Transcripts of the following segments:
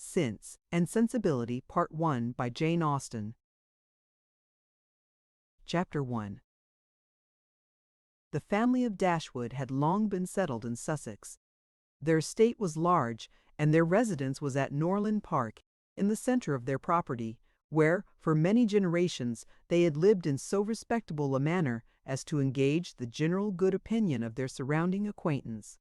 Sense and Sensibility, Part 1 by Jane Austen. Chapter 1. The family of Dashwood had long been settled in Sussex. Their estate was large, and their residence was at Norland Park, in the centre of their property, where, for many generations, they had lived in so respectable a manner as to engage the general good opinion of their surrounding acquaintance.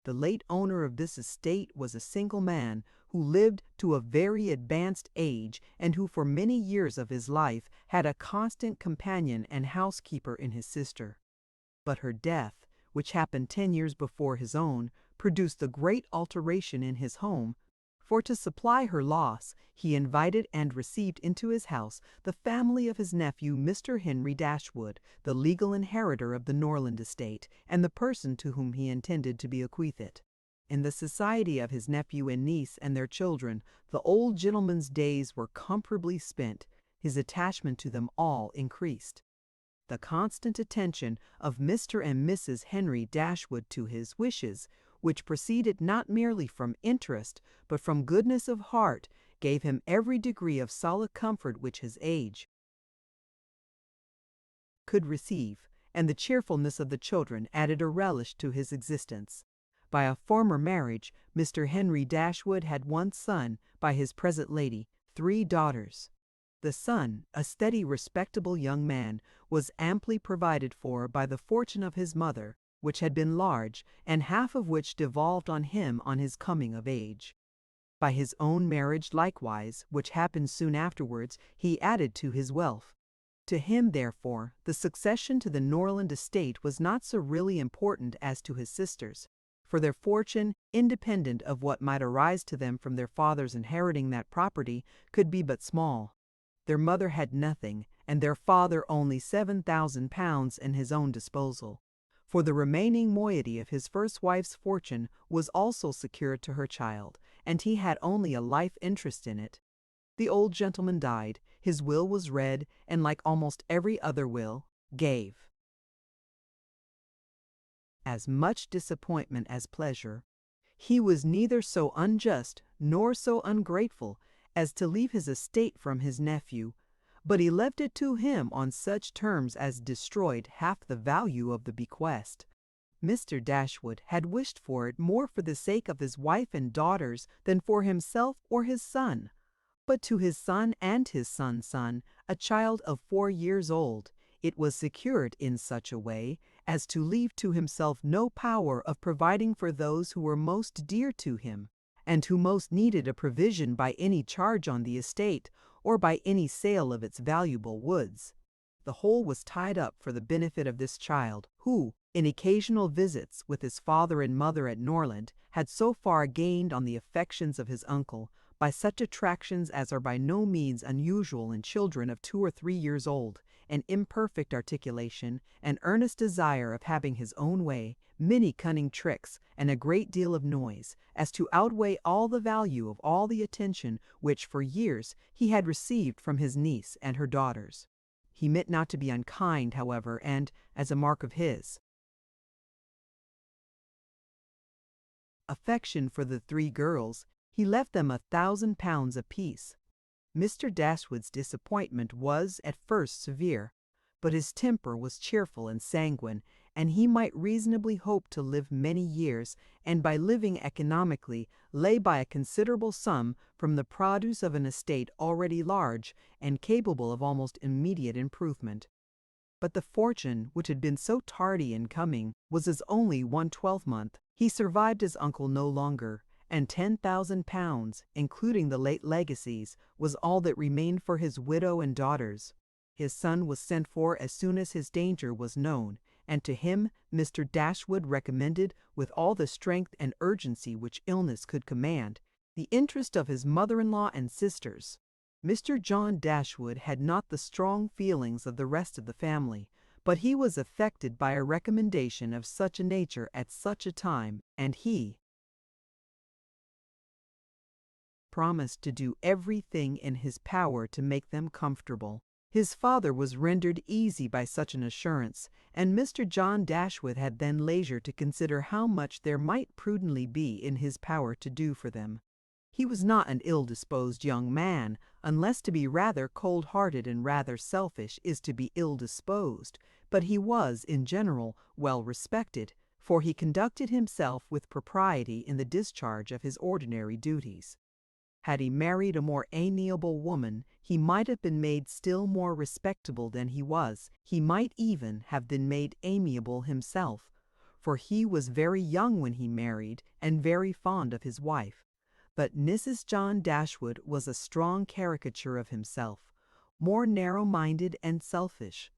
The late owner of this estate was a single man, who lived to a very advanced age, and who for many years of his life had a constant companion and housekeeper in his sister. But her death, which happened 10 years before his own, produced a great alteration in his home, for to supply her loss, he invited and received into his house the family of his nephew Mr. Henry Dashwood, the legal inheritor of the Norland estate, and the person to whom he intended to bequeath it. In the society of his nephew and niece and their children, the old gentleman's days were comfortably spent. His attachment to them all increased. The constant attention of Mr. and Mrs. Henry Dashwood to his wishes, which proceeded not merely from interest, but from goodness of heart, gave him every degree of solid comfort which his age could receive, and the cheerfulness of the children added a relish to his existence. By a former marriage, Mr. Henry Dashwood had one son, by his present lady 3 daughters. The son, a steady, respectable young man, was amply provided for by the fortune of his mother, which had been large, and half of which devolved on him on his coming of age. By his own marriage likewise, which happened soon afterwards, he added to his wealth. To him, therefore, the succession to the Norland estate was not so really important as to his sisters, for their fortune, independent of what might arise to them from their fathers inheriting that property, could be but small. Their mother had nothing, and their father only £7,000 in his own disposal. For the remaining moiety of his first wife's fortune was also secured to her child, and he had only a life interest in it. The old gentleman died, his will was read, and like almost every other will, gave as much disappointment as pleasure. He was neither so unjust nor so ungrateful as to leave his estate from his nephew, but he left it to him on such terms as destroyed half the value of the bequest. Mr. Dashwood had wished for it more for the sake of his wife and daughters than for himself or his son. But to his son and his son's son, a child of 4 years old, it was secured in such a way as to leave to himself no power of providing for those who were most dear to him, and who most needed a provision by any charge on the estate, or by any sale of its valuable woods. The whole was tied up for the benefit of this child, who, in occasional visits with his father and mother at Norland, had so far gained on the affections of his uncle, by such attractions as are by no means unusual in children of 2 or 3 years old, an imperfect articulation, an earnest desire of having his own way, many cunning tricks, and a great deal of noise, as to outweigh all the value of all the attention which for years he had received from his niece and her daughters. He meant not to be unkind, however, and, as a mark of his affection for the 3 girls, he left them £1,000 apiece. Mr. Dashwood's disappointment was at first severe, but his temper was cheerful and sanguine, and he might reasonably hope to live many years, and by living economically lay by a considerable sum from the produce of an estate already large and capable of almost immediate improvement. But the fortune, which had been so tardy in coming, was his only 1/12 month. He survived his uncle no longer, and £10,000, including the late legacies, was all that remained for his widow and daughters. His son was sent for as soon as his danger was known, and to him Mr. Dashwood recommended, with all the strength and urgency which illness could command, the interest of his mother-in-law and sisters. Mr. John Dashwood had not the strong feelings of the rest of the family, but he was affected by a recommendation of such a nature at such a time, and he promised to do everything in his power to make them comfortable. His father was rendered easy by such an assurance, and Mr. John Dashwood had then leisure to consider how much there might prudently be in his power to do for them. He was not an ill-disposed young man, unless to be rather cold-hearted and rather selfish is to be ill-disposed, but he was, in general, well respected, for he conducted himself with propriety in the discharge of his ordinary duties. Had he married a more amiable woman, he might have been made still more respectable than he was. He might even have been made amiable himself, for he was very young when he married and very fond of his wife. But Mrs. John Dashwood was a strong caricature of himself, more narrow-minded and selfish.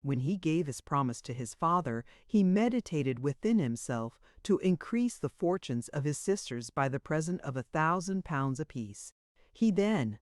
When he gave his promise to his father, he meditated within himself to increase the fortunes of his sisters by the present of £1,000 apiece. He then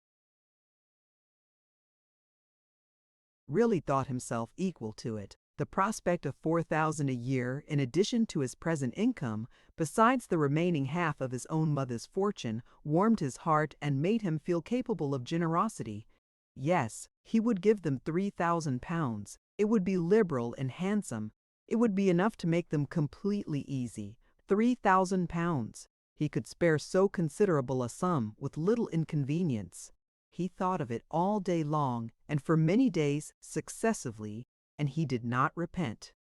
really thought himself equal to it. The prospect of £4,000 a year, in addition to his present income, besides the remaining half of his own mother's fortune, warmed his heart and made him feel capable of generosity. Yes, he would give them £3,000. It would be liberal and handsome. It would be enough to make them completely easy. £3,000. He could spare so considerable a sum with little inconvenience. He thought of it all day long, and for many days successively, and he did not repent.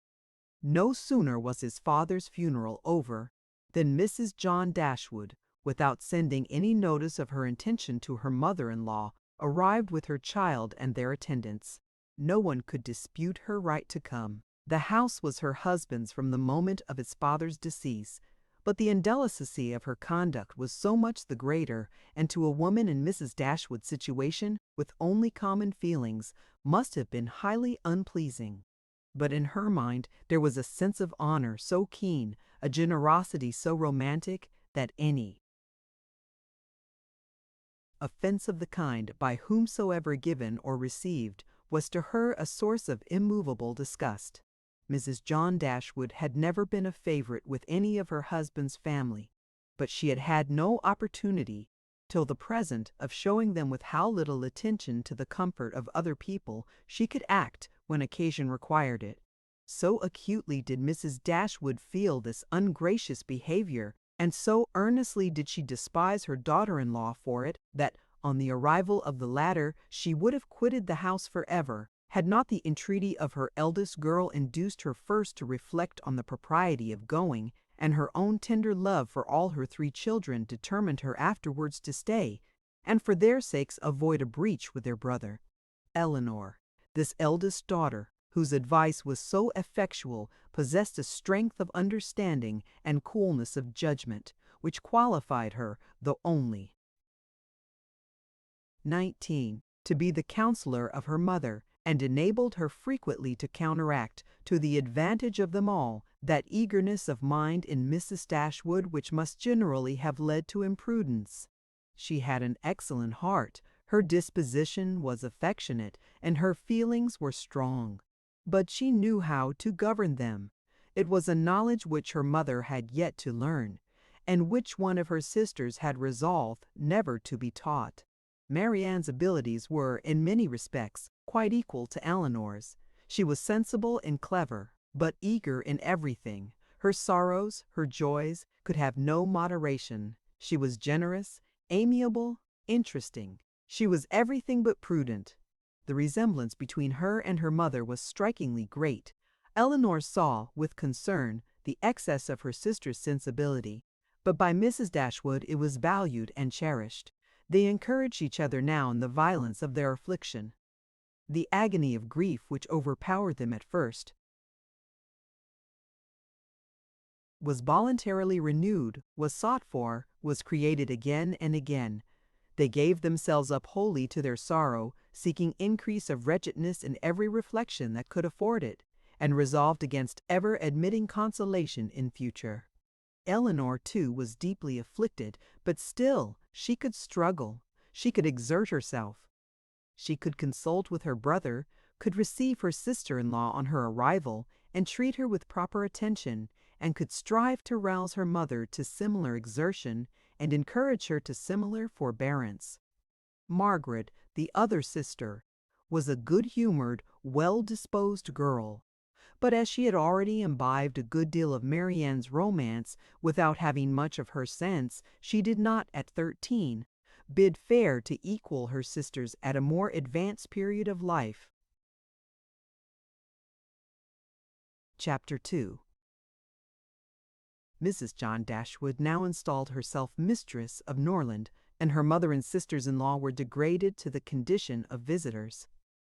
No sooner was his father's funeral over than Mrs. John Dashwood, without sending any notice of her intention to her mother-in-law, arrived with her child and their attendants. No one could dispute her right to come. The house was her husband's from the moment of his father's decease, but the indelicacy of her conduct was so much the greater, and to a woman in Mrs. Dashwood's situation, with only common feelings, must have been highly unpleasing. But in her mind there was a sense of honor so keen, a generosity so romantic, that any offense of the kind, by whomsoever given or received, was to her a source of immovable disgust. Mrs. John Dashwood had never been a favorite with any of her husband's family, but she had had no opportunity till the present of showing them with how little attention to the comfort of other people she could act when occasion required it. So acutely did Mrs. Dashwood feel this ungracious behavior, and so earnestly did she despise her daughter-in-law for it, that on the arrival of the latter she would have quitted the house forever, had not the entreaty of her eldest girl induced her first to reflect on the propriety of going, and her own tender love for all her 3 children determined her afterwards to stay, and for their sakes avoid a breach with their brother. Elinor, this eldest daughter, whose advice was so effectual, possessed a strength of understanding and coolness of judgment, which qualified her, though only 19, to be the counselor of her mother, and enabled her frequently to counteract, to the advantage of them all, that eagerness of mind in Mrs. Dashwood which must generally have led to imprudence. She had an excellent heart, her disposition was affectionate, and her feelings were strong. But she knew how to govern them. It was a knowledge which her mother had yet to learn, and which one of her sisters had resolved never to be taught. Marianne's abilities were, in many respects, quite equal to Elinor's. She was sensible and clever, but eager in everything. Her sorrows, her joys, could have no moderation. She was generous, amiable, interesting. She was everything but prudent. The resemblance between her and her mother was strikingly great. Elinor saw, with concern, the excess of her sister's sensibility, but by Mrs. Dashwood it was valued and cherished. They encouraged each other now in the violence of their affliction. The agony of grief which overpowered them at first was voluntarily renewed, was sought for, was created again and again. They gave themselves up wholly to their sorrow, seeking increase of wretchedness in every reflection that could afford it, and resolved against ever admitting consolation in future. Elinor, too, was deeply afflicted, but still she could struggle, she could exert herself. She could consult with her brother, could receive her sister-in-law on her arrival, and treat her with proper attention, and could strive to rouse her mother to similar exertion, and encourage her to similar forbearance. Margaret, the other sister, was a good-humored, well-disposed girl, But as she had already imbibed a good deal of Marianne's romance without having much of her sense, she did not, at 13, bid fair to equal her sisters at a more advanced period of life. Chapter 2. Mrs. John Dashwood now installed herself mistress of Norland, and her mother and sisters-in-law were degraded to the condition of visitors.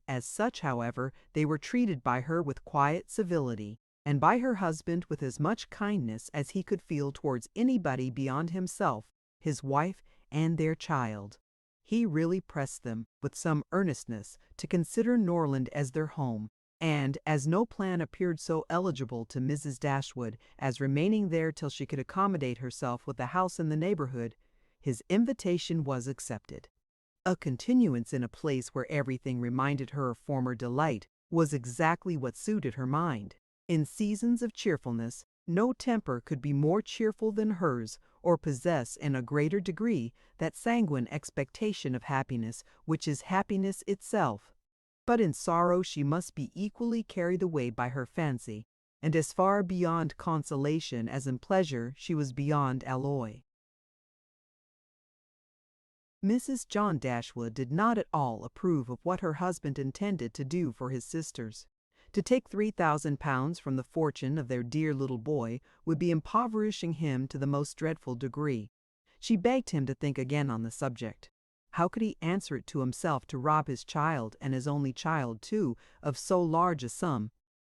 As such, however, they were treated by her with quiet civility, and by her husband with as much kindness as he could feel towards anybody beyond himself, his wife, and their child. He really pressed them, with some earnestness, to consider Norland as their home, and as no plan appeared so eligible to Mrs. Dashwood as remaining there till she could accommodate herself with a house in the neighbourhood, his invitation was accepted. A continuance in a place where everything reminded her of former delight was exactly what suited her mind. In seasons of cheerfulness, no temper could be more cheerful than hers, or possess in a greater degree that sanguine expectation of happiness which is happiness itself. But in sorrow she must be equally carried away by her fancy, and as far beyond consolation as in pleasure she was beyond alloy. Mrs. John Dashwood did not at all approve of what her husband intended to do for his sisters. To take £3,000 from the fortune of their dear little boy would be impoverishing him to the most dreadful degree. She begged him to think again on the subject. How could he answer it to himself to rob his child, and his only child too, of so large a sum?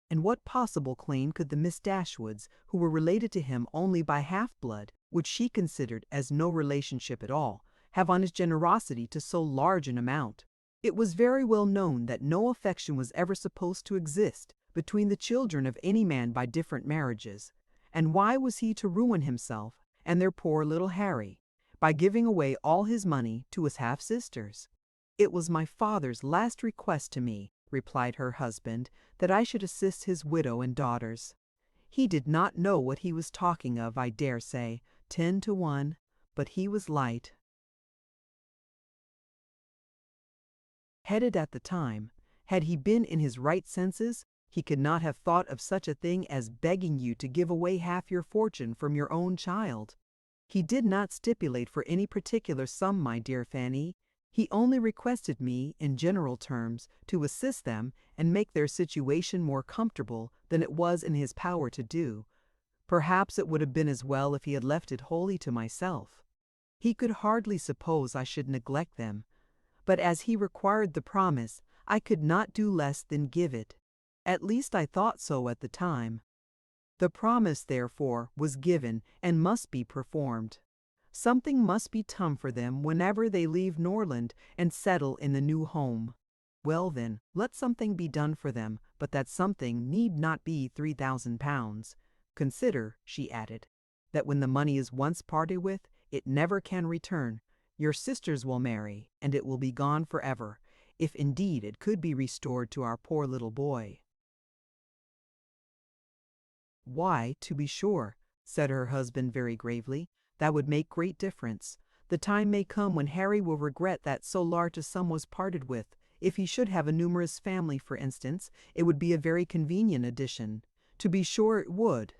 And what possible claim could the Miss Dashwoods, who were related to him only by half-blood, which she considered as no relationship at all, have on his generosity to so large an amount? It was very well known that no affection was ever supposed to exist between the children of any man by different marriages, and why was he to ruin himself and their poor little Harry by giving away all his money to his half-sisters? "It was my father's last request to me," replied her husband, "that I should assist his widow and daughters. He did not know what he was talking of, I dare say, 10 to 1, but he was light headed at the time. Had he been in his right senses, he could not have thought of such a thing as begging you to give away half your fortune from your own child. He did not stipulate for any particular sum, my dear Fanny. He only requested me, in general terms, to assist them and make their situation more comfortable than it was in his power to do. Perhaps it would have been as well if he had left it wholly to myself. He could hardly suppose I should neglect them, but as he required the promise, I could not do less than give it. At least I thought so at the time. The promise, therefore, was given and must be performed. Something must be done for them whenever they leave Norland and settle in the new home. Well then, let something be done for them, but that something need not be £3,000. Consider," she added, "that when the money is once parted with, it never can return. Your sisters will marry, and it will be gone forever, if indeed it could be restored to our poor little boy." "Why, to be sure," said her husband very gravely, "that would make great difference. The time may come when Harry will regret that so large a sum was parted with. If he should have a numerous family, for instance, it would be a very convenient addition. To be sure it would.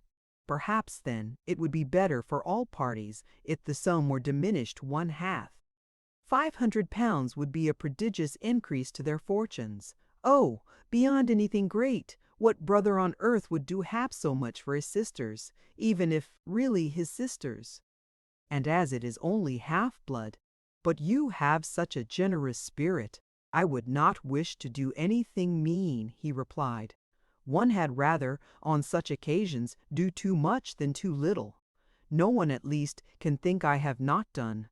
Perhaps, then, it would be better for all parties if the sum were diminished one half. £500 would be a prodigious increase to their fortunes. Oh, beyond anything great! What brother on earth would do half so much for his sisters, even if really his sisters? And as it is only half-blood, but you have such a generous spirit, I would not wish to do anything mean," he replied. "One had rather, on such occasions, do too much than too little. No one, at least, can think I have not done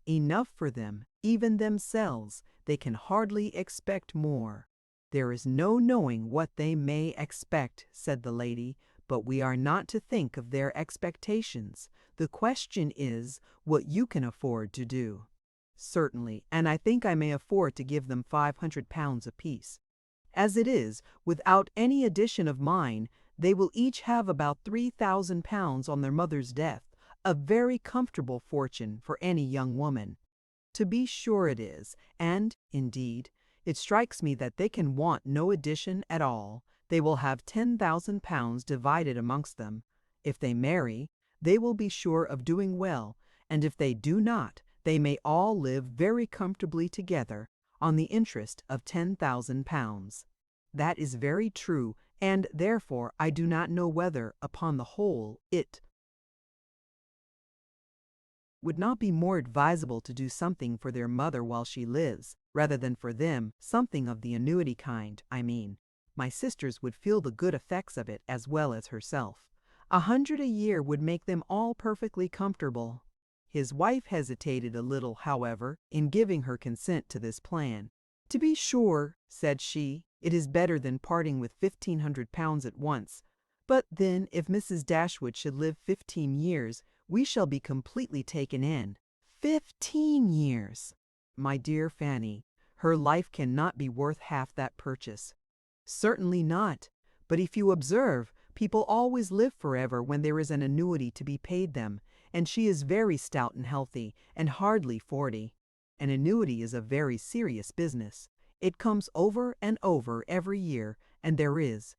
enough for them, even themselves. They can hardly expect more." "There is no knowing what they may expect," said the lady, "but we are not to think of their expectations. The question is, what you can afford to do." "Certainly, and I think I may afford to give them £500 apiece. As it is, without any addition of mine, they will each have about £3,000 on their mother's death, a very comfortable fortune for any young woman." "To be sure it is, and, indeed, It strikes me that they can want no addition at all. They will have £10,000 divided amongst them. If they marry, they will be sure of doing well, and if they do not, they may all live very comfortably together on the interest of £10,000. That is very true, and therefore I do not know whether, upon the whole, it would not be more advisable to do something for their mother while she lives, rather than for them, something of the annuity kind, I mean. My sisters would feel the good effects of it as well as herself. 100 a year would make them all perfectly comfortable. His wife hesitated a little, however, in giving her consent to this plan. To be sure, said she, it is better than parting with £1,500 at once. But then, if Mrs. Dashwood should live 15 years, we shall be completely taken in. 15 years! My dear Fanny, her life cannot be worth half that purchase. Certainly not. But if you observe, people always live forever when there is an annuity to be paid them, and she is very stout and healthy, and hardly 40. An annuity is a very serious business. It comes over and over every year, and there is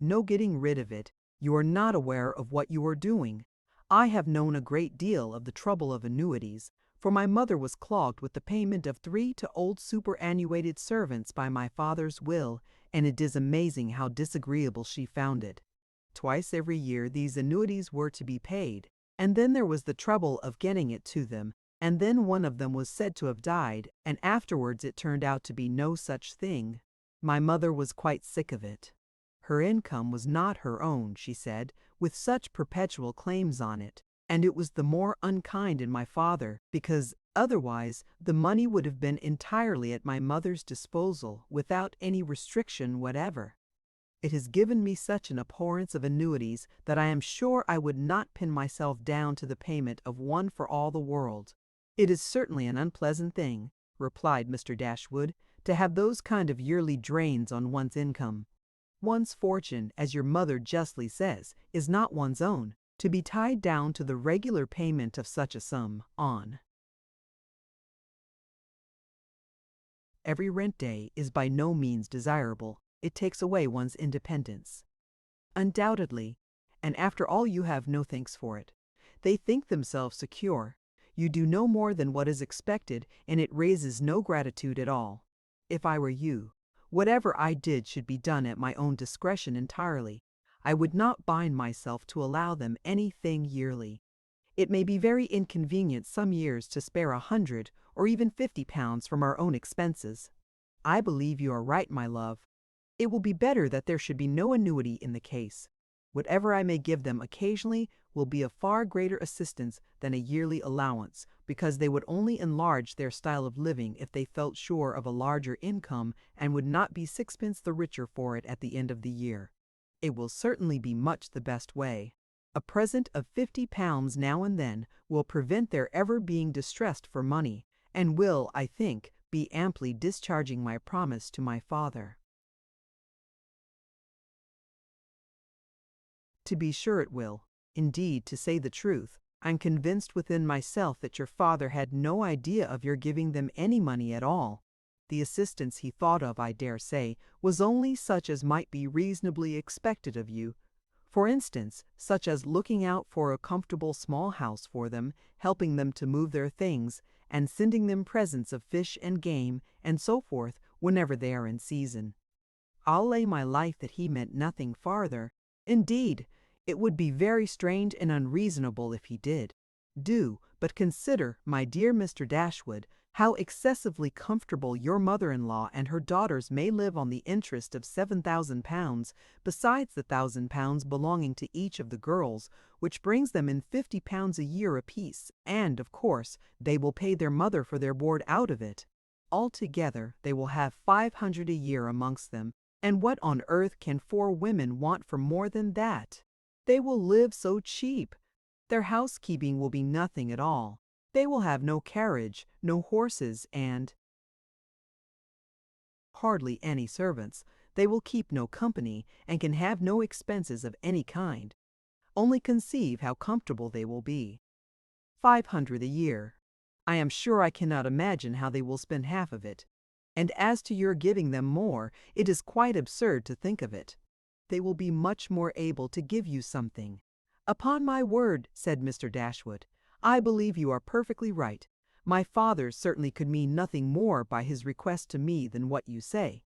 no getting rid of it. You are not aware of what you are doing. I have known a great deal of the trouble of annuities, for my mother was clogged with the payment of 3 to old superannuated servants by my father's will, and it is amazing how disagreeable she found it. Twice every year these annuities were to be paid, and then there was the trouble of getting it to them, and then one of them was said to have died, and afterwards it turned out to be no such thing. My mother was quite sick of it. Her income was not her own, she said, with such perpetual claims on it, and it was the more unkind in my father, because otherwise the money would have been entirely at my mother's disposal without any restriction whatever. It has given me such an abhorrence of annuities that I am sure I would not pin myself down to the payment of one for all the world. It is certainly an unpleasant thing, replied Mr. Dashwood, to have those kind of yearly drains on one's income. One's fortune, as your mother justly says, is not one's own, to be tied down to the regular payment of such a sum on every rent day is by no means desirable. It takes away one's independence. Undoubtedly, and after all you have no thanks for it. They think themselves secure. You do no more than what is expected, and it raises no gratitude at all. If I were you, whatever I did should be done at my own discretion entirely. I would not bind myself to allow them anything yearly. It may be very inconvenient some years to spare 100 or even £50 from our own expenses. I believe you are right, my love. It will be better that there should be no annuity in the case. Whatever I may give them occasionally will be of far greater assistance than a yearly allowance, because they would only enlarge their style of living if they felt sure of a larger income and would not be sixpence the richer for it at the end of the year. It will certainly be much the best way. A present of £50 now and then will prevent their ever being distressed for money, and will, I think, be amply discharging my promise to my father. To be sure it will. Indeed, to say the truth, I'm convinced within myself that your father had no idea of your giving them any money at all. The assistance he thought of, I dare say, was only such as might be reasonably expected of you. For instance, such as looking out for a comfortable small house for them, helping them to move their things, and sending them presents of fish and game, and so forth, whenever they are in season. I'll lay my life that he meant nothing farther. Indeed, it would be very strange and unreasonable if he did. Do but consider, my dear Mr. Dashwood, how excessively comfortable your mother-in-law and her daughters may live on the interest of £7,000, besides the £1,000 belonging to each of the girls, which brings them in £50 a year apiece, and, of course, they will pay their mother for their board out of it. Altogether, they will have 500 a year amongst them, and what on earth can 4 women want for more than that? They will live so cheap. Their housekeeping will be nothing at all. They will have no carriage, no horses, and hardly any servants. They will keep no company, and can have no expenses of any kind. Only conceive how comfortable they will be. 500 a year. I am sure I cannot imagine how they will spend half of it. And as to your giving them more, it is quite absurd to think of it. They will be much more able to give you something." "Upon my word," said Mr. Dashwood, "I believe you are perfectly right. My father certainly could mean nothing more by his request to me than what you say.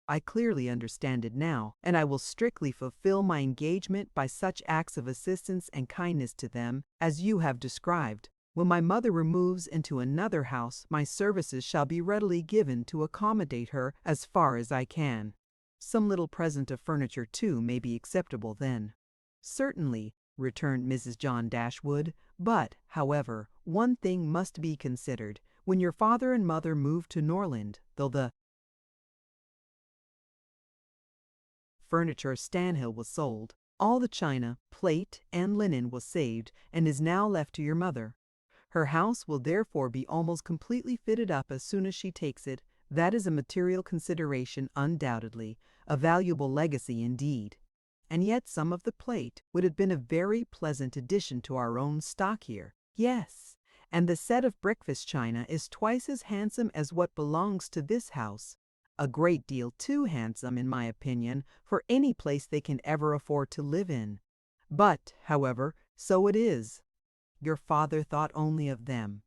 I clearly understand it now, and I will strictly fulfill my engagement by such acts of assistance and kindness to them as you have described. When my mother removes into another house, my services shall be readily given to accommodate her as far as I can. Some little present of furniture, too, may be acceptable then." "Certainly," returned Mrs. John Dashwood, "but, however, one thing must be considered. When your father and mother moved to Norland, though the furniture of Stanhill was sold, all the china, plate, and linen was saved, and is now left to your mother. Her house will therefore be almost completely fitted up as soon as she takes it. That is a material consideration, undoubtedly, a valuable legacy indeed. And yet some of the plate would have been a very pleasant addition to our own stock here. Yes, and the set of breakfast china is twice as handsome as what belongs to this house. A great deal too handsome, in my opinion, for any place they can ever afford to live in. But, however, so it is. Your father thought only of them.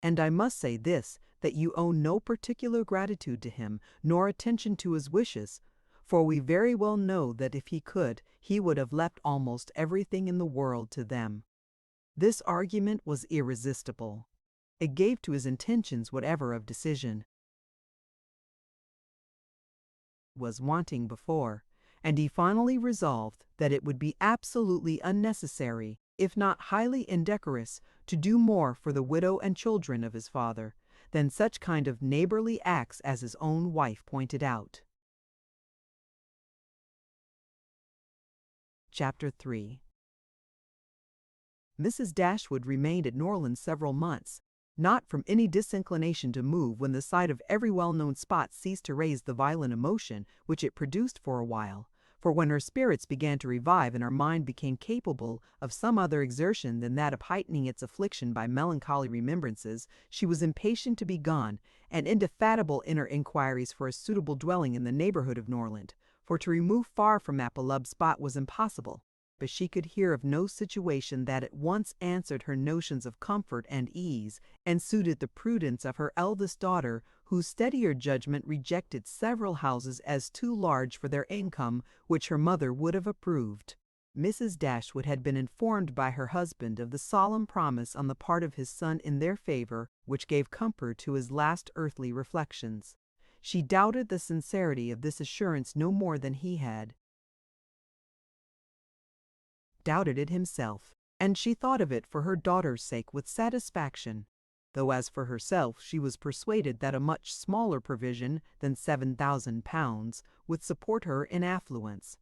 And I must say this, that you owe no particular gratitude to him, nor attention to his wishes, for we very well know that if he could, he would have left almost everything in the world to them." This argument was irresistible. It gave to his intentions whatever of decision was wanting before, and he finally resolved that it would be absolutely unnecessary, if not highly indecorous, to do more for the widow and children of his father than such kind of neighborly acts as his own wife pointed out. Chapter 3. Mrs. Dashwood remained at Norland several months, not from any disinclination to move when the sight of every well-known spot ceased to raise the violent emotion which it produced for a while, for when her spirits began to revive and her mind became capable of some other exertion than that of heightening its affliction by melancholy remembrances, she was impatient to be gone, and indefatigable in her inquiries for a suitable dwelling in the neighbourhood of Norland, for to remove far from that beloved spot was impossible. But she could hear of no situation that at once answered her notions of comfort and ease, and suited the prudence of her eldest daughter, whose steadier judgment rejected several houses as too large for their income, which her mother would have approved. Mrs. Dashwood had been informed by her husband of the solemn promise on the part of his son in their favour, which gave comfort to his last earthly reflections. She doubted the sincerity of this assurance no more than he had doubted it himself, and she thought of it for her daughter's sake with satisfaction, though as for herself she was persuaded that a much smaller provision than £7,000 would support her in affluence.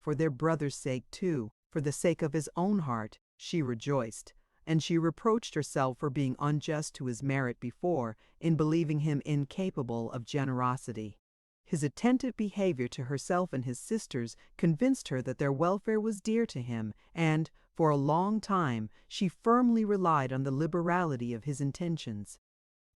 For their brother's sake too, for the sake of his own heart, she rejoiced, and she reproached herself for being unjust to his merit before, in believing him incapable of generosity. His attentive behavior to herself and his sisters convinced her that their welfare was dear to him, and, for a long time, she firmly relied on the liberality of his intentions.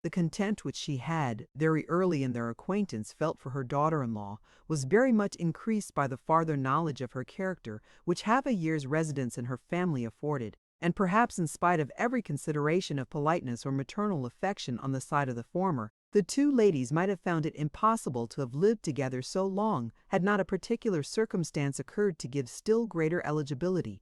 The contempt which she had, very early in their acquaintance, felt for her daughter-in-law was very much increased by the farther knowledge of her character which half a year's residence in her family afforded, and perhaps in spite of every consideration of politeness or maternal affection on the side of the former, the two ladies might have found it impossible to have lived together so long had not a particular circumstance occurred to give still greater eligibility,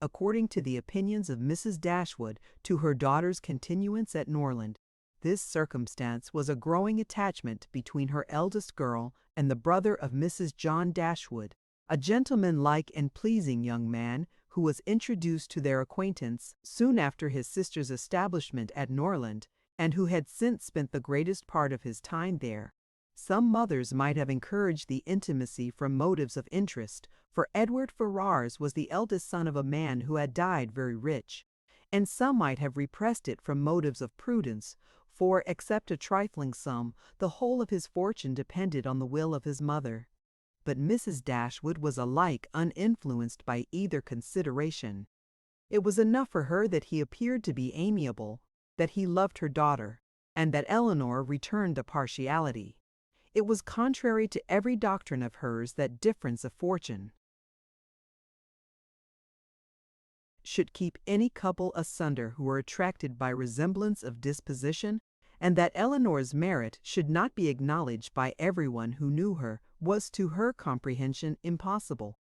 according to the opinions of Mrs. Dashwood, to her daughter's continuance at Norland. This circumstance was a growing attachment between her eldest girl and the brother of Mrs. John Dashwood, a gentlemanlike and pleasing young man, who was introduced to their acquaintance soon after his sister's establishment at Norland, and who had since spent the greatest part of his time there. Some mothers might have encouraged the intimacy from motives of interest, for Edward Ferrars was the eldest son of a man who had died very rich, and some might have repressed it from motives of prudence, for, except a trifling sum, the whole of his fortune depended on the will of his mother. But Mrs. Dashwood was alike uninfluenced by either consideration. It was enough for her that he appeared to be amiable, that he loved her daughter, and that Elinor returned a partiality. It was contrary to every doctrine of hers that difference of fortune should keep any couple asunder who were attracted by resemblance of disposition, and that Elinor's merit should not be acknowledged by everyone who knew her was to her comprehension impossible.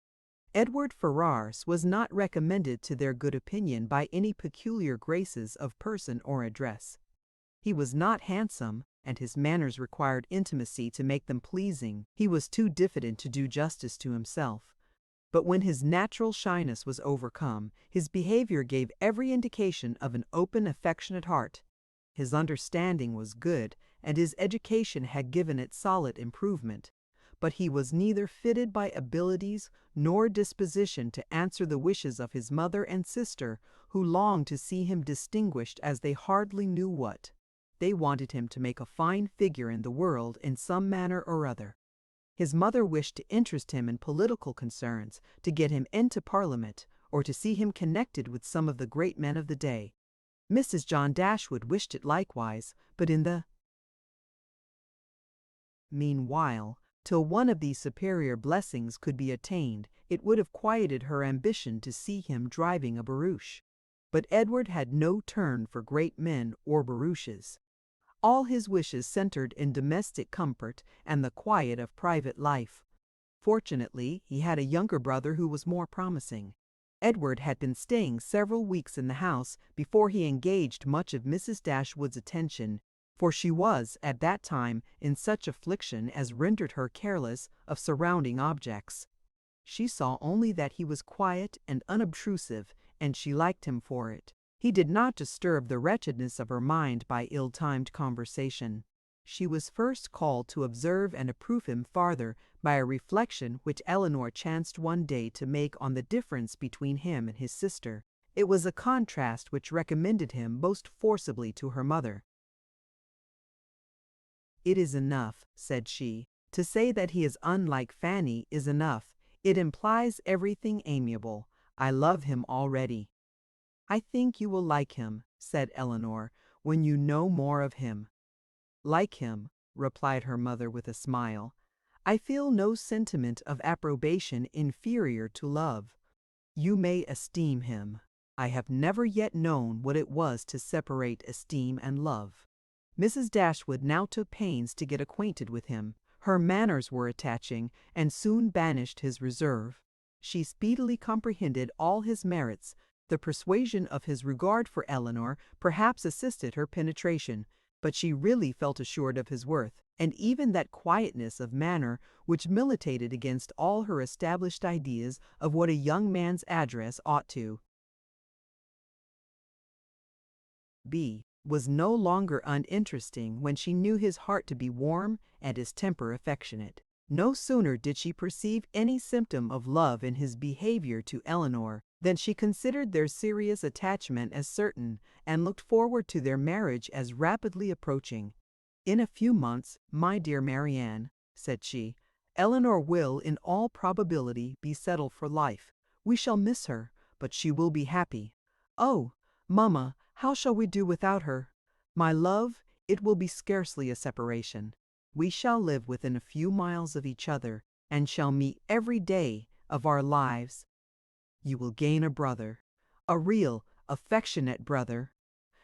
Edward Ferrars was not recommended to their good opinion by any peculiar graces of person or address. He was not handsome, and his manners required intimacy to make them pleasing. He was too diffident to do justice to himself. But when his natural shyness was overcome, his behavior gave every indication of an open, affectionate heart. His understanding was good, and his education had given it solid improvement. But he was neither fitted by abilities nor disposition to answer the wishes of his mother and sister, who longed to see him distinguished as they hardly knew what. They wanted him to make a fine figure in the world in some manner or other. His mother wished to interest him in political concerns, to get him into Parliament, or to see him connected with some of the great men of the day. Mrs. John Dashwood wished it likewise, but in the meanwhile, till one of these superior blessings could be attained, it would have quieted her ambition to see him driving a barouche. But Edward had no turn for great men or barouches. All his wishes centered in domestic comfort and the quiet of private life. Fortunately, he had a younger brother who was more promising. Edward had been staying several weeks in the house before he engaged much of Mrs. Dashwood's attention, for she was, at that time, in such affliction as rendered her careless of surrounding objects. She saw only that he was quiet and unobtrusive, and she liked him for it. He did not disturb the wretchedness of her mind by ill-timed conversation. She was first called to observe and approve him farther by a reflection which Elinor chanced one day to make on the difference between him and his sister. It was a contrast which recommended him most forcibly to her mother. "It is enough," said she, "to say that he is unlike Fanny is enough. It implies everything amiable. I love him already." "I think you will like him," said Elinor, "when you know more of him." "Like him," replied her mother with a smile. "I feel no sentiment of approbation inferior to love. You may esteem him. I have never yet known what it was to separate esteem and love." Mrs. Dashwood now took pains to get acquainted with him. Her manners were attaching, and soon banished his reserve. She speedily comprehended all his merits. The persuasion of his regard for Elinor perhaps assisted her penetration, but she really felt assured of his worth, and even that quietness of manner which militated against all her established ideas of what a young man's address ought to be, was no longer uninteresting when she knew his heart to be warm and his temper affectionate. No sooner did she perceive any symptom of love in his behavior to Elinor than she considered their serious attachment as certain, and looked forward to their marriage as rapidly approaching. "In a few months, my dear Marianne," said she, "Elinor will, in all probability, be settled for life. We shall miss her, but she will be happy. Oh, mamma, how shall we do without her? My love, it will be scarcely a separation. We shall live within a few miles of each other, and shall meet every day of our lives. You will gain a brother, a real, affectionate brother.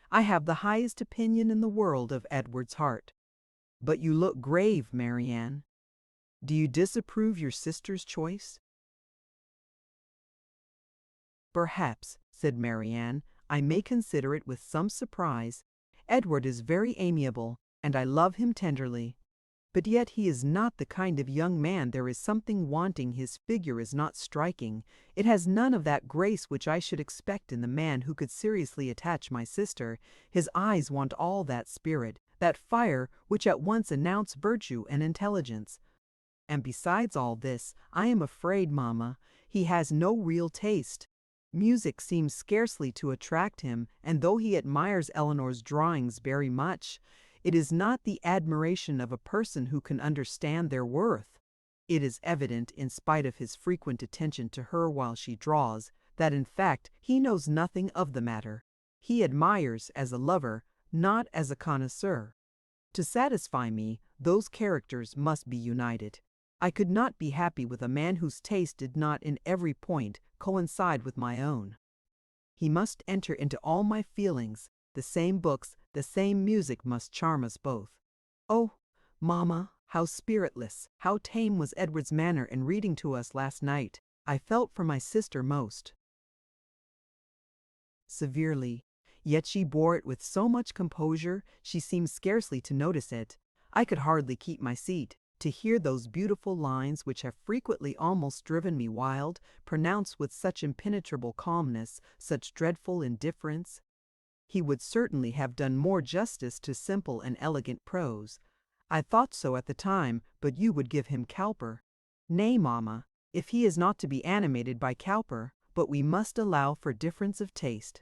I have the highest opinion in the world of Edward's heart. But you look grave, Marianne. Do you disapprove your sister's choice?" "Perhaps," said Marianne, "I may consider it with some surprise. Edward is very amiable, and I love him tenderly. But yet he is not the kind of young man. There is something wanting. His figure is not striking. It has none of that grace which I should expect in the man who could seriously attach my sister. His eyes want all that spirit, that fire which at once announce virtue and intelligence. And besides all this, I am afraid, mamma, he has no real taste. Music seems scarcely to attract him, and though he admires Elinor's drawings very much, it is not the admiration of a person who can understand their worth. It is evident, in spite of his frequent attention to her while she draws, that in fact he knows nothing of the matter. He admires as a lover, not as a connoisseur. To satisfy me, those characters must be united. I could not be happy with a man whose taste did not in every point coincide with my own. He must enter into all my feelings. The same books, the same music must charm us both. Oh, Mamma, how spiritless, how tame was Edward's manner in reading to us last night. I felt for my sister most severely, yet she bore it with so much composure she seemed scarcely to notice it. I could hardly keep my seat. To hear those beautiful lines which have frequently almost driven me wild, pronounced with such impenetrable calmness, such dreadful indifference. He would certainly have done more justice to simple and elegant prose. I thought so at the time, but you would give him Cowper. Nay, Mamma, if he is not to be animated by Cowper, but we must allow for difference of taste.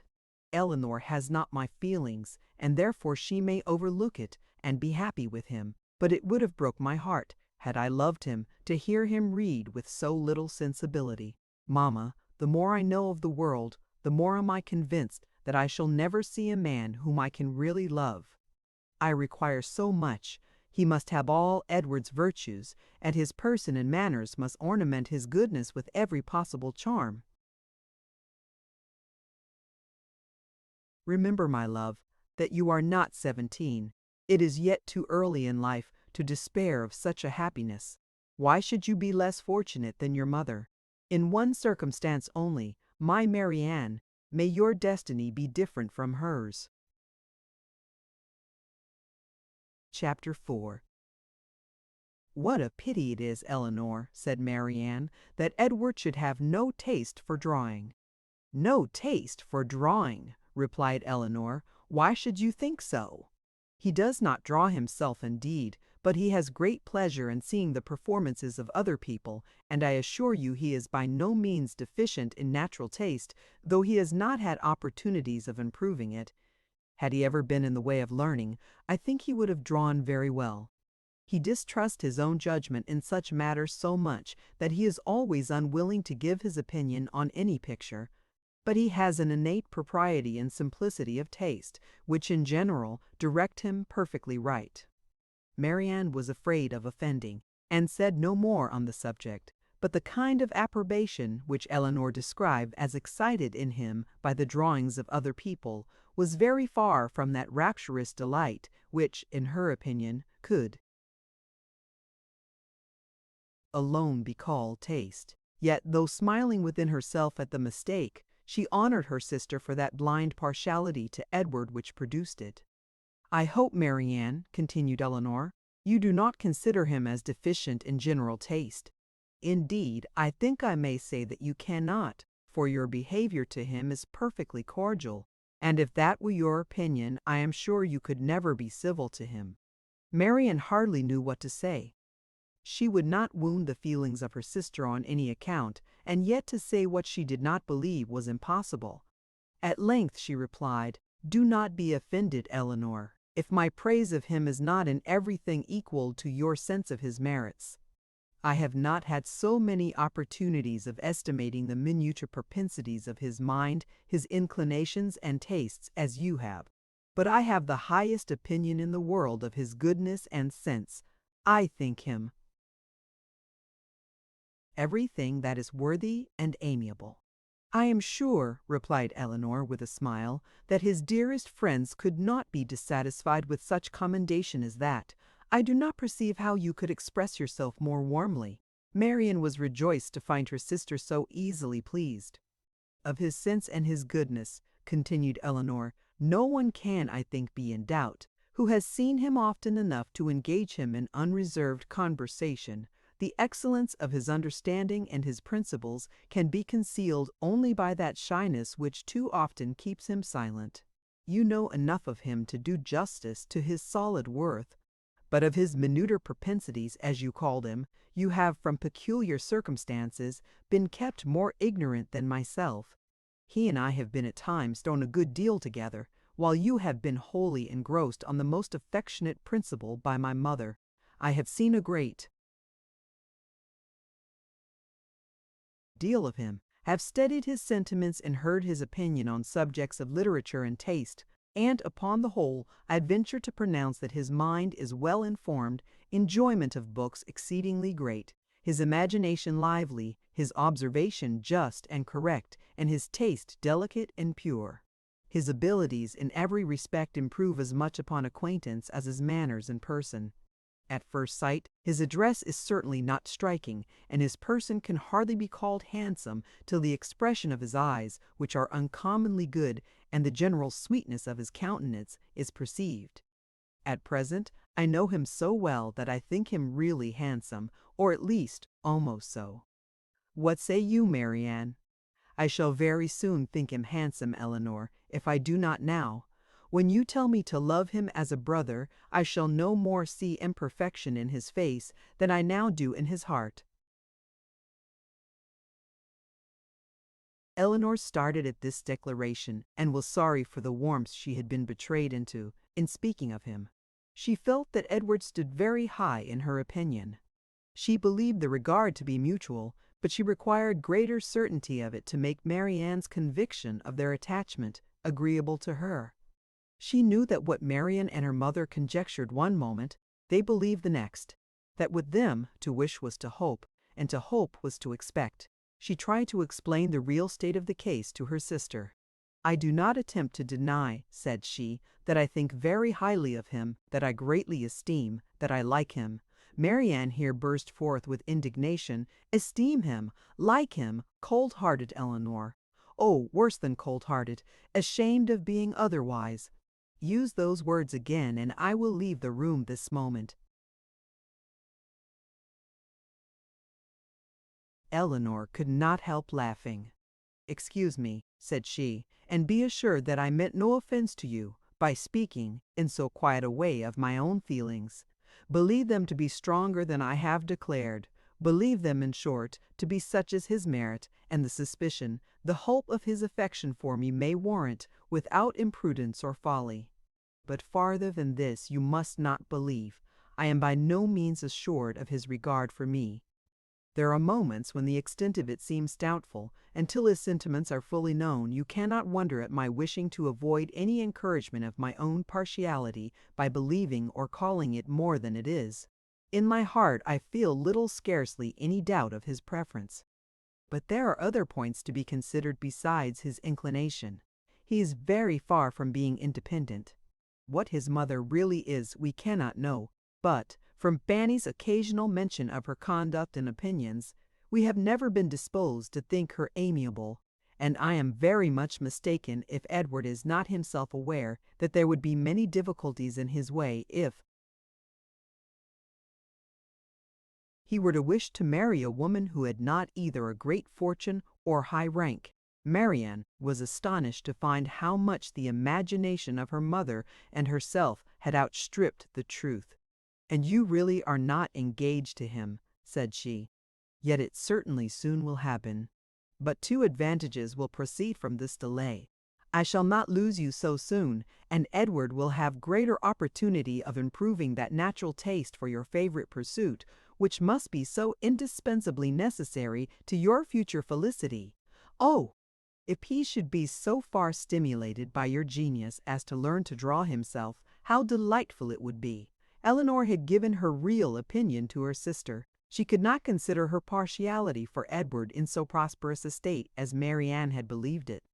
Elinor has not my feelings, and therefore she may overlook it and be happy with him. But it would have broke my heart, had I loved him, to hear him read with so little sensibility. Mamma, the more I know of the world, the more am I convinced that I shall never see a man whom I can really love. I require so much. He must have all Edward's virtues, and his person and manners must ornament his goodness with every possible charm. Remember, my love, that you are not 17. It is yet too early in life to despair of such a happiness. Why should you be less fortunate than your mother? In one circumstance only, my Marianne, may your destiny be different from hers. Chapter 4. What a pity it is, Elinor, said Marianne, that Edward should have no taste for drawing. No taste for drawing, replied Elinor. Why should you think so? He does not draw himself indeed, but he has great pleasure in seeing the performances of other people, and I assure you he is by no means deficient in natural taste, though he has not had opportunities of improving it. Had he ever been in the way of learning, I think he would have drawn very well. He distrusts his own judgment in such matters so much that he is always unwilling to give his opinion on any picture. But he has an innate propriety and simplicity of taste, which in general direct him perfectly right. Marianne was afraid of offending, and said no more on the subject, but the kind of approbation which Elinor described as excited in him by the drawings of other people was very far from that rapturous delight which, in her opinion, could alone be called taste. Yet, though smiling within herself at the mistake, she honored her sister for that blind partiality to Edward which produced it. I hope, Marianne, continued Elinor, you do not consider him as deficient in general taste. Indeed, I think I may say that you cannot, for your behavior to him is perfectly cordial, and if that were your opinion, I am sure you could never be civil to him. Marianne hardly knew what to say. She would not wound the feelings of her sister on any account, and yet to say what she did not believe was impossible. At length she replied, "Do not be offended, Elinor, if my praise of him is not in everything equal to your sense of his merits. I have not had so many opportunities of estimating the minute propensities of his mind, his inclinations and tastes as you have, but I have the highest opinion in the world of his goodness and sense. I think him everything that is worthy and amiable." "I am sure," replied Elinor with a smile, "that his dearest friends could not be dissatisfied with such commendation as that. I do not perceive how you could express yourself more warmly." Marianne was rejoiced to find her sister so easily pleased. "Of his sense and his goodness," continued Elinor, "no one can, I think, be in doubt, who has seen him often enough to engage him in unreserved conversation. The excellence of his understanding and his principles can be concealed only by that shyness which too often keeps him silent. You know enough of him to do justice to his solid worth, but of his minuter propensities, as you call them, you have, from peculiar circumstances, been kept more ignorant than myself. He and I have been at times thrown a good deal together, while you have been wholly engrossed on the most affectionate principle by my mother. I have seen a great deal of him, have studied his sentiments and heard his opinion on subjects of literature and taste, and upon the whole, I venture to pronounce that his mind is well informed, enjoyment of books exceedingly great, his imagination lively, his observation just and correct, and his taste delicate and pure. His abilities in every respect improve as much upon acquaintance as his manners in person. At first sight, his address is certainly not striking, and his person can hardly be called handsome till the expression of his eyes, which are uncommonly good, and the general sweetness of his countenance is perceived. At present, I know him so well that I think him really handsome, or at least almost so. What say you, Marianne? I shall very soon think him handsome, Elinor, if I do not now. When you tell me to love him as a brother, I shall no more see imperfection in his face than I now do in his heart. Elinor started at this declaration, and was sorry for the warmth she had been betrayed into in speaking of him. She felt that Edward stood very high in her opinion. She believed the regard to be mutual, but she required greater certainty of it to make Marianne's conviction of their attachment agreeable to her. She knew that what Marianne and her mother conjectured one moment, they believed the next, that with them to wish was to hope, and to hope was to expect. She tried to explain the real state of the case to her sister. "I do not attempt to deny," said she, "that I think very highly of him, that I greatly esteem, that I like him." Marianne here burst forth with indignation. "Esteem him, like him, cold-hearted, Elinor! Oh, worse than cold-hearted, ashamed of being otherwise. Use those words again, and I will leave the room this moment." Elinor could not help laughing. "Excuse me," said she, "and be assured that I meant no offense to you by speaking in so quiet a way of my own feelings. Believe them to be stronger than I have declared. Believe them, in short, to be such as his merit, and the suspicion, the hope of his affection for me may warrant, without imprudence or folly. But farther than this you must not believe. I am by no means assured of his regard for me. There are moments when the extent of it seems doubtful, and till his sentiments are fully known, you cannot wonder at my wishing to avoid any encouragement of my own partiality by believing or calling it more than it is. In my heart I feel little, scarcely any doubt of his preference. But there are other points to be considered besides his inclination. He is very far from being independent. What his mother really is we cannot know, but, from Fanny's occasional mention of her conduct and opinions, we have never been disposed to think her amiable, and I am very much mistaken if Edward is not himself aware that there would be many difficulties in his way if he were to wish to marry a woman who had not either a great fortune or high rank. Marianne was astonished to find how much the imagination of her mother and herself had outstripped the truth. "And you really are not engaged to him," said she. "Yet it certainly soon will happen. But two advantages will proceed from this delay. I shall not lose you so soon, and Edward will have greater opportunity of improving that natural taste for your favorite pursuit, which must be so indispensably necessary to your future felicity. Oh! If he should be so far stimulated by your genius as to learn to draw himself, how delightful it would be." Elinor had given her real opinion to her sister. She could not consider her partiality for Edward in so prosperous a state as Marianne had believed it.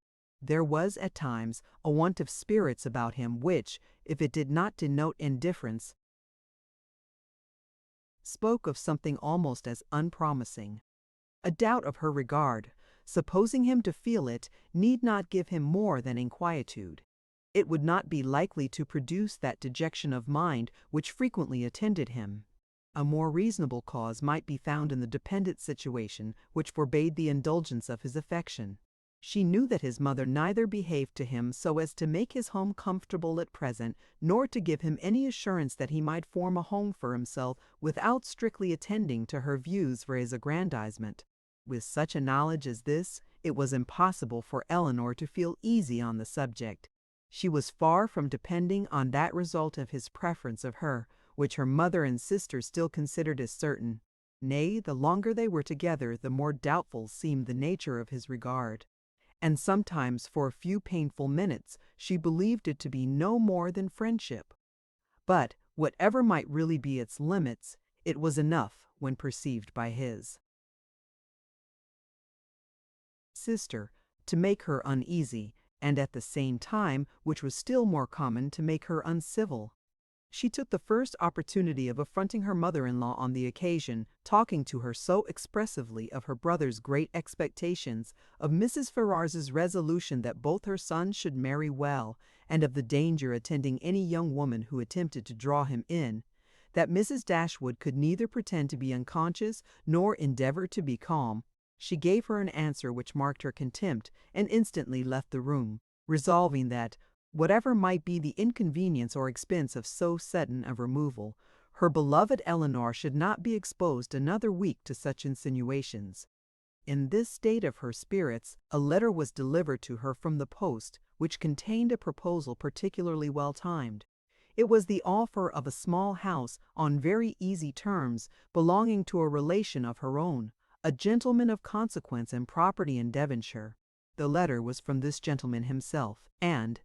There was at times a want of spirits about him which, if it did not denote indifference, spoke of something almost as unpromising. A doubt of her regard, supposing him to feel it, need not give him more than inquietude. It would not be likely to produce that dejection of mind which frequently attended him. A more reasonable cause might be found in the dependent situation which forbade the indulgence of his affection. She knew that his mother neither behaved to him so as to make his home comfortable at present, nor to give him any assurance that he might form a home for himself without strictly attending to her views for his aggrandizement. With such a knowledge as this, it was impossible for Elinor to feel easy on the subject. She was far from depending on that result of his preference of her, which her mother and sister still considered as certain. Nay, the longer they were together, the more doubtful seemed the nature of his regard. And sometimes for a few painful minutes she believed it to be no more than friendship. But, whatever might really be its limits, it was enough when perceived by his sister to make her uneasy, and at the same time, which was still more common, to make her uncivil. She took the first opportunity of affronting her mother-in-law on the occasion, talking to her so expressively of her brother's great expectations, of Mrs. Ferrars's resolution that both her sons should marry well, and of the danger attending any young woman who attempted to draw him in, that Mrs. Dashwood could neither pretend to be unconscious nor endeavor to be calm. She gave her an answer which marked her contempt, and instantly left the room, resolving that, whatever might be the inconvenience or expense of so sudden a removal, her beloved Elinor should not be exposed another week to such insinuations. In this state of her spirits, a letter was delivered to her from the post, which contained a proposal particularly well timed. It was the offer of a small house on very easy terms, belonging to a relation of her own, a gentleman of consequence and property in Devonshire. The letter was from this gentleman himself, and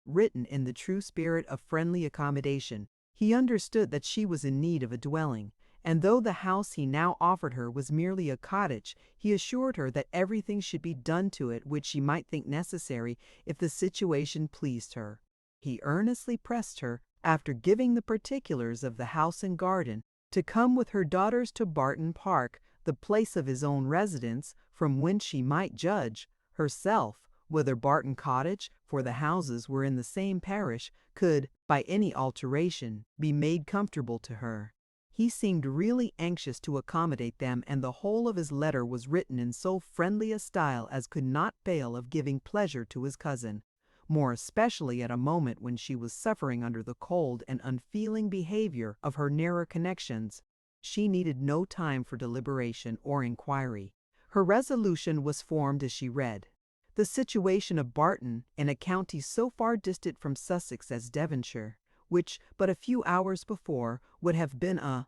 written in the true spirit of friendly accommodation. He understood that she was in need of a dwelling, and though the house he now offered her was merely a cottage, he assured her that everything should be done to it which she might think necessary if the situation pleased her. He earnestly pressed her, after giving the particulars of the house and garden, to come with her daughters to Barton Park, the place of his own residence, from whence she might judge, herself, whether Barton Cottage, for the houses were in the same parish, could, by any alteration, be made comfortable to her. He seemed really anxious to accommodate them, and the whole of his letter was written in so friendly a style as could not fail of giving pleasure to his cousin, more especially at a moment when she was suffering under the cold and unfeeling behavior of her nearer connections. She needed no time for deliberation or inquiry. Her resolution was formed as she read. The situation of Barton, in a county so far distant from Sussex as Devonshire, which but a few hours before would have been a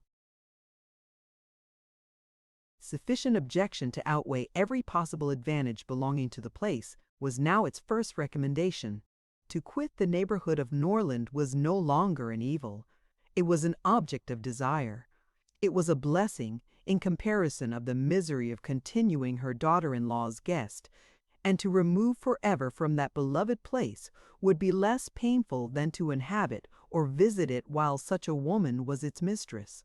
sufficient objection to outweigh every possible advantage belonging to the place, was now its first recommendation. To quit the neighborhood of Norland was no longer an evil. It was an object of desire. It was a blessing in comparison of the misery of continuing her daughter-in-law's guest, and to remove forever from that beloved place would be less painful than to inhabit or visit it while such a woman was its mistress.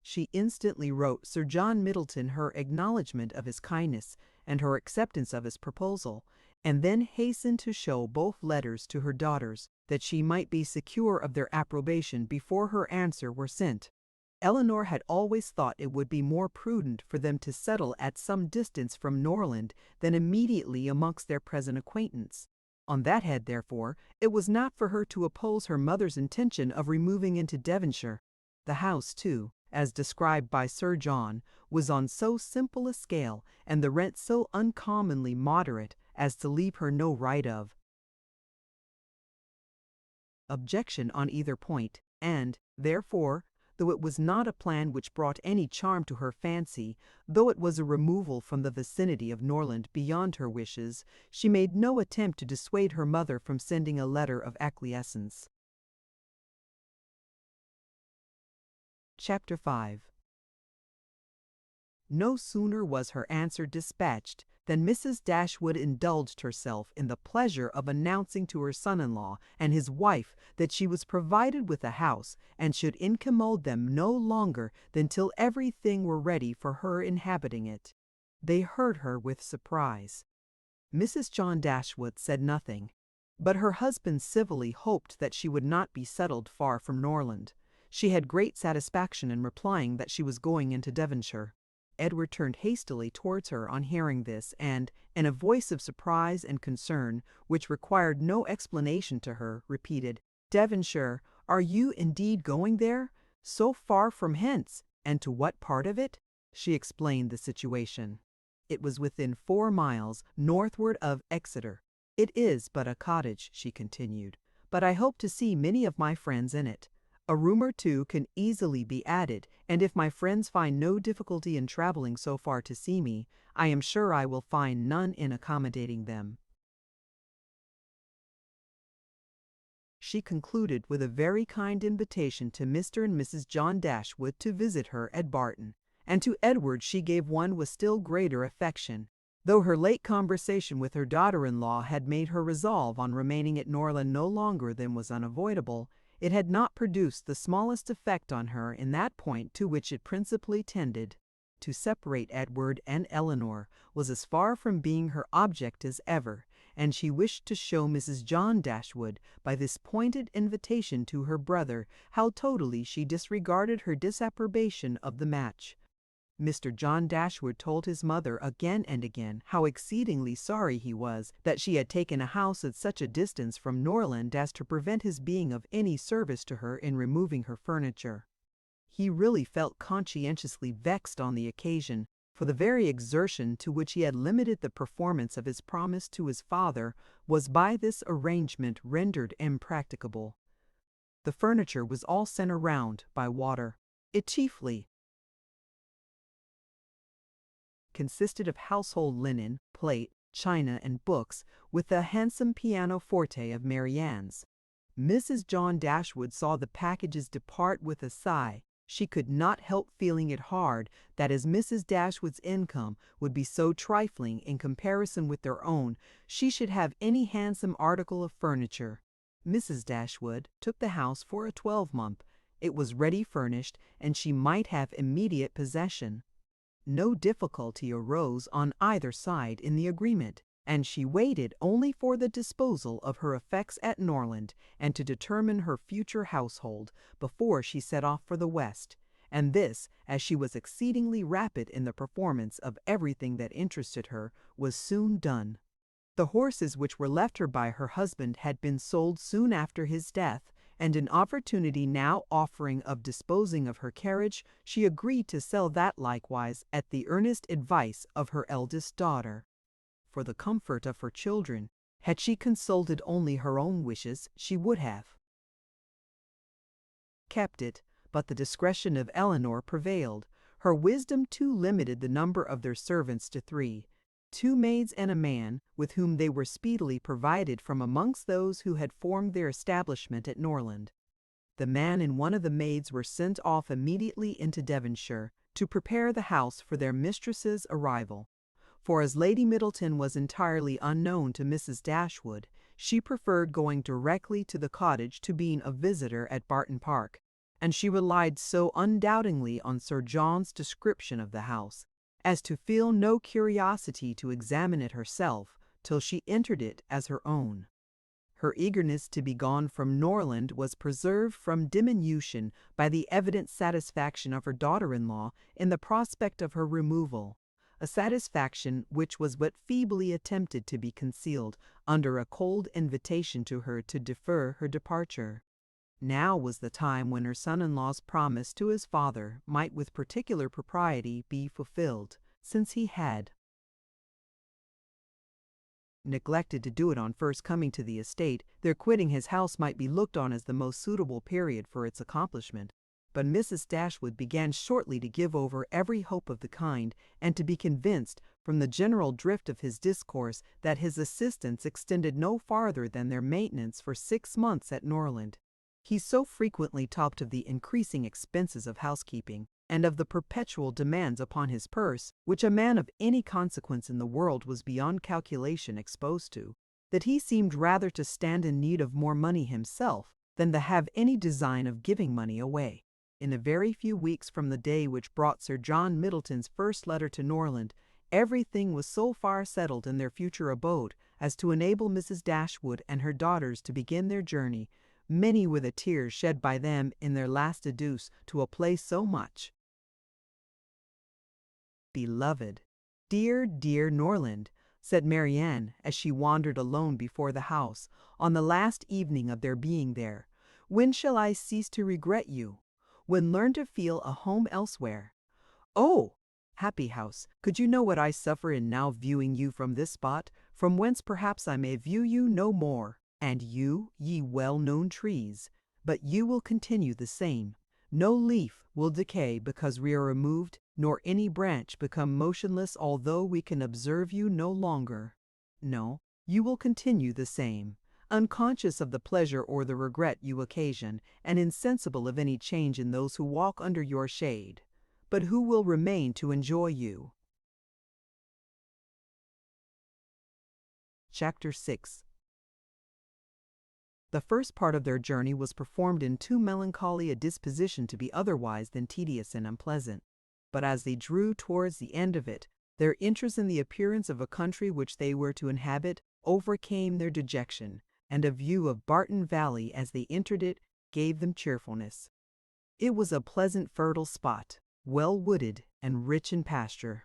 She instantly wrote Sir John Middleton her acknowledgment of his kindness and her acceptance of his proposal, and then hastened to show both letters to her daughters, that she might be secure of their approbation before her answer were sent. Elinor had always thought it would be more prudent for them to settle at some distance from Norland than immediately amongst their present acquaintance. On that head, therefore, it was not for her to oppose her mother's intention of removing into Devonshire. The house, too, as described by Sir John, was on so simple a scale, and the rent so uncommonly moderate, as to leave her no right of objection on either point, and, therefore, though it was not a plan which brought any charm to her fancy, though it was a removal from the vicinity of Norland beyond her wishes, she made no attempt to dissuade her mother from sending a letter of acquiescence. Chapter 5. No sooner was her answer dispatched than Mrs. Dashwood indulged herself in the pleasure of announcing to her son-in-law and his wife that she was provided with a house, and should incommode them no longer than till everything were ready for her inhabiting it. They heard her with surprise. Mrs. John Dashwood said nothing, but her husband civilly hoped that she would not be settled far from Norland. She had great satisfaction in replying that she was going into Devonshire. Edward turned hastily towards her on hearing this, and, in a voice of surprise and concern, which required no explanation to her, repeated, "Devonshire, are you indeed going there? So far from hence, and to what part of it?" She explained the situation. It was within 4 miles northward of Exeter. "It is but a cottage," she continued, "but I hope to see many of my friends in it. A room or two can easily be added, and if my friends find no difficulty in traveling so far to see me, I am sure I will find none in accommodating them." She concluded with a very kind invitation to Mr. and Mrs. John Dashwood to visit her at Barton, and to Edward she gave one with still greater affection. Though her late conversation with her daughter-in-law had made her resolve on remaining at Norland no longer than was unavoidable, it had not produced the smallest effect on her in that point to which it principally tended. To separate Edward and Elinor was as far from being her object as ever, and she wished to show Mrs. John Dashwood by this pointed invitation to her brother how totally she disregarded her disapprobation of the match. Mr. John Dashwood told his mother again and again how exceedingly sorry he was that she had taken a house at such a distance from Norland as to prevent his being of any service to her in removing her furniture. He really felt conscientiously vexed on the occasion, for the very exertion to which he had limited the performance of his promise to his father was by this arrangement rendered impracticable. The furniture was all sent around by water. It chiefly consisted of household linen, plate, china, and books, with the handsome pianoforte of Marianne's. Mrs. John Dashwood saw the packages depart with a sigh. She could not help feeling it hard that as Mrs. Dashwood's income would be so trifling in comparison with their own, she should have any handsome article of furniture. Mrs. Dashwood took the house for a 12-month. It was ready furnished, and she might have immediate possession. No difficulty arose on either side in the agreement, and she waited only for the disposal of her effects at Norland and to determine her future household before she set off for the West, and this, as she was exceedingly rapid in the performance of everything that interested her, was soon done. The horses which were left her by her husband had been sold soon after his death, and an opportunity now offering of disposing of her carriage, she agreed to sell that likewise at the earnest advice of her eldest daughter. For the comfort of her children, had she consulted only her own wishes, she would have kept it, but the discretion of Elinor prevailed. Her wisdom too limited the number of their servants to 3, 2 maids and a man, with whom they were speedily provided from amongst those who had formed their establishment at Norland. The man and one of the maids were sent off immediately into Devonshire to prepare the house for their mistress's arrival. For as Lady Middleton was entirely unknown to Mrs. Dashwood, she preferred going directly to the cottage to being a visitor at Barton Park, and she relied so undoubtingly on Sir John's description of the house as to feel no curiosity to examine it herself till she entered it as her own. Her eagerness to be gone from Norland was preserved from diminution by the evident satisfaction of her daughter-in-law in the prospect of her removal, a satisfaction which was but feebly attempted to be concealed under a cold invitation to her to defer her departure. Now was the time when her son-in-law's promise to his father might with particular propriety be fulfilled, since he had neglected to do it on first coming to the estate. Their quitting his house might be looked on as the most suitable period for its accomplishment. But Mrs. Dashwood began shortly to give over every hope of the kind, and to be convinced, from the general drift of his discourse, that his assistance extended no farther than their maintenance for 6 months at Norland. He so frequently talked of the increasing expenses of housekeeping, and of the perpetual demands upon his purse, which a man of any consequence in the world was beyond calculation exposed to, that he seemed rather to stand in need of more money himself than to have any design of giving money away. In a very few weeks from the day which brought Sir John Middleton's first letter to Norland, everything was so far settled in their future abode as to enable Mrs. Dashwood and her daughters to begin their journey. Many were the tears shed by them in their last adieus to a place so much beloved. "Dear, dear Norland," said Marianne, as she wandered alone before the house, on the last evening of their being there, "when shall I cease to regret you? When learn to feel a home elsewhere? Oh, happy house, could you know what I suffer in now viewing you from this spot, from whence perhaps I may view you no more, and you, ye well-known trees, but you will continue the same. No leaf will decay because we are removed, nor any branch become motionless although we can observe you no longer. No, you will continue the same, unconscious of the pleasure or the regret you occasion, and insensible of any change in those who walk under your shade, but who will remain to enjoy you. Chapter 6. The first part of their journey was performed in too melancholy a disposition to be otherwise than tedious and unpleasant. But as they drew towards the end of it, their interest in the appearance of a country which they were to inhabit overcame their dejection, and a view of Barton Valley as they entered it gave them cheerfulness. It was a pleasant fertile spot, well wooded and rich in pasture.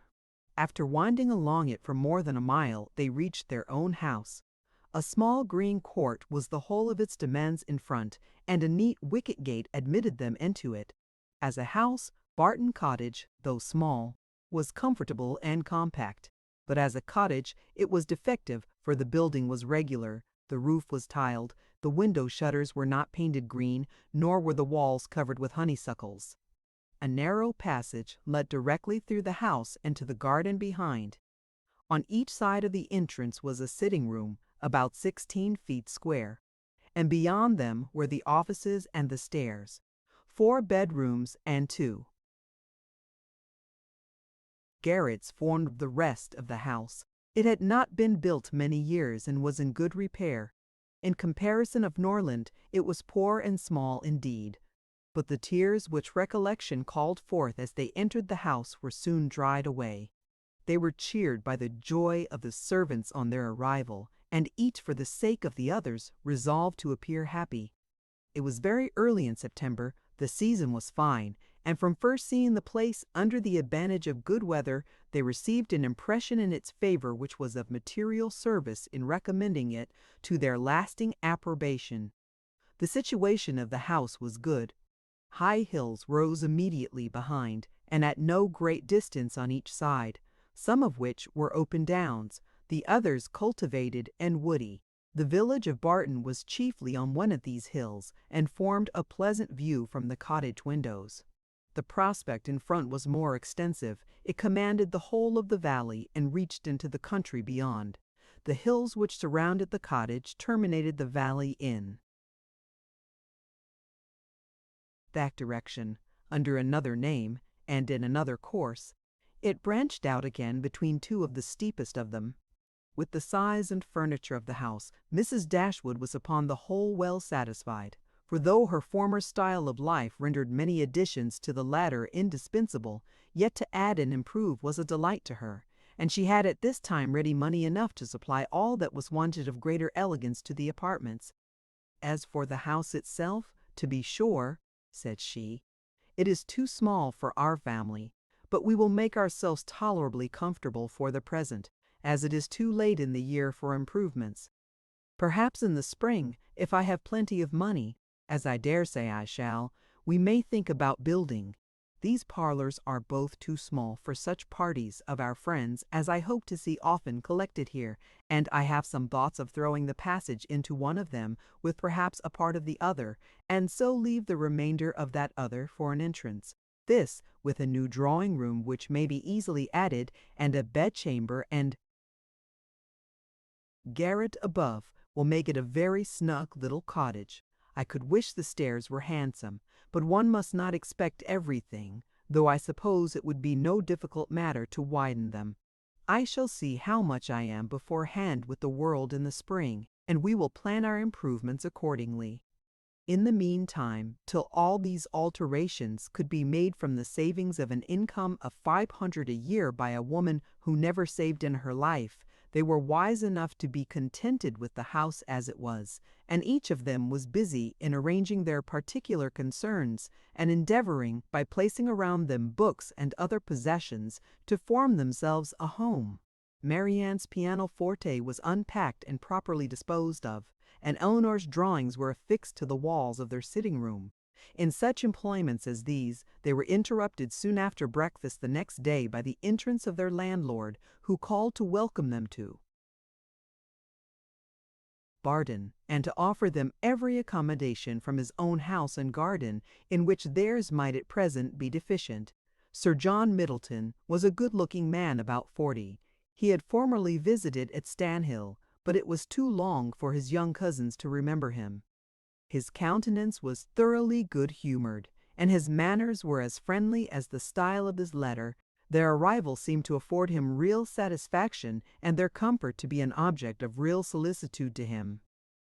After winding along it for more than a mile, they reached their own house. A small green court was the whole of its demesne in front, and a neat wicket gate admitted them into it. As a house, Barton Cottage, though small, was comfortable and compact, but as a cottage it was defective, for the building was regular, the roof was tiled, the window shutters were not painted green, nor were the walls covered with honeysuckles. A narrow passage led directly through the house and to the garden behind. On each side of the entrance was a sitting room, about 16 feet square, and beyond them were the offices and the stairs, 4 bedrooms and 2 garrets formed the rest of the house. It had not been built many years and was in good repair. In comparison of Norland, it was poor and small indeed, but the tears which recollection called forth as they entered the house were soon dried away. They were cheered by the joy of the servants on their arrival, and each for the sake of the others resolved to appear happy. It was very early in September, the season was fine, and from first seeing the place under the advantage of good weather, they received an impression in its favor which was of material service in recommending it to their lasting approbation. The situation of the house was good. High hills rose immediately behind, and at no great distance on each side, some of which were open downs, the others cultivated and woody. The village of Barton was chiefly on one of these hills, and formed a pleasant view from the cottage windows. The prospect in front was more extensive. It commanded the whole of the valley and reached into the country beyond. The hills which surrounded the cottage terminated the valley in that direction, under another name, and in another course. It branched out again between 2 of the steepest of them. With the size and furniture of the house, Mrs. Dashwood was upon the whole well satisfied, for though her former style of life rendered many additions to the latter indispensable, yet to add and improve was a delight to her, and she had at this time ready money enough to supply all that was wanted of greater elegance to the apartments. As for the house itself, to be sure, said she, it is too small for our family, but we will make ourselves tolerably comfortable for the present, as it is too late in the year for improvements. Perhaps in the spring, if I have plenty of money, as I dare say I shall, we may think about building. These parlors are both too small for such parties of our friends as I hope to see often collected here, and I have some thoughts of throwing the passage into one of them, with perhaps a part of the other, and so leave the remainder of that other for an entrance. This, with a new drawing-room which may be easily added, and a bedchamber and garret above, will make it a very snug little cottage. I could wish the stairs were handsome, but one must not expect everything, though I suppose it would be no difficult matter to widen them. I shall see how much I am beforehand with the world in the spring, and we will plan our improvements accordingly. In the meantime, till all these alterations could be made from the savings of an income of 500 a year by a woman who never saved in her life, they were wise enough to be contented with the house as it was, and each of them was busy in arranging their particular concerns, and endeavoring, by placing around them books and other possessions, to form themselves a home. Marianne's pianoforte was unpacked and properly disposed of, and Elinor's drawings were affixed to the walls of their sitting-room. In such employments as these, they were interrupted soon after breakfast the next day by the entrance of their landlord, who called to welcome them to Barton, and to offer them every accommodation from his own house and garden, in which theirs might at present be deficient. Sir John Middleton was a good-looking man about 40. He had formerly visited at Stanhill, but it was too long for his young cousins to remember him. His countenance was thoroughly good-humored, and his manners were as friendly as the style of his letter. Their arrival seemed to afford him real satisfaction, and their comfort to be an object of real solicitude to him.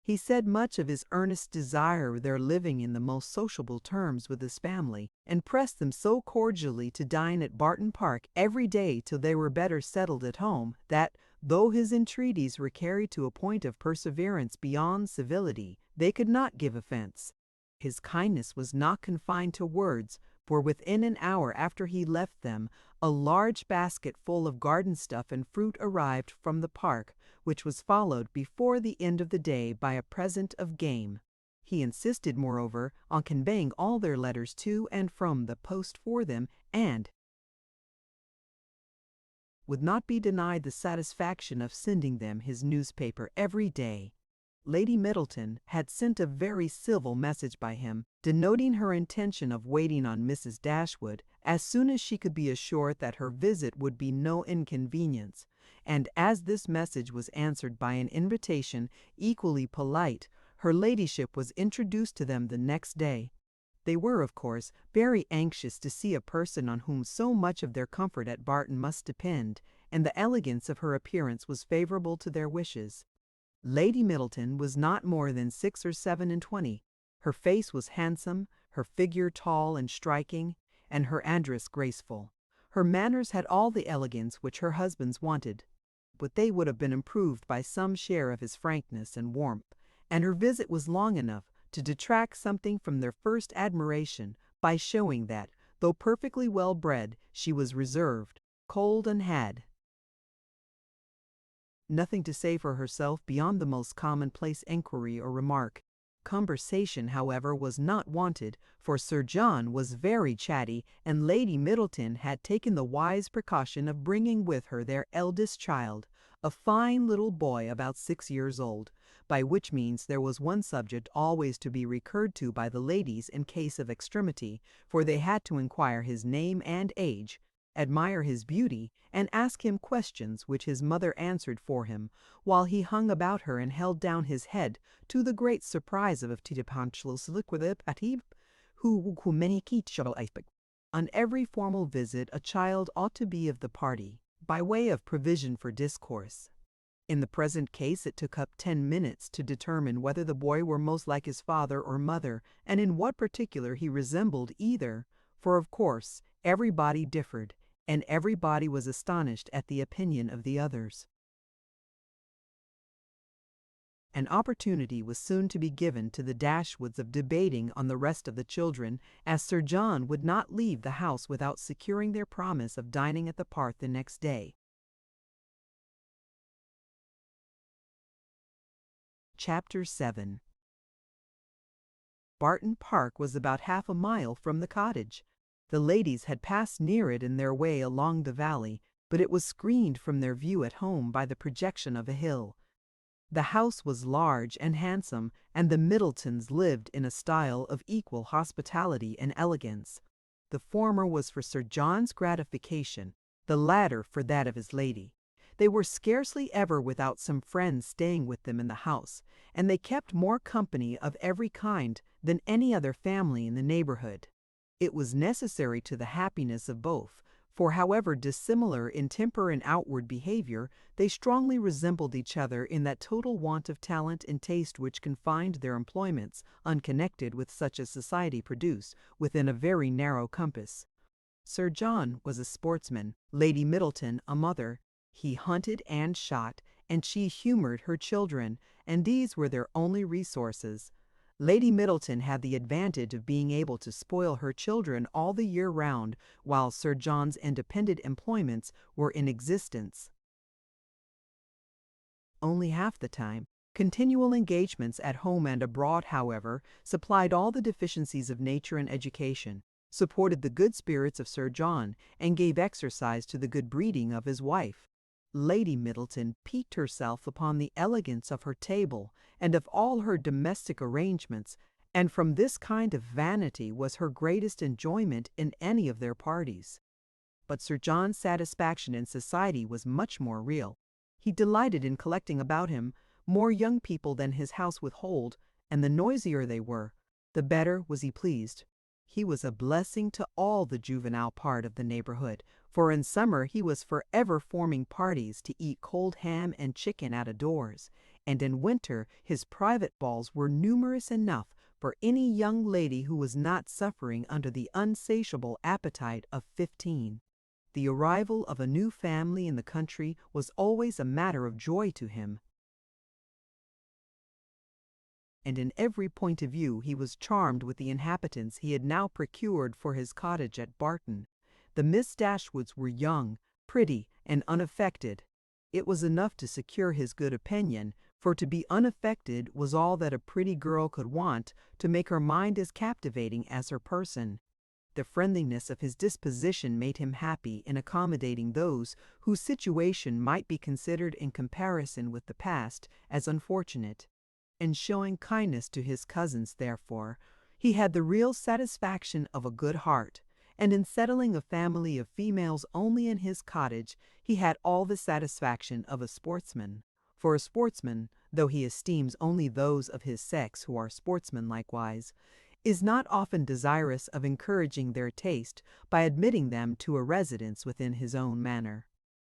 He said much of his earnest desire of their living in the most sociable terms with his family, and pressed them so cordially to dine at Barton Park every day till they were better settled at home, that, though his entreaties were carried to a point of perseverance beyond civility, they could not give offence. His kindness was not confined to words, for within an hour after he left them, a large basket full of garden stuff and fruit arrived from the park, which was followed before the end of the day by a present of game. He insisted, moreover, on conveying all their letters to and from the post for them, and would not be denied the satisfaction of sending them his newspaper every day. Lady Middleton had sent a very civil message by him, denoting her intention of waiting on Mrs. Dashwood as soon as she could be assured that her visit would be no inconvenience, and as this message was answered by an invitation equally polite, her ladyship was introduced to them the next day. They were, of course, very anxious to see a person on whom so much of their comfort at Barton must depend, and the elegance of her appearance was favourable to their wishes. Lady Middleton was not more than 6 or 27. Her face was handsome, her figure tall and striking, and her address graceful. Her manners had all the elegance which her husband's wanted, but they would have been improved by some share of his frankness and warmth, and her visit was long enough to detract something from their first admiration by showing that, though perfectly well bred, she was reserved, cold, and had nothing to say for herself beyond the most commonplace enquiry or remark. Conversation, however, was not wanted, for Sir John was very chatty, and Lady Middleton had taken the wise precaution of bringing with her their eldest child, a fine little boy about 6 years old, by which means there was one subject always to be recurred to by the ladies in case of extremity, for they had to inquire his name and age, admire his beauty, and ask him questions which his mother answered for him, while he hung about her and held down his head, to the great surprise of on every formal visit a child ought to be of the party, by way of provision for discourse. In the present case it took up 10 minutes to determine whether the boy were most like his father or mother, and in what particular he resembled either, for of course everybody differed, and everybody was astonished at the opinion of the others. An opportunity was soon to be given to the Dashwoods of debating on the rest of the children, as Sir John would not leave the house without securing their promise of dining at the park the next day. Chapter 7. Barton Park was about half a mile from the cottage. The ladies had passed near it in their way along the valley, but it was screened from their view at home by the projection of a hill. The house was large and handsome, and the Middletons lived in a style of equal hospitality and elegance. The former was for Sir John's gratification, the latter for that of his lady. They were scarcely ever without some friends staying with them in the house, and they kept more company of every kind than any other family in the neighbourhood. It was necessary to the happiness of both, for however dissimilar in temper and outward behaviour, they strongly resembled each other in that total want of talent and taste which confined their employments, unconnected with such as society produced, within a very narrow compass. Sir John was a sportsman, Lady Middleton a mother. He hunted and shot, and she humoured her children, and these were their only resources. Lady Middleton had the advantage of being able to spoil her children all the year round, while Sir John's independent employments were in existence only half the time. Continual engagements at home and abroad, however, supplied all the deficiencies of nature and education, supported the good spirits of Sir John, and gave exercise to the good breeding of his wife. Lady Middleton piqued herself upon the elegance of her table and of all her domestic arrangements, and from this kind of vanity was her greatest enjoyment in any of their parties. But Sir John's satisfaction in society was much more real. He delighted in collecting about him more young people than his house would hold, and the noisier they were, the better was he pleased. He was a blessing to all the juvenile part of the neighborhood, for in summer he was forever forming parties to eat cold ham and chicken out of doors, and in winter his private balls were numerous enough for any young lady who was not suffering under the unsatiable appetite of 15. The arrival of a new family in the country was always a matter of joy to him, and in every point of view he was charmed with the inhabitants he had now procured for his cottage at Barton. The Miss Dashwoods were young, pretty, and unaffected. It was enough to secure his good opinion, for to be unaffected was all that a pretty girl could want to make her mind as captivating as her person. The friendliness of his disposition made him happy in accommodating those whose situation might be considered in comparison with the past as unfortunate. In showing kindness to his cousins, therefore, he had the real satisfaction of a good heart, and in settling a family of females only in his cottage, he had all the satisfaction of a sportsman. For a sportsman, though he esteems only those of his sex who are sportsmen likewise, is not often desirous of encouraging their taste by admitting them to a residence within his own manor.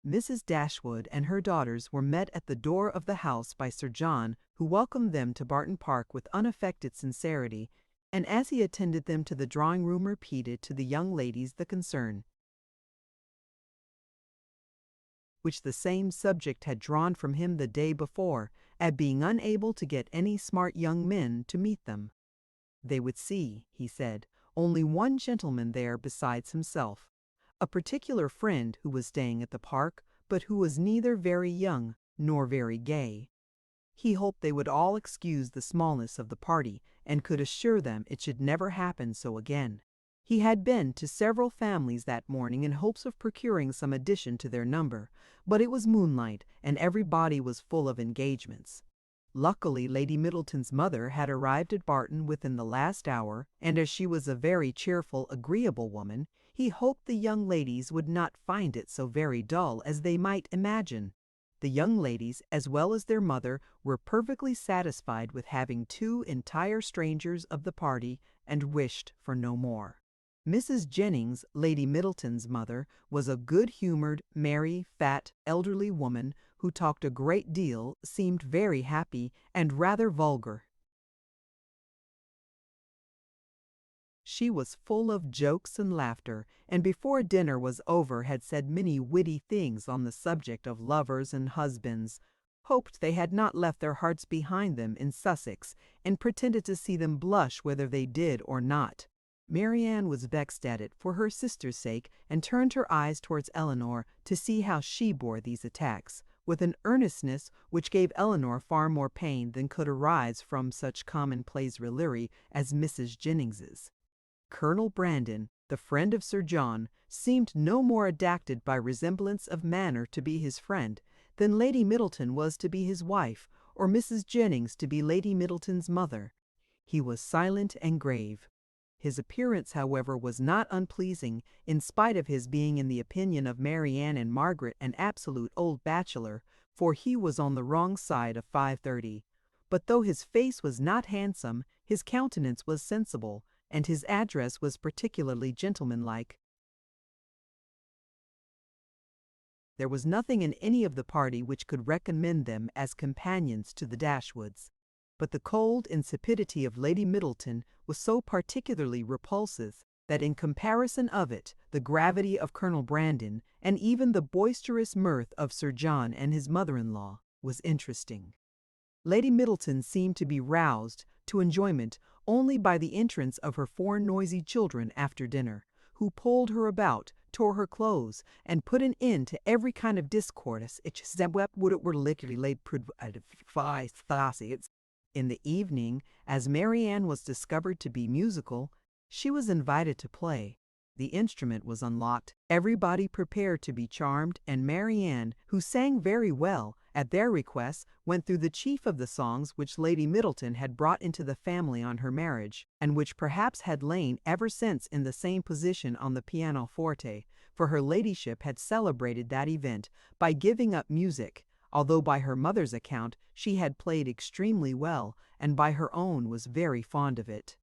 Mrs. Dashwood and her daughters were met at the door of the house by Sir John, who welcomed them to Barton Park with unaffected sincerity, and as he attended them to the drawing-room repeated to the young ladies the concern which the same subject had drawn from him the day before, at being unable to get any smart young men to meet them. They would see, he said, only one gentleman there besides himself, a particular friend who was staying at the park, but who was neither very young nor very gay. He hoped they would all excuse the smallness of the party, and could assure them it should never happen so again. He had been to several families that morning in hopes of procuring some addition to their number, but it was moonlight, and everybody was full of engagements. Luckily, Lady Middleton's mother had arrived at Barton within the last hour, and as she was a very cheerful, agreeable woman, he hoped the young ladies would not find it so very dull as they might imagine. The young ladies, as well as their mother, were perfectly satisfied with having two entire strangers of the party, and wished for no more. Mrs. Jennings, Lady Middleton's mother, was a good-humored, merry, fat, elderly woman who talked a great deal, seemed very happy, and rather vulgar. She was full of jokes and laughter, and before dinner was over had said many witty things on the subject of lovers and husbands, hoped they had not left their hearts behind them in Sussex, and pretended to see them blush whether they did or not. Marianne was vexed at it for her sister's sake, and turned her eyes towards Elinor to see how she bore these attacks, with an earnestness which gave Elinor far more pain than could arise from such commonplace raillery as Mrs. Jennings's. Colonel Brandon, the friend of Sir John, seemed no more adapted by resemblance of manner to be his friend than Lady Middleton was to be his wife, or Mrs. Jennings to be Lady Middleton's mother. He was silent and grave. His appearance, however, was not unpleasing, in spite of his being in the opinion of Marianne and Margaret an absolute old bachelor, for he was on the wrong side of 530. But though his face was not handsome, his countenance was sensible, and his address was particularly gentlemanlike. There was nothing in any of the party which could recommend them as companions to the Dashwoods, but the cold insipidity of Lady Middleton was so particularly repulsive that in comparison of it, the gravity of Colonel Brandon, and even the boisterous mirth of Sir John and his mother-in-law, was interesting. Lady Middleton seemed to be roused to enjoyment only by the entrance of her four noisy children after dinner, who pulled her about, tore her clothes, and put an end to every kind of discourse. In the evening, as Marianne was discovered to be musical, she was invited to play. The instrument was unlocked. Everybody prepared to be charmed, and Marianne, who sang very well, at their request, went through the chief of the songs which Lady Middleton had brought into the family on her marriage, and which perhaps had lain ever since in the same position on the pianoforte, for her ladyship had celebrated that event by giving up music, although by her mother's account she had played extremely well, and by her own was very fond of it.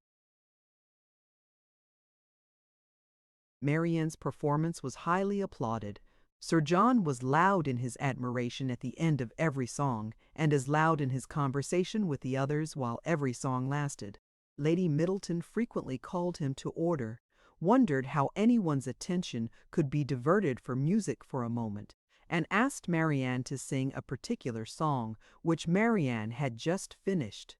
Marianne's performance was highly applauded. Sir John was loud in his admiration at the end of every song, and as loud in his conversation with the others while every song lasted. Lady Middleton frequently called him to order, wondered how anyone's attention could be diverted from music for a moment, and asked Marianne to sing a particular song, which Marianne had just finished.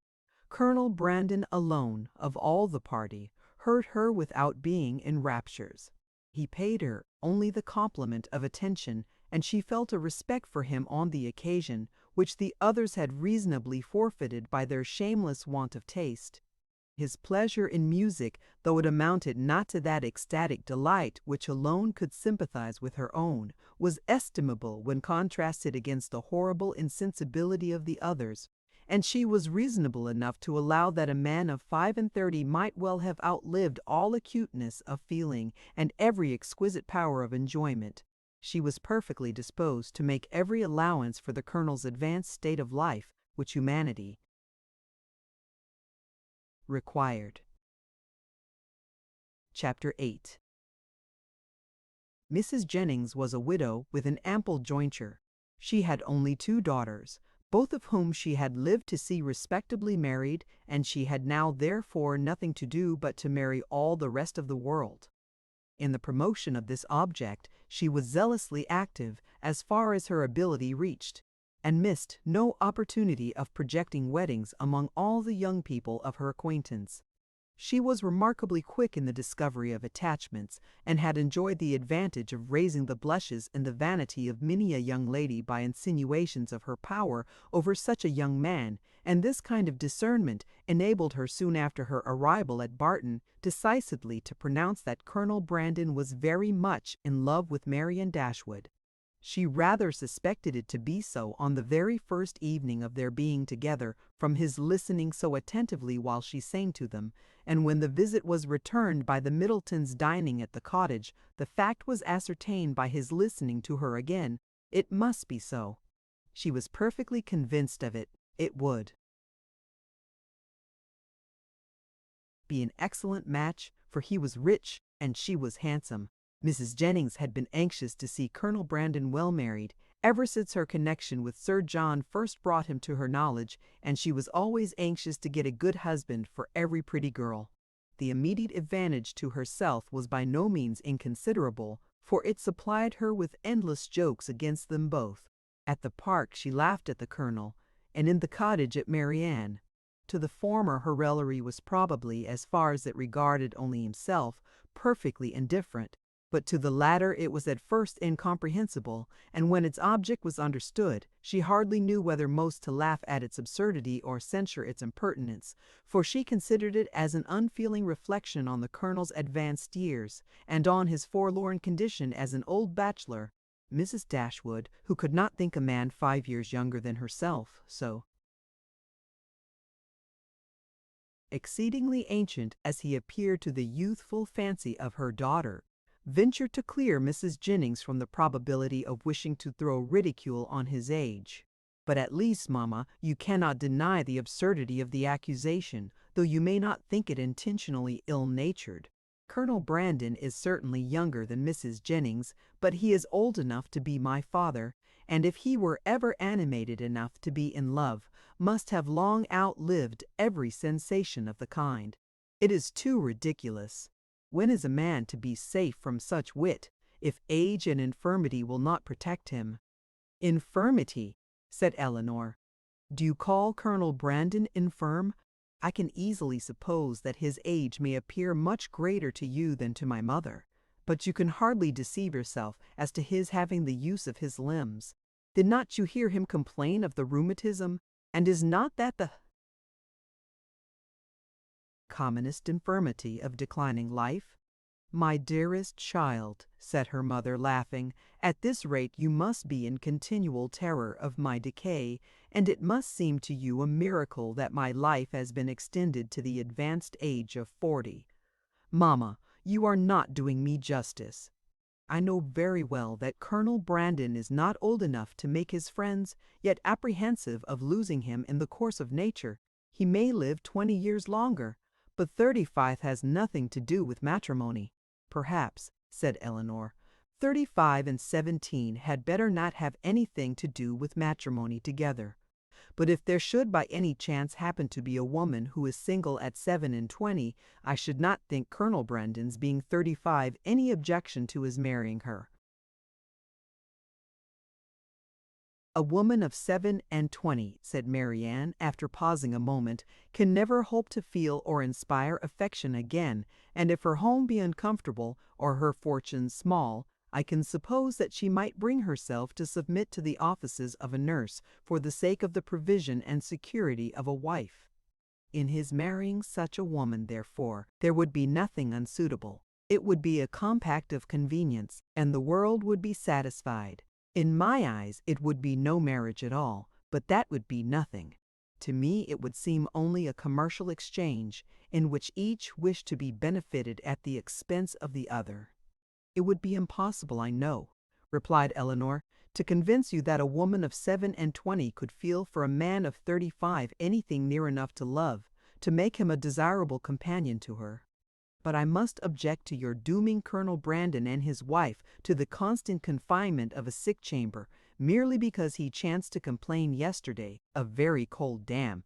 Colonel Brandon alone, of all the party, heard her without being in raptures. He paid her only the compliment of attention, and she felt a respect for him on the occasion, which the others had reasonably forfeited by their shameless want of taste. His pleasure in music, though it amounted not to that ecstatic delight which alone could sympathize with her own, was estimable when contrasted against the horrible insensibility of the others, and she was reasonable enough to allow that a man of 35 might well have outlived all acuteness of feeling and every exquisite power of enjoyment. She was perfectly disposed to make every allowance for the Colonel's advanced state of life, which humanity required. Chapter 8. Mrs. Jennings was a widow with an ample jointure. She had only 2 daughters, both of whom she had lived to see respectably married, and she had now therefore nothing to do but to marry all the rest of the world. In the promotion of this object she was zealously active as far as her ability reached, and missed no opportunity of projecting weddings among all the young people of her acquaintance. She was remarkably quick in the discovery of attachments, and had enjoyed the advantage of raising the blushes and the vanity of many a young lady by insinuations of her power over such a young man, and this kind of discernment enabled her soon after her arrival at Barton decisively to pronounce that Colonel Brandon was very much in love with Marianne Dashwood. She rather suspected it to be so on the very first evening of their being together, from his listening so attentively while she sang to them, and when the visit was returned by the Middletons dining at the cottage, the fact was ascertained by his listening to her again. It must be so. She was perfectly convinced of it. It would be an excellent match, for he was rich and she was handsome. Mrs. Jennings had been anxious to see Colonel Brandon well married, ever since her connection with Sir John first brought him to her knowledge, and she was always anxious to get a good husband for every pretty girl. The immediate advantage to herself was by no means inconsiderable, for it supplied her with endless jokes against them both. At the park she laughed at the Colonel, and in the cottage at Marianne. To the former her raillery was probably, as far as it regarded only himself, perfectly indifferent, but to the latter it was at first incomprehensible, and when its object was understood, she hardly knew whether most to laugh at its absurdity or censure its impertinence, for she considered it as an unfeeling reflection on the Colonel's advanced years, and on his forlorn condition as an old bachelor. Mrs. Dashwood, who could not think a man 5 years younger than herself so exceedingly ancient as he appeared to the youthful fancy of her daughter, ventured to clear Mrs. Jennings from the probability of wishing to throw ridicule on his age. "But at least, mamma, you cannot deny the absurdity of the accusation, though you may not think it intentionally ill-natured. Colonel Brandon is certainly younger than Mrs. Jennings, but he is old enough to be my father, and if he were ever animated enough to be in love, must have long outlived every sensation of the kind. It is too ridiculous. When is a man to be safe from such wit, if age and infirmity will not protect him?" "Infirmity," said Elinor. "Do you call Colonel Brandon infirm? I can easily suppose that his age may appear much greater to you than to my mother, but you can hardly deceive yourself as to his having the use of his limbs. Did not you hear him complain of the rheumatism, and is not that the commonest infirmity of declining life? "My dearest child," said her mother, laughing, "at this rate you must be in continual terror of my decay, and it must seem to you a miracle that my life has been extended to the advanced age of 40. Mamma, you are not doing me justice. I know very well that Colonel Brandon is not old enough to make his friends yet apprehensive of losing him in the course of nature. He may live 20 years longer, but 35 has nothing to do with matrimony." "Perhaps," said Elinor, 35 and 17 had better not have anything to do with matrimony together. But if there should by any chance happen to be a woman who is single at 27, I should not think Colonel Brandon's being 35 any objection to his marrying her." "A woman of 27, said Marianne, after pausing a moment, "can never hope to feel or inspire affection again, and if her home be uncomfortable, or her fortune small, I can suppose that she might bring herself to submit to the offices of a nurse for the sake of the provision and security of a wife. In his marrying such a woman, therefore, there would be nothing unsuitable. It would be a compact of convenience, and the world would be satisfied. In my eyes it would be no marriage at all, but that would be nothing. To me it would seem only a commercial exchange, in which each wished to be benefited at the expense of the other." "It would be impossible, I know," replied Elinor, "to convince you that a woman of 27 could feel for a man of 35 anything near enough to love, to make him a desirable companion to her. But I must object to your dooming Colonel Brandon and his wife to the constant confinement of a sick chamber, merely because he chanced to complain yesterday of very cold damp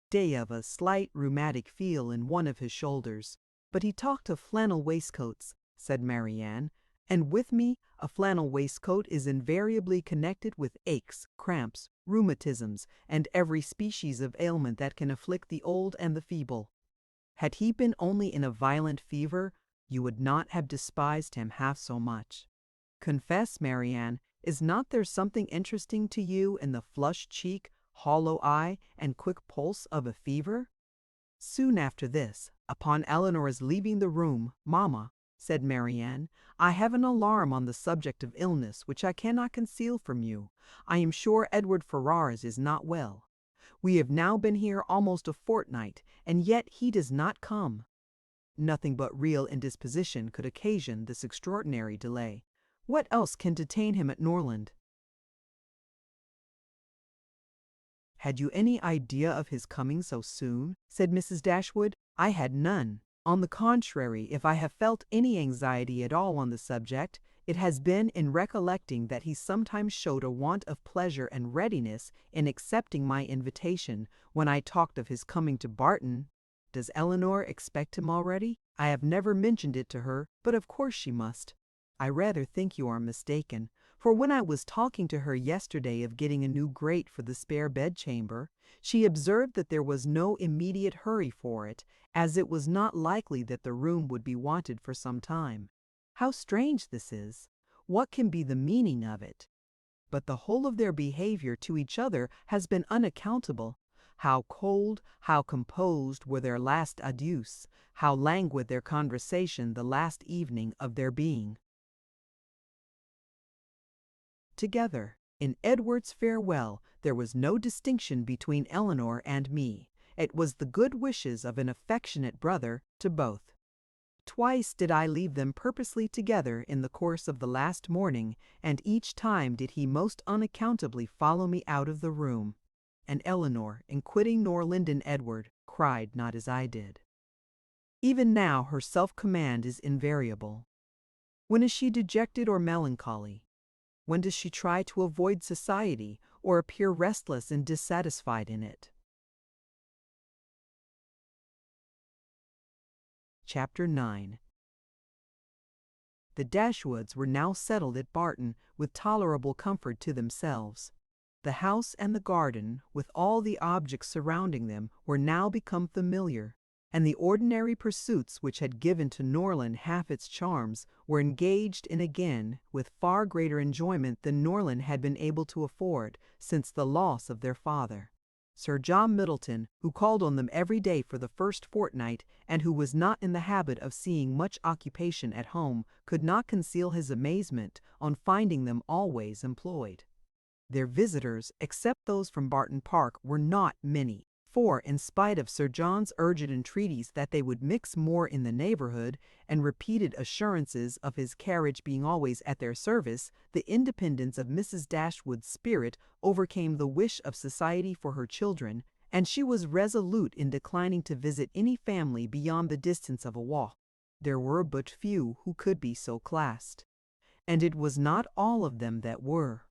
day of a slight rheumatic feel in one of his shoulders. But he talked of flannel waistcoats," said Marianne, "and with me a flannel waistcoat is invariably connected with aches, cramps, rheumatisms, and every species of ailment that can afflict the old and the feeble. Had he been only in a violent fever, you would not have despised him half so much. Confess, Marianne, is not there something interesting to you in the flushed cheek, hollow eye, and quick pulse of a fever?" Soon after this, upon Elinor's leaving the room, "Mamma," said Marianne, "I have an alarm on the subject of illness which I cannot conceal from you. I am sure Edward Ferrars is not well. We have now been here almost a fortnight, and yet he does not come. Nothing but real indisposition could occasion this extraordinary delay. What else can detain him at Norland?" "Had you any idea of his coming so soon?" said Mrs. Dashwood. "I had none. On the contrary, if I have felt any anxiety at all on the subject, it has been in recollecting that he sometimes showed a want of pleasure and readiness in accepting my invitation when I talked of his coming to Barton. Does Elinor expect him already? I have never mentioned it to her, but of course she must." "I rather think you are mistaken, for when I was talking to her yesterday of getting a new grate for the spare bedchamber, she observed that there was no immediate hurry for it, as it was not likely that the room would be wanted for some time. How strange this is! What can be the meaning of it? But the whole of their behavior to each other has been unaccountable. How cold, how composed were their last adieus, how languid their conversation the last evening of their being together. In Edward's farewell there was no distinction between Elinor and me. It was the good wishes of an affectionate brother to both. Twice did I leave them purposely together in the course of the last morning, and each time did he most unaccountably follow me out of the room. And Elinor, in quitting Norland and Edward, cried not as I did. Even now her self-command is invariable. When is she dejected or melancholy? When does she try to avoid society, or appear restless and dissatisfied in it? Chapter 9. The Dashwoods were now settled at Barton with tolerable comfort to themselves. The house and the garden, with all the objects surrounding them, were now become familiar, and the ordinary pursuits which had given to Norland half its charms were engaged in again with far greater enjoyment than Norland had been able to afford since the loss of their father. Sir John Middleton, who called on them every day for the first fortnight, and who was not in the habit of seeing much occupation at home, could not conceal his amazement on finding them always employed. Their visitors, except those from Barton Park, were not many, for, in spite of Sir John's urgent entreaties that they would mix more in the neighborhood, and repeated assurances of his carriage being always at their service, the independence of Mrs. Dashwood's spirit overcame the wish of society for her children, and she was resolute in declining to visit any family beyond the distance of a walk. There were but few who could be so classed, and it was not all of them that were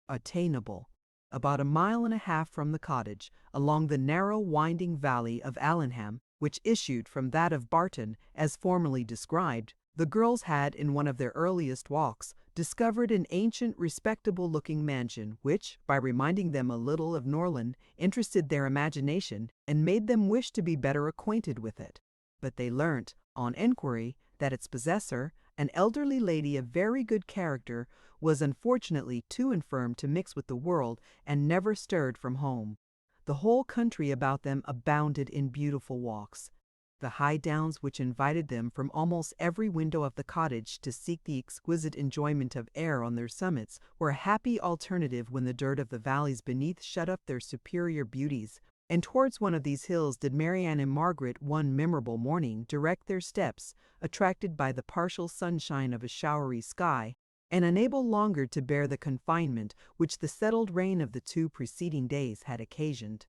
attainable. About a mile and a half from the cottage, along the narrow winding valley of Allenham, which issued from that of Barton, as formerly described, the girls had, in one of their earliest walks, discovered an ancient, respectable-looking mansion, which, by reminding them a little of Norland, interested their imagination, and made them wish to be better acquainted with it. But they learnt, on enquiry, that its possessor, an elderly lady of very good character, was unfortunately too infirm to mix with the world, and never stirred from home. The whole country about them abounded in beautiful walks. The high downs which invited them from almost every window of the cottage to seek the exquisite enjoyment of air on their summits were a happy alternative when the dirt of the valleys beneath shut up their superior beauties, and towards one of these hills did Marianne and Margaret one memorable morning direct their steps, attracted by the partial sunshine of a showery sky, and unable longer to bear the confinement which the settled rain of the 2 preceding days had occasioned.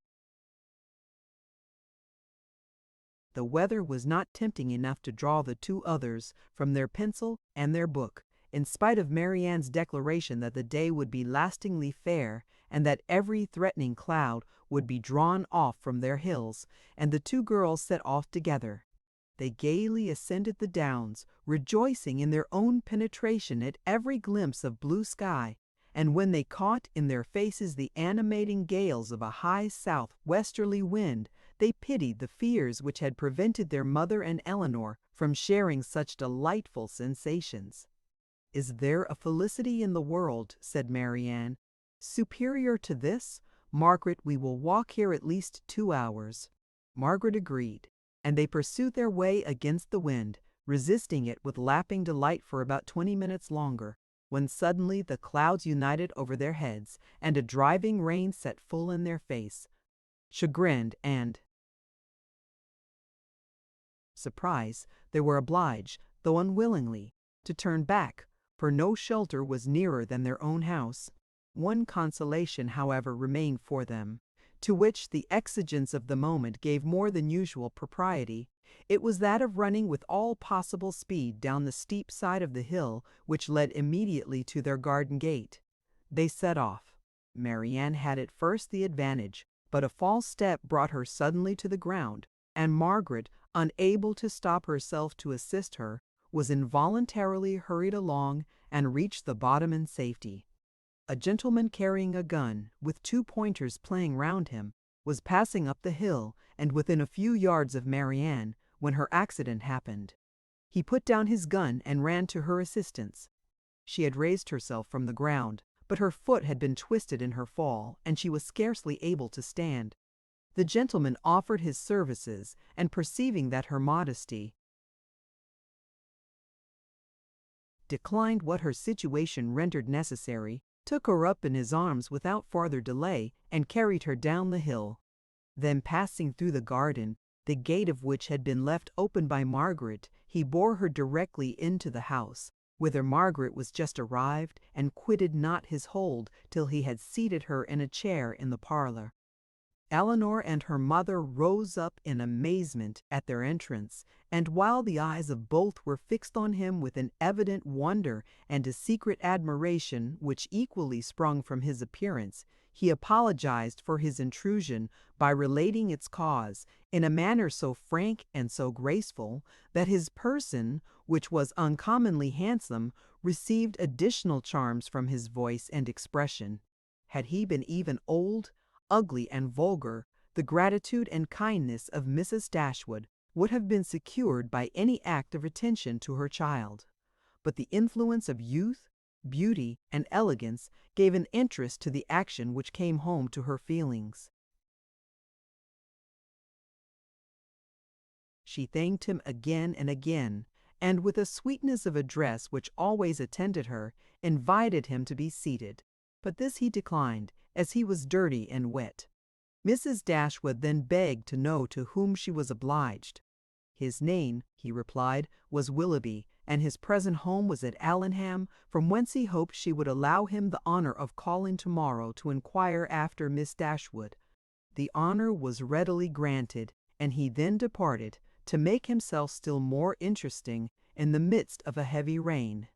The weather was not tempting enough to draw the 2 others from their pencil and their book, in spite of Marianne's declaration that the day would be lastingly fair, and that every threatening cloud would be drawn off from their hills, and the 2 girls set off together. They gaily ascended the downs, rejoicing in their own penetration at every glimpse of blue sky, and when they caught in their faces the animating gales of a high south-westerly wind, they pitied the fears which had prevented their mother and Elinor from sharing such delightful sensations. "Is there a felicity in the world," said Marianne, "superior to this? Margaret, we will walk here at least 2 hours." Margaret agreed, and they pursued their way against the wind, resisting it with lapping delight for about 20 minutes longer, when suddenly the clouds united over their heads, and a driving rain set full in their face. Chagrined and surprised, they were obliged, though unwillingly, to turn back, for no shelter was nearer than their own house. One consolation, however, remained for them, to which the exigence of the moment gave more than usual propriety. It was that of running with all possible speed down the steep side of the hill which led immediately to their garden gate. They set off. Marianne had at first the advantage, but a false step brought her suddenly to the ground, and Margaret, unable to stop herself to assist her, was involuntarily hurried along and reached the bottom in safety. A gentleman carrying a gun, with 2 pointers playing round him, was passing up the hill and within a few yards of Marianne when her accident happened. He put down his gun and ran to her assistance. She had raised herself from the ground, but her foot had been twisted in her fall, and she was scarcely able to stand. The gentleman offered his services, and perceiving that her modesty declined what her situation rendered necessary, took her up in his arms without farther delay, and carried her down the hill. Then, passing through the garden, the gate of which had been left open by Margaret, he bore her directly into the house, whither Margaret was just arrived, and quitted not his hold till he had seated her in a chair in the parlor. Elinor and her mother rose up in amazement at their entrance, and while the eyes of both were fixed on him with an evident wonder and a secret admiration which equally sprung from his appearance, he apologized for his intrusion by relating its cause in a manner so frank and so graceful that his person, which was uncommonly handsome, received additional charms from his voice and expression. Had he been even old, ugly, and vulgar, the gratitude and kindness of Mrs. Dashwood would have been secured by any act of attention to her child. But the influence of youth, beauty, and elegance gave an interest to the action which came home to her feelings. She thanked him again and again, and with a sweetness of address which always attended her, invited him to be seated. But this he declined, as he was dirty and wet. Mrs. Dashwood then begged to know to whom she was obliged. His name, he replied, was Willoughby, and his present home was at Allenham, from whence he hoped she would allow him the honour of calling tomorrow to inquire after Miss Dashwood. The honour was readily granted, and he then departed, to make himself still more interesting in the midst of a heavy rain.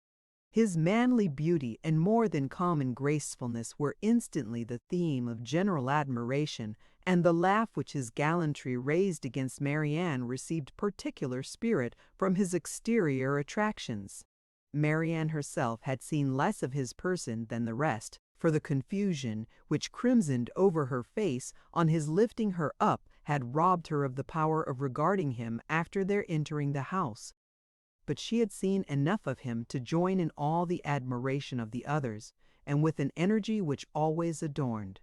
His manly beauty and more than common gracefulness were instantly the theme of general admiration, and the laugh which his gallantry raised against Marianne received particular spirit from his exterior attractions. Marianne herself had seen less of his person than the rest, for the confusion which crimsoned over her face on his lifting her up had robbed her of the power of regarding him after their entering the house. But she had seen enough of him to join in all the admiration of the others, and with an energy which always adorned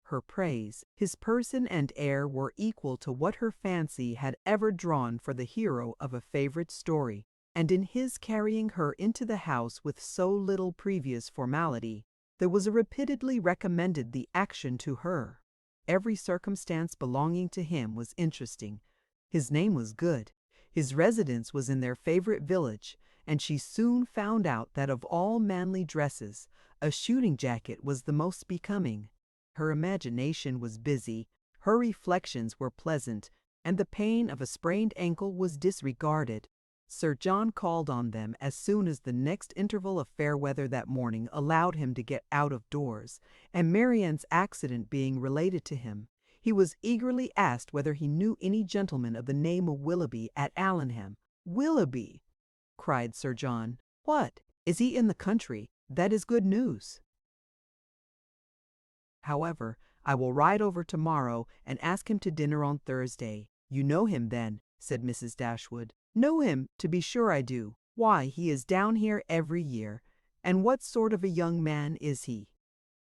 her praise. His person and air were equal to what her fancy had ever drawn for the hero of a favourite story, and in his carrying her into the house with so little previous formality, there was a repeatedly recommended the action to her. Every circumstance belonging to him was interesting. His name was good. His residence was in their favourite village, and she soon found out that of all manly dresses, a shooting jacket was the most becoming. Her imagination was busy, her reflections were pleasant, and the pain of a sprained ankle was disregarded. Sir John called on them as soon as the next interval of fair weather that morning allowed him to get out of doors, and Marianne's accident being related to him, he was eagerly asked whether he knew any gentleman of the name of Willoughby at Allenham. "Willoughby!" cried Sir John. "What, is he in the country? That is good news. However, I will ride over tomorrow and ask him to dinner on Thursday." "You know him, then?" said Mrs. Dashwood. "Know him? To be sure I do. Why, he is down here every year. And what sort of a young man is he?"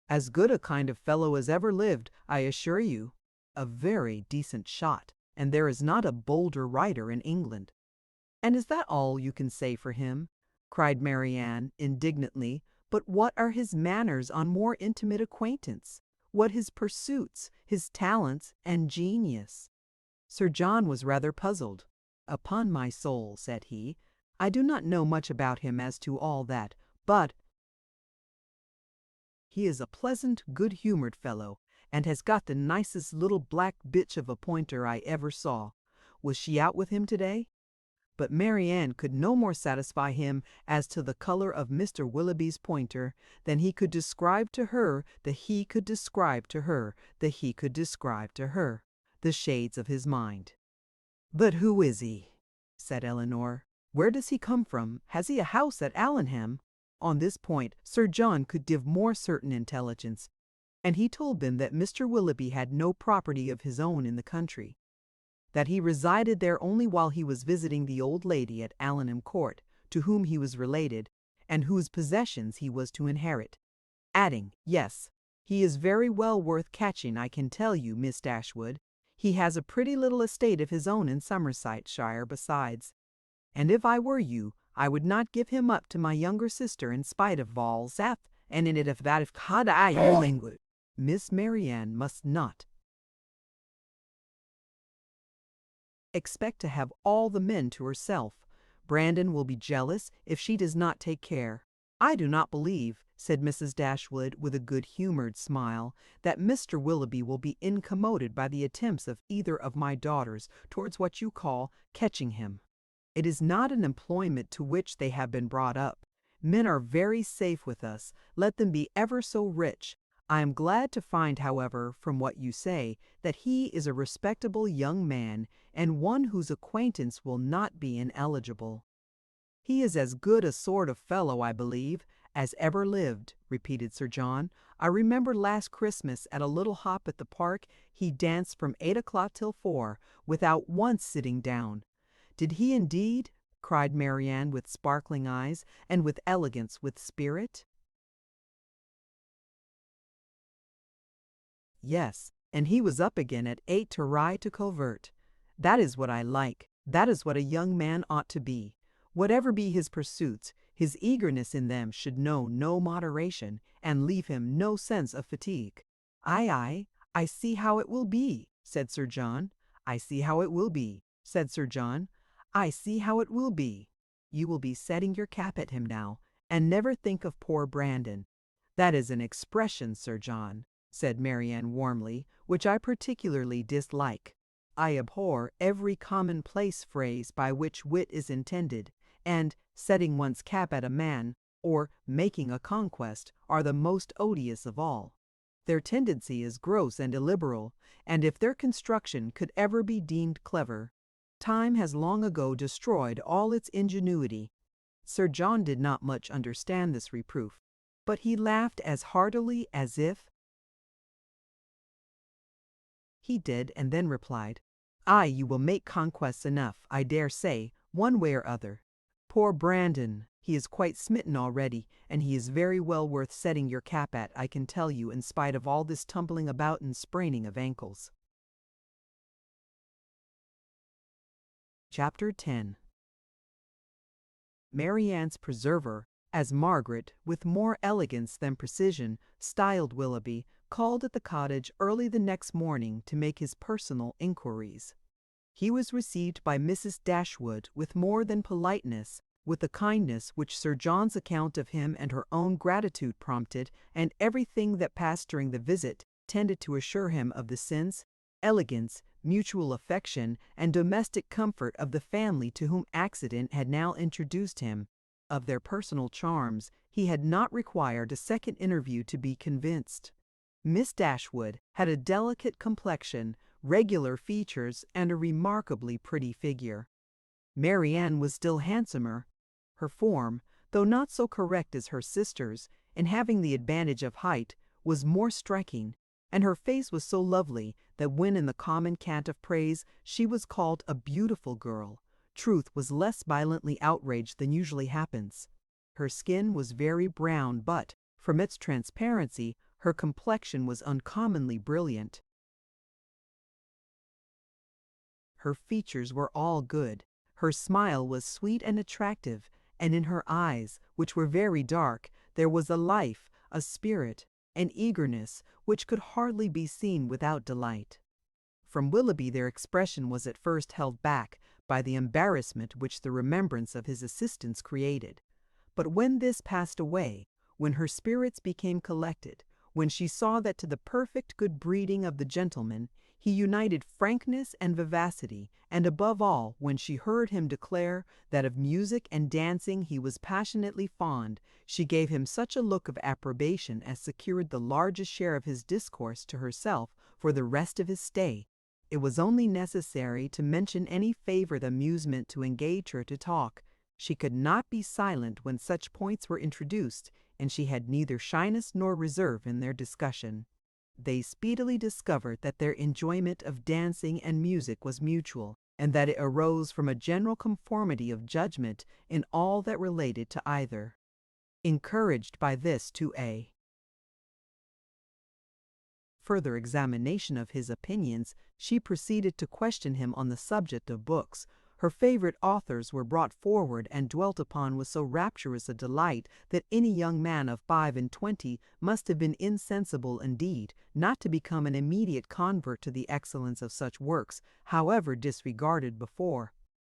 "As good a kind of fellow as ever lived, I assure you. A very decent shot, and there is not a bolder rider in England." "And is that all you can say for him?" cried Marianne indignantly. "But what are his manners on more intimate acquaintance? What his pursuits, his talents, and genius?" Sir John was rather puzzled. "Upon my soul," said he, "I do not know much about him as to all that, but he is a pleasant, good-humoured fellow, and has got the nicest little black bitch of a pointer I ever saw. Was she out with him today?" But Marianne could no more satisfy him as to the colour of Mr. Willoughby's pointer than he could describe to her that he could describe to her that he could describe to her the shades of his mind. "But who is he?" said Elinor. "Where does he come from? Has he a house at Allenham?" On this point Sir John could give more certain intelligence, and he told them that Mr. Willoughby had no property of his own in the country, that he resided there only while he was visiting the old lady at Allenham Court, to whom he was related, and whose possessions he was to inherit, adding, "Yes, he is very well worth catching, I can tell you, Miss Dashwood. He has a pretty little estate of his own in Somersetshire besides, and if I were you, I would not give him up to my younger sister in spite of all that, and in it of that if had I language." Miss Marianne must not expect to have all the men to herself. Brandon will be jealous if she does not take care. "I do not believe," said Mrs. Dashwood with a good-humoured smile, "that Mr. Willoughby will be incommoded by the attempts of either of my daughters towards what you call catching him. It is not an employment to which they have been brought up. Men are very safe with us, let them be ever so rich. I am glad to find, however, from what you say, that he is a respectable young man, and one whose acquaintance will not be ineligible." "He is as good a sort of fellow, I believe, as ever lived," repeated Sir John. "I remember last Christmas at a little hop at the park he danced from 8 o'clock till 4, without once sitting down." "Did he indeed?" cried Marianne with sparkling eyes, and with elegance with spirit. Yes, and he was up again at 8 to ride to covert. That is what I like. That is what a young man ought to be. Whatever be his pursuits, his eagerness in them should know no moderation, and leave him no sense of fatigue. Aye, I see how it will be, said Sir John. I see how it will be, said Sir John. I see how it will be. You will be setting your cap at him now, and never think of poor Brandon. That is an expression, Sir John, said Marianne warmly, which I particularly dislike. I abhor every commonplace phrase by which wit is intended, and setting one's cap at a man, or making a conquest, are the most odious of all. Their tendency is gross and illiberal, and if their construction could ever be deemed clever, time has long ago destroyed all its ingenuity. Sir John did not much understand this reproof, but he laughed as heartily as if he did, and then replied, "Aye, you will make conquests enough, I dare say, one way or other. Poor Brandon, he is quite smitten already, and he is very well worth setting your cap at, I can tell you, in spite of all this tumbling about and spraining of ankles." Chapter 10. Marianne's preserver, as Margaret, with more elegance than precision, styled Willoughby, called at the cottage early the next morning to make his personal inquiries. He was received by Mrs. Dashwood with more than politeness, with the kindness which Sir John's account of him and her own gratitude prompted, and everything that passed during the visit tended to assure him of the sense, elegance, mutual affection, and domestic comfort of the family to whom accident had now introduced him. Of their personal charms he had not required a second interview to be convinced. Miss Dashwood had a delicate complexion, regular features, and a remarkably pretty figure. Marianne was still handsomer. Her form, though not so correct as her sister's, and having the advantage of height, was more striking, and her face was so lovely that when in the common cant of praise she was called a beautiful girl, truth was less violently outraged than usually happens. Her skin was very brown, but, from its transparency, her complexion was uncommonly brilliant. Her features were all good. Her smile was sweet and attractive, and in her eyes, which were very dark, there was a life, a spirit, an eagerness, which could hardly be seen without delight. From Willoughby their expression was at first held back by the embarrassment which the remembrance of his assistance created. But when this passed away, when her spirits became collected, when she saw that to the perfect good breeding of the gentleman he united frankness and vivacity, and above all, when she heard him declare that of music and dancing he was passionately fond, she gave him such a look of approbation as secured the largest share of his discourse to herself for the rest of his stay. It was only necessary to mention any favourite amusement to engage her to talk. She could not be silent when such points were introduced, and she had neither shyness nor reserve in their discussion. They speedily discovered that their enjoyment of dancing and music was mutual, and that it arose from a general conformity of judgment in all that related to either. Encouraged by this to a further examination of his opinions, she proceeded to question him on the subject of books. Her favorite authors were brought forward and dwelt upon with so rapturous a delight that any young man of 25 must have been insensible indeed not to become an immediate convert to the excellence of such works, however disregarded before.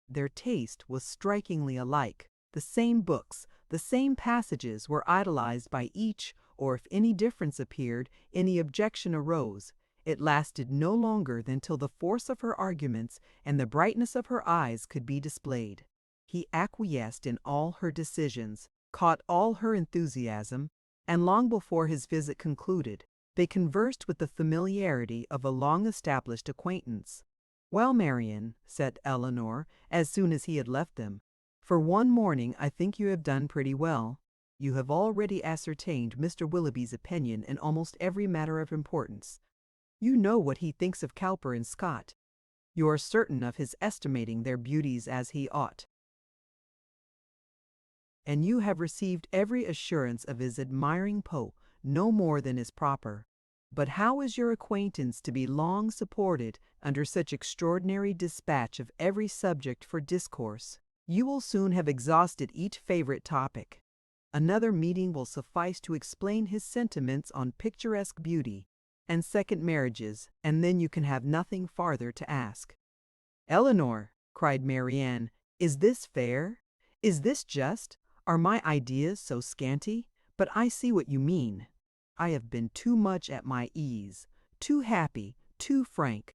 Their taste was strikingly alike. The same books, the same passages were idolized by each, or if any difference appeared, any objection arose. It lasted no longer than till the force of her arguments and the brightness of her eyes could be displayed. He acquiesced in all her decisions, caught all her enthusiasm, and long before his visit concluded, they conversed with the familiarity of a long-established acquaintance. "Well, Marianne," said Elinor, as soon as he had left them, "for one morning I think you have done pretty well. You have already ascertained Mr. Willoughby's opinion in almost every matter of importance. You know what he thinks of Cowper and Scott. You are certain of his estimating their beauties as he ought. and you have received every assurance of his admiring Poe, no more than is proper. But how is your acquaintance to be long supported under such extraordinary dispatch of every subject for discourse? You will soon have exhausted each favorite topic. Another meeting will suffice to explain his sentiments on picturesque beauty and second marriages, and then you can have nothing farther to ask. Elinor, cried Marianne, is this fair? Is this just? Are my ideas so scanty? But I see what you mean. I have been too much at my ease, too happy, too frank.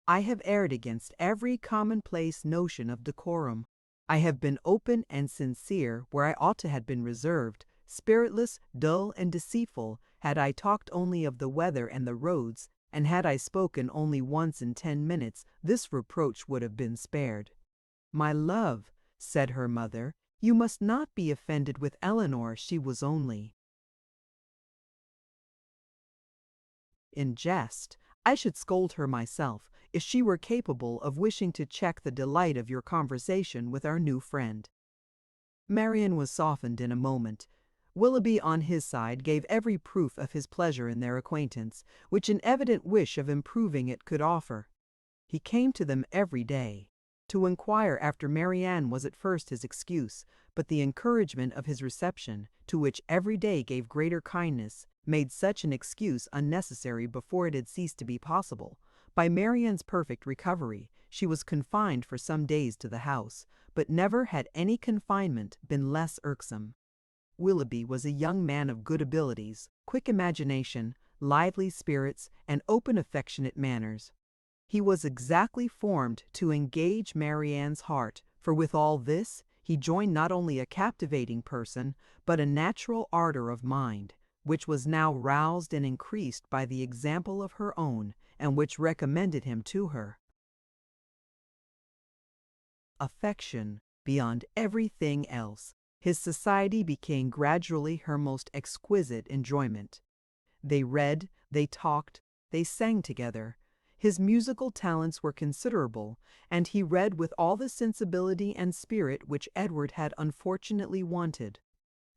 I have erred against every commonplace notion of decorum. I have been open and sincere where I ought to have been reserved, spiritless, dull, and deceitful, had I talked only of the weather and the roads, and had I spoken only once in 10 minutes, this reproach would have been spared. My love, said her mother, you must not be offended with Elinor, she was only in jest. I should scold her myself, if she were capable of wishing to check the delight of your conversation with our new friend. Marian was softened in a moment. Willoughby, on his side, gave every proof of his pleasure in their acquaintance, which an evident wish of improving it could offer. He came to them every day. To inquire after Marianne was at first his excuse, but the encouragement of his reception, to which every day gave greater kindness, made such an excuse unnecessary before it had ceased to be possible. By Marianne's perfect recovery, she was confined for some days to the house, but never had any confinement been less irksome. Willoughby was a young man of good abilities, quick imagination, lively spirits, and open affectionate manners. He was exactly formed to engage Marianne's heart, for with all this, he joined not only a captivating person, but a natural ardor of mind, which was now roused and increased by the example of her own, and which recommended him to her. Affection, beyond everything else, his society became gradually her most exquisite enjoyment. They read, they talked, they sang together. His musical talents were considerable, and he read with all the sensibility and spirit which Edward had unfortunately wanted.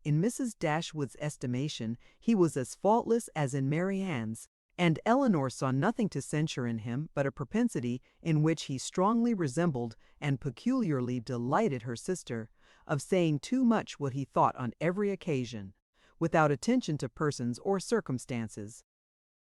In Mrs. Dashwood's estimation, he was as faultless as in Marianne's, and Elinor saw nothing to censure in him but a propensity in which he strongly resembled and peculiarly delighted her sister, of saying too much what he thought on every occasion, without attention to persons or circumstances.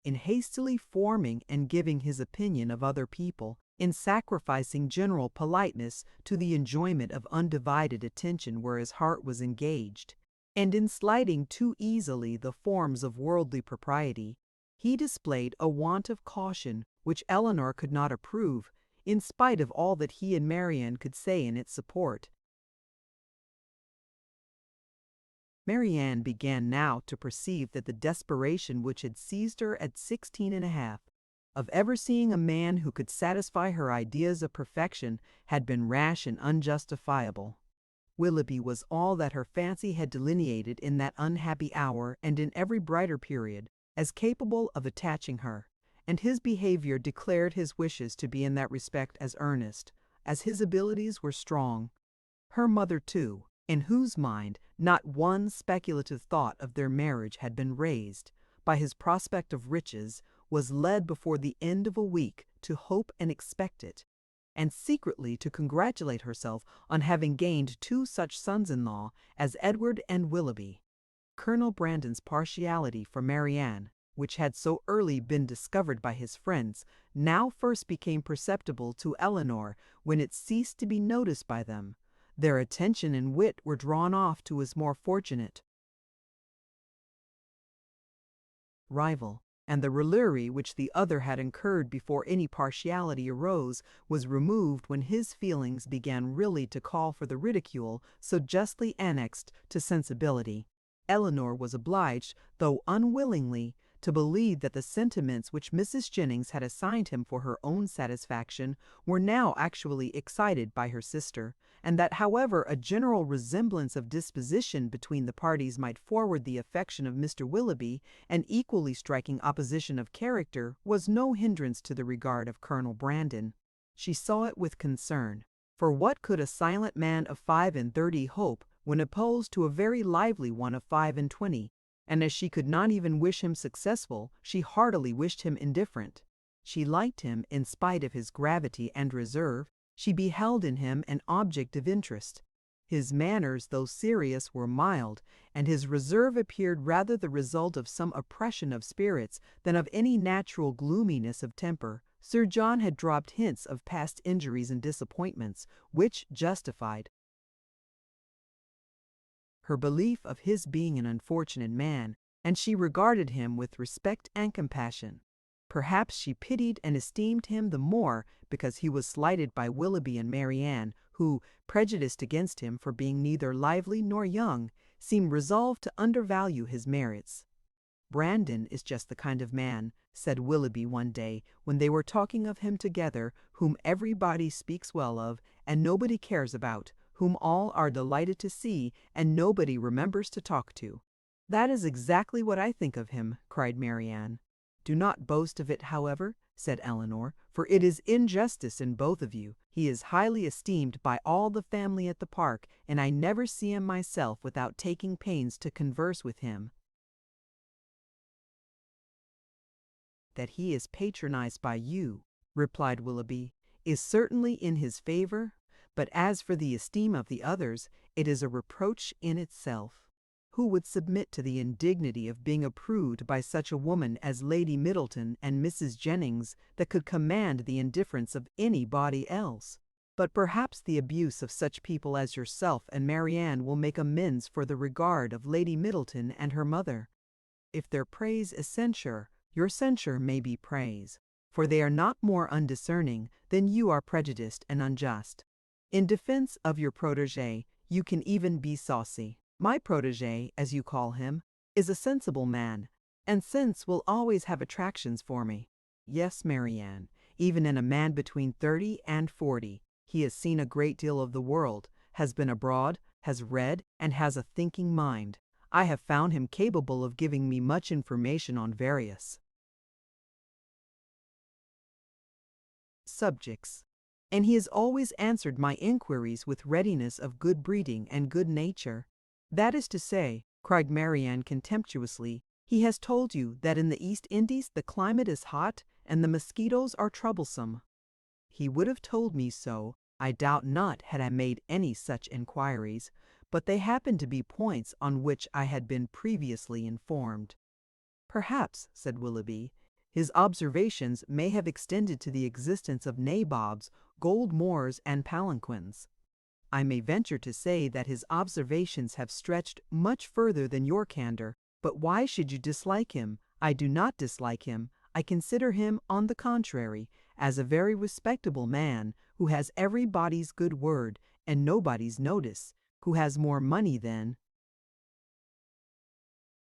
In hastily forming and giving his opinion of other people, in sacrificing general politeness to the enjoyment of undivided attention where his heart was engaged, and in slighting too easily the forms of worldly propriety, he displayed a want of caution which Elinor could not approve, in spite of all that he and Marianne could say in its support. Marianne began now to perceive that the desperation which had seized her at 16 1/2, of ever seeing a man who could satisfy her ideas of perfection, had been rash and unjustifiable. Willoughby was all that her fancy had delineated in that unhappy hour and in every brighter period, as capable of attaching her, and his behavior declared his wishes to be in that respect as earnest, as his abilities were strong. Her mother, too, in whose mind not one speculative thought of their marriage had been raised, by his prospect of riches, was led before the end of a week to hope and expect it, and secretly to congratulate herself on having gained 2 such sons-in-law as Edward and Willoughby. Colonel Brandon's partiality for Marianne, which had so early been discovered by his friends, now first became perceptible to Elinor when it ceased to be noticed by them. Their attention and wit were drawn off to his more fortunate rival, and the raillery which the other had incurred before any partiality arose was removed when his feelings began really to call for the ridicule so justly annexed to sensibility. Elinor was obliged, though unwillingly, to believe that the sentiments which Mrs. Jennings had assigned him for her own satisfaction were now actually excited by her sister, and that however a general resemblance of disposition between the parties might forward the affection of Mr. Willoughby, an equally striking opposition of character was no hindrance to the regard of Colonel Brandon. She saw it with concern, for what could a silent man of 35 hope when opposed to a very lively one of 25, and as she could not even wish him successful, she heartily wished him indifferent. She liked him in spite of his gravity and reserve. She beheld in him an object of interest. His manners, though serious, were mild, and his reserve appeared rather the result of some oppression of spirits than of any natural gloominess of temper. Sir John had dropped hints of past injuries and disappointments, which justified her belief of his being an unfortunate man, and she regarded him with respect and compassion. Perhaps she pitied and esteemed him the more because he was slighted by Willoughby and Marianne, who, prejudiced against him for being neither lively nor young, seemed resolved to undervalue his merits. "Brandon is just the kind of man," said Willoughby one day when they were talking of him together, "whom everybody speaks well of and nobody cares about, whom all are delighted to see and nobody remembers to talk to." "That is exactly what I think of him," cried Marianne. "Do not boast of it, however," said Elinor, "for it is injustice in both of you. He is highly esteemed by all the family at the park, and I never see him myself without taking pains to converse with him. That he is patronized by you," replied Willoughby, "is certainly in his favor, but as for the esteem of the others, it is a reproach in itself. Who would submit to the indignity of being approved by such a woman as Lady Middleton and Mrs. Jennings, that could command the indifference of anybody else? But perhaps the abuse of such people as yourself and Marianne will make amends for the regard of Lady Middleton and her mother. If their praise is censure, your censure may be praise, for they are not more undiscerning than you are prejudiced and unjust. In defense of your protégé, you can even be saucy. My protégé, as you call him, is a sensible man, and sense will always have attractions for me. Yes, Marianne, even in a man between 30 and 40, he has seen a great deal of the world, has been abroad, has read, and has a thinking mind. I have found him capable of giving me much information on various subjects, and he has always answered my inquiries with readiness of good breeding and good nature." "That is to say," cried Marianne contemptuously, "he has told you that in the East Indies the climate is hot and the mosquitoes are troublesome." "He would have told me so, I doubt not, had I made any such inquiries, but they happened to be points on which I had been previously informed." "Perhaps," said Willoughby, "his observations may have extended to the existence of nabobs, gold moors, and palanquins." "I may venture to say that his observations have stretched much further than your candor. But why should you dislike him? I do not dislike him. I consider him, on the contrary, as a very respectable man, who has everybody's good word and nobody's notice, who has more money than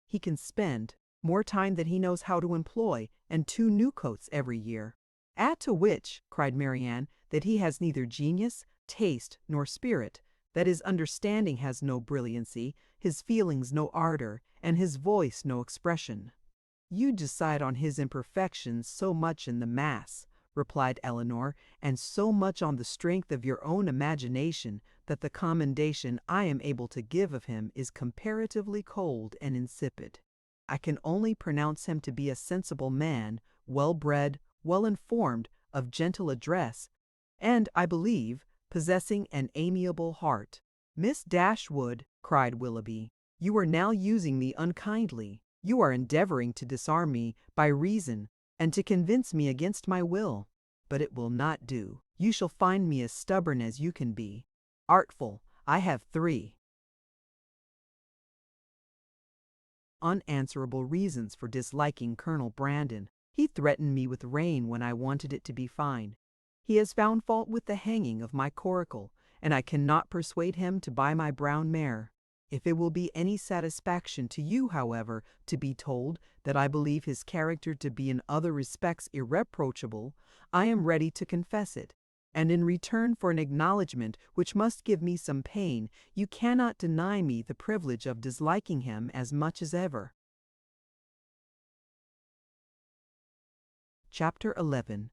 he can spend, more time than he knows how to employ, and 2 new coats every year. Add to which," cried Marianne, "that he has neither genius, taste, nor spirit, that his understanding has no brilliancy, his feelings no ardor, and his voice no expression." "You decide on his imperfections so much in the mass," replied Elinor, "and so much on the strength of your own imagination, that the commendation I am able to give of him is comparatively cold and insipid. I can only pronounce him to be a sensible man, well-bred, well-informed, of gentle address, and, I believe, possessing an amiable heart." "Miss Dashwood," cried Willoughby, "you are now using me unkindly. You are endeavoring to disarm me by reason, and to convince me against my will. But it will not do. You shall find me as stubborn as you can be. Artful, I have 3 unanswerable reasons for disliking Colonel Brandon. He threatened me with rain when I wanted it to be fine. He has found fault with the hanging of my coracle, and I cannot persuade him to buy my brown mare. If it will be any satisfaction to you, however, to be told that I believe his character to be in other respects irreproachable, I am ready to confess it, and in return for an acknowledgment which must give me some pain, you cannot deny me the privilege of disliking him as much as ever." Chapter 11.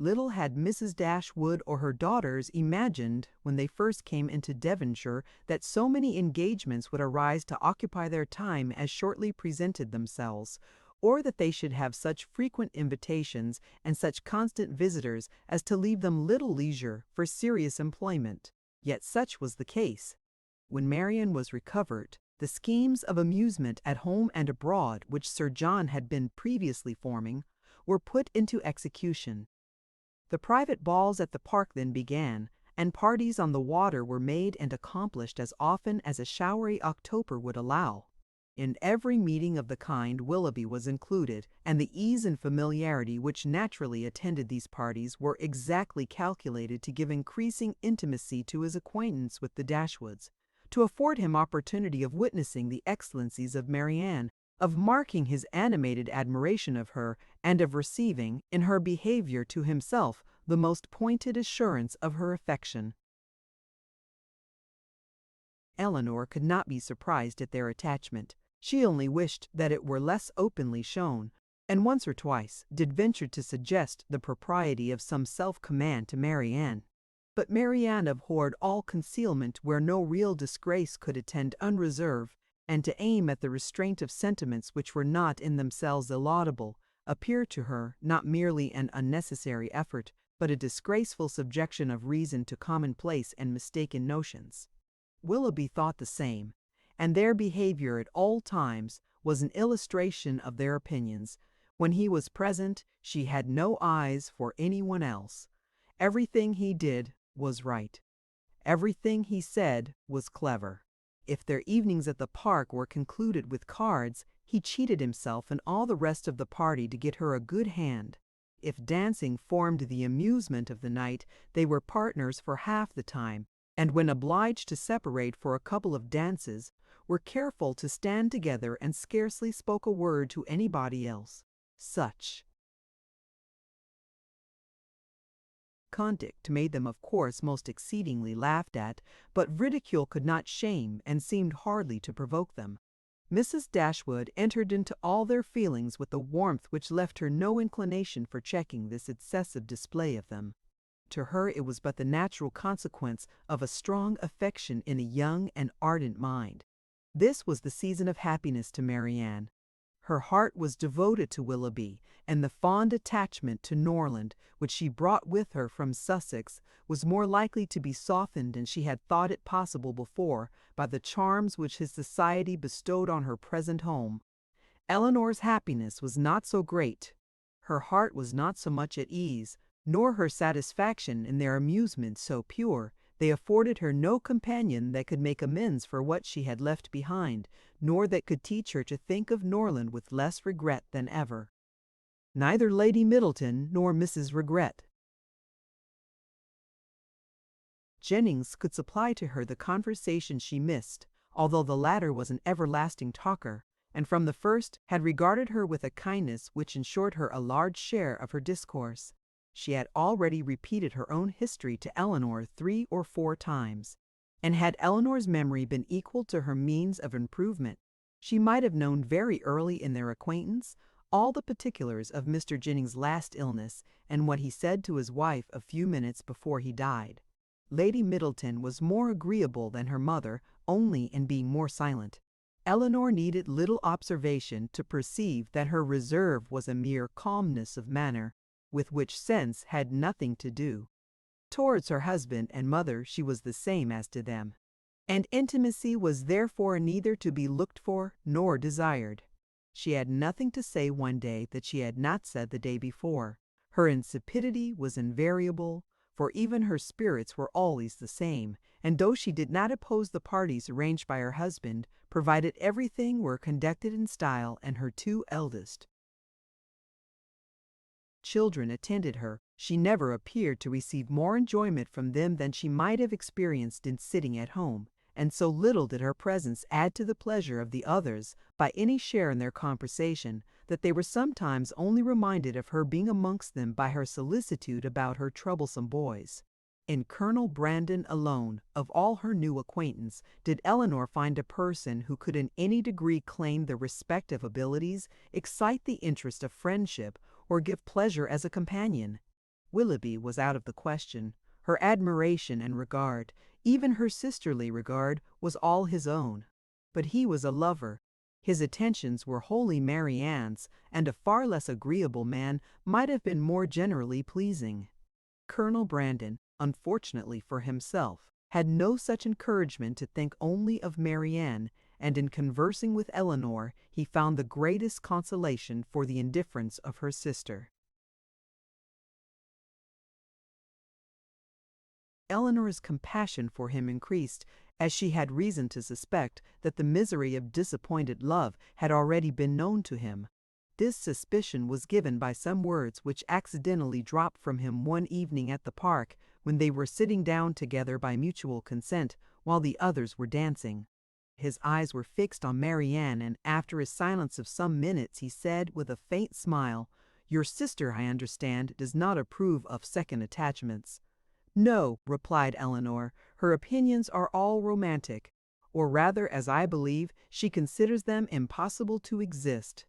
Little had Mrs. Dashwood or her daughters imagined, when they first came into Devonshire, that so many engagements would arise to occupy their time as shortly presented themselves, or that they should have such frequent invitations and such constant visitors as to leave them little leisure for serious employment. Yet such was the case. When Marianne was recovered, the schemes of amusement at home and abroad which Sir John had been previously forming were put into execution. The private balls at the park then began, and parties on the water were made and accomplished as often as a showery October would allow. In every meeting of the kind Willoughby was included, and the ease and familiarity which naturally attended these parties were exactly calculated to give increasing intimacy to his acquaintance with the Dashwoods, to afford him opportunity of witnessing the excellencies of Marianne, of marking his animated admiration of her, and of receiving, in her behaviour to himself, the most pointed assurance of her affection. Elinor could not be surprised at their attachment. She only wished that it were less openly shown, and once or twice did venture to suggest the propriety of some self-command to Marianne. But Marianne abhorred all concealment where no real disgrace could attend unreserve, and to aim at the restraint of sentiments which were not in themselves laudable appeared to her not merely an unnecessary effort, but a disgraceful subjection of reason to commonplace and mistaken notions. Willoughby thought the same, and their behaviour at all times was an illustration of their opinions. When he was present, she had no eyes for anyone else. Everything he did was right. Everything he said was clever. If their evenings at the park were concluded with cards, he cheated himself and all the rest of the party to get her a good hand. If dancing formed the amusement of the night, they were partners for half the time, and when obliged to separate for a couple of dances, were careful to stand together and scarcely spoke a word to anybody else. Such conduct made them of course most exceedingly laughed at, but ridicule could not shame and seemed hardly to provoke them. Mrs. Dashwood entered into all their feelings with a warmth which left her no inclination for checking this excessive display of them. To her it was but the natural consequence of a strong affection in a young and ardent mind. This was the season of happiness to Marianne. Her heart was devoted to Willoughby, and the fond attachment to Norland, which she brought with her from Sussex, was more likely to be softened than she had thought it possible before by the charms which his society bestowed on her present home. Elinor's happiness was not so great. Her heart was not so much at ease, nor her satisfaction in their amusements so pure. They afforded her no companion that could make amends for what she had left behind, nor that could teach her to think of Norland with less regret than ever. Neither Lady Middleton nor Mrs. Regret. Jennings could supply to her the conversation she missed, although the latter was an everlasting talker, and from the first had regarded her with a kindness which ensured her a large share of her discourse. She had already repeated her own history to Elinor 3 or 4 times, and had Elinor's memory been equal to her means of improvement, she might have known very early in their acquaintance all the particulars of Mr. Jennings' last illness and what he said to his wife a few minutes before he died. Lady Middleton was more agreeable than her mother, only in being more silent. Elinor needed little observation to perceive that her reserve was a mere calmness of manner, with which sense had nothing to do. Towards her husband and mother she was the same as to them, and intimacy was therefore neither to be looked for nor desired. She had nothing to say one day that she had not said the day before. Her insipidity was invariable, for even her spirits were always the same, and though she did not oppose the parties arranged by her husband, provided everything were conducted in style, and her 2 eldest children attended her, she never appeared to receive more enjoyment from them than she might have experienced in sitting at home, and so little did her presence add to the pleasure of the others by any share in their conversation, that they were sometimes only reminded of her being amongst them by her solicitude about her troublesome boys. In Colonel Brandon alone, of all her new acquaintance, did Elinor find a person who could in any degree claim the respect of abilities, excite the interest of friendship, or give pleasure as a companion. Willoughby was out of the question. Her admiration and regard, even her sisterly regard, was all his own. But he was a lover. His attentions were wholly Marianne's, and a far less agreeable man might have been more generally pleasing. Colonel Brandon, unfortunately for himself, had no such encouragement to think only of Marianne, and in conversing with Elinor he found the greatest consolation for the indifference of her sister. Elinor's compassion for him increased, as she had reason to suspect that the misery of disappointed love had already been known to him. This suspicion was given by some words which accidentally dropped from him one evening at the park, when they were sitting down together by mutual consent, while the others were dancing. His eyes were fixed on Marianne, and after a silence of some minutes he said, with a faint smile, "Your sister, I understand, does not approve of second attachments." "No," replied Elinor, "her opinions are all romantic, or rather, as I believe, she considers them impossible to exist."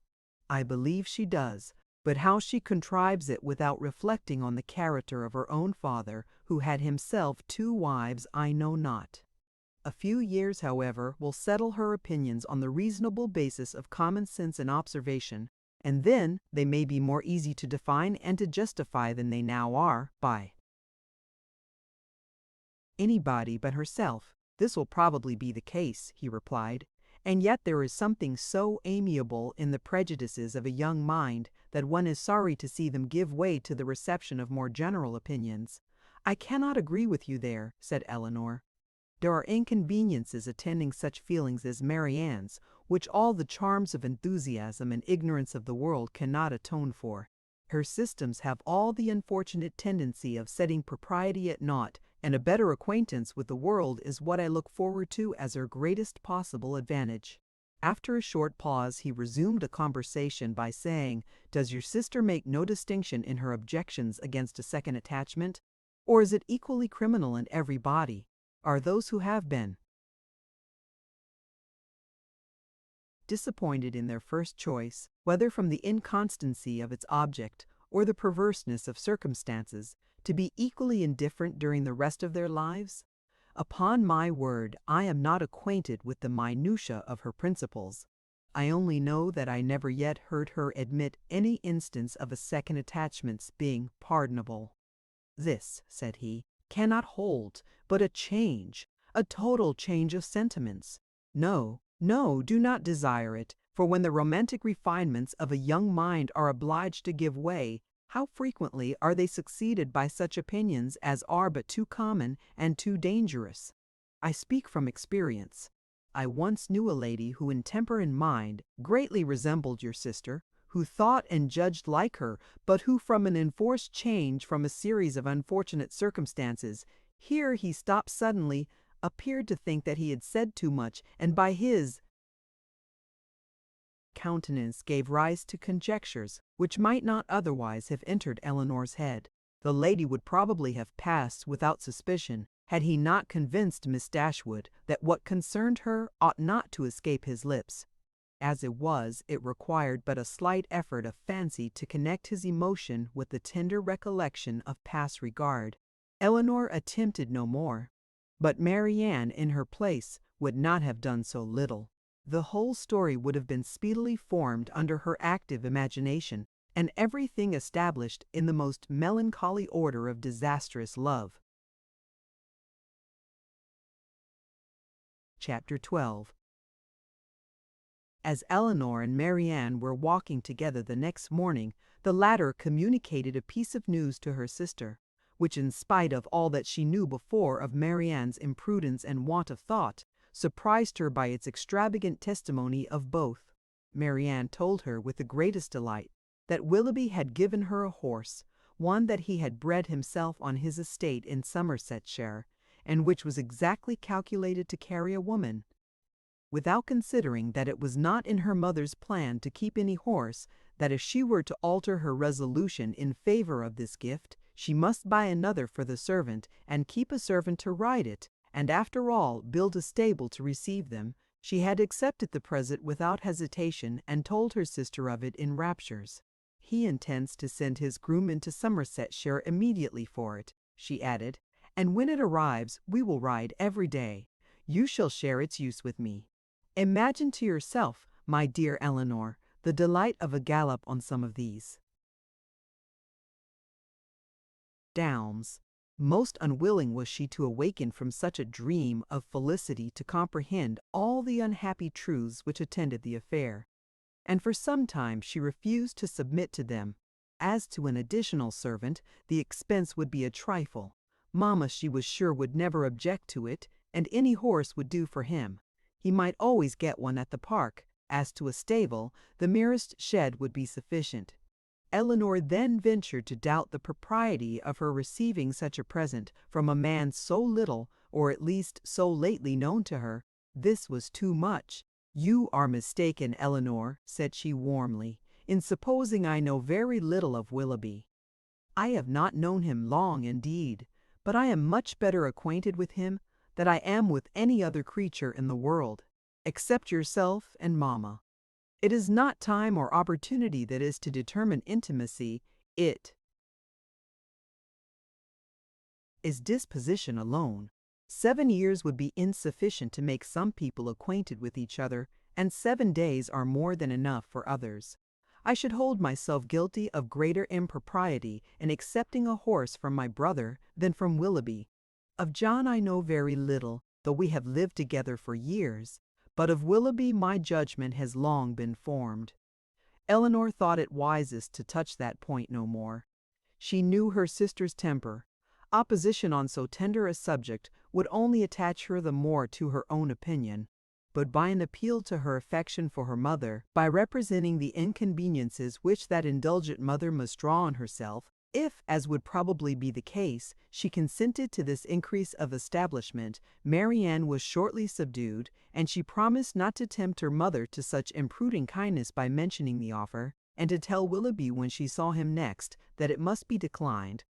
"I believe she does, but how she contrives it without reflecting on the character of her own father, who had himself 2 wives, I know not. A few years, however, will settle her opinions on the reasonable basis of common sense and observation, and then they may be more easy to define and to justify than they now are by anybody but herself." "This will probably be the case," he replied, "and yet there is something so amiable in the prejudices of a young mind that one is sorry to see them give way to the reception of more general opinions." "I cannot agree with you there," said Elinor. "There are inconveniences attending such feelings as Marianne's, which all the charms of enthusiasm and ignorance of the world cannot atone for. Her systems have all the unfortunate tendency of setting propriety at naught, and a better acquaintance with the world is what I look forward to as her greatest possible advantage." After a short pause he resumed a conversation by saying, "Does your sister make no distinction in her objections against a second attachment? Or is it equally criminal in every body? Are those who have been disappointed in their first choice, whether from the inconstancy of its object or the perverseness of circumstances, to be equally indifferent during the rest of their lives? Upon my word, I am not acquainted with the minutiae of her principles. I only know that I never yet heard her admit any instance of a second attachment's being pardonable." "This," said he, "cannot hold, but a total change of sentiments. No, no, do not desire it, for when the romantic refinements of a young mind are obliged to give way, how frequently are they succeeded by such opinions as are but too common and too dangerous? I speak from experience. I once knew a lady who in temper and mind greatly resembled your sister, who thought and judged like her, but who from an enforced change from a series of unfortunate circumstances," here he stopped suddenly, "appeared to think that he had said too much, and by his countenance gave rise to conjectures which might not otherwise have entered Elinor's head. The lady would probably have passed without suspicion, had he not convinced Miss Dashwood that what concerned her ought not to escape his lips. As it was, it required but a slight effort of fancy to connect his emotion with the tender recollection of past regard. Elinor attempted no more, but Marianne, in her place, would not have done so little. The whole story would have been speedily formed under her active imagination, and everything established in the most melancholy order of disastrous love. Chapter 12. As Elinor and Marianne were walking together the next morning, the latter communicated a piece of news to her sister, which, in spite of all that she knew before of Marianne's imprudence and want of thought, surprised her by its extravagant testimony of both. Marianne told her with the greatest delight that Willoughby had given her a horse, one that he had bred himself on his estate in Somersetshire, and which was exactly calculated to carry a woman. Without considering that it was not in her mother's plan to keep any horse, that if she were to alter her resolution in favor of this gift, she must buy another for the servant, and keep a servant to ride it, and after all build a stable to receive them, she had accepted the present without hesitation, and told her sister of it in raptures. He intends to send his groom into Somersetshire immediately for it," she added, "and when it arrives we will ride every day. You shall share its use with me. Imagine to yourself, my dear Elinor, the delight of a gallop on some of these downs." Most unwilling was she to awaken from such a dream of felicity to comprehend all the unhappy truths which attended the affair, and for some time she refused to submit to them. As to an additional servant, the expense would be a trifle. Mamma, she was sure, would never object to it, and any horse would do for him. He might always get one at the park. As to a stable, the merest shed would be sufficient. Elinor then ventured to doubt the propriety of her receiving such a present from a man so little, or at least so lately, known to her. This was too much. "You are mistaken, Elinor," said she warmly, "in supposing I know very little of Willoughby. I have not known him long indeed, but I am much better acquainted with him than I am with any other creature in the world, except yourself and mamma. It is not time or opportunity that is to determine intimacy. It is disposition alone. 7 years would be insufficient to make some people acquainted with each other, and 7 days are more than enough for others. I should hold myself guilty of greater impropriety in accepting a horse from my brother than from Willoughby. Of John I know very little, though we have lived together for years, but of Willoughby my judgment has long been formed." Elinor thought it wisest to touch that point no more. She knew her sister's temper. Opposition on so tender a subject would only attach her the more to her own opinion, but by an appeal to her affection for her mother, by representing the inconveniences which that indulgent mother must draw on herself, if, as would probably be the case, she consented to this increase of establishment, Marianne was shortly subdued, and she promised not to tempt her mother to such imprudent kindness by mentioning the offer, and to tell Willoughby when she saw him next that it must be declined.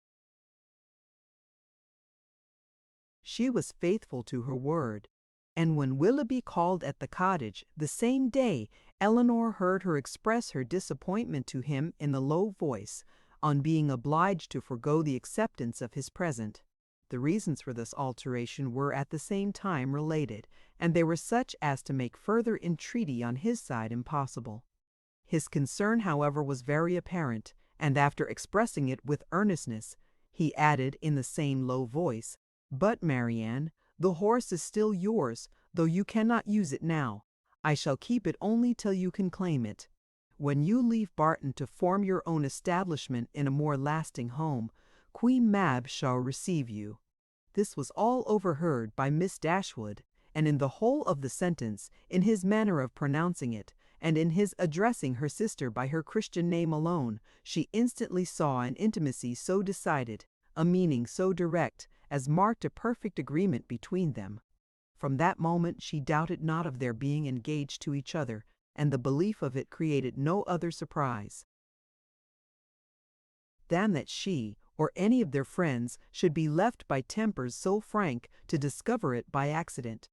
She was faithful to her word, and when Willoughby called at the cottage the same day, Elinor heard her express her disappointment to him in a low voice, on being obliged to forego the acceptance of his present. The reasons for this alteration were at the same time related, and they were such as to make further entreaty on his side impossible. His concern, however, was very apparent, and after expressing it with earnestness, he added in the same low voice, "But, Marianne, the horse is still yours, though you cannot use it now. I shall keep it only till you can claim it. When you leave Barton to form your own establishment in a more lasting home, Queen Mab shall receive you." This was all overheard by Miss Dashwood, and in the whole of the sentence, in his manner of pronouncing it, and in his addressing her sister by her Christian name alone, she instantly saw an intimacy so decided, a meaning so direct, as marked a perfect agreement between them. From that moment she doubted not of their being engaged to each other, and the belief of it created no other surprise than that she, or any of their friends, should be left by tempers so frank to discover it by accident.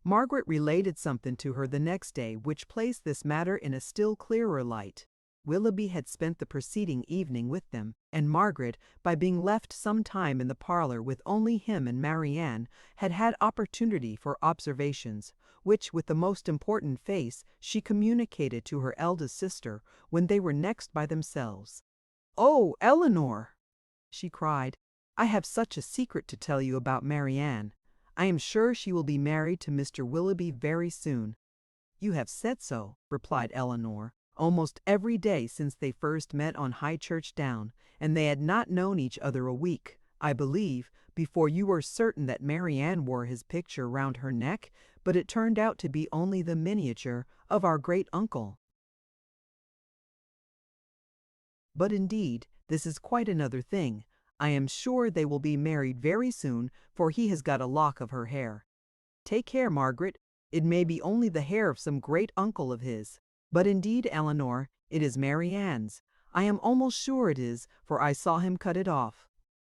Margaret related something to her the next day which placed this matter in a still clearer light. Willoughby had spent the preceding evening with them, and Margaret, by being left some time in the parlour with only him and Marianne, had had opportunity for observations, which, with the most important face, she communicated to her eldest sister when they were next by themselves. "Oh, Elinor!" she cried, "I have such a secret to tell you about Marianne. I am sure she will be married to Mr. Willoughby very soon." "You have said so," replied Elinor, "almost every day since they first met on Highchurch Down, and they had not known each other a week, I believe, before you were certain that Marianne wore his picture round her neck, but it turned out to be only the miniature of our great uncle. But indeed, this is quite another thing. I am sure they will be married very soon, for he has got a lock of her hair. Take care, Margaret, it may be only the hair of some great uncle of his. But indeed, Elinor, it is Marianne's. I am almost sure it is, for I saw him cut it off.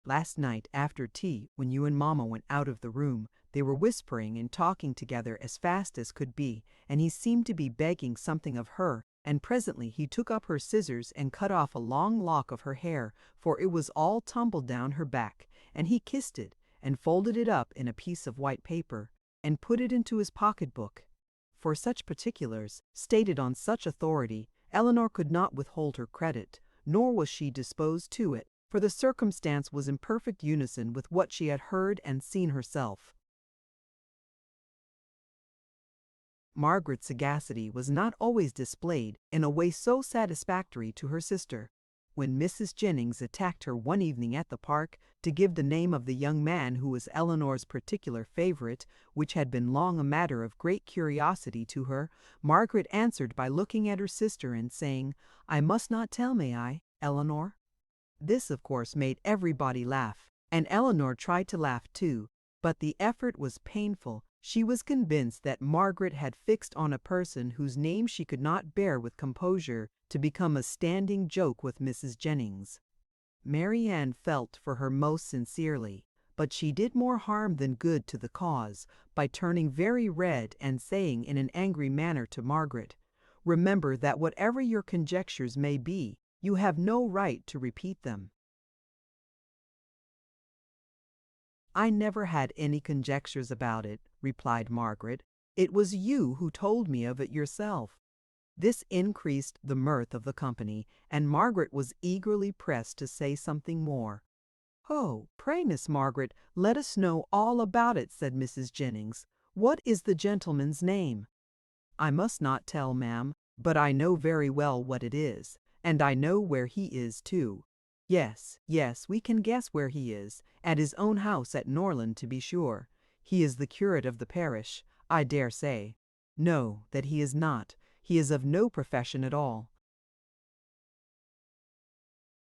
Last night, after tea, when you and Mamma went out of the room, they were whispering and talking together as fast as could be, and he seemed to be begging something of her, and presently he took up her scissors and cut off a long lock of her hair, for it was all tumbled down her back, and he kissed it, and folded it up in a piece of white paper, and put it into his pocketbook. For such particulars, stated on such authority, Elinor could not withhold her credit, nor was she disposed to it, for the circumstance was in perfect unison with what she had heard and seen herself. Margaret's sagacity was not always displayed in a way so satisfactory to her sister. When Mrs. Jennings attacked her one evening at the park to give the name of the young man who was Elinor's particular favorite, which had been long a matter of great curiosity to her, Margaret answered by looking at her sister and saying, "I must not tell, may I, Elinor?" This, of course, made everybody laugh, and Elinor tried to laugh too, but the effort was painful. She was convinced that Margaret had fixed on a person whose name she could not bear with composure to become a standing joke with Mrs. Jennings. Marianne felt for her most sincerely, but she did more harm than good to the cause by turning very red and saying in an angry manner to Margaret, "Remember that whatever your conjectures may be, you have no right to repeat them." "I never had any conjectures about it," replied Margaret. "It was you who told me of it yourself." This increased the mirth of the company, and Margaret was eagerly pressed to say something more. "Oh, pray, Miss Margaret, let us know all about it," said Mrs. Jennings. "What is the gentleman's name?" "I must not tell, ma'am, but I know very well what it is, and I know where he is too. Yes, we can guess where he is, at his own house at Norland, to be sure. He is the curate of the parish, I dare say. No, that he is not. He is of no profession at all."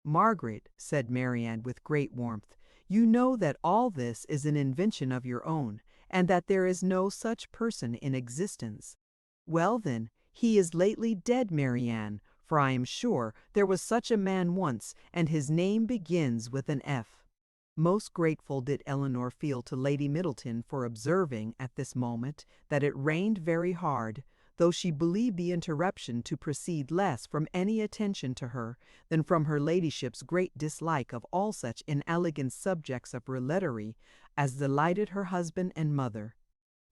"Margaret," said Marianne with great warmth, "you know that all this is an invention of your own, and that there is no such person in existence." "Well then, he is lately dead, Marianne, for I am sure there was such a man once, and his name begins with an F." Most grateful did Elinor feel to Lady Middleton for observing at this moment that it rained very hard, though she believed the interruption to proceed less from any attention to her than from her ladyship's great dislike of all such inelegant subjects of roulette as delighted her husband and mother.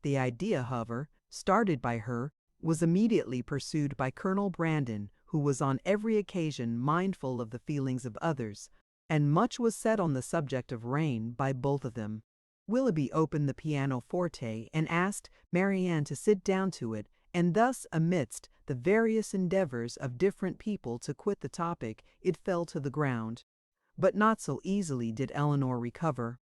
The idea, however, started by her, was immediately pursued by Colonel Brandon, who was on every occasion mindful of the feelings of others, and much was said on the subject of rain by both of them. Willoughby opened the pianoforte and asked Marianne to sit down to it, and thus, amidst the various endeavours of different people to quit the topic, it fell to the ground. But not so easily did Elinor recover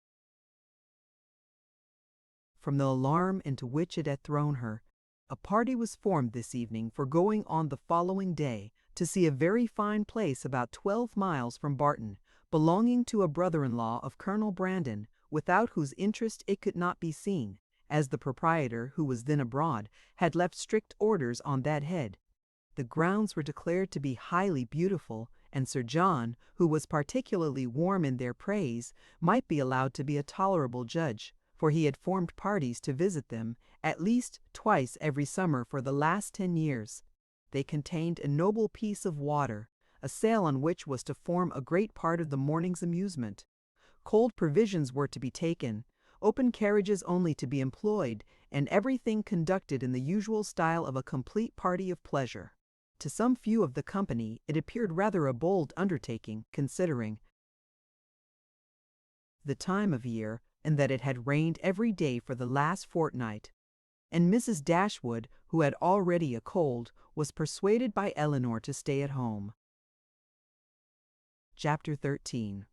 from the alarm into which it had thrown her. A party was formed this evening for going on the following day to see a very fine place about 12 miles from Barton, belonging to a brother-in-law of Colonel Brandon, without whose interest it could not be seen, as the proprietor, who was then abroad, had left strict orders on that head. The grounds were declared to be highly beautiful, and Sir John, who was particularly warm in their praise, might be allowed to be a tolerable judge, for he had formed parties to visit them at least twice every summer for the last 10 years. They contained a noble piece of water, a sail on which was to form a great part of the morning's amusement. Cold provisions were to be taken, open carriages only to be employed, and everything conducted in the usual style of a complete party of pleasure. To some few of the company it appeared rather a bold undertaking, considering the time of year, and that it had rained every day for the last fortnight. And Mrs. Dashwood, who had already a cold, was persuaded by Elinor to stay at home. Chapter 13.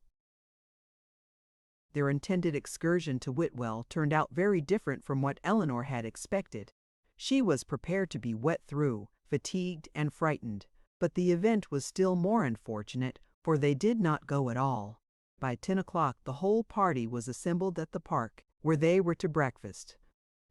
Their intended excursion to Whitwell turned out very different from what Elinor had expected. She was prepared to be wet through, fatigued and frightened, but the event was still more unfortunate, for they did not go at all. By 10 o'clock the whole party was assembled at the park, where they were to breakfast.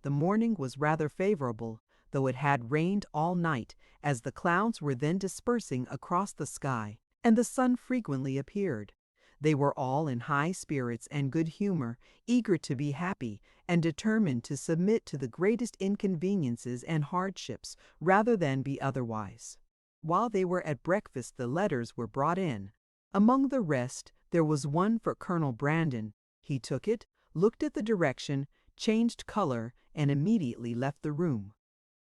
The morning was rather favourable, though it had rained all night, as the clouds were then dispersing across the sky, and the sun frequently appeared. They were all in high spirits and good humour, eager to be happy, and determined to submit to the greatest inconveniences and hardships rather than be otherwise. While they were at breakfast, the letters were brought in. Among the rest, there was one for Colonel Brandon. He took it, looked at the direction, changed color, and immediately left the room.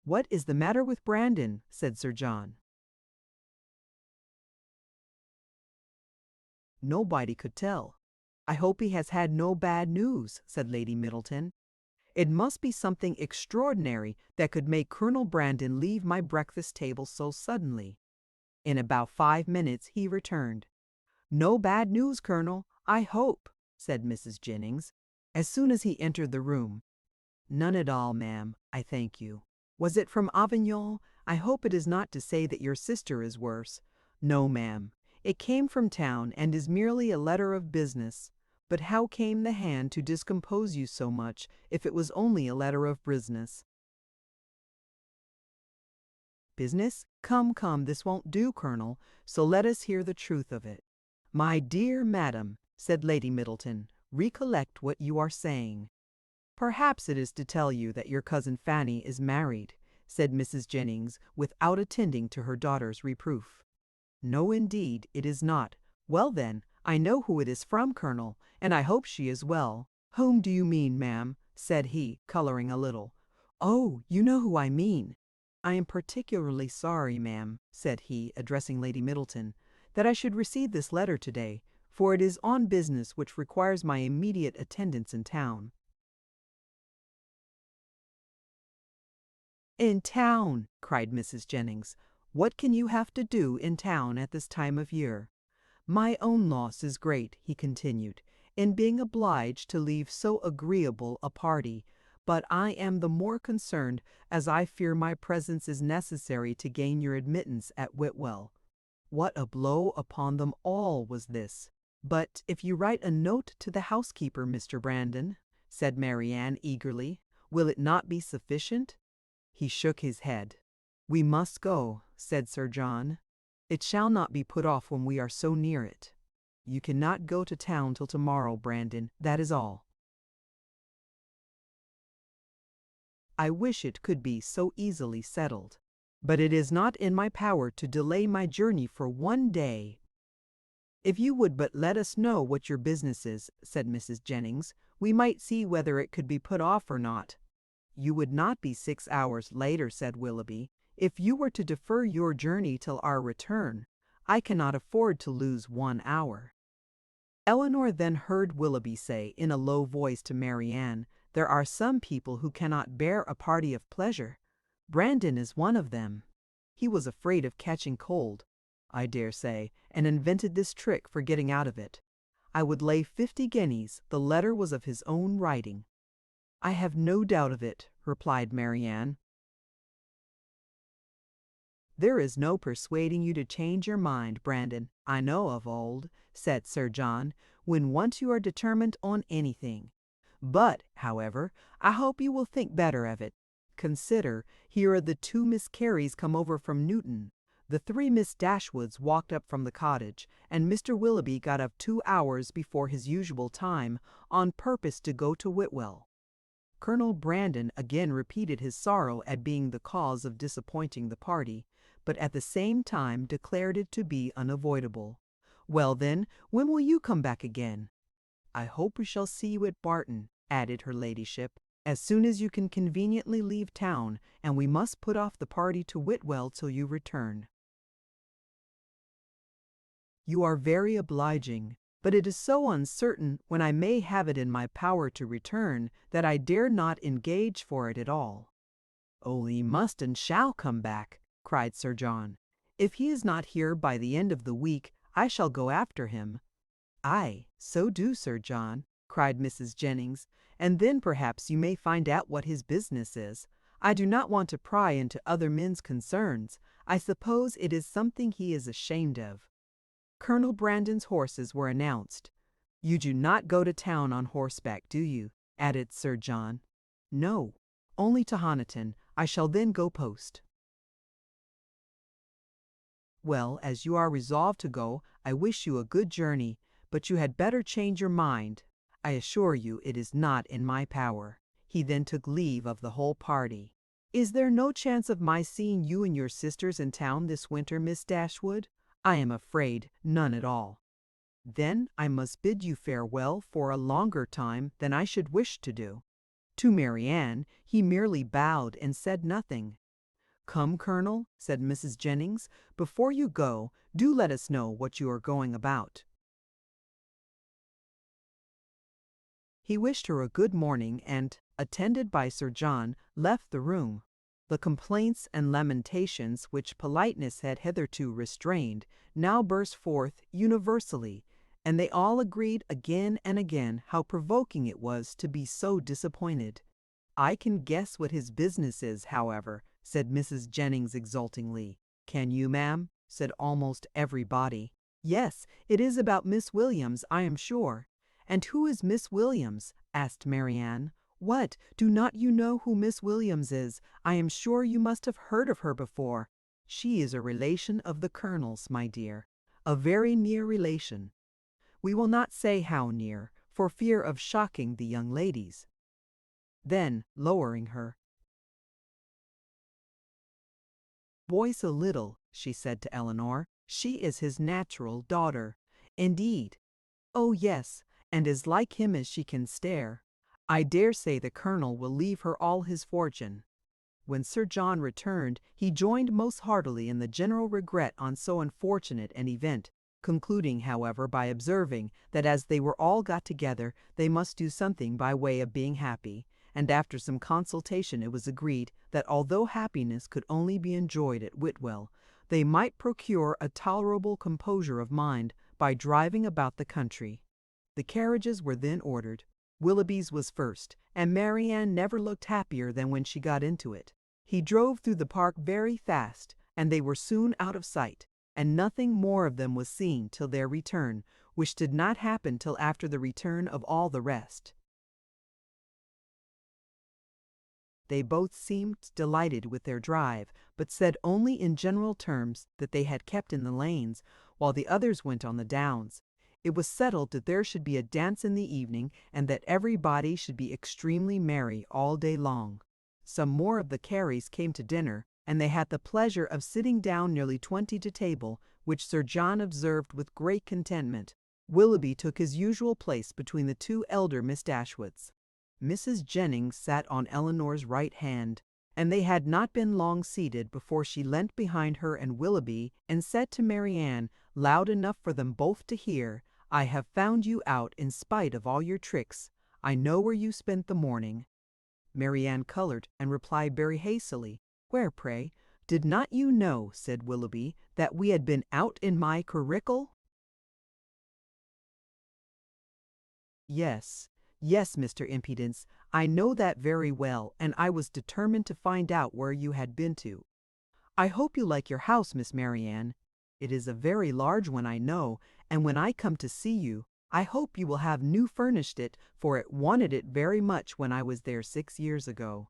"What is the matter with Brandon?" said Sir John. Nobody could tell. "I hope he has had no bad news," said Lady Middleton. "It must be something extraordinary that could make Colonel Brandon leave my breakfast table so suddenly." In about 5 minutes he returned. "No bad news, Colonel, I hope," said Mrs. Jennings, as soon as he entered the room. "None at all, ma'am, I thank you. Was it from Avignon? I hope it is not to say that your sister is worse." "No, ma'am. It came from town and is merely a letter of business. But how came the hand to discompose you so much if it was only a letter of business?" "Business? Come, come, this won't do, Colonel, so let us hear the truth of it." "My dear madam," said Lady Middleton, "recollect what you are saying." "Perhaps it is to tell you that your cousin Fanny is married," said Mrs. Jennings, without attending to her daughter's reproof. "No, indeed, it is not." "Well, then, I know who it is from, Colonel, and I hope she is well." "Whom do you mean, ma'am?" said he, coloring a little. "Oh, you know who I mean." "I am particularly sorry, ma'am," said he, addressing Lady Middleton, "that I should receive this letter today, for it is on business which requires my immediate attendance in town." "In town!" cried Mrs. Jennings. "What can you have to do in town at this time of year?" "My own loss is great," he continued, "in being obliged to leave so agreeable a party, but I am the more concerned as I fear my presence is necessary to gain your admittance at Whitwell." What a blow upon them all was this! "But if you write a note to the housekeeper, Mr. Brandon," said Marianne eagerly, "will it not be sufficient?" He shook his head. "We must go," said Sir John. "It shall not be put off when we are so near it. You cannot go to town till tomorrow, Brandon, that is all." "I wish it could be so easily settled. But it is not in my power to delay my journey for one day." "If you would but let us know what your business is," said Mrs. Jennings, "we might see whether it could be put off or not." "You would not be 6 hours later," said Willoughby, "if you were to defer your journey till our return. I cannot afford to lose 1 hour." Elinor then heard Willoughby say in a low voice to Marianne, "There are some people who cannot bear a party of pleasure. Brandon is one of them. He was afraid of catching cold, I dare say, and invented this trick for getting out of it. I would lay 50 guineas the letter was of his own writing." "I have no doubt of it," replied Marianne. "There is no persuading you to change your mind, Brandon, I know of old," said Sir John, "when once you are determined on anything. But, however, I hope you will think better of it. Consider, here are the 2 Miss Careys come over from Newton. The 3 Miss Dashwoods walked up from the cottage, and Mr. Willoughby got up 2 hours before his usual time, on purpose to go to Whitwell." Colonel Brandon again repeated his sorrow at being the cause of disappointing the party, but at the same time declared it to be unavoidable. "Well, then, when will you come back again?" "I hope we shall see you at Barton," added her ladyship, "as soon as you can conveniently leave town, and we must put off the party to Whitwell till you return." "You are very obliging, but it is so uncertain when I may have it in my power to return that I dare not engage for it at all." "Oh, he must and shall come back," cried Sir John. "If he is not here by the end of the week, I shall go after him." "Aye, so do, Sir John," cried Mrs. Jennings, "and then perhaps you may find out what his business is. I do not want to pry into other men's concerns. I suppose it is something he is ashamed of." Colonel Brandon's horses were announced. "You do not go to town on horseback, do you?" added Sir John. "No, only to Honiton. I shall then go post." "Well, as you are resolved to go, I wish you a good journey, but you had better change your mind. I assure you it is not in my power." He then took leave of the whole party. "Is there no chance of my seeing you and your sisters in town this winter, Miss Dashwood?" "I am afraid none at all." "Then I must bid you farewell for a longer time than I should wish to do." To Marianne, he merely bowed and said nothing. "Come, Colonel," said Mrs. Jennings, "before you go, do let us know what you are going about." He wished her a good morning and, attended by Sir John, left the room. The complaints and lamentations which politeness had hitherto restrained now burst forth universally, and they all agreed again and again how provoking it was to be so disappointed. "I can guess what his business is, however," said Mrs. Jennings exultingly. "Can you, ma'am?" said almost everybody. "Yes, it is about Miss Williams, I am sure." "And who is Miss Williams?" asked Marianne. "What, do not you know who Miss Williams is? I am sure you must have heard of her before." "She is a relation of the Colonel's, my dear, a very near relation. We will not say how near, for fear of shocking the young ladies." Then, lowering her voice a little, she said to Elinor, "She is his natural daughter." "Indeed." "Oh yes, and as like him as she can stare. I dare say the Colonel will leave her all his fortune." When Sir John returned, he joined most heartily in the general regret on so unfortunate an event, concluding, however, by observing that as they were all got together, they must do something by way of being happy, and after some consultation it was agreed that although happiness could only be enjoyed at Whitwell, they might procure a tolerable composure of mind by driving about the country. The carriages were then ordered. Willoughby's was first, and Marianne never looked happier than when she got into it. He drove through the park very fast, and they were soon out of sight, and nothing more of them was seen till their return, which did not happen till after the return of all the rest. They both seemed delighted with their drive, but said only in general terms that they had kept in the lanes, while the others went on the downs. It was settled that there should be a dance in the evening, and that everybody should be extremely merry all day long. Some more of the Careys came to dinner, and they had the pleasure of sitting down nearly 20 to table, which Sir John observed with great contentment. Willoughby took his usual place between the two elder Miss Dashwoods. Mrs. Jennings sat on Elinor's right hand, and they had not been long seated before she leant behind her and Willoughby and said to Marianne, loud enough for them both to hear, "I have found you out in spite of all your tricks. I know where you spent the morning." Marianne colored and replied very hastily, "Where, pray?" "Did not you know," said Willoughby, "that we had been out in my curricle?" "Yes, yes, Mr. Impudence, I know that very well, and I was determined to find out where you had been to. I hope you like your house, Miss Marianne. It is a very large one, I know, and when I come to see you, I hope you will have new furnished it, for it wanted it very much when I was there 6 years ago."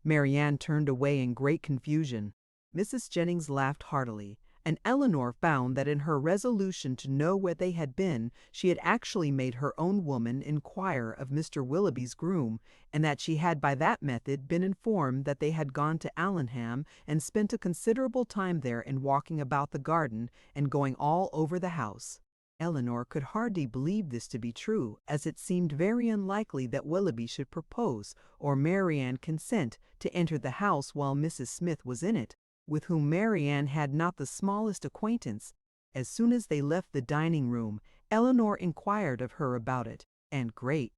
Marianne turned away in great confusion. Mrs. Jennings laughed heartily, and Elinor found that in her resolution to know where they had been, she had actually made her own woman inquire of Mr. Willoughby's groom, and that she had by that method been informed that they had gone to Allenham and spent a considerable time there in walking about the garden and going all over the house. Elinor could hardly believe this to be true, as it seemed very unlikely that Willoughby should propose or Marianne consent to enter the house while Mrs. Smith was in it, with whom Marianne had not the smallest acquaintance. As soon as they left the dining room, Elinor inquired of her about it, and great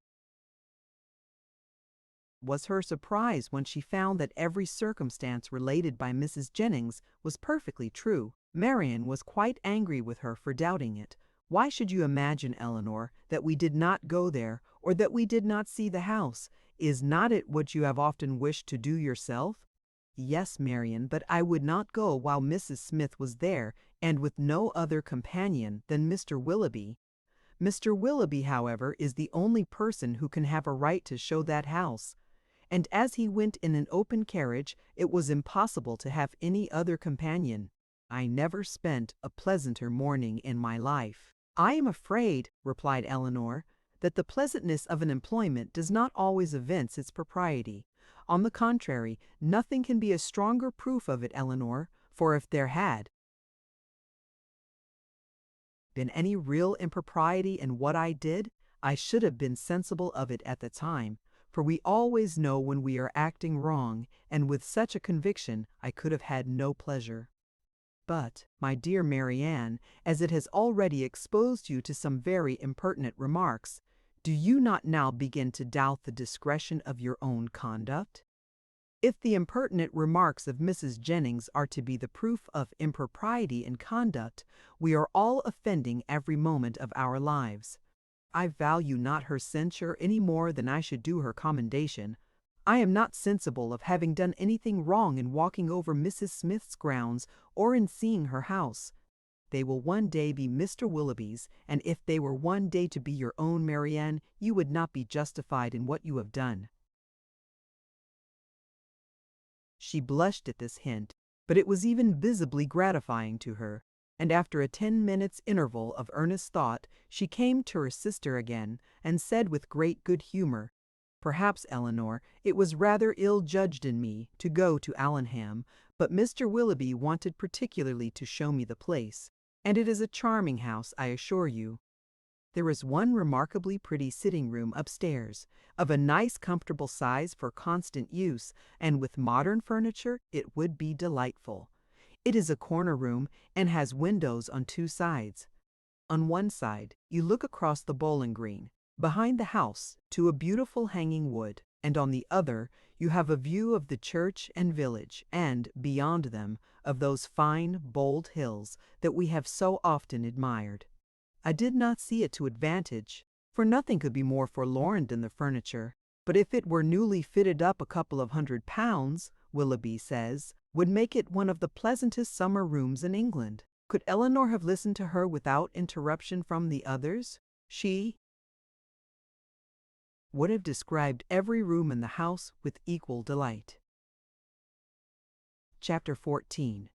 was her surprise when she found that every circumstance related by Mrs. Jennings was perfectly true. Marianne was quite angry with her for doubting it. "Why should you imagine, Elinor, that we did not go there, or that we did not see the house? Is not it what you have often wished to do yourself?" "Yes, Marian, but I would not go while Mrs. Smith was there, and with no other companion than Mr. Willoughby." "Mr. Willoughby, however, is the only person who can have a right to show that house. And as he went in an open carriage, it was impossible to have any other companion. I never spent a pleasanter morning in my life." "I am afraid," replied Elinor, "that the pleasantness of an employment does not always evince its propriety. On the contrary, nothing can be a stronger proof of it, Elinor, for if there had been any real impropriety in what I did, I should have been sensible of it at the time, for we always know when we are acting wrong, and with such a conviction I could have had no pleasure. But, my dear Marianne, as it has already exposed you to some very impertinent remarks, do you not now begin to doubt the discretion of your own conduct? If the impertinent remarks of Mrs. Jennings are to be the proof of impropriety in conduct, we are all offending every moment of our lives. I value not her censure any more than I should do her commendation. I am not sensible of having done anything wrong in walking over Mrs. Smith's grounds or in seeing her house. They will one day be Mr. Willoughby's, and if they were one day to be your own, Marianne, you would not be justified in what you have done. She blushed at this hint, but it was even visibly gratifying to her, and after a 10 minutes' interval of earnest thought, she came to her sister again, and said with great good humour, "Perhaps, Elinor, it was rather ill-judged in me to go to Allenham, but Mr. Willoughby wanted particularly to show me the place, and it is a charming house, I assure you. There is one remarkably pretty sitting-room upstairs, of a nice comfortable size for constant use, and with modern furniture it would be delightful. It is a corner room, and has windows on 2 sides. On one side you look across the bowling green, behind the house, to a beautiful hanging wood, and on the other you have a view of the church and village, and, beyond them, of those fine, bold hills that we have so often admired. I did not see it to advantage, for nothing could be more forlorn than the furniture, but if it were newly fitted up a couple of £100, Willoughby says, would make it one of the pleasantest summer rooms in England. Could Elinor have listened to her without interruption from the others, she would have described every room in the house with equal delight. Chapter 14.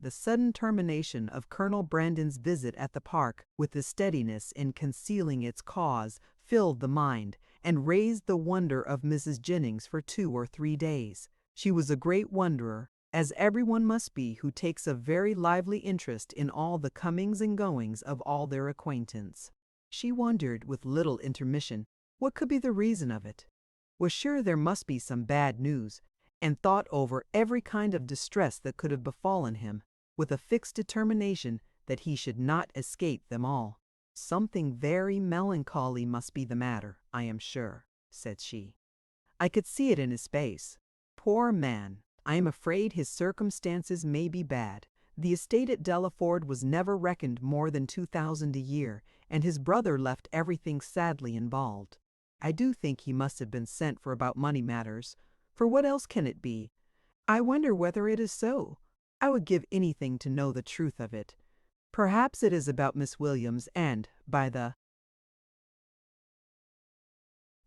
The sudden termination of Colonel Brandon's visit at the park, with the steadiness in concealing its cause, filled the mind, and raised the wonder of Mrs. Jennings for 2 or 3 days. She was a great wonderer, as everyone must be who takes a very lively interest in all the comings and goings of all their acquaintance. She wondered with little intermission what could be the reason of it, was sure there must be some bad news, and thought over every kind of distress that could have befallen him, with a fixed determination that he should not escape them all. "Something very melancholy must be the matter, I am sure," said she. "I could see it in his face. Poor man, I am afraid his circumstances may be bad. The estate at Delaford was never reckoned more than 2,000 a year, and his brother left everything sadly involved. I do think he must have been sent for about money matters, for what else can it be? I wonder whether it is so. I would give anything to know the truth of it. Perhaps it is about Miss Williams, and, by the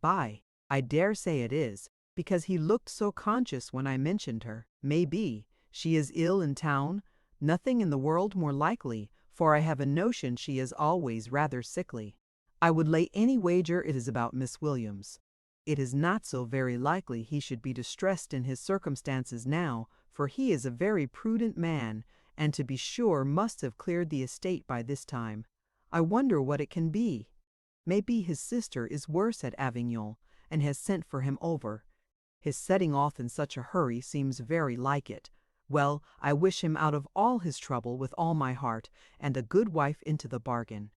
by, I dare say it is, because he looked so conscious when I mentioned her. May be, she is ill in town. Nothing in the world more likely, for I have a notion she is always rather sickly. I would lay any wager it is about Miss Williams. It is not so very likely he should be distressed in his circumstances now, for he is a very prudent man, and to be sure must have cleared the estate by this time. I wonder what it can be. Maybe his sister is worse at Avignon, and has sent for him over. His setting off in such a hurry seems very like it. Well, I wish him out of all his trouble with all my heart, and a good wife into the bargain."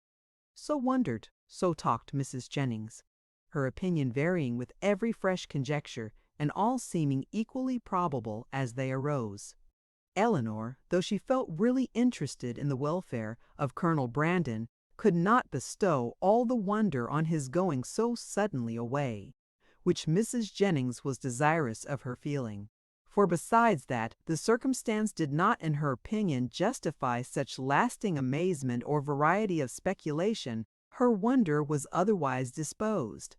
So wondered, so talked Mrs. Jennings, her opinion varying with every fresh conjecture, and all seeming equally probable as they arose. Elinor, though she felt really interested in the welfare of Colonel Brandon, could not bestow all the wonder on his going so suddenly away, which Mrs. Jennings was desirous of her feeling. For besides that, the circumstance did not in her opinion justify such lasting amazement or variety of speculation, her wonder was otherwise disposed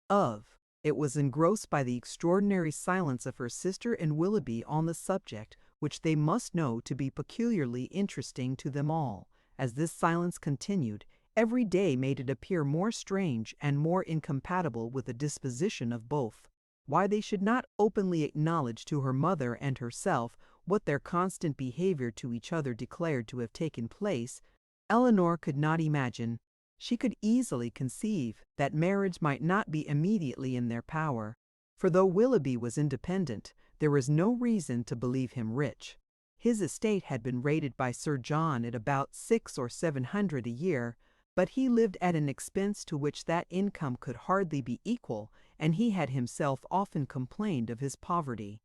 of. It was engrossed by the extraordinary silence of her sister and Willoughby on the subject, which they must know to be peculiarly interesting to them all. As this silence continued, Every day made it appear more strange and more incompatible with the disposition of both. Why they should not openly acknowledge to her mother and herself what their constant behavior to each other declared to have taken place, Elinor could not imagine. She could easily conceive that marriage might not be immediately in their power, for though Willoughby was independent, there was no reason to believe him rich. His estate had been rated by Sir John at about 600 or 700 a year, but he lived at an expense to which that income could hardly be equal, and he had himself often complained of his poverty.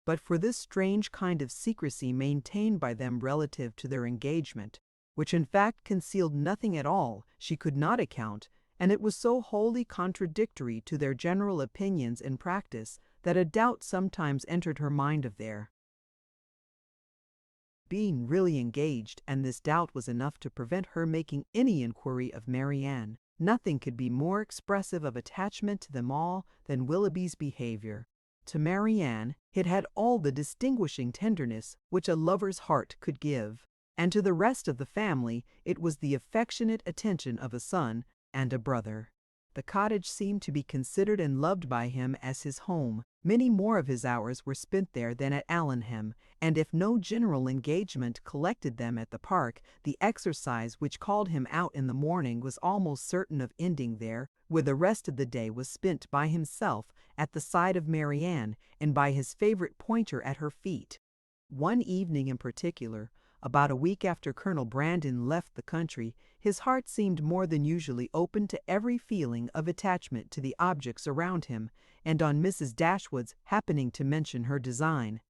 But for this strange kind of secrecy maintained by them relative to their engagement, which in fact concealed nothing at all, she could not account, and it was so wholly contradictory to their general opinions and practice that a doubt sometimes entered her mind of their being really engaged, and this doubt was enough to prevent her making any inquiry of Marianne. Nothing could be more expressive of attachment to them all than Willoughby's behavior. To Marianne it had all the distinguishing tenderness which a lover's heart could give, and to the rest of the family it was the affectionate attention of a son and a brother. The cottage seemed to be considered and loved by him as his home. Many more of his hours were spent there than at Allenham, and if no general engagement collected them at the park, the exercise which called him out in the morning was almost certain of ending there, where the rest of the day was spent by himself at the side of Marianne and by his favorite pointer at her feet. One evening in particular, about a week after Colonel Brandon left the country, his heart seemed more than usually open to every feeling of attachment to the objects around him, and on Mrs. Dashwood's happening to mention her design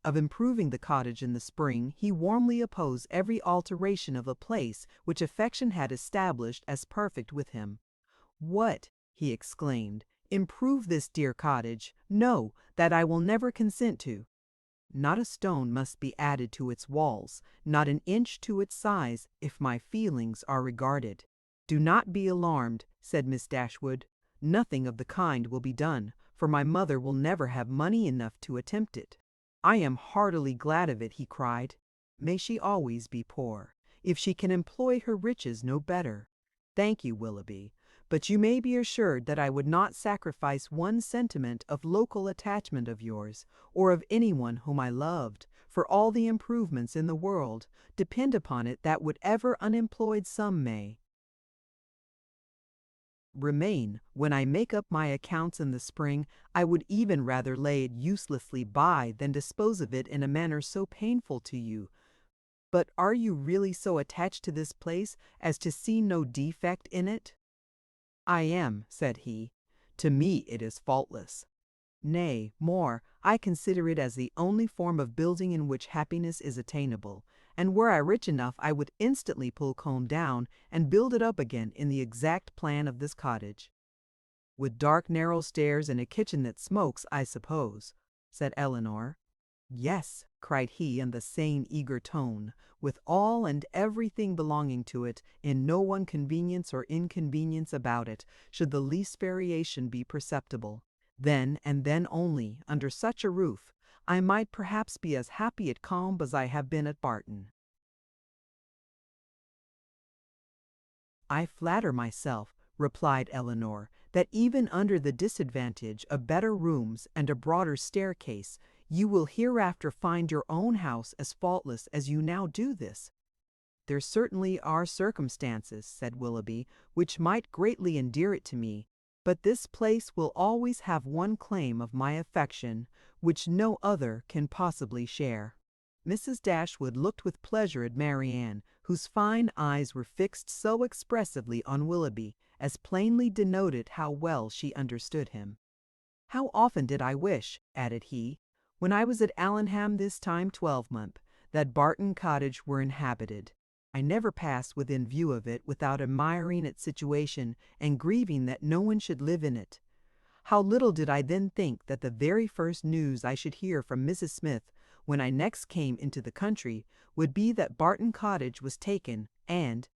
of improving the cottage in the spring, he warmly opposed every alteration of a place which affection had established as perfect with him. "What!" he exclaimed, "improve this dear cottage? No, that I will never consent to. Not a stone must be added to its walls, not an inch to its size, if my feelings are regarded." "Do not be alarmed," said Miss Dashwood. "Nothing of the kind will be done, for my mother will never have money enough to attempt it." "I am heartily glad of it," he cried. "May she always be poor, if she can employ her riches no better. Thank you, Willoughby, but you may be assured that I would not sacrifice one sentiment of local attachment of yours, or of anyone whom I loved, for all the improvements in the world. Depend upon it that whatever unemployed sum may remain when I make up my accounts in the spring, I would even rather lay it uselessly by than dispose of it in a manner so painful to you. But are you really so attached to this place as to see no defect in it?" "I am," said he. "To me it is faultless. Nay, more, I consider it as the only form of building in which happiness is attainable, and were I rich enough I would instantly pull Combe down and build it up again in the exact plan of this cottage." "With dark narrow stairs and a kitchen that smokes, I suppose," said Elinor. "Yes," cried he in the same eager tone, "with all and everything belonging to it, in no one convenience or inconvenience about it, should the least variation be perceptible. Then, and then only, under such a roof, I might perhaps be as happy at Combe as I have been at Barton." "I flatter myself," replied Elinor, "that even under the disadvantage of better rooms and a broader staircase, you will hereafter find your own house as faultless as you now do this." "There certainly are circumstances," said Willoughby, "which might greatly endear it to me, but this place will always have one claim of my affection, which no other can possibly share." Mrs. Dashwood looked with pleasure at Marianne, whose fine eyes were fixed so expressively on Willoughby as plainly denoted how well she understood him. "How often did I wish," added he, "when I was at Allenham this time twelvemonth, that Barton Cottage were inhabited. I never passed within view of it without admiring its situation and grieving that no one should live in it. How little did I then think that the very first news I should hear from Mrs. Smith, when I next came into the country, would be that Barton Cottage was taken, and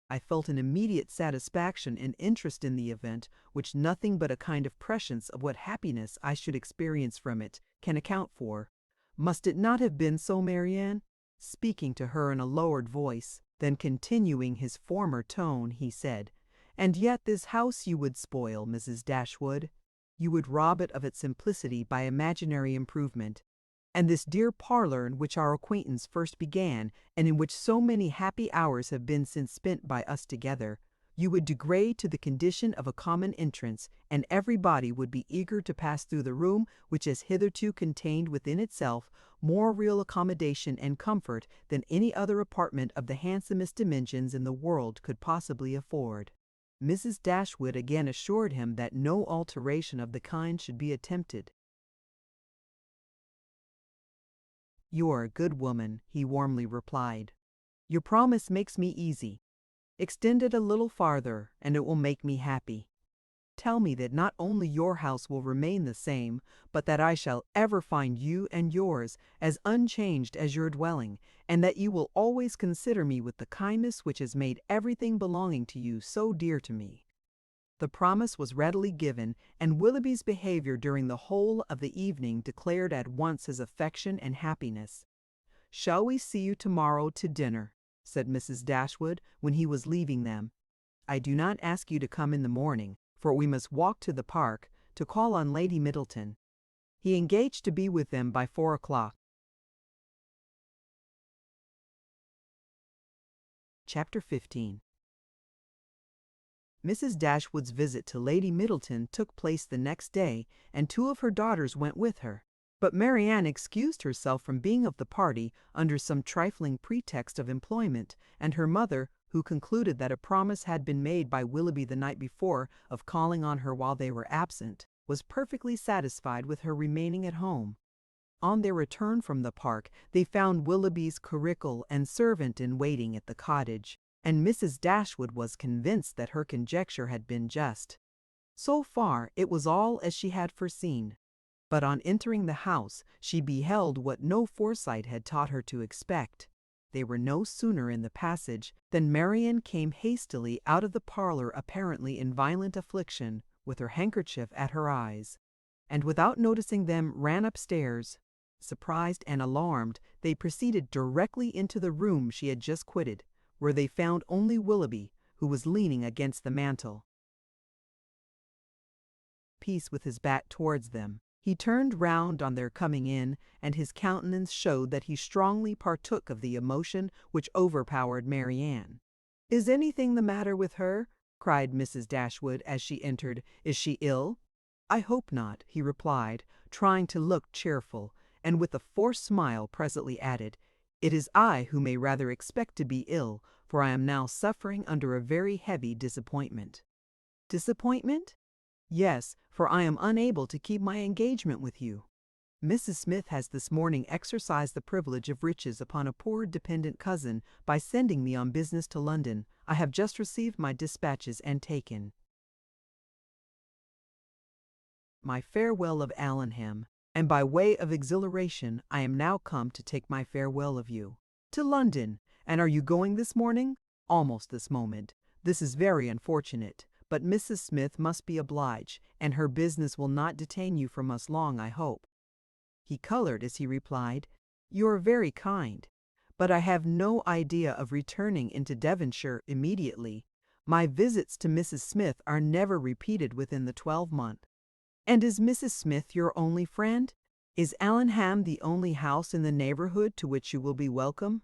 I felt an immediate satisfaction and interest in the event, which nothing but a kind of prescience of what happiness I should experience from it can account for. Must it not have been so, Marianne? Speaking to her in a lowered voice, then continuing his former tone, he said, "And yet this house you would spoil, Mrs. Dashwood. You would rob it of its simplicity by imaginary improvement. And this dear parlor in which our acquaintance first began, and in which so many happy hours have been since spent by us together, you would degrade to the condition of a common entrance, and everybody would be eager to pass through the room which has hitherto contained within itself more real accommodation and comfort than any other apartment of the handsomest dimensions in the world could possibly afford." Mrs. Dashwood again assured him that no alteration of the kind should be attempted. "You are a good woman," he warmly replied. "Your promise makes me easy. Extend it a little farther, and it will make me happy. Tell me that not only your house will remain the same, but that I shall ever find you and yours as unchanged as your dwelling, and that you will always consider me with the kindness which has made everything belonging to you so dear to me." The promise was readily given, and Willoughby's behavior during the whole of the evening declared at once his affection and happiness. "Shall we see you tomorrow to dinner?" said Mrs. Dashwood, when he was leaving them. "I do not ask you to come in the morning, for we must walk to the park, to call on Lady Middleton." He engaged to be with them by 4 o'clock. Chapter 15. Mrs. Dashwood's visit to Lady Middleton took place the next day, and 2 of her daughters went with her. But Marianne excused herself from being of the party under some trifling pretext of employment, and her mother, who concluded that a promise had been made by Willoughby the night before of calling on her while they were absent, was perfectly satisfied with her remaining at home. On their return from the park, they found Willoughby's curricle and servant in waiting at the cottage, and Mrs. Dashwood was convinced that her conjecture had been just. So far, it was all as she had foreseen. But on entering the house, she beheld what no foresight had taught her to expect. They were no sooner in the passage than Marianne came hastily out of the parlor, apparently in violent affliction, with her handkerchief at her eyes, and without noticing them ran upstairs. Surprised and alarmed, they proceeded directly into the room she had just quitted, where they found only Willoughby, who was leaning against the mantel, piece with his back towards them. He turned round on their coming in, and his countenance showed that he strongly partook of the emotion which overpowered Marianne. "Is anything the matter with her?" cried Mrs. Dashwood as she entered. "Is she ill?" "I hope not," he replied, trying to look cheerful, and with a forced smile presently added, "It is I who may rather expect to be ill, for I am now suffering under a very heavy disappointment." "Disappointment?" "Yes, for I am unable to keep my engagement with you. Mrs. Smith has this morning exercised the privilege of riches upon a poor dependent cousin by sending me on business to London. I have just received my dispatches and taken my farewell of Allenham, and by way of exhilaration I am now come to take my farewell of you. To London! And are you going this morning?" "Almost this moment. This is very unfortunate, but Mrs. Smith must be obliged, and her business will not detain you from us long, I hope." He colored as he replied, "You are very kind, but I have no idea of returning into Devonshire immediately. My visits to Mrs. Smith are never repeated within the 12-month. And is Mrs. Smith your only friend? Is Allenham the only house in the neighborhood to which you will be welcome?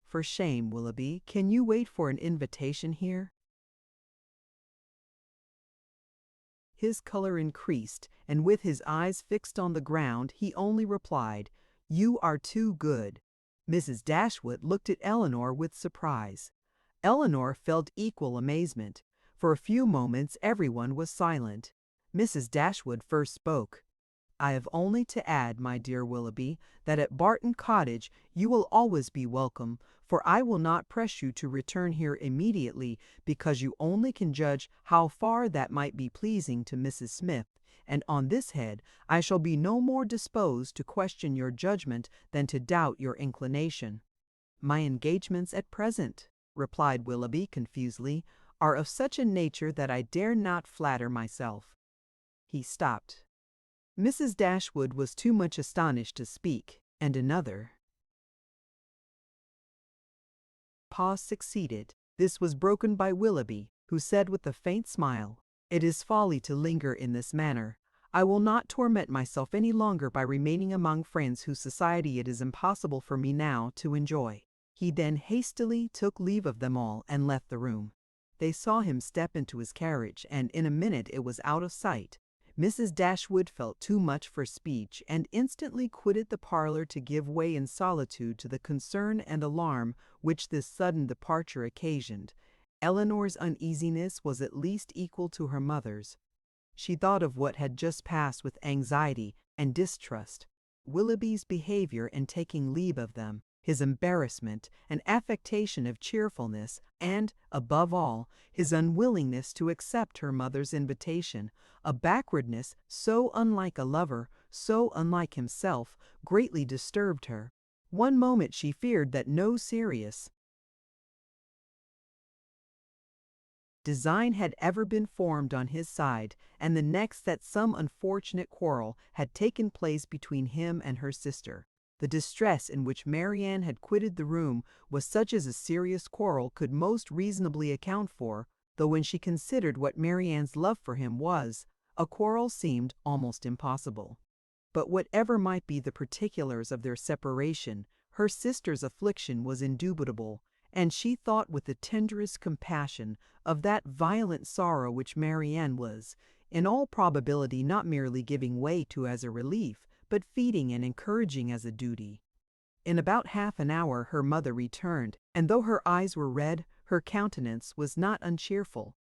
For shame, Willoughby, can you wait for an invitation here?" His color increased, and with his eyes fixed on the ground, he only replied, "You are too good." Mrs. Dashwood looked at Elinor with surprise. Elinor felt equal amazement. For a few moments everyone was silent. Mrs. Dashwood first spoke. "I have only to add, my dear Willoughby, that at Barton Cottage you will always be welcome, for I will not press you to return here immediately, because you only can judge how far that might be pleasing to Mrs. Smith, and on this head I shall be no more disposed to question your judgment than to doubt your inclination." "My engagements at present," replied Willoughby confusedly, "are of such a nature that I dare not flatter myself." He stopped. Mrs. Dashwood was too much astonished to speak, and another, Pause succeeded. This was broken by Willoughby, who said with a faint smile, "It is folly to linger in this manner. I will not torment myself any longer by remaining among friends whose society it is impossible for me now to enjoy." He then hastily took leave of them all and left the room. They saw him step into his carriage, and in a minute it was out of sight. Mrs. Dashwood felt too much for speech, and instantly quitted the parlor to give way in solitude to the concern and alarm which this sudden departure occasioned. Elinor's uneasiness was at least equal to her mother's. She thought of what had just passed with anxiety and distrust. Willoughby's behavior in taking leave of them, his embarrassment, an affectation of cheerfulness, and, above all, his unwillingness to accept her mother's invitation, a backwardness so unlike a lover, so unlike himself, greatly disturbed her. One moment she feared that no serious design had ever been formed on his side, and the next that some unfortunate quarrel had taken place between him and her sister. The distress in which Marianne had quitted the room was such as a serious quarrel could most reasonably account for, though when she considered what Marianne's love for him was, a quarrel seemed almost impossible. But whatever might be the particulars of their separation, her sister's affliction was indubitable, and she thought with the tenderest compassion of that violent sorrow which Marianne was, in all probability, not merely giving way to as a relief, but feeding and encouraging as a duty. In about half an hour her mother returned, and though her eyes were red, her countenance was not uncheerful.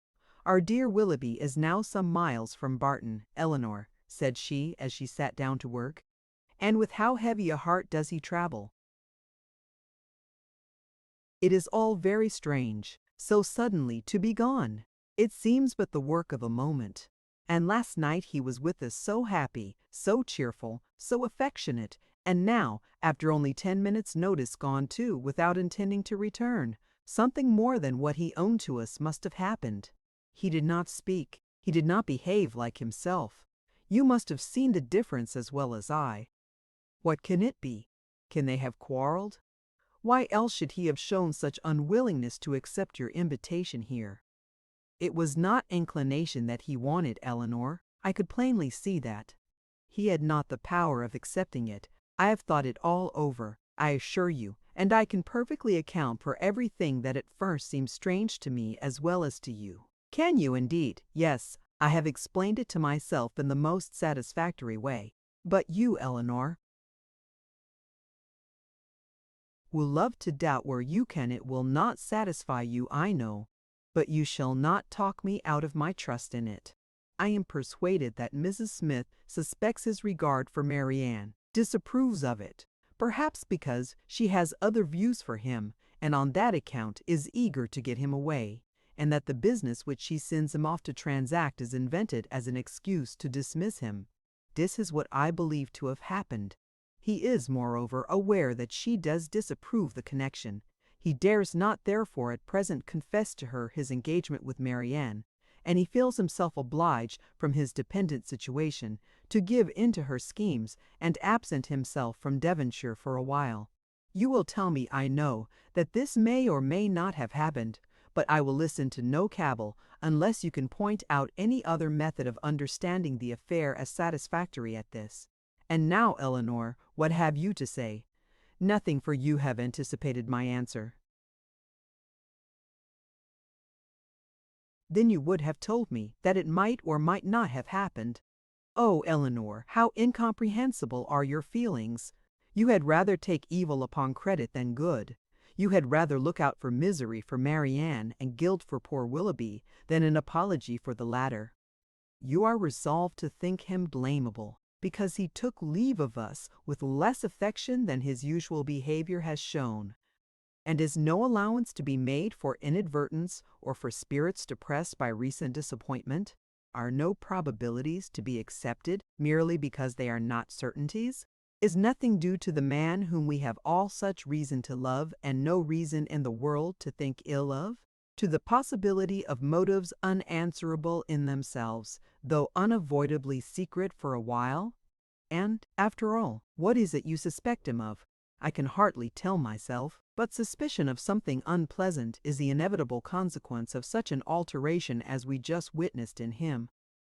"Our dear Willoughby is now some miles from Barton, Elinor," said she as she sat down to work. "And with how heavy a heart does he travel? It is all very strange, so suddenly to be gone. It seems but the work of a moment. And last night he was with us so happy, so cheerful, so affectionate, and now, after only 10 minutes' notice, gone too, without intending to return. Something more than what he owned to us must have happened. He did not speak, he did not behave like himself. You must have seen the difference as well as I. What can it be? Can they have quarreled? Why else should he have shown such unwillingness to accept your invitation here? It was not inclination that he wanted, Elinor. I could plainly see that. He had not the power of accepting it. I have thought it all over, I assure you, and I can perfectly account for everything that at first seemed strange to me as well as to you." "Can you, indeed?" "Yes, I have explained it to myself in the most satisfactory way. But you, Elinor, will love to doubt where you can. It will not satisfy you, I know, but you shall not talk me out of my trust in it. I am persuaded that Mrs. Smith suspects his regard for Marianne, disapproves of it, perhaps because she has other views for him, and on that account is eager to get him away, and that the business which she sends him off to transact is invented as an excuse to dismiss him. This is what I believe to have happened. He is, moreover, aware that she does disapprove the connection. He dares not therefore at present confess to her his engagement with Marianne, and he feels himself obliged, from his dependent situation, to give into her schemes, and absent himself from Devonshire for a while. You will tell me, I know, that this may or may not have happened, but I will listen to no cavil unless you can point out any other method of understanding the affair as satisfactory at this. And now, Elinor, what have you to say? Nothing, for you have anticipated my answer. Then you would have told me that it might or might not have happened. Oh, Elinor, how incomprehensible are your feelings! You had rather take evil upon credit than good. You had rather look out for misery for Marianne and guilt for poor Willoughby than an apology for the latter. You are resolved to think him blamable, because he took leave of us with less affection than his usual behavior has shown. And is no allowance to be made for inadvertence or for spirits depressed by recent disappointment? Are no probabilities to be accepted merely because they are not certainties? Is nothing due to the man whom we have all such reason to love and no reason in the world to think ill of? To the possibility of motives unanswerable in themselves, though unavoidably secret for a while? And, after all, what is it you suspect him of? I can hardly tell myself, but But suspicion of something unpleasant is the inevitable consequence of such an alteration as we just witnessed in him.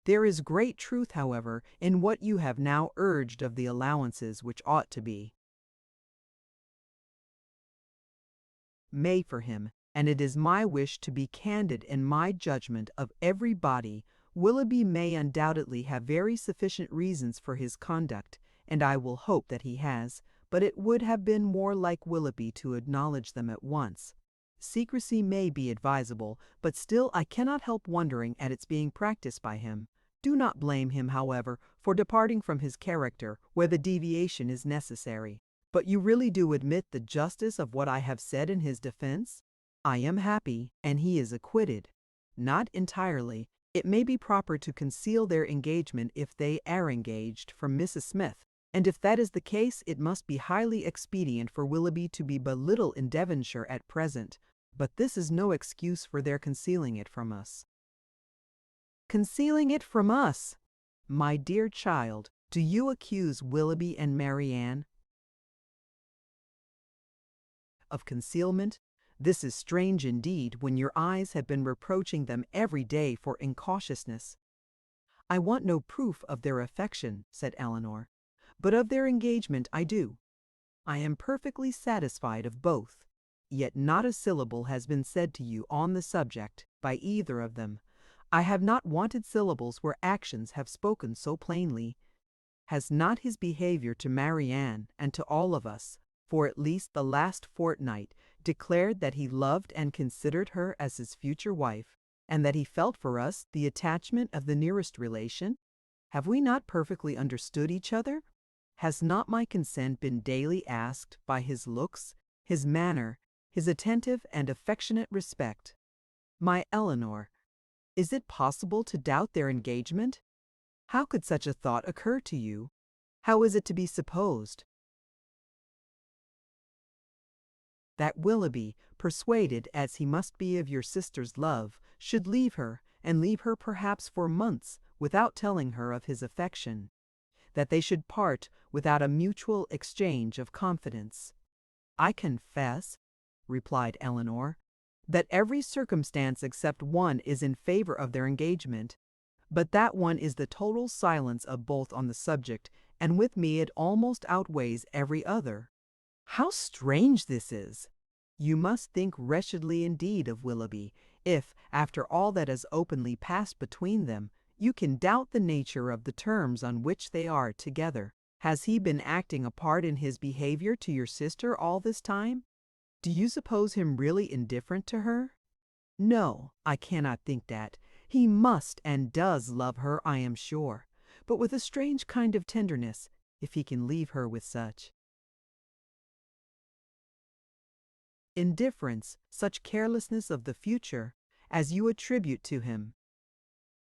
There is great truth, however, in what you have now urged of the allowances which ought to be made for him, and it is my wish to be candid in my judgment of every body. Willoughby may undoubtedly have very sufficient reasons for his conduct, and I will hope that he has, but it would have been more like Willoughby to acknowledge them at once. Secrecy may be advisable, but still I cannot help wondering at its being practiced by him. Do not blame him, however, for departing from his character where the deviation is necessary. But you really do admit the justice of what I have said in his defense? I am happy, and he is acquitted. Not entirely. It may be proper to conceal their engagement if they are engaged from Mrs. Smith, and if that is the case, it must be highly expedient for Willoughby to be but little in Devonshire at present. But this is no excuse for their concealing it from us. Concealing it from us! My dear child, do you accuse Willoughby and Marianne of concealment? This is strange indeed, when your eyes have been reproaching them every day for incautiousness. I want no proof of their affection, said Elinor, but of their engagement I do. I am perfectly satisfied of both, yet not a syllable has been said to you on the subject by either of them. I have not wanted syllables where actions have spoken so plainly. Has not his behavior to Marianne and to all of us, for at least the last fortnight, declared that he loved and considered her as his future wife, and that he felt for us the attachment of the nearest relation? Have we not perfectly understood each other? Has not my consent been daily asked by his looks, his manner, his attentive and affectionate respect? My Elinor, is it possible to doubt their engagement? How could such a thought occur to you? How is it to be supposed that Willoughby, persuaded as he must be of your sister's love, should leave her, and leave her perhaps for months, without telling her of his affection? That they should part without a mutual exchange of confidence? I confess, replied Elinor, that every circumstance except one is in favor of their engagement, but that one is the total silence of both on the subject, and with me it almost outweighs every other. How strange this is! You must think wretchedly indeed of Willoughby, if, after all that has openly passed between them, you can doubt the nature of the terms on which they are together. Has he been acting a part in his behavior to your sister all this time? Do you suppose him really indifferent to her? No, I cannot think that. He must and does love her, I am sure, but with a strange kind of tenderness, if he can leave her with such indifference, such carelessness of the future, as you attribute to him.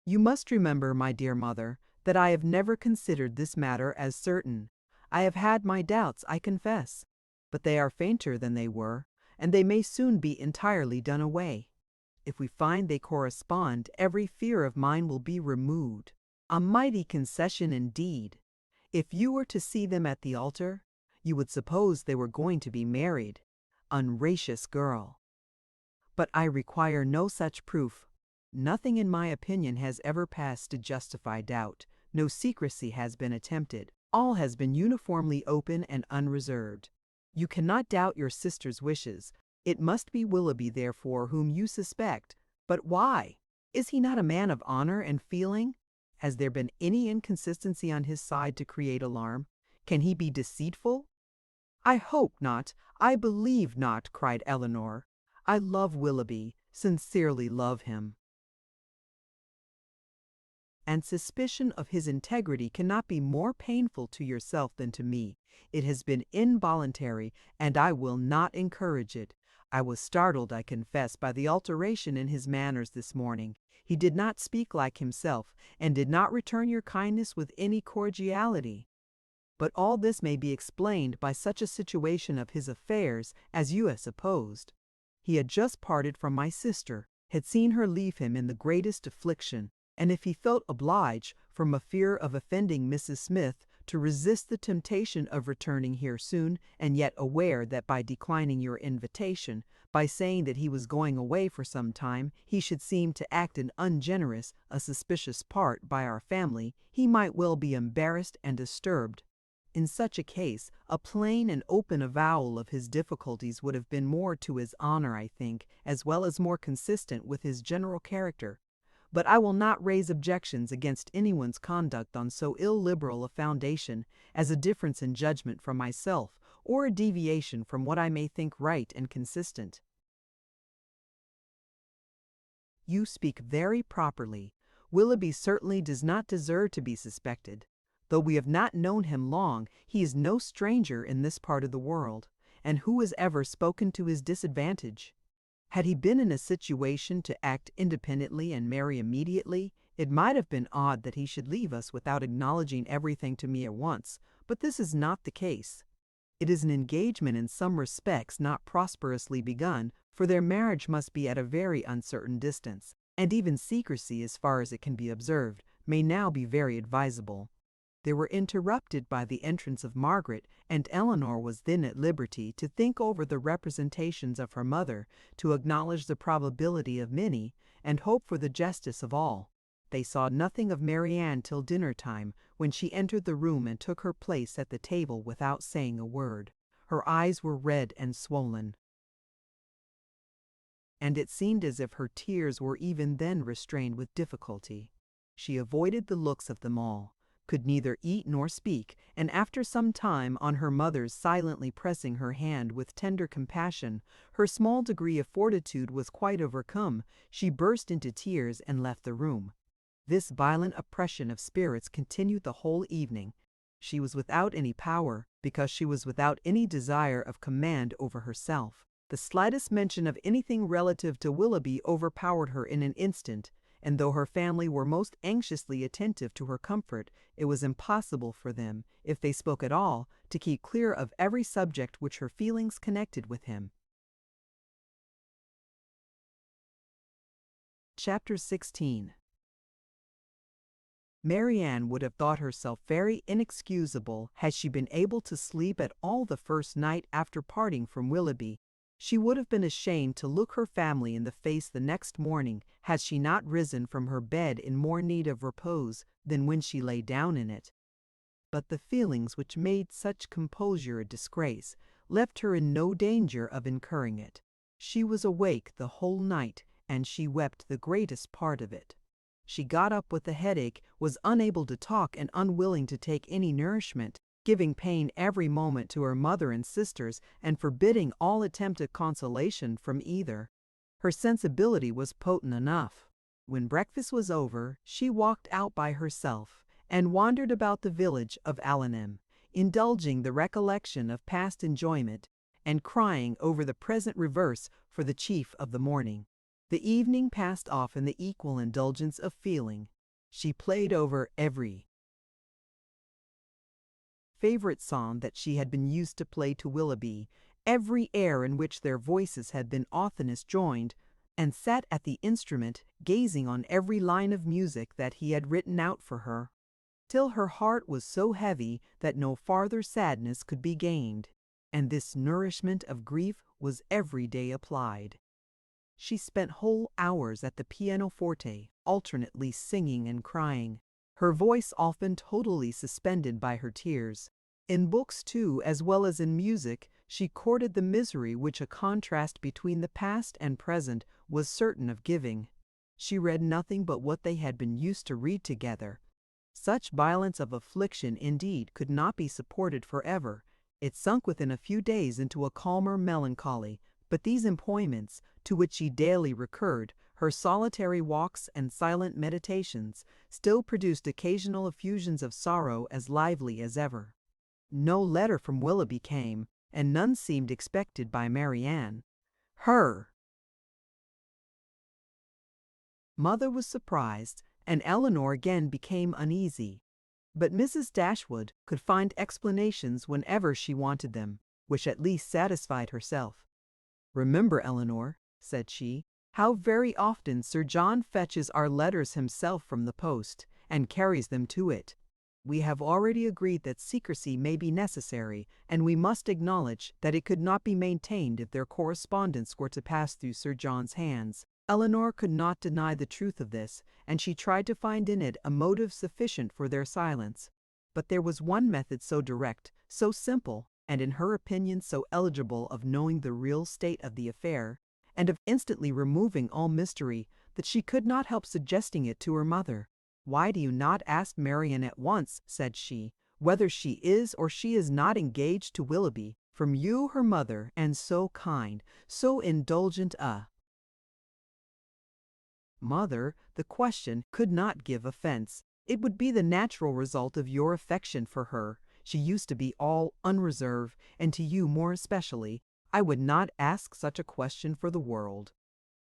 You must remember, my dear mother, that I have never considered this matter as certain. I have had my doubts, I confess, but they are fainter than they were, and they may soon be entirely done away. If we find they correspond, every fear of mine will be removed. A mighty concession indeed. If you were to see them at the altar, you would suppose they were going to be married. Ungracious girl! But I require no such proof. Nothing in my opinion has ever passed to justify doubt. No secrecy has been attempted. All has been uniformly open and unreserved. You cannot doubt your sister's wishes. It must be Willoughby, therefore, whom you suspect. But why? Is he not a man of honor and feeling? Has there been any inconsistency on his side to create alarm? Can he be deceitful? I hope not. I believe not, cried Elinor. I love Willoughby, sincerely love him, and suspicion of his integrity cannot be more painful to yourself than to me. It has been involuntary, and I will not encourage it. I was startled, I confess, by the alteration in his manners this morning. He did not speak like himself, and did not return your kindness with any cordiality. But all this may be explained by such a situation of his affairs as you have supposed. He had just parted from my sister, had seen her leave him in the greatest affliction, and if he felt obliged, from a fear of offending Mrs. Smith, to resist the temptation of returning here soon, and yet aware that by declining your invitation, by saying that he was going away for some time, he should seem to act an ungenerous, a suspicious part by our family, he might well be embarrassed and disturbed. In such a case, a plain and open avowal of his difficulties would have been more to his honor, I think, as well as more consistent with his general character. But I will not raise objections against anyone's conduct on so illiberal a foundation as a difference in judgment from myself, or a deviation from what I may think right and consistent. You speak very properly. Willoughby certainly does not deserve to be suspected. Though we have not known him long, he is no stranger in this part of the world, and who has ever spoken to his disadvantage? Had he been in a situation to act independently and marry immediately, it might have been odd that he should leave us without acknowledging everything to me at once, but this is not the case. It is an engagement in some respects not prosperously begun, for their marriage must be at a very uncertain distance, and even secrecy, as far as it can be observed, may now be very advisable. They were interrupted by the entrance of Margaret, and Elinor was then at liberty to think over the representations of her mother, to acknowledge the probability of many, and hope for the justice of all. They saw nothing of Marianne till dinner time, when she entered the room and took her place at the table without saying a word. Her eyes were red and swollen, and it seemed as if her tears were even then restrained with difficulty. She avoided the looks of them all, could neither eat nor speak, and after some time, on her mother's silently pressing her hand with tender compassion, her small degree of fortitude was quite overcome, she burst into tears and left the room. This violent oppression of spirits continued the whole evening. She was without any power, because she was without any desire of command over herself. The slightest mention of anything relative to Willoughby overpowered her in an instant, and though her family were most anxiously attentive to her comfort, it was impossible for them, if they spoke at all, to keep clear of every subject which her feelings connected with him. Chapter 16. Marianne would have thought herself very inexcusable had she been able to sleep at all the first night after parting from Willoughby. She would have been ashamed to look her family in the face the next morning had she not risen from her bed in more need of repose than when she lay down in it. But the feelings which made such composure a disgrace left her in no danger of incurring it. She was awake the whole night, and she wept the greatest part of it. She got up with a headache, was unable to talk and unwilling to take any nourishment, giving pain every moment to her mother and sisters, and forbidding all attempt at consolation from either. Her sensibility was potent enough. When breakfast was over, she walked out by herself, and wandered about the village of Allenham, indulging the recollection of past enjoyment, and crying over the present reverse for the chief of the morning. The evening passed off in the equal indulgence of feeling. She played over every favorite song that she had been used to play to Willoughby, every air in which their voices had been oftenest joined, and sat at the instrument, gazing on every line of music that he had written out for her, till her heart was so heavy that no farther sadness could be gained, and this nourishment of grief was every day applied. She spent whole hours at the pianoforte, alternately singing and crying, her voice often totally suspended by her tears. In books, too, as well as in music, she courted the misery which a contrast between the past and present was certain of giving. She read nothing but what they had been used to read together. Such violence of affliction, indeed, could not be supported forever. It sunk within a few days into a calmer melancholy, but these employments, to which she daily recurred, her solitary walks and silent meditations, still produced occasional effusions of sorrow as lively as ever. No letter from Willoughby came, and none seemed expected by Marianne. Her mother was surprised, and Elinor again became uneasy. But Mrs. Dashwood could find explanations whenever she wanted them, which at least satisfied herself. "Remember, Elinor," said she, "how very often Sir John fetches our letters himself from the post, and carries them to it. We have already agreed that secrecy may be necessary, and we must acknowledge that it could not be maintained if their correspondence were to pass through Sir John's hands. Elinor could not deny the truth of this, and she tried to find in it a motive sufficient for their silence. But there was one method so direct, so simple, and in her opinion so eligible of knowing the real state of the affair, and of instantly removing all mystery, that she could not help suggesting it to her mother. "Why do you not ask Marianne at once," said she, "whether she is or she is not engaged to Willoughby? From you, her mother, and so kind, so indulgent a mother, the question could not give offense. It would be the natural result of your affection for her. She used to be all unreserve, and to you more especially. I would not ask such a question for the world.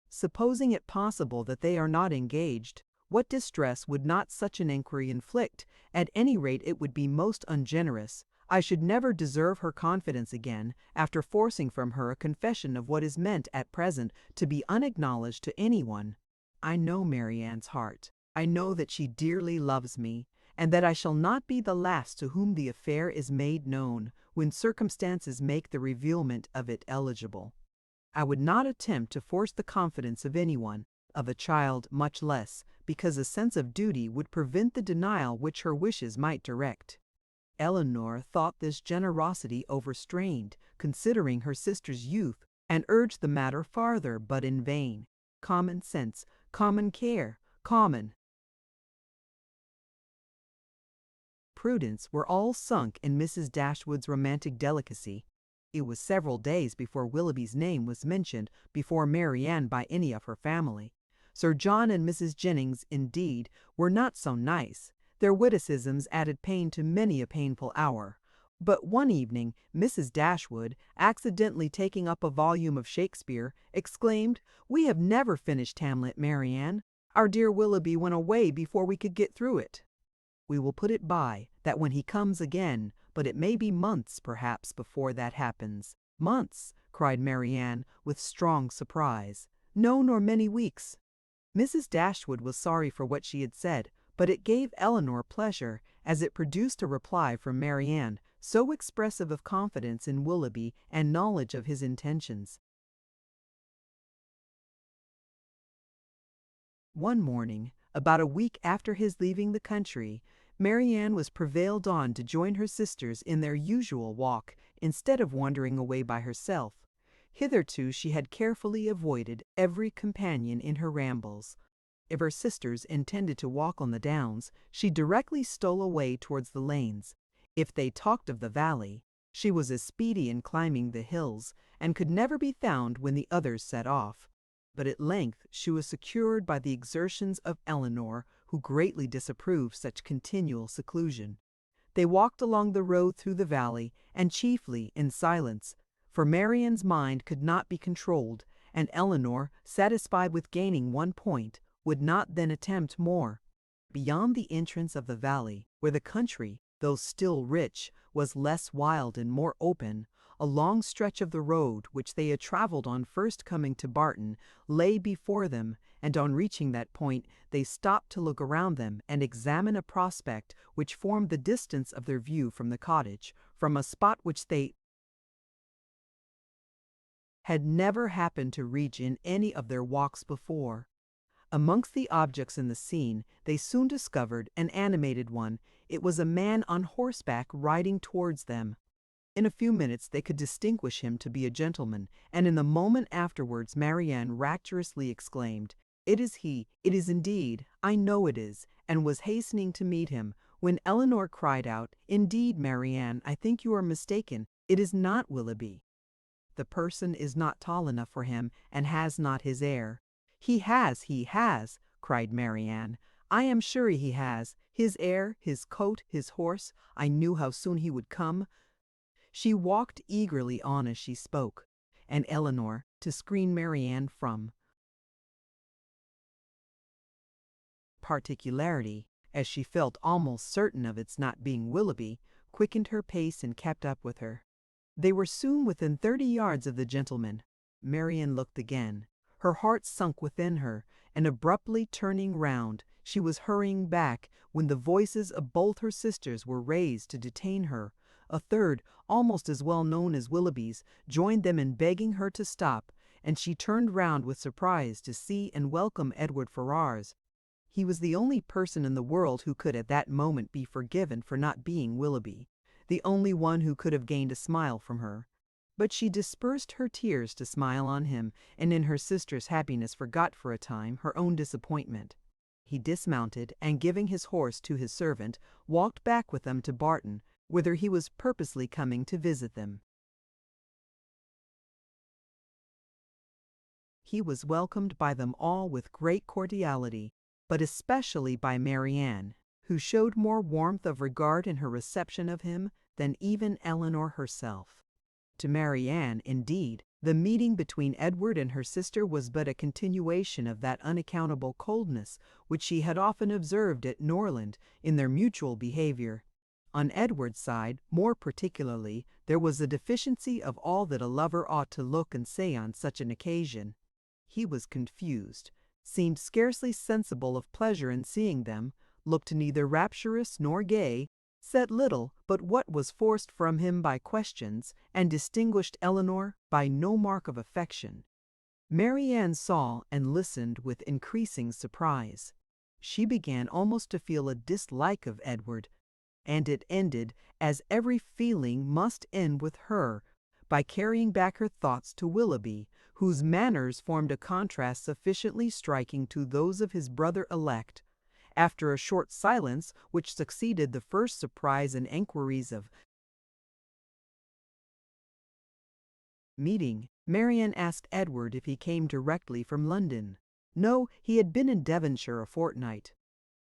Supposing it possible that they are not engaged, what distress would not such an inquiry inflict? At any rate, it would be most ungenerous. I should never deserve her confidence again, after forcing from her a confession of what is meant at present to be unacknowledged to anyone. I know Marianne's heart. I know that she dearly loves me, and that I shall not be the last to whom the affair is made known, when circumstances make the revealment of it eligible. I would not attempt to force the confidence of anyone, of a child much less, because a sense of duty would prevent the denial which her wishes might direct." Elinor thought this generosity overstrained, considering her sister's youth, and urged the matter farther, but in vain. Common sense, common care, common prudence were all sunk in Mrs. Dashwood's romantic delicacy. It was several days before Willoughby's name was mentioned before Marianne by any of her family. Sir John and Mrs. Jennings, indeed, were not so nice. Their witticisms added pain to many a painful hour. But one evening, Mrs. Dashwood, accidentally taking up a volume of Shakespeare, exclaimed, "We have never finished Hamlet, Marianne. Our dear Willoughby went away before we could get through it." "We will put it by, that when he comes again, but it may be months, perhaps, before that happens." "Months!" cried Marianne, with strong surprise. "No, nor many weeks." Mrs. Dashwood was sorry for what she had said, but it gave Elinor pleasure, as it produced a reply from Marianne, so expressive of confidence in Willoughby and knowledge of his intentions. One morning, about a week after his leaving the country, Marianne was prevailed on to join her sisters in their usual walk, instead of wandering away by herself. Hitherto she had carefully avoided every companion in her rambles. If her sisters intended to walk on the downs, she directly stole away towards the lanes. If they talked of the valley, she was as speedy in climbing the hills, and could never be found when the others set off. But at length she was secured by the exertions of Elinor, who greatly disapproved such continual seclusion. They walked along the road through the valley, and chiefly in silence, for Marianne's mind could not be controlled, and Elinor, satisfied with gaining one point, would not then attempt more. Beyond the entrance of the valley, where the country, though still rich, was less wild and more open, a long stretch of the road which they had travelled on first coming to Barton lay before them, and on reaching that point they stopped to look around them and examine a prospect which formed the distance of their view from the cottage, from a spot which they had never happened to reach in any of their walks before. Amongst the objects in the scene, they soon discovered an animated one. It was a man on horseback riding towards them. In a few minutes they could distinguish him to be a gentleman, and in the moment afterwards Marianne rapturously exclaimed, "It is he, it is indeed, I know it is," and was hastening to meet him, when Elinor cried out, "Indeed, Marianne, I think you are mistaken. It is not Willoughby. The person is not tall enough for him, and has not his air." He has," cried Marianne. "I am sure he has. His air, his coat, his horse. I knew how soon he would come." She walked eagerly on as she spoke, and Elinor, to screen Marianne from particularity, as she felt almost certain of its not being Willoughby, quickened her pace and kept up with her. They were soon within 30 yards of the gentleman. Marianne looked again. Her heart sunk within her, and abruptly turning round, She was hurrying back when the voices of both her sisters were raised to detain her. A third, almost as well known as Willoughby's, joined them in begging her to stop, and she turned round with surprise to see and welcome Edward Ferrars. He was the only person in the world who could at that moment be forgiven for not being Willoughby, the only one who could have gained a smile from her. But she dispersed her tears to smile on him, and in her sister's happiness forgot for a time her own disappointment. He dismounted, and giving his horse to his servant, walked back with them to Barton, whither he was purposely coming to visit them. He was welcomed by them all with great cordiality, but especially by Marianne, who showed more warmth of regard in her reception of him than even Elinor herself. To Marianne, indeed, the meeting between Edward and her sister was but a continuation of that unaccountable coldness which she had often observed at Norland in their mutual behavior. On Edward's side, more particularly, there was a deficiency of all that a lover ought to look and say on such an occasion. He was confused, seemed scarcely sensible of pleasure in seeing them, looked neither rapturous nor gay, said little but what was forced from him by questions, and distinguished Elinor by no mark of affection. Marianne saw and listened with increasing surprise. She began almost to feel a dislike of Edward, and it ended, as every feeling must end with her, by carrying back her thoughts to Willoughby, whose manners formed a contrast sufficiently striking to those of his brother-elect. After a short silence, which succeeded the first surprise and enquiries of meeting, Marianne asked Edward if he came directly from London. No, he had been in Devonshire a fortnight.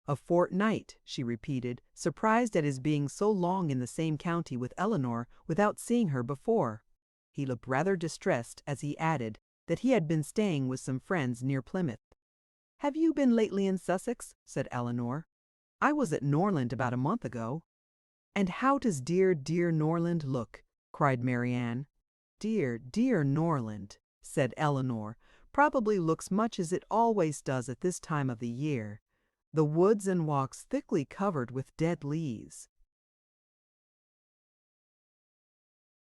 A fortnight, she repeated, surprised at his being so long in the same county with Elinor without seeing her before. He looked rather distressed as he added that he had been staying with some friends near Plymouth. "Have you been lately in Sussex?" said Elinor. "I was at Norland about a month ago." "And how does dear, dear Norland look?" cried Marianne. "Dear, dear Norland," said Elinor, "probably looks much as it always does at this time of the year. The woods and walks thickly covered with dead leaves."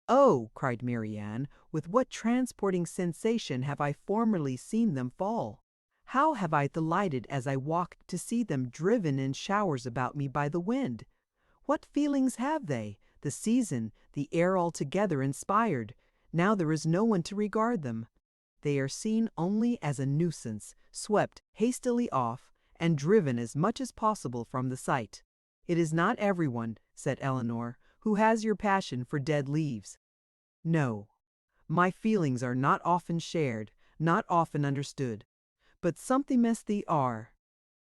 "Oh," cried Marianne, "with what transporting sensation have I formerly seen them fall! How have I delighted as I walked to see them driven in showers about me by the wind! What feelings have they, the season, the air altogether inspired! Now there is no one to regard them. They are seen only as a nuisance, swept hastily off, and driven as much as possible from the sight. It is not everyone," said Elinor, "who has your passion for dead leaves. No, my feelings are not often shared, not often understood. But something as they are."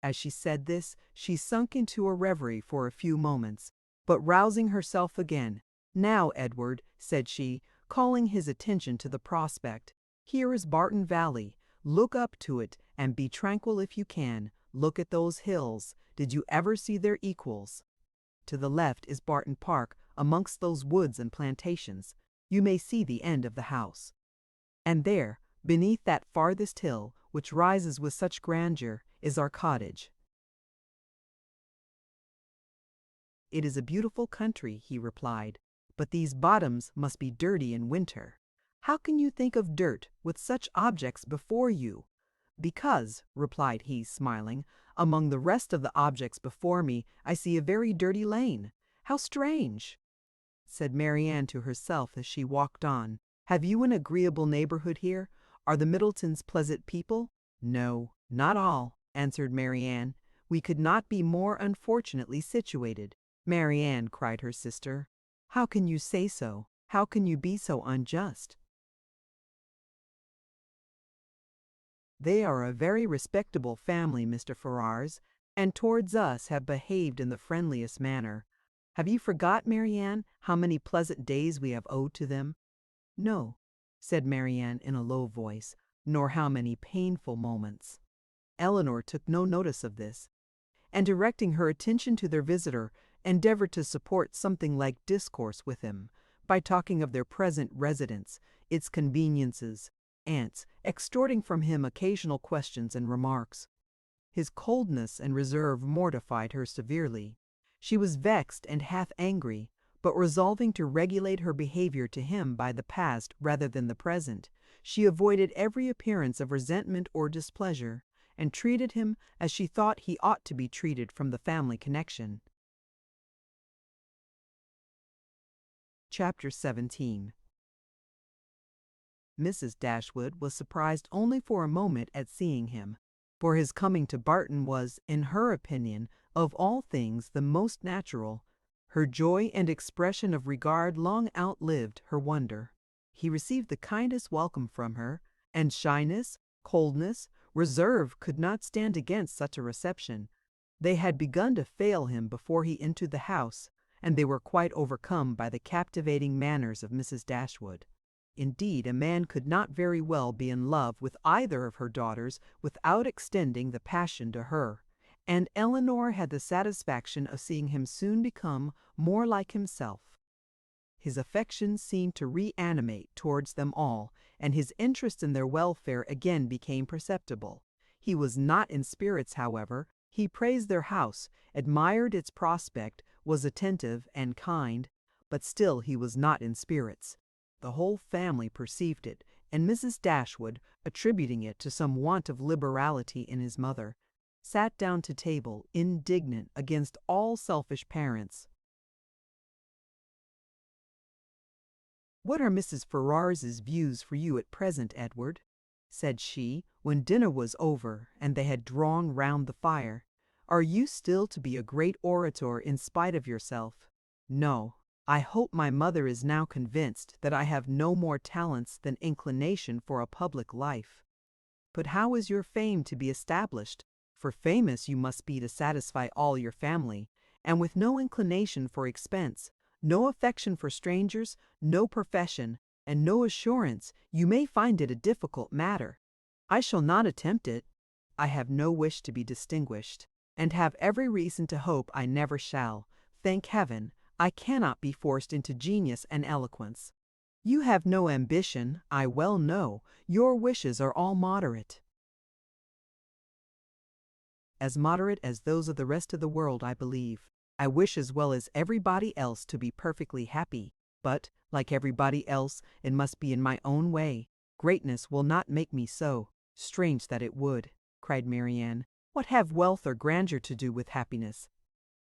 As she said this, she sunk into a reverie for a few moments, but rousing herself again, "Now, Edward," said she, calling his attention to the prospect, "here is Barton Valley. Look up to it, and be tranquil if you can. Look at those hills. Did you ever see their equals? To the left is Barton Park, amongst those woods and plantations. You may see the end of the house. And there, beneath that farthest hill, which rises with such grandeur, is our cottage." "It is a beautiful country," he replied, "but these bottoms must be dirty in winter. How can you think of dirt with such objects before you?" "Because," replied he, smiling, "among the rest of the objects before me I see a very dirty lane. How strange!" said Marianne to herself as she walked on. "Have you an agreeable neighborhood here? Are the Middletons pleasant people?" "No, not all," answered Marianne. "We could not be more unfortunately situated." "Marianne," cried her sister, "how can you say so? How can you be so unjust? They are a very respectable family, Mr. Ferrars, and towards us have behaved in the friendliest manner. Have you forgot, Marianne, how many pleasant days we have owed to them?" "No," said Marianne in a low voice, "nor how many painful moments." Elinor took no notice of this, and directing her attention to their visitor, endeavored to support something like discourse with him, by talking of their present residence, its conveniences, aunts, extorting from him occasional questions and remarks. His coldness and reserve mortified her severely. She was vexed and half angry, but resolving to regulate her behavior to him by the past rather than the present, she avoided every appearance of resentment or displeasure, and treated him as she thought he ought to be treated from the family connection. Chapter 17. Mrs. Dashwood was surprised only for a moment at seeing him, for his coming to Barton was, in her opinion, of all things the most natural. Her joy and expression of regard long outlived her wonder. He received the kindest welcome from her, and shyness, coldness, reserve could not stand against such a reception. They had begun to fail him before he entered the house, and they were quite overcome by the captivating manners of Mrs. Dashwood. Indeed, a man could not very well be in love with either of her daughters without extending the passion to her, and Elinor had the satisfaction of seeing him soon become more like himself. His affection seemed to reanimate towards them all, and his interest in their welfare again became perceptible. He was not in spirits, however. He praised their house, admired its prospect, was attentive and kind, but still he was not in spirits. The whole family perceived it, and Mrs. Dashwood, attributing it to some want of liberality in his mother, sat down to table indignant against all selfish parents. "What are Mrs. Ferrars's views for you at present, Edward?" said she, when dinner was over and they had drawn round the fire. "Are you still to be a great orator in spite of yourself?" "No. I hope my mother is now convinced that I have no more talents than inclination for a public life." "But how is your fame to be established? For famous you must be to satisfy all your family, and with no inclination for expense, no affection for strangers, no profession, and no assurance, you may find it a difficult matter." "I shall not attempt it. I have no wish to be distinguished, and have every reason to hope I never shall. Thank heaven, I cannot be forced into genius and eloquence." "You have no ambition, I well know. Your wishes are all moderate." "As moderate as those of the rest of the world, I believe. I wish as well as everybody else to be perfectly happy, but, like everybody else, it must be in my own way. Greatness will not make me so. Strange that it would," cried Marianne. "What have wealth or grandeur to do with happiness?"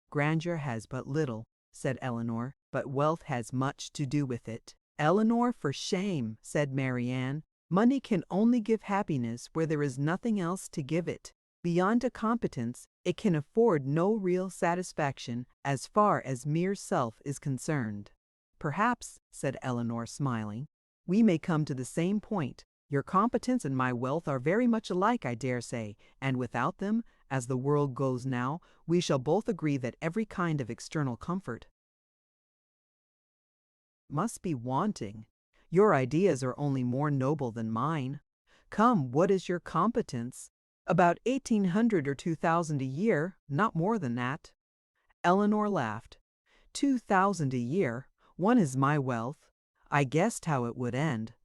"Grandeur has but little," said Elinor, "but wealth has much to do with it." "Elinor, for shame," said Marianne. "Money can only give happiness where there is nothing else to give it. Beyond a competence, it can afford no real satisfaction as far as mere self is concerned." "Perhaps," said Elinor, smiling, "we may come to the same point. Your competence and my wealth are very much alike, I dare say, and without them, as the world goes now, we shall both agree that every kind of external comfort must be wanting. Your ideas are only more noble than mine. Come, what is your competence?" "About 1,800 or 2,000 a year, not more than that." Elinor laughed. 2,000 a year, one is my wealth. I guessed how it would end."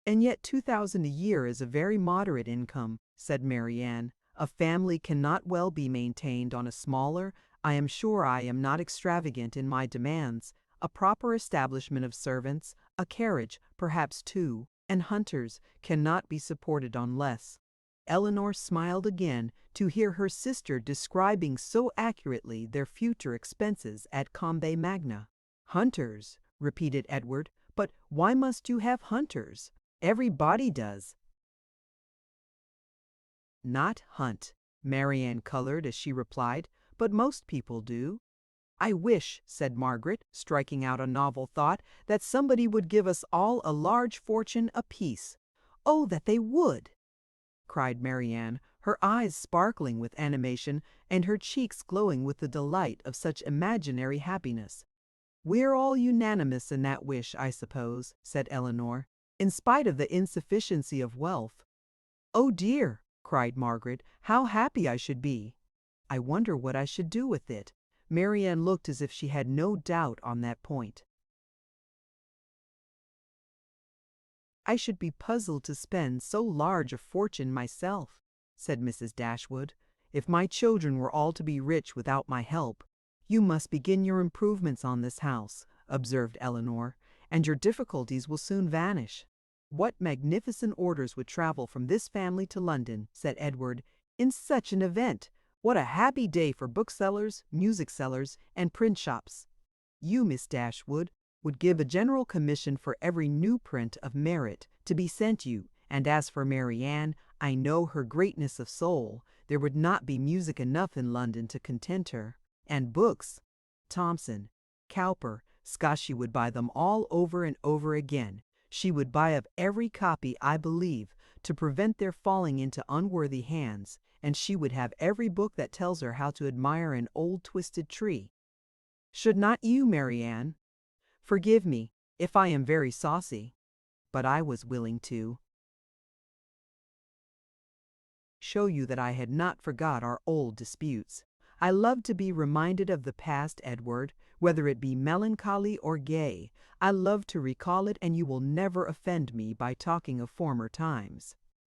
"And yet 2,000 a year is a very moderate income," said Marianne. "A family cannot well be maintained on a smaller. I am sure I am not extravagant in my demands. A proper establishment of servants, a carriage, perhaps two, and hunters, cannot be supported on less." Elinor smiled again to hear her sister describing so accurately their future expenses at Combe Magna. "Hunters," repeated Edward, "but why must you have hunters? Everybody does." "Not hunt," Marianne colored as she replied, "but most people do." "I wish," said Margaret, striking out a novel thought, "that somebody would give us all a large fortune apiece." "Oh, that they would!" cried Marianne, her eyes sparkling with animation and her cheeks glowing with the delight of such imaginary happiness. "We're all unanimous in that wish, I suppose," said Elinor, "in spite of the insufficiency of wealth." "Oh dear!" cried Margaret, "how happy I should be!" "I wonder what I should do with it." Marianne looked as if she had no doubt on that point. "I should be puzzled to spend so large a fortune myself," said Mrs. Dashwood. If my children were all to be rich without my help, you must begin your improvements on this house, observed Elinor, and your difficulties will soon vanish. What magnificent orders would travel from this family to London, said Edward, in such an event! What a happy day for booksellers, music sellers, and print shops! You, Miss Dashwood, would give a general commission for every new print of merit to be sent you, and as for Marianne, I know her greatness of soul. There would not be music enough in London to content her. And books, Thomson, Cowper, Scott, she would buy them all over and over again. She would buy up every copy, I believe, to prevent their falling into unworthy hands, and she would have every book that tells her how to admire an old twisted tree. Should not you, Marianne? Forgive me if I am very saucy, but I was willing to show you that I had not forgot our old disputes. I love to be reminded of the past, Edward, whether it be melancholy or gay. I love to recall it, and you will never offend me by talking of former times.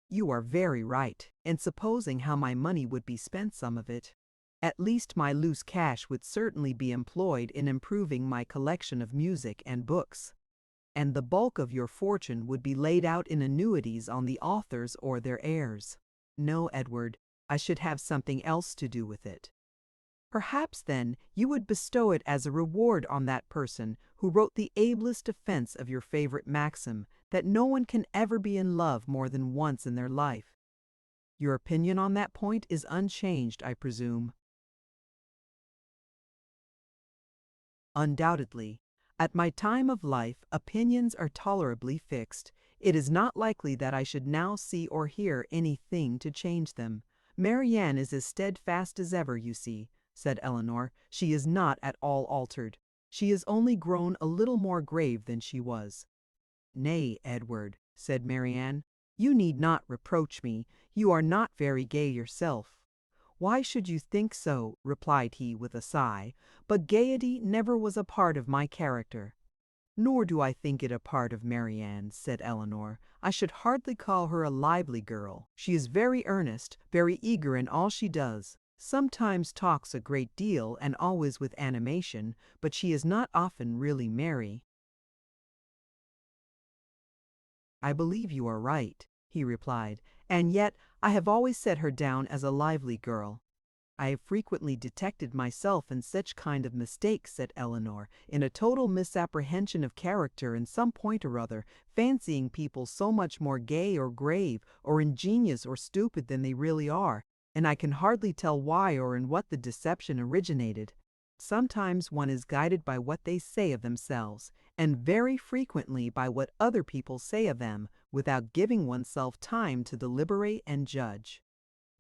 You are very right in supposing how my money would be spent, some of it. At least my loose cash would certainly be employed in improving my collection of music and books. And the bulk of your fortune would be laid out in annuities on the authors or their heirs. No, Edward, I should have something else to do with it. Perhaps, then, you would bestow it as a reward on that person who wrote the ablest defense of your favorite maxim, that no one can ever be in love more than once in their life. Your opinion on that point is unchanged, I presume. Undoubtedly. At my time of life, opinions are tolerably fixed. It is not likely that I should now see or hear anything to change them. Marianne is as steadfast as ever, you see, said Elinor. She is not at all altered. She is only grown a little more grave than she was. Nay, Edward, said Marianne, you need not reproach me. You are not very gay yourself. Why should you think so? Replied he with a sigh. But gaiety never was a part of my character. Nor do I think it a part of Marianne's, said Elinor. I should hardly call her a lively girl. She is very earnest, very eager in all she does. Sometimes talks a great deal, and always with animation, but she is not often really merry. I believe you are right, he replied, and yet I have always set her down as a lively girl. I have frequently detected myself in such kind of mistakes, said Elinor, in a total misapprehension of character in some point or other, fancying people so much more gay or grave or ingenious or stupid than they really are, and I can hardly tell why or in what the deception originated. Sometimes one is guided by what they say of themselves, and very frequently by what other people say of them, without giving oneself time to deliberate and judge.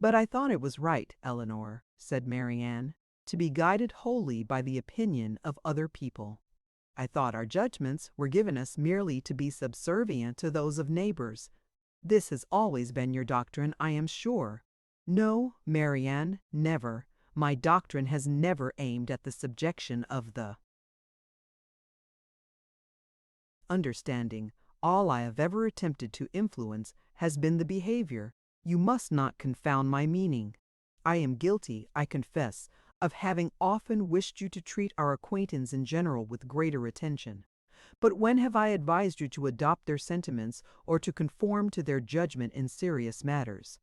But I thought it was right, Elinor, said Marianne, to be guided wholly by the opinion of other people. I thought our judgments were given us merely to be subservient to those of neighbors. This has always been your doctrine, I am sure. No, Marianne, never. My doctrine has never aimed at the subjection of the understanding. All I have ever attempted to influence has been the behavior. You must not confound my meaning. I am guilty, I confess, of having often wished you to treat our acquaintance in general with greater attention. But when have I advised you to adopt their sentiments or to conform to their judgment in serious matters?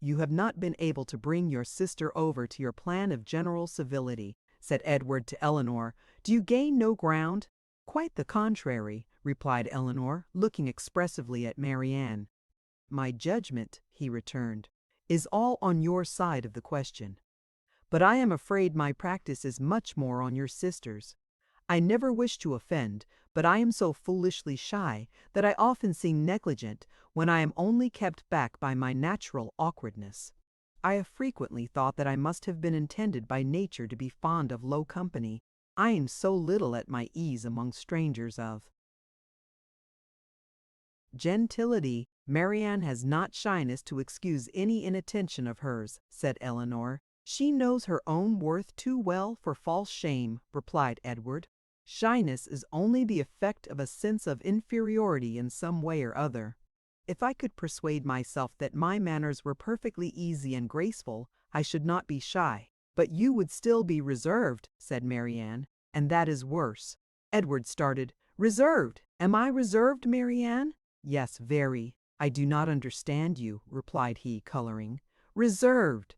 You have not been able to bring your sister over to your plan of general civility, said Edward to Elinor. Do you gain no ground? Quite the contrary, replied Elinor, looking expressively at Marianne. My judgment, he returned, is all on your side of the question. But I am afraid my practice is much more on your sister's. I never wish to offend, but I am so foolishly shy that I often seem negligent when I am only kept back by my natural awkwardness. I have frequently thought that I must have been intended by nature to be fond of low company. I am so little at my ease among strangers of gentility. Marianne has not shyness to excuse any inattention of hers, said Elinor. She knows her own worth too well for false shame, replied Edward. Shyness is only the effect of a sense of inferiority in some way or other. If I could persuade myself that my manners were perfectly easy and graceful, I should not be shy. But you would still be reserved, said Marianne, and that is worse. Edward started. Reserved? Am I reserved, Marianne? Yes, very. I do not understand you, replied he, coloring. Reserved?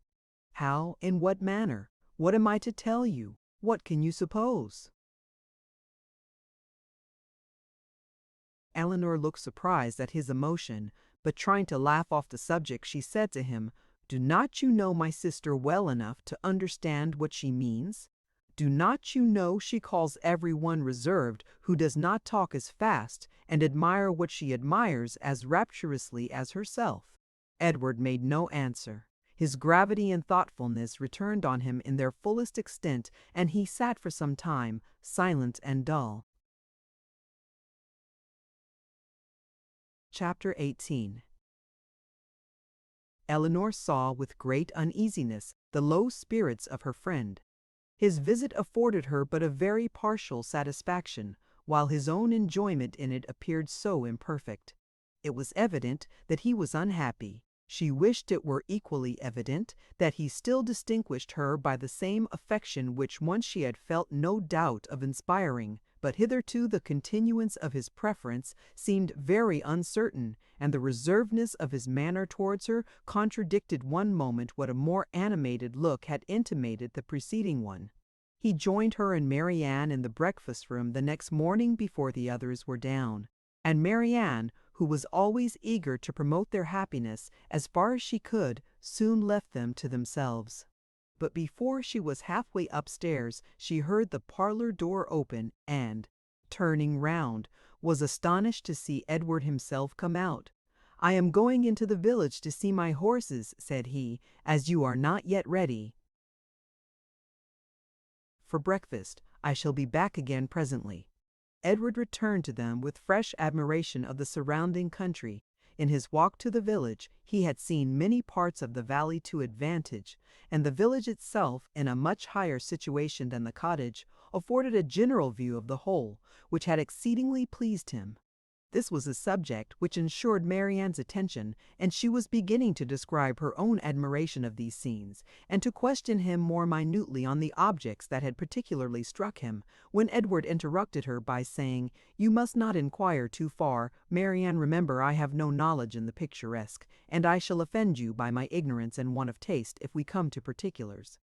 How? In what manner? What am I to tell you? What can you suppose? Elinor looked surprised at his emotion, but trying to laugh off the subject, she said to him, Do not you know my sister well enough to understand what she means? Do not you know she calls every one reserved who does not talk as fast and admire what she admires as rapturously as herself? Edward made no answer. His gravity and thoughtfulness returned on him in their fullest extent, and he sat for some time, silent and dull. Chapter 18. Elinor saw with great uneasiness the low spirits of her friend. His visit afforded her but a very partial satisfaction, while his own enjoyment in it appeared so imperfect. It was evident that he was unhappy. She wished it were equally evident that he still distinguished her by the same affection which once she had felt no doubt of inspiring, but hitherto the continuance of his preference seemed very uncertain, and the reservedness of his manner towards her contradicted one moment what a more animated look had intimated the preceding one. He joined her and Marianne in the breakfast-room the next morning before the others were down, and Marianne, who was always eager to promote their happiness as far as she could, soon left them to themselves. But before she was halfway upstairs, she heard the parlor door open and, turning round, was astonished to see Edward himself come out. I am going into the village to see my horses, said he, as you are not yet ready for breakfast. I shall be back again presently. Edward returned to them with fresh admiration of the surrounding country. In his walk to the village, he had seen many parts of the valley to advantage, and the village itself, in a much higher situation than the cottage, afforded a general view of the whole, which had exceedingly pleased him. This was a subject which ensured Marianne's attention, and she was beginning to describe her own admiration of these scenes, and to question him more minutely on the objects that had particularly struck him, when Edward interrupted her by saying, You must not inquire too far, Marianne. Remember, I have no knowledge in the picturesque, and I shall offend you by my ignorance and want of taste if we come to particulars.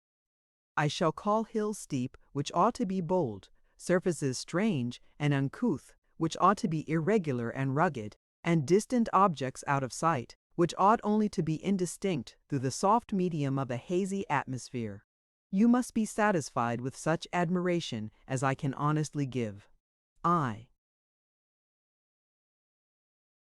I shall call hills steep, which ought to be bold, surfaces strange and uncouth, which ought to be irregular and rugged, and distant objects out of sight, which ought only to be indistinct through the soft medium of a hazy atmosphere. You must be satisfied with such admiration as I can honestly give. I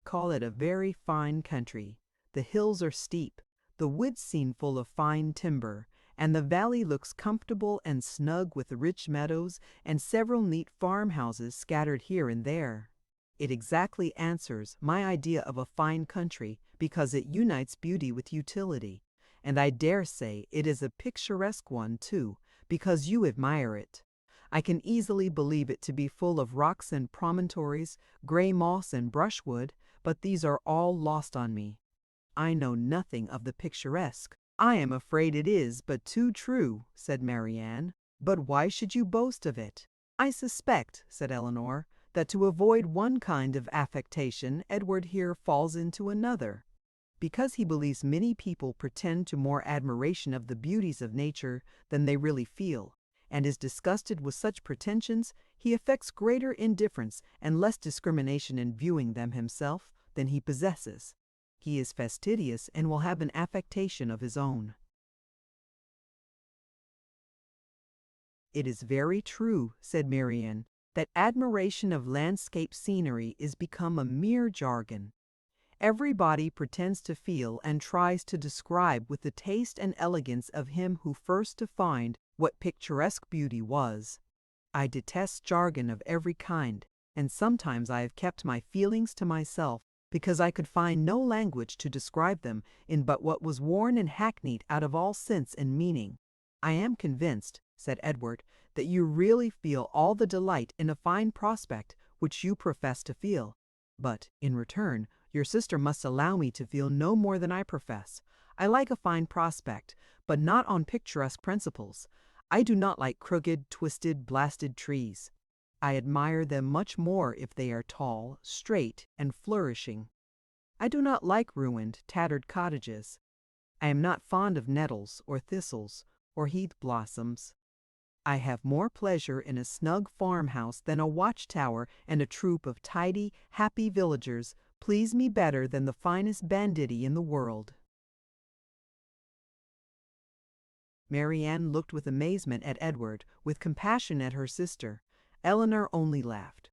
call it a very fine country. The hills are steep, the woods seem full of fine timber, and the valley looks comfortable and snug with rich meadows and several neat farmhouses scattered here and there. It exactly answers my idea of a fine country because it unites beauty with utility, and I dare say it is a picturesque one too, because you admire it. I can easily believe it to be full of rocks and promontories, gray moss and brushwood, but these are all lost on me. I know nothing of the picturesque. I am afraid it is but too true, said Marianne. But why should you boast of it? I suspect, said Elinor, that to avoid one kind of affectation, Edward here falls into another. Because he believes many people pretend to more admiration of the beauties of nature than they really feel, and is disgusted with such pretensions, he affects greater indifference and less discrimination in viewing them himself than he possesses. He is fastidious and will have an affectation of his own. It is very true, said Marianne, that admiration of landscape scenery is become a mere jargon. Everybody pretends to feel and tries to describe with the taste and elegance of him who first defined what picturesque beauty was. I detest jargon of every kind, and sometimes I have kept my feelings to myself, because I could find no language to describe them in but what was worn and hackneyed out of all sense and meaning. I am convinced, said Edward, that you really feel all the delight in a fine prospect which you profess to feel. But, in return, your sister must allow me to feel no more than I profess. I like a fine prospect, but not on picturesque principles. I do not like crooked, twisted, blasted trees. I admire them much more if they are tall, straight, and flourishing. I do not like ruined, tattered cottages. I am not fond of nettles, or thistles, or heath blossoms. I have more pleasure in a snug farmhouse than a watchtower, and a troop of tidy, happy villagers please me better than the finest banditti in the world. Marianne looked with amazement at Edward, with compassion at her sister. Elinor only laughed.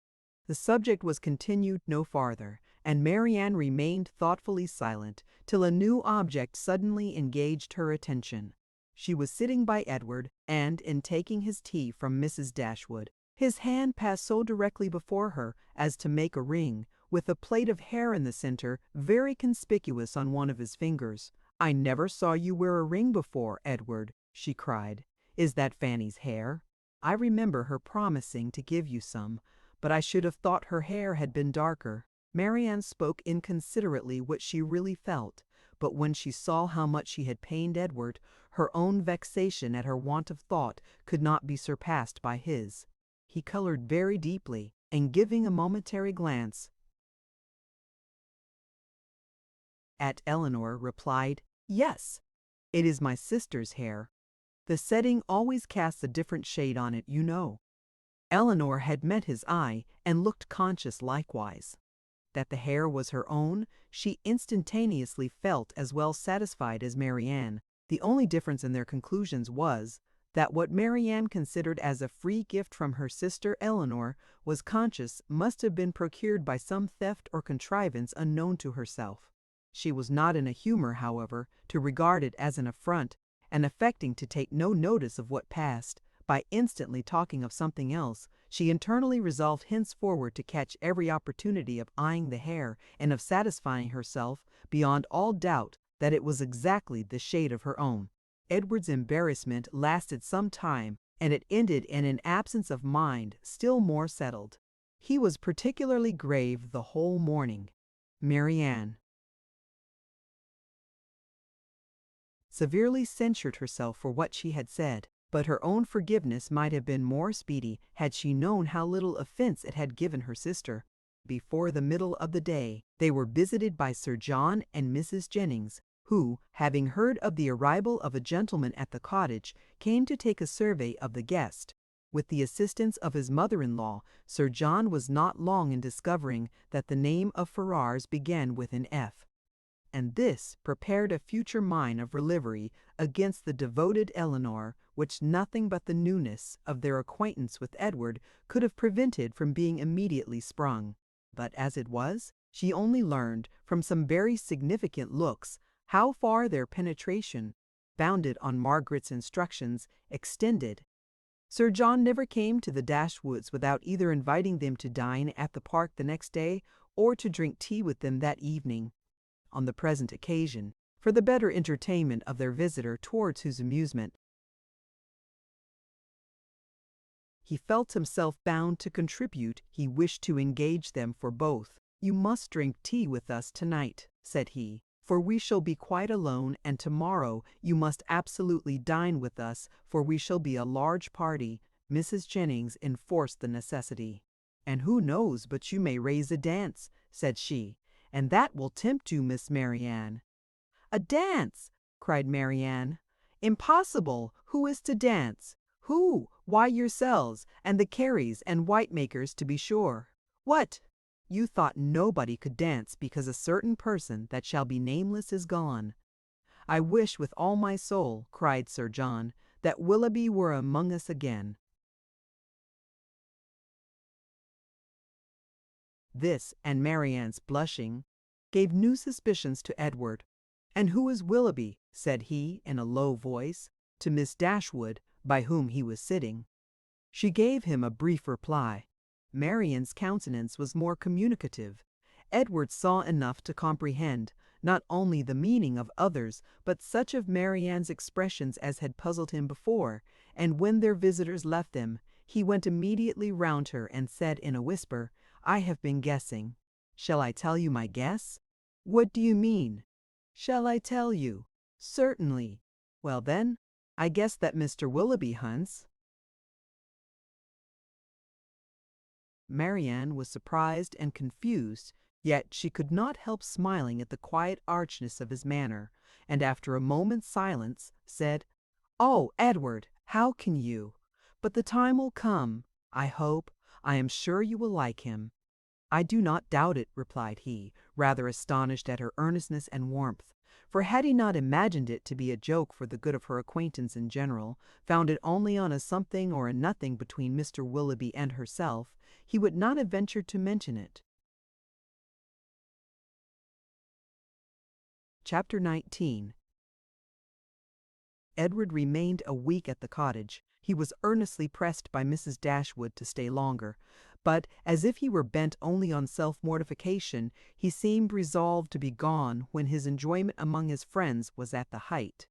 The subject was continued no farther, and Marianne remained thoughtfully silent, till a new object suddenly engaged her attention. She was sitting by Edward, and, in taking his tea from Mrs. Dashwood, his hand passed so directly before her as to make a ring, with a plait of hair in the center, very conspicuous on one of his fingers. "I never saw you wear a ring before, Edward," she cried. "Is that Fanny's hair? I remember her promising to give you some, but I should have thought her hair had been darker." Marianne spoke inconsiderately what she really felt, but when she saw how much she had pained Edward, her own vexation at her want of thought could not be surpassed by his. He colored very deeply, and giving a momentary glance at Elinor, replied, "Yes, it is my sister's hair. The setting always casts a different shade on it, you know." Elinor had met his eye, and looked conscious likewise. That the hair was her own, she instantaneously felt as well satisfied as Marianne. The only difference in their conclusions was, that what Marianne considered as a free gift from her sister Elinor was conscious must have been procured by some theft or contrivance unknown to herself. She was not in a humor, however, to regard it as an affront, and affecting to take no notice of what passed, by instantly talking of something else, she internally resolved henceforward to catch every opportunity of eyeing the hair, and of satisfying herself, beyond all doubt, that it was exactly the shade of her own. Edward's embarrassment lasted some time, and it ended in an absence of mind still more settled. He was particularly grave the whole morning. Marianne severely censured herself for what she had said, but her own forgiveness might have been more speedy had she known how little offense it had given her sister. Before the middle of the day, they were visited by Sir John and Mrs. Jennings, who, having heard of the arrival of a gentleman at the cottage, came to take a survey of the guest. With the assistance of his mother-in-law, Sir John was not long in discovering that the name of Ferrars began with an F, and this prepared a future mine of relivery against the devoted Elinor, which nothing but the newness of their acquaintance with Edward could have prevented from being immediately sprung. But as it was, she only learned, from some very significant looks, how far their penetration, founded on Margaret's instructions, extended. Sir John never came to the Dashwoods without either inviting them to dine at the park the next day, or to drink tea with them that evening. On the present occasion, for the better entertainment of their visitor, towards whose amusement he felt himself bound to contribute, he wished to engage them for both. "You must drink tea with us tonight," said he, "for we shall be quite alone, and tomorrow you must absolutely dine with us, for we shall be a large party." Mrs. Jennings enforced the necessity. "And who knows but you may raise a dance," said she, "and that will tempt you, Miss Marianne." "A dance!" cried Marianne. "Impossible! Who is to dance? Who? Why, yourselves, and the Careys and Whitemakers, to be sure." "What! You thought nobody could dance because a certain person that shall be nameless is gone." "I wish with all my soul," cried Sir John, "that Willoughby were among us again." This, and Marianne's blushing, gave new suspicions to Edward. "And who is Willoughby?" said he, in a low voice, to Miss Dashwood, by whom he was sitting. She gave him a brief reply. Marianne's countenance was more communicative. Edward saw enough to comprehend, not only the meaning of others, but such of Marianne's expressions as had puzzled him before, and when their visitors left them, he went immediately round her and said in a whisper, "I have been guessing. Shall I tell you my guess?" "What do you mean?" "Shall I tell you?" "Certainly." Well then, I guess that Mr. Willoughby hunts. Marianne was surprised and confused, yet she could not help smiling at the quiet archness of his manner, and after a moment's silence said, "Oh, Edward, how can you? But the time will come, I hope. I am sure you will like him." "I do not doubt it," replied he, rather astonished at her earnestness and warmth. For had he not imagined it to be a joke for the good of her acquaintance in general, founded only on a something or a nothing between Mr. Willoughby and herself, he would not have ventured to mention it. Chapter 19. Edward remained a week at the cottage. He was earnestly pressed by Mrs. Dashwood to stay longer, but, as if he were bent only on self-mortification, he seemed resolved to be gone when his enjoyment among his friends was at the height.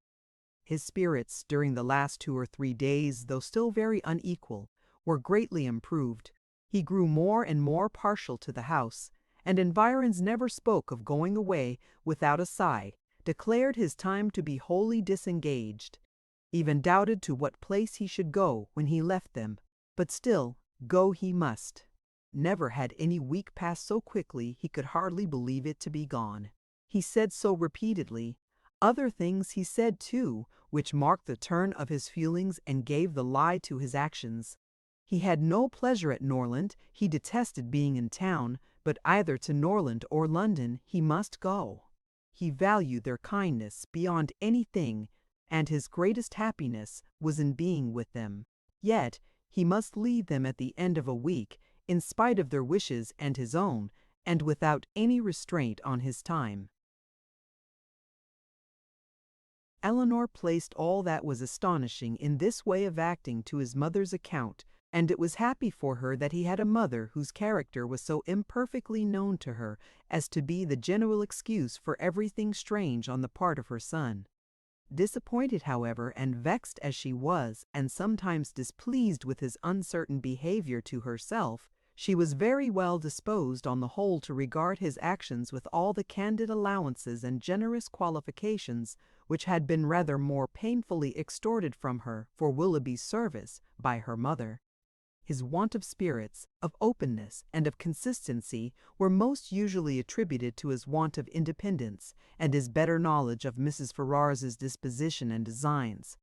His spirits during the last 2 or 3 days, though still very unequal, were greatly improved. He grew more and more partial to the house, and environs never spoke of going away without a sigh, declared his time to be wholly disengaged, even doubted to what place he should go when he left them, but still go he must. Never had any week passed so quickly he could hardly believe it to be gone. He said so repeatedly. Other things he said too, which marked the turn of his feelings and gave the lie to his actions. He had no pleasure at Norland, he detested being in town, but either to Norland or London he must go. He valued their kindness beyond anything, and his greatest happiness was in being with them. Yet he must leave them at the end of a week, in spite of their wishes and his own, and without any restraint on his time. Elinor placed all that was astonishing in this way of acting to his mother's account, and it was happy for her that he had a mother whose character was so imperfectly known to her as to be the general excuse for everything strange on the part of her son. Disappointed, however, and vexed as she was, and sometimes displeased with his uncertain behavior to herself, she was very well disposed on the whole to regard his actions with all the candid allowances and generous qualifications which had been rather more painfully extorted from her for Willoughby's service by her mother. His want of spirits, of openness, and of consistency were most usually attributed to his want of independence and his better knowledge of Mrs. Ferrars's disposition and designs.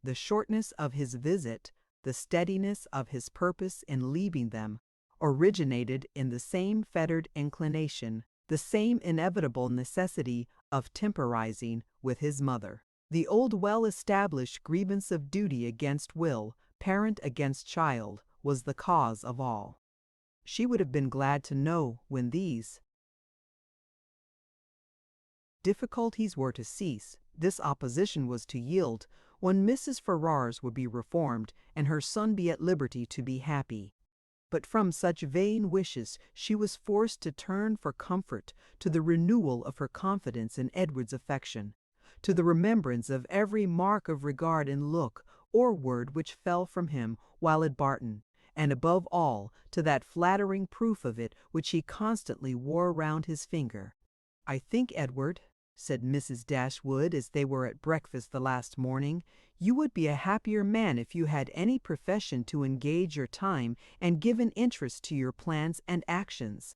The shortness of his visit, the steadiness of his purpose in leaving them, originated in the same fettered inclination, the same inevitable necessity of temporizing with his mother. The old well-established grievance of duty against will, parent against child, was the cause of all. She would have been glad to know when these difficulties were to cease, this opposition was to yield, when Mrs. Ferrars would be reformed and her son be at liberty to be happy. But from such vain wishes she was forced to turn for comfort to the renewal of her confidence in Edward's affection, to the remembrance of every mark of regard in look or word which fell from him while at Barton, and above all to that flattering proof of it which he constantly wore round his finger. "I think, Edward," said Mrs. Dashwood as they were at breakfast the last morning, "you would be a happier man if you had any profession to engage your time and give an interest to your plans and actions.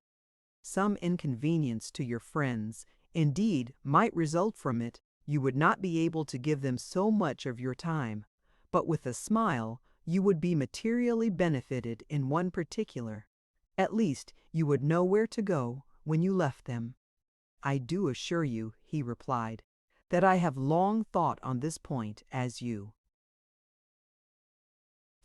Some inconvenience to your friends, indeed, might result from it. You would not be able to give them so much of your time, but with a smile you would be materially benefited in one particular. At least, you would know where to go when you left them." "I do assure you," he replied, "that I have long thought on this point as you.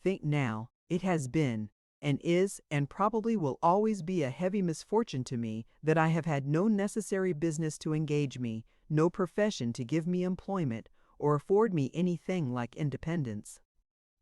Think now, it has been, and is, and probably will always be a heavy misfortune to me that I have had no necessary business to engage me, no profession to give me employment, or afford me anything like independence.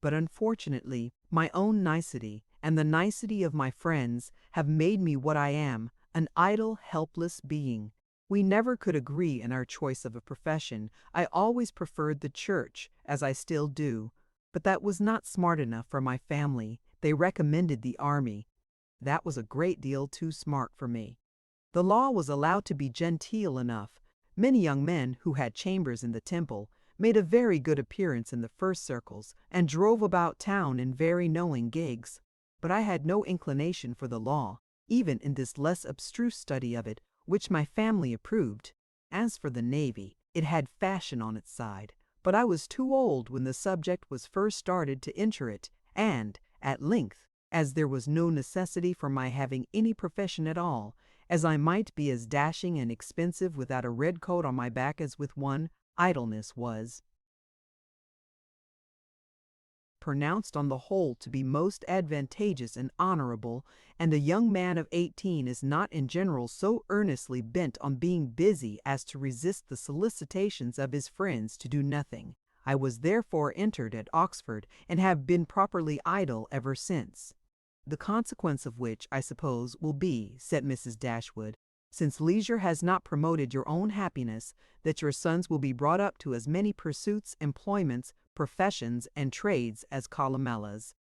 But unfortunately, my own nicety, and the nicety of my friends, have made me what I am, an idle, helpless being. We never could agree in our choice of a profession. I always preferred the church, as I still do, but that was not smart enough for my family. They recommended the army. That was a great deal too smart for me. The law was allowed to be genteel enough. Many young men who had chambers in the Temple, made a very good appearance in the first circles, and drove about town in very knowing gigs. But I had no inclination for the law, even in this less abstruse study of it, which my family approved. As for the navy, it had fashion on its side, but I was too old when the subject was first started to enter it, and, at length, as there was no necessity for my having any profession at all, as I might be as dashing and expensive without a red coat on my back as with one, idleness was pronounced on the whole to be most advantageous and honorable, and a young man of 18 is not in general so earnestly bent on being busy as to resist the solicitations of his friends to do nothing. I was therefore entered at Oxford, and have been properly idle ever since. The consequence of which, I suppose, will be, said Mrs. Dashwood, since leisure has not promoted your own happiness, that your sons will be brought up to as many pursuits, employments, professions, and trades as Columella's.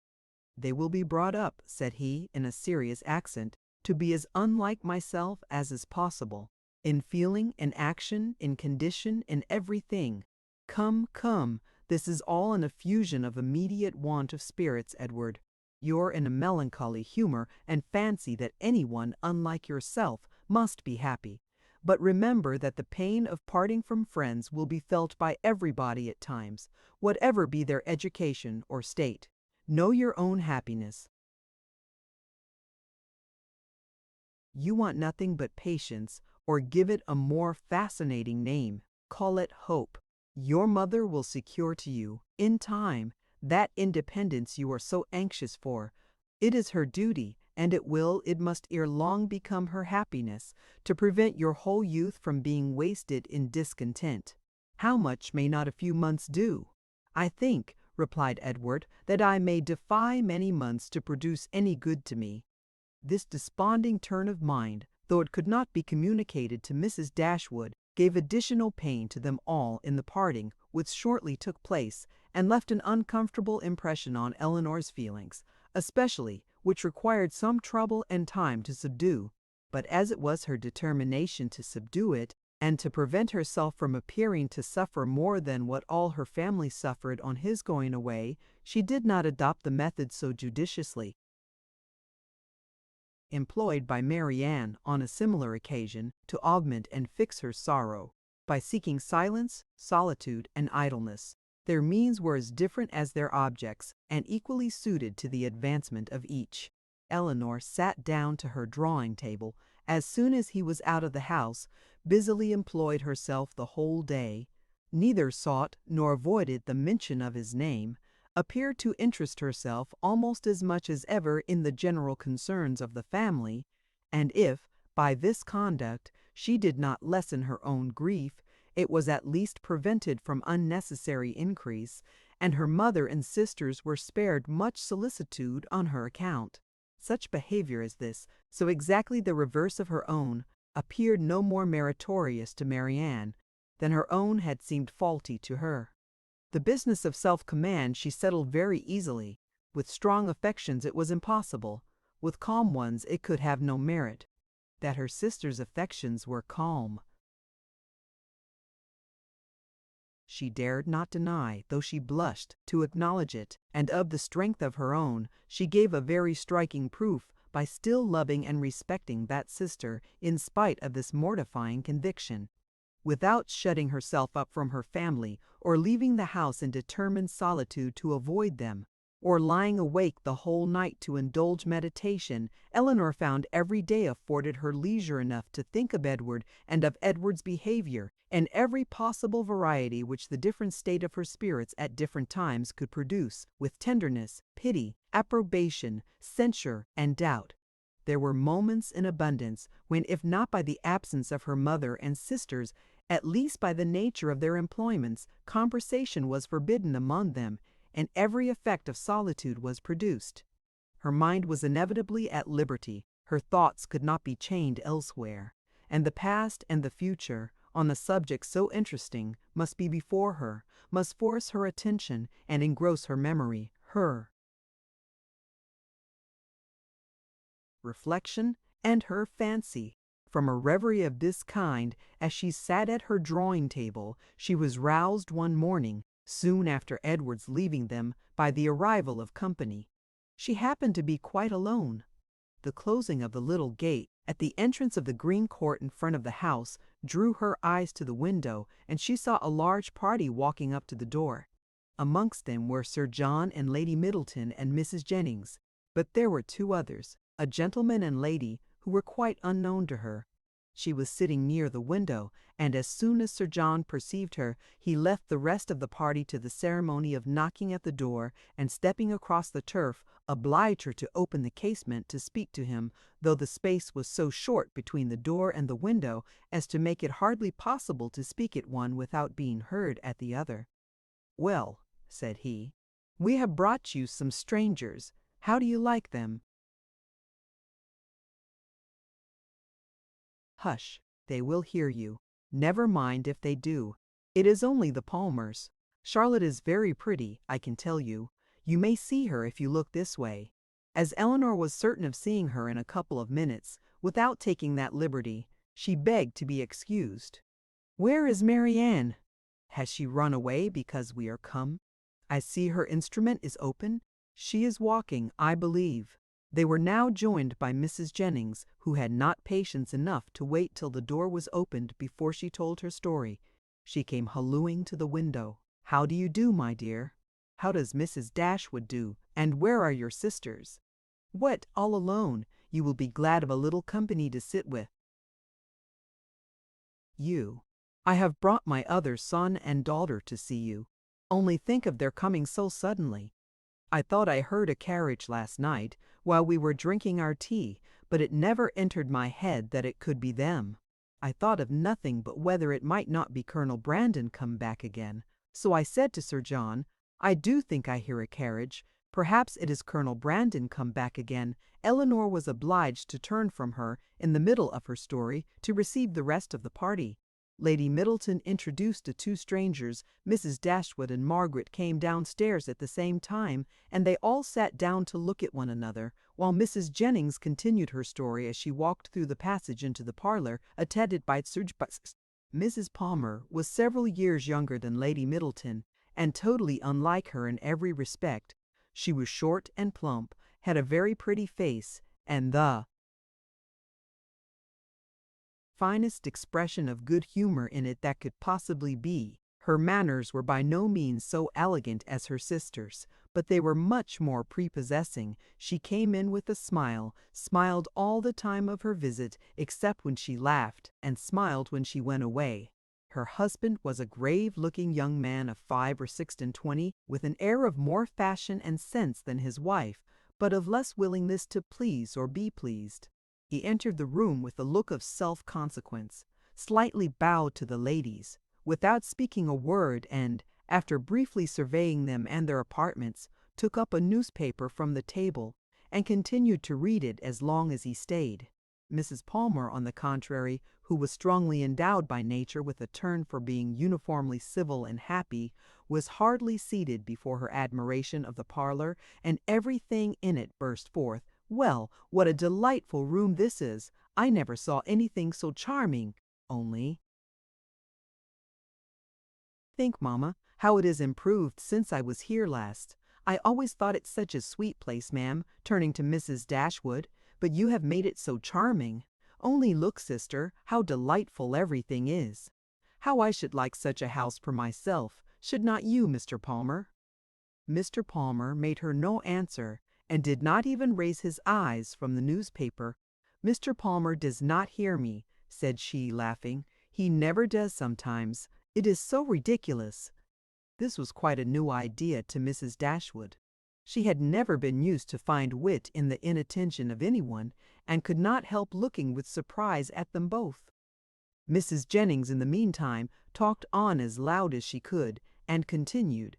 They will be brought up, said he, in a serious accent, to be as unlike myself as is possible, in feeling, in action, in condition, in everything. Come, come, this is all an effusion of immediate want of spirits, Edward. You're in a melancholy humor, and fancy that anyone unlike yourself must be happy. But remember that the pain of parting from friends will be felt by everybody at times, whatever be their education or state. Know your own happiness. You want nothing but patience, or give it a more fascinating name. Call it hope. Your mother will secure to you, in time, that independence you are so anxious for. It is her duty, and it must ere long become her happiness, to prevent your whole youth from being wasted in discontent. How much may not a few months do? I think, replied Edward, that I may defy many months to produce any good to me. This desponding turn of mind, though it could not be communicated to Mrs. Dashwood, gave additional pain to them all in the parting which shortly took place, and left an uncomfortable impression on Elinor's feelings, especially, which required some trouble and time to subdue. But as it was her determination to subdue it, and to prevent herself from appearing to suffer more than what all her family suffered on his going away, she did not adopt the method so judiciously employed by Marianne on a similar occasion to augment and fix her sorrow, by seeking silence, solitude, and idleness. Their means were as different as their objects, and equally suited to the advancement of each. Elinor sat down to her drawing-table as soon as he was out of the house, busily employed herself the whole day, neither sought nor avoided the mention of his name, appeared to interest herself almost as much as ever in the general concerns of the family, and if, by this conduct, she did not lessen her own grief, it was at least prevented from unnecessary increase, and her mother and sisters were spared much solicitude on her account. Such behavior as this, so exactly the reverse of her own, appeared no more meritorious to Marianne than her own had seemed faulty to her. The business of self-command she settled very easily. With strong affections it was impossible. With calm ones it could have no merit. That her sister's affections were calm, she dared not deny, though she blushed to acknowledge it, and of the strength of her own she gave a very striking proof by still loving and respecting that sister in spite of this mortifying conviction, without shutting herself up from her family, or leaving the house in determined solitude to avoid them, or lying awake the whole night to indulge meditation. Elinor found every day afforded her leisure enough to think of Edward and of Edward's behavior, and every possible variety which the different state of her spirits at different times could produce, with tenderness, pity, approbation, censure, and doubt. There were moments in abundance when, if not by the absence of her mother and sisters, at least by the nature of their employments, conversation was forbidden among them, and every effect of solitude was produced. Her mind was inevitably at liberty, her thoughts could not be chained elsewhere, and the past and the future, on a subject so interesting, must be before her, must force her attention and engross her memory, her reflection and her fancy. From a reverie of this kind, as she sat at her drawing table, she was roused one morning, soon after Edward's leaving them, by the arrival of company. She happened to be quite alone. The closing of the little gate at the entrance of the green court in front of the house drew her eyes to the window, and she saw a large party walking up to the door. Amongst them were Sir John and Lady Middleton and Mrs. Jennings, but there were two others, a gentleman and lady, who were quite unknown to her. She was sitting near the window, and as soon as Sir John perceived her, he left the rest of the party to the ceremony of knocking at the door, and stepping across the turf, obliged her to open the casement to speak to him, though the space was so short between the door and the window as to make it hardly possible to speak at one without being heard at the other. "Well," said he, "we have brought you some strangers. How do you like them?" "Hush, they will hear you. Never mind if they do. It is only the Palmers. Charlotte is very pretty, I can tell you. You may see her if you look this way." As Elinor was certain of seeing her in a couple of minutes, without taking that liberty, she begged to be excused. "Where is Marianne? Has she run away because we are come? I see her instrument is open. She is walking, I believe." They were now joined by Mrs. Jennings, who had not patience enough to wait till the door was opened before she told her story. She came hallooing to the window. "How do you do, my dear? How does Mrs. Dashwood do? And where are your sisters? What, all alone? You will be glad of a little company to sit with." "You. I have brought my other son and daughter to see you. Only think of their coming so suddenly. I thought I heard a carriage last night while we were drinking our tea, but it never entered my head that it could be them. I thought of nothing but whether it might not be Colonel Brandon come back again. So I said to Sir John, 'I do think I hear a carriage. Perhaps it is Colonel Brandon come back again.'" Elinor was obliged to turn from her in the middle of her story to receive the rest of the party. Lady Middleton introduced the two strangers. Mrs. Dashwood and Margaret came downstairs at the same time, and they all sat down to look at one another, while Mrs. Jennings continued her story as she walked through the passage into the parlour, attended by Sir John. Mrs. Palmer was several years younger than Lady Middleton, and totally unlike her in every respect. She was short and plump, had a very pretty face, and the finest expression of good humor in it that could possibly be. Her manners were by no means so elegant as her sister's, but they were much more prepossessing. She came in with a smile, smiled all the time of her visit, except when she laughed, and smiled when she went away. Her husband was a grave-looking young man of 5 or 26, with an air of more fashion and sense than his wife, but of less willingness to please or be pleased. He entered the room with a look of self-consequence, slightly bowed to the ladies, without speaking a word, and, after briefly surveying them and their apartments, took up a newspaper from the table, and continued to read it as long as he stayed. Mrs. Palmer, on the contrary, who was strongly endowed by nature with a turn for being uniformly civil and happy, was hardly seated before her admiration of the parlour, and everything in it burst forth. "Well, what a delightful room this is! I never saw anything so charming. Only think, mamma, how it is improved since I was here last. I always thought it such a sweet place, ma'am," turning to Mrs. Dashwood, "but you have made it so charming. Only look, sister, how delightful everything is. How I should like such a house for myself, should not you, Mr. Palmer?" Mr. Palmer made her no answer, and did not even raise his eyes from the newspaper. "Mr. Palmer does not hear me," said she, laughing. "He never does sometimes. It is so ridiculous." This was quite a new idea to Mrs. Dashwood. She had never been used to find wit in the inattention of anyone, and could not help looking with surprise at them both. Mrs. Jennings, in the meantime, talked on as loud as she could, and continued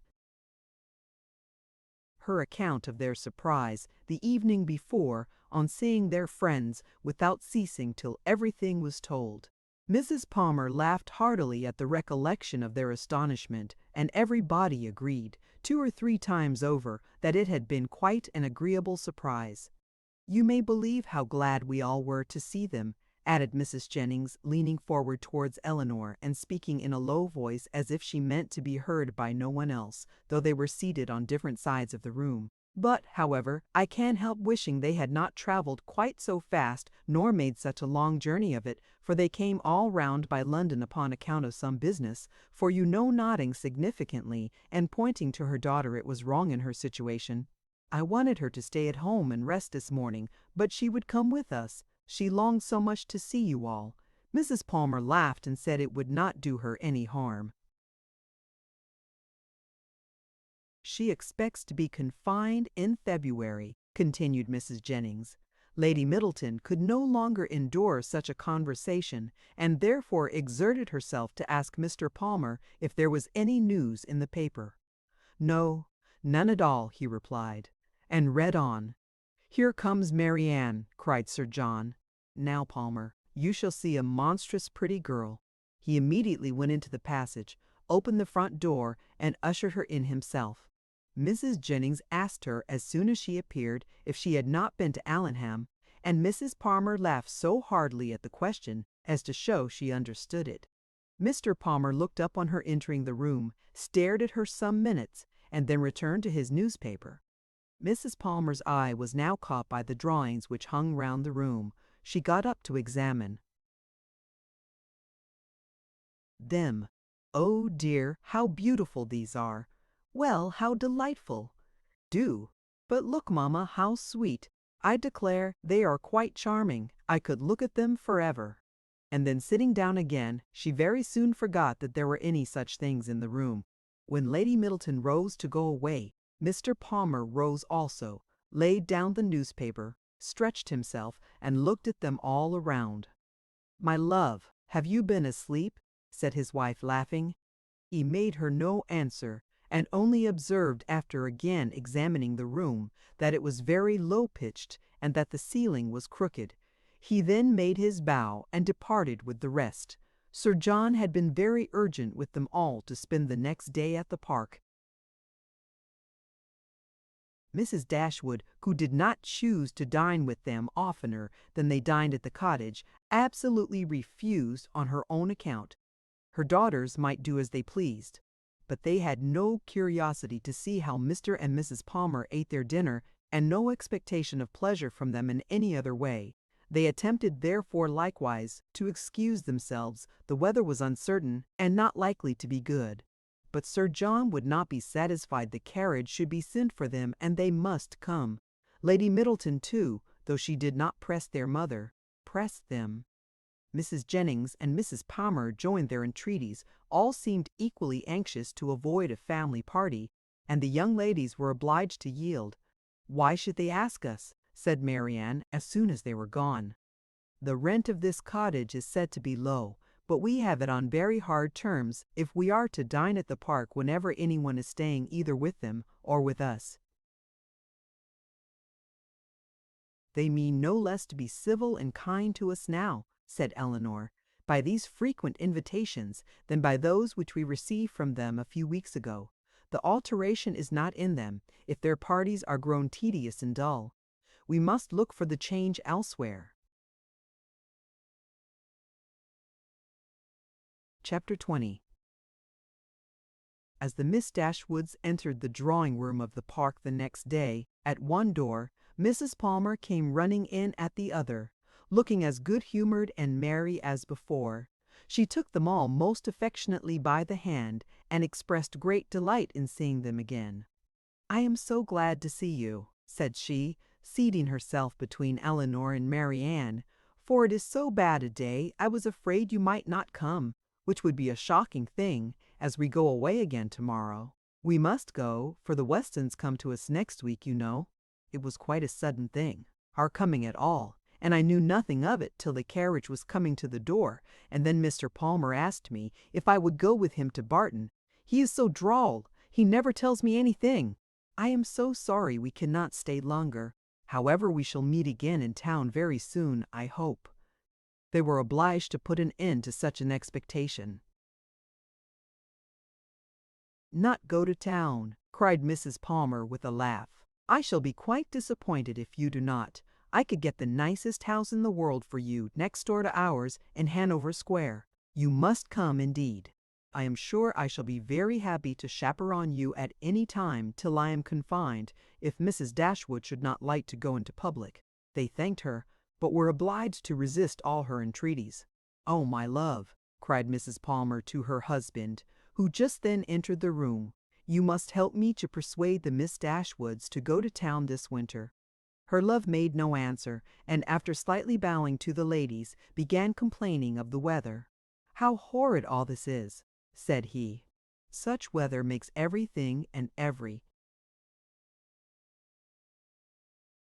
her account of their surprise the evening before on seeing their friends, without ceasing till everything was told. Mrs. Palmer laughed heartily at the recollection of their astonishment, and everybody agreed, 2 or 3 times over, that it had been quite an agreeable surprise. "You may believe how glad we all were to see them, added Mrs. Jennings, leaning forward towards Elinor and speaking in a low voice as if she meant to be heard by no one else, though they were seated on different sides of the room. But, however, I can't help wishing they had not travelled quite so fast nor made such a long journey of it, for they came all round by London upon account of some business, for you know, nodding significantly and pointing to her daughter, it was wrong in her situation. I wanted her to stay at home and rest this morning, but she would come with us. She longed so much to see you all. Mrs. Palmer laughed and said it would not do her any harm. She expects to be confined in February, continued Mrs. Jennings. Lady Middleton could no longer endure such a conversation, and therefore exerted herself to ask Mr. Palmer if there was any news in the paper. No, none at all, he replied, and read on. Here comes Marianne, cried Sir John. Now, Palmer, you shall see a monstrous pretty girl. He immediately went into the passage, opened the front door, and ushered her in himself. Mrs. Jennings asked her as soon as she appeared if she had not been to Allenham, and Mrs. Palmer laughed so heartily at the question as to show she understood it. Mr. Palmer looked up on her entering the room, stared at her some minutes, and then returned to his newspaper. Mrs. Palmer's eye was now caught by the drawings which hung round the room. She got up to examine them. Oh dear, how beautiful these are! Well, how delightful! Do! But look, mamma, how sweet! I declare they are quite charming. I could look at them forever. And then sitting down again, she very soon forgot that there were any such things in the room. When Lady Middleton rose to go away, Mr. Palmer rose also, laid down the newspaper, stretched himself, and looked at them all around. My love, have you been asleep? Said his wife, laughing. He made her no answer, and only observed after again examining the room that it was very low-pitched and that the ceiling was crooked. He then made his bow and departed with the rest. Sir John had been very urgent with them all to spend the next day at the park. Mrs. Dashwood, who did not choose to dine with them oftener than they dined at the cottage, absolutely refused on her own account. Her daughters might do as they pleased, but they had no curiosity to see how Mr. and Mrs. Palmer ate their dinner, and no expectation of pleasure from them in any other way. They attempted therefore likewise to excuse themselves. The weather was uncertain, and not likely to be good. But Sir John would not be satisfied the carriage should be sent for them, and they must come. Lady Middleton, too, though she did not press their mother, pressed them. Mrs. Jennings and Mrs. Palmer joined their entreaties. All seemed equally anxious to avoid a family party, and the young ladies were obliged to yield. Why should they ask us? Said Marianne, as soon as they were gone. The rent of this cottage is said to be low, but we have it on very hard terms if we are to dine at the park whenever anyone is staying either with them or with us. They mean no less to be civil and kind to us now, said Elinor, by these frequent invitations than by those which we received from them a few weeks ago. The alteration is not in them, if their parties are grown tedious and dull. We must look for the change elsewhere. Chapter 20. As the Miss Dashwoods entered the drawing-room of the park the next day, at one door, Mrs. Palmer came running in at the other, looking as good-humoured and merry as before. She took them all most affectionately by the hand, and expressed great delight in seeing them again. "I am so glad to see you," said she, seating herself between Elinor and Marianne, "for it is so bad a day I was afraid you might not come, which would be a shocking thing, as we go away again tomorrow. We must go, for the Westons come to us next week, you know. It was quite a sudden thing, our coming at all, and I knew nothing of it till the carriage was coming to the door, and then Mr. Palmer asked me if I would go with him to Barton. He is so droll, he never tells me anything. I am so sorry we cannot stay longer. However, we shall meet again in town very soon, I hope." They were obliged to put an end to such an expectation. "Not go to town," cried Mrs. Palmer with a laugh. "I shall be quite disappointed if you do not. I could get the nicest house in the world for you next door to ours in Hanover Square. You must come indeed. I am sure I shall be very happy to chaperon you at any time till I am confined, if Mrs. Dashwood should not like to go into public." They thanked her, but were obliged to resist all her entreaties. "Oh, my love," cried Mrs. Palmer to her husband, who just then entered the room, "you must help me to persuade the Miss Dashwoods to go to town this winter." Her love made no answer, and after slightly bowing to the ladies, began complaining of the weather. "How horrid all this is," said he. "Such weather makes everything and every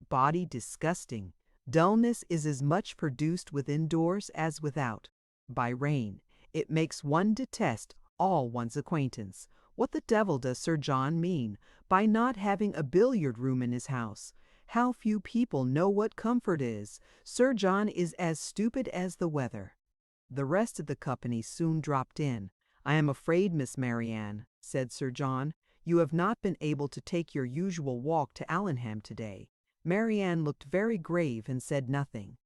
body disgusting. Dullness is as much produced within doors as without. By rain, it makes one detest all one's acquaintance. What the devil does Sir John mean by not having a billiard room in his house? How few people know what comfort is. Sir John is as stupid as the weather." The rest of the company soon dropped in. "I am afraid, Miss Marianne," said Sir John, "you have not been able to take your usual walk to Allenham today." Marianne looked very grave and said nothing.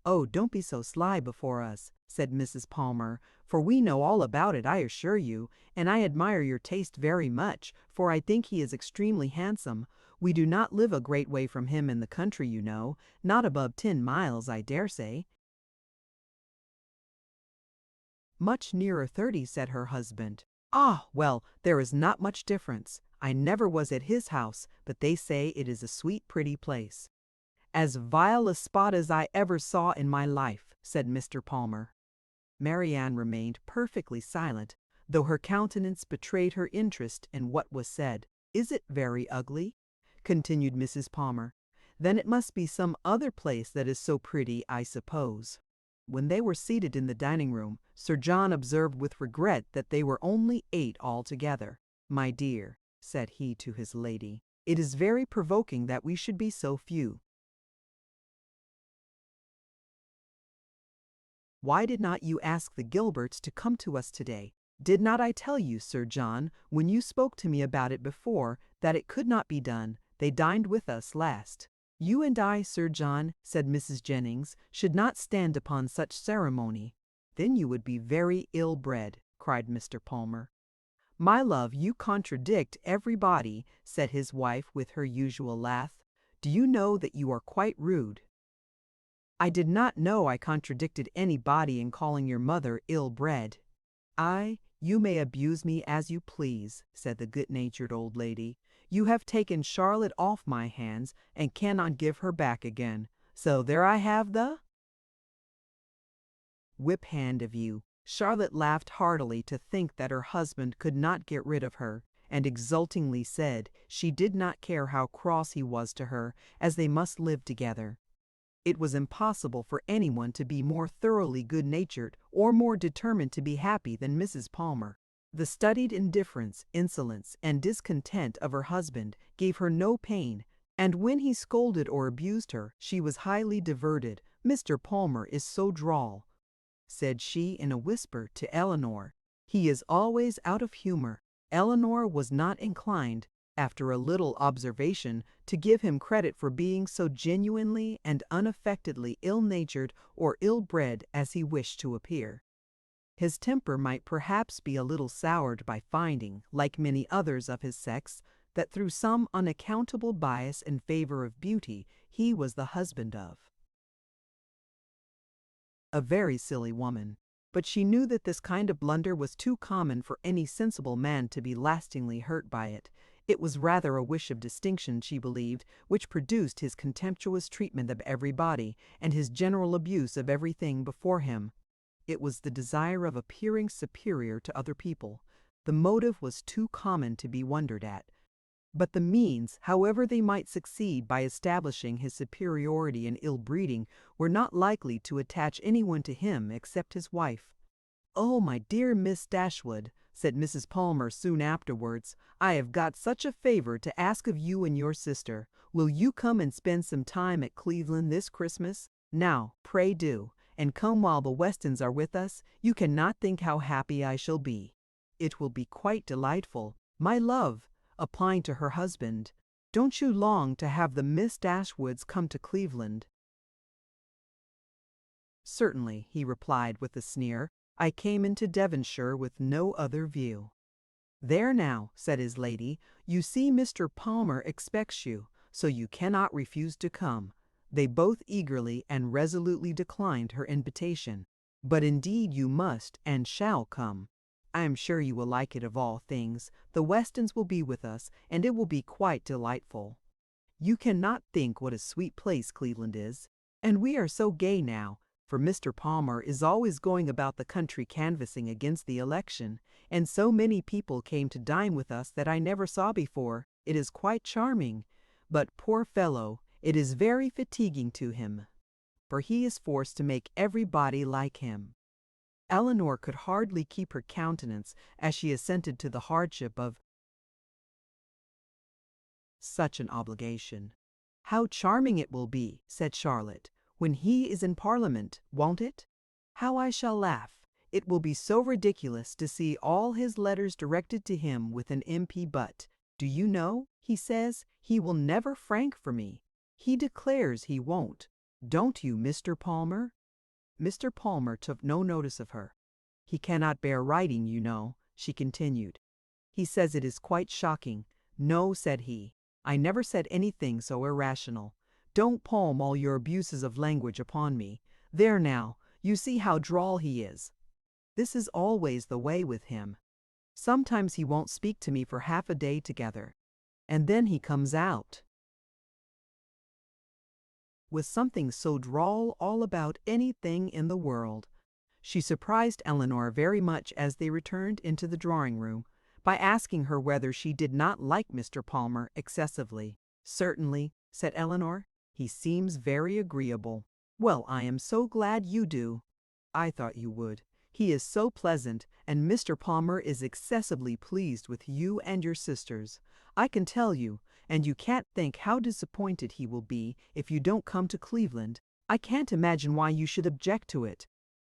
"Oh, don't be so sly before us," said Mrs. Palmer, "for we know all about it, I assure you, and I admire your taste very much, for I think he is extremely handsome. We do not live a great way from him in the country, you know, not above 10 miles, I dare say." "Much nearer 30, said her husband. "Ah, well, there is not much difference. I never was at his house, but they say it is a sweet, pretty place." "As vile a spot as I ever saw in my life," said Mr. Palmer. Marianne remained perfectly silent, though her countenance betrayed her interest in what was said. "Is it very ugly?" continued Mrs. Palmer. "Then it must be some other place that is so pretty, I suppose." When they were seated in the dining room, Sir John observed with regret that they were only 8 altogether. "My dear," said he to his lady, "it is very provoking that we should be so few. Why did not you ask the Gilberts to come to us today? Did not I tell you, Sir John, when you spoke to me about it before, that it could not be done? They dined with us last." "You and I, Sir John," said Mrs. Jennings, "should not stand upon such ceremony." "Then you would be very ill-bred," cried Mr. Palmer. "My love, you contradict everybody," said his wife with her usual laugh. "Do you know that you are quite rude?" "I did not know I contradicted anybody in calling your mother ill-bred." "You may abuse me as you please," said the good-natured old lady. "You have taken Charlotte off my hands and cannot give her back again. So there I have the whip hand of you." Charlotte laughed heartily to think that her husband could not get rid of her, and exultingly said she did not care how cross he was to her, as they must live together. It was impossible for anyone to be more thoroughly good-natured or more determined to be happy than Mrs. Palmer. The studied indifference, insolence, and discontent of her husband gave her no pain, and when he scolded or abused her, she was highly diverted. "Mr. Palmer is so droll," said she in a whisper to Elinor. "He is always out of humor." Elinor was not inclined, after a little observation, to give him credit for being so genuinely and unaffectedly ill-natured or ill-bred as he wished to appear. His temper might perhaps be a little soured by finding, like many others of his sex, that through some unaccountable bias in favor of beauty he was the husband of a very silly woman. But she knew that this kind of blunder was too common for any sensible man to be lastingly hurt by it. It was rather a wish of distinction, she believed, which produced his contemptuous treatment of everybody, and his general abuse of everything before him. It was the desire of appearing superior to other people. The motive was too common to be wondered at. But the means, however they might succeed by establishing his superiority in ill-breeding, were not likely to attach anyone to him except his wife. "Oh, my dear Miss Dashwood," said Mrs. Palmer soon afterwards, "I have got such a favor to ask of you and your sister. Will you come and spend some time at Cleveland this Christmas? Now, pray do, and come while the Westons are with us. You cannot think how happy I shall be." "It will be quite delightful, my love," applying to her husband. Don't you long to have the Miss Dashwoods come to Cleveland?" "Certainly," he replied with a sneer. "I came into Devonshire with no other view." "There now," said his lady, "you see Mr. Palmer expects you, so you cannot refuse to come." They both eagerly and resolutely declined her invitation. "But indeed you must and shall come. I am sure you will like it of all things. The Westons will be with us, and it will be quite delightful. You cannot think what a sweet place Cleveland is. And we are so gay now, for Mr. Palmer is always going about the country canvassing against the election, and so many people came to dine with us that I never saw before. It is quite charming. But, poor fellow, it is very fatiguing to him, for he is forced to make everybody like him." Elinor could hardly keep her countenance as she assented to the hardship of such an obligation. "How charming it will be," said Charlotte, "when he is in Parliament, won't it? How I shall laugh! It will be so ridiculous to see all his letters directed to him with an MP. But, do you know, he says he will never frank for me. He declares he won't. Don't you, Mr. Palmer?" Mr. Palmer took no notice of her. "He cannot bear writing, you know," she continued. "He says it is quite shocking." "No," said he, "I never said anything so irrational. Don't palm all your abuses of language upon me. There now, you see how droll he is. This is always the way with him. Sometimes he won't speak to me for half a day together, and then he comes out with something so droll all about anything in the world." She surprised Elinor very much as they returned into the drawing-room by asking her whether she did not like Mr. Palmer excessively. "Certainly," said Elinor. "He seems very agreeable." "Well, I am so glad you do. I thought you would. He is so pleasant, and Mr. Palmer is excessively pleased with you and your sisters, I can tell you, and you can't think how disappointed he will be if you don't come to Cleveland. I can't imagine why you should object to it."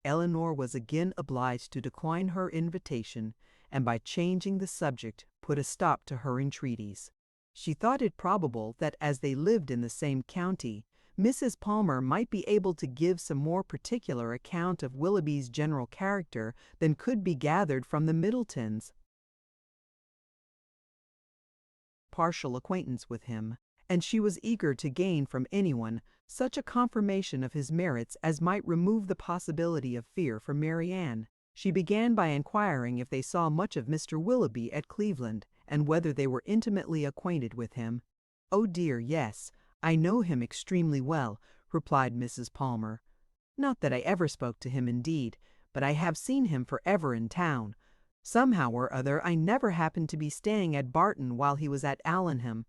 Elinor was again obliged to decline her invitation, and by changing the subject put a stop to her entreaties. She thought it probable that as they lived in the same county, Mrs. Palmer might be able to give some more particular account of Willoughby's general character than could be gathered from the Middletons' partial acquaintance with him, and she was eager to gain from anyone such a confirmation of his merits as might remove the possibility of fear for Marianne. She began by inquiring if they saw much of Mr. Willoughby at Cleveland, and whether they were intimately acquainted with him. "Oh dear, yes, I know him extremely well," replied Mrs. Palmer. "Not that I ever spoke to him indeed, but I have seen him forever in town. Somehow or other I never happened to be staying at Barton while he was at Allenham.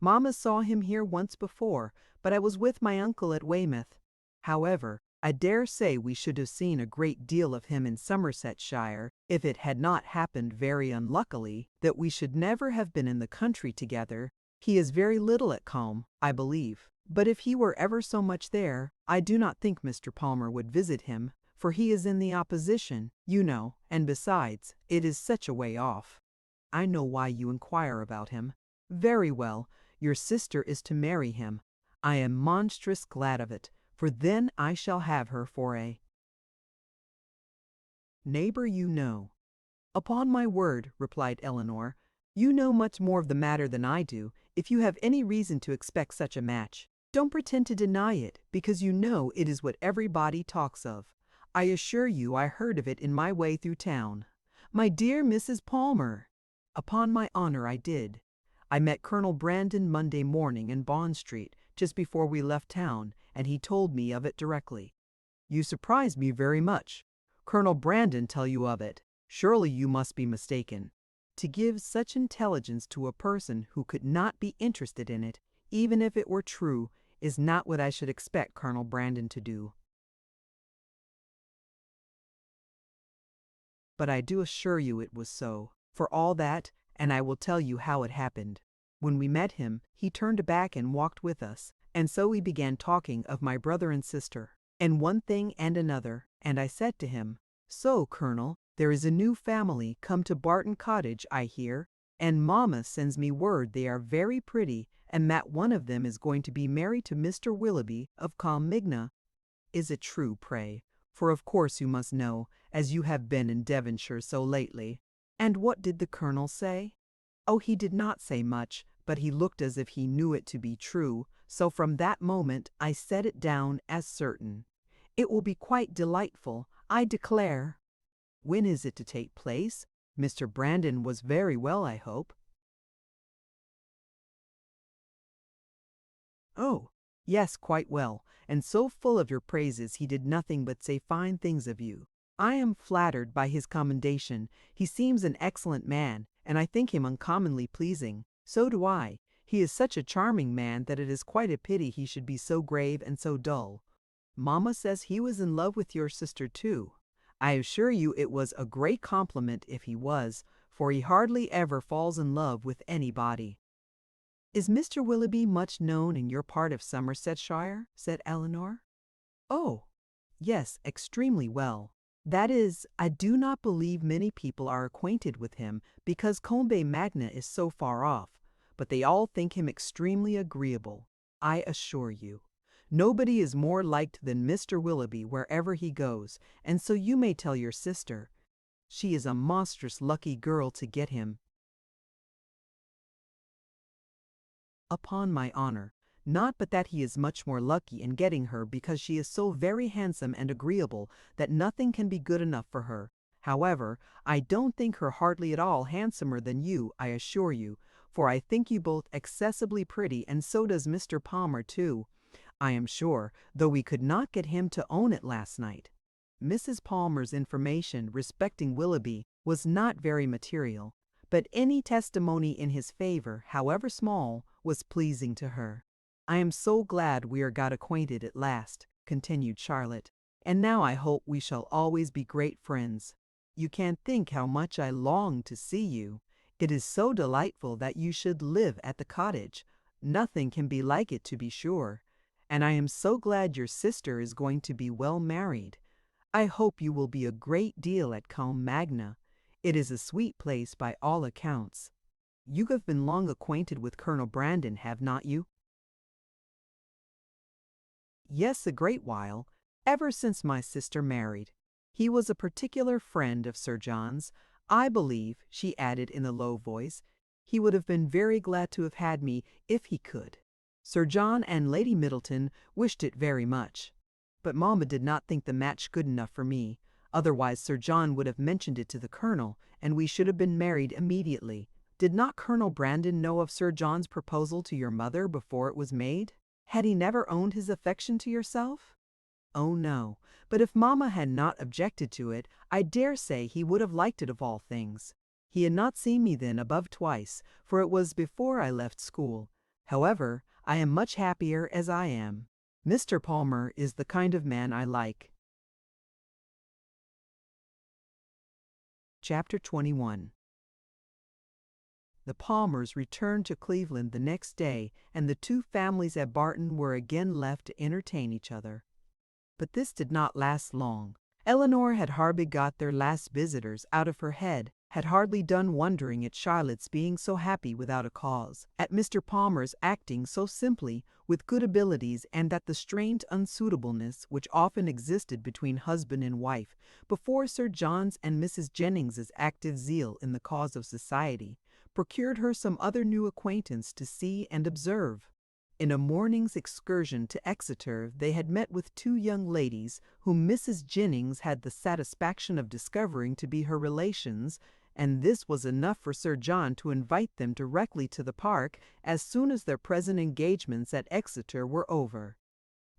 Mamma saw him here once before, but I was with my uncle at Weymouth. However, I dare say we should have seen a great deal of him in Somersetshire if it had not happened very unluckily that we should never have been in the country together. He is very little at Combe, I believe, but if he were ever so much there, I do not think Mr. Palmer would visit him, for he is in the opposition, you know, and besides, it is such a way off." "I know why you inquire about him. Very well, your sister is to marry him. I am monstrous glad of it, for then I shall have her for a neighbor, you know." "Upon my word," replied Elinor, "you know much more of the matter than I do, if you have any reason to expect such a match. Don't pretend to deny it, because you know it is what everybody talks of. I assure you I heard of it in my way through town." "My dear Mrs. Palmer!" "Upon my honor I did. I met Colonel Brandon Monday morning in Bond Street, just before we left town, and he told me of it directly." "You surprise me very much. Colonel Brandon tell you of it? Surely you must be mistaken." "To give such intelligence to a person who could not be interested in it, even if it were true, is not what I should expect Colonel Brandon to do. But I do assure you it was so, for all that, and I will tell you how it happened. When we met him, he turned back and walked with us, and so we began talking of my brother and sister, and one thing and another, and I said to him, 'So, Colonel, there is a new family come to Barton Cottage, I hear, and Mamma sends me word they are very pretty and that one of them is going to be married to Mr. Willoughby of Combe. Is it true, pray? For of course you must know, as you have been in Devonshire so lately. And what did the Colonel say? Oh, he did not say much, but he looked as if he knew it to be true, so from that moment I set it down as certain. It will be quite delightful, I declare. When is it to take place? Mr. Brandon was very well, I hope. Oh, yes, quite well, and so full of your praises he did nothing but say fine things of you. I am flattered by his commendation. He seems an excellent man, and I think him uncommonly pleasing. So do I. He is such a charming man that it is quite a pity he should be so grave and so dull. Mamma says he was in love with your sister too. I assure you it was a great compliment if he was, for he hardly ever falls in love with anybody. Is Mr. Willoughby much known in your part of Somersetshire? Said Elinor. Oh, yes, extremely well. That is, I do not believe many people are acquainted with him because Combe Magna is so far off, but they all think him extremely agreeable, I assure you. Nobody is more liked than Mr. Willoughby wherever he goes, and so you may tell your sister. She is a monstrous lucky girl to get him. Upon my honor, not but that he is much more lucky in getting her because she is so very handsome and agreeable that nothing can be good enough for her. However, I don't think her hardly at all handsomer than you, I assure you, for I think you both excessively pretty, and so does Mr. Palmer too, I am sure, though we could not get him to own it last night. Mrs. Palmer's information respecting Willoughby was not very material, but any testimony in his favor, however small, was pleasing to her. I am so glad we are got acquainted at last, continued Charlotte, and now I hope we shall always be great friends. You can't think how much I long to see you. It is so delightful that you should live at the cottage. Nothing can be like it, to be sure. And I am so glad your sister is going to be well married. I hope you will be a great deal at Combe Magna. It is a sweet place by all accounts. You have been long acquainted with Colonel Brandon, have not you? Yes, a great while, ever since my sister married. He was a particular friend of Sir John's. I believe, she added in a low voice, he would have been very glad to have had me if he could. Sir John and Lady Middleton wished it very much. But Mamma did not think the match good enough for me. Otherwise Sir John would have mentioned it to the Colonel, and we should have been married immediately. Did not Colonel Brandon know of Sir John's proposal to your mother before it was made? Had he never owned his affection to yourself? Oh no, but if Mamma had not objected to it, I dare say he would have liked it of all things. He had not seen me then above twice, for it was before I left school. However, I am much happier as I am. Mr. Palmer is the kind of man I like. Chapter 21. The Palmers returned to Cleveland the next day, and the two families at Barton were again left to entertain each other. But this did not last long. Elinor had hardly got their last visitors out of her head, had hardly done wondering at Charlotte's being so happy without a cause, at Mr. Palmer's acting so simply, with good abilities, and at the strained unsuitableness which often existed between husband and wife, before Sir John's and Mrs. Jennings's active zeal in the cause of society procured her some other new acquaintance to see and observe. In a morning's excursion to Exeter they had met with two young ladies whom Mrs. Jennings had the satisfaction of discovering to be her relations, and this was enough for Sir John to invite them directly to the park as soon as their present engagements at Exeter were over.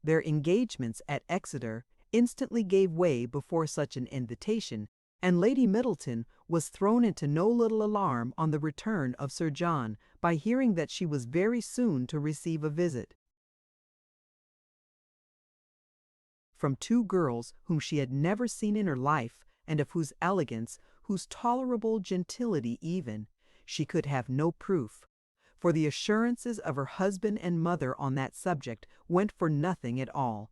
Their engagements at Exeter instantly gave way before such an invitation, and Lady Middleton was thrown into no little alarm on the return of Sir John by hearing that she was very soon to receive a visit from two girls whom she had never seen in her life, and of whose elegance, whose tolerable gentility even, she could have no proof, for the assurances of her husband and mother on that subject went for nothing at all.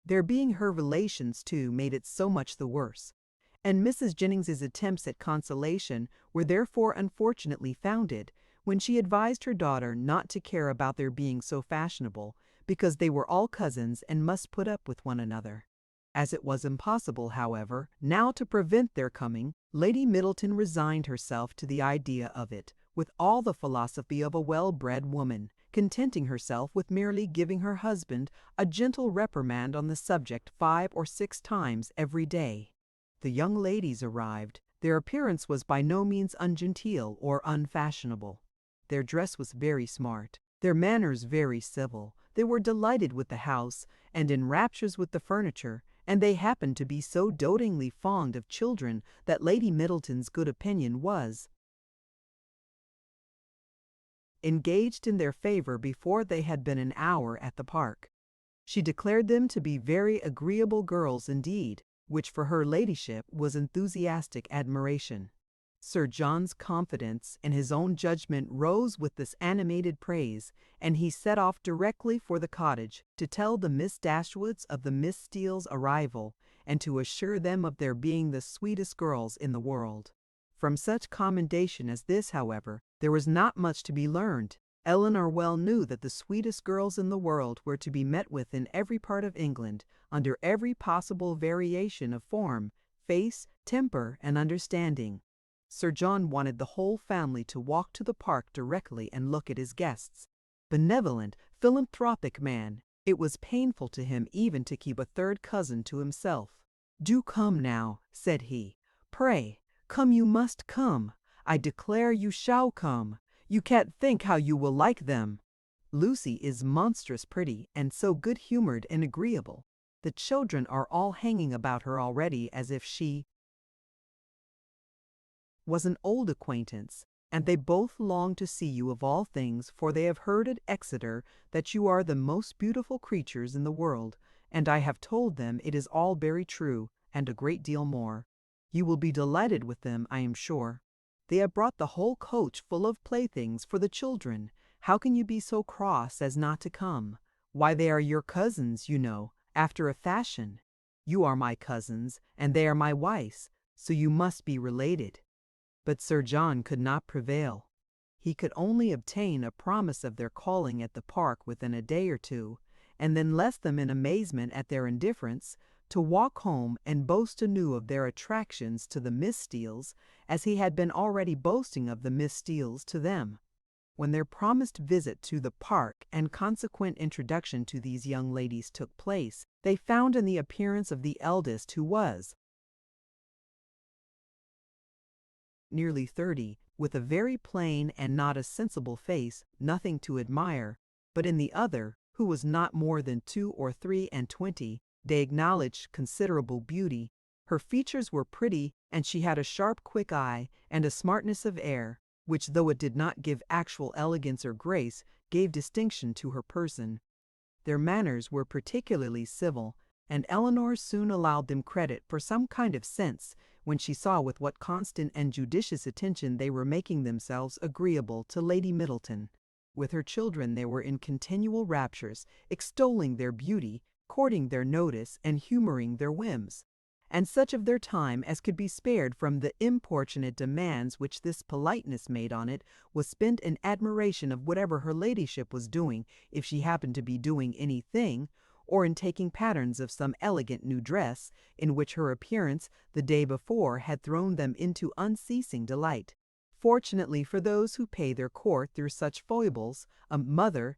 Their being her relations, too, made it so much the worse, and Mrs. Jennings's attempts at consolation were therefore unfortunately founded, when she advised her daughter not to care about their being so fashionable, because they were all cousins and must put up with one another. As it was impossible, however, now to prevent their coming, Lady Middleton resigned herself to the idea of it, with all the philosophy of a well-bred woman, contenting herself with merely giving her husband a gentle reprimand on the subject 5 or 6 times every day. The young ladies arrived. Their appearance was by no means ungenteel or unfashionable. Their dress was very smart, their manners very civil. They were delighted with the house, and in raptures with the furniture, and they happened to be so dotingly fond of children that Lady Middleton's good opinion was engaged in their favor before they had been an hour at the park. She declared them to be very agreeable girls indeed, which for her ladyship was enthusiastic admiration. Sir John's confidence in his own judgment rose with this animated praise, and he set off directly for the cottage to tell the Miss Dashwoods of the Miss Steeles' arrival, and to assure them of their being the sweetest girls in the world. From such commendation as this, however, there was not much to be learned. Elinor well knew that the sweetest girls in the world were to be met with in every part of England, under every possible variation of form, face, temper, and understanding. Sir John wanted the whole family to walk to the park directly and look at his guests. Benevolent, philanthropic man, it was painful to him even to keep a third cousin to himself. "Do come now," said he. "Pray, come, you must come. I declare you shall come. You can't think how you will like them. Lucy is monstrous pretty, and so good-humored and agreeable. The children are all hanging about her already as if she was an old acquaintance, and they both long to see you of all things, for they have heard at Exeter that you are the most beautiful creatures in the world, and I have told them it is all very true, and a great deal more. You will be delighted with them, I am sure. They have brought the whole coach full of playthings for the children. How can you be so cross as not to come? Why, they are your cousins, you know, after a fashion. You are my cousins, and they are my wife's, so you must be related." But Sir John could not prevail. He could only obtain a promise of their calling at the park within a day or two, and then left them in amazement at their indifference, to walk home and boast anew of their attractions to the Miss Steeles, as he had been already boasting of the Miss Steeles to them. When their promised visit to the park and consequent introduction to these young ladies took place, they found in the appearance of the eldest, who was nearly 30, with a very plain and not a sensible face, nothing to admire, but in the other, who was not more than 2 or 3 and 20, they acknowledged considerable beauty. Her features were pretty, and she had a sharp quick eye, and a smartness of air, which, though it did not give actual elegance or grace, gave distinction to her person. Their manners were particularly civil, and Elinor soon allowed them credit for some kind of sense, when she saw with what constant and judicious attention they were making themselves agreeable to Lady Middleton. With her children they were in continual raptures, extolling their beauty, courting their notice, and humoring their whims. And such of their time as could be spared from the importunate demands which this politeness made on it was spent in admiration of whatever her ladyship was doing, if she happened to be doing anything, or in taking patterns of some elegant new dress, in which her appearance the day before had thrown them into unceasing delight. Fortunately for those who pay their court through such foibles, a mother,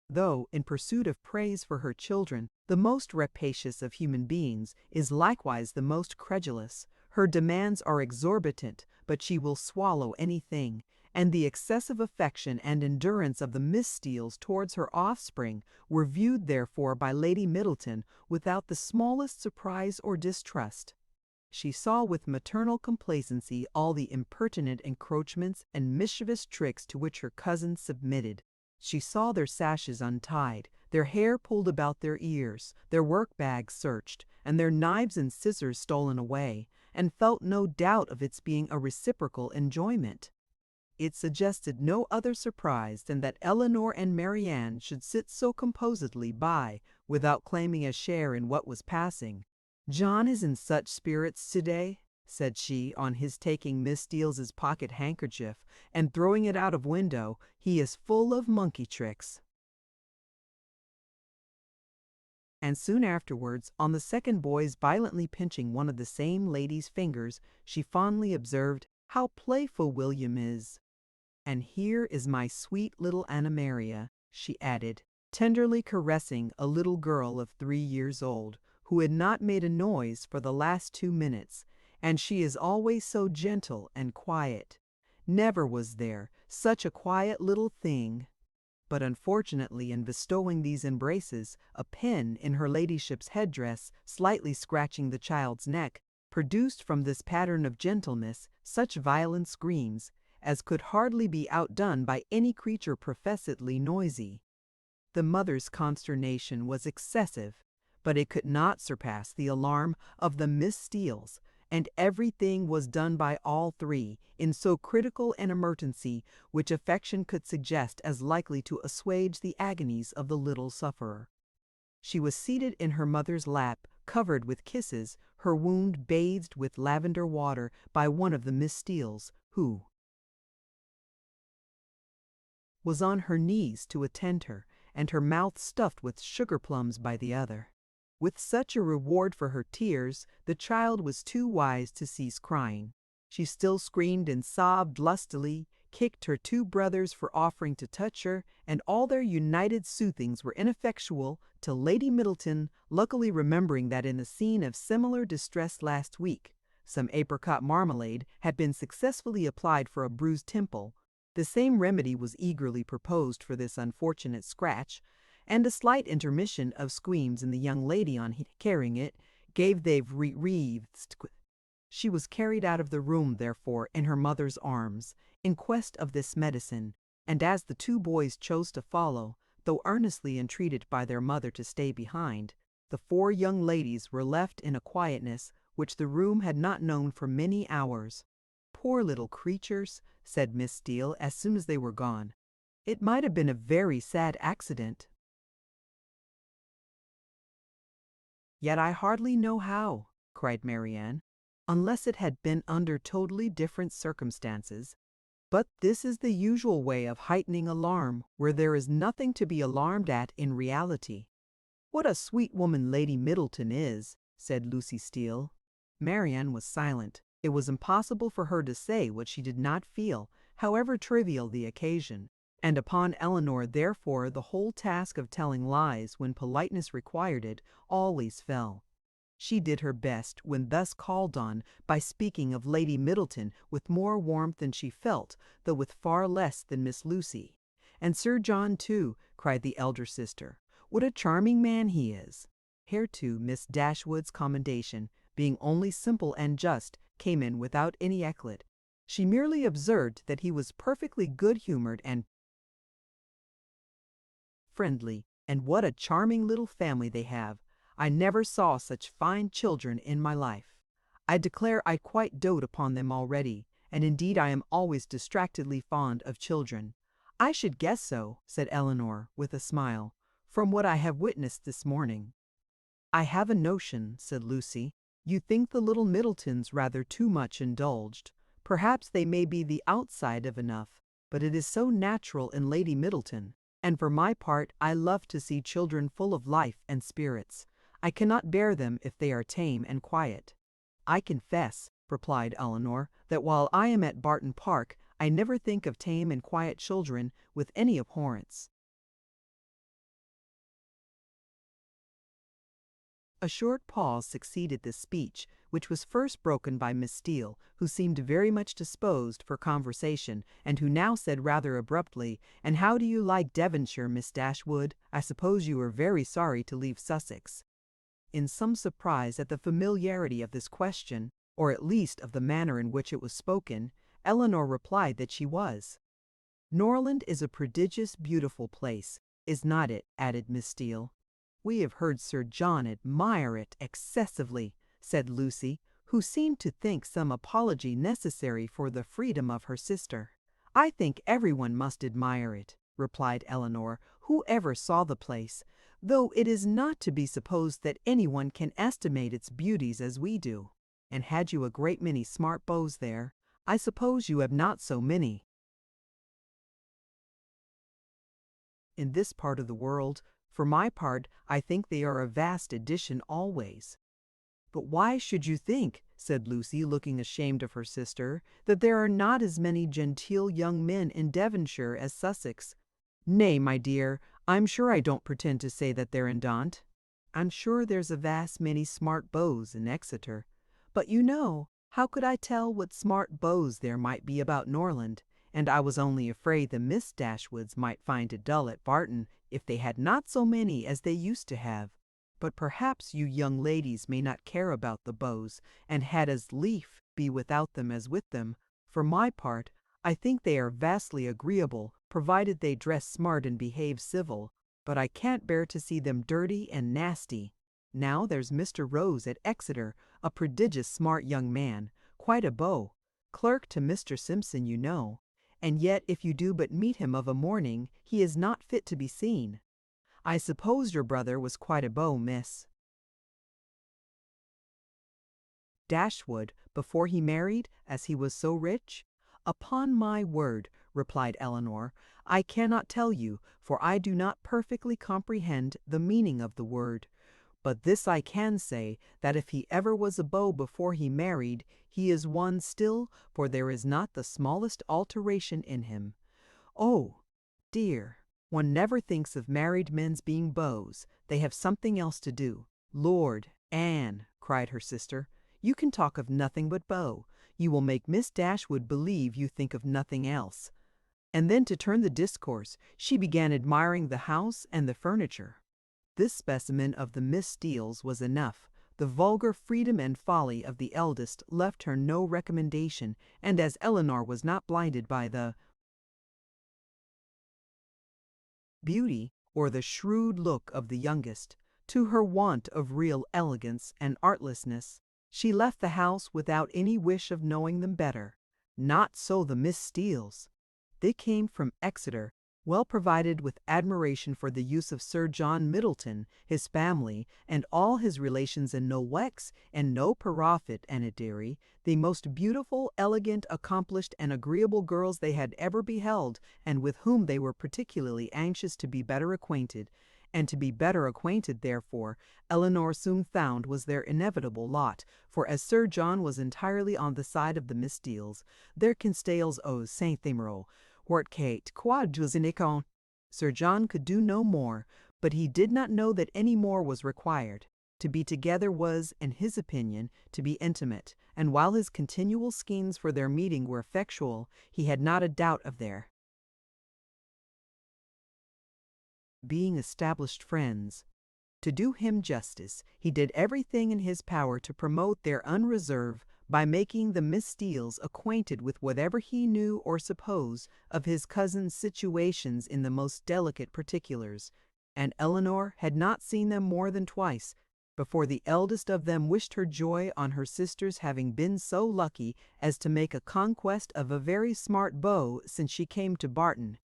though in pursuit of praise for her children the most rapacious of human beings, is likewise the most credulous. Her demands are exorbitant, but she will swallow anything, and the excessive affection and endurance of the Miss Steeles towards her offspring were viewed therefore by Lady Middleton without the smallest surprise or distrust. She saw with maternal complacency all the impertinent encroachments and mischievous tricks to which her cousins submitted. She saw their sashes untied, their hair pulled about their ears, their work-bags searched, and their knives and scissors stolen away, and felt no doubt of its being a reciprocal enjoyment. It suggested no other surprise than that Elinor and Marianne should sit so composedly by, without claiming a share in what was passing. "John is in such spirits to-day," said she, on his taking Miss Steele's pocket handkerchief and throwing it out of window. "He is full of monkey tricks." And soon afterwards, on the second boy's violently pinching one of the same lady's fingers, she fondly observed, "How playful William is! And here is my sweet little Anna Maria," she added, tenderly caressing a little girl of 3 years old, who had not made a noise for the last 2 minutes, "and she is always so gentle and quiet. Never was there such a quiet little thing." But unfortunately, in bestowing these embraces, a pin in her ladyship's headdress, slightly scratching the child's neck, produced from this pattern of gentleness such violent screams as could hardly be outdone by any creature professedly noisy. The mother's consternation was excessive, but it could not surpass the alarm of the Miss Steeles, and everything was done by all three in so critical an emergency which affection could suggest as likely to assuage the agonies of the little sufferer. She was seated in her mother's lap, covered with kisses, her wound bathed with lavender water by one of the Miss Steeles, who was on her knees to attend her, and her mouth stuffed with sugar plums by the other. With such a reward for her tears, the child was too wise to cease crying. She still screamed and sobbed lustily, kicked her 2 brothers for offering to touch her, and all their united soothings were ineffectual till Lady Middleton, luckily remembering that in the scene of similar distress last week, some apricot marmalade had been successfully applied for a bruised temple, the same remedy was eagerly proposed for this unfortunate scratch, and a slight intermission of screams in the young lady on carrying it gave the wreathed. She was carried out of the room, therefore, in her mother's arms, in quest of this medicine, and as the 2 boys chose to follow, though earnestly entreated by their mother to stay behind, the 4 young ladies were left in a quietness which the room had not known for many hours. "Poor little creatures," said Miss Steele as soon as they were gone. "It might have been a very sad accident." "Yet I hardly know how," cried Marianne, "unless it had been under totally different circumstances. But this is the usual way of heightening alarm where there is nothing to be alarmed at in reality." "What a sweet woman Lady Middleton is," said Lucy Steele. Marianne was silent. It was impossible for her to say what she did not feel, however trivial the occasion, and upon Elinor therefore the whole task of telling lies when politeness required it always fell. She did her best when thus called on by speaking of Lady Middleton with more warmth than she felt, though with far less than Miss Lucy. "And Sir John too," cried the elder sister. "What a charming man he is!" Hereto Miss Dashwood's commendation, being only simple and just, came in without any eclat. She merely observed that he was perfectly good-humoured and friendly, and what a charming little family they have. I never saw such fine children in my life. I declare I quite dote upon them already, and indeed I am always distractedly fond of children. "I should guess so," said Elinor, with a smile, "from what I have witnessed this morning." "I have a notion," said Lucy, "you think the little Middletons rather too much indulged. Perhaps they may be the outside of enough, but it is so natural in Lady Middleton, and for my part I love to see children full of life and spirits. I cannot bear them if they are tame and quiet." "I confess," replied Elinor, "that while I am at Barton Park I never think of tame and quiet children with any abhorrence." A short pause succeeded this speech, which was first broken by Miss Steele, who seemed very much disposed for conversation, and who now said rather abruptly, "And how do you like Devonshire, Miss Dashwood? I suppose you are very sorry to leave Sussex." In some surprise at the familiarity of this question, or at least of the manner in which it was spoken, Elinor replied that she was. "Norland is a prodigious beautiful place, is not it?" added Miss Steele. "We have heard Sir John admire it excessively," said Lucy, who seemed to think some apology necessary for the freedom of her sister. "I think everyone must admire it," replied Elinor, "who ever saw the place, though it is not to be supposed that anyone can estimate its beauties as we do." and had you a great many smart beaux there. I suppose you have not so many. In this part of the world, for my part, I think they are a vast addition always. But why should you think, said Lucy, looking ashamed of her sister, that there are not as many genteel young men in Devonshire as Sussex? Nay, my dear, I'm sure I don't pretend to say that they're in Dant. I'm sure there's a vast many smart beaux in Exeter. But you know, how could I tell what smart beaux there might be about Norland? And I was only afraid the Miss Dashwoods might find it dull at Barton if they had not so many as they used to have. But perhaps you young ladies may not care about the beaux, and had as lief be without them as with them. For my part, I think they are vastly agreeable, provided they dress smart and behave civil, but I can't bear to see them dirty and nasty. Now there's Mr. Rose at Exeter, a prodigious smart young man, quite a beau, clerk to Mr. Simpson, you know, and yet if you do but meet him of a morning, he is not fit to be seen. I suppose your brother was quite a beau, miss Dashwood, before he married, as he was so rich? Upon my word, replied Elinor, I cannot tell you, for I do not perfectly comprehend the meaning of the word. But this I can say, that if he ever was a beau before he married, he is one still, for there is not the smallest alteration in him. Oh, dear, one never thinks of married men's being beaux. They have something else to do. Lord, Anne, cried her sister, you can talk of nothing but beaux. You will make Miss Dashwood believe you think of nothing else. And then, to turn the discourse, she began admiring the house and the furniture. This specimen of the Miss Steeles was enough. The vulgar freedom and folly of the eldest left her no recommendation, and as Elinor was not blinded by the beauty or the shrewd look of the youngest, to her want of real elegance and artlessness, she left the house without any wish of knowing them better. Not so the Miss Steeles. They came from Exeter, well provided with admiration for the use of Sir John Middleton, his family, and all his relations in no wex and no profit and dairy, the most beautiful, elegant, accomplished, and agreeable girls they had ever beheld, and with whom they were particularly anxious to be better acquainted. And to be better acquainted, therefore, Elinor soon found was their inevitable lot, for as Sir John was entirely on the side of the Miss Steeles, their constales aux Saint-Thimero, Kate quod jusinicon. Sir John could do no more, but he did not know that any more was required. To be together was, in his opinion, to be intimate, and while his continual schemes for their meeting were effectual, he had not a doubt of their being established friends. To do him justice, he did everything in his power to promote their unreserve by making the Miss Steeles acquainted with whatever he knew or supposed of his cousin's situations in the most delicate particulars, and Elinor had not seen them more than twice before the eldest of them wished her joy on her sister's having been so lucky as to make a conquest of a very smart beau since she came to Barton.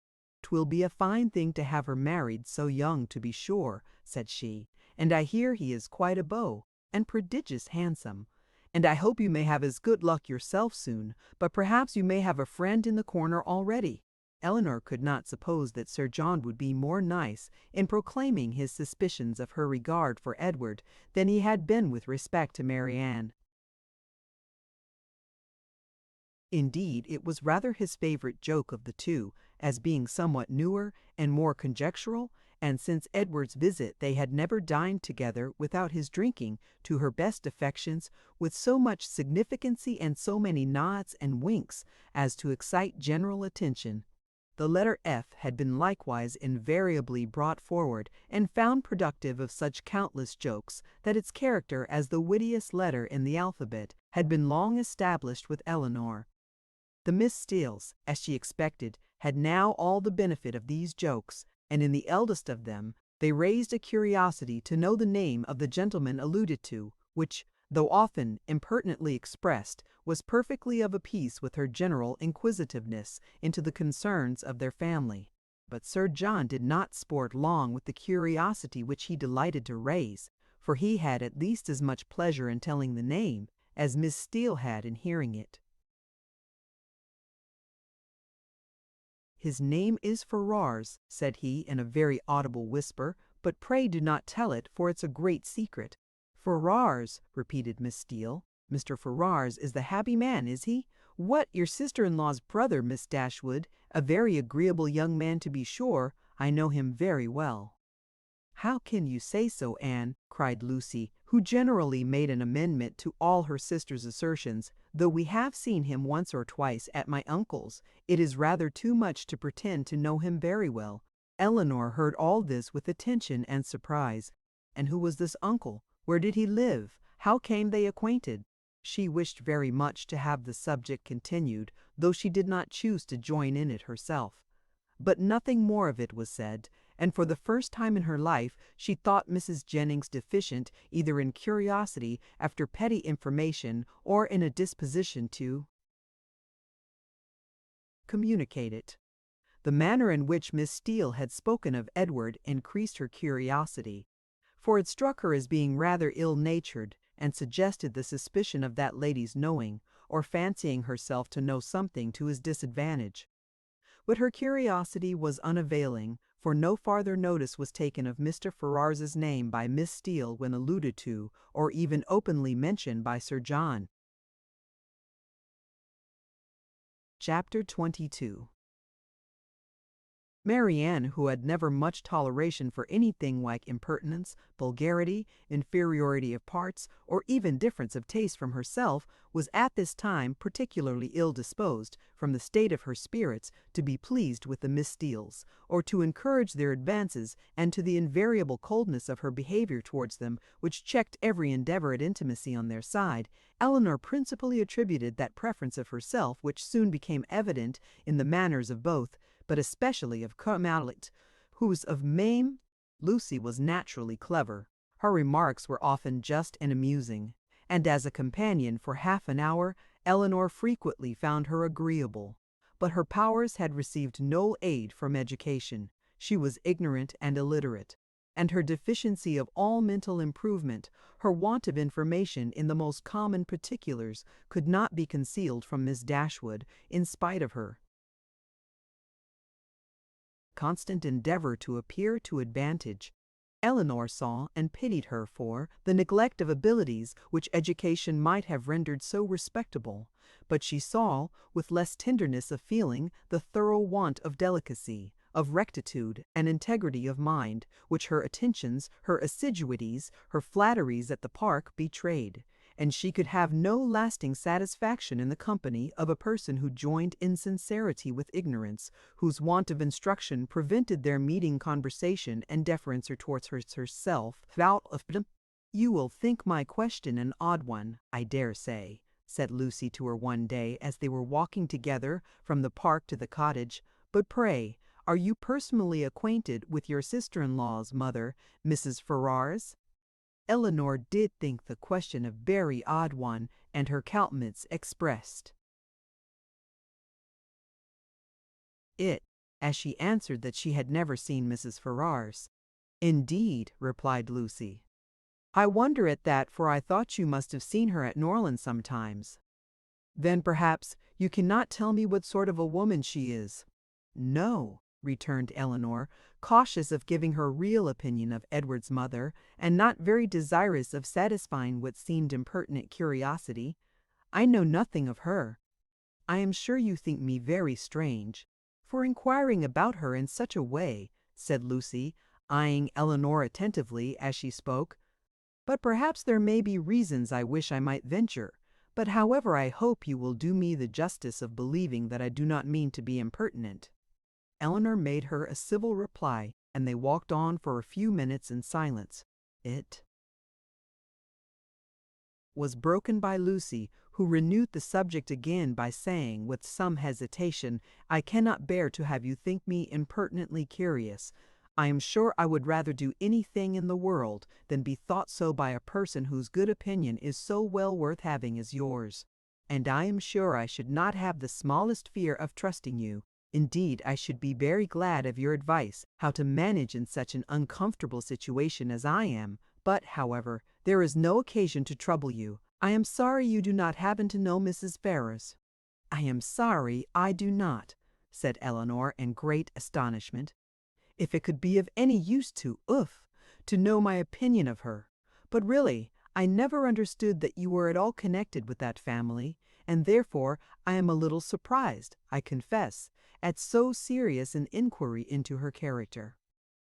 "'Twill be a fine thing to have her married so young, to be sure," said she, "and I hear he is quite a beau, and prodigious handsome. And I hope you may have as good luck yourself soon, but perhaps you may have a friend in the corner already." Elinor could not suppose that Sir John would be more nice in proclaiming his suspicions of her regard for Edward than he had been with respect to Marianne. Indeed, it was rather his favorite joke of the two, as being somewhat newer and more conjectural, and since Edward's visit they had never dined together without his drinking to her best affections with so much significancy and so many nods and winks as to excite general attention. The letter F had been likewise invariably brought forward and found productive of such countless jokes that its character as the wittiest letter in the alphabet had been long established with Elinor. The Miss Steeles, as she expected, had now all the benefit of these jokes, and in the eldest of them they raised a curiosity to know the name of the gentleman alluded to, which, though often impertinently expressed, was perfectly of a piece with her general inquisitiveness into the concerns of their family. But Sir John did not sport long with the curiosity which he delighted to raise, for he had at least as much pleasure in telling the name as Miss Steele had in hearing it. "His name is Ferrars," said he in a very audible whisper, "but pray do not tell it, for it's a great secret." "Ferrars," repeated Miss Steele. "Mr. Ferrars is the happy man, is he? What, your sister-in-law's brother, Miss Dashwood? A very agreeable young man, to be sure. I know him very well." "How can you say so, Anne?" cried Lucy, who generally made an amendment to all her sister's assertions. "Though we have seen him once or twice at my uncle's, it is rather too much to pretend to know him very well." Elinor heard all this with attention and surprise. And who was this uncle? Where did he live? How came they acquainted? She wished very much to have the subject continued, though she did not choose to join in it herself. But nothing more of it was said, and for the first time in her life she thought Mrs. Jennings deficient either in curiosity after petty information or in a disposition to communicate it. The manner in which Miss Steele had spoken of Edward increased her curiosity, for it struck her as being rather ill-natured, and suggested the suspicion of that lady's knowing, or fancying herself to know something to his disadvantage. But her curiosity was unavailing, for no farther notice was taken of Mr. Ferrars's name by Miss Steele when alluded to, or even openly mentioned by Sir John. Chapter 22. Marianne, who had never much toleration for anything like impertinence, vulgarity, inferiority of parts, or even difference of taste from herself, was at this time particularly ill-disposed, from the state of her spirits, to be pleased with the Miss Steeles, or to encourage their advances, and to the invariable coldness of her behaviour towards them, which checked every endeavour at intimacy on their side, Elinor principally attributed that preference of herself which soon became evident in the manners of both, but especially of Carmelite, whose of Mame. Lucy was naturally clever. Her remarks were often just and amusing, and as a companion for half an hour Elinor frequently found her agreeable. But her powers had received no aid from education. She was ignorant and illiterate, and her deficiency of all mental improvement, her want of information in the most common particulars, could not be concealed from Miss Dashwood, in spite of her constant endeavour to appear to advantage. Elinor saw and pitied her for the neglect of abilities which education might have rendered so respectable, but she saw, with less tenderness of feeling, the thorough want of delicacy, of rectitude and integrity of mind, which her attentions, her assiduities, her flatteries at the park betrayed, and she could have no lasting satisfaction in the company of a person who joined insincerity with ignorance, whose want of instruction prevented their meeting conversation and deference towards herself. "You will think my question an odd one, I dare say," said Lucy to her one day as they were walking together from the park to the cottage, "but pray, are you personally acquainted with your sister-in-law's mother, Mrs. Ferrars?" Elinor did think the question a very odd one, and her countenance expressed it, as she answered that she had never seen Mrs. Ferrars. "Indeed," replied Lucy. "I wonder at that, for I thought you must have seen her at Norland sometimes." "Then perhaps you cannot tell me what sort of a woman she is?" "No," returned Elinor, cautious of giving her real opinion of Edward's mother, and not very desirous of satisfying what seemed impertinent curiosity. "I know nothing of her." "I am sure you think me very strange for inquiring about her in such a way," said Lucy, eyeing Elinor attentively as she spoke. "But perhaps there may be reasons I wish I might venture. But however, I hope you will do me the justice of believing that I do not mean to be impertinent." Elinor made her a civil reply, and they walked on for a few minutes in silence. It was broken by Lucy, who renewed the subject again by saying, with some hesitation, "I cannot bear to have you think me impertinently curious. I am sure I would rather do anything in the world than be thought so by a person whose good opinion is so well worth having as yours. And I am sure I should not have the smallest fear of trusting you. Indeed, I should be very glad of your advice how to manage in such an uncomfortable situation as I am. But, however, there is no occasion to trouble you. I am sorry you do not happen to know Mrs. Ferrars. I am sorry I do not, said Elinor in great astonishment. If it could be of any use to know my opinion of her. But really, I never understood that you were at all connected with that family, and therefore I am a little surprised, I confess, at so serious an inquiry into her character.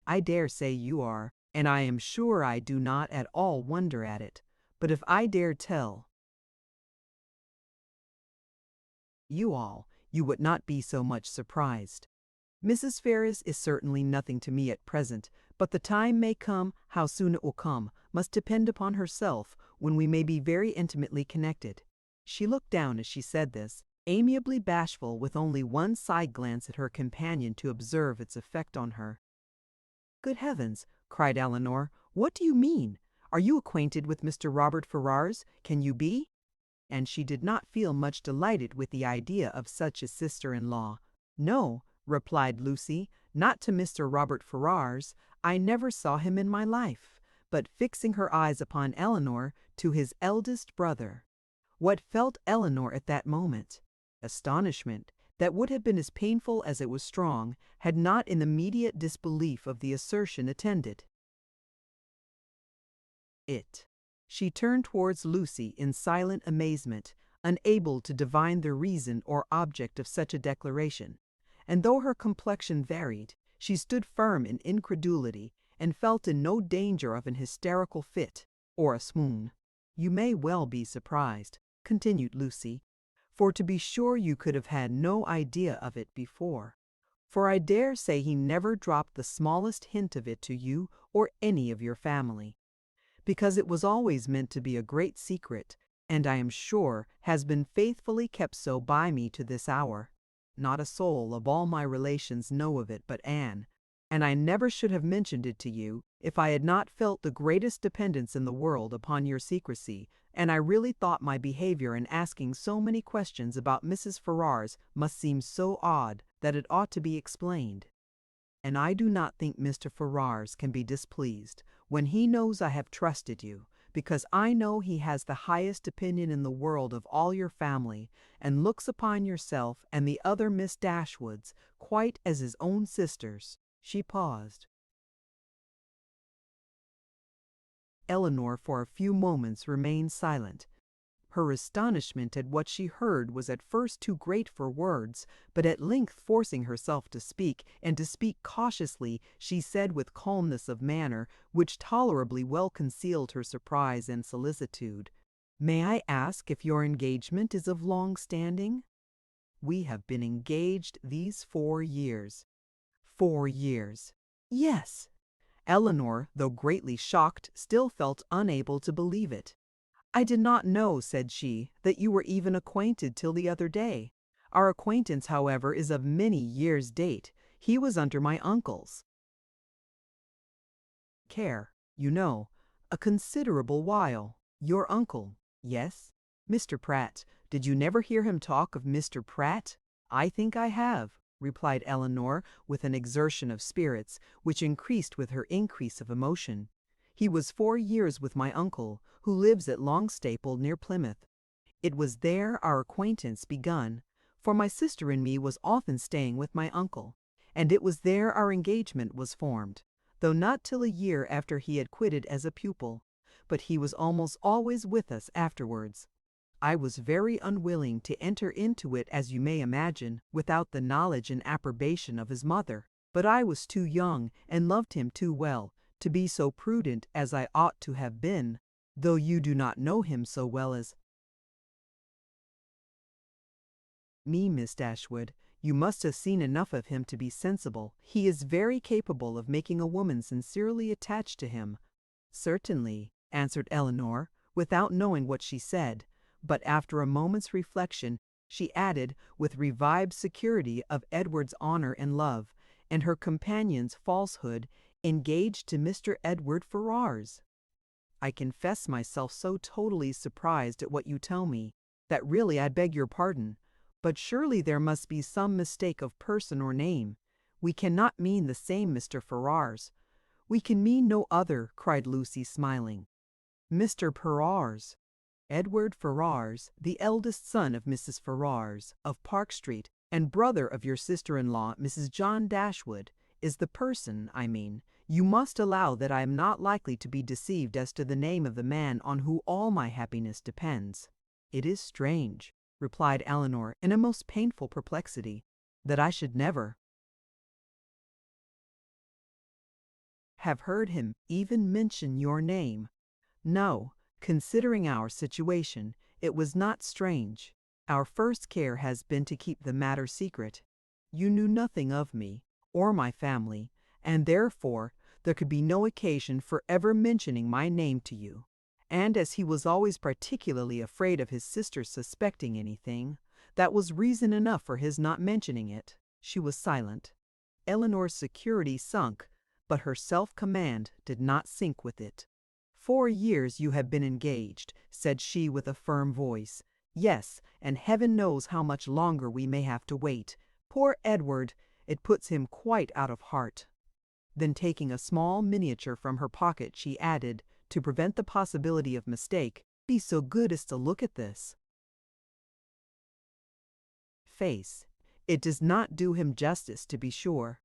I dare say you are, and I am sure I do not at all wonder at it. But if I dare tell you all, you would not be so much surprised. Mrs. Ferrars is certainly nothing to me at present, but the time may come, how soon it will come, must depend upon herself, when we may be very intimately connected. She looked down as she said this, amiably bashful, with only one side glance at her companion to observe its effect on her. Good heavens, cried Elinor, what do you mean? Are you acquainted with Mr. Robert Ferrars? Can you be? And she did not feel much delighted with the idea of such a sister-in-law. No, replied Lucy, not to Mr. Robert Ferrars. I never saw him in my life. But fixing her eyes upon Elinor, to his eldest brother. What felt Elinor at that moment? Astonishment, that would have been as painful as it was strong, had not an immediate disbelief of the assertion attended it. She turned towards Lucy in silent amazement, unable to divine the reason or object of such a declaration, and though her complexion varied, she stood firm in incredulity, and felt in no danger of an hysterical fit or a swoon. You may well be surprised, continued Lucy, for to be sure you could have had no idea of it before. For I dare say he never dropped the smallest hint of it to you or any of your family, because it was always meant to be a great secret, and I am sure has been faithfully kept so by me to this hour. Not a soul of all my relations know of it but Anne, and I never should have mentioned it to you if I had not felt the greatest dependence in the world upon your secrecy, and I really thought my behavior in asking so many questions about Mrs. Ferrars must seem so odd that it ought to be explained. And I do not think Mr. Ferrars can be displeased when he knows I have trusted you, because I know he has the highest opinion in the world of all your family, and looks upon yourself and the other Miss Dashwoods quite as his own sisters. She paused. Elinor for a few moments remained silent. Her astonishment at what she heard was at first too great for words, but at length forcing herself to speak, and to speak cautiously, she said with calmness of manner, which tolerably well concealed her surprise and solicitude, "May I ask if your engagement is of long standing?" "We have been engaged these 4 years." 4 years. Yes. Elinor, though greatly shocked, still felt unable to believe it. "I did not know," said she, "that you were even acquainted till the other day. Our acquaintance, however, is of many years' date. He was under my uncle's care, you know, a considerable while. Your uncle, yes? Mr. Pratt. Did you never hear him talk of Mr. Pratt?" "I think I have," replied Elinor, with an exertion of spirits, which increased with her increase of emotion. "He was 4 years with my uncle, who lives at Longstaple near Plymouth. It was there our acquaintance begun, for my sister and me was often staying with my uncle, and it was there our engagement was formed, though not till a year after he had quitted as a pupil, but he was almost always with us afterwards. I was very unwilling to enter into it, as you may imagine, without the knowledge and approbation of his mother, but I was too young and loved him too well to be so prudent as I ought to have been, though you do not know him so well as me, Miss Dashwood. You must have seen enough of him to be sensible. He is very capable of making a woman sincerely attached to him." "Certainly," answered Elinor, without knowing what she said, but after a moment's reflection, she added, with revived security of Edward's honor and love, and her companion's falsehood, "engaged to Mr. Edward Ferrars." "I confess myself so totally surprised at what you tell me, that really I beg your pardon. But surely there must be some mistake of person or name. We cannot mean the same Mr. Ferrars." "We can mean no other," cried Lucy, smiling. "Mr. Ferrars." Edward Ferrars, the eldest son of Mrs. Ferrars, of Park Street, and brother of your sister-in-law, Mrs. John Dashwood, is the person, I mean. You must allow that I am not likely to be deceived as to the name of the man on whom all my happiness depends." "It is strange," replied Elinor in a most painful perplexity, "that I should never have heard him even mention your name. No, considering our situation, it was not strange. Our first care has been to keep the matter secret. You knew nothing of me, or my family, and therefore there could be no occasion for ever mentioning my name to you. And as he was always particularly afraid of his sister suspecting anything, that was reason enough for his not mentioning it." She was silent. Elinor's security sunk, but her self-command did not sink with it. "4 years you have been engaged," said she with a firm voice. "Yes, and heaven knows how much longer we may have to wait. Poor Edward! It puts him quite out of heart." Then taking a small miniature from her pocket, she added, to prevent the possibility of mistake, "Be so good as to look at this face. It does not do him justice, to be sure,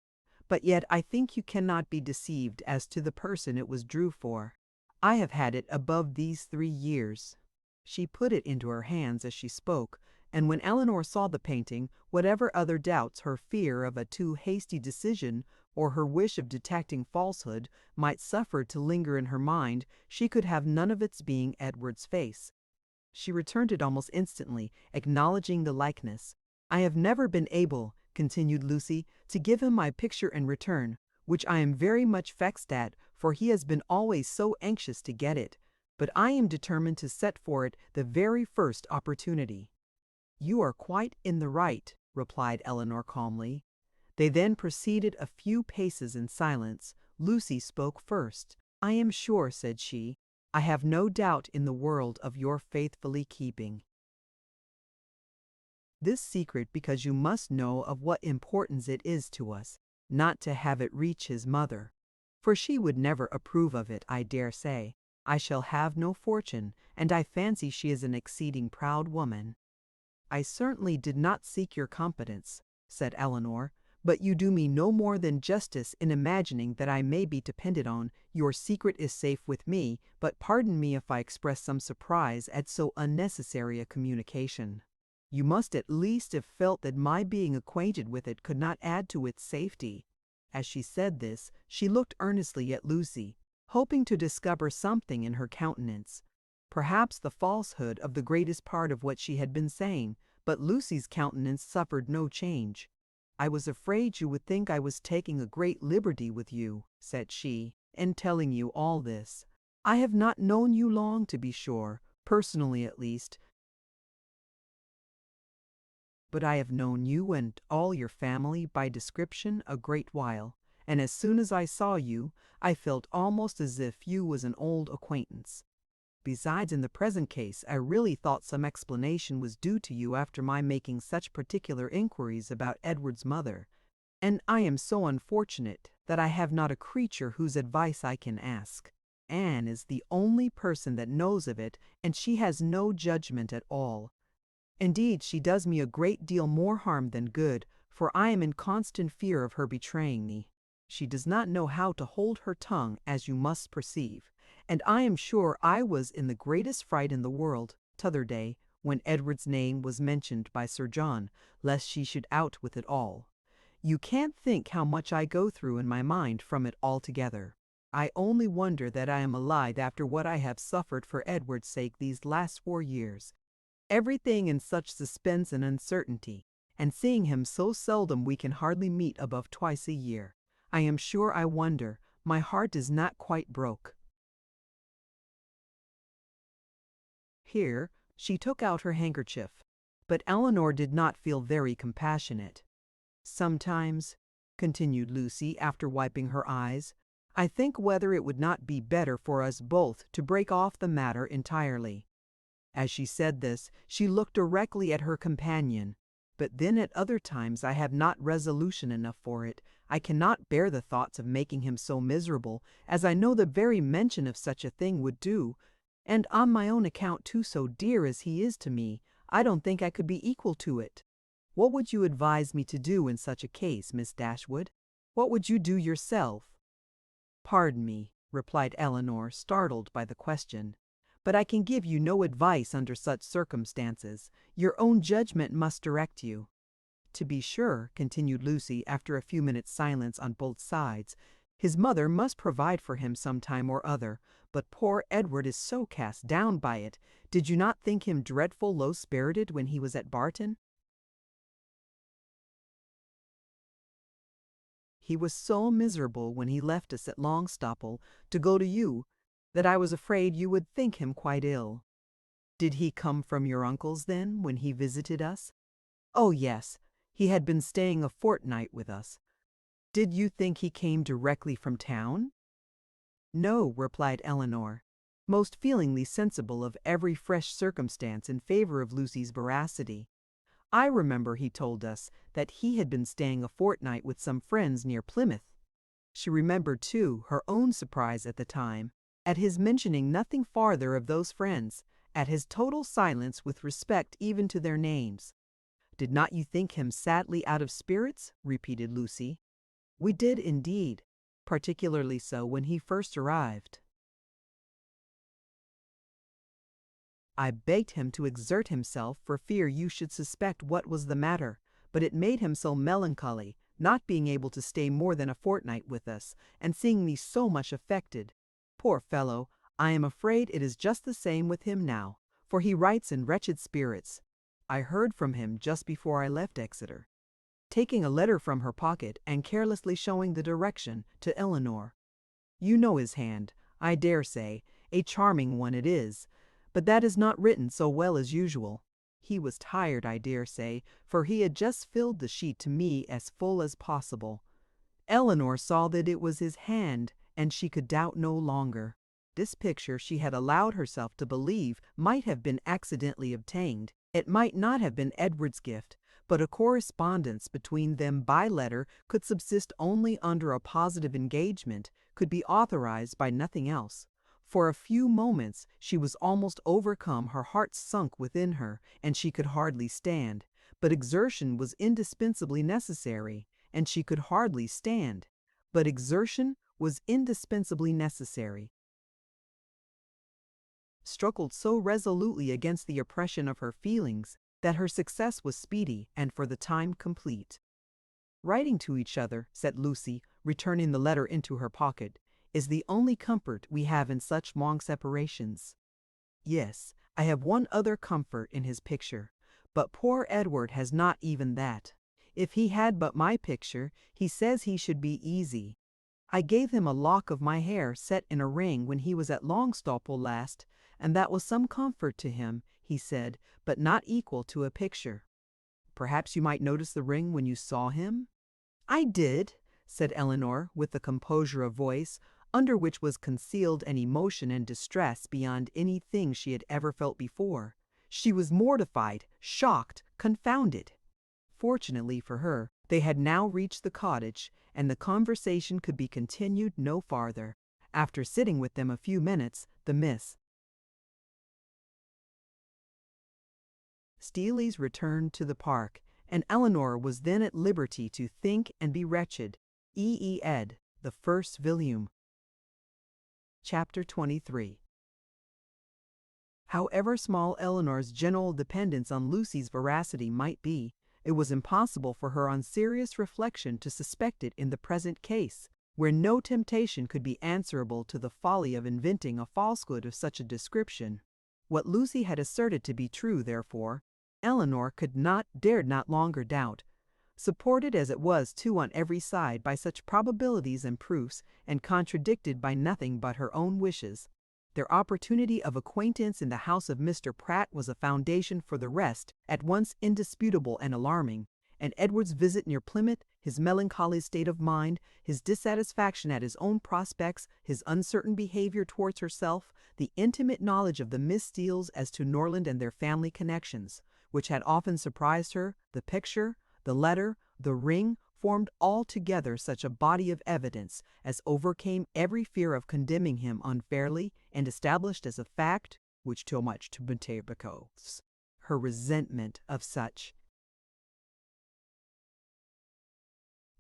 but yet I think you cannot be deceived as to the person it was drew for. I have had it above these 3 years." She put it into her hands as she spoke, and when Elinor saw the painting, whatever other doubts her fear of a too hasty decision or her wish of detecting falsehood might suffer to linger in her mind, she could have none of its being Edward's face. She returned it almost instantly, acknowledging the likeness. "I have never been able," continued Lucy, "to give him my picture in return, which I am very much vexed at, for he has been always so anxious to get it, but I am determined to set for it the very first opportunity." "You are quite in the right," replied Elinor calmly. They then proceeded a few paces in silence. Lucy spoke first. "I am sure," said she, "I have no doubt in the world of your faithfully keeping this secret, because you must know of what importance it is to us not to have it reach his mother, for she would never approve of it, I dare say. I shall have no fortune, and I fancy she is an exceeding proud woman." "I certainly did not seek your confidence," said Elinor, "but you do me no more than justice in imagining that I may be depended on. Your secret is safe with me, but pardon me if I express some surprise at so unnecessary a communication. You must at least have felt that my being acquainted with it could not add to its safety." As she said this, she looked earnestly at Lucy, hoping to discover something in her countenance, perhaps the falsehood of the greatest part of what she had been saying, but Lucy's countenance suffered no change. "I was afraid you would think I was taking a great liberty with you," said she, "in telling you all this. I have not known you long, to be sure, personally at least, but I have known you and all your family by description a great while, and as soon as I saw you, I felt almost as if you was an old acquaintance. Besides, in the present case, I really thought some explanation was due to you after my making such particular inquiries about Edward's mother, and I am so unfortunate that I have not a creature whose advice I can ask. Anne is the only person that knows of it, and she has no judgment at all. Indeed, she does me a great deal more harm than good, for I am in constant fear of her betraying me. She does not know how to hold her tongue, as you must perceive, and I am sure I was in the greatest fright in the world, t'other day, when Edward's name was mentioned by Sir John, lest she should out with it all. You can't think how much I go through in my mind from it altogether. I only wonder that I am alive after what I have suffered for Edward's sake these last 4 years. Everything in such suspense and uncertainty, and seeing him so seldom we can hardly meet above twice a year. I am sure I wonder my heart is not quite broke." Here she took out her handkerchief, but Elinor did not feel very compassionate. "Sometimes," continued Lucy, after wiping her eyes, "I think whether it would not be better for us both to break off the matter entirely." As she said this, she looked directly at her companion. "But then at other times I have not resolution enough for it. I cannot bear the thoughts of making him so miserable, as I know the very mention of such a thing would do. And on my own account too, so dear as he is to me, I don't think I could be equal to it. What would you advise me to do in such a case, Miss Dashwood? What would you do yourself?" "Pardon me," replied Elinor, startled by the question, "but I can give you no advice under such circumstances. Your own judgment must direct you." "To be sure," continued Lucy after a few minutes' silence on both sides, "his mother must provide for him some time or other, but poor Edward is so cast down by it. Did you not think him dreadful low-spirited when he was at Barton?" "He was so miserable when he left us at Longstopple to go to you that I was afraid you would think him quite ill." "Did he come from your uncle's, then, when he visited us?" "Oh, yes. He had been staying a fortnight with us." "Did you think he came directly from town?" "No," replied Elinor, most feelingly sensible of every fresh circumstance in favor of Lucy's veracity. "I remember he told us that he had been staying a fortnight with some friends near Plymouth." She remembered, too, her own surprise at the time, at his mentioning nothing farther of those friends, at his total silence with respect even to their names. "Did not you think him sadly out of spirits?" repeated Lucy. "We did indeed, particularly so when he first arrived. I begged him to exert himself for fear you should suspect what was the matter, but it made him so melancholy, not being able to stay more than a fortnight with us, and seeing me so much affected. Poor fellow, I am afraid it is just the same with him now, for he writes in wretched spirits. I heard from him just before I left Exeter," taking a letter from her pocket and carelessly showing the direction to Elinor. "You know his hand, I dare say, a charming one it is, but that is not written so well as usual. He was tired, I dare say, for he had just filled the sheet to me as full as possible." Elinor saw that it was his hand, and she could doubt no longer. This picture she had allowed herself to believe might have been accidentally obtained. It might not have been Edward's gift, but a correspondence between them by letter could subsist only under a positive engagement, could be authorized by nothing else. For a few moments she was almost overcome, her heart sunk within her, and she could hardly stand. But exertion was indispensably necessary, and she could hardly stand. But exertion was indispensably necessary. Struggled so resolutely against the oppression of her feelings that her success was speedy and for the time complete. "Writing to each other," said Lucy, returning the letter into her pocket, "is the only comfort we have in such long separations. Yes, I have one other comfort in his picture, but poor Edward has not even that. If he had but my picture, he says he should be easy. I gave him a lock of my hair set in a ring when he was at Longstopple last, and that was some comfort to him, he said, but not equal to a picture." "Perhaps you might notice the ring when you saw him?" "I did," said Elinor, with the composure of voice, under which was concealed an emotion and distress beyond anything she had ever felt before. She was mortified, shocked, confounded. Fortunately for her, they had now reached the cottage, and the conversation could be continued no farther. After sitting with them a few minutes, the Miss Steeleys returned to the park, and Elinor was then at liberty to think and be wretched. Ed. The First Volume. Chapter 23. However small Elinor's general dependence on Lucy's veracity might be, it was impossible for her on serious reflection to suspect it in the present case, where no temptation could be answerable to the folly of inventing a falsehood of such a description. What Lucy had asserted to be true, therefore, Elinor dared not longer doubt, supported as it was too on every side by such probabilities and proofs, and contradicted by nothing but her own wishes. Their opportunity of acquaintance in the house of Mr. Pratt was a foundation for the rest, at once indisputable and alarming, and Edward's visit near Plymouth, his melancholy state of mind, his dissatisfaction at his own prospects, his uncertain behavior towards herself, the intimate knowledge of the Miss Steeles as to Norland and their family connections, which had often surprised her, the picture, the letter, the ring, formed altogether such a body of evidence as overcame every fear of condemning him unfairly and established as a fact, which too much to because her resentment of such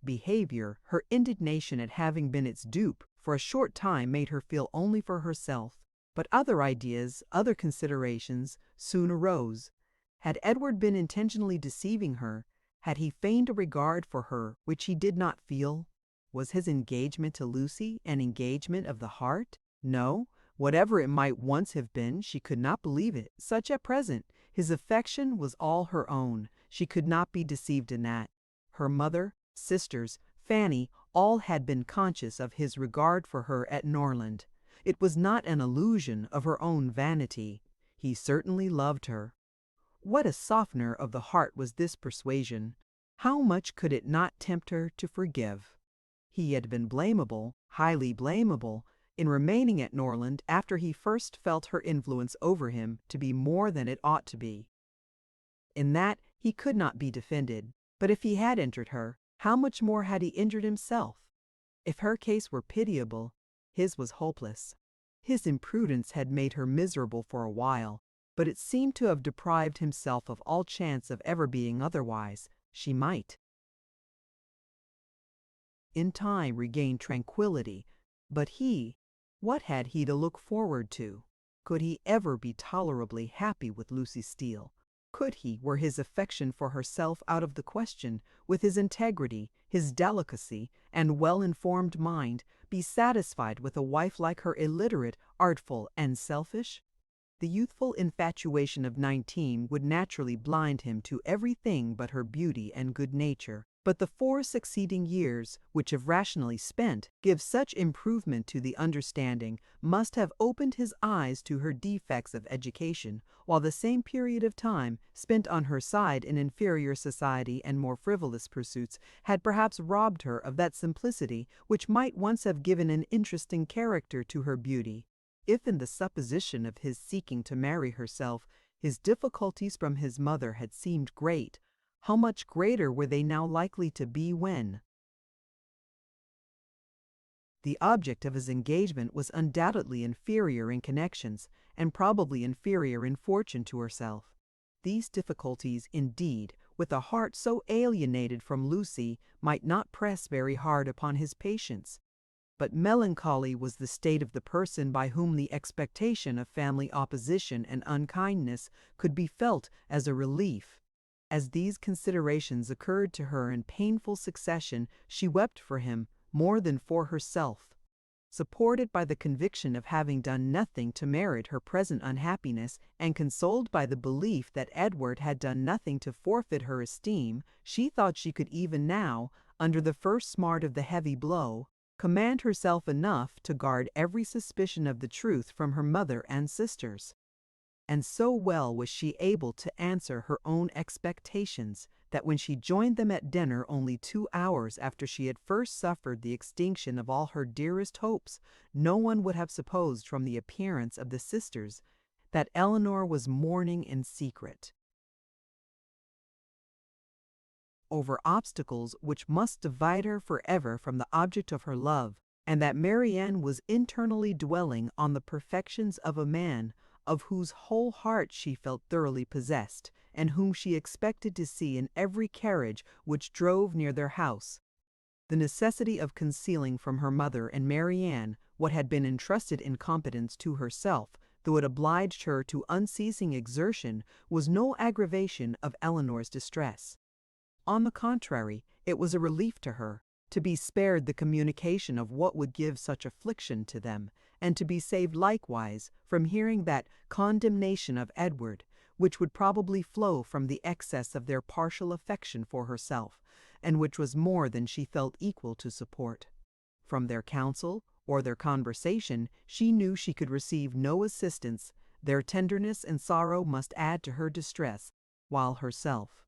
behavior, her indignation at having been its dupe, for a short time made her feel only for herself. But other ideas, other considerations, soon arose. Had Edward been intentionally deceiving her? Had he feigned a regard for her which he did not feel? Was his engagement to Lucy an engagement of the heart? No, whatever it might once have been, she could not believe it, such at present. His affection was all her own. She could not be deceived in that. Her mother, sisters, Fanny, all had been conscious of his regard for her at Norland. It was not an illusion of her own vanity. He certainly loved her. What a softener of the heart was this persuasion! How much could it not tempt her to forgive? He had been blamable, highly blamable, in remaining at Norland after he first felt her influence over him to be more than it ought to be. In that he could not be defended, but if he had injured her, how much more had he injured himself? If her case were pitiable, his was hopeless. His imprudence had made her miserable for a while, but it seemed to have deprived himself of all chance of ever being otherwise. She might, in time, regain tranquillity, but what had he to look forward to? Could he ever be tolerably happy with Lucy Steele? Could he, were his affection for herself out of the question, with his integrity, his delicacy, and well-informed mind, be satisfied with a wife like her, illiterate, artful, and selfish? The youthful infatuation of 19 would naturally blind him to everything but her beauty and good nature. But the 4 succeeding years, which if rationally spent, give such improvement to the understanding, must have opened his eyes to her defects of education, while the same period of time, spent on her side in inferior society and more frivolous pursuits, had perhaps robbed her of that simplicity which might once have given an interesting character to her beauty. If in the supposition of his seeking to marry herself, his difficulties from his mother had seemed great, how much greater were they now likely to be when the object of his engagement was undoubtedly inferior in connections, and probably inferior in fortune to herself. These difficulties, indeed, with a heart so alienated from Lucy, might not press very hard upon his patience. But melancholy was the state of the person by whom the expectation of family opposition and unkindness could be felt as a relief. As these considerations occurred to her in painful succession, she wept for him more than for herself. Supported by the conviction of having done nothing to merit her present unhappiness, and consoled by the belief that Edward had done nothing to forfeit her esteem, she thought she could even now, under the first smart of the heavy blow, command herself enough to guard every suspicion of the truth from her mother and sisters. And so well was she able to answer her own expectations, that when she joined them at dinner only 2 hours after she had first suffered the extinction of all her dearest hopes, no one would have supposed from the appearance of the sisters that Elinor was mourning in secret over obstacles which must divide her forever from the object of her love, and that Marianne was internally dwelling on the perfections of a man of whose whole heart she felt thoroughly possessed, and whom she expected to see in every carriage which drove near their house. The necessity of concealing from her mother and Marianne what had been entrusted in confidence to herself, though it obliged her to unceasing exertion, was no aggravation of Elinor's distress. On the contrary, it was a relief to her, to be spared the communication of what would give such affliction to them, and to be saved likewise from hearing that condemnation of Edward, which would probably flow from the excess of their partial affection for herself, and which was more than she felt equal to support. From their counsel or their conversation she knew she could receive no assistance. Their tenderness and sorrow must add to her distress, while herself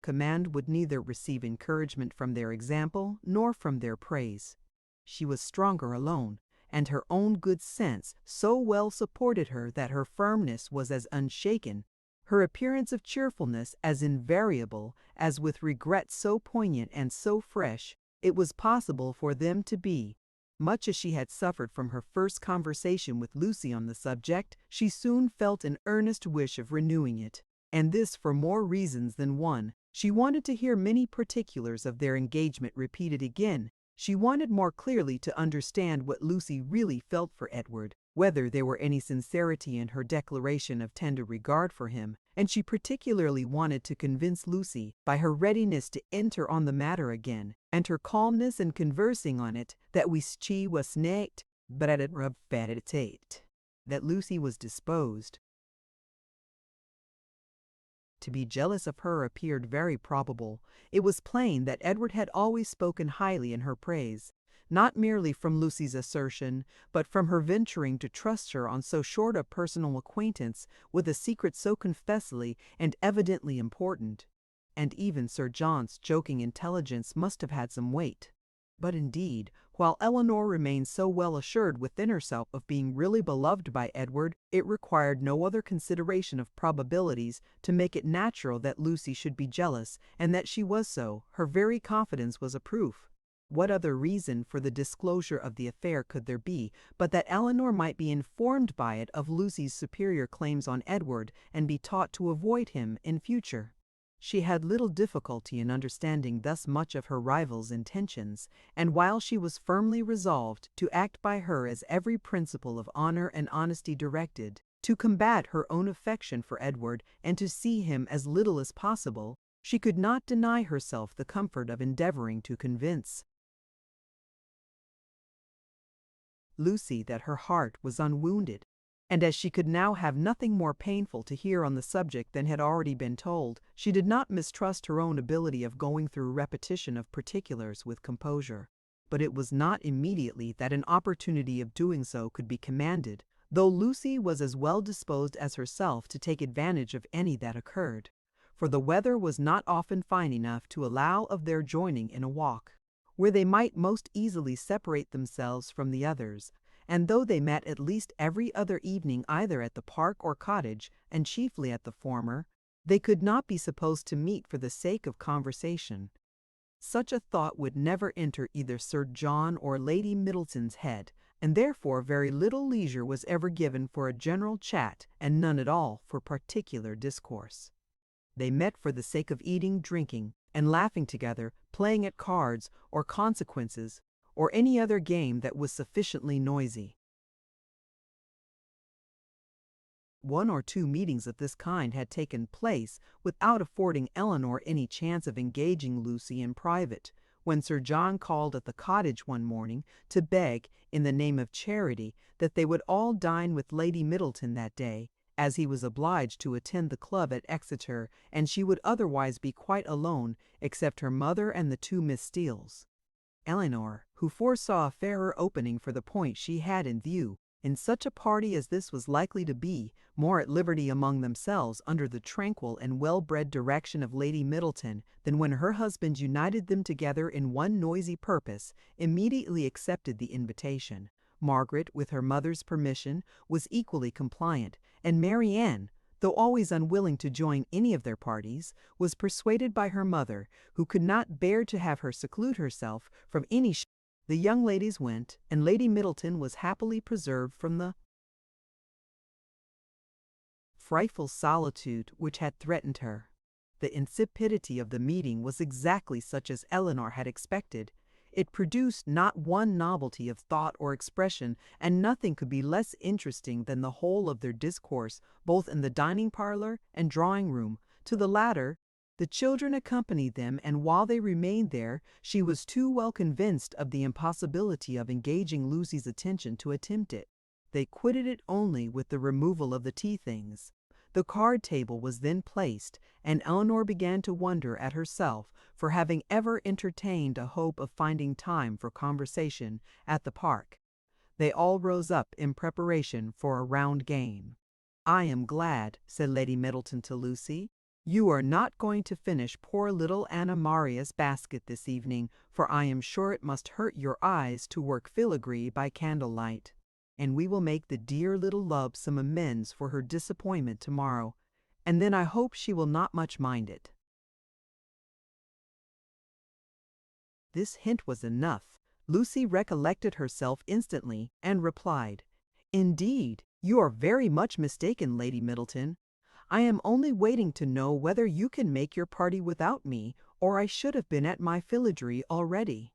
command would neither receive encouragement from their example nor from their praise. She was stronger alone, and her own good sense so well supported her that her firmness was as unshaken her appearance of cheerfulness as invariable as with regret so poignant and so fresh it was possible for them to be. Much as she had suffered from her first conversation with Lucy on the subject, she soon felt an earnest wish of renewing it, and this for more reasons than one. She wanted to hear many particulars of their engagement repeated again. She wanted more clearly to understand what Lucy really felt for Edward, whether there were any sincerity in her declaration of tender regard for him, and she particularly wanted to convince Lucy, by her readiness to enter on the matter again, and her calmness in conversing on it, that she was not that Lucy was disposed to be jealous of her appeared very probable. It was plain that Edward had always spoken highly in her praise, not merely from Lucy's assertion, but from her venturing to trust her on so short a personal acquaintance with a secret so confessedly and evidently important. And even Sir John's joking intelligence must have had some weight. But indeed, while Elinor remained so well assured within herself of being really beloved by Edward, it required no other consideration of probabilities to make it natural that Lucy should be jealous, and that she was so. Her very confidence was a proof. What other reason for the disclosure of the affair could there be, but that Elinor might be informed by it of Lucy's superior claims on Edward, and be taught to avoid him in future? She had little difficulty in understanding thus much of her rival's intentions, and while she was firmly resolved to act by her as every principle of honor and honesty directed, to combat her own affection for Edward, and to see him as little as possible, she could not deny herself the comfort of endeavoring to convince Lucy that her heart was unwounded, and as she could now have nothing more painful to hear on the subject than had already been told, she did not mistrust her own ability of going through repetition of particulars with composure. But it was not immediately that an opportunity of doing so could be commanded, though Lucy was as well disposed as herself to take advantage of any that occurred, for the weather was not often fine enough to allow of their joining in a walk, where they might most easily separate themselves from the others. And though they met at least every other evening either at the park or cottage, and chiefly at the former, they could not be supposed to meet for the sake of conversation. Such a thought would never enter either Sir John or Lady Middleton's head, and therefore very little leisure was ever given for a general chat, and none at all for particular discourse. They met for the sake of eating, drinking, and laughing together, playing at cards, or consequences, or any other game that was sufficiently noisy. One or two meetings of this kind had taken place without affording Elinor any chance of engaging Lucy in private, when Sir John called at the cottage one morning to beg, in the name of charity, that they would all dine with Lady Middleton that day, as he was obliged to attend the club at Exeter, and she would otherwise be quite alone, except her mother and the two Miss Steeles. Elinor, who foresaw a fairer opening for the point she had in view, in such a party as this was likely to be, more at liberty among themselves under the tranquil and well-bred direction of Lady Middleton than when her husband united them together in one noisy purpose, immediately accepted the invitation. Margaret, with her mother's permission, was equally compliant, and Marianne, though always unwilling to join any of their parties, was persuaded by her mother, who could not bear to have her seclude herself from any. The young ladies went, and Lady Middleton was happily preserved from the frightful solitude which had threatened her. The insipidity of the meeting was exactly such as Elinor had expected. It produced not one novelty of thought or expression, and nothing could be less interesting than the whole of their discourse, both in the dining parlor and drawing room. To the latter, the children accompanied them, and while they remained there, she was too well convinced of the impossibility of engaging Lucy's attention to attempt it. They quitted it only with the removal of the tea things. The card table was then placed, and Elinor began to wonder at herself for having ever entertained a hope of finding time for conversation at the park. They all rose up in preparation for a round game. "I am glad," said Lady Middleton to Lucy, "you are not going to finish poor little Anna Maria's basket this evening, for I am sure it must hurt your eyes to work filigree by candlelight. And we will make the dear little love some amends for her disappointment tomorrow. and then I hope she will not much mind it." This hint was enough. Lucy recollected herself instantly and replied, "Indeed, you are very much mistaken, Lady Middleton. I am only waiting to know whether you can make your party without me, or I should have been at my filigree already.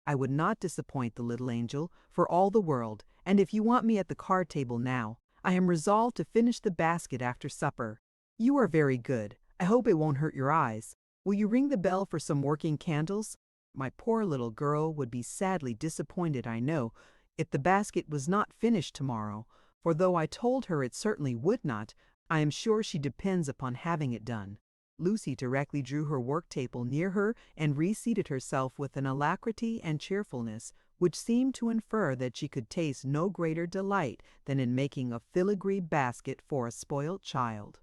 I would not disappoint the little angel for all the world, and if you want me at the card table now, I am resolved to finish the basket after supper. You are very good. I hope it won't hurt your eyes. Will you ring the bell for some working candles? My poor little girl would be sadly disappointed, I know, if the basket was not finished tomorrow, for though I told her it certainly would not, I am sure she depends upon having it done." Lucy directly drew her work table near her and reseated herself with an alacrity and cheerfulness which seemed to infer that she could taste no greater delight than in making a filigree basket for a spoilt child.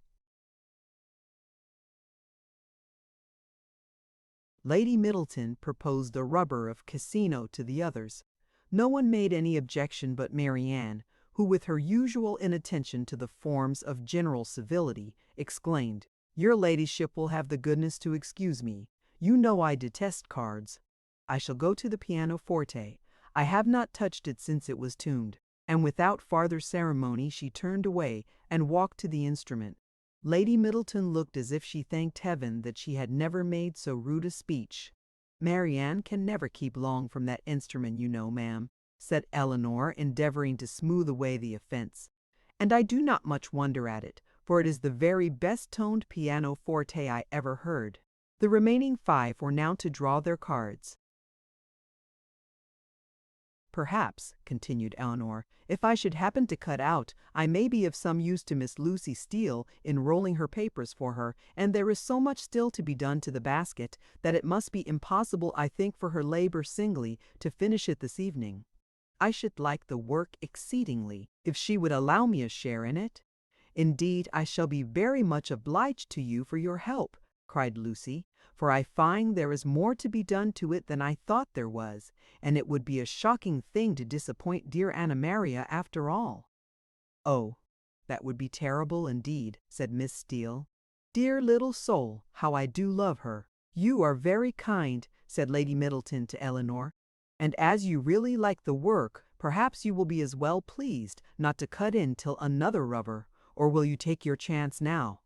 Lady Middleton proposed the rubber of Cassino to the others. No one made any objection but Marianne, who, with her usual inattention to the forms of general civility, exclaimed, "Your ladyship will have the goodness to excuse me. You know I detest cards. I shall go to the pianoforte. I have not touched it since it was tuned." And without farther ceremony she turned away and walked to the instrument. Lady Middleton looked as if she thanked heaven that she had never made so rude a speech. "Marianne can never keep long from that instrument, you know, ma'am," said Elinor, endeavoring to smooth away the offense. "And I do not much wonder at it, for it is the very best-toned pianoforte I ever heard." The remaining 5 were now to draw their cards. "Perhaps," continued Elinor, "if I should happen to cut out, I may be of some use to Miss Lucy Steele in rolling her papers for her, and there is so much still to be done to the basket that it must be impossible, I think, for her labor singly to finish it this evening. I should like the work exceedingly, if she would allow me a share in it." "Indeed, I shall be very much obliged to you for your help," cried Lucy, "for I find there is more to be done to it than I thought there was, and it would be a shocking thing to disappoint dear Anna Maria after all." "Oh, that would be terrible indeed," said Miss Steele. "Dear little soul, how I do love her." "You are very kind," said Lady Middleton to Elinor, "and as you really like the work, perhaps you will be as well pleased not to cut in till another rubber, or will you take your chance now?"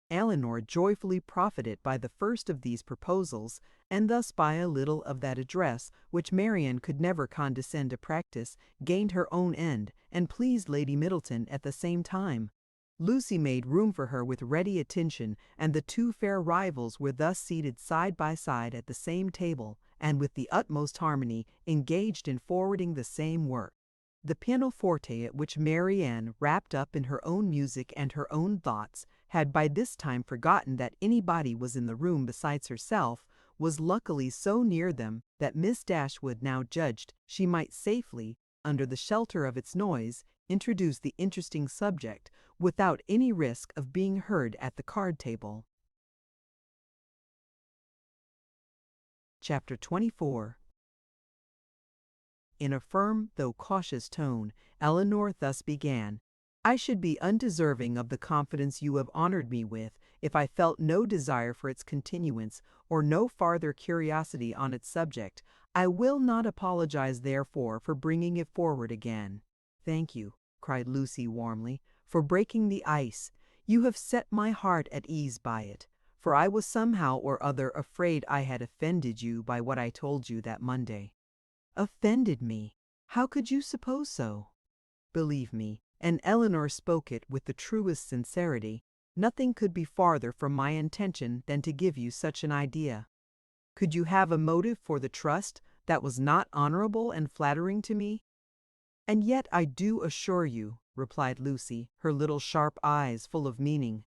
Elinor joyfully profited by the first of these proposals, and thus by a little of that address which Marianne could never condescend to practice, gained her own end, and pleased Lady Middleton at the same time. Lucy made room for her with ready attention, and the 2 fair rivals were thus seated side by side at the same table, and with the utmost harmony engaged in forwarding the same work. The pianoforte, at which Marianne, wrapped up in her own music and her own thoughts, had by this time forgotten that anybody was in the room besides herself, was luckily so near them that Miss Dashwood now judged she might safely, under the shelter of its noise, introduce the interesting subject without any risk of being heard at the card table. Chapter 24. In a firm though cautious tone, Elinor thus began, "I should be undeserving of the confidence you have honored me with if I felt no desire for its continuance or no farther curiosity on its subject. I will not apologize, therefore, for bringing it forward again." "Thank you," cried Lucy warmly, "for breaking the ice. You have set my heart at ease by it, for I was somehow or other afraid I had offended you by what I told you that Monday." "Offended me? How could you suppose so?" "Believe me," and Elinor spoke it with the truest sincerity, "nothing could be farther from my intention than to give you such an idea. Could you have a motive for the trust that was not honorable and flattering to me?" "And yet I do assure you," replied Lucy, her little sharp eyes full of meaning,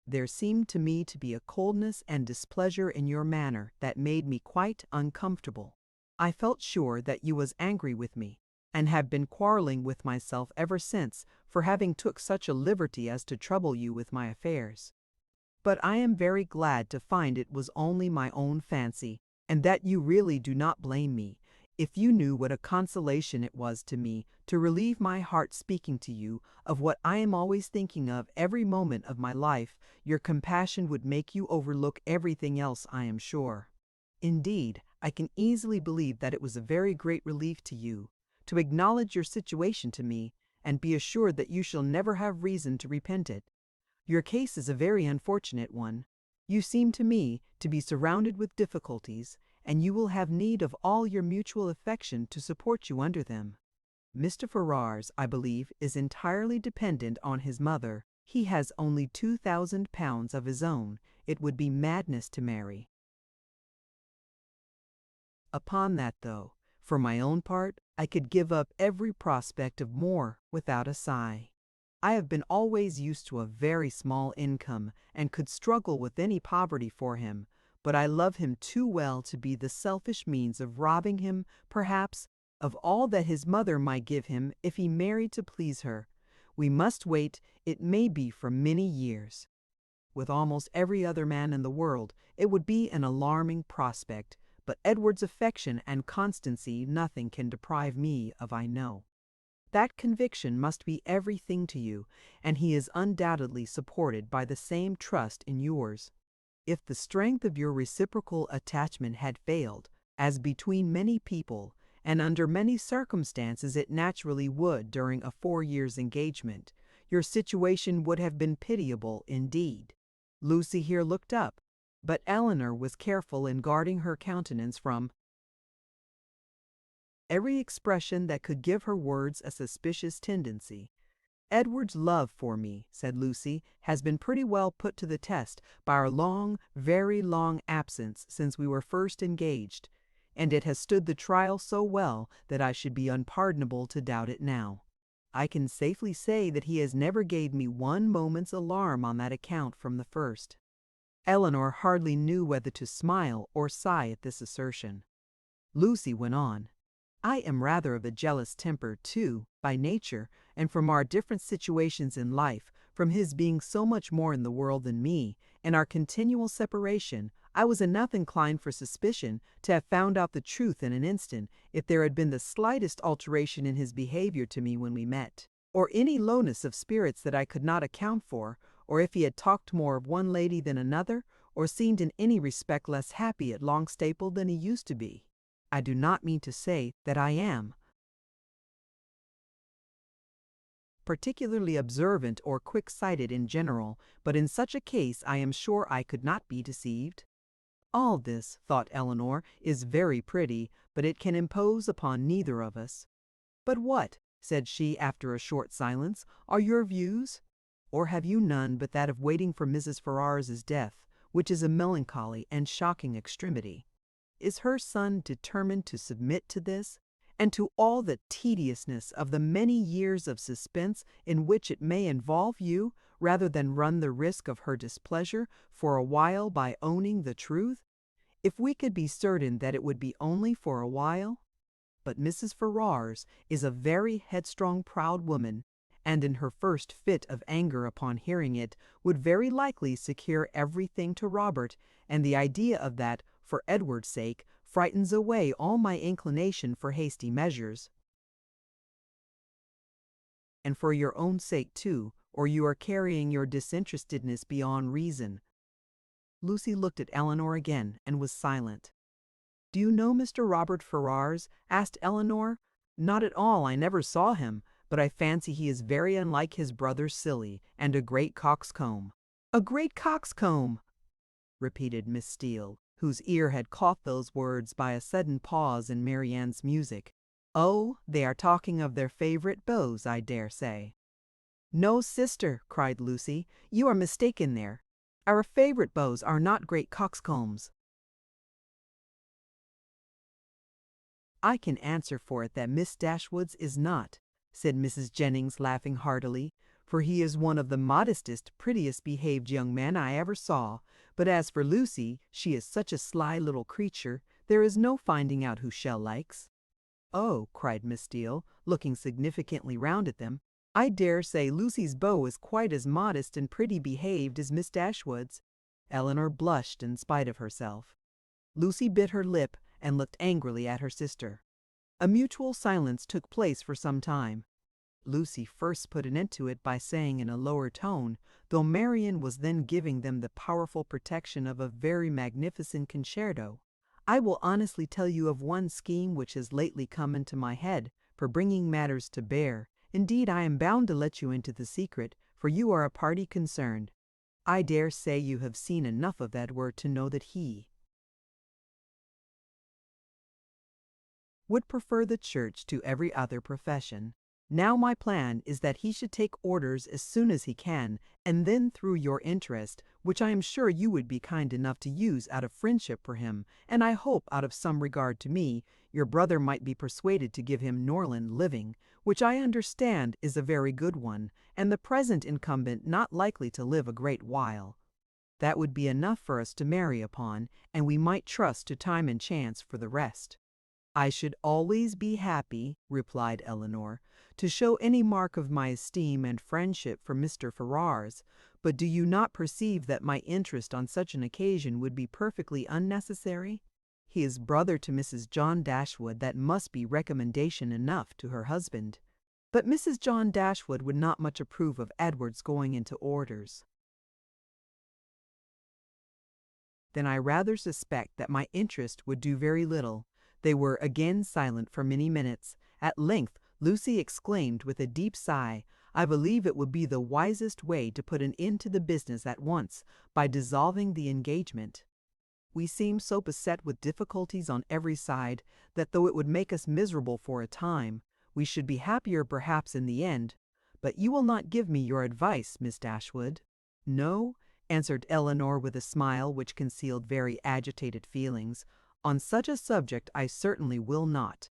"there seemed to me to be a coldness and displeasure in your manner that made me quite uncomfortable. I felt sure that you was angry with me, and have been quarreling with myself ever since for having took such a liberty as to trouble you with my affairs. But I am very glad to find it was only my own fancy, and that you really do not blame me. If you knew what a consolation it was to me to relieve my heart speaking to you of what I am always thinking of every moment of my life, your compassion would make you overlook everything else, I am sure. Indeed, I can easily believe that it was a very great relief to you to acknowledge your situation to me, and be assured that you shall never have reason to repent it. Your case is a very unfortunate one. You seem to me to be surrounded with difficulties, and you will have need of all your mutual affection to support you under them. Mr. Ferrars, I believe, is entirely dependent on his mother. He has only £2,000 of his own. It would be madness to marry. Upon that, though, for my own part, I could give up every prospect of more without a sigh. I have been always used to a very small income, and could struggle with any poverty for him, but I love him too well to be the selfish means of robbing him, perhaps, of all that his mother might give him if he married to please her. We must wait, it may be for many years. With almost every other man in the world, it would be an alarming prospect, but Edward's affection and constancy nothing can deprive me of, I know. That conviction must be everything to you, and he is undoubtedly supported by the same trust in yours. If the strength of your reciprocal attachment had failed, as between many people, and under many circumstances it naturally would during a 4 years' engagement, your situation would have been pitiable indeed. Lucy here looked up, but Elinor was careful in guarding her countenance from every expression that could give her words a suspicious tendency. Edward's love for me, said Lucy, has been pretty well put to the test by our long, very long absence since we were first engaged, and it has stood the trial so well that I should be unpardonable to doubt it now. I can safely say that he has never gave me one moment's alarm on that account from the first. Elinor hardly knew whether to smile or sigh at this assertion. Lucy went on. I am rather of a jealous temper, too, by nature, and from our different situations in life, from his being so much more in the world than me, and our continual separation, I was enough inclined for suspicion to have found out the truth in an instant if there had been the slightest alteration in his behavior to me when we met, or any lowness of spirits that I could not account for, or if he had talked more of one lady than another, or seemed in any respect less happy at Longstaple than he used to be. I do not mean to say that I am particularly observant or quick-sighted in general, but in such a case I am sure I could not be deceived. All this, thought Elinor, is very pretty, but it can impose upon neither of us. But what, said she after a short silence, are your views? Or have you none but that of waiting for Mrs. Ferrars's death, which is a melancholy and shocking extremity? Is her son determined to submit to this, and to all the tediousness of the many years of suspense in which it may involve you, rather than run the risk of her displeasure for a while by owning the truth? If we could be certain that it would be only for a while? But Mrs. Ferrars is a very headstrong, proud woman, and in her first fit of anger upon hearing it, would very likely secure everything to Robert, and the idea of that, for Edward's sake, frightens away all my inclination for hasty measures. And for your own sake, too, or you are carrying your disinterestedness beyond reason. Lucy looked at Elinor again, and was silent. Do you know Mr. Robert Ferrars? Asked Elinor. Not at all, I never saw him, but I fancy he is very unlike his brother Silly, and a great coxcomb. A great coxcomb, repeated Miss Steele, whose ear had caught those words by a sudden pause in Marianne's music. Oh, they are talking of their favourite beaux, I dare say. No, sister, cried Lucy, you are mistaken there. Our favourite beaux are not great coxcombs. I can answer for it that Miss Dashwood's is not, said Mrs. Jennings, laughing heartily, for he is one of the modestest, prettiest behaved young men I ever saw. But as for Lucy, she is such a sly little creature, there is no finding out who Shell likes. Oh, cried Miss Steele, looking significantly round at them, I dare say Lucy's beau is quite as modest and pretty behaved as Miss Dashwood's. Elinor blushed in spite of herself. Lucy bit her lip and looked angrily at her sister. A mutual silence took place for some time. Lucy first put an end to it by saying in a lower tone, though Marianne was then giving them the powerful protection of a very magnificent concerto, "I will honestly tell you of one scheme which has lately come into my head for bringing matters to bear. Indeed, I am bound to let you into the secret, for you are a party concerned. I dare say you have seen enough of Edward to know that he would prefer the church to every other profession. Now my plan is that he should take orders as soon as he can, and then through your interest, which I am sure you would be kind enough to use out of friendship for him, and I hope out of some regard to me, your brother might be persuaded to give him Norland living, which I understand is a very good one, and the present incumbent not likely to live a great while. That would be enough for us to marry upon, and we might trust to time and chance for the rest." "I should always be happy," replied Elinor, "to show any mark of my esteem and friendship for Mr. Ferrars, but do you not perceive that my interest on such an occasion would be perfectly unnecessary? He is brother to Mrs. John Dashwood, that must be recommendation enough to her husband. But Mrs. John Dashwood would not much approve of Edward's going into orders." "Then I rather suspect that my interest would do very little." They were again silent for many minutes. At length Lucy exclaimed with a deep sigh, "I believe it would be the wisest way to put an end to the business at once, by dissolving the engagement. We seem so beset with difficulties on every side, that though it would make us miserable for a time, we should be happier perhaps in the end. But you will not give me your advice, Miss Dashwood?" "No," answered Elinor with a smile which concealed very agitated feelings. "On such a subject I certainly will not.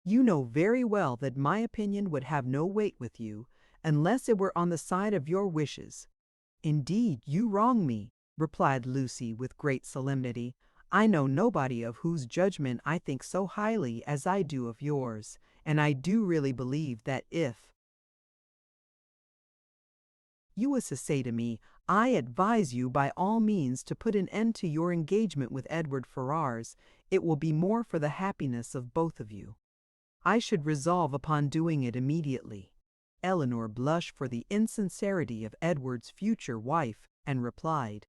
You know very well that my opinion would have no weight with you, unless it were on the side of your wishes." "Indeed, you wrong me," replied Lucy with great solemnity. "I know nobody of whose judgment I think so highly as I do of yours, and I do really believe that if you was to say to me, 'I advise you by all means to put an end to your engagement with Edward Ferrars, it will be more for the happiness of both of you,' I should resolve upon doing it immediately." Elinor blushed for the insincerity of Edward's future wife, and replied,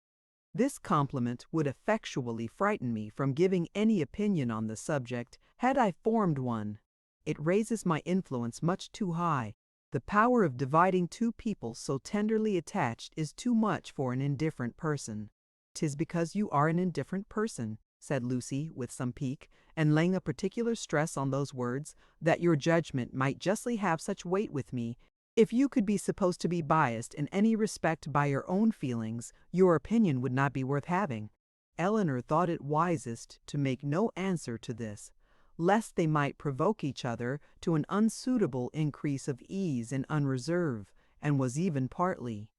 "This compliment would effectually frighten me from giving any opinion on the subject, had I formed one. It raises my influence much too high. The power of dividing two people so tenderly attached is too much for an indifferent person." "'Tis because you are an indifferent person," said Lucy with some pique, and laying a particular stress on those words, "that your judgment might justly have such weight with me. If you could be supposed to be biased in any respect by your own feelings, your opinion would not be worth having." Elinor thought it wisest to make no answer to this, lest they might provoke each other to an unsuitable increase of ease and unreserve, and was even partly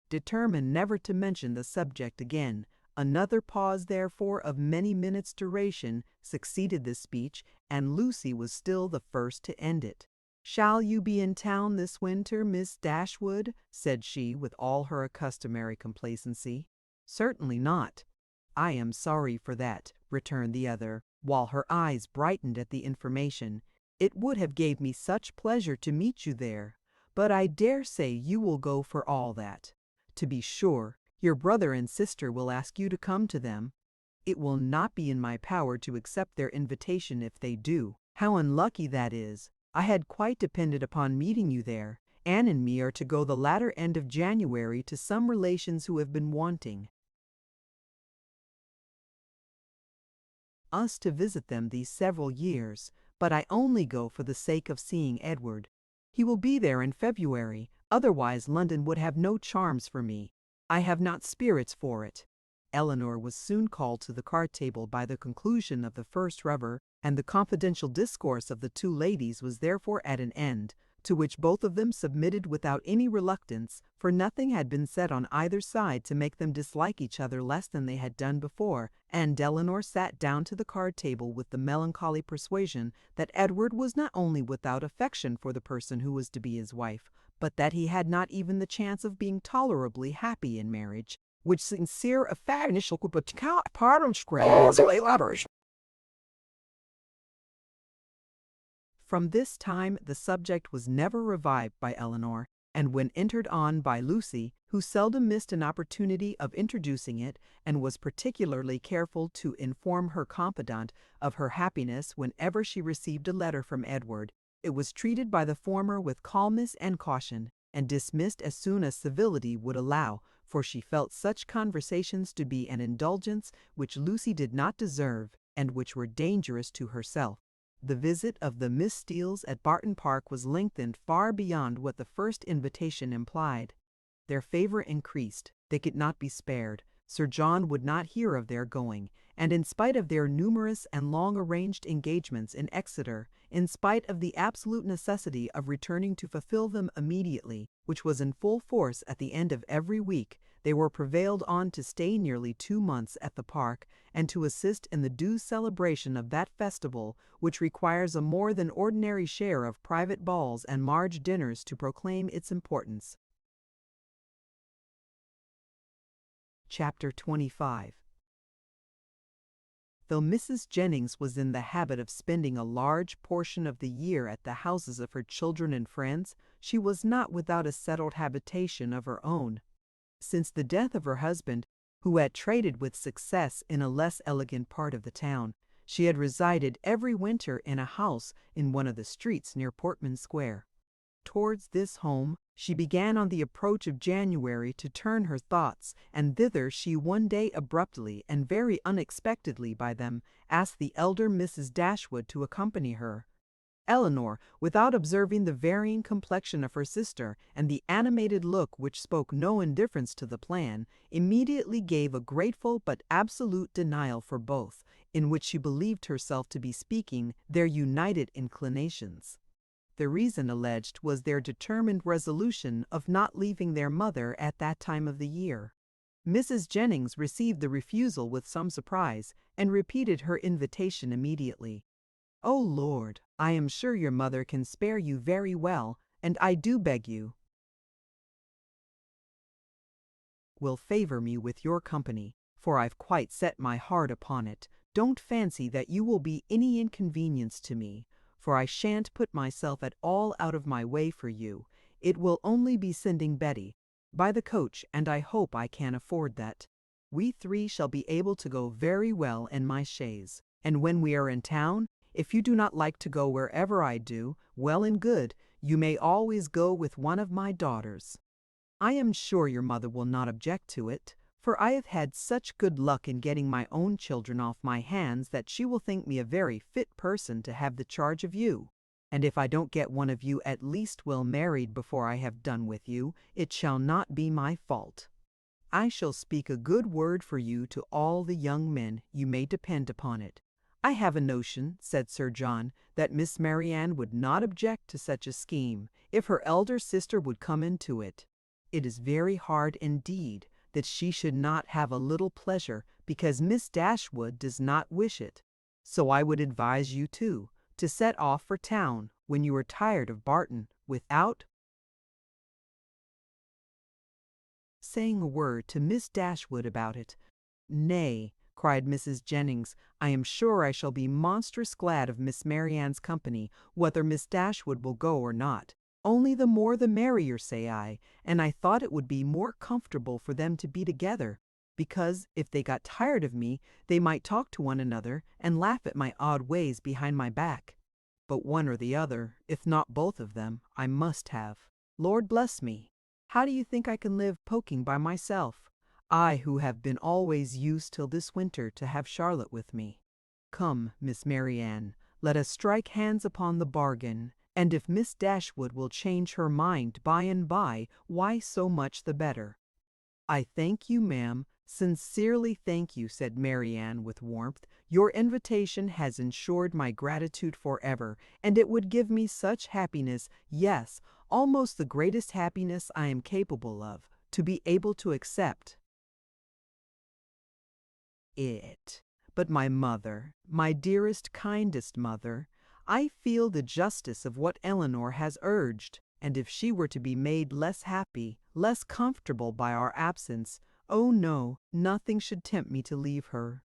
determined never to mention the subject again. Another pause, therefore, of many minutes' duration succeeded this speech, and Lucy was still the first to end it. "Shall you be in town this winter, Miss Dashwood?" said she, with all her customary complacency. "Certainly not." "I am sorry for that," returned the other, while her eyes brightened at the information. "It would have gave me such pleasure to meet you there, but I dare say you will go for all that. To be sure, your brother and sister will ask you to come to them. It will not be in my power to accept their invitation if they do. How unlucky that is! I had quite depended upon meeting you there. Anne and me are to go the latter end of January to some relations who have been wanting us to visit them these several years, but I only go for the sake of seeing Edward. He will be there in February, otherwise London would have no charms for me. I have not spirits for it." Elinor was soon called to the card table by the conclusion of the first rubber, and the confidential discourse of the two ladies was therefore at an end, to which both of them submitted without any reluctance, for nothing had been said on either side to make them dislike each other less than they had done before, and Elinor sat down to the card table with the melancholy persuasion that Edward was not only without affection for the person who was to be his wife, but that he had not even the chance of being tolerably happy in marriage, which sincere affection From this time the subject was never revived by Elinor, and when entered on by Lucy, who seldom missed an opportunity of introducing it, and was particularly careful to inform her confidant of her happiness whenever she received a letter from Edward, it was treated by the former with calmness and caution, and dismissed as soon as civility would allow, for she felt such conversations to be an indulgence which Lucy did not deserve, and which were dangerous to herself. The visit of the Miss Steeles at Barton Park was lengthened far beyond what the first invitation implied. Their favor increased. They could not be spared. Sir John would not hear of their going, and in spite of their numerous and long-arranged engagements in Exeter, in spite of the absolute necessity of returning to fulfill them immediately, which was in full force at the end of every week, they were prevailed on to stay nearly 2 months at the park, and to assist in the due celebration of that festival which requires a more than ordinary share of private balls and large dinners to proclaim its importance. Chapter 25. Though Mrs. Jennings was in the habit of spending a large portion of the year at the houses of her children and friends, she was not without a settled habitation of her own. Since the death of her husband, who had traded with success in a less elegant part of the town, she had resided every winter in a house in one of the streets near Portman Square. Towards this home she began on the approach of January to turn her thoughts, and thither she one day abruptly and very unexpectedly by them asked the elder Mrs. Dashwood to accompany her. Elinor, without observing the varying complexion of her sister and the animated look which spoke no indifference to the plan, immediately gave a grateful but absolute denial for both, in which she believed herself to be speaking their united inclinations. The reason alleged was their determined resolution of not leaving their mother at that time of the year. Mrs. Jennings received the refusal with some surprise, and repeated her invitation immediately. "Oh Lord, I am sure your mother can spare you very well, and I do beg you will favor me with your company, for I've quite set my heart upon it. Don't fancy that you will be any inconvenience to me, for I shan't put myself at all out of my way for you. It will only be sending Betty by the coach, and I hope I can afford that. We 3 shall be able to go very well in my chaise, and when we are in town, if you do not like to go wherever I do, well and good, you may always go with one of my daughters. I am sure your mother will not object to it, for I have had such good luck in getting my own children off my hands that she will think me a very fit person to have the charge of you. And if I don't get one of you at least well married before I have done with you, it shall not be my fault. I shall speak a good word for you to all the young men, you may depend upon it. I have a notion," said Sir John, "that Miss Marianne would not object to such a scheme, if her elder sister would come into it. It is very hard indeed that she should not have a little pleasure because Miss Dashwood does not wish it. So I would advise you, too, to set off for town when you are tired of Barton, without saying a word to Miss Dashwood about it." "Nay," cried Mrs. Jennings, "I am sure I shall be monstrous glad of Miss Marianne's company, whether Miss Dashwood will go or not. Only the more the merrier, say I, and I thought it would be more comfortable for them to be together, because if they got tired of me, they might talk to one another and laugh at my odd ways behind my back. But one or the other, if not both of them, I must have. Lord bless me! How do you think I can live poking by myself? I who have been always used till this winter to have Charlotte with me. Come, Miss Marianne, let us strike hands upon the bargain, and if Miss Dashwood will change her mind by and by, why so much the better." "I thank you, ma'am, sincerely thank you," said Marianne with warmth. "Your invitation has ensured my gratitude forever, and it would give me such happiness, yes, almost the greatest happiness I am capable of, to be able to accept it. But my mother, my dearest, kindest mother, I feel the justice of what Elinor has urged, and if she were to be made less happy, less comfortable by our absence, oh no, nothing should tempt me to leave her.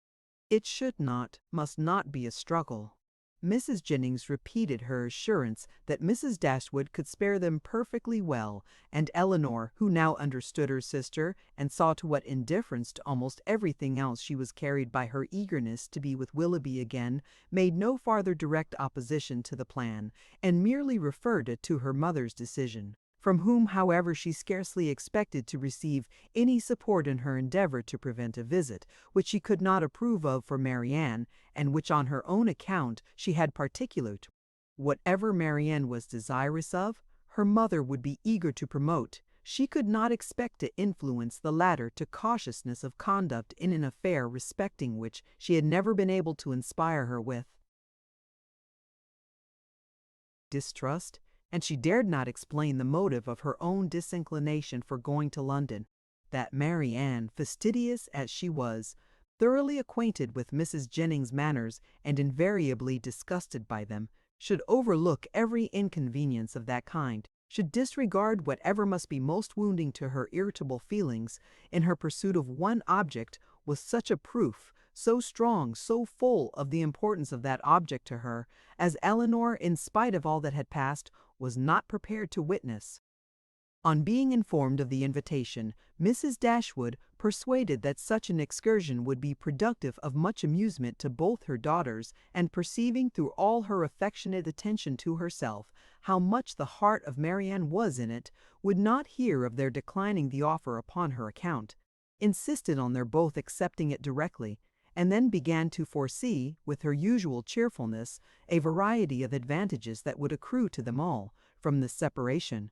It should not, must not be a struggle. Mrs. Jennings repeated her assurance that Mrs. Dashwood could spare them perfectly well, and Elinor, who now understood her sister and saw to what indifference to almost everything else she was carried by her eagerness to be with Willoughby again, made no farther direct opposition to the plan, and merely referred it to her mother's decision, from whom, however, she scarcely expected to receive any support in her endeavour to prevent a visit, which she could not approve of for Marianne, and which on her own account she had particular to. Whatever Marianne was desirous of, her mother would be eager to promote. She could not expect to influence the latter to cautiousness of conduct in an affair respecting which she had never been able to inspire her with distrust, and she dared not explain the motive of her own disinclination for going to London. That Marianne, fastidious as she was, thoroughly acquainted with Mrs. Jennings' manners and invariably disgusted by them, should overlook every inconvenience of that kind, should disregard whatever must be most wounding to her irritable feelings, in her pursuit of one object, was such a proof, so strong, so full of the importance of that object to her, as Elinor, in spite of all that had passed, was not prepared to witness. On being informed of the invitation, Mrs. Dashwood, persuaded that such an excursion would be productive of much amusement to both her daughters, and perceiving through all her affectionate attention to herself how much the heart of Marianne was in it, would not hear of their declining the offer upon her account, insisted on their both accepting it directly, and then began to foresee, with her usual cheerfulness, a variety of advantages that would accrue to them all from this separation.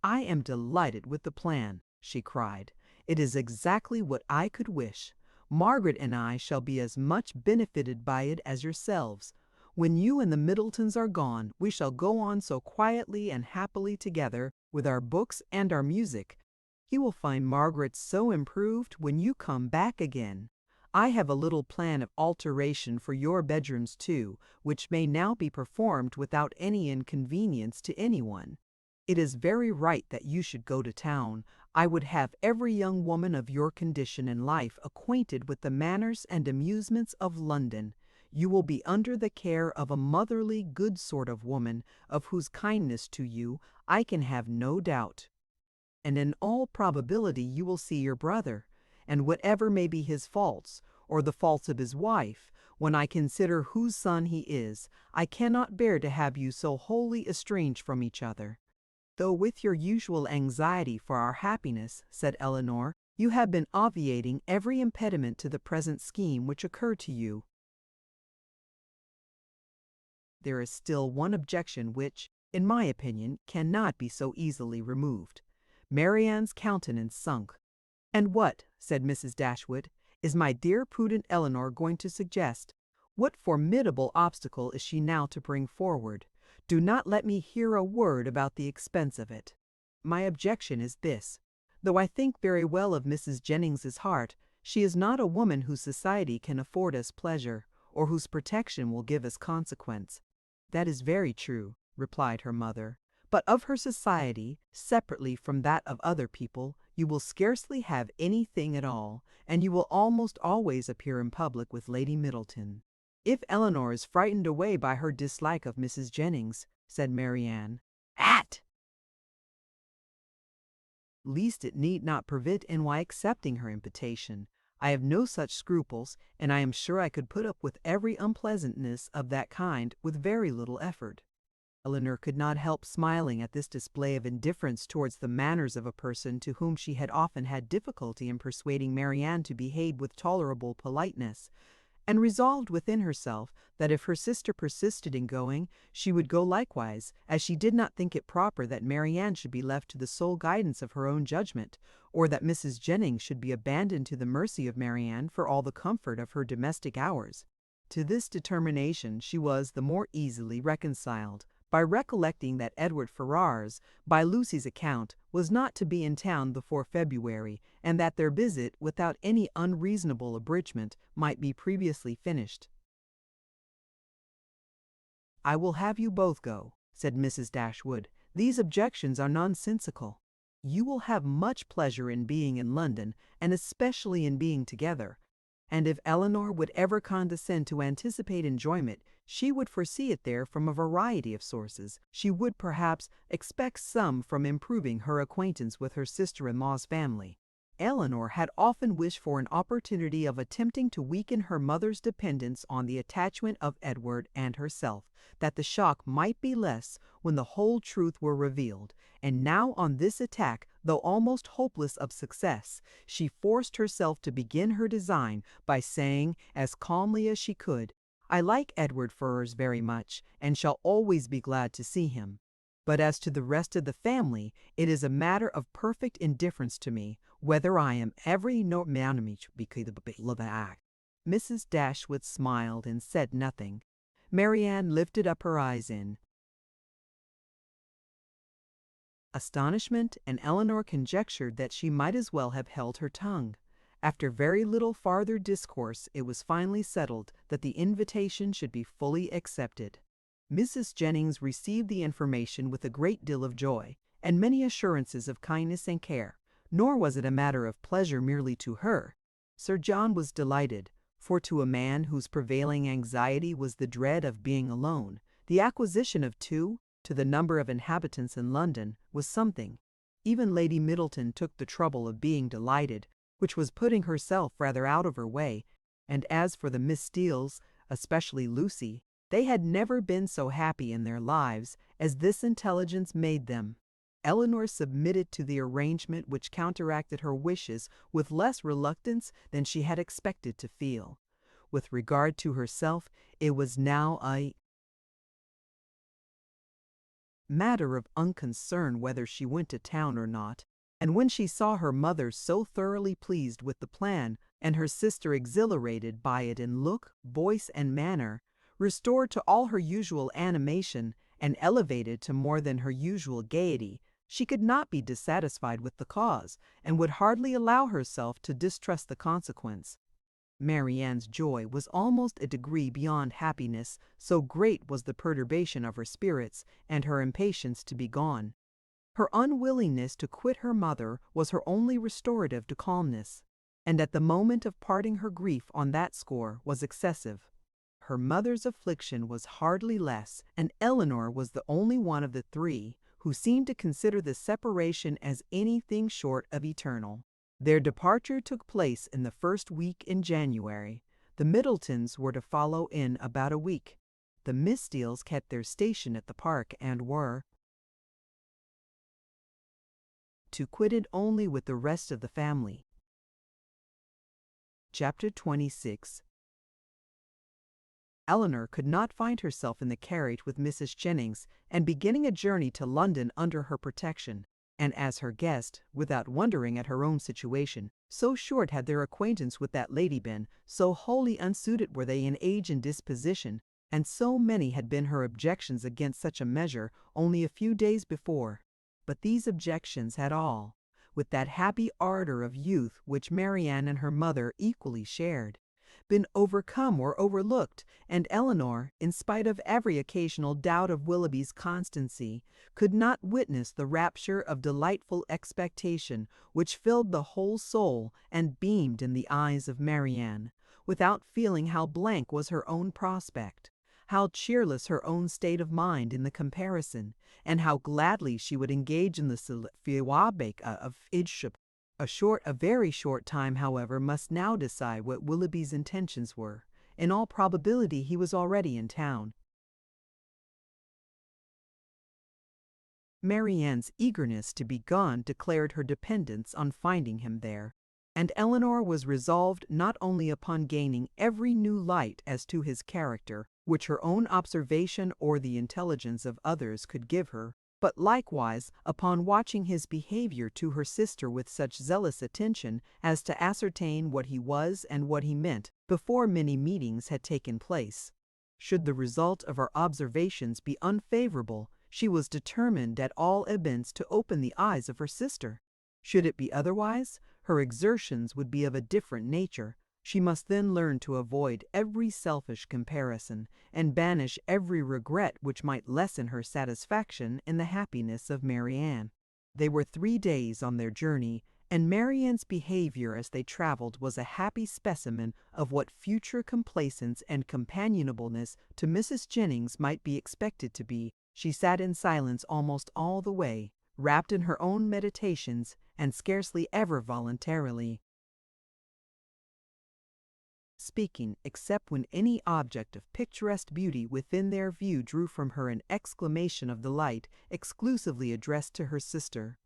"I am delighted with the plan," she cried. "It is exactly what I could wish. Margaret and I shall be as much benefited by it as yourselves. When you and the Middletons are gone, we shall go on so quietly and happily together with our books and our music. You will find Margaret so improved when you come back again. I have a little plan of alteration for your bedrooms too, which may now be performed without any inconvenience to anyone. It is very right that you should go to town. I would have every young woman of your condition in life acquainted with the manners and amusements of London. You will be under the care of a motherly, good sort of woman, of whose kindness to you I can have no doubt. And in all probability you will see your brother, and whatever may be his faults, or the faults of his wife, when I consider whose son he is, I cannot bear to have you so wholly estranged from each other. Though with your usual anxiety for our happiness," said Elinor, "you have been obviating every impediment to the present scheme which occurred to you. There is still one objection which, in my opinion, cannot be so easily removed." Marianne's countenance sunk. "And what," said Mrs. Dashwood, "is my dear prudent Elinor going to suggest? What formidable obstacle is she now to bring forward? Do not let me hear a word about the expense of it. My objection is this. Though I think very well of Mrs. Jennings's heart, she is not a woman whose society can afford us pleasure, or whose protection will give us consequence." "That is very true," replied her mother. "But of her society, separately from that of other people, you will scarcely have anything at all, and you will almost always appear in public with Lady Middleton." "If Elinor is frightened away by her dislike of Mrs. Jennings," said Marianne, "least it need not prevent NY accepting her invitation. I have no such scruples, and I am sure I could put up with every unpleasantness of that kind with very little effort." Elinor could not help smiling at this display of indifference towards the manners of a person to whom she had often had difficulty in persuading Marianne to behave with tolerable politeness, and resolved within herself that if her sister persisted in going, she would go likewise, as she did not think it proper that Marianne should be left to the sole guidance of her own judgment, or that Mrs. Jennings should be abandoned to the mercy of Marianne for all the comfort of her domestic hours. To this determination she was the more easily reconciled by recollecting that Edward Ferrars, by Lucy's account, was not to be in town before February, and that their visit, without any unreasonable abridgment, might be previously finished. "I will have you both go," said Mrs. Dashwood. "These objections are nonsensical. You will have much pleasure in being in London, and especially in being together. and if Elinor would ever condescend to anticipate enjoyment, she would foresee it there from a variety of sources. She would perhaps expect some from improving her acquaintance with her sister-in-law's family. Elinor had often wished for an opportunity of attempting to weaken her mother's dependence on the attachment of Edward and herself, that the shock might be less when the whole truth were revealed, and now on this attack, though almost hopeless of success, she forced herself to begin her design by saying, as calmly as she could, "I like Edward Ferrars very much, and shall always be glad to see him. But as to the rest of the family, it is a matter of perfect indifference to me whether I am every no manamich because of the act." Mrs. Dashwood smiled and said nothing. Marianne lifted up her eyes in astonishment, and Elinor conjectured that she might as well have held her tongue. After very little farther discourse, it was finally settled that the invitation should be fully accepted. Mrs. Jennings received the information with a great deal of joy, and many assurances of kindness and care, nor was it a matter of pleasure merely to her. Sir John was delighted, for to a man whose prevailing anxiety was the dread of being alone, the acquisition of two, to the number of inhabitants in London, was something. Even Lady Middleton took the trouble of being delighted, which was putting herself rather out of her way, and as for the Miss Steeles, especially Lucy, they had never been so happy in their lives as this intelligence made them. Elinor submitted to the arrangement which counteracted her wishes with less reluctance than she had expected to feel. With regard to herself, it was now a matter of unconcern whether she went to town or not, and when she saw her mother so thoroughly pleased with the plan, and her sister exhilarated by it in look, voice, and manner, restored to all her usual animation, and elevated to more than her usual gaiety, she could not be dissatisfied with the cause, and would hardly allow herself to distrust the consequence. Marianne's joy was almost a degree beyond happiness, so great was the perturbation of her spirits, and her impatience to be gone. Her unwillingness to quit her mother was her only restorative to calmness, and at the moment of parting her grief on that score was excessive. Her mother's affliction was hardly less, and Elinor was the only one of the three who seemed to consider the separation as anything short of eternal. Their departure took place in the first week in January. The Middletons were to follow in about a week. The Miss Steeles kept their station at the park and were to quit it only with the rest of the family. Chapter 26. Elinor could not find herself in the carriage with Mrs. Jennings, and beginning a journey to London under her protection, and as her guest, without wondering at her own situation. So short had their acquaintance with that lady been, so wholly unsuited were they in age and disposition, and so many had been her objections against such a measure only a few days before. But these objections had all, with that happy ardor of youth which Marianne and her mother equally shared, been overcome or overlooked, and Elinor, in spite of every occasional doubt of Willoughby's constancy, could not witness the rapture of delightful expectation which filled the whole soul and beamed in the eyes of Marianne, without feeling how blank was her own prospect, how cheerless her own state of mind in the comparison, and how gladly she would engage in the fiwabek of idship. A very short time, however, must now decide what Willoughby's intentions were. In all probability he was already in town. Marianne's eagerness to be gone declared her dependence on finding him there, and Elinor was resolved not only upon gaining every new light as to his character, which her own observation or the intelligence of others could give her, but likewise upon watching his behavior to her sister with such zealous attention as to ascertain what he was and what he meant before many meetings had taken place. Should the result of her observations be unfavorable, she was determined at all events to open the eyes of her sister. Should it be otherwise, her exertions would be of a different nature. She must then learn to avoid every selfish comparison, and banish every regret which might lessen her satisfaction in the happiness of Marianne. They were 3 days on their journey, and Marianne's behavior as they traveled was a happy specimen of what future complacence and companionableness to Mrs. Jennings might be expected to be. She sat in silence almost all the way, wrapped in her own meditations, and scarcely ever voluntarily speaking, except when any object of picturesque beauty within their view drew from her an exclamation of delight exclusively addressed to her sister.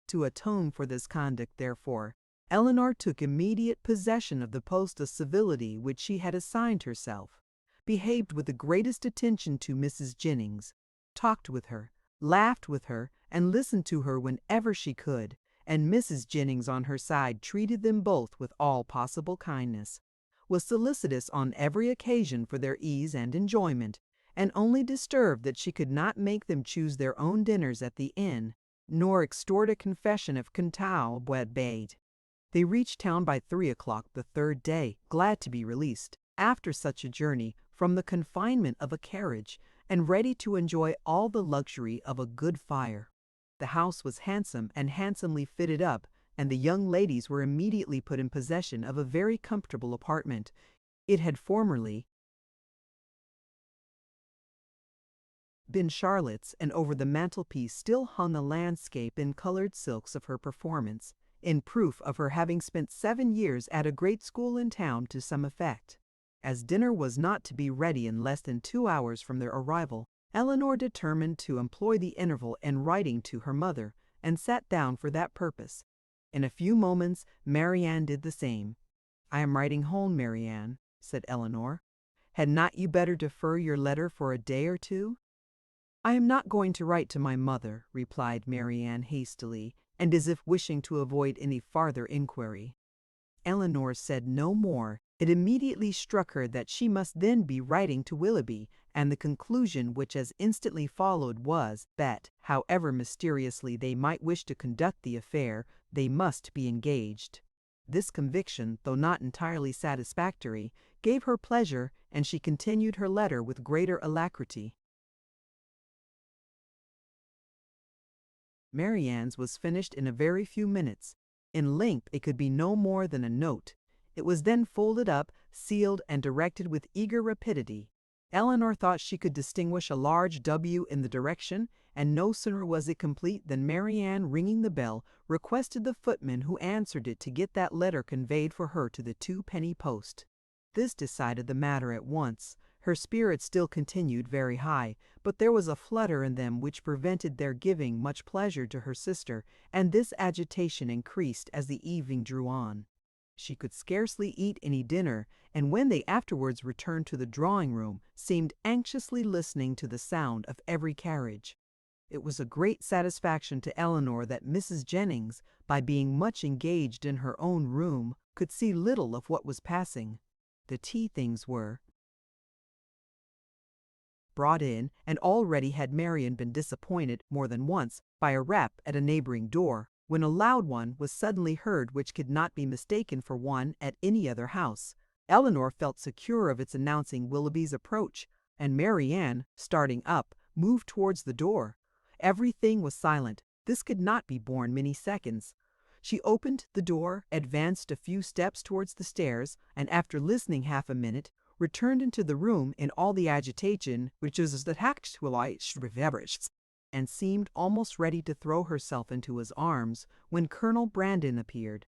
To atone for this conduct, therefore, Elinor took immediate possession of the post of civility which she had assigned herself, behaved with the greatest attention to Mrs. Jennings, talked with her, laughed with her, and listened to her whenever she could, and Mrs. Jennings on her side treated them both with all possible kindness, was solicitous on every occasion for their ease and enjoyment, and only disturbed that she could not make them choose their own dinners at the inn, nor extort a confession of Cantal bade. They reached town by 3 o'clock the third day, glad to be released, after such a journey, from the confinement of a carriage, and ready to enjoy all the luxury of a good fire. The house was handsome and handsomely fitted up, and the young ladies were immediately put in possession of a very comfortable apartment. It had formerly been Charlotte's, and over the mantelpiece still hung the landscape in colored silks of her performance, in proof of her having spent 7 years at a great school in town to some effect. As dinner was not to be ready in less than 2 hours from their arrival, Elinor determined to employ the interval in writing to her mother, and sat down for that purpose. In a few moments Marianne did the same. "I am writing home, Marianne," said Elinor. "Had not you better defer your letter for a day or two?" "I am not going to write to my mother," replied Marianne hastily, and as if wishing to avoid any farther inquiry. Elinor said no more. It immediately struck her that she must then be writing to Willoughby, and the conclusion which as instantly followed was, that, however mysteriously they might wish to conduct the affair, they must be engaged. This conviction, though not entirely satisfactory, gave her pleasure, and she continued her letter with greater alacrity. Marianne's was finished in a very few minutes. In length it could be no more than a note. It was then folded up, sealed, and directed with eager rapidity. Elinor thought she could distinguish a large W in the direction, and no sooner was it complete than Marianne, ringing the bell, requested the footman who answered it to get that letter conveyed for her to the 2-penny post. This decided the matter at once. Her spirits still continued very high, but there was a flutter in them which prevented their giving much pleasure to her sister, and this agitation increased as the evening drew on. She could scarcely eat any dinner, and when they afterwards returned to the drawing-room, seemed anxiously listening to the sound of every carriage. It was a great satisfaction to Elinor that Mrs. Jennings, by being much engaged in her own room, could see little of what was passing. The tea things were brought in, and already had Marianne been disappointed more than once by a rap at a neighboring door, when a loud one was suddenly heard which could not be mistaken for one at any other house. Elinor felt secure of its announcing Willoughby's approach, and Marianne, starting up, moved towards the door. Everything was silent. This could not be borne many seconds. She opened the door, advanced a few steps towards the stairs, and after listening half a minute, returned into the room in all the agitation which is the tactualized, and seemed almost ready to throw herself into his arms, when Colonel Brandon appeared.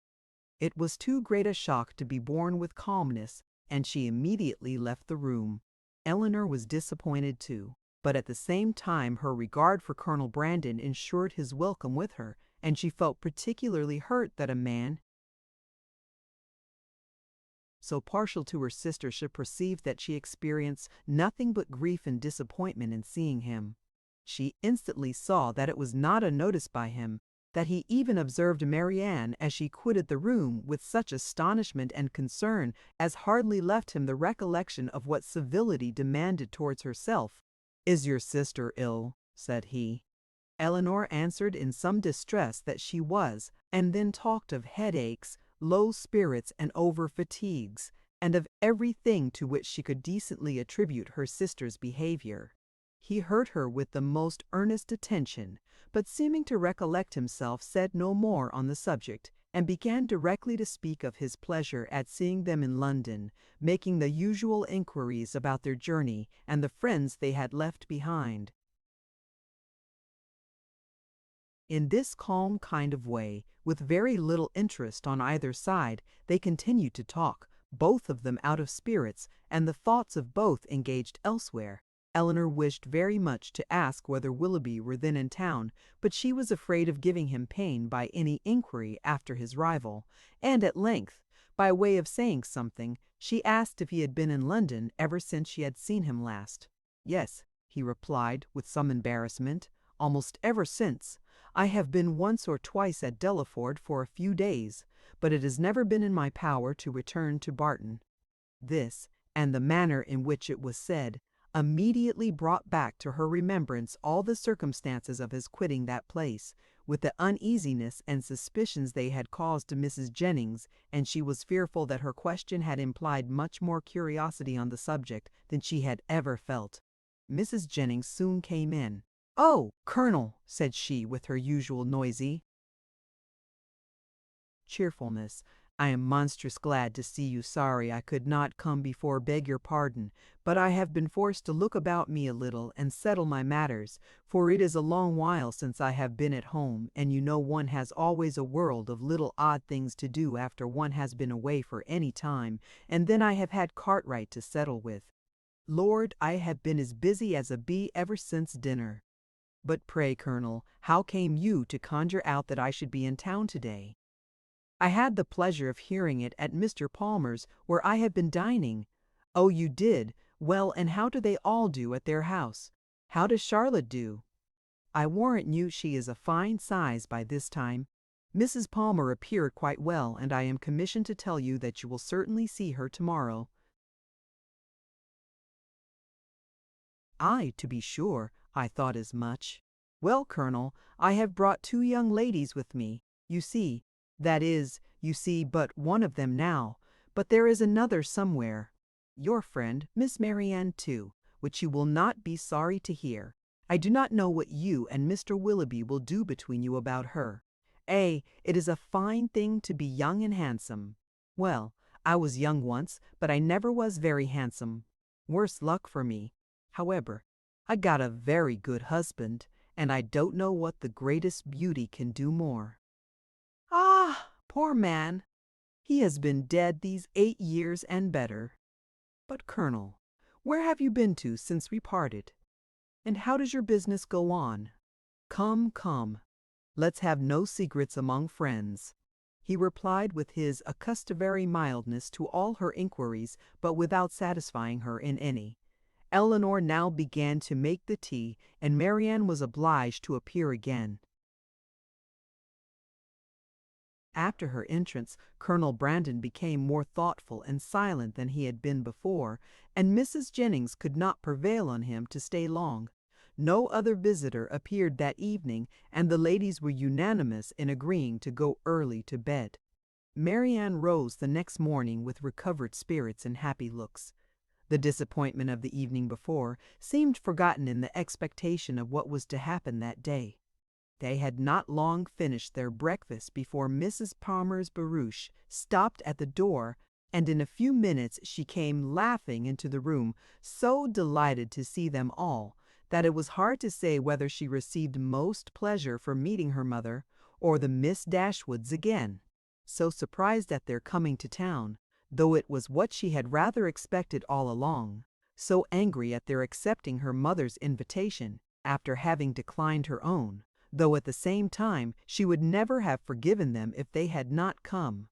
It was too great a shock to be borne with calmness, and she immediately left the room. Elinor was disappointed too, but at the same time her regard for Colonel Brandon ensured his welcome with her, and she felt particularly hurt that a man so partial to her sister should perceive that she experienced nothing but grief and disappointment in seeing him. She instantly saw that it was not unnoticed by him, that he even observed Marianne as she quitted the room with such astonishment and concern as hardly left him the recollection of what civility demanded towards herself. "Is your sister ill?" said he. Elinor answered in some distress that she was, and then talked of headaches, low spirits, and over-fatigues, and of everything to which she could decently attribute her sister's behavior. He heard her with the most earnest attention, but seeming to recollect himself, said no more on the subject, and began directly to speak of his pleasure at seeing them in London, making the usual inquiries about their journey and the friends they had left behind. In this calm kind of way, with very little interest on either side, they continued to talk, both of them out of spirits, and the thoughts of both engaged elsewhere. Elinor wished very much to ask whether Willoughby were then in town, but she was afraid of giving him pain by any inquiry after his rival, and at length, by way of saying something, she asked if he had been in London ever since she had seen him last. "Yes," he replied with some embarrassment, "almost ever since. I have been once or twice at Delaford for a few days, but it has never been in my power to return to Barton." This, and the manner in which it was said, immediately brought back to her remembrance all the circumstances of his quitting that place, with the uneasiness and suspicions they had caused to Mrs. Jennings, and she was fearful that her question had implied much more curiosity on the subject than she had ever felt. Mrs. Jennings soon came in. "Oh, Colonel," said she, with her usual noisy cheerfulness, "I am monstrous glad to see you. Sorry I could not come before, beg your pardon, but I have been forced to look about me a little and settle my matters, for it is a long while since I have been at home, and you know one has always a world of little odd things to do after one has been away for any time, and then I have had Cartwright to settle with. Lord, I have been as busy as a bee ever since dinner. But pray, Colonel, how came you to conjure out that I should be in town today?" "I had the pleasure of hearing it at Mr. Palmer's, where I have been dining." "Oh, you did? Well, and how do they all do at their house? How does Charlotte do?" "I warrant you she is a fine size by this time. Mrs. Palmer appeared quite well, and I am commissioned to tell you that you will certainly see her tomorrow." "Aye, to be sure, I thought as much. Well, Colonel, I have brought 2 young ladies with me, you see, that is, you see but one of them now, but there is another somewhere. Your friend, Miss Marianne, too, which you will not be sorry to hear. I do not know what you and Mr. Willoughby will do between you about her. It is a fine thing to be young and handsome. Well, I was young once, but I never was very handsome. Worse luck for me. However, I got a very good husband, and I don't know what the greatest beauty can do more." "Ah, poor man! He has been dead these 8 years and better. But, Colonel, where have you been to since we parted? And how does your business go on? Come, come, let's have no secrets among friends," he replied with his customary mildness to all her inquiries, but without satisfying her in any. Elinor now began to make the tea, and Marianne was obliged to appear again. After her entrance, Colonel Brandon became more thoughtful and silent than he had been before, and Mrs. Jennings could not prevail on him to stay long. No other visitor appeared that evening, and the ladies were unanimous in agreeing to go early to bed. Marianne rose the next morning with recovered spirits and happy looks. The disappointment of the evening before seemed forgotten in the expectation of what was to happen that day. They had not long finished their breakfast before Mrs. Palmer's barouche stopped at the door, and in a few minutes she came laughing into the room, so delighted to see them all, that it was hard to say whether she received most pleasure from meeting her mother, or the Miss Dashwoods again. So surprised at their coming to town, though it was what she had rather expected all along, so angry at their accepting her mother's invitation, after having declined her own, though at the same time she would never have forgiven them if they had not come.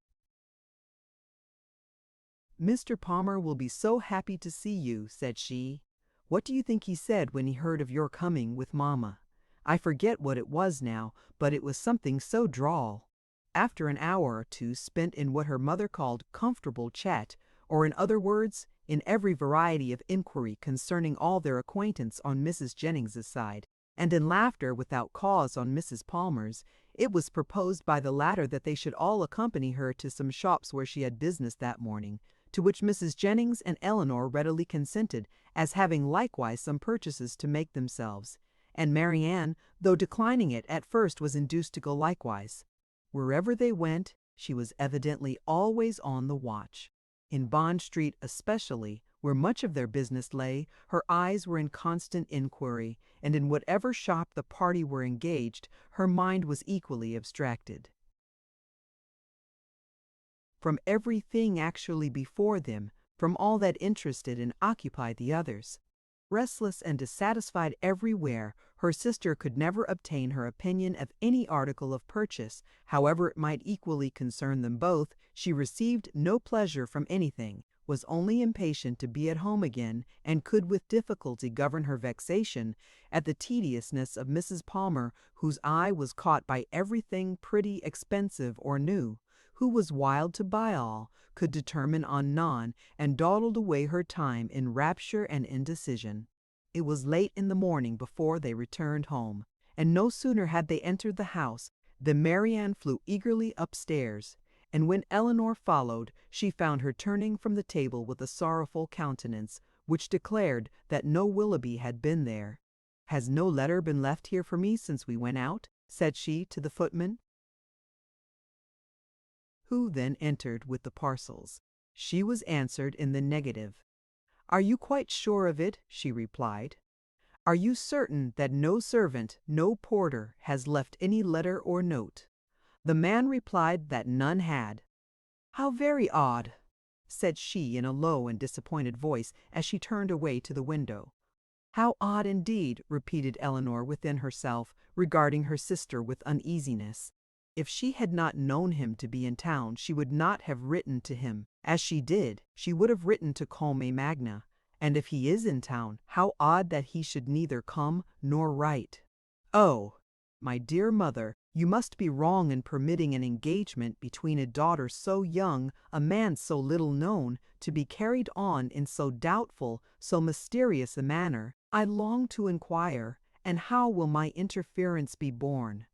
"Mr. Palmer will be so happy to see you," said she. "What do you think he said when he heard of your coming with mamma? I forget what it was now, but it was something so droll." After an hour or two spent in what her mother called comfortable chat, or in other words, in every variety of inquiry concerning all their acquaintance on Mrs. Jennings's side, and in laughter without cause on Mrs. Palmer's, it was proposed by the latter that they should all accompany her to some shops where she had business that morning, to which Mrs. Jennings and Elinor readily consented, as having likewise some purchases to make themselves, and Marianne, though declining it at first, was induced to go likewise. Wherever they went, She was evidently always on the watch. In Bond Street especially, where much of their business lay, her eyes were in constant inquiry, and in whatever shop the party were engaged, her mind was equally abstracted from everything actually before them, from all that interested and occupied the others. Restless and dissatisfied everywhere, her sister could never obtain her opinion of any article of purchase, however it might equally concern them both. She received no pleasure from anything, was only impatient to be at home again, and could with difficulty govern her vexation at the tediousness of Mrs. Palmer, whose eye was caught by everything pretty, expensive, or new, who was wild to buy all, could determine on none, and dawdled away her time in rapture and indecision. It was late in the morning before they returned home, and no sooner had they entered the house than Marianne flew eagerly upstairs, and when Elinor followed, she found her turning from the table with a sorrowful countenance, which declared that no Willoughby had been there. "Has no letter been left here for me since we went out?" said she to the footman, who then entered with the parcels. She was answered in the negative. "Are you quite sure of it?" she replied. "Are you certain that no servant, no porter, has left any letter or note?" The man replied that none had. "How very odd!" said she in a low and disappointed voice as she turned away to the window. "How odd indeed!" repeated Elinor within herself, regarding her sister with uneasiness. If she had not known him to be in town, she would not have written to him. As she did, she would have written to Combe Magna. And if he is in town, how odd that he should neither come nor write. "Oh, my dear mother, you must be wrong in permitting an engagement between a daughter so young, a man so little known, to be carried on in so doubtful, so mysterious a manner. I long to inquire, and how will my interference be borne?"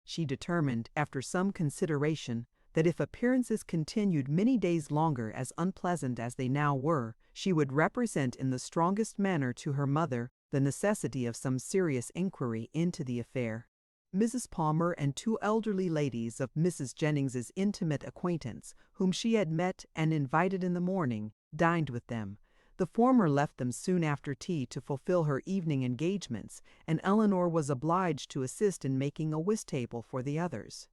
She determined, after some consideration, that if appearances continued many days longer as unpleasant as they now were, she would represent in the strongest manner to her mother the necessity of some serious inquiry into the affair. Mrs. Palmer and two elderly ladies of Mrs. Jennings's intimate acquaintance, whom she had met and invited in the morning, dined with them. The former left them soon after tea to fulfill her evening engagements, and Elinor was obliged to assist in making a whist table for the others.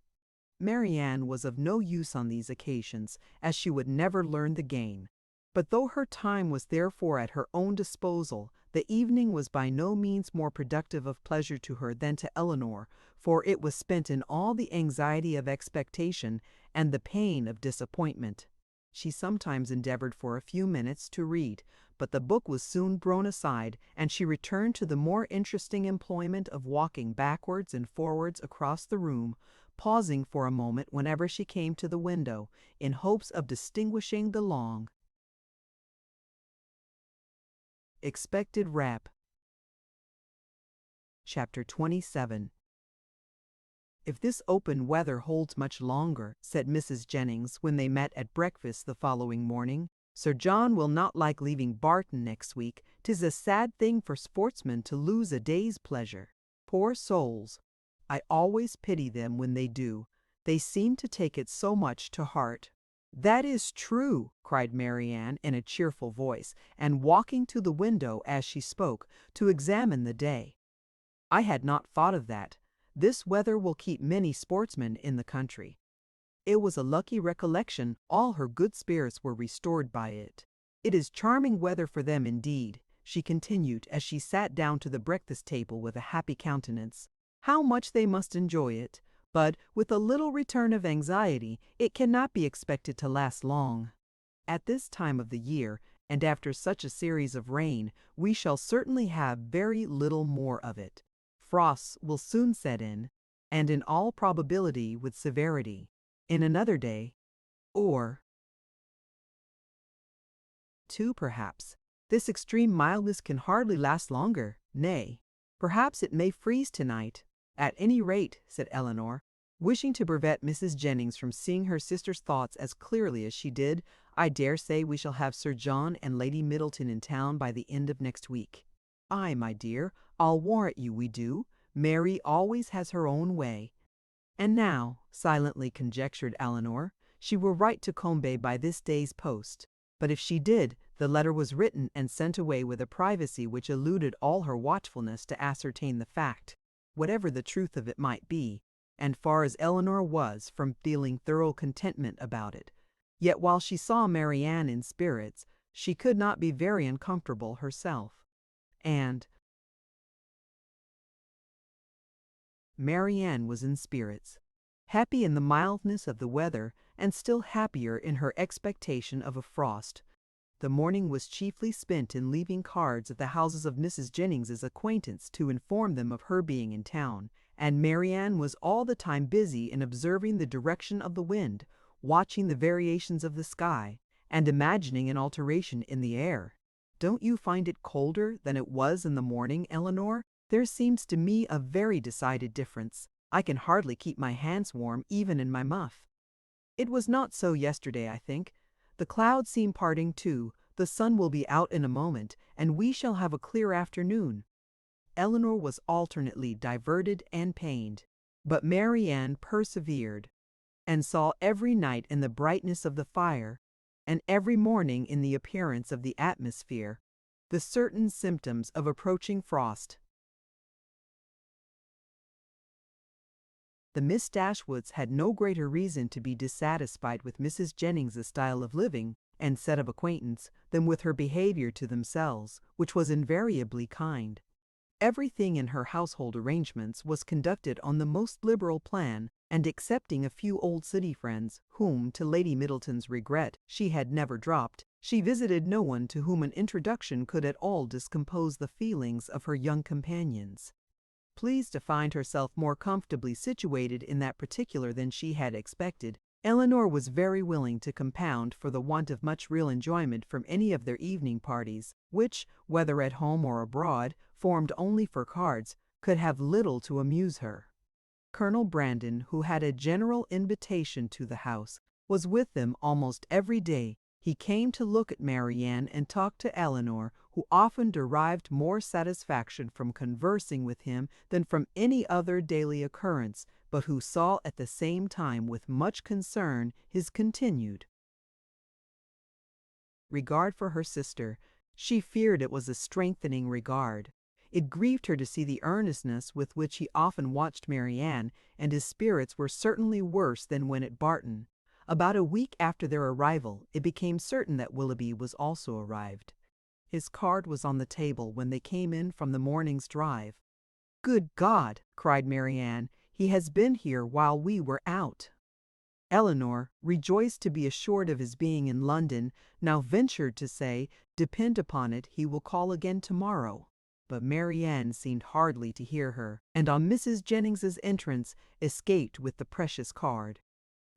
Marianne was of no use on these occasions, as she would never learn the game. But though her time was therefore at her own disposal, the evening was by no means more productive of pleasure to her than to Elinor, for it was spent in all the anxiety of expectation and the pain of disappointment. She sometimes endeavored for a few minutes to read, but the book was soon thrown aside, and she returned to the more interesting employment of walking backwards and forwards across the room, pausing for a moment whenever she came to the window, in hopes of distinguishing the long expected rap. Chapter 27. "If this open weather holds much longer," said Mrs. Jennings when they met at breakfast the following morning, "Sir John will not like leaving Barton next week. 'Tis a sad thing for sportsmen to lose a day's pleasure. Poor souls! I always pity them when they do. They seem to take it so much to heart." "That is true," cried Marianne in a cheerful voice, and walking to the window as she spoke, to examine the day. "I had not thought of that. This weather will keep many sportsmen in the country." It was a lucky recollection. All her good spirits were restored by it. "It is charming weather for them indeed," she continued as she sat down to the breakfast table with a happy countenance. "How much they must enjoy it! But, with a little return of anxiety, it cannot be expected to last long. At this time of the year, and after such a series of rain, we shall certainly have very little more of it. Frosts will soon set in, and in all probability with severity. In another day, or two perhaps, this extreme mildness can hardly last longer. Nay, perhaps it may freeze tonight. At any rate," said Elinor, wishing to prevent Mrs. Jennings from seeing her sister's thoughts as clearly as she did, "I dare say we shall have Sir John and Lady Middleton in town by the end of next week." "Ay, my dear, I'll warrant you we do. Mary always has her own way. And now, silently conjectured Elinor, she will write to Combay by this day's post. But if she did, the letter was written and sent away with a privacy which eluded all her watchfulness to ascertain the fact, whatever the truth of it might be, and far as Elinor was from feeling thorough contentment about it. Yet while she saw Marianne in spirits, she could not be very uncomfortable herself. And Marianne was in spirits, happy in the mildness of the weather, and still happier in her expectation of a frost. The morning was chiefly spent in leaving cards at the houses of Mrs. Jennings's acquaintance to inform them of her being in town, and Marianne was all the time busy in observing the direction of the wind, watching the variations of the sky, and imagining an alteration in the air. "Don't you find it colder than it was in the morning, Elinor? There seems to me a very decided difference. I can hardly keep my hands warm even in my muff." "It was not so yesterday, I think. The clouds seem parting too, the sun will be out in a moment, and we shall have a clear afternoon." Elinor was alternately diverted and pained, but Marianne persevered, and saw every night in the brightness of the fire, and every morning in the appearance of the atmosphere, the certain symptoms of approaching frost. The Miss Dashwoods had no greater reason to be dissatisfied with Mrs. Jennings's style of living and set of acquaintance than with her behavior to themselves, which was invariably kind. Everything in her household arrangements was conducted on the most liberal plan, and excepting a few old city friends, whom, to Lady Middleton's regret, she had never dropped, she visited no one to whom an introduction could at all discompose the feelings of her young companions. Pleased to find herself more comfortably situated in that particular than she had expected, Elinor was very willing to compound for the want of much real enjoyment from any of their evening parties, which, whether at home or abroad, formed only for cards, could have little to amuse her. Colonel Brandon, who had a general invitation to the house, was with them almost every day. He came to look at Marianne and talk to Elinor, who often derived more satisfaction from conversing with him than from any other daily occurrence, but who saw at the same time with much concern his continued regard for her sister. She feared it was a strengthening regard. It grieved her to see the earnestness with which he often watched Marianne, and his spirits were certainly worse than when at Barton. About a week after their arrival, it became certain that Willoughby was also arrived. His card was on the table when they came in from the morning's drive. "Good God!" cried Marianne, "he has been here while we were out." Elinor, rejoiced to be assured of his being in London, now ventured to say, "Depend upon it, he will call again tomorrow." But Marianne seemed hardly to hear her, and on Mrs. Jennings's entrance, escaped with the precious card.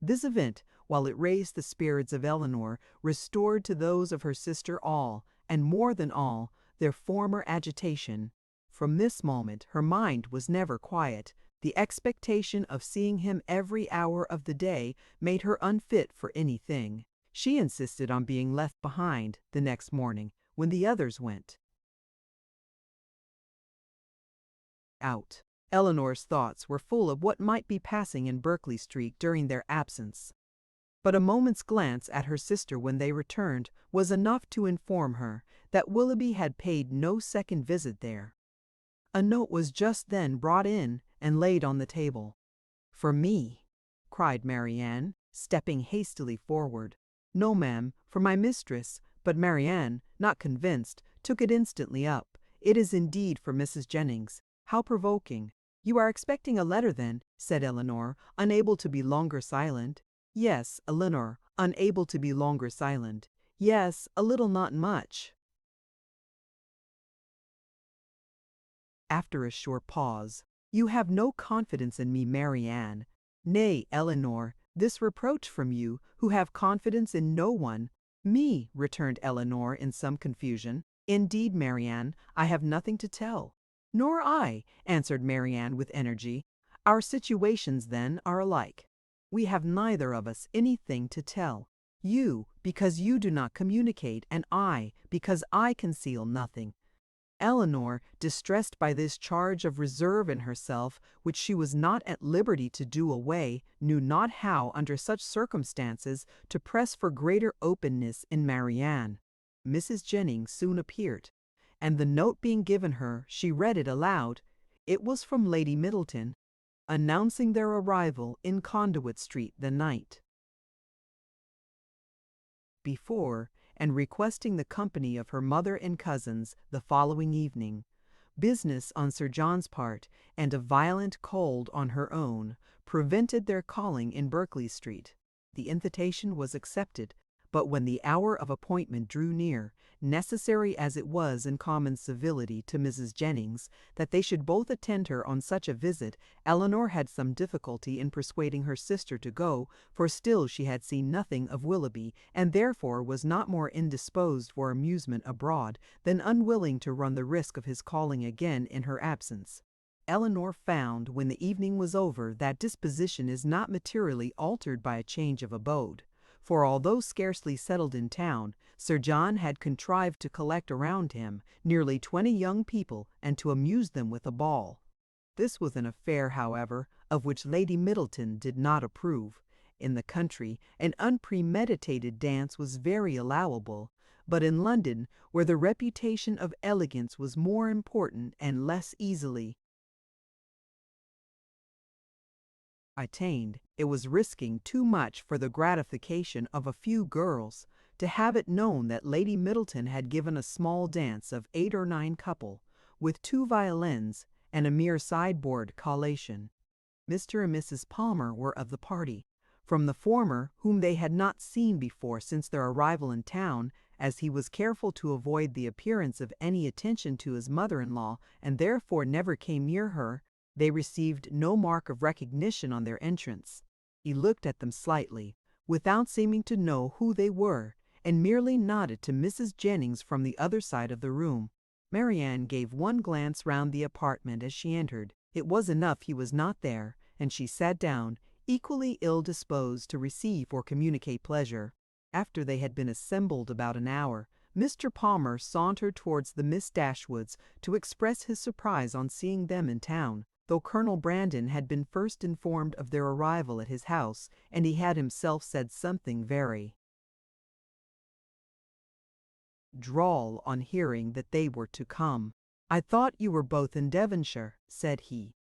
This event, while it raised the spirits of Elinor, restored to those of her sister all, and more than all, their former agitation. From this moment her mind was never quiet. The expectation of seeing him every hour of the day made her unfit for anything. She insisted on being left behind the next morning, when the others went out. Elinor's thoughts were full of what might be passing in Berkeley Street during their absence. But a moment's glance at her sister when they returned was enough to inform her that Willoughby had paid no second visit there. A note was just then brought in and laid on the table. "For me," cried Marianne, stepping hastily forward. "No, ma'am, for my mistress," but Marianne, not convinced, took it instantly up. "It is indeed for Mrs. Jennings. How provoking!" "You are expecting a letter, then?" said Elinor, unable to be longer silent. "Yes, Elinor, unable to be longer silent. Yes, a little, not much." After a short pause, "You have no confidence in me, Marianne." "Nay, Elinor, this reproach from you, who have confidence in no one." "Me," returned Elinor in some confusion. "Indeed, Marianne, I have nothing to tell." "Nor I," answered Marianne with energy. "Our situations, then, are alike. We have neither of us anything to tell. You, because you do not communicate, and I, because I conceal nothing." Elinor, distressed by this charge of reserve in herself, which she was not at liberty to do away, knew not how, under such circumstances, to press for greater openness in Marianne. Mrs. Jennings soon appeared, and the note being given her, she read it aloud. It was from Lady Middleton, announcing their arrival in Conduit Street the night before, and requesting the company of her mother and cousins the following evening. Business on Sir John's part, and a violent cold on her own, prevented their calling in Berkeley Street. The invitation was accepted, but when the hour of appointment drew near, necessary as it was in common civility to Mrs. Jennings that they should both attend her on such a visit, Elinor had some difficulty in persuading her sister to go, for still she had seen nothing of Willoughby, and therefore was not more indisposed for amusement abroad than unwilling to run the risk of his calling again in her absence. Elinor found, when the evening was over, that disposition is not materially altered by a change of abode. For although scarcely settled in town, Sir John had contrived to collect around him nearly 20 young people and to amuse them with a ball. This was an affair, however, of which Lady Middleton did not approve. In the country, an unpremeditated dance was very allowable, but in London, where the reputation of elegance was more important and less easily attained, it was risking too much for the gratification of a few girls to have it known that Lady Middleton had given a small dance of 8 or 9 couple, with 2 violins and a mere sideboard collation. Mr. and Mrs. Palmer were of the party. From the former, whom they had not seen before since their arrival in town, as he was careful to avoid the appearance of any attention to his mother-in-law, and therefore never came near her, they received no mark of recognition on their entrance. He looked at them slightly, without seeming to know who they were, and merely nodded to Mrs. Jennings from the other side of the room. Marianne gave one glance round the apartment as she entered. It was enough he was not there, and she sat down, equally ill-disposed to receive or communicate pleasure. After they had been assembled about an hour, Mr. Palmer sauntered towards the Miss Dashwoods to express his surprise on seeing them in town, though Colonel Brandon had been first informed of their arrival at his house, and he had himself said something very droll on hearing that they were to come. "I thought you were both in Devonshire," said he.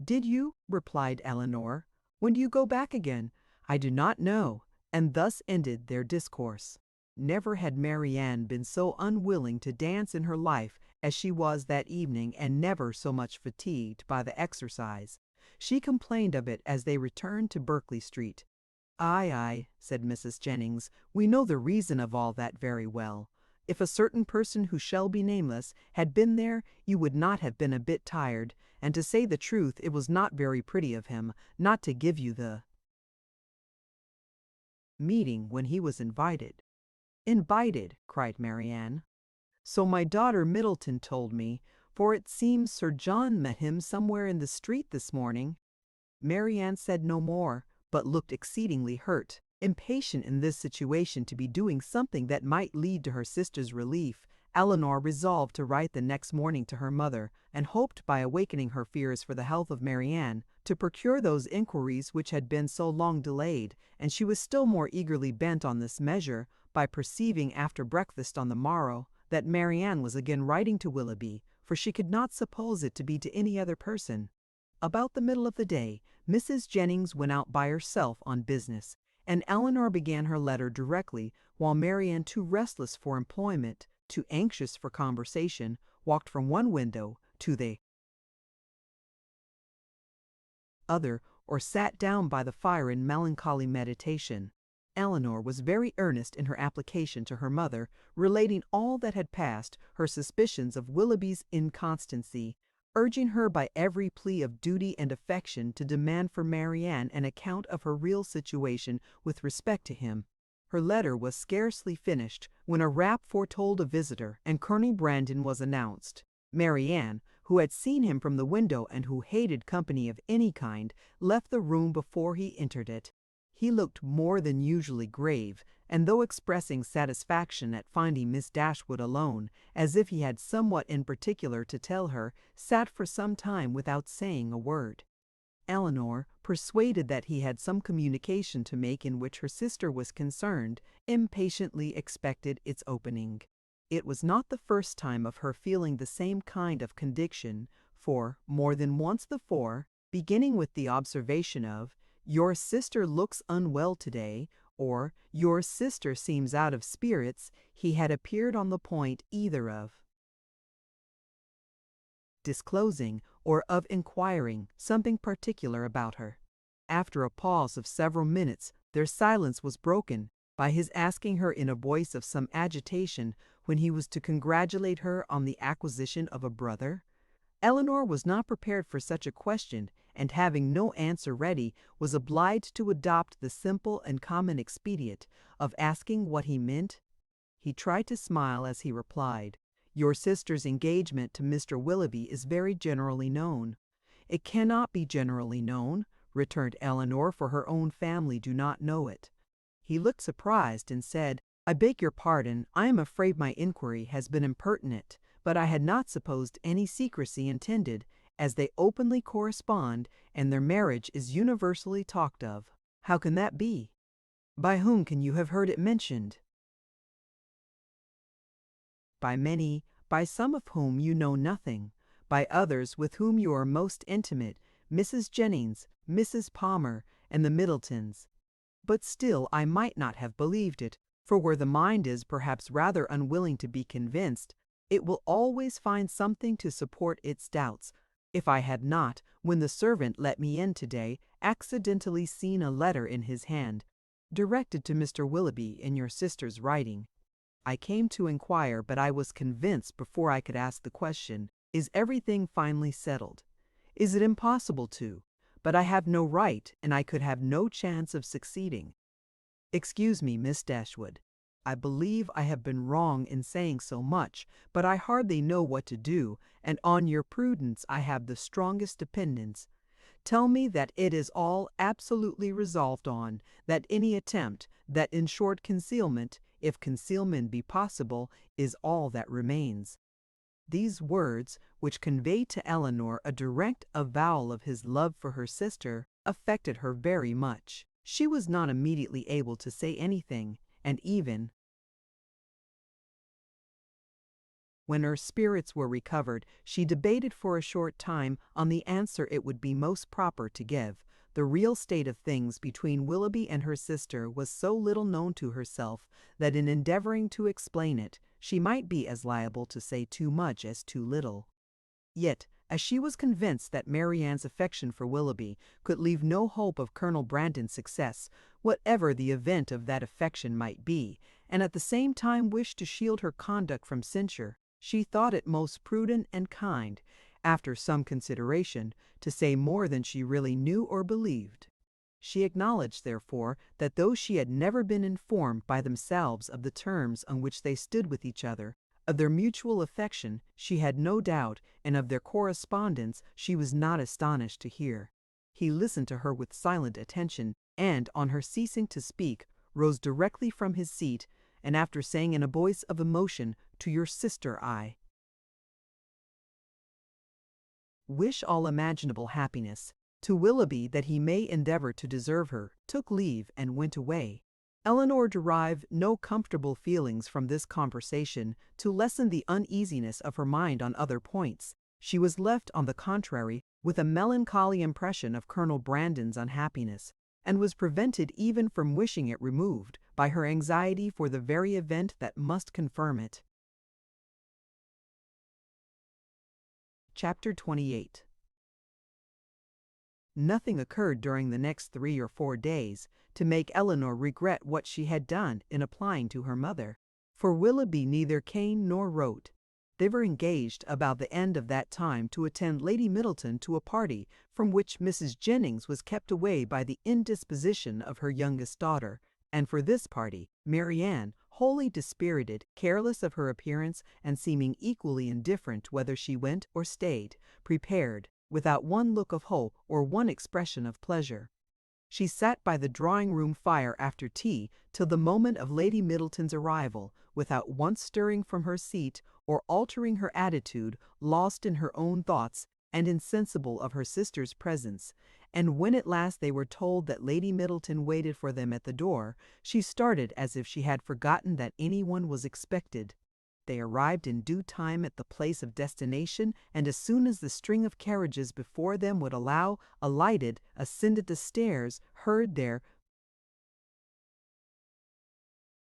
"Did you?" replied Elinor. "When do you go back again?" "I do not know," and thus ended their discourse. Never had Marianne been so unwilling to dance in her life as she was that evening, and never so much fatigued by the exercise. She complained of it as they returned to Berkeley Street. "Aye, aye," said Mrs. Jennings, "we know the reason of all that very well. If a certain person who shall be nameless had been there, you would not have been a bit tired, and to say the truth, it was not very pretty of him not to give you the meeting when he was invited." "Invited!" cried Marianne. "So my daughter Middleton told me, for it seems Sir John met him somewhere in the street this morning." Marianne said no more, but looked exceedingly hurt. Impatient in this situation to be doing something that might lead to her sister's relief, Elinor resolved to write the next morning to her mother, and hoped by awakening her fears for the health of Marianne to procure those inquiries which had been so long delayed, and she was still more eagerly bent on this measure by perceiving after breakfast on the morrow that Marianne was again writing to Willoughby, for she could not suppose it to be to any other person. About the middle of the day, Mrs. Jennings went out by herself on business, and Elinor began her letter directly, while Marianne, too restless for employment, too anxious for conversation, walked from one window to the other, or sat down by the fire in melancholy meditation. Elinor was very earnest in her application to her mother, relating all that had passed, her suspicions of Willoughby's inconstancy, urging her by every plea of duty and affection to demand for Marianne an account of her real situation with respect to him. Her letter was scarcely finished when a rap foretold a visitor, and Colonel Brandon was announced. Marianne, who had seen him from the window and who hated company of any kind, left the room before he entered it. He looked more than usually grave, and though expressing satisfaction at finding Miss Dashwood alone, as if he had somewhat in particular to tell her, sat for some time without saying a word. Elinor, persuaded that he had some communication to make in which her sister was concerned, impatiently expected its opening. It was not the first time of her feeling the same kind of conviction, for, more than once before, beginning with the observation of, "Your sister looks unwell today," or "Your sister seems out of spirits," he had appeared on the point either of disclosing or of inquiring something particular about her. After a pause of several minutes, their silence was broken by his asking her in a voice of some agitation when he was to congratulate her on the acquisition of a brother. Elinor was not prepared for such a question, and having no answer ready, was obliged to adopt the simple and common expedient of asking what he meant. He tried to smile as he replied, "Your sister's engagement to Mr. Willoughby is very generally known." "It cannot be generally known," returned Elinor, "for her own family do not know it." He looked surprised and said, "I beg your pardon, I am afraid my inquiry has been impertinent, but I had not supposed any secrecy intended, as they openly correspond, and their marriage is universally talked of." "How can that be? By whom can you have heard it mentioned?" "By many, by some of whom you know nothing, by others with whom you are most intimate, Mrs. Jennings, Mrs. Palmer, and the Middletons. But still I might not have believed it, for where the mind is perhaps rather unwilling to be convinced, it will always find something to support its doubts. If I had not, when the servant let me in today, accidentally seen a letter in his hand, directed to Mr. Willoughby in your sister's writing, I came to inquire, but I was convinced before I could ask the question, is everything finally settled? Is it impossible to? But I have no right, and I could have no chance of succeeding. Excuse me, Miss Dashwood. I believe I have been wrong in saying so much, but I hardly know what to do, and on your prudence I have the strongest dependence. Tell me that it is all absolutely resolved on, that any attempt, that in short concealment, if concealment be possible, is all that remains." These words, which conveyed to Elinor a direct avowal of his love for her sister, affected her very much. She was not immediately able to say anything, and even when her spirits were recovered, she debated for a short time on the answer it would be most proper to give. The real state of things between Willoughby and her sister was so little known to herself that in endeavoring to explain it, she might be as liable to say too much as too little. Yet, as she was convinced that Marianne's affection for Willoughby could leave no hope of Colonel Brandon's success, whatever the event of that affection might be, and at the same time wished to shield her conduct from censure, she thought it most prudent and kind, after some consideration, to say more than she really knew or believed. She acknowledged, therefore, that though she had never been informed by themselves of the terms on which they stood with each other, of their mutual affection she had no doubt, and of their correspondence she was not astonished to hear. He listened to her with silent attention, and, on her ceasing to speak, rose directly from his seat, and after saying in a voice of emotion, "To your sister I wish all imaginable happiness, to Willoughby that he may endeavour to deserve her," took leave and went away. Elinor derived no comfortable feelings from this conversation to lessen the uneasiness of her mind on other points. She was left, on the contrary, with a melancholy impression of Colonel Brandon's unhappiness, and was prevented even from wishing it removed by her anxiety for the very event that must confirm it. Chapter 28. Nothing occurred during the next 3 or 4 days to make Elinor regret what she had done in applying to her mother, for Willoughby neither came nor wrote. They were engaged about the end of that time to attend Lady Middleton to a party from which Mrs. Jennings was kept away by the indisposition of her youngest daughter, and for this party Marianne, wholly dispirited, careless of her appearance, and seeming equally indifferent whether she went or stayed, prepared, without one look of hope or one expression of pleasure. She sat by the drawing-room fire after tea till the moment of Lady Middleton's arrival, without once stirring from her seat or altering her attitude, lost in her own thoughts and insensible of her sister's presence. And when at last they were told that Lady Middleton waited for them at the door, she started as if she had forgotten that anyone was expected. They arrived in due time at the place of destination, and as soon as the string of carriages before them would allow, alighted, ascended the stairs, heard their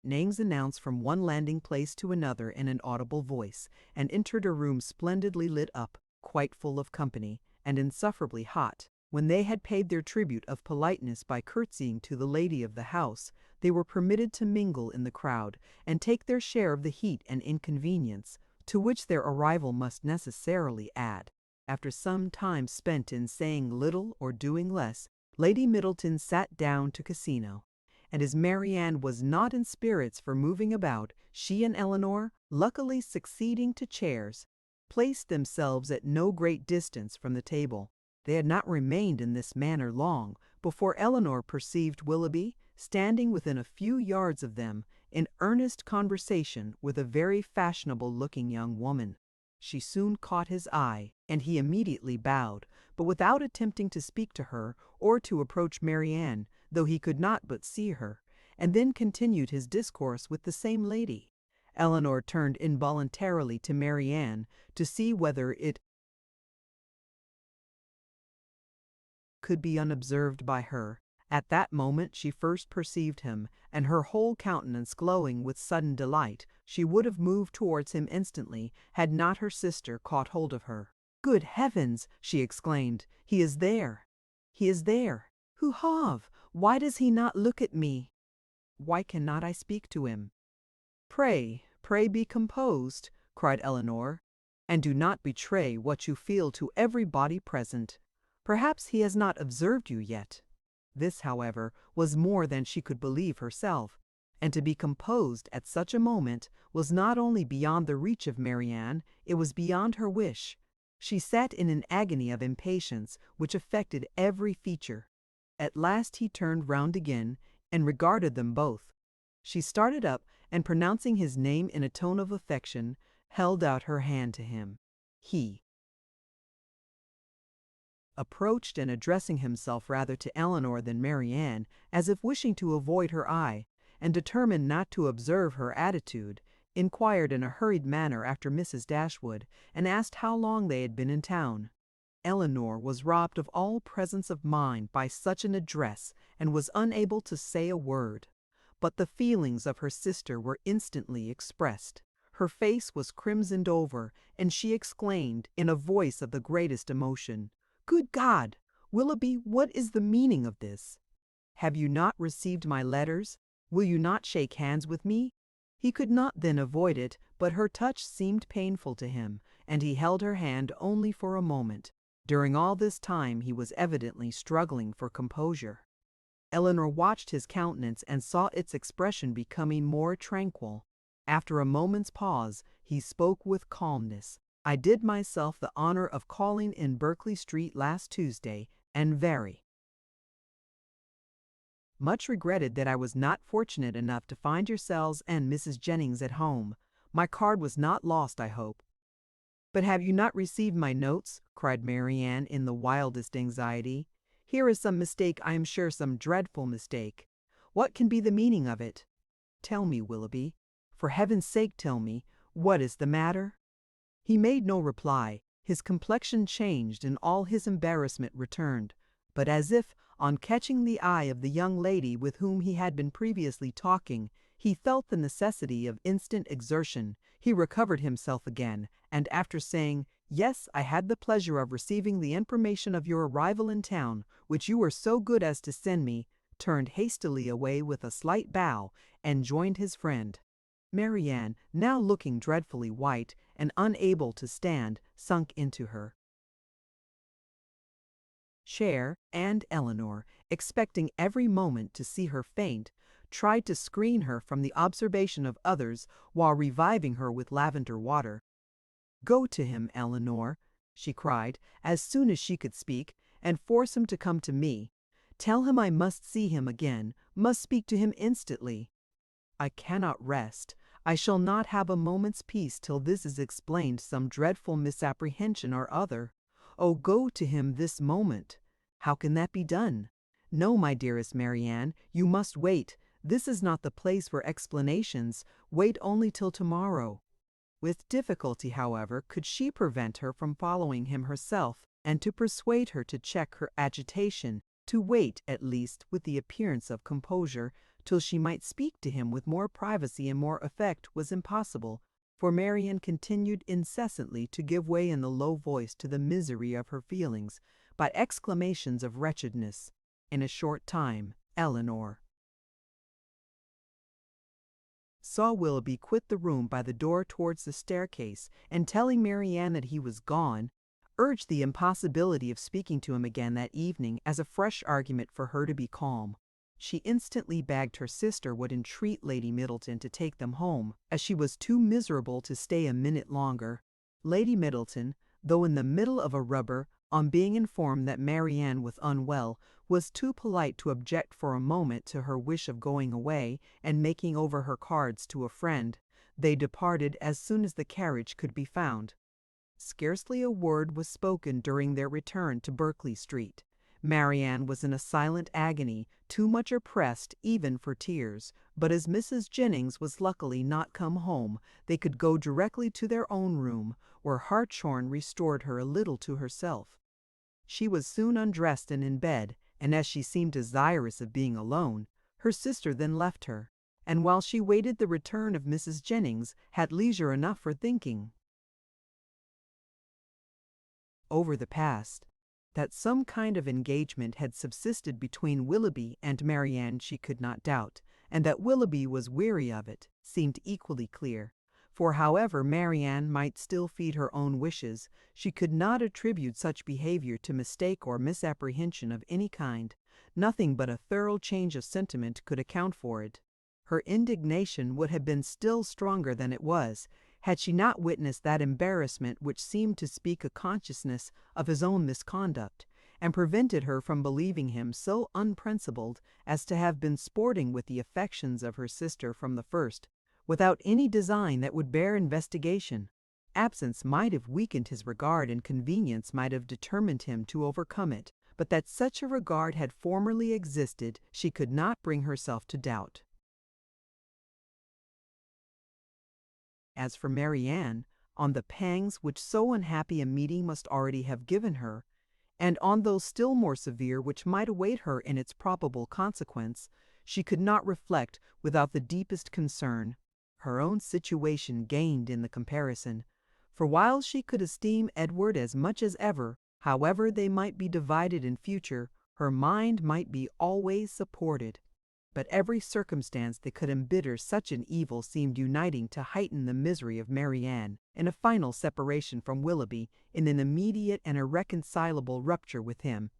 names announced from one landing place to another in an audible voice, and entered a room splendidly lit up, quite full of company, and insufferably hot. When they had paid their tribute of politeness by curtsying to the lady of the house, they were permitted to mingle in the crowd, and take their share of the heat and inconvenience, to which their arrival must necessarily add. After some time spent in saying little or doing less, Lady Middleton sat down to Cassino, and as Marianne was not in spirits for moving about, she and Elinor, luckily succeeding to chairs, placed themselves at no great distance from the table. They had not remained in this manner long before Elinor perceived Willoughby standing within a few yards of them in earnest conversation with a very fashionable-looking young woman. She soon caught his eye, and he immediately bowed, but without attempting to speak to her or to approach Marianne, though he could not but see her, and then continued his discourse with the same lady. Elinor turned involuntarily to Marianne to see whether it could be unobserved by her. At that moment she first perceived him, and her whole countenance glowing with sudden delight, she would have moved towards him instantly, had not her sister caught hold of her. "Good heavens!" she exclaimed. "He is there! He is there! Who have? Why does he not look at me? Why cannot I speak to him?" "Pray, pray be composed," cried Elinor, "and do not betray what you feel to everybody present. Perhaps he has not observed you yet." This, however, was more than she could believe herself, and to be composed at such a moment was not only beyond the reach of Marianne, it was beyond her wish. She sat in an agony of impatience which affected every feature. At last he turned round again and regarded them both. She started up, and pronouncing his name in a tone of affection, held out her hand to him. He approached, and addressing himself rather to Elinor than Marianne, as if wishing to avoid her eye, and determined not to observe her attitude, inquired in a hurried manner after Mrs. Dashwood, and asked how long they had been in town. Elinor was robbed of all presence of mind by such an address, and was unable to say a word. But the feelings of her sister were instantly expressed. Her face was crimsoned over, and she exclaimed, in a voice of the greatest emotion, "Good God! Willoughby, what is the meaning of this? Have you not received my letters? Will you not shake hands with me?" He could not then avoid it, but her touch seemed painful to him, and he held her hand only for a moment. During all this time he was evidently struggling for composure. Elinor watched his countenance and saw its expression becoming more tranquil. After a moment's pause, he spoke with calmness. "I did myself the honor of calling in Berkeley Street last Tuesday, and very much regretted that I was not fortunate enough to find yourselves and Mrs. Jennings at home. My card was not lost, I hope." "But have you not received my notes?" cried Marianne in the wildest anxiety. "Here is some mistake, I am sure, some dreadful mistake. What can be the meaning of it? Tell me, Willoughby. For heaven's sake tell me. What is the matter?" He made no reply. His complexion changed, and all his embarrassment returned. But as if, on catching the eye of the young lady with whom he had been previously talking, he felt the necessity of instant exertion, he recovered himself again, and after saying, "Yes, I had the pleasure of receiving the information of your arrival in town, which you were so good as to send me," turned hastily away with a slight bow, and joined his friend. Marianne, now looking dreadfully white, and unable to stand, sunk into her chair, and Elinor, expecting every moment to see her faint, tried to screen her from the observation of others while reviving her with lavender water. "Go to him, Elinor," she cried, as soon as she could speak, "and force him to come to me. Tell him I must see him again, must speak to him instantly. I cannot rest. I shall not have a moment's peace till this is explained, some dreadful misapprehension or other. Oh, go to him this moment. How can that be done? No, my dearest Marianne, you must wait. This is not the place for explanations. Wait only till tomorrow. With difficulty, however, could she prevent her from following him herself, and to persuade her to check her agitation, to wait, at least, with the appearance of composure, till she might speak to him with more privacy and more effect, was impossible, for Marianne continued incessantly to give way in the low voice to the misery of her feelings, by exclamations of wretchedness. In a short time, Elinor saw Willoughby quit the room by the door towards the staircase, and telling Marianne that he was gone, urged the impossibility of speaking to him again that evening as a fresh argument for her to be calm. She instantly begged her sister would entreat Lady Middleton to take them home, as she was too miserable to stay a minute longer. Lady Middleton, though in the middle of a rubber, on being informed that Marianne was unwell, was too polite to object for a moment to her wish of going away and making over her cards to a friend. They departed as soon as the carriage could be found. Scarcely a word was spoken during their return to Berkeley Street. Marianne was in a silent agony, too much oppressed even for tears, but as Mrs. Jennings was luckily not come home, they could go directly to their own room, where Hartshorn restored her a little to herself. She was soon undressed and in bed, and as she seemed desirous of being alone, her sister then left her, and while she waited the return of Mrs. Jennings, had leisure enough for thinking over the past. That some kind of engagement had subsisted between Willoughby and Marianne she could not doubt, and that Willoughby was weary of it seemed equally clear. For however Marianne might still feed her own wishes, she could not attribute such behavior to mistake or misapprehension of any kind. Nothing but a thorough change of sentiment could account for it. Her indignation would have been still stronger than it was, had she not witnessed that embarrassment which seemed to speak a consciousness of his own misconduct, and prevented her from believing him so unprincipled as to have been sporting with the affections of her sister from the first, without any design that would bear investigation. Absence might have weakened his regard, and convenience might have determined him to overcome it, but that such a regard had formerly existed she could not bring herself to doubt. As for Marianne, on the pangs which so unhappy a meeting must already have given her, and on those still more severe which might await her in its probable consequence, she could not reflect without the deepest concern. Her own situation gained in the comparison, for while she could esteem Edward as much as ever, however they might be divided in future, her mind might be always supported. But every circumstance that could embitter such an evil seemed uniting to heighten the misery of Marianne in a final separation from Willoughby, in an immediate and irreconcilable rupture with him.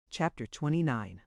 Chapter 29.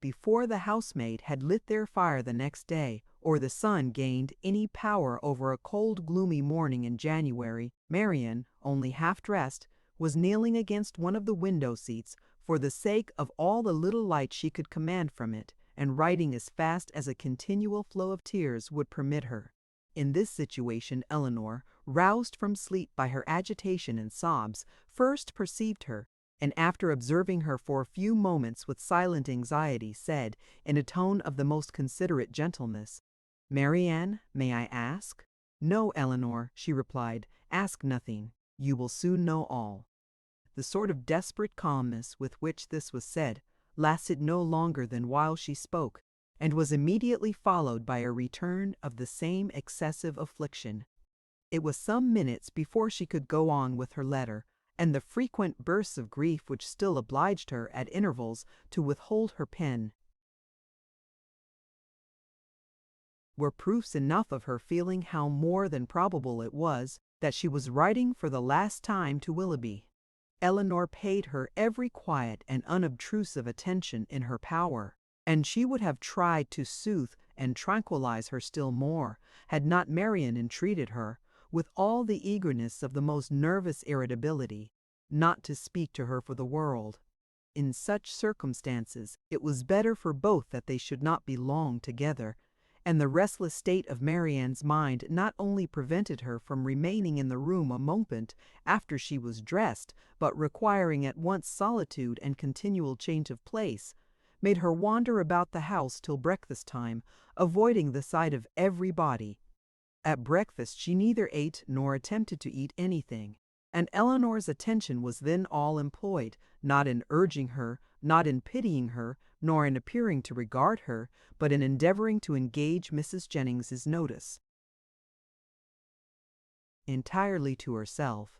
Before the housemaid had lit their fire the next day, or the sun gained any power over a cold gloomy morning in January, Marianne, only half dressed, was kneeling against one of the window seats for the sake of all the little light she could command from it, and writing as fast as a continual flow of tears would permit her. In this situation Elinor, roused from sleep by her agitation and sobs, first perceived her, and after observing her for a few moments with silent anxiety, said, in a tone of the most considerate gentleness, "Marianne, may I ask?" "No, Elinor," she replied, "ask nothing. You will soon know all." The sort of desperate calmness with which this was said lasted no longer than while she spoke, and was immediately followed by a return of the same excessive affliction. It was some minutes before she could go on with her letter, and the frequent bursts of grief which still obliged her, at intervals, to withhold her pen, were proofs enough of her feeling how more than probable it was that she was writing for the last time to Willoughby. Elinor paid her every quiet and unobtrusive attention in her power, and she would have tried to soothe and tranquilize her still more, had not Marianne entreated her, with all the eagerness of the most nervous irritability, not to speak to her for the world. In such circumstances, it was better for both that they should not be long together, and the restless state of Marianne's mind not only prevented her from remaining in the room a moment after she was dressed, but requiring at once solitude and continual change of place, made her wander about the house till breakfast time, avoiding the sight of everybody. At breakfast she neither ate nor attempted to eat anything, and Elinor's attention was then all employed, not in urging her, not in pitying her, nor in appearing to regard her, but in endeavoring to engage Mrs. Jennings's notice. Entirely to herself.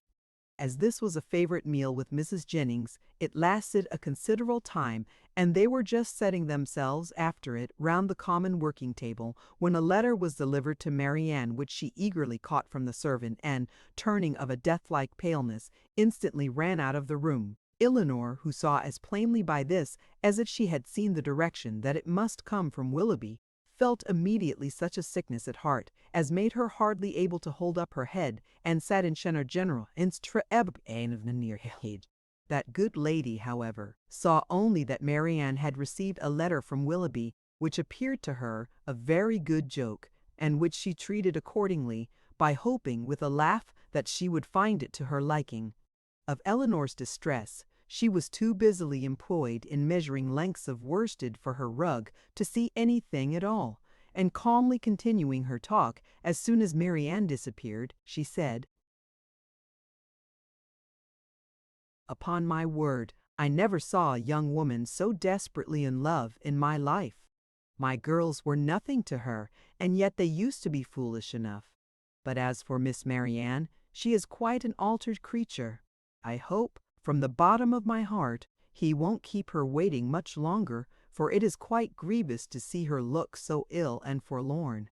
As this was a favorite meal with Mrs. Jennings, it lasted a considerable time, and they were just setting themselves after it round the common working table, when a letter was delivered to Marianne, which she eagerly caught from the servant, and, turning of a death-like paleness, instantly ran out of the room. Elinor, who saw as plainly by this as if she had seen the direction that it must come from Willoughby, felt immediately such a sickness at heart as made her hardly able to hold up her head, and sat in general That good lady, however, saw only that Marianne had received a letter from Willoughby, which appeared to her a very good joke, and which she treated accordingly, by hoping with a laugh that she would find it to her liking. Of Elinor's distress, she was too busily employed in measuring lengths of worsted for her rug to see anything at all, and calmly continuing her talk, as soon as Marianne disappeared, she said, "Upon my word, I never saw a young woman so desperately in love in my life. My girls were nothing to her, and yet they used to be foolish enough. But as for Miss Marianne, she is quite an altered creature. I hope, from the bottom of my heart, he won't keep her waiting much longer, for it is quite grievous to see her look so ill and forlorn.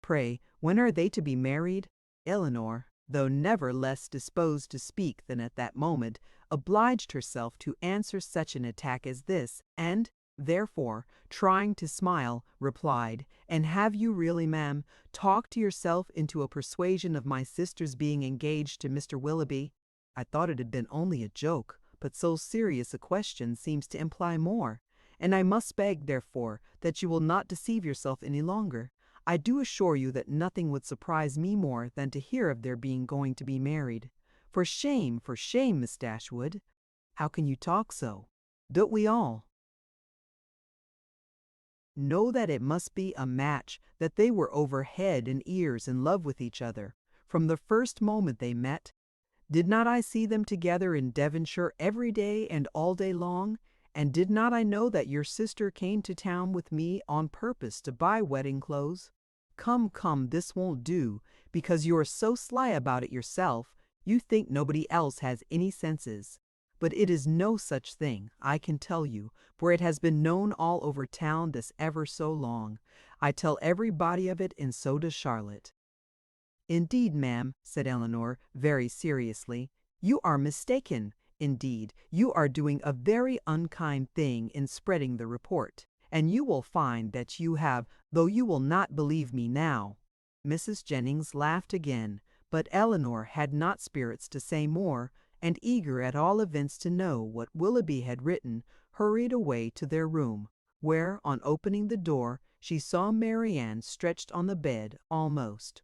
Pray, when are they to be married?" Elinor, though never less disposed to speak than at that moment, obliged herself to answer such an attack as this, and, therefore, trying to smile, replied, "And have you really, ma'am, talked yourself into a persuasion of my sister's being engaged to Mr. Willoughby? I thought it had been only a joke, but so serious a question seems to imply more, and I must beg, therefore, that you will not deceive yourself any longer. I do assure you that nothing would surprise me more than to hear of their being going to be married. For shame, Miss Dashwood! How can you talk so? Don't we all know that it must be a match, that they were over head and ears in love with each other, from the first moment they met? Did not I see them together in Devonshire every day and all day long? And did not I know that your sister came to town with me on purpose to buy wedding clothes? Come, this won't do, because you are so sly about it yourself, you think nobody else has any senses. But it is no such thing, I can tell you, for it has been known all over town this ever so long. I tell everybody of it, and so does Charlotte." "Indeed, ma'am," said Elinor, very seriously, "you are mistaken. Indeed, you are doing a very unkind thing in spreading the report, and you will find that you have, though you will not believe me now." Mrs. Jennings laughed again, but Elinor had not spirits to say more, and, eager at all events to know what Willoughby had written, hurried away to their room, where, on opening the door, she saw Marianne stretched on the bed, almost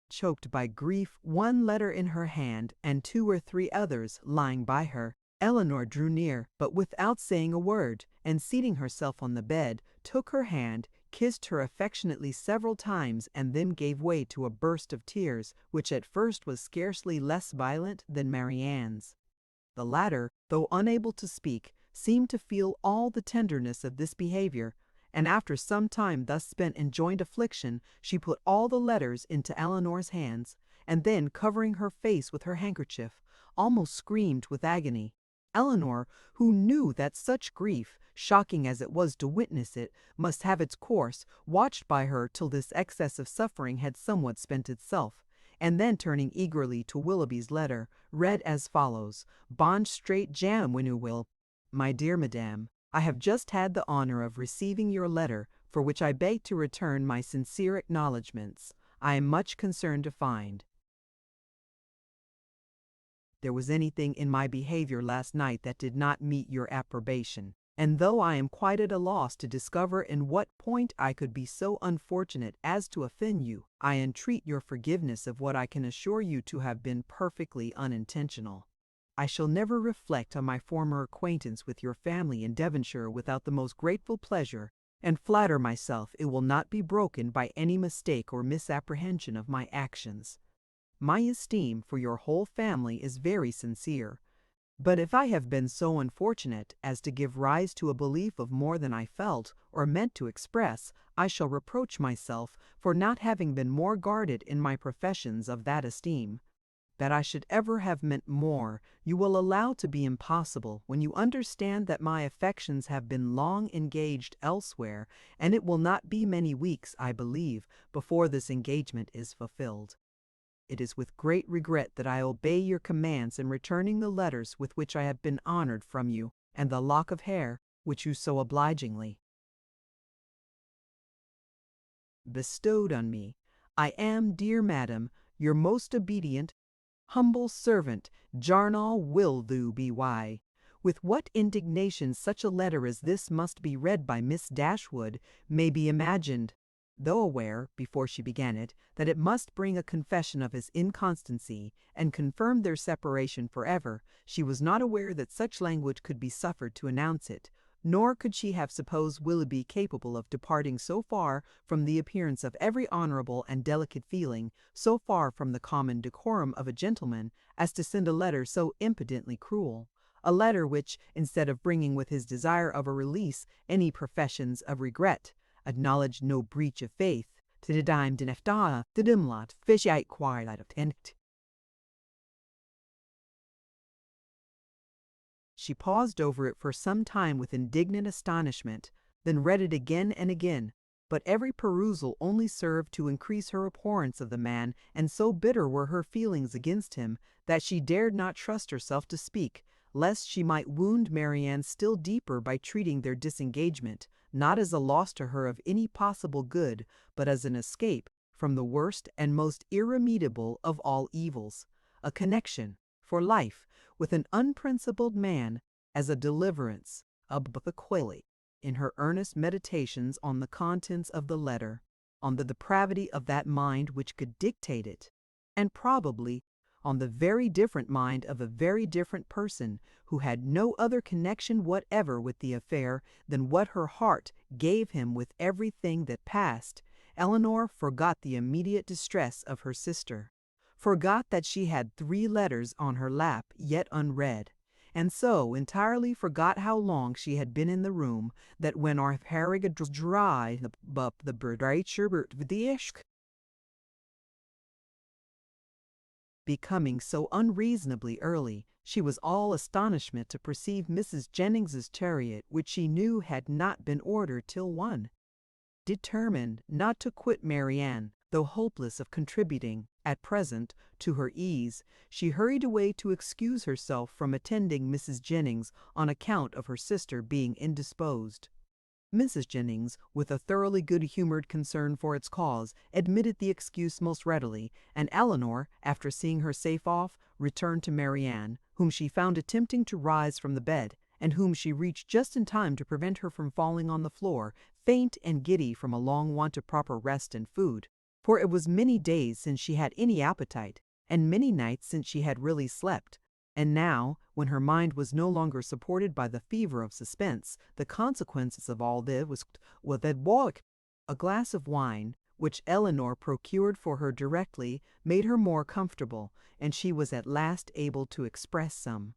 choked by grief, one letter in her hand, and 2 or 3 others lying by her. Elinor drew near, but without saying a word, and seating herself on the bed, took her hand, kissed her affectionately several times, and then gave way to a burst of tears, which at first was scarcely less violent than Marianne's. The latter, though unable to speak, seemed to feel all the tenderness of this behavior, and after some time thus spent in joint affliction, she put all the letters into Elinor's hands, and then, covering her face with her handkerchief, almost screamed with agony. Elinor, who knew that such grief, shocking as it was to witness it, must have its course, watched by her till this excess of suffering had somewhat spent itself, and then, turning eagerly to Willoughby's letter, read as follows: "Bond Street, Jam, when you will. My dear Madame, I have just had the honor of receiving your letter, for which I beg to return my sincere acknowledgments. I am much concerned to find there was anything in my behavior last night that did not meet your approbation. And though I am quite at a loss to discover in what point I could be so unfortunate as to offend you, I entreat your forgiveness of what I can assure you to have been perfectly unintentional. I shall never reflect on my former acquaintance with your family in Devonshire without the most grateful pleasure, and flatter myself it will not be broken by any mistake or misapprehension of my actions. My esteem for your whole family is very sincere, but if I have been so unfortunate as to give rise to a belief of more than I felt or meant to express, I shall reproach myself for not having been more guarded in my professions of that esteem. That I should ever have meant more, you will allow to be impossible when you understand that my affections have been long engaged elsewhere, and it will not be many weeks, I believe, before this engagement is fulfilled. It is with great regret that I obey your commands in returning the letters with which I have been honored from you, and the lock of hair which you so obligingly bestowed on me. I am, dear madam, your most obedient, humble servant, Jarnall Willdhu by. With what indignation such a letter as this must be read by Miss Dashwood may be imagined. Though aware, before she began it, that it must bring a confession of his inconstancy and confirm their separation forever, she was not aware that such language could be suffered to announce it, nor could she have supposed Willoughby capable of departing so far from the appearance of every honourable and delicate feeling, so far from the common decorum of a gentleman, as to send a letter so impudently cruel. A letter which, instead of bringing with his desire of a release any professions of regret, acknowledged no breach of faith, to the dime den efta, the dimlot, fish ait quite of tent. She paused over it for some time with indignant astonishment, then read it again and again, but every perusal only served to increase her abhorrence of the man, and so bitter were her feelings against him, that she dared not trust herself to speak, lest she might wound Marianne still deeper by treating their disengagement, not as a loss to her of any possible good, but as an escape from the worst and most irremediable of all evils, a connection, for life, with an unprincipled man, as a deliverance, of the quaily, in her earnest meditations on the contents of the letter, on the depravity of that mind which could dictate it, and probably on the very different mind of a very different person, who had no other connection whatever with the affair than what her heart gave him with everything that passed, Elinor forgot the immediate distress of her sister, forgot that she had 3 letters on her lap yet unread, and so entirely forgot how long she had been in the room, that when our Harriga dry the bird sherbert vdisk, becoming so unreasonably early, she was all astonishment to perceive Mrs. Jennings's chariot, which she knew had not been ordered till 1. Determined not to quit Marianne, though hopeless of contributing, at present, to her ease, she hurried away to excuse herself from attending Mrs. Jennings on account of her sister being indisposed. Mrs. Jennings, with a thoroughly good-humoured concern for its cause, admitted the excuse most readily, and Elinor, after seeing her safe off, returned to Marianne, whom she found attempting to rise from the bed, and whom she reached just in time to prevent her from falling on the floor, faint and giddy from a long want of proper rest and food. For it was many days since she had any appetite, and many nights since she had really slept. And now, when her mind was no longer supported by the fever of suspense, the consequences of all this was that a glass of wine, which Elinor procured for her directly, made her more comfortable, and she was at last able to express some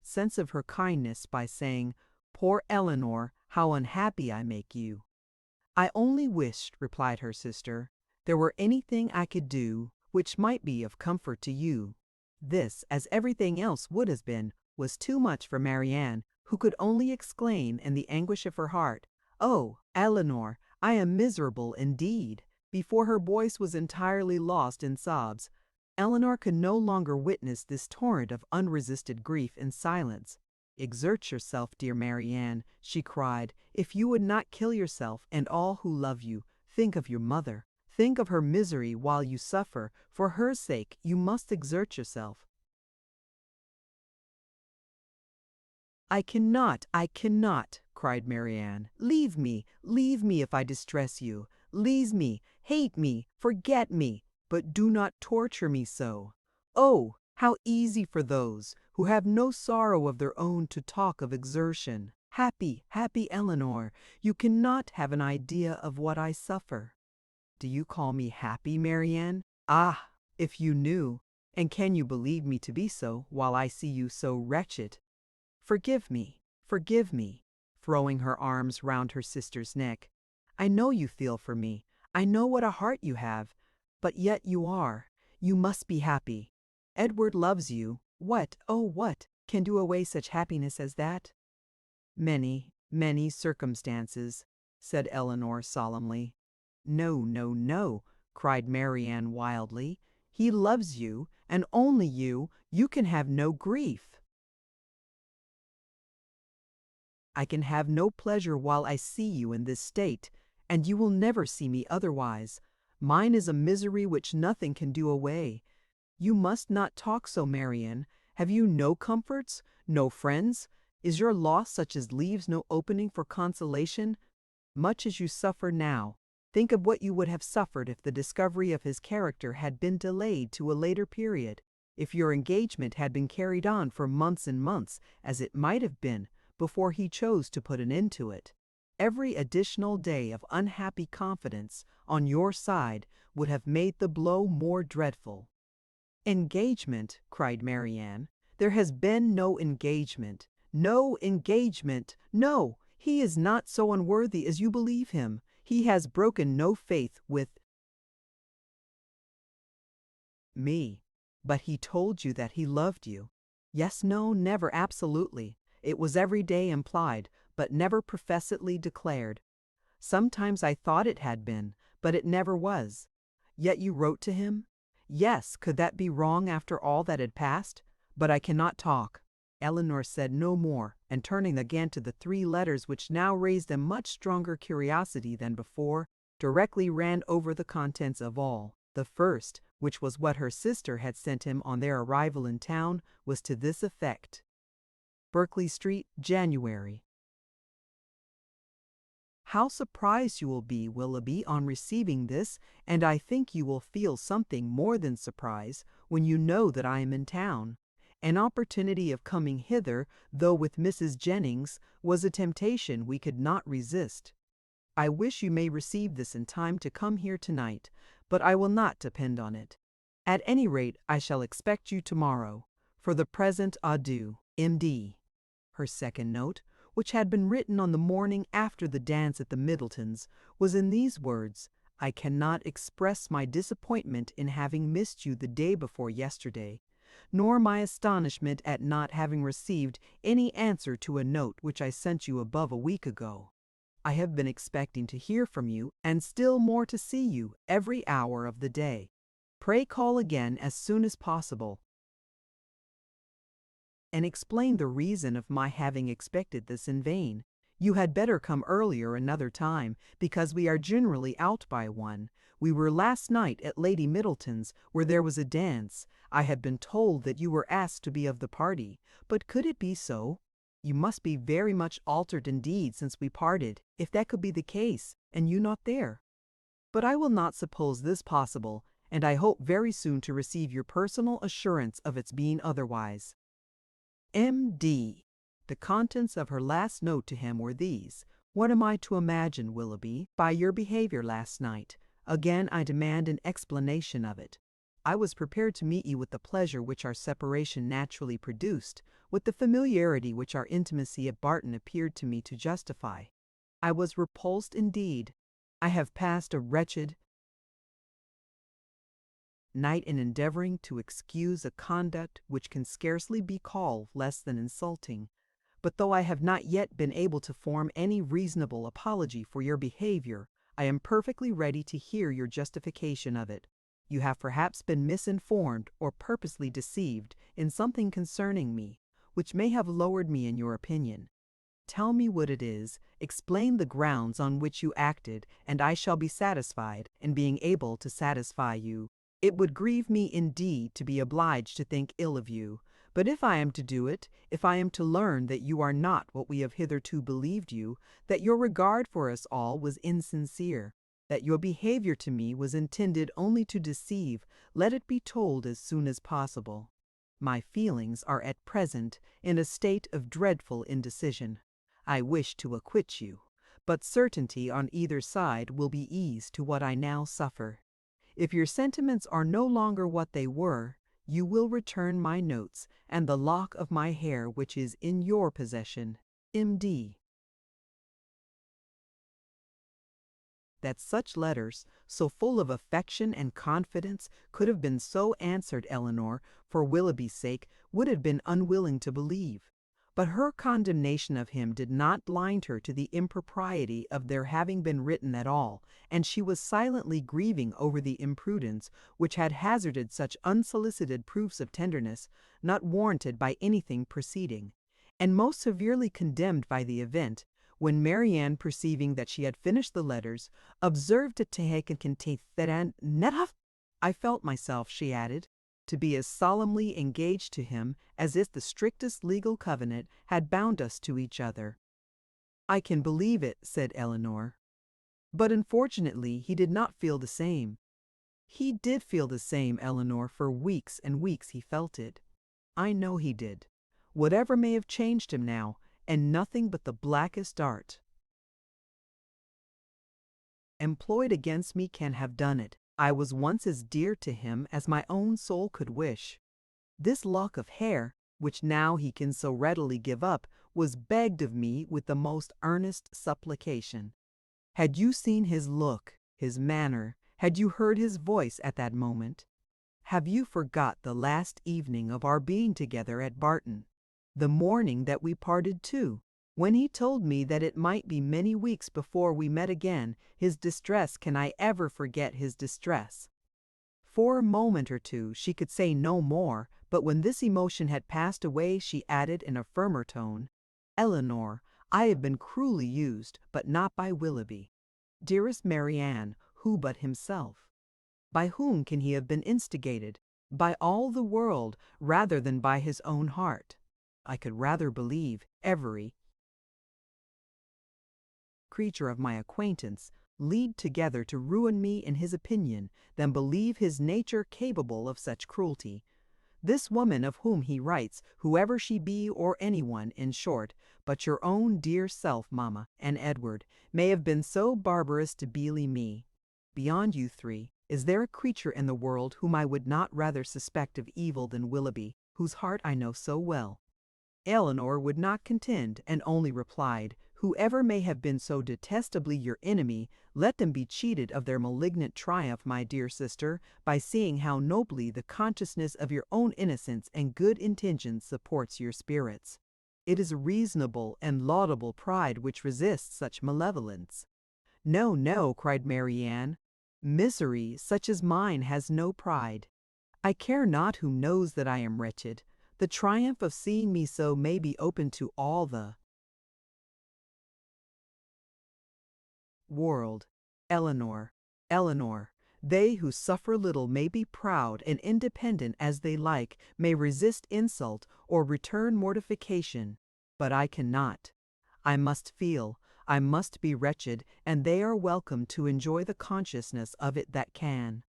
sense of her kindness by saying, "Poor Elinor, how unhappy I make you." "I only wished," replied her sister, "there were anything I could do which might be of comfort to you." This, as everything else would have been, was too much for Marianne, who could only exclaim in the anguish of her heart, "Oh, Elinor, I am miserable indeed," before her voice was entirely lost in sobs. Elinor could no longer witness this torrent of unresisted grief in silence. "Exert yourself, dear Marianne," she cried, "if you would not kill yourself and all who love you. Think of your mother. Think of her misery while you suffer. For her sake, you must exert yourself. I cannot, cried Marianne. Leave me if I distress you. Leave me, hate me, forget me, but do not torture me so. Oh, how easy for those who have no sorrow of their own to talk of exertion. Happy, happy Elinor, you cannot have an idea of what I suffer. Do you call me happy, Marianne? Ah, if you knew! And can you believe me to be so, while I see you so wretched? Forgive me, throwing her arms round her sister's neck. I know you feel for me. I know what a heart you have. But yet you must be happy. Edward loves you. What, oh what, can do away such happiness as that? Many, many circumstances, said Elinor solemnly. No, no, no, cried Marianne wildly. He loves you, and only you. You can have no grief. I can have no pleasure while I see you in this state, and you will never see me otherwise. Mine is a misery which nothing can do away. You must not talk so, Marianne. Have you no comforts, no friends? Is your loss such as leaves no opening for consolation? Much as you suffer now, think of what you would have suffered if the discovery of his character had been delayed to a later period, if your engagement had been carried on for months and months, as it might have been, before he chose to put an end to it. Every additional day of unhappy confidence on your side would have made the blow more dreadful. Engagement, cried Marianne. There has been no engagement. No engagement. No, he is not so unworthy as you believe him. He has broken no faith with me. But he told you that he loved you. Yes, no, never absolutely. It was every day implied, but never professedly declared. Sometimes I thought it had been, but it never was. Yet you wrote to him? Yes, could that be wrong after all that had passed? But I cannot talk. Elinor said no more, and turning again to the 3 letters which now raised a much stronger curiosity than before, directly ran over the contents of all. The first, which was what her sister had sent him on their arrival in town, was to this effect. Berkeley Street, January. How surprised you will be, Willoughby, on receiving this, and I think you will feel something more than surprise when you know that I am in town. An opportunity of coming hither, though with Mrs. Jennings, was a temptation we could not resist. I wish you may receive this in time to come here tonight, but I will not depend on it. At any rate, I shall expect you tomorrow. For the present, adieu. M.D. Her second note, which had been written on the morning after the dance at the Middletons, was in these words: I cannot express my disappointment in having missed you the day before yesterday, nor my astonishment at not having received any answer to a note which I sent you above a week ago. I have been expecting to hear from you, and still more to see you, every hour of the day. Pray call again as soon as possible, and explain the reason of my having expected this in vain. You had better come earlier another time, because we are generally out by 1. We were last night at Lady Middleton's, where there was a dance. I have been told that you were asked to be of the party, but could it be so? You must be very much altered indeed since we parted, if that could be the case, and you not there. But I will not suppose this possible, and I hope very soon to receive your personal assurance of its being otherwise. M.D. The contents of her last note to him were these: What am I to imagine, Willoughby, by your behavior last night? Again I demand an explanation of it. I was prepared to meet you with the pleasure which our separation naturally produced, with the familiarity which our intimacy at Barton appeared to me to justify. I was repulsed indeed. I have passed a wretched night in endeavoring to excuse a conduct which can scarcely be called less than insulting. But though I have not yet been able to form any reasonable apology for your behavior, I am perfectly ready to hear your justification of it. You have perhaps been misinformed or purposely deceived in something concerning me, which may have lowered me in your opinion. Tell me what it is, explain the grounds on which you acted, and I shall be satisfied in being able to satisfy you. It would grieve me indeed to be obliged to think ill of you, but if I am to do it, if I am to learn that you are not what we have hitherto believed you, that your regard for us all was insincere, that your behavior to me was intended only to deceive, let it be told as soon as possible. My feelings are at present in a state of dreadful indecision. I wish to acquit you, but certainty on either side will be ease to what I now suffer. If your sentiments are no longer what they were, you will return my notes and the lock of my hair which is in your possession. M.D. That such letters, so full of affection and confidence, could have been so answered, Elinor, for Willoughby's sake, would have been unwilling to believe. But her condemnation of him did not blind her to the impropriety of their having been written at all, and she was silently grieving over the imprudence which had hazarded such unsolicited proofs of tenderness, not warranted by anything preceding, and most severely condemned by the event, when Marianne, perceiving that she had finished the letters, observed to take and contain that net. I felt myself, she added, to be as solemnly engaged to him as if the strictest legal covenant had bound us to each other. I can believe it, said Elinor. But unfortunately he did not feel the same. He did feel the same, Elinor, for weeks and weeks he felt it. I know he did. Whatever may have changed him now, and nothing but the blackest art employed against me can have done it. I was once as dear to him as my own soul could wish. This lock of hair, which now he can so readily give up, was begged of me with the most earnest supplication. Had you seen his look, his manner, had you heard his voice at that moment? Have you forgot the last evening of our being together at Barton, the morning that we parted too, when he told me that it might be many weeks before we met again? His distress, can I ever forget his distress? For a moment or two she could say no more, but when this emotion had passed away, she added in a firmer tone, Elinor, I have been cruelly used, but not by Willoughby. Dearest Marianne, who but himself? By whom can he have been instigated? By all the world, rather than by his own heart. I could rather believe every creature of my acquaintance lead together to ruin me in his opinion than believe his nature capable of such cruelty. This woman of whom he writes, whoever she be, or anyone, in short, but your own dear self, mamma, and Edward, may have been so barbarous to belie me. Beyond you three, is there a creature in the world whom I would not rather suspect of evil than Willoughby, whose heart I know so well? Elinor would not contend, and only replied, whoever may have been so detestably your enemy, let them be cheated of their malignant triumph, my dear sister, by seeing how nobly the consciousness of your own innocence and good intentions supports your spirits. It is a reasonable and laudable pride which resists such malevolence. No, no, cried Marianne. Misery, such as mine, has no pride. I care not who knows that I am wretched. The triumph of seeing me so may be open to all the world. Elinor, Elinor, they who suffer little may be proud and independent as they like, may resist insult or return mortification, but I cannot. I must feel, I must be wretched, and they are welcome to enjoy the consciousness of it that can.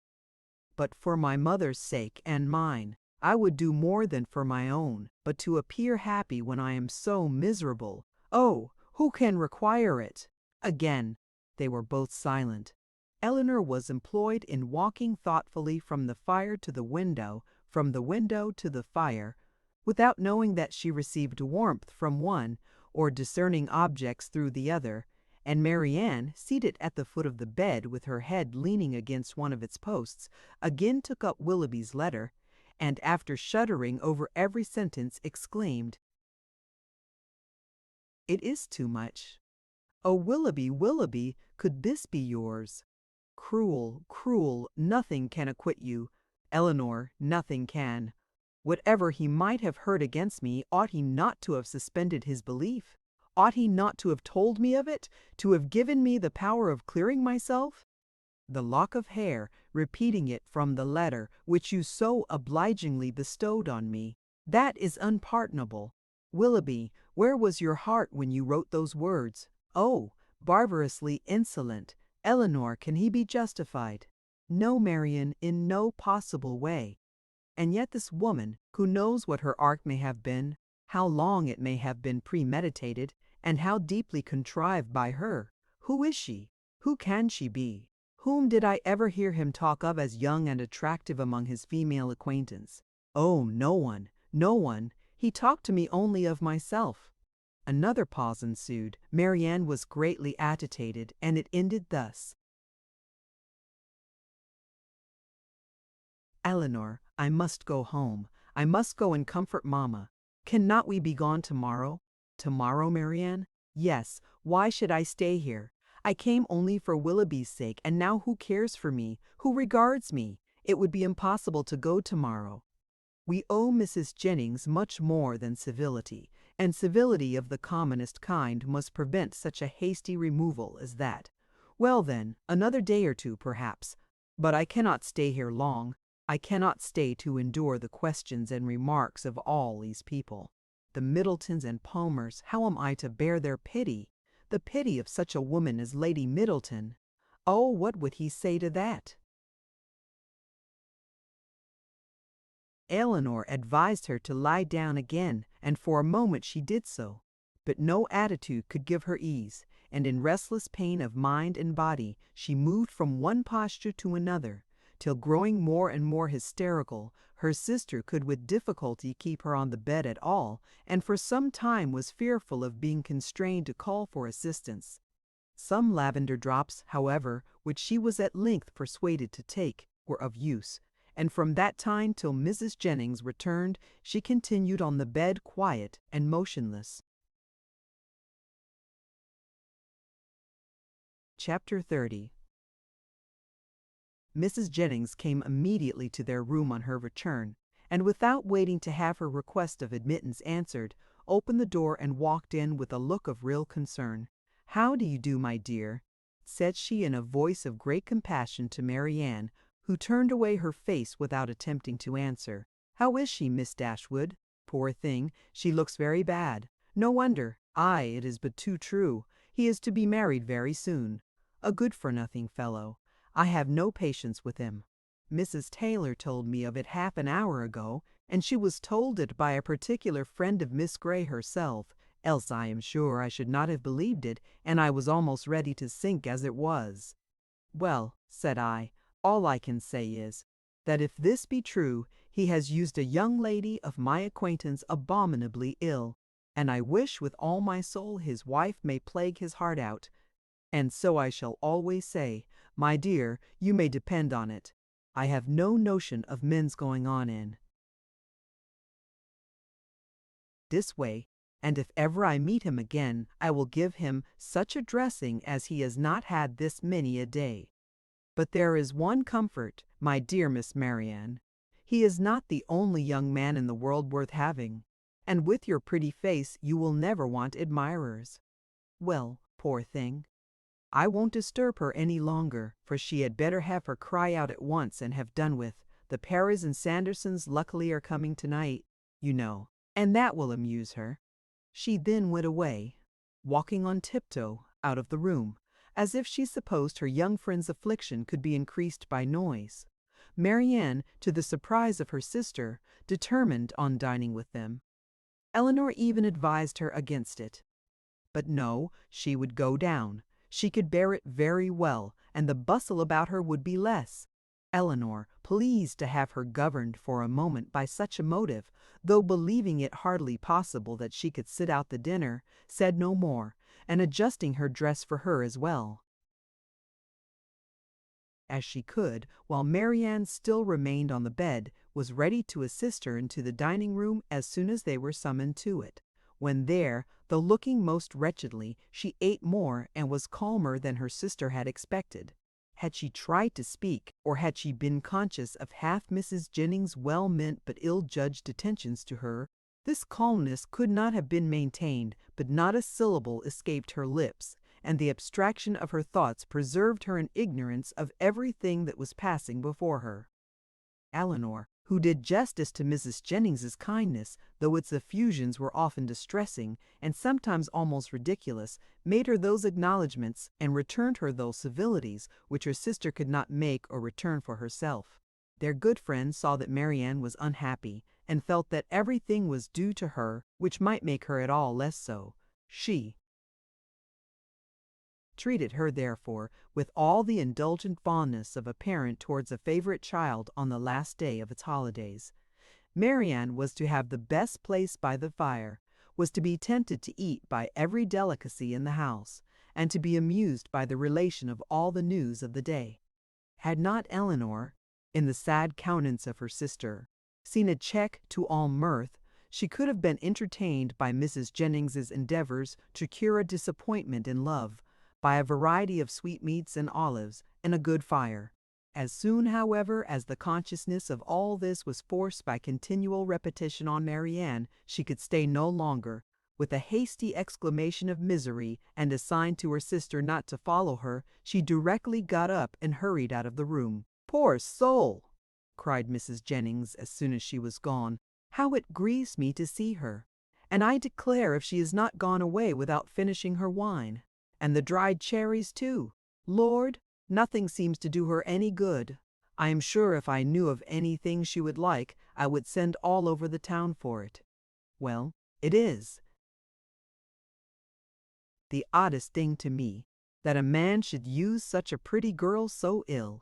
But for my mother's sake and mine, I would do more than for my own, but to appear happy when I am so miserable. Oh, who can require it? Again, they were both silent. Elinor was employed in walking thoughtfully from the fire to the window, from the window to the fire, without knowing that she received warmth from one, or discerning objects through the other, and Marianne, seated at the foot of the bed with her head leaning against one of its posts, again took up Willoughby's letter, and after shuddering over every sentence, exclaimed, "It is too much. Oh, Willoughby, Willoughby, could this be yours? Cruel, cruel, nothing can acquit you. Elinor, nothing can. Whatever he might have heard against me, ought he not to have suspended his belief? Ought he not to have told me of it, to have given me the power of clearing myself? The lock of hair, repeating it from the letter which you so obligingly bestowed on me, that is unpardonable. Willoughby, where was your heart when you wrote those words? Oh, barbarously insolent! Elinor, can he be justified? No, Marian, in no possible way. And yet this woman, who knows what her art may have been, how long it may have been premeditated, and how deeply contrived by her, who is she? Who can she be? Whom did I ever hear him talk of as young and attractive among his female acquaintance? Oh, no one, no one. He talked to me only of myself. Another pause ensued. Marianne was greatly agitated, and it ended thus. Elinor, I must go home. I must go and comfort Mamma. Cannot we be gone tomorrow? Tomorrow, Marianne? Yes, why should I stay here? I came only for Willoughby's sake, and now who cares for me? Who regards me? It would be impossible to go tomorrow. We owe Mrs. Jennings much more than civility, and civility of the commonest kind must prevent such a hasty removal as that. Well then, another day or two, perhaps. But I cannot stay here long. I cannot stay to endure the questions and remarks of all these people. The Middletons and Palmers, how am I to bear their pity? The pity of such a woman as Lady Middleton. Oh, what would he say to that? Elinor advised her to lie down again, and for a moment she did so. But no attitude could give her ease, and in restless pain of mind and body she moved from one posture to another, till growing more and more hysterical, her sister could with difficulty keep her on the bed at all, and for some time was fearful of being constrained to call for assistance. Some lavender drops, however, which she was at length persuaded to take, were of use, and from that time till Mrs. Jennings returned she continued on the bed quiet and motionless. Chapter 30. Mrs. Jennings came immediately to their room on her return, and without waiting to have her request of admittance answered, opened the door and walked in with a look of real concern. "How do you do, my dear?" said she in a voice of great compassion to Marianne, who turned away her face without attempting to answer. "How is she, Miss Dashwood? Poor thing, she looks very bad. No wonder. Aye, it is but too true. He is to be married very soon. A good-for-nothing fellow. I have no patience with him. Mrs. Taylor told me of it half an hour ago, and she was told it by a particular friend of Miss Grey herself, else I am sure I should not have believed it, and I was almost ready to sink as it was." "Well," said I, "all I can say is, that if this be true, he has used a young lady of my acquaintance abominably ill, and I wish with all my soul his wife may plague his heart out. And so I shall always say, my dear, you may depend on it. I have no notion of men's going on in this way, and if ever I meet him again, I will give him such a dressing as he has not had this many a day. But there is one comfort, my dear Miss Marianne. He is not the only young man in the world worth having, and with your pretty face you will never want admirers. Well, poor thing, I won't disturb her any longer, for she had better have her cry out at once and have done with. The Parrys and Sandersons luckily are coming tonight, you know, and that will amuse her." She then went away, walking on tiptoe out of the room, as if she supposed her young friend's affliction could be increased by noise. Marianne, to the surprise of her sister, determined on dining with them. Elinor even advised her against it. But no, she would go down. She could bear it very well, and the bustle about her would be less. Elinor, pleased to have her governed for a moment by such a motive, though believing it hardly possible that she could sit out the dinner, said no more, and adjusting her dress for her as well as she could, while Marianne still remained on the bed, was ready to assist her into the dining room as soon as they were summoned to it. When there, though looking most wretchedly, she ate more and was calmer than her sister had expected. Had she tried to speak, or had she been conscious of half Mrs. Jennings' well-meant but ill-judged attentions to her, This calmness could not have been maintained, but not a syllable escaped her lips, and the abstraction of her thoughts preserved her in ignorance of everything that was passing before her. Elinor, who did justice to Mrs. Jennings's kindness, though its effusions were often distressing and sometimes almost ridiculous, made her those acknowledgments and returned her those civilities which her sister could not make or return for herself. Their good friend saw that Marianne was unhappy, and felt that everything was due to her which might make her at all less so. She treated her, therefore, with all the indulgent fondness of a parent towards a favorite child on the last day of its holidays. Marianne was to have the best place by the fire, was to be tempted to eat by every delicacy in the house, and to be amused by the relation of all the news of the day. Had not Elinor, in the sad countenance of her sister, seen a check to all mirth, she could have been entertained by Mrs. Jennings's endeavors to cure a disappointment in love, by a variety of sweetmeats and olives, and a good fire. As soon, however, as the consciousness of all this was forced by continual repetition on Marianne, she could stay no longer. With a hasty exclamation of misery and a sign to her sister not to follow her, she directly got up and hurried out of the room. "Poor soul!" cried Mrs. Jennings as soon as she was gone. "How it grieves me to see her! And I declare if she is not gone away without finishing her wine. And the dried cherries, too. Lord, nothing seems to do her any good. I am sure if I knew of anything she would like, I would send all over the town for it. Well, it is the oddest thing to me that a man should use such a pretty girl so ill.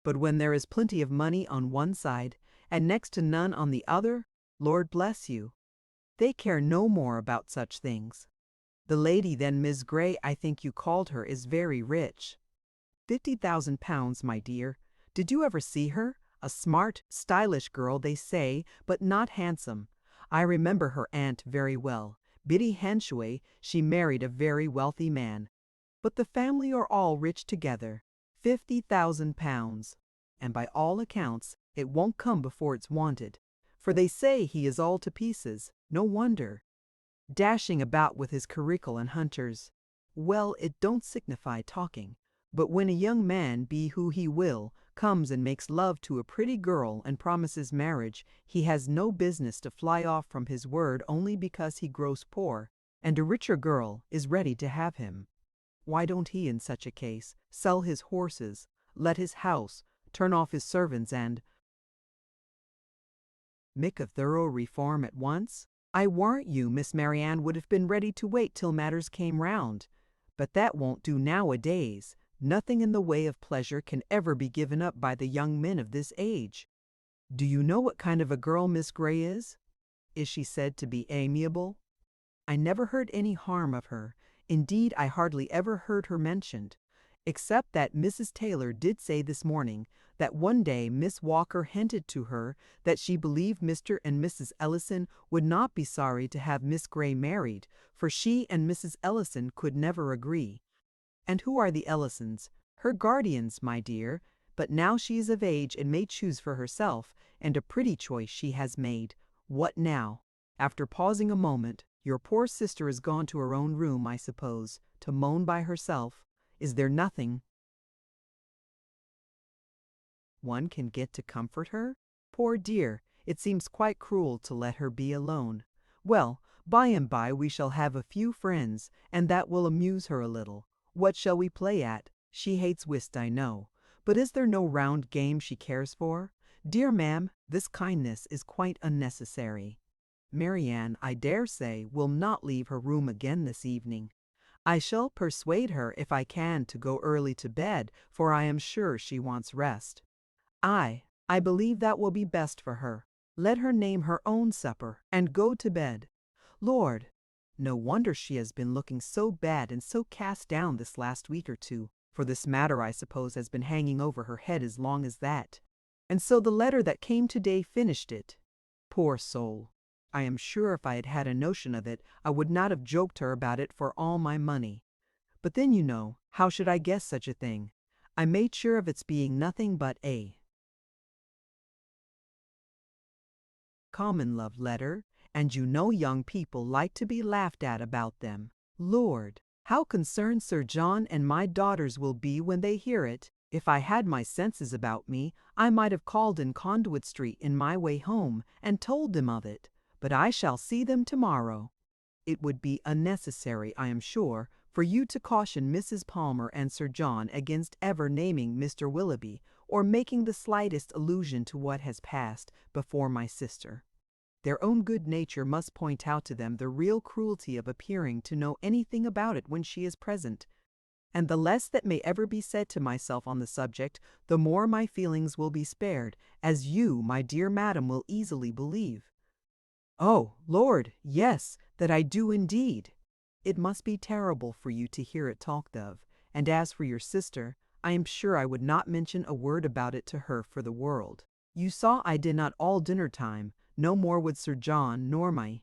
But when there is plenty of money on one side, and next to none on the other, Lord bless you, they care no more about such things. The lady then, Miss Grey, I think you called her, is very rich. £50,000, my dear. Did you ever see her? A smart, stylish girl, they say, but not handsome. I remember her aunt very well. Biddy Henshaway, she married a very wealthy man. But the family are all rich together. £50,000. And by all accounts, it won't come before it's wanted. For they say he is all to pieces. No wonder. Dashing about with his curricle and hunters. Well, it don't signify talking. But when a young man, be who he will, comes and makes love to a pretty girl and promises marriage, he has no business to fly off from his word only because he grows poor, and a richer girl is ready to have him. Why don't he, in such a case, sell his horses, let his house, turn off his servants, and make a thorough reform at once? I warrant you Miss Marianne would have been ready to wait till matters came round. But that won't do nowadays. Nothing in the way of pleasure can ever be given up by the young men of this age. Do you know what kind of a girl Miss Grey is? Is she said to be amiable? I never heard any harm of her. Indeed, I hardly ever heard her mentioned, except that Mrs. Taylor did say this morning that one day Miss Walker hinted to her that she believed Mr. and Mrs. Ellison would not be sorry to have Miss Grey married, for she and Mrs. Ellison could never agree. And who are the Ellisons? Her guardians, my dear. But now she is of age and may choose for herself, and a pretty choice she has made. What now? After pausing a moment, your poor sister is gone to her own room, I suppose, to moan by herself. Is there nothing one can get to comfort her? Poor dear, it seems quite cruel to let her be alone. Well, by and by we shall have a few friends, and that will amuse her a little. What shall we play at? She hates whist, I know. But is there no round game she cares for? Dear ma'am, this kindness is quite unnecessary. Marianne, I dare say, will not leave her room again this evening. I shall persuade her, if I can, to go early to bed, for I am sure she wants rest. I believe that will be best for her. Let her name her own supper, and go to bed. Lord, no wonder she has been looking so bad and so cast down this last week or two, for this matter, I suppose, has been hanging over her head as long as that. And so the letter that came today finished it. Poor soul! I am sure if I had had a notion of it, I would not have joked her about it for all my money. But then, you know, how should I guess such a thing? I made sure of its being nothing but a common love letter, and you know young people like to be laughed at about them. Lord, how concerned Sir John and my daughters will be when they hear it. If I had my senses about me, I might have called in Conduit Street in my way home and told them of it, but I shall see them tomorrow. It would be unnecessary, I am sure, for you to caution Mrs. Palmer and Sir John against ever naming Mr. Willoughby, or making the slightest allusion to what has passed before my sister. Their own good nature must point out to them the real cruelty of appearing to know anything about it when she is present. And the less that may ever be said to myself on the subject, the more my feelings will be spared, as you, my dear madam, will easily believe. Oh, Lord, yes, that I do indeed. It must be terrible for you to hear it talked of, and as for your sister, I am sure I would not mention a word about it to her for the world. You saw I did not all dinner time, no more would Sir John nor my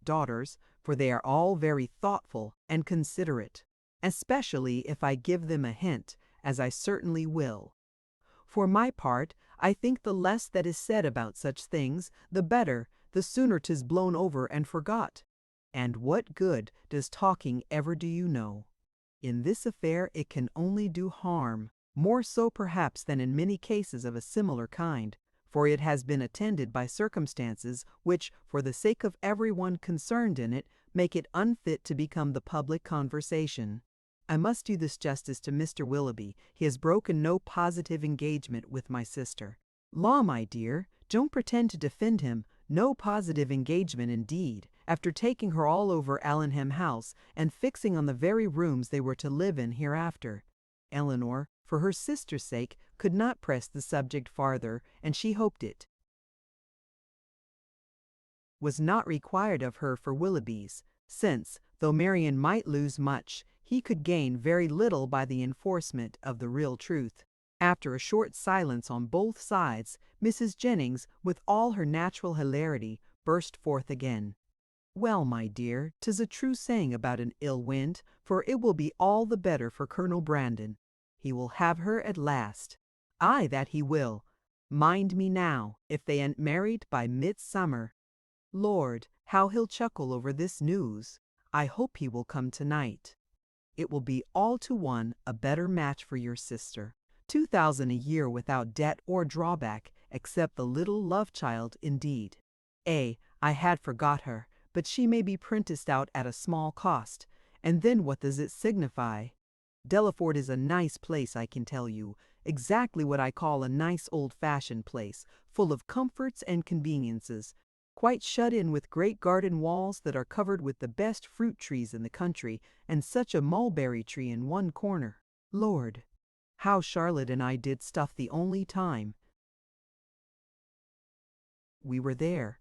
daughters, for they are all very thoughtful and considerate, especially if I give them a hint, as I certainly will. For my part, I think the less that is said about such things, the better, the sooner 'tis blown over and forgot. And what good does talking ever do you know? In this affair it can only do harm, more so perhaps than in many cases of a similar kind, for it has been attended by circumstances which, for the sake of every one concerned in it, make it unfit to become the public conversation. I must do this justice to Mr. Willoughby. He has broken no positive engagement with my sister. Law, my dear, don't pretend to defend him. No positive engagement indeed, after taking her all over Allenham House, and fixing on the very rooms they were to live in hereafter. Elinor, for her sister's sake, could not press the subject farther, and she hoped it was not required of her for Willoughby's, since, though Marian might lose much, he could gain very little by the enforcement of the real truth. After a short silence on both sides, Mrs. Jennings, with all her natural hilarity, burst forth again. Well, my dear, 'tis a true saying about an ill wind, for it will be all the better for Colonel Brandon. He will have her at last. Aye, that he will. Mind me now, if they ain't married by midsummer. Lord, how he'll chuckle over this news. I hope he will come tonight. It will be all to one a better match for your sister. 2,000 a year without debt or drawback, except the little love-child indeed. I had forgot her, but she may be prenticed out at a small cost, and then what does it signify? Delaford is a nice place, I can tell you, exactly what I call a nice old-fashioned place, full of comforts and conveniences, quite shut in with great garden walls that are covered with the best fruit trees in the country, and such a mulberry tree in one corner. Lord, how Charlotte and I did stuff the only time we were there.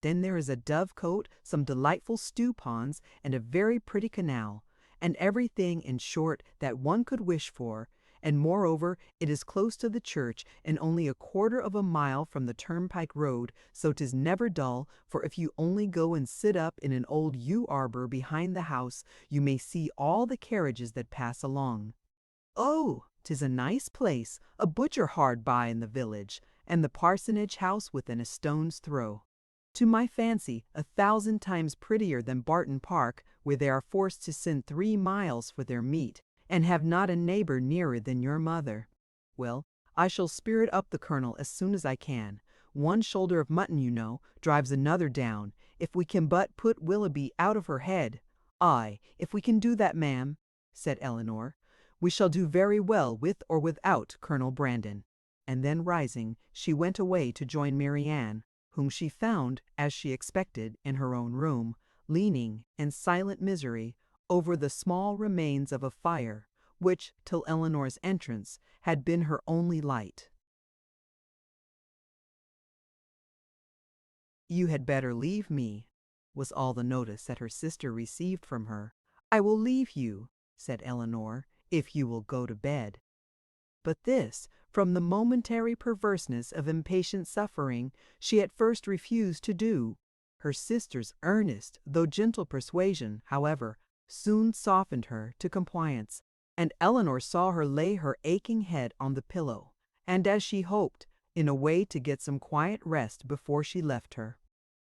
Then there is a dovecot, some delightful stew ponds, and a very pretty canal, and everything, in short, that one could wish for, and moreover it is close to the church, and only a quarter of a mile from the turnpike road, so 'tis never dull, for if you only go and sit up in an old yew arbor behind the house, you may see all the carriages that pass along. Oh, 'tis a nice place, a butcher hard by in the village, and the parsonage house within a stone's throw. To my fancy, 1,000 times prettier than Barton Park, where they are forced to send 3 miles for their meat, and have not a neighbor nearer than your mother. Well, I shall spirit up the Colonel as soon as I can. One shoulder of mutton, you know, drives another down, if we can but put Willoughby out of her head. Aye, if we can do that, ma'am, said Elinor, we shall do very well with or without Colonel Brandon. And then rising, she went away to join Marianne, whom she found, as she expected, in her own room, leaning, in silent misery, over the small remains of a fire, which, till Elinor's entrance, had been her only light. You had better leave me, was all the notice that her sister received from her. I will leave you, said Elinor, if you will go to bed. But this, from the momentary perverseness of impatient suffering, she at first refused to do. Her sister's earnest, though gentle persuasion, however, soon softened her to compliance, and Elinor saw her lay her aching head on the pillow, and, as she hoped, in a way to get some quiet rest before she left her.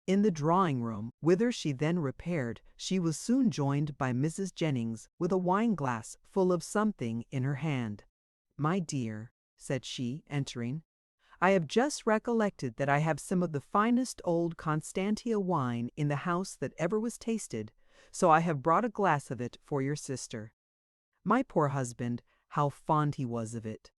In the drawing-room, whither she then repaired, she was soon joined by Mrs. Jennings with a wine-glass full of something in her hand. "My dear," said she, entering, "I have just recollected that I have some of the finest old Constantia wine in the house that ever was tasted, so I have brought a glass of it for your sister. My poor husband, how fond he was of it!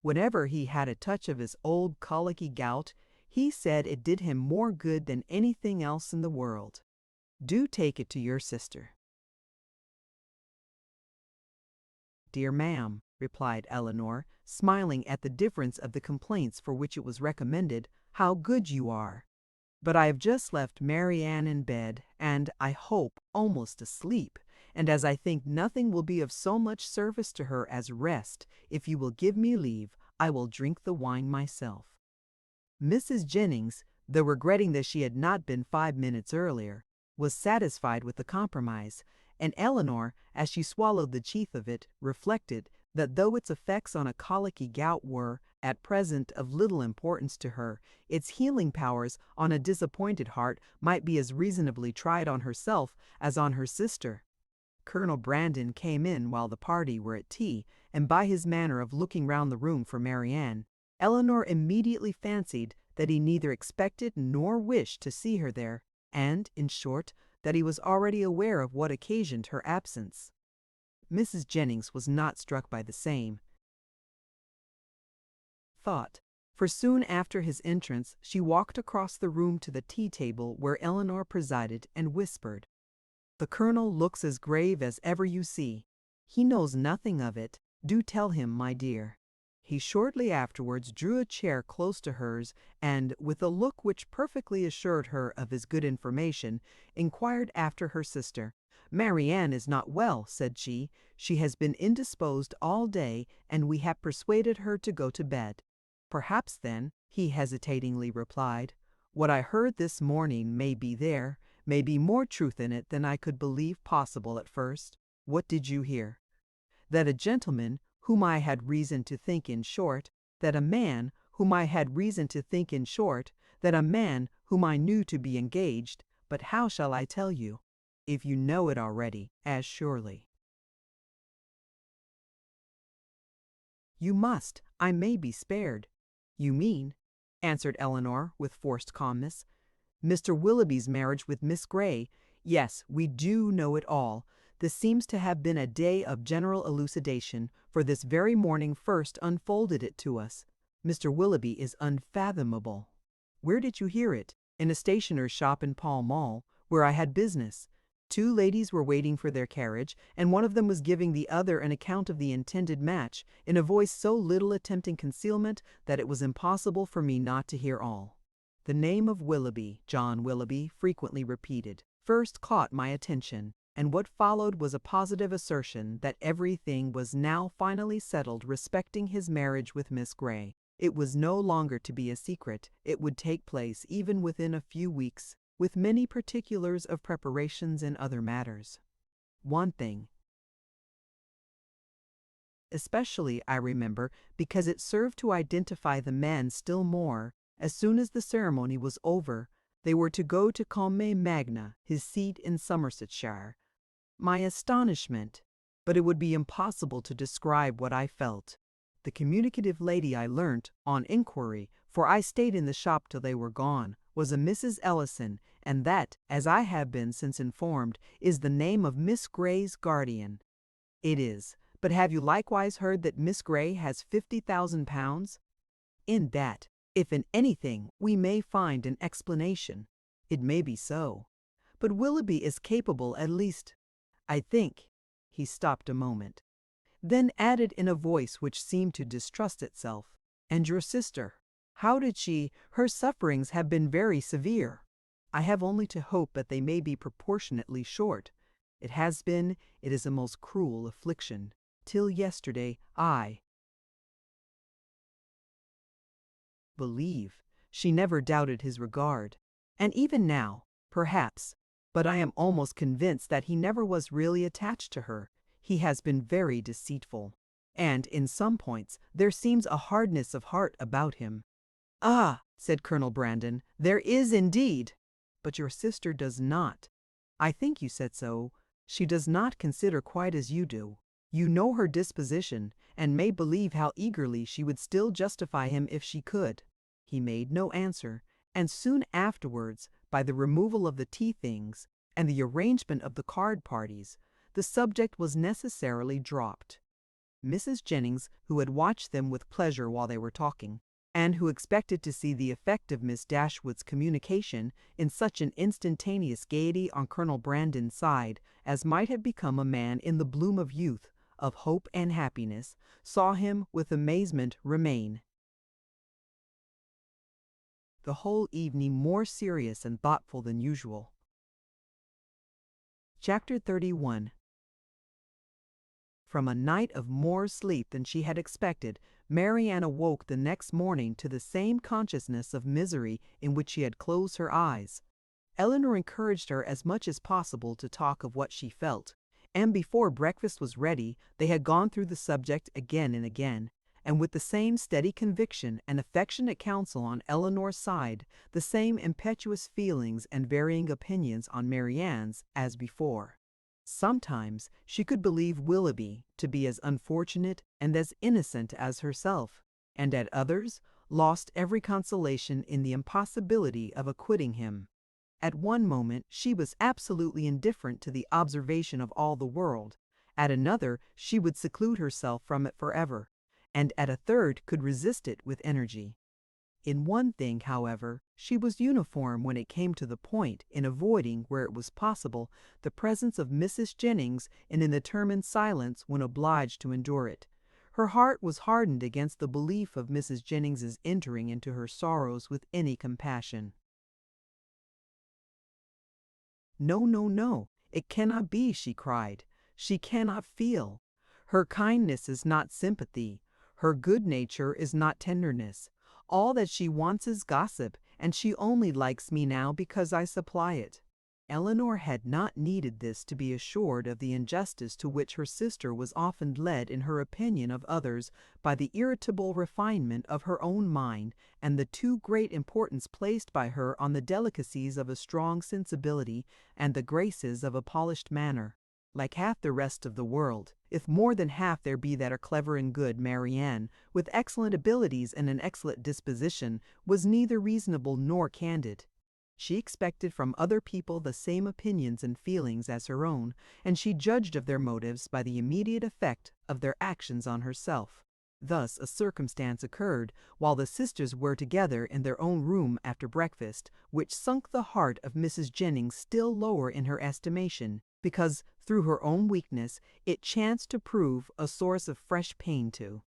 Whenever he had a touch of his old colicky gout, he said it did him more good than anything else in the world. Do take it to your sister." "Dear ma'am," replied Elinor, smiling at the difference of the complaints for which it was recommended, "how good you are! But I have just left Marianne in bed, and, I hope, almost asleep, and as I think nothing will be of so much service to her as rest, if you will give me leave, I will drink the wine myself." Mrs. Jennings, though regretting that she had not been 5 minutes earlier, was satisfied with the compromise, and Elinor, as she swallowed the chief of it, reflected that though its effects on a colicky gout were, at present, of little importance to her, its healing powers on a disappointed heart might be as reasonably tried on herself as on her sister. Colonel Brandon came in while the party were at tea, and by his manner of looking round the room for Marianne, Elinor immediately fancied that he neither expected nor wished to see her there, and, in short, that he was already aware of what occasioned her absence. Mrs. Jennings was not struck by the same thought, for soon after his entrance she walked across the room to the tea-table where Elinor presided and whispered, "The Colonel looks as grave as ever you see. He knows nothing of it. Do tell him, my dear." He shortly afterwards drew a chair close to hers, and, with a look which perfectly assured her of his good information, inquired after her sister. "Marianne is not well," said she. "She has been indisposed all day, and we have persuaded her to go to bed." "Perhaps, then," he hesitatingly replied, "what I heard this morning may be there, may be more truth in it than I could believe possible at first." "What did you hear?" "That a gentleman, whom I had reason to think in short, that a man, whom I had reason to think in short, that a man whom I knew to be engaged, but how shall I tell you? If you know it already, as surely." "You must. I may be spared." "You mean," answered Elinor with forced calmness, "Mr. Willoughby's marriage with Miss Grey. Yes, we do know it all. This seems to have been a day of general elucidation, for this very morning first unfolded it to us. Mr. Willoughby is unfathomable." "Where did you hear it?" "In a stationer's shop in Pall Mall, where I had business. 2 ladies were waiting for their carriage, and one of them was giving the other an account of the intended match, in a voice so little attempting concealment that it was impossible for me not to hear all. The name of Willoughby, John Willoughby, frequently repeated, first caught my attention, and what followed was a positive assertion that everything was now finally settled respecting his marriage with Miss Grey. It was no longer to be a secret. It would take place even within a few weeks, with many particulars of preparations and other matters. One thing especially I remember, because it served to identify the man still more. As soon as the ceremony was over, they were to go to Combe Magna, his seat in Somersetshire. My astonishment! But it would be impossible to describe what I felt. The communicative lady, I learnt, on inquiry, for I stayed in the shop till they were gone, was a Mrs. Ellison, and that, as I have been since informed, is the name of Miss Grey's guardian. It is. But have you likewise heard that Miss Grey has £50,000? In that, if in anything, we may find an explanation. It may be so. But Willoughby is capable, at least, I think." He stopped a moment, then added in a voice which seemed to distrust itself, "And your sister? How did she? Her sufferings have been very severe." "I have only to hope that they may be proportionately short. It is a most cruel affliction. Till yesterday, I believe she never doubted his regard, and even now, perhaps, but I am almost convinced that he never was really attached to her. He has been very deceitful, and in some points there seems a hardness of heart about him. "Ah," said Colonel Brandon, "there is indeed. But your sister does not. I think you said so. She does not consider quite as you do. You know her disposition, and may believe how eagerly she would still justify him if she could." He made no answer, and soon afterwards, by the removal of the tea things and the arrangement of the card parties, the subject was necessarily dropped. Mrs. Jennings, who had watched them with pleasure while they were talking, and who expected to see the effect of Miss Dashwood's communication in such an instantaneous gaiety on Colonel Brandon's side as might have become a man in the bloom of youth, of hope and happiness, saw him with amazement remain the whole evening more serious and thoughtful than usual. Chapter 31. From a night of more sleep than she had expected, Marianne awoke the next morning to the same consciousness of misery in which she had closed her eyes. Elinor encouraged her as much as possible to talk of what she felt, and before breakfast was ready they had gone through the subject again and again, and with the same steady conviction and affectionate counsel on Elinor's side, the same impetuous feelings and varying opinions on Marianne's as before. Sometimes she could believe Willoughby to be as unfortunate and as innocent as herself, and at others lost every consolation in the impossibility of acquitting him. At one moment she was absolutely indifferent to the observation of all the world, at another she would seclude herself from it forever, and at a third could resist it with energy. In one thing, however, she was uniform when it came to the point in avoiding, where it was possible, the presence of Mrs. Jennings, and in determined silence when obliged to endure it. Her heart was hardened against the belief of Mrs. Jennings's entering into her sorrows with any compassion. "No, no, no, it cannot be," she cried. "She cannot feel. Her kindness is not sympathy. Her good nature is not tenderness. All that she wants is gossip, and she only likes me now because I supply it." Elinor had not needed this to be assured of the injustice to which her sister was often led in her opinion of others by the irritable refinement of her own mind and the too great importance placed by her on the delicacies of a strong sensibility and the graces of a polished manner. Like half the rest of the world, if more than half there be that are clever and good, Marianne, with excellent abilities and an excellent disposition, was neither reasonable nor candid. She expected from other people the same opinions and feelings as her own, and she judged of their motives by the immediate effect of their actions on herself. Thus a circumstance occurred while the sisters were together in their own room after breakfast, which sunk the heart of Mrs. Jennings still lower in her estimation, because, through her own weakness, it chanced to prove a source of fresh pain to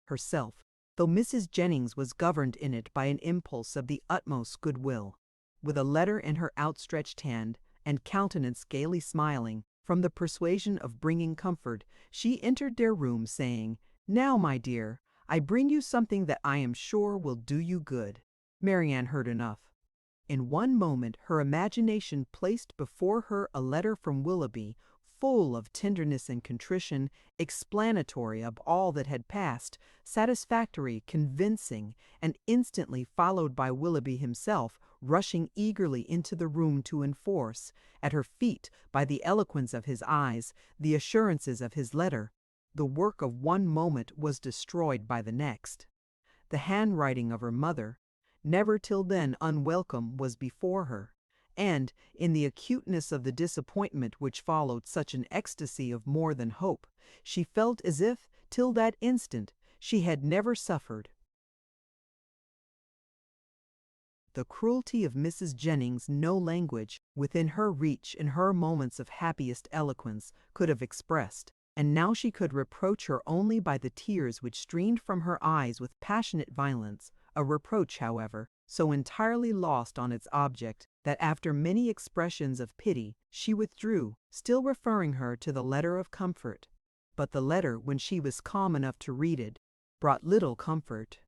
herself, though Mrs. Jennings was governed in it by an impulse of the utmost goodwill. With a letter in her outstretched hand, and countenance gaily smiling, from the persuasion of bringing comfort, she entered their room, saying, "Now, my dear, I bring you something that I am sure will do you good." Marianne heard enough. In one moment her imagination placed before her a letter from Willoughby, full of tenderness and contrition, explanatory of all that had passed, satisfactory, convincing, and instantly followed by Willoughby himself, rushing eagerly into the room to enforce, at her feet, by the eloquence of his eyes, the assurances of his letter. The work of one moment was destroyed by the next. The handwriting of her mother, never till then unwelcome, was before her, and, in the acuteness of the disappointment which followed such an ecstasy of more than hope, she felt as if, till that instant, she had never suffered. The cruelty of Mrs. Jennings no language, within her reach in her moments of happiest eloquence, could have expressed, and now she could reproach her only by the tears which streamed from her eyes with passionate violence, a reproach, however, so entirely lost on its object that after many expressions of pity she withdrew, still referring her to the letter of comfort. But the letter, when she was calm enough to read it, brought little comfort.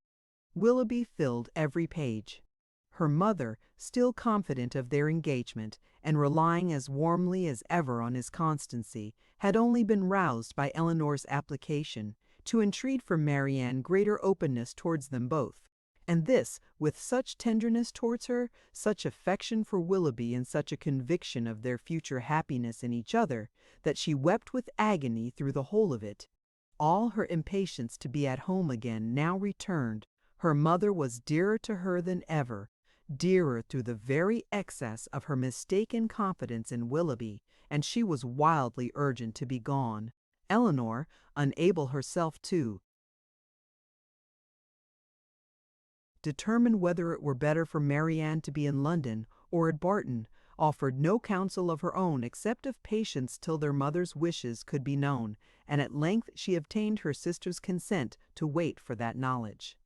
Willoughby filled every page. Her mother, still confident of their engagement, and relying as warmly as ever on his constancy, had only been roused by Elinor's application, to entreat from Marianne greater openness towards them both. And this, with such tenderness towards her, such affection for Willoughby, and such a conviction of their future happiness in each other, that she wept with agony through the whole of it. All her impatience to be at home again now returned. Her mother was dearer to her than ever, dearer through the very excess of her mistaken confidence in Willoughby, and she was wildly urgent to be gone. Elinor, unable herself to determine whether it were better for Marianne to be in London or at Barton, offered no counsel of her own except of patience till their mother's wishes could be known, and at length she obtained her sister's consent to wait for that knowledge.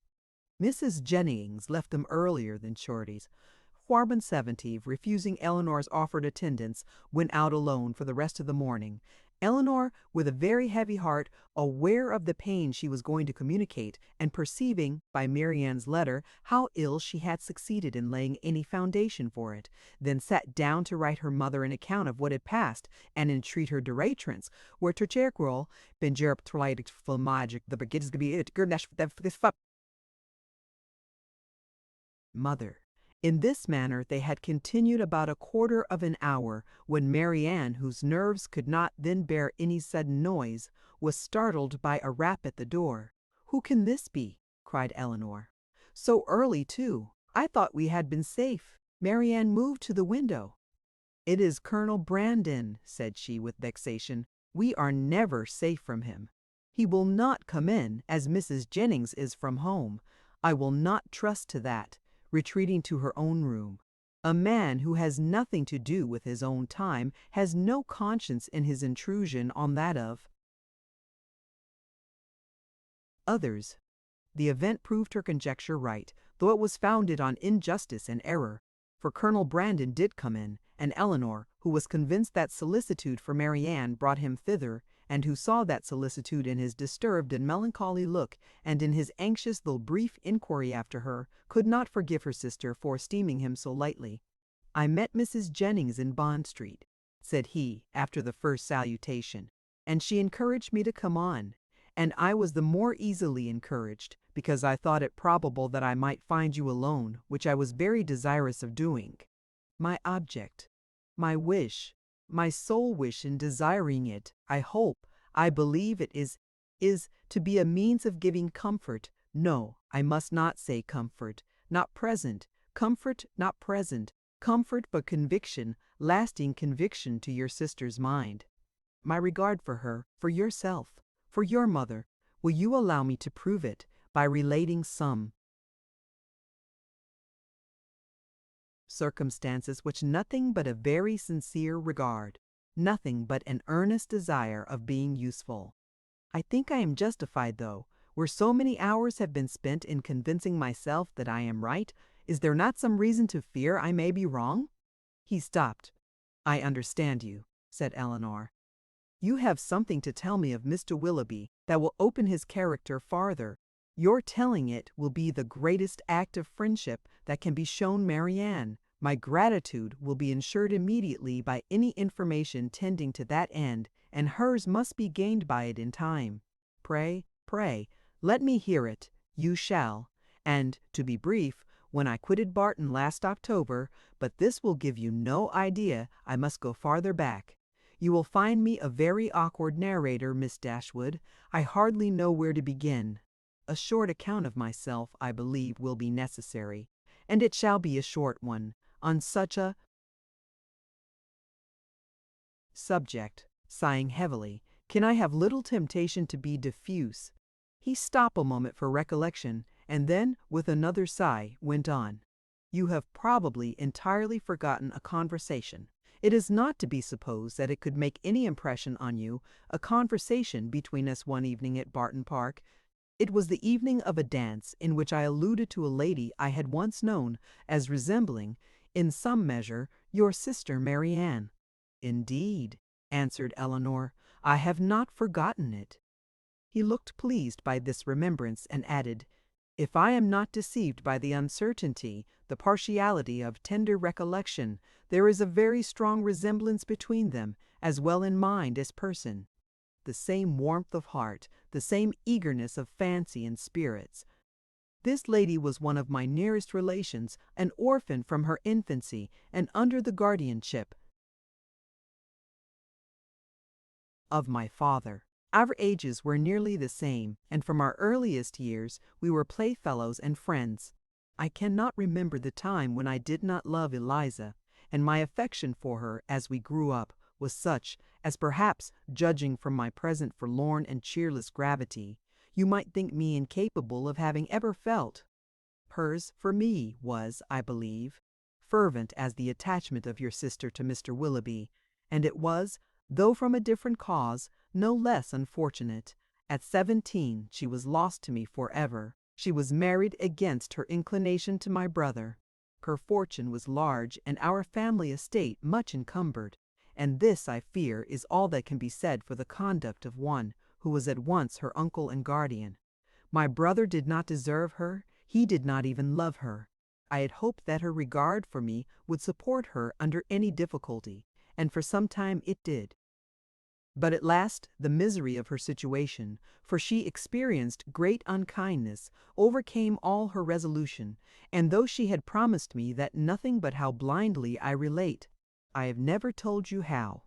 Mrs. Jennings left them earlier than Shorty's. Warburton 70, refusing Elinor's offered attendance, went out alone for the rest of the morning. Elinor, with a very heavy heart, aware of the pain she was going to communicate, and perceiving, by Marianne's letter, how ill she had succeeded in laying any foundation for it, then sat down to write her mother an account of what had passed, and entreat her directrance, where Tercergrol, Benjerp Twilight Filmagic, the Begits to be it, Mother. In this manner they had continued about a quarter of an hour, when Marianne, whose nerves could not then bear any sudden noise, was startled by a rap at the door. "Who can this be?" cried Elinor. "So early, too! I thought we had been safe." Marianne moved to the window. "It is Colonel Brandon," said she with vexation. "We are never safe from him. He will not come in, as Mrs. Jennings is from home. I will not trust to that," retreating to her own room. "A man who has nothing to do with his own time has no conscience in his intrusion on that of others." The event proved her conjecture right, though it was founded on injustice and error, for Colonel Brandon did come in, and Elinor, who was convinced that solicitude for Marianne brought him thither, and who saw that solicitude in his disturbed and melancholy look, and in his anxious though brief inquiry after her, could not forgive her sister for esteeming him so lightly. "I met Mrs. Jennings in Bond Street," said he, after the first salutation, "and she encouraged me to come on, and I was the more easily encouraged, because I thought it probable that I might find you alone, which I was very desirous of doing. My object, my wish, my sole wish in desiring it, I hope, I believe it is to be a means of giving comfort. No, I must not say comfort, not present, comfort not present, comfort but conviction, lasting conviction to your sister's mind. My regard for her, for yourself, for your mother, will you allow me to prove it by relating some circumstances which nothing but a very sincere regard, nothing but an earnest desire of being useful. I think I am justified, though, where so many hours have been spent in convincing myself that I am right. Is there not some reason to fear I may be wrong?" He stopped. "I understand you," said Elinor. "You have something to tell me of Mr. Willoughby that will open his character farther. Your telling it will be the greatest act of friendship that can be shown Marianne. My gratitude will be ensured immediately by any information tending to that end, and hers must be gained by it in time. Pray, let me hear it. You shall. And, to be brief, when I quitted Barton last October, but this will give you no idea, I must go farther back. You will find me a very awkward narrator, Miss Dashwood. I hardly know where to begin. A short account of myself, I believe, will be necessary, and it shall be a short one, on such a subject." Sighing heavily, "can I have little temptation to be diffuse?" He stopped a moment for recollection, and then, with another sigh, went on. "You have probably entirely forgotten a conversation. It is not to be supposed that it could make any impression on you, a conversation between us one evening at Barton Park. It was the evening of a dance in which I alluded to a lady I had once known as resembling, in some measure, your sister Marianne." "Indeed," answered Elinor, "I have not forgotten it." He looked pleased by this remembrance, and added, "If I am not deceived by the uncertainty, the partiality of tender recollection, there is a very strong resemblance between them, as well in mind as person." the same warmth of heart, the same eagerness of fancy and spirits. This lady was one of my nearest relations, an orphan from her infancy, and under the guardianship of my father. Our ages were nearly the same, and from our earliest years we were playfellows and friends. I cannot remember the time when I did not love Eliza, and my affection for her as we grew up was such as perhaps, judging from my present forlorn and cheerless gravity, you might think me incapable of having ever felt. Hers for me was, I believe, fervent as the attachment of your sister to Mr. Willoughby, and it was, though from a different cause, no less unfortunate. At 17 she was lost to me forever. She was married against her inclination to my brother. Her fortune was large and our family estate much encumbered, and this, I fear, is all that can be said for the conduct of one who was at once her uncle and guardian. My brother did not deserve her, he did not even love her. I had hoped that her regard for me would support her under any difficulty, and for some time it did. But at last the misery of her situation, for she experienced great unkindness, overcame all her resolution, and though she had promised me that nothing but how blindly I relate, I have never told you how.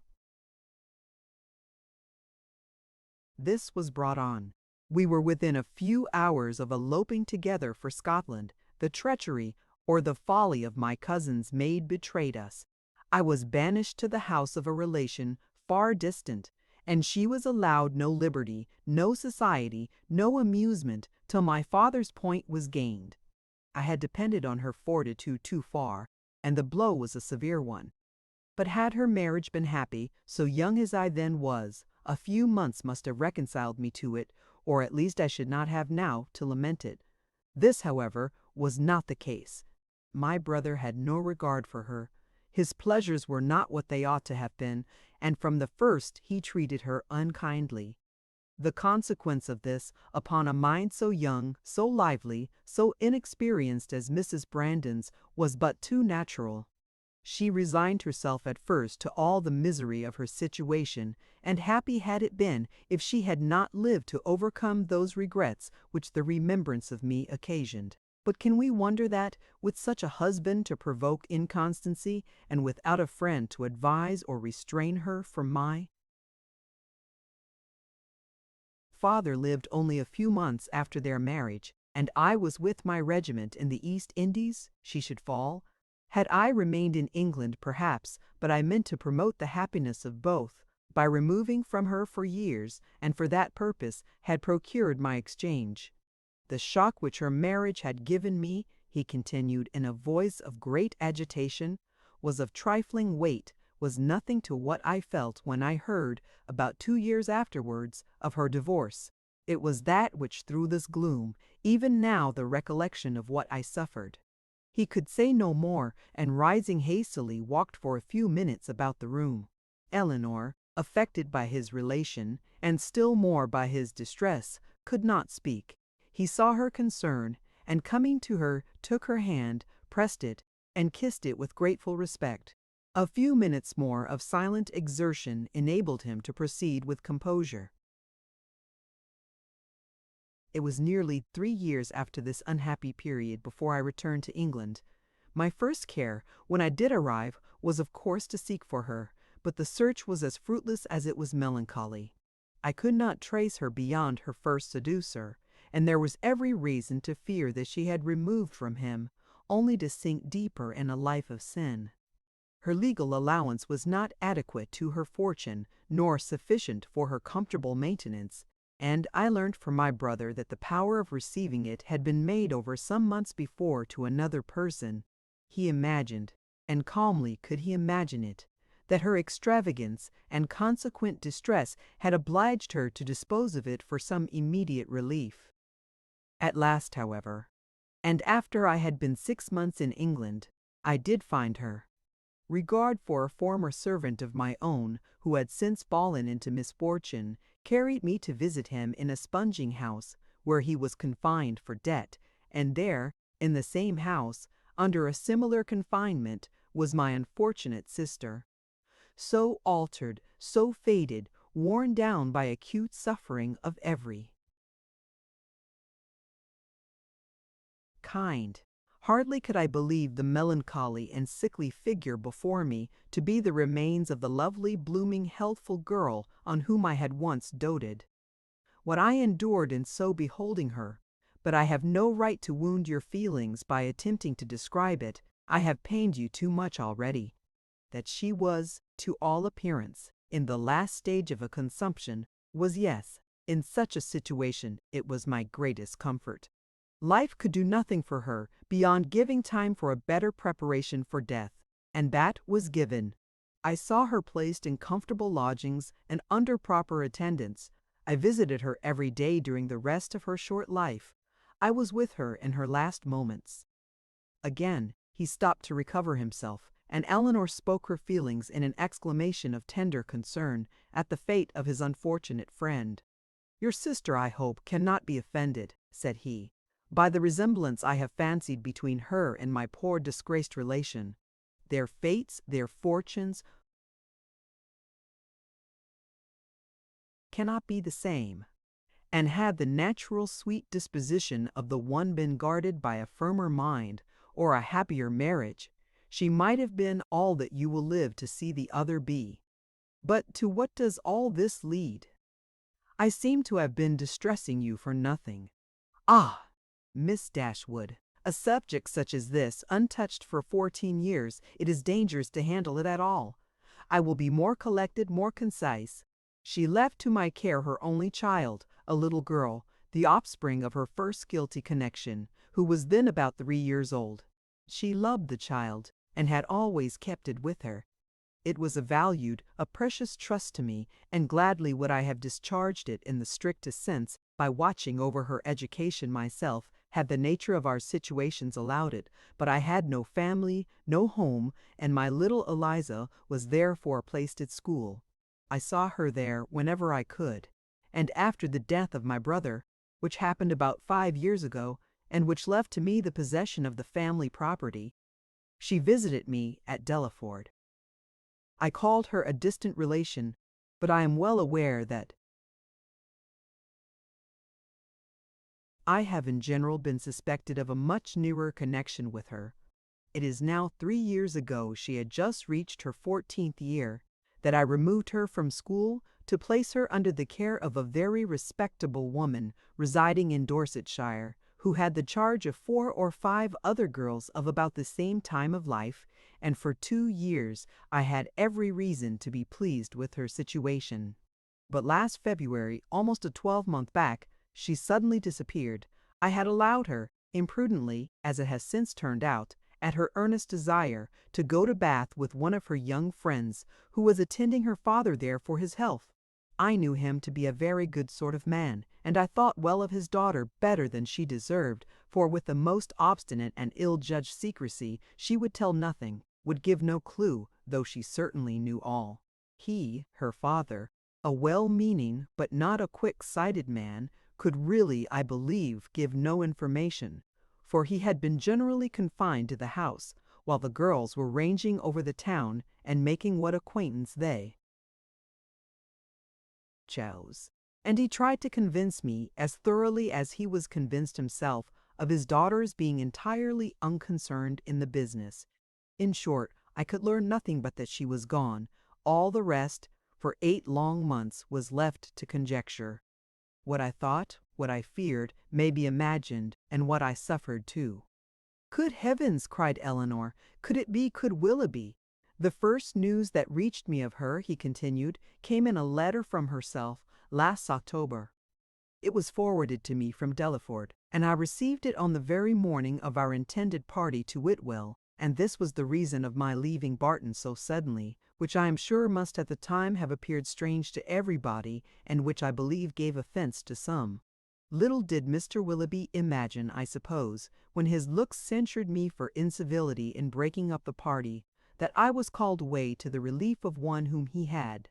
This was brought on. We were within a few hours of eloping together for Scotland. The treachery or the folly of my cousin's maid betrayed us. I was banished to the house of a relation far distant, and she was allowed no liberty, no society, no amusement, till my father's point was gained. I had depended on her fortitude too far, and the blow was a severe one. But had her marriage been happy, so young as I then was, a few months must have reconciled me to it, or at least I should not have now to lament it. This, however, was not the case. My brother had no regard for her. His pleasures were not what they ought to have been, and from the first he treated her unkindly. The consequence of this, upon a mind so young, so lively, so inexperienced as Mrs. Brandon's, was but too natural. She resigned herself at first to all the misery of her situation, and happy had it been if she had not lived to overcome those regrets which the remembrance of me occasioned. But can we wonder that, with such a husband to provoke inconstancy, and without a friend to advise or restrain her from my father lived only a few months after their marriage, and I was with my regiment in the East Indies, she should fall? Had I remained in England, perhaps, but I meant to promote the happiness of both, by removing from her for years, and for that purpose had procured my exchange. The shock which her marriage had given me, he continued in a voice of great agitation, was of trifling weight, was nothing to what I felt when I heard, about 2 years afterwards, of her divorce. It was that which threw this gloom, even now the recollection of what I suffered. He could say no more, and rising hastily walked for a few minutes about the room. Elinor, affected by his relation, and still more by his distress, could not speak. He saw her concern, and coming to her, took her hand, pressed it, and kissed it with grateful respect. A few minutes more of silent exertion enabled him to proceed with composure. It was nearly 3 years after this unhappy period before I returned to England. My first care, when I did arrive, was of course to seek for her, but the search was as fruitless as it was melancholy. I could not trace her beyond her first seducer, and there was every reason to fear that she had removed from him, only to sink deeper in a life of sin. Her legal allowance was not adequate to her fortune, nor sufficient for her comfortable maintenance, and I learnt from my brother that the power of receiving it had been made over some months before to another person. He imagined, and calmly could he imagine it, that her extravagance and consequent distress had obliged her to dispose of it for some immediate relief. At last, however, and after I had been 6 months in England, I did find her. Regard for a former servant of my own, who had since fallen into misfortune, carried me to visit him in a sponging house, where he was confined for debt, and there, in the same house, under a similar confinement, was my unfortunate sister. So altered, so faded, worn down by acute suffering of every kind. Hardly could I believe the melancholy and sickly figure before me to be the remains of the lovely, blooming, healthful girl on whom I had once doted. What I endured in so beholding her, but I have no right to wound your feelings by attempting to describe it. I have pained you too much already. That she was, to all appearance, in the last stage of a consumption was, yes, in such a situation it was my greatest comfort. Life could do nothing for her beyond giving time for a better preparation for death, and that was given. I saw her placed in comfortable lodgings and under proper attendance. I visited her every day during the rest of her short life. I was with her in her last moments. Again, he stopped to recover himself, and Elinor spoke her feelings in an exclamation of tender concern at the fate of his unfortunate friend. "Your sister, I hope, cannot be offended," said he, "by the resemblance I have fancied between her and my poor disgraced relation. Their fates, their fortunes, cannot be the same. And had the natural sweet disposition of the one been guarded by a firmer mind, or a happier marriage, she might have been all that you will live to see the other be. But to what does all this lead? I seem to have been distressing you for nothing. Ah, Miss Dashwood, a subject such as this, untouched for 14 years, it is dangerous to handle it at all. I will be more collected, more concise. She left to my care her only child, a little girl, the offspring of her first guilty connection, who was then about 3 years old. She loved the child, and had always kept it with her. It was a valued, a precious trust to me, and gladly would I have discharged it in the strictest sense by watching over her education myself, had the nature of our situations allowed it, but I had no family, no home, and my little Eliza was therefore placed at school. I saw her there whenever I could, and after the death of my brother, which happened about 5 years ago, and which left to me the possession of the family property, she visited me at Delaford. I called her a distant relation, but I am well aware that I have in general been suspected of a much nearer connection with her. It is now 3 years ago she had just reached her 14th year, that I removed her from school to place her under the care of a very respectable woman residing in Dorsetshire, who had the charge of 4 or 5 other girls of about the same time of life, and for 2 years I had every reason to be pleased with her situation. But last February, almost a 12-month back, she suddenly disappeared. I had allowed her, imprudently, as it has since turned out, at her earnest desire, to go to Bath with one of her young friends, who was attending her father there for his health. I knew him to be a very good sort of man, and I thought well of his daughter better than she deserved, for with the most obstinate and ill-judged secrecy she would tell nothing, would give no clue, though she certainly knew all. He, her father, a well-meaning but not a quick-sighted man, could really, I believe, give no information, for he had been generally confined to the house, while the girls were ranging over the town and making what acquaintance they chose. And he tried to convince me, as thoroughly as he was convinced himself, of his daughter's being entirely unconcerned in the business. In short, I could learn nothing but that she was gone. All the rest, for 8 long months, was left to conjecture. What I thought, what I feared, may be imagined, and what I suffered too. "Good heavens!" cried Elinor, could Willoughby? "The first news that reached me of her," he continued, "came in a letter from herself last October. It was forwarded to me from Delaford, and I received it on the very morning of our intended party to Whitwell, and this was the reason of my leaving Barton so suddenly, which I am sure must at the time have appeared strange to everybody, and which I believe gave offence to some. Little did Mr. Willoughby imagine, I suppose, when his looks censured me for incivility in breaking up the party, that I was called away to the relief of one whom he had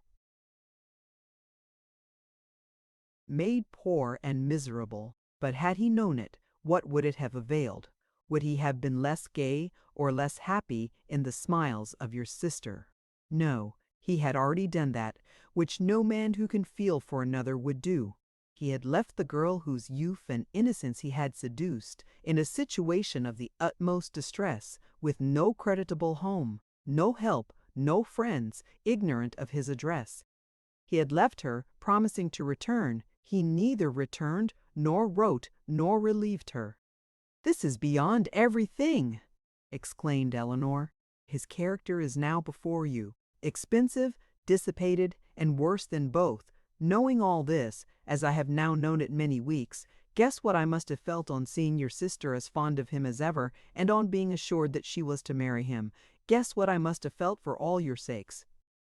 made poor and miserable. But had he known it, what would it have availed? Would he have been less gay or less happy in the smiles of your sister? No, He had already done that, which no man who can feel for another would do. He had left the girl whose youth and innocence he had seduced in a situation of the utmost distress, with no creditable home, no help, no friends, ignorant of his address. He had left her, promising to return. He neither returned, nor wrote, nor relieved her. "This is beyond everything!" exclaimed Elinor. "His character is now before you, expensive, dissipated, and worse than both. Knowing all this, as I have now known it many weeks, guess what I must have felt on seeing your sister as fond of him as ever, and on being assured that she was to marry him. Guess what I must have felt for all your sakes.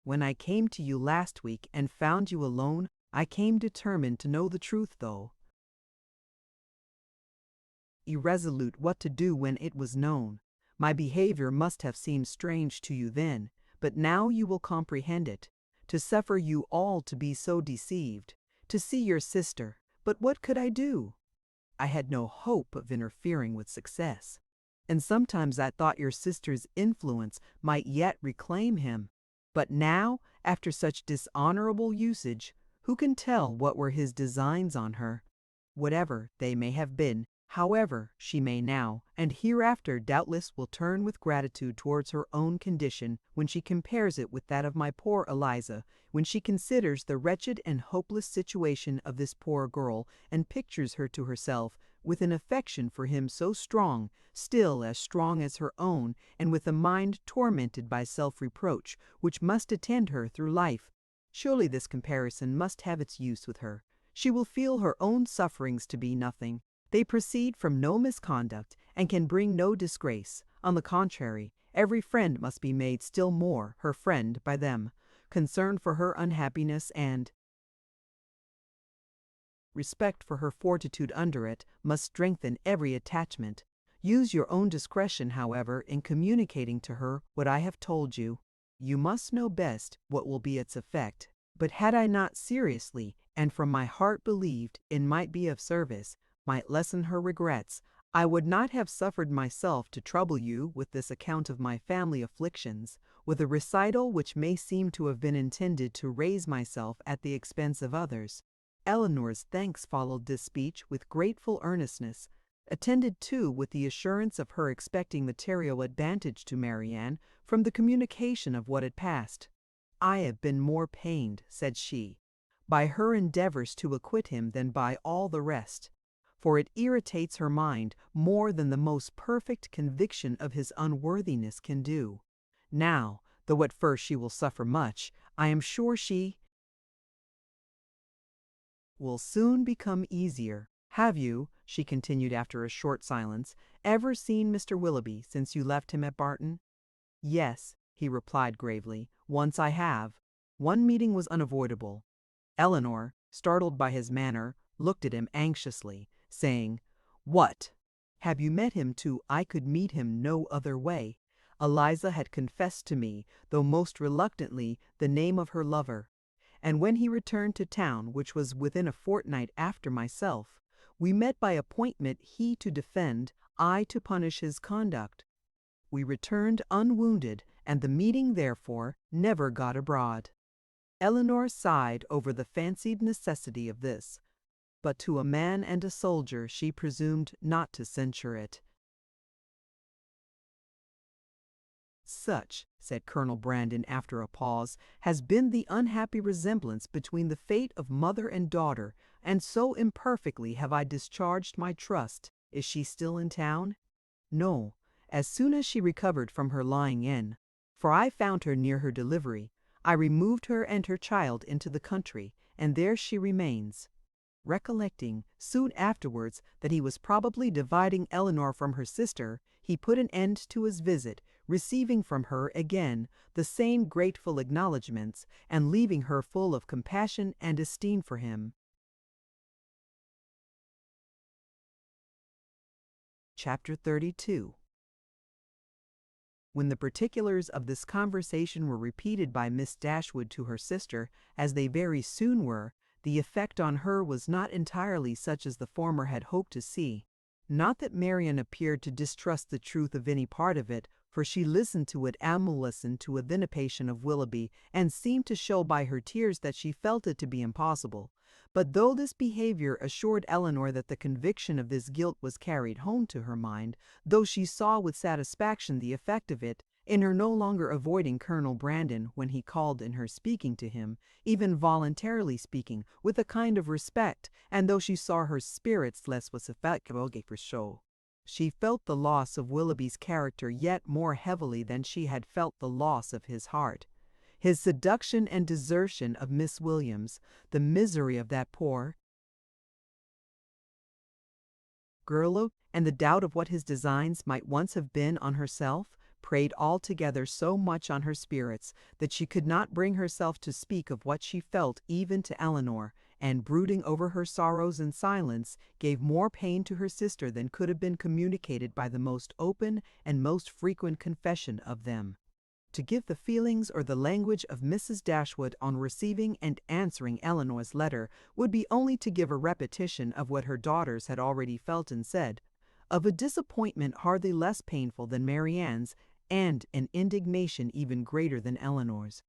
When I came to you last week and found you alone, I came determined to know the truth, though irresolute what to do when it was known. My behavior must have seemed strange to you then, but now you will comprehend it. To suffer you all to be so deceived, to see your sister, but what could I do? I had no hope of interfering with success, and sometimes I thought your sister's influence might yet reclaim him. But now, after such dishonorable usage, who can tell what were his designs on her? Whatever they may have been, however she may now and hereafter doubtless will turn with gratitude towards her own condition when she compares it with that of my poor Eliza, when she considers the wretched and hopeless situation of this poor girl, and pictures her to herself with an affection for him so strong, still as strong as her own, and with a mind tormented by self-reproach, which must attend her through life. Surely this comparison must have its use with her. She will feel her own sufferings to be nothing. They proceed from no misconduct, and can bring no disgrace. On the contrary, every friend must be made still more her friend by them. Concern for her unhappiness and respect for her fortitude under it must strengthen every attachment. Use your own discretion, however, in communicating to her what I have told you. You must know best what will be its effect. But had I not seriously, and from my heart believed it might be of service, might lessen her regrets, I would not have suffered myself to trouble you with this account of my family afflictions, with a recital which may seem to have been intended to raise myself at the expense of others. Elinor's thanks followed this speech with grateful earnestness, attended too with the assurance of her expecting material advantage to Marianne from the communication of what had passed. "I have been more pained," said she, "by her endeavors to acquit him than by all the rest, for it irritates her mind more than the most perfect conviction of his unworthiness can do. Now, though at first she will suffer much, I am sure she will soon become easier. Have you," she continued after a short silence, "ever seen Mr. Willoughby since you left him at Barton?" "Yes," he replied gravely, "once I have. One meeting was unavoidable." Elinor, startled by his manner, looked at him anxiously, saying, "What? Have you met him too? I could meet him no other way." Eliza had confessed to me, though most reluctantly, the name of her lover, and when he returned to town, which was within a fortnight after myself, we met by appointment, he to defend, I to punish his conduct. We returned unwounded, and the meeting, therefore, never got abroad. Elinor sighed over the fancied necessity of this, but to a man and a soldier she presumed not to censure it. "Such," said Colonel Brandon after a pause, "has been the unhappy resemblance between the fate of mother and daughter, and so imperfectly have I discharged my trust. Is she still in town?" "No, as soon as she recovered from her lying in, for I found her near her delivery, I removed her and her child into the country, and there she remains." Recollecting, soon afterwards, that he was probably dividing Elinor from her sister, he put an end to his visit, receiving from her again the same grateful acknowledgments, and leaving her full of compassion and esteem for him. Chapter 32. When the particulars of this conversation were repeated by Miss Dashwood to her sister, as they very soon were, the effect on her was not entirely such as the former had hoped to see. Not that Marianne appeared to distrust the truth of any part of it, for she listened to it listened to a vindication of Willoughby, and seemed to show by her tears that she felt it to be impossible. But though this behavior assured Elinor that the conviction of this guilt was carried home to her mind, though she saw with satisfaction the effect of it, in her no longer avoiding Colonel Brandon when he called in her speaking to him, even voluntarily speaking, with a kind of respect, and though she saw her spirits less was effective for show, she felt the loss of Willoughby's character yet more heavily than she had felt the loss of his heart. His seduction and desertion of Miss Williams, the misery of that poor girl, and the doubt of what his designs might once have been on herself, preyed altogether so much on her spirits that she could not bring herself to speak of what she felt even to Elinor, and brooding over her sorrows in silence, gave more pain to her sister than could have been communicated by the most open and most frequent confession of them. To give the feelings or the language of Mrs. Dashwood on receiving and answering Elinor's letter would be only to give a repetition of what her daughters had already felt and said, of a disappointment hardly less painful than Marianne's, and an indignation even greater than Elinor's.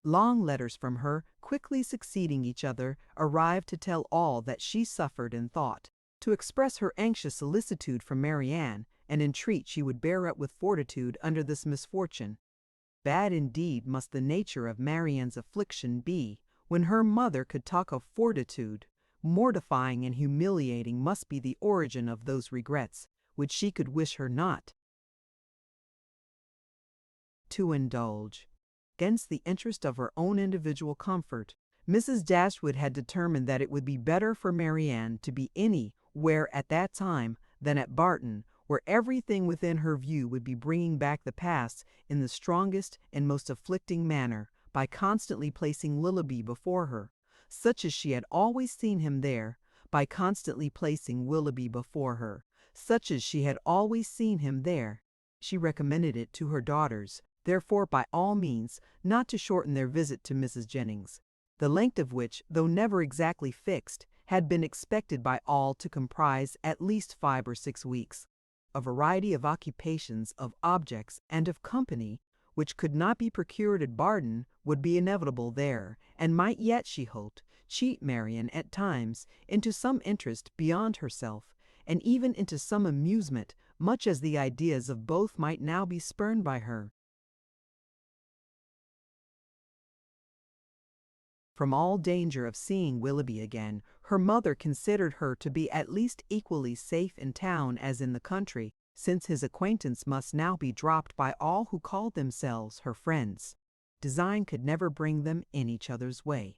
Long letters from her, quickly succeeding each other, arrived to tell all that she suffered and thought, to express her anxious solicitude for Marianne, and entreat she would bear up with fortitude under this misfortune. Bad indeed must the nature of Marianne's affliction be, when her mother could talk of fortitude. Mortifying and humiliating must be the origin of those regrets, which she could wish her not to indulge. Against the interest of her own individual comfort, Mrs. Dashwood had determined that it would be better for Marianne to be anywhere at that time than at Barton, where everything within her view would be bringing back the past in the strongest and most afflicting manner, by constantly placing Willoughby before her, such as she had always seen him there, by constantly placing Willoughby before her, such as she had always seen him there. She recommended it to her daughters, therefore, by all means, not to shorten their visit to Mrs. Jennings, the length of which, though never exactly fixed, had been expected by all to comprise at least 5 or 6 weeks. A variety of occupations, of objects, and of company, which could not be procured at Barton, would be inevitable there, and might yet, she hoped, cheat Marianne at times into some interest beyond herself, and even into some amusement, much as the ideas of both might now be spurned by her. From all danger of seeing Willoughby again, her mother considered her to be at least equally safe in town as in the country, since his acquaintance must now be dropped by all who called themselves her friends. Design could never bring them in each other's way.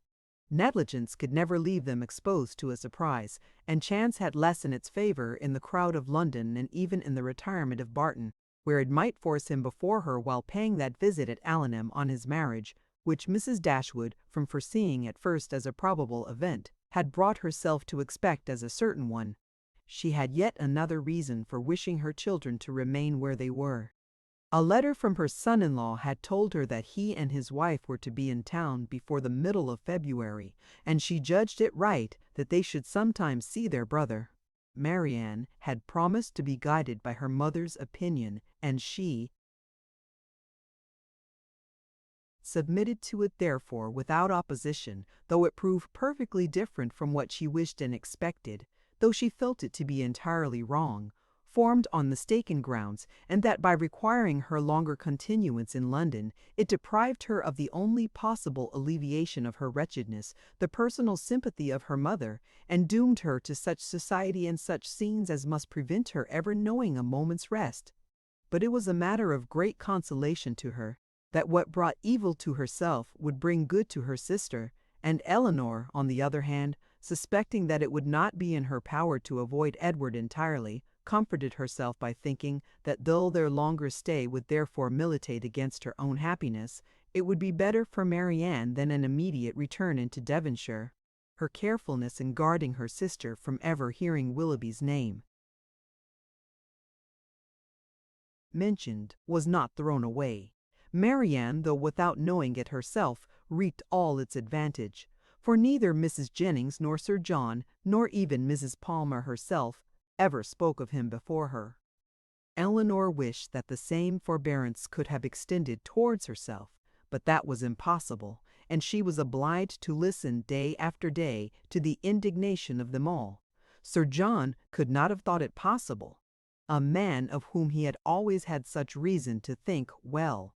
Negligence could never leave them exposed to a surprise, and chance had less in its favour in the crowd of London and even in the retirement of Barton, where it might force him before her while paying that visit at Allenham on his marriage, which Mrs. Dashwood, from foreseeing at first as a probable event, had brought herself to expect as a certain one. She had yet another reason for wishing her children to remain where they were. A letter from her son-in-law had told her that he and his wife were to be in town before the middle of February, and she judged it right that they should sometimes see their brother. Marianne had promised to be guided by her mother's opinion, and she submitted to it therefore without opposition, though it proved perfectly different from what she wished and expected, though she felt it to be entirely wrong, formed on mistaken grounds, and that by requiring her longer continuance in London, it deprived her of the only possible alleviation of her wretchedness, the personal sympathy of her mother, and doomed her to such society and such scenes as must prevent her ever knowing a moment's rest. But it was a matter of great consolation to her that what brought evil to herself would bring good to her sister, and Elinor, on the other hand, suspecting that it would not be in her power to avoid Edward entirely, comforted herself by thinking that though their longer stay would therefore militate against her own happiness, it would be better for Marianne than an immediate return into Devonshire. Her carefulness in guarding her sister from ever hearing Willoughby's name mentioned was not thrown away. Marianne, though without knowing it herself, reaped all its advantage, for neither Mrs. Jennings nor Sir John, nor even Mrs. Palmer herself, ever spoke of him before her. Elinor wished that the same forbearance could have extended towards herself, but that was impossible, and she was obliged to listen day after day to the indignation of them all. Sir John could not have thought it possible. A man of whom he had always had such reason to think well.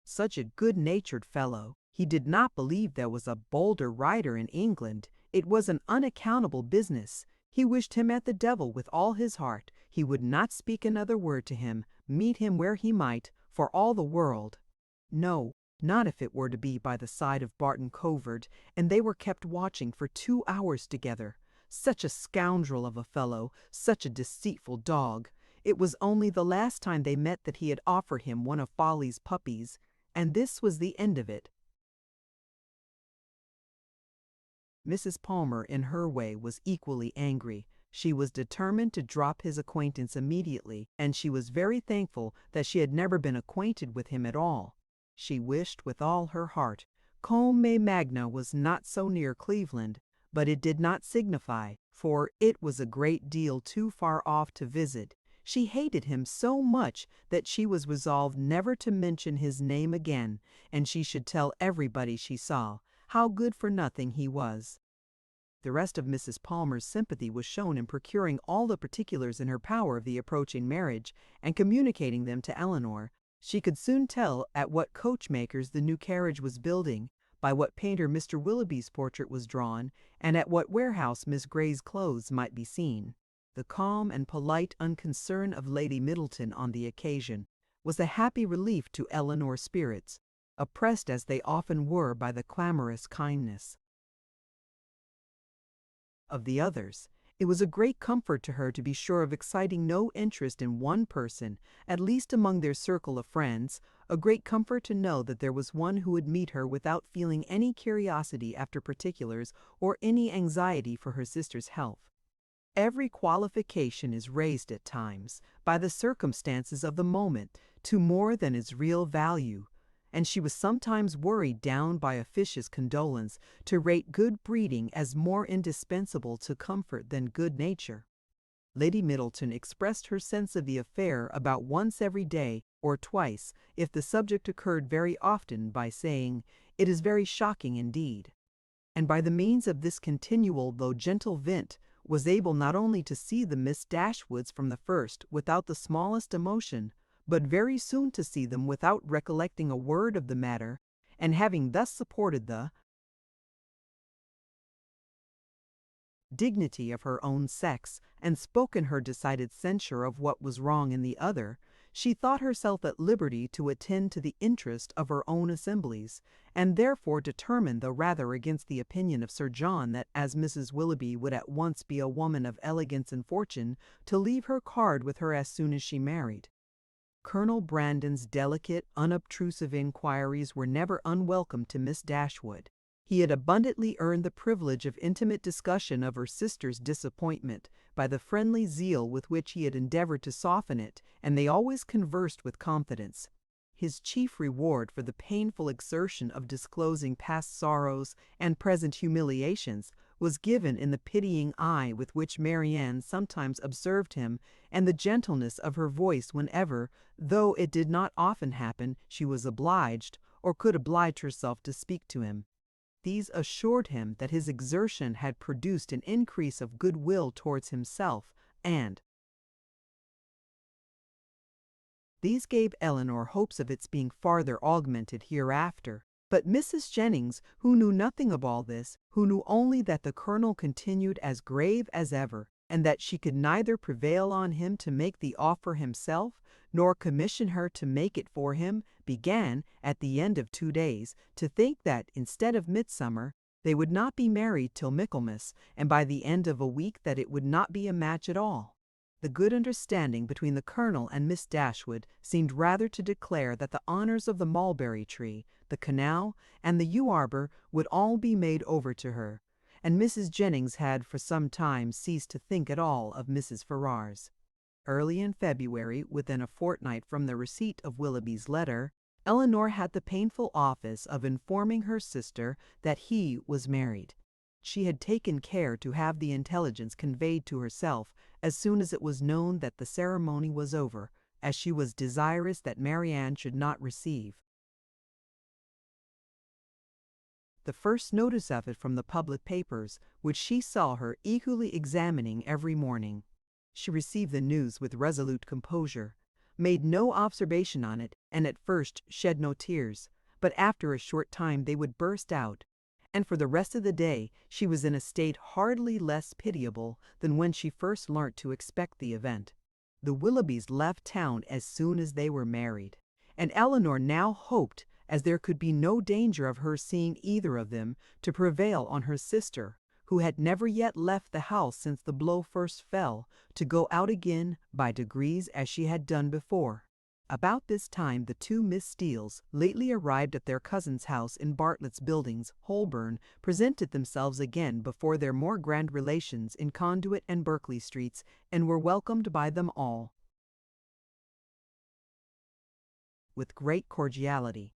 Such a good-natured fellow. He did not believe there was a bolder writer in England. It was an unaccountable business. He wished him at the devil with all his heart. He would not speak another word to him, meet him where he might, for all the world. No, not if it were to be by the side of Barton Covert, and they were kept watching for 2 hours together. Such a scoundrel of a fellow, such a deceitful dog. It was only the last time they met that he had offered him one of Folly's puppies, and this was the end of it. Mrs. Palmer, in her way, was equally angry. She was determined to drop his acquaintance immediately, and she was very thankful that she had never been acquainted with him at all. She wished with all her heart Combe Magna was not so near Cleveland, but it did not signify, for it was a great deal too far off to visit. She hated him so much that she was resolved never to mention his name again, and she should tell everybody she saw how good for nothing he was. The rest of Mrs. Palmer's sympathy was shown in procuring all the particulars in her power of the approaching marriage, and communicating them to Elinor. She could soon tell at what coachmaker's the new carriage was building, by what painter Mr. Willoughby's portrait was drawn, and at what warehouse Miss Grey's clothes might be seen. The calm and polite unconcern of Lady Middleton on the occasion was a happy relief to Elinor's spirits, oppressed as they often were by the clamorous kindness of the others. It was a great comfort to her to be sure of exciting no interest in one person, at least among their circle of friends, a great comfort to know that there was one who would meet her without feeling any curiosity after particulars or any anxiety for her sister's health. Every qualification is raised at times, by the circumstances of the moment, to more than its real value, and she was sometimes worried down by officious condolence to rate good breeding as more indispensable to comfort than good nature. Lady Middleton expressed her sense of the affair about once every day, or twice, if the subject occurred very often, by saying, "It is very shocking indeed," and by the means of this continual though gentle vent, was able not only to see the Miss Dashwoods from the first without the smallest emotion, but very soon to see them without recollecting a word of the matter, and having thus supported the dignity of her own sex, and spoken her decided censure of what was wrong in the other, she thought herself at liberty to attend to the interest of her own assemblies, and therefore determined the rather against the opinion of Sir John that as Mrs. Willoughby would at once be a woman of elegance and fortune, to leave her card with her as soon as she married. Colonel Brandon's delicate, unobtrusive inquiries were never unwelcome to Miss Dashwood. He had abundantly earned the privilege of intimate discussion of her sister's disappointment by the friendly zeal with which he had endeavored to soften it, and they always conversed with confidence. His chief reward for the painful exertion of disclosing past sorrows and present humiliations was given in the pitying eye with which Marianne sometimes observed him, and the gentleness of her voice whenever, though it did not often happen, she was obliged, or could oblige herself to speak to him. These assured him that his exertion had produced an increase of goodwill towards himself, and these gave Elinor hopes of its being farther augmented hereafter. But Mrs. Jennings, who knew nothing of all this, who knew only that the Colonel continued as grave as ever, and that she could neither prevail on him to make the offer himself, nor commission her to make it for him, began, at the end of 2 days, to think that, instead of midsummer, they would not be married till Michaelmas, and by the end of a week that it would not be a match at all. The good understanding between the Colonel and Miss Dashwood seemed rather to declare that the honours of the mulberry tree, the canal, and the yew arbour would all be made over to her, and Mrs. Jennings had for some time ceased to think at all of Mrs. Ferrars. Early in February, within a fortnight from the receipt of Willoughby's letter, Elinor had the painful office of informing her sister that he was married. She had taken care to have the intelligence conveyed to herself as soon as it was known that the ceremony was over, as she was desirous that Marianne should not receive the first notice of it from the public papers, which she saw her eagerly examining every morning. She received the news with resolute composure, made no observation on it, and at first shed no tears, but after a short time they would burst out, and for the rest of the day she was in a state hardly less pitiable than when she first learnt to expect the event. The Willoughbys left town as soon as they were married, and Elinor now hoped, as there could be no danger of her seeing either of them, to prevail on her sister, who had never yet left the house since the blow first fell, to go out again by degrees as she had done before. About this time the two Miss Steeles, lately arrived at their cousin's house in Bartlett's Buildings, Holborn, presented themselves again before their more grand relations in Conduit and Berkeley Streets, and were welcomed by them all with great cordiality.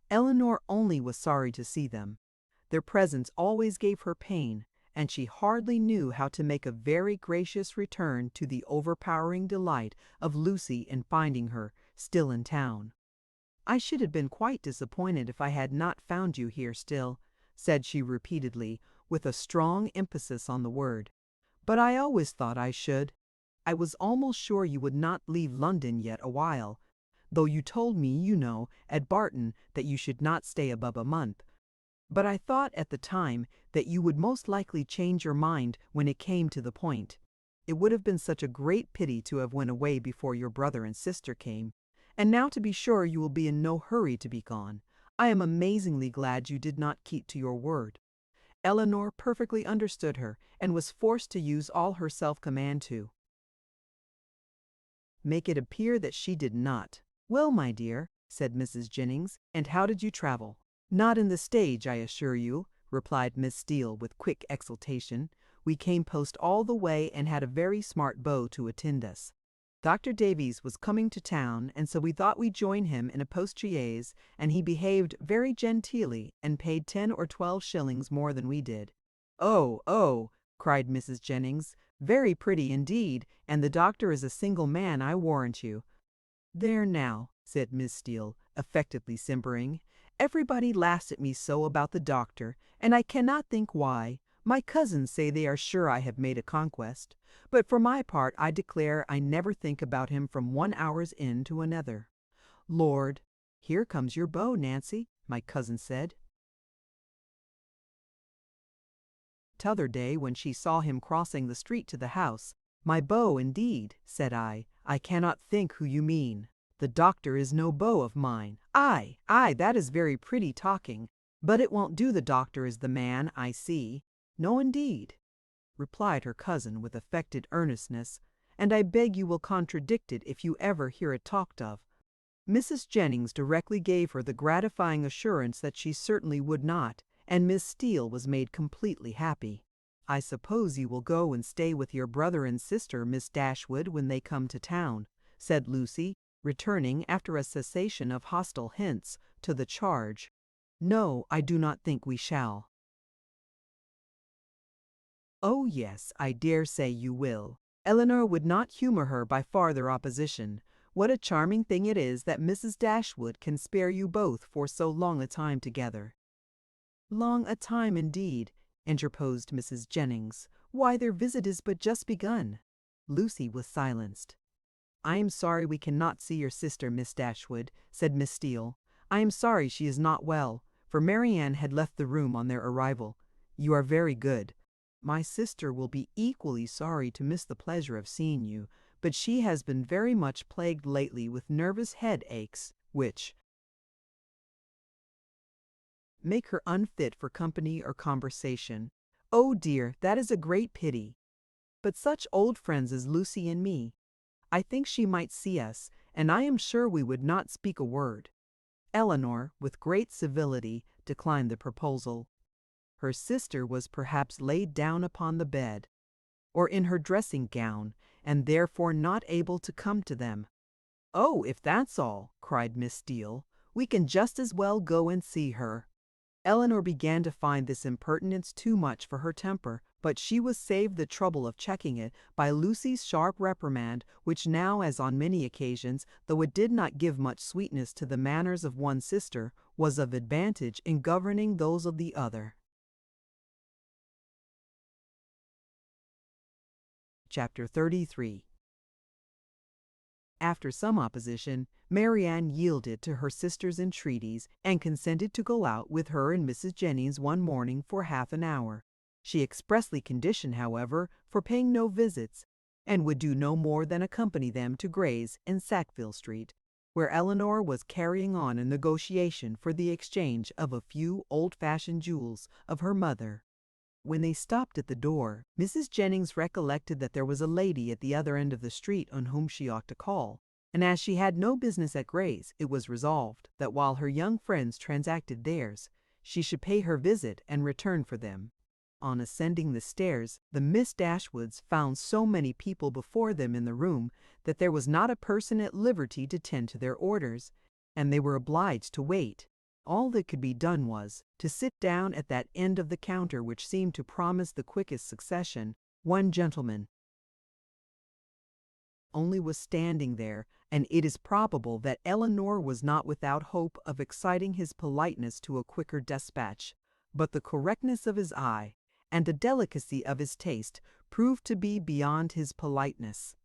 Elinor only was sorry to see them. Their presence always gave her pain, and she hardly knew how to make a very gracious return to the overpowering delight of Lucy in finding her still in town. "I should have been quite disappointed if I had not found you here still," said she repeatedly, with a strong emphasis on the word. "But I always thought I should. I was almost sure you would not leave London yet awhile, though you told me, you know, at Barton that you should not stay above a month. But I thought at the time that you would most likely change your mind when it came to the point. It would have been such a great pity to have went away before your brother and sister came. And now to be sure you will be in no hurry to be gone. I am amazingly glad you did not keep to your word." Elinor perfectly understood her, and was forced to use all her self-command to make it appear that she did not. "Well, my dear," said Mrs. Jennings, "and how did you travel?" "Not in the stage, I assure you," replied Miss Steele with quick exultation. "We came post all the way and had a very smart beau to attend us. Dr. Davies was coming to town, and so we thought we'd join him in a post-chaise, and he behaved very genteelly and paid 10 or 12 shillings more than we did." "Oh, oh!" cried Mrs. Jennings. "Very pretty indeed, and the doctor is a single man, I warrant you." "There now," said Miss Steele, affectedly simpering. "Everybody laughs at me so about the doctor, and I cannot think why. My cousins say they are sure I have made a conquest, but for my part I declare I never think about him from one hour's end to another." "Lord, here comes your beau, Nancy," my cousin said t'other day when she saw him crossing the street to the house. "My beau, indeed," said I. "I cannot think who you mean. The doctor is no beau of mine." "Aye, aye, that is very pretty talking, but it won't do the doctor is the man, I see." "No, indeed," replied her cousin with affected earnestness, "and I beg you will contradict it if you ever hear it talked of." Mrs. Jennings directly gave her the gratifying assurance that she certainly would not, and Miss Steele was made completely happy. "I suppose you will go and stay with your brother and sister, Miss Dashwood, when they come to town," said Lucy, returning, after a cessation of hostile hints, to the charge. "No, I do not think we shall." "Oh yes, I dare say you will." Elinor would not humour her by farther opposition. "What a charming thing it is that Mrs. Dashwood can spare you both for so long a time together." "Long a time indeed," interposed Mrs. Jennings. "Why, their visit is but just begun." Lucy was silenced. "I am sorry we cannot see your sister, Miss Dashwood," said Miss Steele. "I am sorry she is not well," for Marianne had left the room on their arrival. "You are very good. My sister will be equally sorry to miss the pleasure of seeing you, but she has been very much plagued lately with nervous headaches, which make her unfit for company or conversation. Oh dear, that is a great pity. But such old friends as Lucy and me. I think she might see us, and I am sure we would not speak a word." Elinor, with great civility, declined the proposal. Her sister was perhaps laid down upon the bed, or in her dressing gown, and therefore not able to come to them. "Oh, if that's all," cried Miss Steele, "we can just as well go and see her." Elinor began to find this impertinence too much for her temper, but she was saved the trouble of checking it by Lucy's sharp reprimand, which now, as on many occasions, though it did not give much sweetness to the manners of one sister, was of advantage in governing those of the other. Chapter 33. After some opposition, Marianne yielded to her sister's entreaties and consented to go out with her and Mrs. Jennings one morning for half an hour. She expressly conditioned, however, for paying no visits, and would do no more than accompany them to Gray's in Sackville Street, where Elinor was carrying on a negotiation for the exchange of a few old-fashioned jewels of her mother. When they stopped at the door, Mrs. Jennings recollected that there was a lady at the other end of the street on whom she ought to call, and as she had no business at Gray's, it was resolved that while her young friends transacted theirs, she should pay her visit and return for them. On ascending the stairs, the Miss Dashwoods found so many people before them in the room that there was not a person at liberty to tend to their orders, and they were obliged to wait. All that could be done was to sit down at that end of the counter which seemed to promise the quickest succession. One gentleman only was standing there, and it is probable that Elinor was not without hope of exciting his politeness to a quicker despatch, but the correctness of his eye and the delicacy of his taste proved to be beyond his politeness.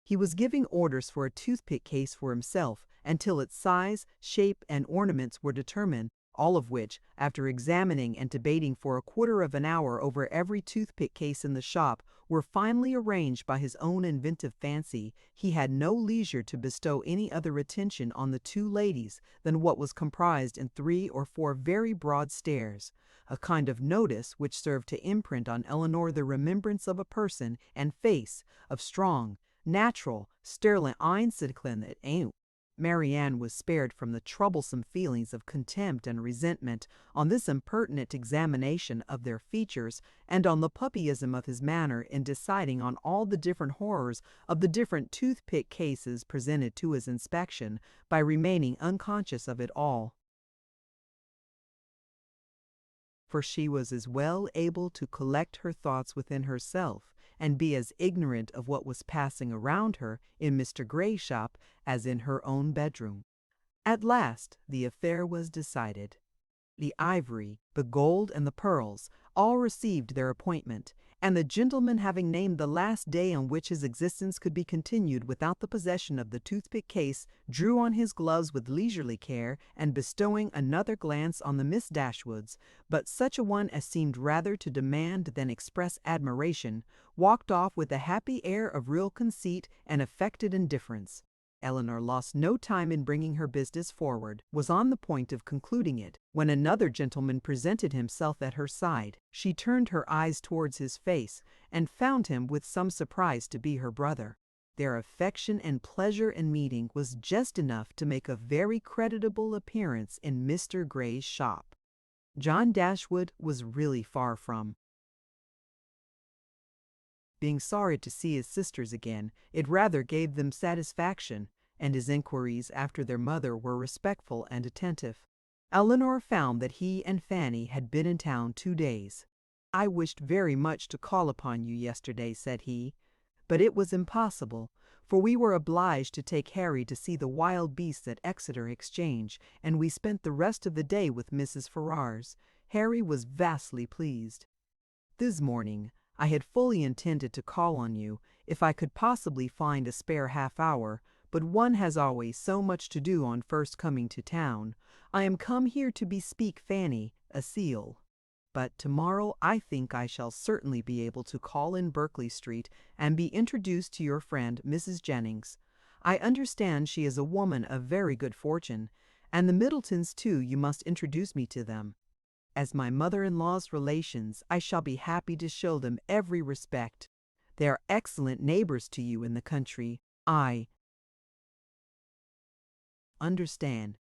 He was giving orders for a toothpick case for himself until its size, shape, and ornaments were determined, all of which, after examining and debating for a quarter of an hour over every toothpick case in the shop, were finally arranged by his own inventive fancy. He had no leisure to bestow any other attention on the two ladies than what was comprised in 3 or 4 very broad stares, a kind of notice which served to imprint on Elinor the remembrance of a person and face of strong, natural, sterling einsichtlichen. Marianne was spared from the troublesome feelings of contempt and resentment on this impertinent examination of their features, and on the puppyism of his manner in deciding on all the different horrors of the different toothpick cases presented to his inspection, by remaining unconscious of it all. For she was as well able to collect her thoughts within herself and be as ignorant of what was passing around her in Mr. Gray's shop as in her own bedroom. At last the affair was decided. The ivory, the gold, and the pearls all received their appointment, and the gentleman, having named the last day on which his existence could be continued without the possession of the toothpick case, drew on his gloves with leisurely care, and bestowing another glance on the Miss Dashwoods, but such a one as seemed rather to demand than express admiration, walked off with a happy air of real conceit and affected indifference. Elinor lost no time in bringing her business forward, was on the point of concluding it, when another gentleman presented himself at her side. She turned her eyes towards his face, and found him with some surprise to be her brother. Their affection and pleasure in meeting was just enough to make a very creditable appearance in Mr. Gray's shop. John Dashwood was really far from being sorry to see his sisters again. It rather gave them satisfaction, and his inquiries after their mother were respectful and attentive. Elinor found that he and Fanny had been in town 2 days. "I wished very much to call upon you yesterday," said he, "but it was impossible, for we were obliged to take Harry to see the wild beasts at Exeter Exchange, and we spent the rest of the day with Mrs. Ferrars. Harry was vastly pleased. This morning I had fully intended to call on you, if I could possibly find a spare half-hour, but one has always so much to do on first coming to town. I am come here to bespeak Fanny a seal. But tomorrow I think I shall certainly be able to call in Berkeley Street and be introduced to your friend Mrs. Jennings. I understand she is a woman of very good fortune, and the Middletons too. You must introduce me to them. As my mother-in-law's relations, I shall be happy to show them every respect. They are excellent neighbors to you in the country. I understand.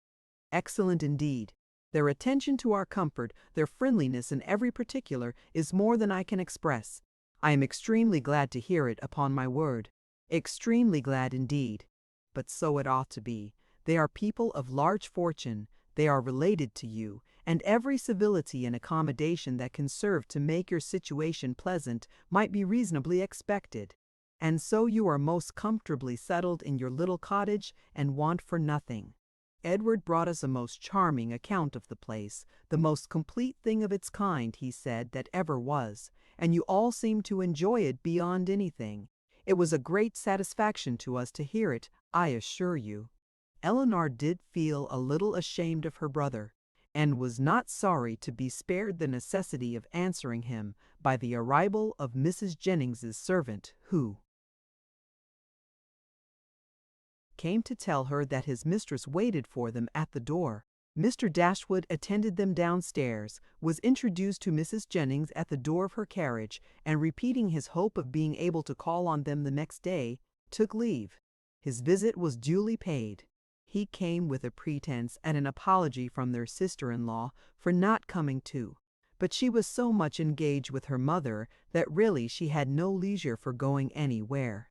Excellent indeed. Their attention to our comfort, their friendliness in every particular, is more than I can express. I am extremely glad to hear it, upon my word. Extremely glad indeed. But so it ought to be. They are people of large fortune. They are related to you, and every civility and accommodation that can serve to make your situation pleasant might be reasonably expected. And so you are most comfortably settled in your little cottage and want for nothing. Edward brought us a most charming account of the place, the most complete thing of its kind, he said, that ever was, and you all seemed to enjoy it beyond anything. It was a great satisfaction to us to hear it, I assure you. Elinor did feel a little ashamed of her brother, and was not sorry to be spared the necessity of answering him by the arrival of Mrs. Jennings's servant, who came to tell her that his mistress waited for them at the door. Mr. Dashwood attended them downstairs, was introduced to Mrs. Jennings at the door of her carriage, and repeating his hope of being able to call on them the next day, took leave. His visit was duly paid. He came with a pretense and an apology from their sister-in-law for not coming too, but she was so much engaged with her mother that really she had no leisure for going anywhere.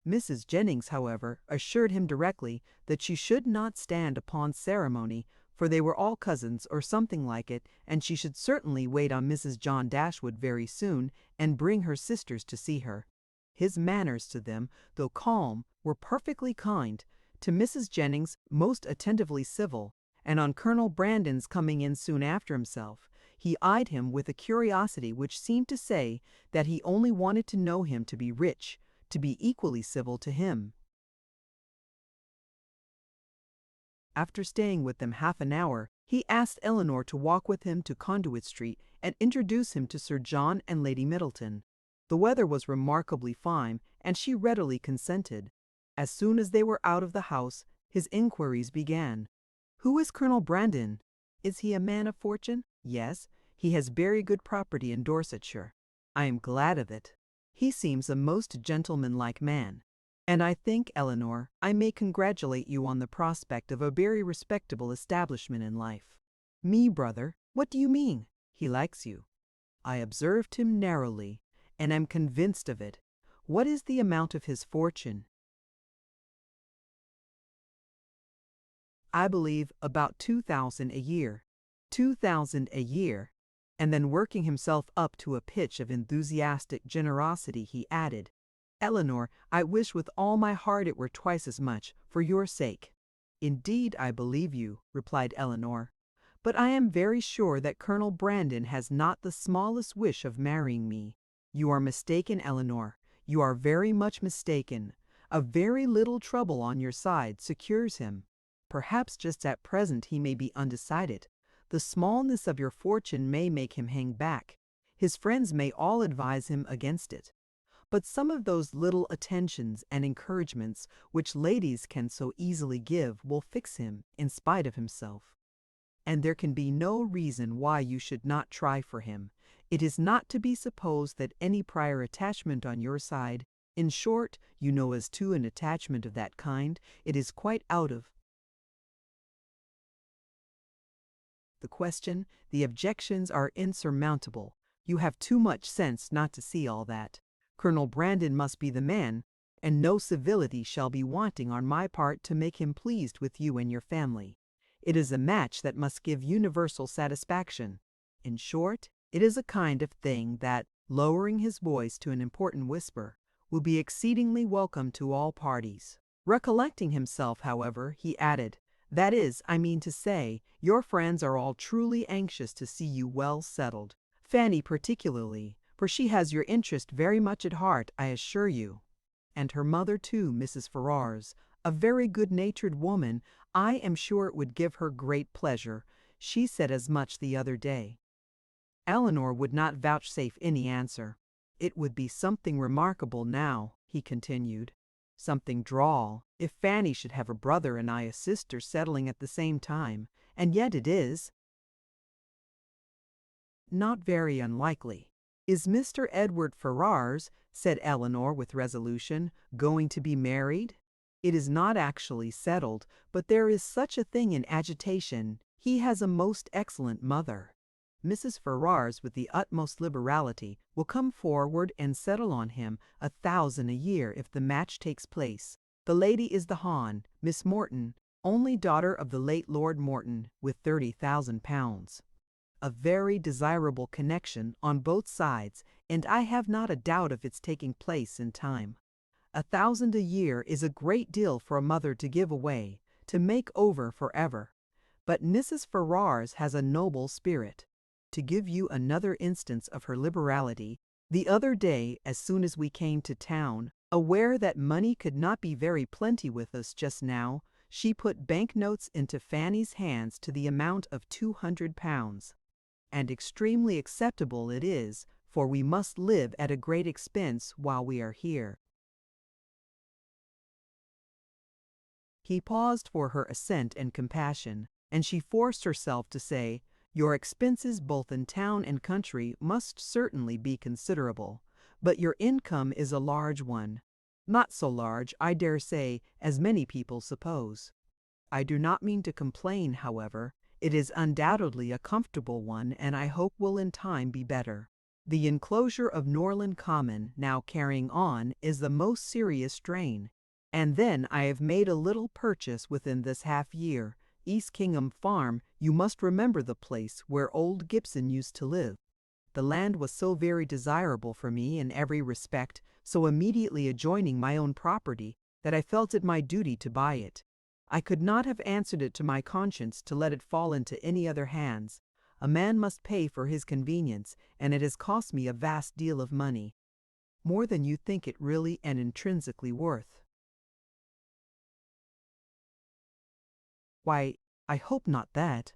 Mrs. Jennings, however, assured him directly that she should not stand upon ceremony, for they were all cousins or something like it, and she should certainly wait on Mrs. John Dashwood very soon, and bring her sisters to see her. His manners to them, though calm, were perfectly kind, to Mrs. Jennings most attentively civil, and on Colonel Brandon's coming in soon after himself, he eyed him with a curiosity which seemed to say that he only wanted to know him to be rich, to be equally civil to him. After staying with them half an hour, he asked Elinor to walk with him to Conduit Street and introduce him to Sir John and Lady Middleton. The weather was remarkably fine, and she readily consented. As soon as they were out of the house, his inquiries began. "Who is Colonel Brandon? Is he a man of fortune?" "Yes, he has very good property in Dorsetshire." "I am glad of it. He seems a most gentlemanlike man. And I think, Elinor, I may congratulate you on the prospect of a very respectable establishment in life." "Me, brother? What do you mean?" "He likes you." "I observed him narrowly, and am convinced of it. What is the amount of his fortune?" "I believe about 2,000 a year." 2,000 a year? And then working himself up to a pitch of enthusiastic generosity, he added, "Elinor, I wish with all my heart it were twice as much, for your sake." "Indeed, I believe you," replied Elinor. "But I am very sure that Colonel Brandon has not the smallest wish of marrying me." "You are mistaken, Elinor. You are very much mistaken. A very little trouble on your side secures him. Perhaps just at present he may be undecided. The smallness of your fortune may make him hang back. His friends may all advise him against it. But some of those little attentions and encouragements which ladies can so easily give will fix him in spite of himself. And there can be no reason why you should not try for him. It is not to be supposed that any prior attachment on your side, in short, you know as to an attachment of that kind, it is quite out of the question. The objections are insurmountable. You have too much sense not to see all that. Colonel Brandon must be the man, and no civility shall be wanting on my part to make him pleased with you and your family. It is a match that must give universal satisfaction. In short, it is a kind of thing that, lowering his voice to an important whisper, will be exceedingly welcome to all parties." Recollecting himself, however, he added, "That is, I mean to say, your friends are all truly anxious to see you well settled. Fanny particularly, for she has your interest very much at heart, I assure you. And her mother too, Mrs. Ferrars, a very good-natured woman. I am sure it would give her great pleasure. She said as much the other day." Elinor would not vouchsafe any answer. "It would be something remarkable now," he continued, "something droll, if Fanny should have a brother and I a sister settling at the same time, and yet it is not very unlikely." "Is Mr. Edward Ferrars," said Elinor with resolution, "going to be married?" "It is not actually settled, but there is such a thing in agitation. He has a most excellent mother. Mrs. Ferrars, with the utmost liberality, will come forward and settle on him 1,000 a year if the match takes place. The lady is the Hon, Miss Morton, only daughter of the late Lord Morton, with £30,000. a very desirable connection on both sides, and I have not a doubt of its taking place in time. 1,000 a year is a great deal for a mother to give away, to make over forever. But Mrs. Ferrars has a noble spirit. To give you another instance of her liberality, the other day, as soon as we came to town, aware that money could not be very plenty with us just now, she put banknotes into Fanny's hands to the amount of £200. And extremely acceptable it is, for we must live at a great expense while we are here. He paused for her assent and compassion, and she forced herself to say, "Your expenses both in town and country must certainly be considerable, but your income is a large one. Not so large, I dare say, as many people suppose. I do not mean to complain, however. It is undoubtedly a comfortable one, and I hope will in time be better. The enclosure of Norland Common, now carrying on, is the most serious strain. And then I have made a little purchase within this half year. East Kingham Farm, you must remember the place where old Gibson used to live. The land was so very desirable for me in every respect, so immediately adjoining my own property, that I felt it my duty to buy it. I could not have answered it to my conscience to let it fall into any other hands. A man must pay for his convenience, and it has cost me a vast deal of money. More than you think it really and intrinsically worth." "Why, I hope not that.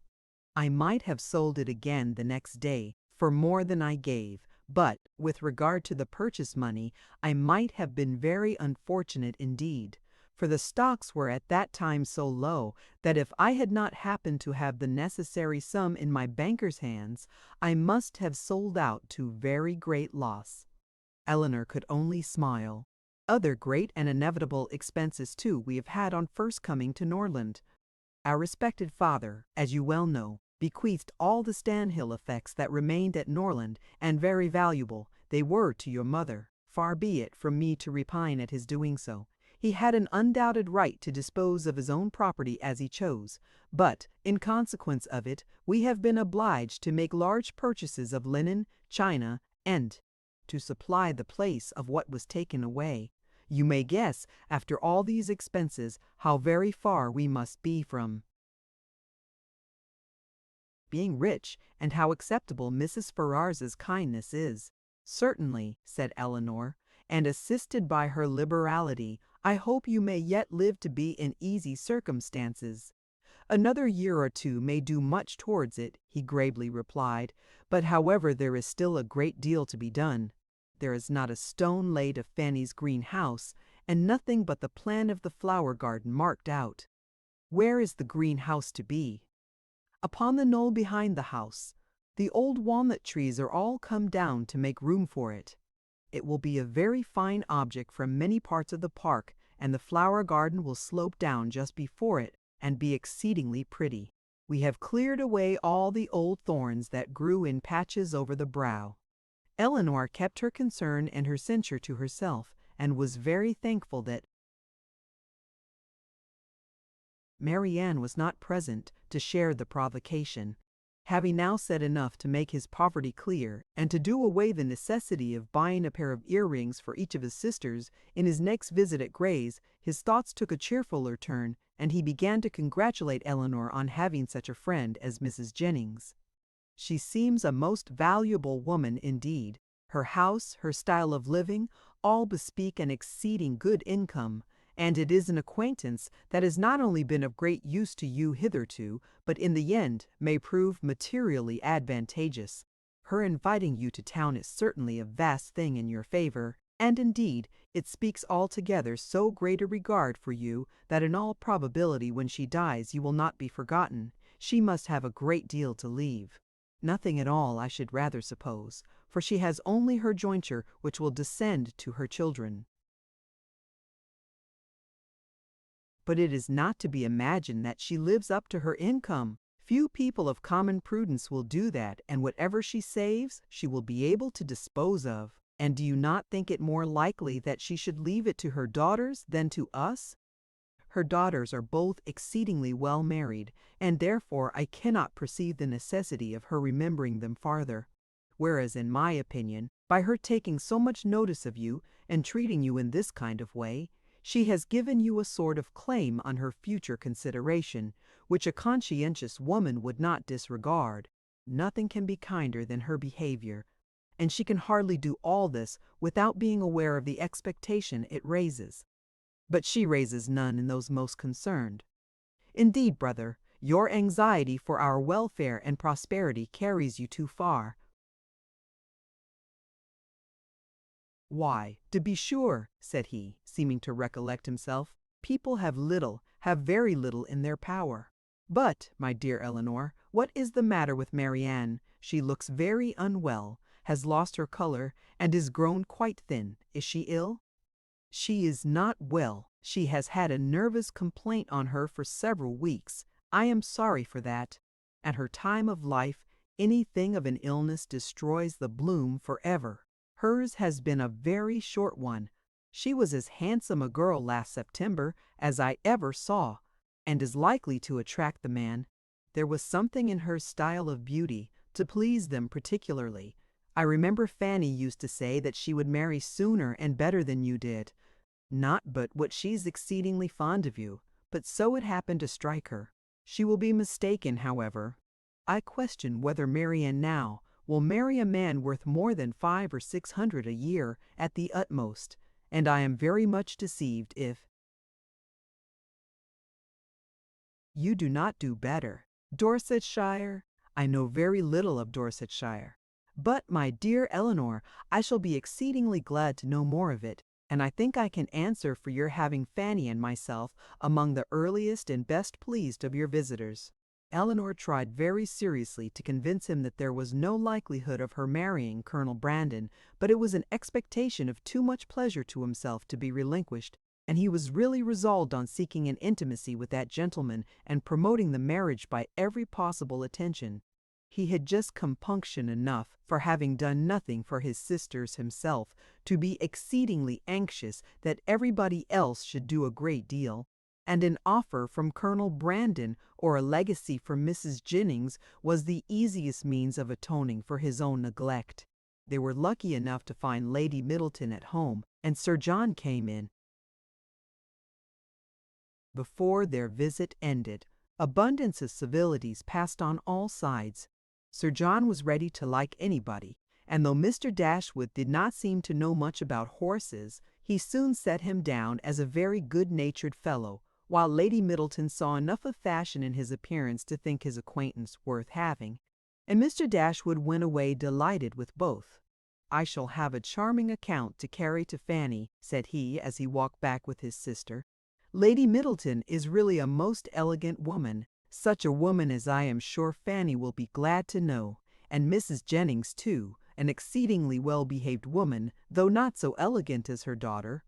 I might have sold it again the next day for more than I gave, but, with regard to the purchase money, I might have been very unfortunate indeed, for the stocks were at that time so low that if I had not happened to have the necessary sum in my banker's hands, I must have sold out to very great loss." Elinor could only smile. "Other great and inevitable expenses, too, we have had on first coming to Norland. Our respected father, as you well know, bequeathed all the Stanhill effects that remained at Norland, and very valuable they were to your mother. Far be it from me to repine at his doing so. He had an undoubted right to dispose of his own property as he chose, but, in consequence of it, we have been obliged to make large purchases of linen, china, and to supply the place of what was taken away. You may guess, after all these expenses, how very far we must be from being rich, and how acceptable Mrs. Ferrars's kindness is." "Certainly," said Elinor, "and assisted by her liberality, I hope you may yet live to be in easy circumstances." "Another year or two may do much towards it," he gravely replied, "but however there is still a great deal to be done. There is not a stone laid of Fanny's green house, and nothing but the plan of the flower garden marked out." "Where is the green house to be?" "Upon the knoll behind the house. The old walnut trees are all come down to make room for it. It will be a very fine object from many parts of the park, and the flower garden will slope down just before it, and be exceedingly pretty. We have cleared away all the old thorns that grew in patches over the brow." Elinor kept her concern and her censure to herself, and was very thankful that Marianne was not present to share the provocation. Having now said enough to make his poverty clear, and to do away the necessity of buying a pair of earrings for each of his sisters, in his next visit at Gray's, his thoughts took a cheerfuller turn, and he began to congratulate Elinor on having such a friend as Mrs. Jennings. "She seems a most valuable woman indeed. Her house, her style of living, all bespeak an exceeding good income, and it is an acquaintance that has not only been of great use to you hitherto, but in the end may prove materially advantageous. Her inviting you to town is certainly a vast thing in your favor, and indeed it speaks altogether so great a regard for you that in all probability when she dies you will not be forgotten. She must have a great deal to leave." "Nothing at all, I should rather suppose, for she has only her jointure which will descend to her children." "But it is not to be imagined that she lives up to her income. Few people of common prudence will do that, and whatever she saves she will be able to dispose of. And do you not think it more likely that she should leave it to her daughters than to us? Her daughters are both exceedingly well married, and therefore I cannot perceive the necessity of her remembering them farther. Whereas, in my opinion, by her taking so much notice of you and treating you in this kind of way, she has given you a sort of claim on her future consideration, which a conscientious woman would not disregard. Nothing can be kinder than her behavior, and she can hardly do all this without being aware of the expectation it raises. But she raises none in those most concerned. Indeed, brother, your anxiety for our welfare and prosperity carries you too far. Why, to be sure, said he, seeming to recollect himself, people have very little in their power. But, my dear Elinor, what is the matter with Marianne? She looks very unwell, has lost her color, and is grown quite thin. Is she ill? She is not well. She has had a nervous complaint on her for several weeks. I am sorry for that. At her time of life, anything of an illness destroys the bloom forever. Hers has been a very short one. She was as handsome a girl last September as I ever saw, and is likely to attract the man. There was something in her style of beauty to please them particularly. I remember Fanny used to say that she would marry sooner and better than you did. Not but what she's exceedingly fond of you, but so it happened to strike her. She will be mistaken, however. I question whether Marianne now will marry a man worth more than 500 or 600 a year at the utmost, and I am very much deceived if you do not do better. Dorsetshire? I know very little of Dorsetshire. But, my dear Elinor, I shall be exceedingly glad to know more of it, and I think I can answer for your having Fanny and myself among the earliest and best pleased of your visitors. Elinor tried very seriously to convince him that there was no likelihood of her marrying Colonel Brandon, but it was an expectation of too much pleasure to himself to be relinquished, and he was really resolved on seeking an intimacy with that gentleman and promoting the marriage by every possible attention. He had just compunction enough for having done nothing for his sisters himself to be exceedingly anxious that everybody else should do a great deal, and an offer from Colonel Brandon or a legacy from Mrs. Jennings was the easiest means of atoning for his own neglect. They were lucky enough to find Lady Middleton at home, and Sir John came in. Before their visit ended, abundance of civilities passed on all sides. Sir John was ready to like anybody, and though Mr. Dashwood did not seem to know much about horses, he soon set him down as a very good-natured fellow, while Lady Middleton saw enough of fashion in his appearance to think his acquaintance worth having, and Mr. Dashwood went away delighted with both. "I shall have a charming account to carry to Fanny," said he as he walked back with his sister. "Lady Middleton is really a most elegant woman, such a woman as I am sure Fanny will be glad to know, and Mrs. Jennings too, an exceedingly well-behaved woman, though not so elegant as her daughter.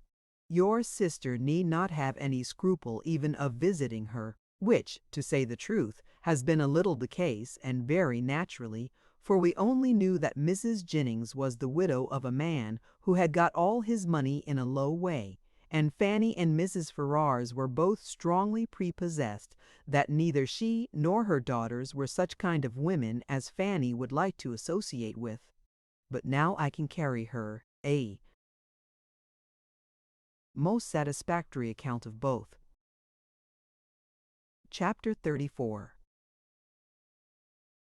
Your sister need not have any scruple even of visiting her, which, to say the truth, has been a little the case, and very naturally, for we only knew that Mrs. Jennings was the widow of a man who had got all his money in a low way, and Fanny and Mrs. Ferrars were both strongly prepossessed that neither she nor her daughters were such kind of women as Fanny would like to associate with. But now I can carry her a most satisfactory account of both." Chapter 34.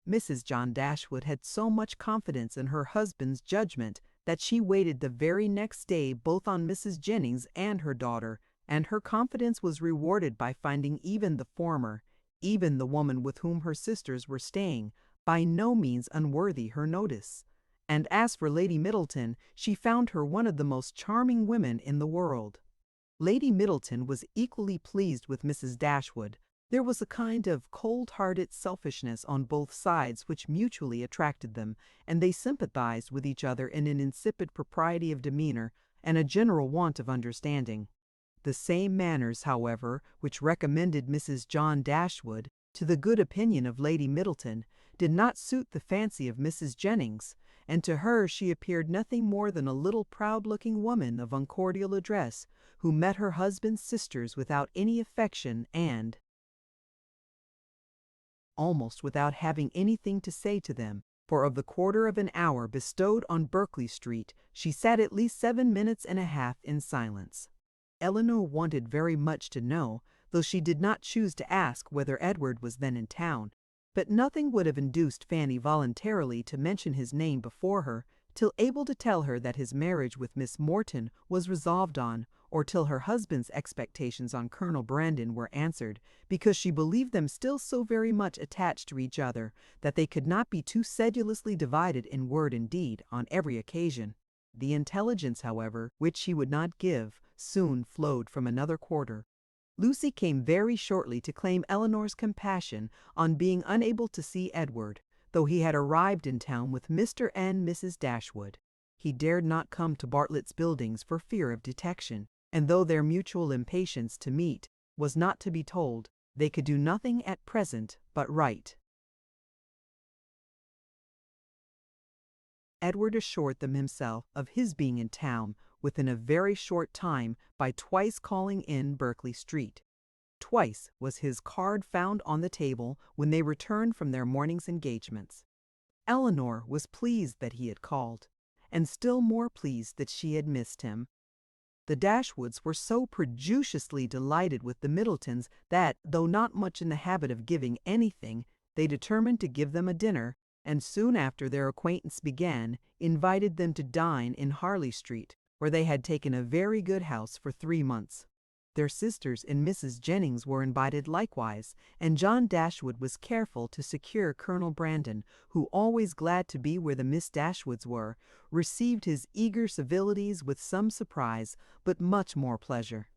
Mrs. John Dashwood had so much confidence in her husband's judgment that she waited the very next day both on Mrs. Jennings and her daughter, and her confidence was rewarded by finding even the former, even the woman with whom her sisters were staying, by no means unworthy her notice. And as for Lady Middleton, she found her one of the most charming women in the world. Lady Middleton was equally pleased with Mrs. Dashwood. There was a kind of cold-hearted selfishness on both sides which mutually attracted them, and they sympathized with each other in an insipid propriety of demeanor and a general want of understanding. The same manners, however, which recommended Mrs. John Dashwood to the good opinion of Lady Middleton, did not suit the fancy of Mrs. Jennings, and to her she appeared nothing more than a little proud-looking woman of uncordial address, who met her husband's sisters without any affection and almost without having anything to say to them, for of the quarter of an hour bestowed on Berkeley Street, she sat at least 7 minutes and a half in silence. Elinor wanted very much to know, though she did not choose to ask whether Edward was then in town, but nothing would have induced Fanny voluntarily to mention his name before her, till able to tell her that his marriage with Miss Morton was resolved on, or till her husband's expectations on Colonel Brandon were answered, because she believed them still so very much attached to each other that they could not be too sedulously divided in word and deed on every occasion. The intelligence, however, which he would not give, soon flowed from another quarter. Lucy came very shortly to claim Elinor's compassion on being unable to see Edward, though he had arrived in town with Mr. and Mrs. Dashwood. He dared not come to Bartlett's Buildings for fear of detection, and though their mutual impatience to meet was not to be told, they could do nothing at present but write. Edward assured them himself of his being in town within a very short time by twice calling in Berkeley Street. Twice was his card found on the table when they returned from their morning's engagements. Elinor was pleased that he had called, and still more pleased that she had missed him. The Dashwoods were so prodigiously delighted with the Middletons that, though not much in the habit of giving anything, they determined to give them a dinner, and soon after their acquaintance began, invited them to dine in Harley Street, where they had taken a very good house for 3 months. Their sisters and Mrs. Jennings were invited likewise, and John Dashwood was careful to secure Colonel Brandon, who, always glad to be where the Miss Dashwoods were, received his eager civilities with some surprise, but much more pleasure.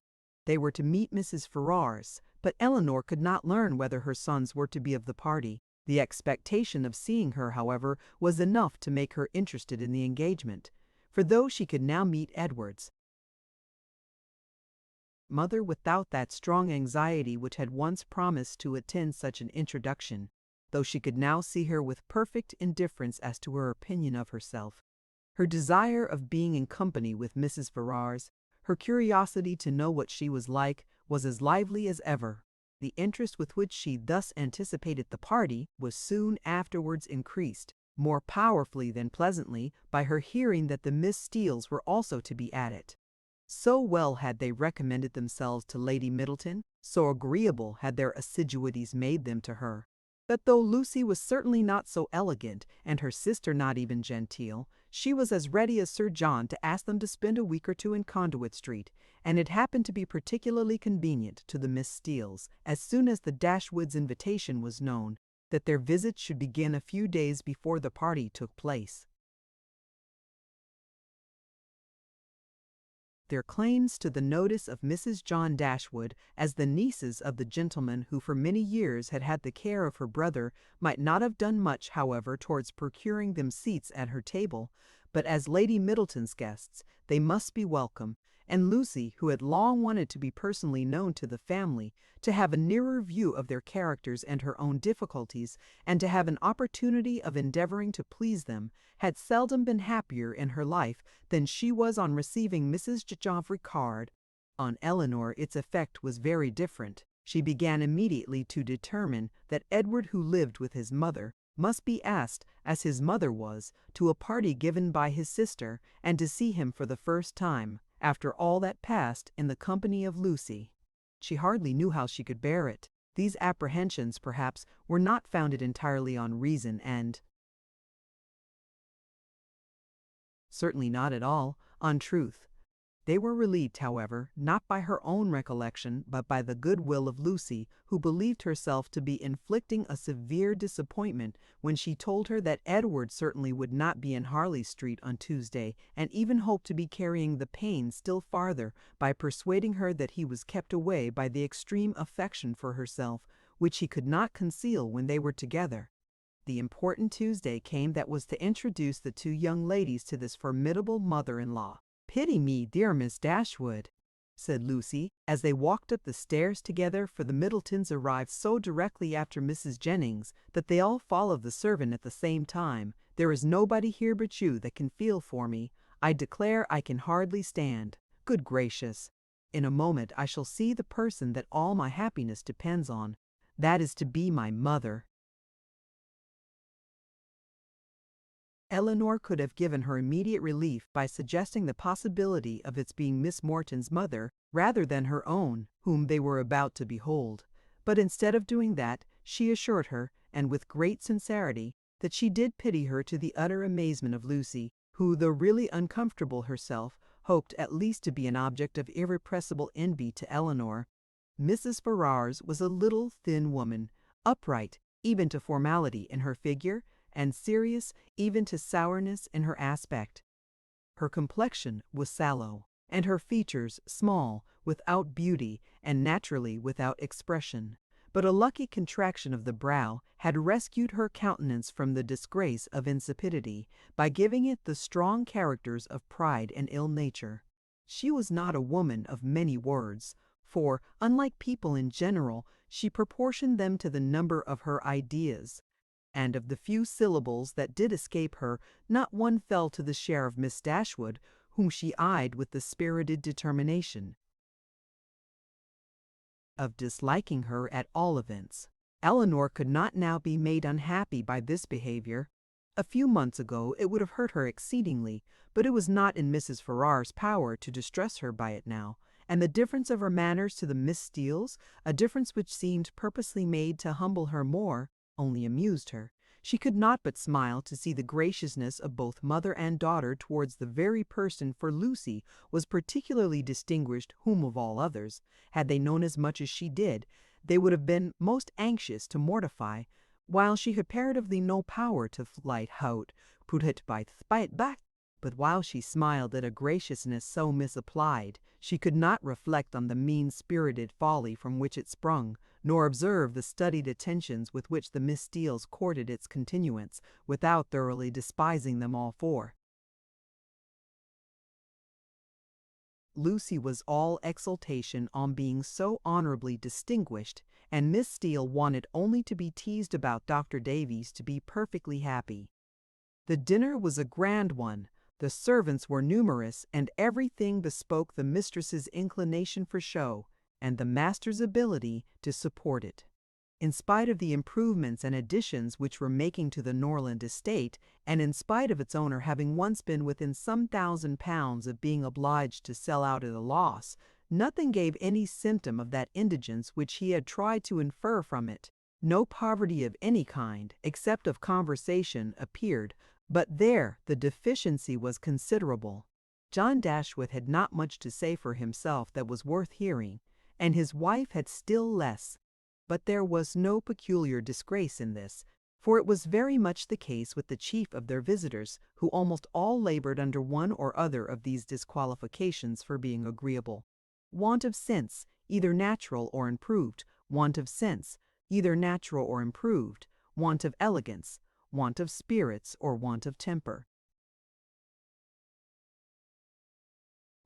They were to meet Mrs. Ferrars, but Elinor could not learn whether her sons were to be of the party. The expectation of seeing her, however, was enough to make her interested in the engagement, for though she could now meet Edward's mother without that strong anxiety which had once promised to attend such an introduction, though she could now see her with perfect indifference as to her opinion of herself, her desire of being in company with Mrs. Ferrars, her curiosity to know what she was like, was as lively as ever. The interest with which she thus anticipated the party was soon afterwards increased, more powerfully than pleasantly, by her hearing that the Miss Steeles were also to be at it. So well had they recommended themselves to Lady Middleton, so agreeable had their assiduities made them to her, that though Lucy was certainly not so elegant, and her sister not even genteel, she was as ready as Sir John to ask them to spend a week or two in Conduit Street, and it happened to be particularly convenient to the Miss Steeles, as soon as the Dashwoods' invitation was known, that their visit should begin a few days before the party took place. Their claims to the notice of Mrs. John Dashwood as the nieces of the gentleman who for many years had had the care of her brother might not have done much, however, towards procuring them seats at her table, but as Lady Middleton's guests they must be welcome, and Lucy, who had long wanted to be personally known to the family, to have a nearer view of their characters and her own difficulties, and to have an opportunity of endeavoring to please them, had seldom been happier in her life than she was on receiving Mrs. Joffrey's card. On Elinor its effect was very different. She began immediately to determine that Edward, who lived with his mother, must be asked, as his mother was, to a party given by his sister, and to see him for the first time, after all that passed in the company of Lucy. She hardly knew how she could bear it. These apprehensions, perhaps, were not founded entirely on reason, and certainly not at all on truth. They were relieved, however, not by her own recollection, but by the good will of Lucy, who believed herself to be inflicting a severe disappointment when she told her that Edward certainly would not be in Harley Street on Tuesday, and even hoped to be carrying the pain still farther by persuading her that he was kept away by the extreme affection for herself, which he could not conceal when they were together. The important Tuesday came that was to introduce the two young ladies to this formidable mother-in-law. "Pity me, dear Miss Dashwood," said Lucy, as they walked up the stairs together, for the Middletons arrived so directly after Mrs. Jennings that they all followed the servant at the same time. "There is nobody here but you that can feel for me. I declare I can hardly stand. Good gracious! In a moment I shall see the person that all my happiness depends on. That is to be my mother." Elinor could have given her immediate relief by suggesting the possibility of its being Miss Morton's mother rather than her own, whom they were about to behold. But instead of doing that, she assured her, and with great sincerity, that she did pity her, to the utter amazement of Lucy, who, though really uncomfortable herself, hoped at least to be an object of irrepressible envy to Elinor. Mrs. Ferrars was a little thin woman, upright even to formality in her figure, and serious even to sourness in her aspect. Her complexion was sallow, and her features small, without beauty, and naturally without expression. But a lucky contraction of the brow had rescued her countenance from the disgrace of insipidity, by giving it the strong characters of pride and ill nature. She was not a woman of many words, for, unlike people in general, she proportioned them to the number of her ideas, and of the few syllables that did escape her, not one fell to the share of Miss Dashwood, whom she eyed with the spirited determination of disliking her at all events. Elinor could not now be made unhappy by this behavior. A few months ago it would have hurt her exceedingly, but it was not in Mrs. Ferrars's power to distress her by it now, and the difference of her manners to the Miss Steeles, a difference which seemed purposely made to humble her more, only amused her. She could not but smile to see the graciousness of both mother and daughter towards the very person, for Lucy was particularly distinguished, whom of all others, had they known as much as she did, they would have been most anxious to mortify, while she had comparatively no power to flight haut, put by spite back. But while she smiled at a graciousness so misapplied, she could not reflect on the mean-spirited folly from which it sprung, nor observe the studied attentions with which the Miss Steeles courted its continuance, without thoroughly despising them all four. Lucy was all exultation on being so honourably distinguished, and Miss Steele wanted only to be teased about Dr. Davies to be perfectly happy. The dinner was a grand one. The servants were numerous, and everything bespoke the mistress's inclination for show, and the master's ability to support it. In spite of the improvements and additions which were making to the Norland estate, and in spite of its owner having once been within some £1,000 of being obliged to sell out at a loss, nothing gave any symptom of that indigence which he had tried to infer from it. No poverty of any kind, except of conversation, appeared, but there the deficiency was considerable. John Dashwood had not much to say for himself that was worth hearing, and his wife had still less. But there was no peculiar disgrace in this, for it was very much the case with the chief of their visitors, who almost all laboured under one or other of these disqualifications for being agreeable: want of sense, either natural or improved; want of sense, either natural or improved; want of elegance; want of spirits, or want of temper.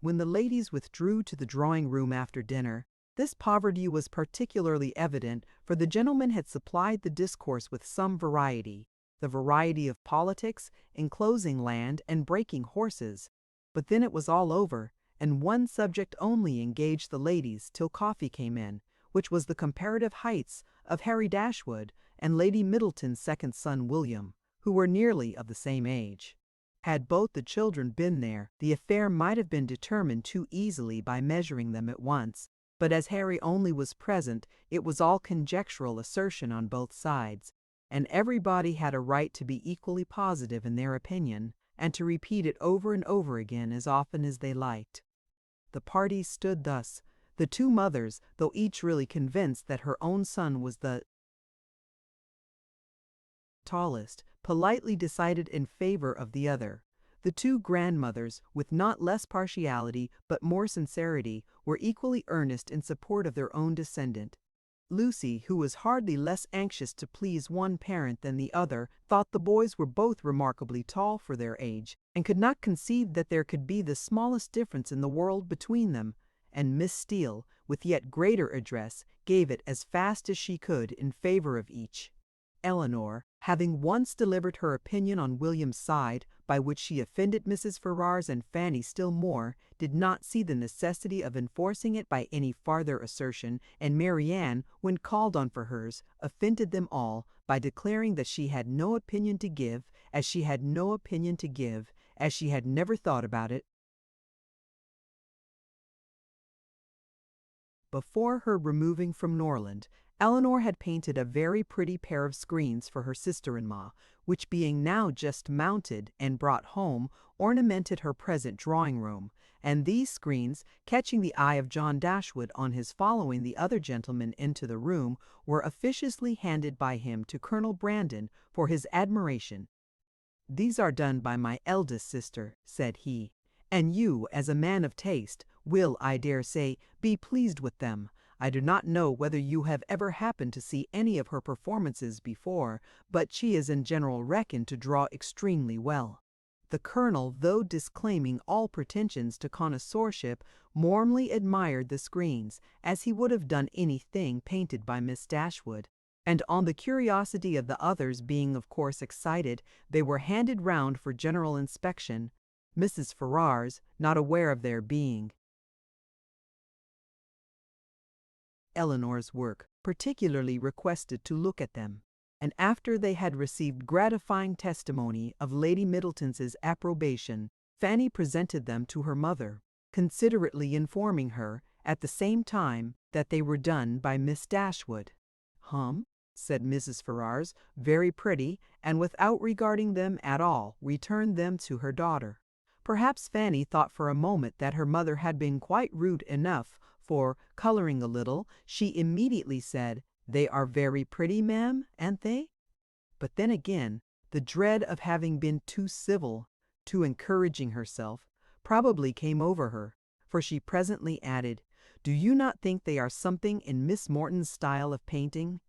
When the ladies withdrew to the drawing-room after dinner, this poverty was particularly evident, for the gentlemen had supplied the discourse with some variety, the variety of politics, enclosing land, and breaking horses. But then it was all over, and one subject only engaged the ladies till coffee came in, which was the comparative heights of Harry Dashwood and Lady Middleton's second son William, who were nearly of the same age. Had both the children been there, the affair might have been determined too easily by measuring them at once, but as Harry only was present, it was all conjectural assertion on both sides, and everybody had a right to be equally positive in their opinion, and to repeat it over and over again as often as they liked. The party stood thus. The two mothers, though each really convinced that her own son was the tallest, politely decided in favour of the other. The two grandmothers, with not less partiality but more sincerity, were equally earnest in support of their own descendant. Lucy, who was hardly less anxious to please one parent than the other, thought the boys were both remarkably tall for their age, and could not conceive that there could be the smallest difference in the world between them, and Miss Steele, with yet greater address, gave it as fast as she could in favor of each. Elinor, having once delivered her opinion on William's side, by which she offended Mrs. Ferrars and Fanny still more, did not see the necessity of enforcing it by any farther assertion, and Marianne, when called on for hers, offended them all by declaring that she had no opinion to give, as she had no opinion to give, as she had never thought about it. Before her removing from Norland, Elinor had painted a very pretty pair of screens for her sister-in-law, which being now just mounted and brought home, ornamented her present drawing-room, and these screens, catching the eye of John Dashwood on his following the other gentleman into the room, were officiously handed by him to Colonel Brandon for his admiration. "These are done by my eldest sister," said he, "and you, as a man of taste, will, I dare say, be pleased with them. I do not know whether you have ever happened to see any of her performances before, but she is in general reckoned to draw extremely well." The Colonel, though disclaiming all pretensions to connoisseurship, warmly admired the screens, as he would have done anything painted by Miss Dashwood, and on the curiosity of the others being of course excited, they were handed round for general inspection, Mrs. Ferrars not aware of their being. Elinor's work particularly requested to look at them, and after they had received gratifying testimony of Lady Middleton's approbation, Fanny presented them to her mother, considerately informing her, at the same time, that they were done by Miss Dashwood. Said Mrs. Ferrars, very pretty, and without regarding them at all, returned them to her daughter. Perhaps Fanny thought for a moment that her mother had been quite rude enough, for, colouring a little, she immediately said, "They are very pretty, ma'am, ain't they?" But then again, the dread of having been too civil, too encouraging herself, probably came over her, for she presently added, "Do you not think they are something in Miss Morton's style of painting?"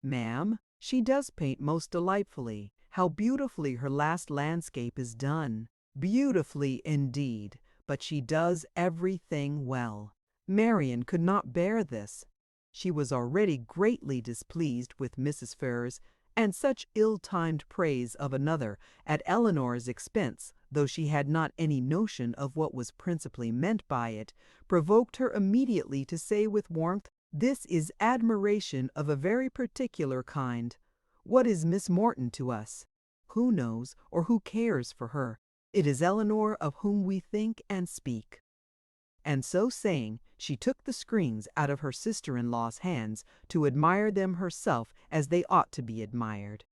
"Ma'am, she does paint most delightfully. How beautifully her last landscape is done! Beautifully indeed, but she does everything well." Marian could not bear this. She was already greatly displeased with Mrs. Ferrars, and such ill-timed praise of another at Elinor's expense, though she had not any notion of what was principally meant by it, provoked her immediately to say with warmth, "This is admiration of a very particular kind. What is Miss Morton to us? Who knows or who cares for her? It is Elinor of whom we think and speak." And so saying, she took the screens out of her sister-in-law's hands to admire them herself as they ought to be admired.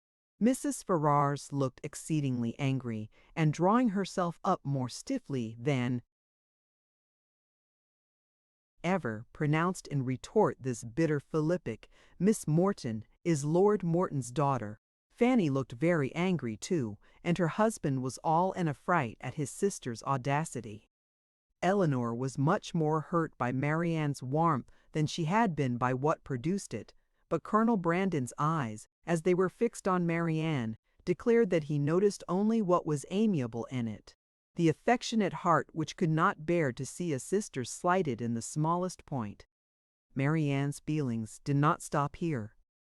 Mrs. Ferrars looked exceedingly angry, and drawing herself up more stiffly than ever, pronounced in retort this bitter philippic, "Miss Morton is Lord Morton's daughter." Fanny looked very angry too, and her husband was all in a fright at his sister's audacity. Elinor was much more hurt by Marianne's warmth than she had been by what produced it, but Colonel Brandon's eyes, as they were fixed on Marianne, declared that he noticed only what was amiable in it. The affectionate heart which could not bear to see a sister slighted in the smallest point. Marianne's feelings did not stop here.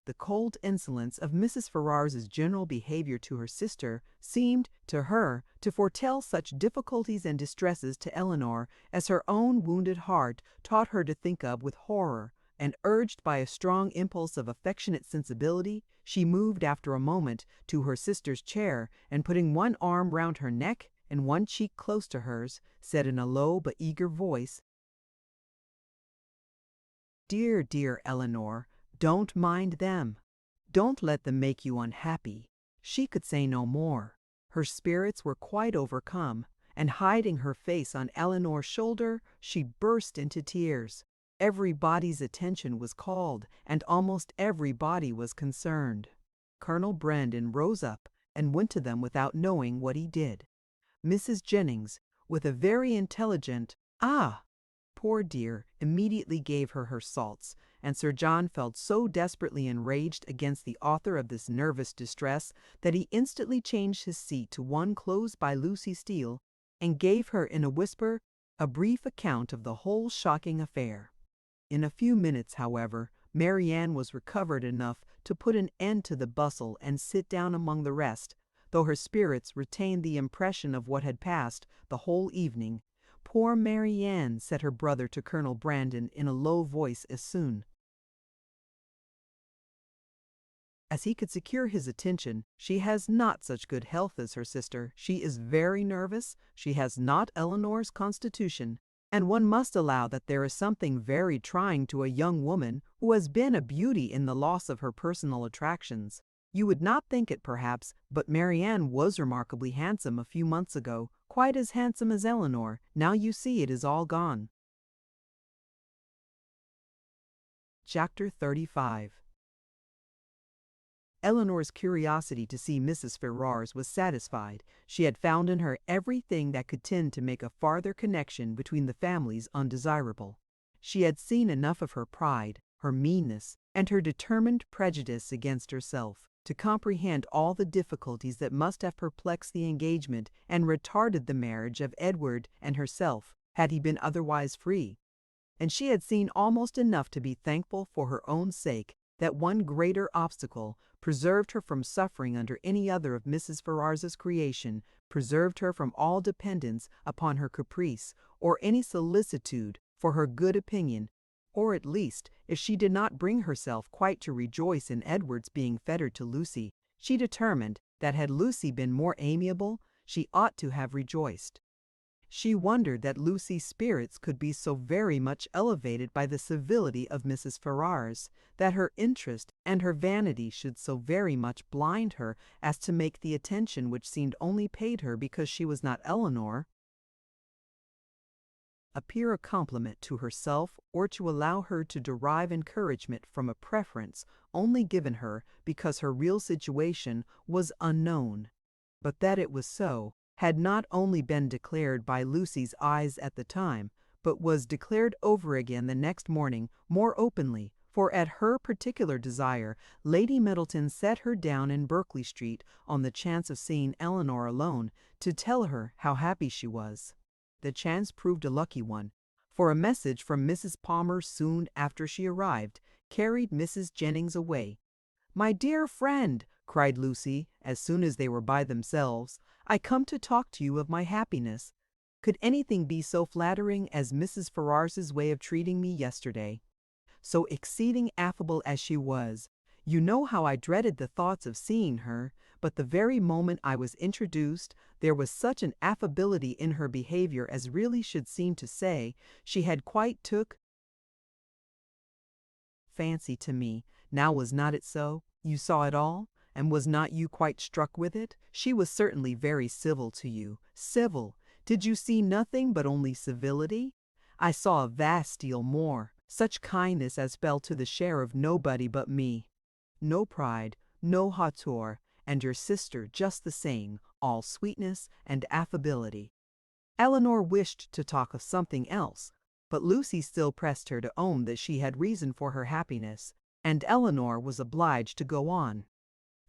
The cold insolence of Mrs. Ferrars's general behavior to her sister seemed, to her, to foretell such difficulties and distresses to Elinor as her own wounded heart taught her to think of with horror, and urged by a strong impulse of affectionate sensibility, she moved after a moment to her sister's chair, and putting one arm round her neck and one cheek close to hers, said in a low but eager voice, "Dear, dear Elinor, don't mind them. Don't let them make you unhappy." She could say no more. Her spirits were quite overcome, and hiding her face on Elinor's shoulder, she burst into tears. Everybody's attention was called, and almost everybody was concerned. Colonel Brandon rose up and went to them without knowing what he did. Mrs. Jennings, with a very intelligent "Ah!" poor dear, immediately gave her salts, and Sir John felt so desperately enraged against the author of this nervous distress that he instantly changed his seat to one close by Lucy Steele, and gave her in a whisper a brief account of the whole shocking affair. In a few minutes, however, Marianne was recovered enough to put an end to the bustle and sit down among the rest, though her spirits retained the impression of what had passed the whole evening. "Poor Marianne," said her brother to Colonel Brandon in a low voice as soon as he could secure his attention. "She has not such good health as her sister. She is very nervous. She has not Elinor's constitution. And one must allow that there is something very trying to a young woman who has been a beauty in the loss of her personal attractions. You would not think it, perhaps, but Marianne was remarkably handsome a few months ago, quite as handsome as Elinor. Now you see it is all gone." Chapter 35. Elinor's curiosity to see Mrs. Ferrars was satisfied. She had found in her everything that could tend to make a farther connection between the families undesirable. She had seen enough of her pride, her meanness, and her determined prejudice against herself to comprehend all the difficulties that must have perplexed the engagement and retarded the marriage of Edward and herself, had he been otherwise free. And she had seen almost enough to be thankful for her own sake that one greater obstacle preserved her from suffering under any other of Mrs. Ferrars's creation, preserved her from all dependence upon her caprice, or any solicitude for her good opinion, or at least, if she did not bring herself quite to rejoice in Edward's being fettered to Lucy, she determined that had Lucy been more amiable, she ought to have rejoiced. She wondered that Lucy's spirits could be so very much elevated by the civility of Mrs. Ferrars, that her interest and her vanity should so very much blind her as to make the attention which seemed only paid her because she was not Elinor appear a compliment to herself, or to allow her to derive encouragement from a preference only given her because her real situation was unknown. But that it was so had not only been declared by Lucy's eyes at the time, but was declared over again the next morning more openly, for at her particular desire Lady Middleton set her down in Berkeley Street on the chance of seeing Elinor alone, to tell her how happy she was. The chance proved a lucky one, for a message from Mrs. Palmer soon after she arrived carried Mrs. Jennings away. "My dear friend," cried Lucy, as soon as they were by themselves, "I come to talk to you of my happiness. Could anything be so flattering as Mrs. Ferrars's way of treating me yesterday? So exceeding affable as she was. You know how I dreaded the thoughts of seeing her, but the very moment I was introduced, there was such an affability in her behavior as really should seem to say she had quite took fancy to me. Now was not it so? You saw it all, and was not you quite struck with it? She was certainly very civil to you. Civil! Did you see nothing but only civility? I saw a vast deal more, such kindness as fell to the share of nobody but me. No pride, no hauteur, and your sister just the same, all sweetness and affability." Elinor wished to talk of something else, but Lucy still pressed her to own that she had reason for her happiness, and Elinor was obliged to go on.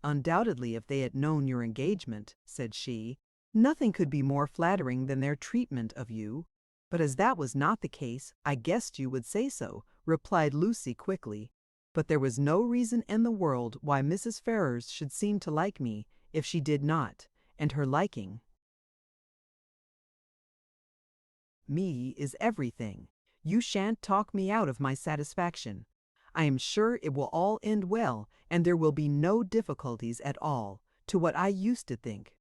"Undoubtedly, if they had known your engagement," said she, "nothing could be more flattering than their treatment of you. But as that was not the case, I guessed you would say so," replied Lucy quickly. "But there was no reason in the world why Mrs. Ferrars should seem to like me, if she did not, and her liking me is everything. You shan't talk me out of my satisfaction. I am sure it will all end well, and there will be no difficulties at all, to what I used to think.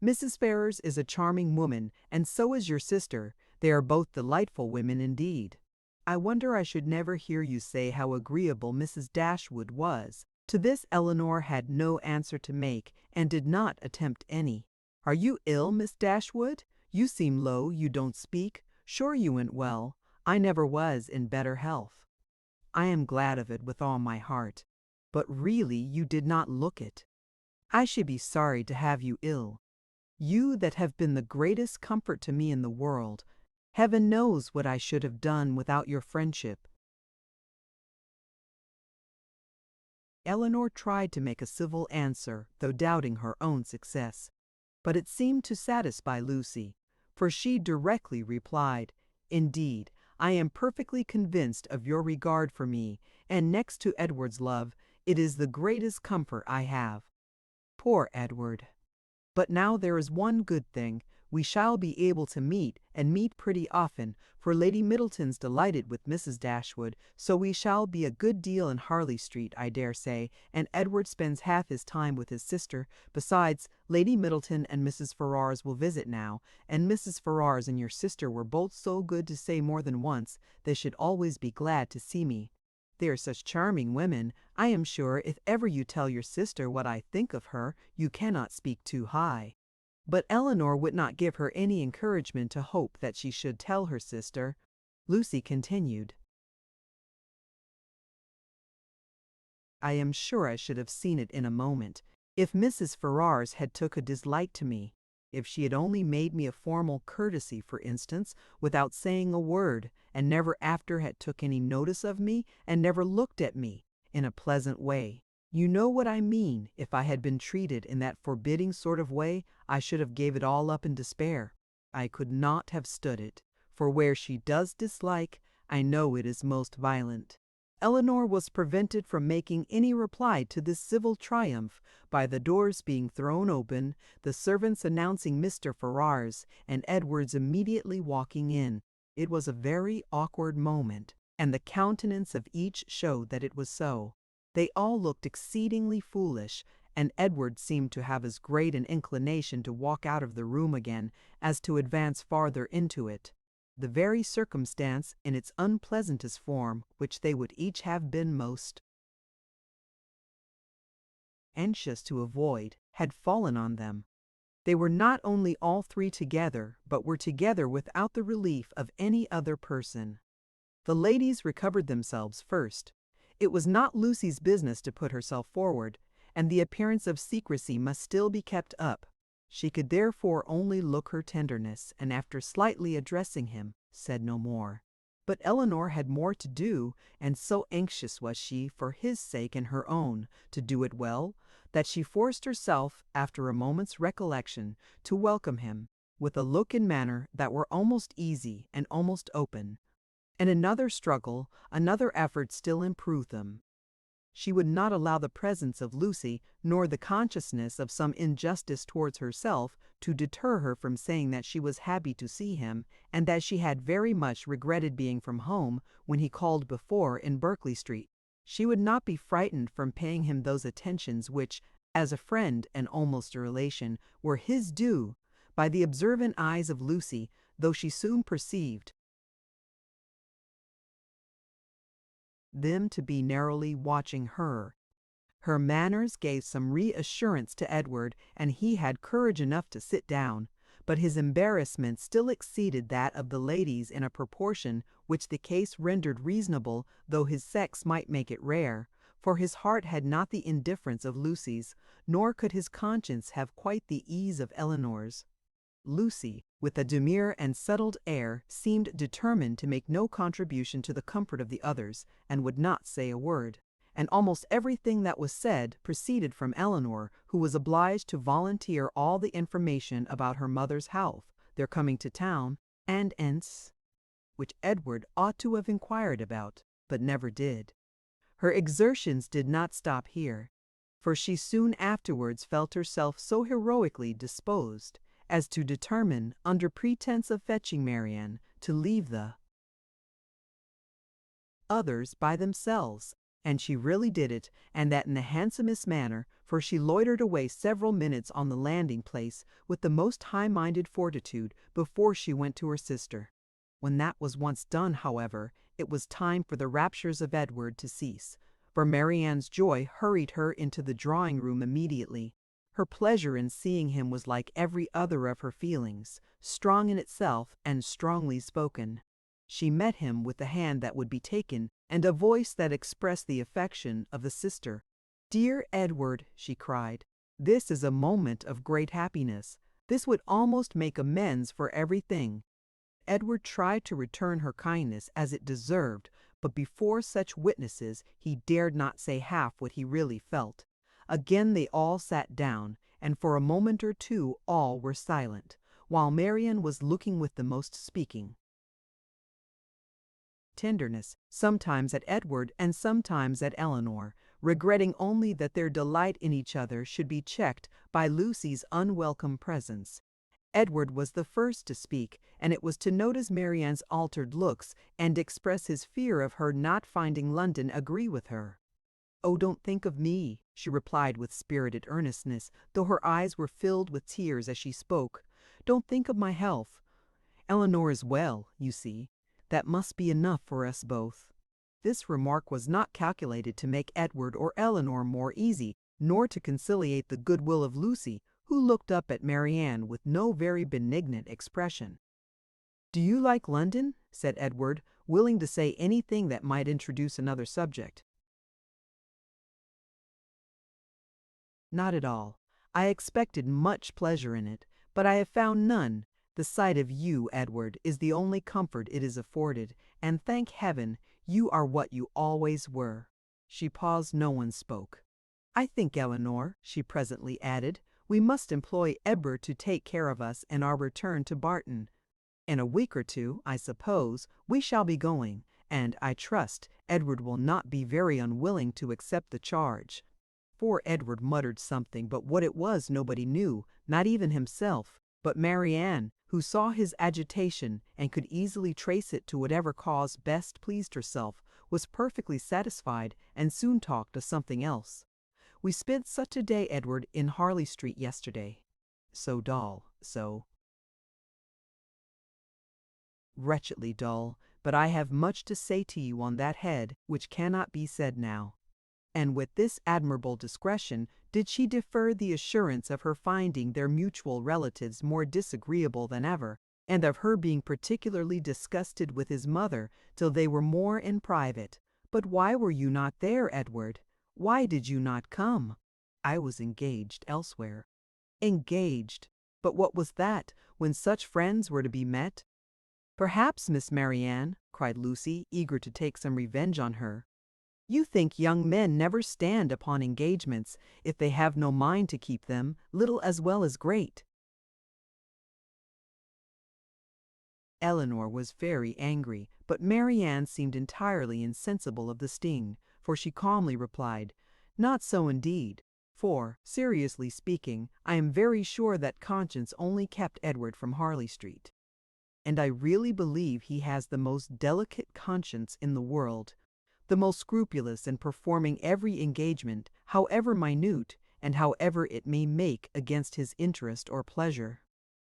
Mrs. Ferrars is a charming woman, and so is your sister. They are both delightful women indeed. I wonder I should never hear you say how agreeable Mrs. Dashwood was." To this Elinor had no answer to make, and did not attempt any. "Are you ill, Miss Dashwood? You seem low, you don't speak. Sure you went well. I never was in better health." "I am glad of it with all my heart. But really you did not look it. I should be sorry to have you ill. You that have been the greatest comfort to me in the world. Heaven knows what I should have done without your friendship." Elinor tried to make a civil answer, though doubting her own success. But it seemed to satisfy Lucy, for she directly replied, "Indeed, I am perfectly convinced of your regard for me, and next to Edward's love, it is the greatest comfort I have." Poor Edward! But now there is one good thing. We shall be able to meet, and meet pretty often, for Lady Middleton's delighted with Mrs. Dashwood, so we shall be a good deal in Harley Street, I dare say, and Edward spends half his time with his sister. Besides, Lady Middleton and Mrs. Ferrars will visit now, and Mrs. Ferrars and your sister were both so good to say more than once they should always be glad to see me. They are such charming women. I am sure if ever you tell your sister what I think of her, you cannot speak too high. But Elinor would not give her any encouragement to hope that she should tell her sister. Lucy continued, "I am sure I should have seen it in a moment, if Mrs. Ferrars had took a dislike to me. If she had only made me a formal courtesy, for instance, without saying a word, and never after had took any notice of me, and never looked at me in a pleasant way. You know what I mean. If I had been treated in that forbidding sort of way, I should have gave it all up in despair. I could not have stood it, for where she does dislike, I know it is most violent." Elinor was prevented from making any reply to this civil triumph by the doors being thrown open, the servants announcing Mr. Ferrars, and Edward's immediately walking in. It was a very awkward moment, and the countenance of each showed that it was so. They all looked exceedingly foolish, and Edward seemed to have as great an inclination to walk out of the room again as to advance farther into it. The very circumstance in its unpleasantest form, which they would each have been most anxious to avoid, had fallen on them. They were not only all three together, but were together without the relief of any other person. The ladies recovered themselves first. It was not Lucy's business to put herself forward, and the appearance of secrecy must still be kept up. She could therefore only look her tenderness, and after slightly addressing him, said no more. But Elinor had more to do, and so anxious was she, for his sake and her own, to do it well, that she forced herself, after a moment's recollection, to welcome him, with a look and manner that were almost easy and almost open. And another struggle, another effort still improved them. She would not allow the presence of Lucy, nor the consciousness of some injustice towards herself, to deter her from saying that she was happy to see him, and that she had very much regretted being from home when he called before in Berkeley Street. She would not be frightened from paying him those attentions which, as a friend and almost a relation, were his due, by the observant eyes of Lucy, though she soon perceived them to be narrowly watching her. Her manners gave some reassurance to Edward, and he had courage enough to sit down, but his embarrassment still exceeded that of the ladies in a proportion which the case rendered reasonable, though his sex might make it rare, for his heart had not the indifference of Lucy's, nor could his conscience have quite the ease of Elinor's. Lucy, with a demure and settled air, seemed determined to make no contribution to the comfort of the others, and would not say a word. And almost everything that was said proceeded from Elinor, who was obliged to volunteer all the information about her mother's health, their coming to town, and ends, which Edward ought to have inquired about, but never did. Her exertions did not stop here, for she soon afterwards felt herself so heroically disposed as to determine, under pretence of fetching Marianne, to leave the others by themselves, and she really did it, and that in the handsomest manner, for she loitered away several minutes on the landing place with the most high-minded fortitude before she went to her sister. When that was once done, however, it was time for the raptures of Edward to cease, for Marianne's joy hurried her into the drawing-room immediately. Her pleasure in seeing him was like every other of her feelings, strong in itself and strongly spoken. She met him with the hand that would be taken, and a voice that expressed the affection of the sister. "Dear Edward," she cried, "this is a moment of great happiness. This would almost make amends for everything." Edward tried to return her kindness as it deserved, but before such witnesses he dared not say half what he really felt. Again they all sat down, and for a moment or two all were silent, while Marianne was looking with the most speaking tenderness, sometimes at Edward and sometimes at Elinor, regretting only that their delight in each other should be checked by Lucy's unwelcome presence. Edward was the first to speak, and it was to notice Marianne's altered looks and express his fear of her not finding London agree with her. "Oh, don't think of me," she replied with spirited earnestness, though her eyes were filled with tears as she spoke. "Don't think of my health. Elinor is well, you see. That must be enough for us both." This remark was not calculated to make Edward or Elinor more easy, nor to conciliate the goodwill of Lucy, who looked up at Marianne with no very benignant expression. "Do you like London?" said Edward, willing to say anything that might introduce another subject. "Not at all. I expected much pleasure in it, but I have found none. The sight of you, Edward, is the only comfort it is afforded, and thank heaven, you are what you always were." She paused, no one spoke. "I think, Elinor," she presently added, "we must employ Edward to take care of us in our return to Barton. In a week or two, I suppose, we shall be going, and, I trust, Edward will not be very unwilling to accept the charge." Poor Edward muttered something, but what it was nobody knew, not even himself. But Marianne, who saw his agitation and could easily trace it to whatever cause best pleased herself, was perfectly satisfied and soon talked of something else. "We spent such a day, Edward, in Harley Street yesterday. So dull, so wretchedly dull, but I have much to say to you on that head which cannot be said now." And with this admirable discretion did she defer the assurance of her finding their mutual relatives more disagreeable than ever, and of her being particularly disgusted with his mother, till they were more in private. "But why were you not there, Edward? Why did you not come?" "I was engaged elsewhere." "Engaged! But what was that, when such friends were to be met?" "Perhaps, Miss Marianne," cried Lucy, eager to take some revenge on her, "you think young men never stand upon engagements, if they have no mind to keep them, little as well as great." Elinor was very angry, but Marianne seemed entirely insensible of the sting, for she calmly replied, "Not so indeed, for, seriously speaking, I am very sure that conscience only kept Edward from Harley Street. And I really believe he has the most delicate conscience in the world, the most scrupulous in performing every engagement, however minute, and however it may make against his interest or pleasure.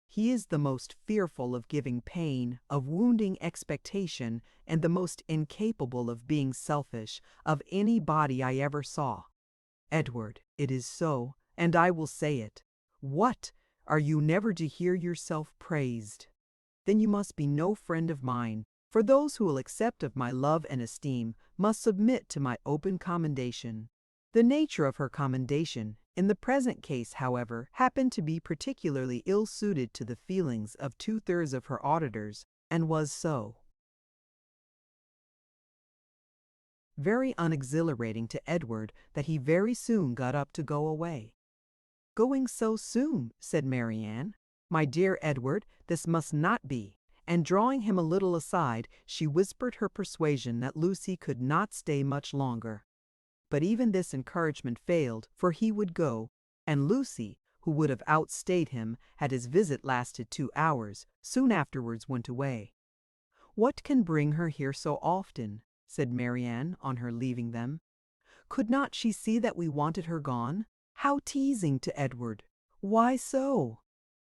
He is the most fearful of giving pain, of wounding expectation, and the most incapable of being selfish, of any body I ever saw. Edward, it is so, and I will say it. What! Are you never to hear yourself praised? Then you must be no friend of mine, for those who will accept of my love and esteem must submit to my open commendation." The nature of her commendation, in the present case, however, happened to be particularly ill-suited to the feelings of 2/3 of her auditors, and was so very unexhilarating to Edward that he very soon got up to go away. "Going so soon?" said Marianne. "My dear Edward, this must not be." And drawing him a little aside, she whispered her persuasion that Lucy could not stay much longer. But even this encouragement failed, for he would go, and Lucy, who would have outstayed him had his visit lasted 2 hours, soon afterwards went away. "What can bring her here so often?" said Marianne on her leaving them. "Could not she see that we wanted her gone? How teasing to Edward! Why so?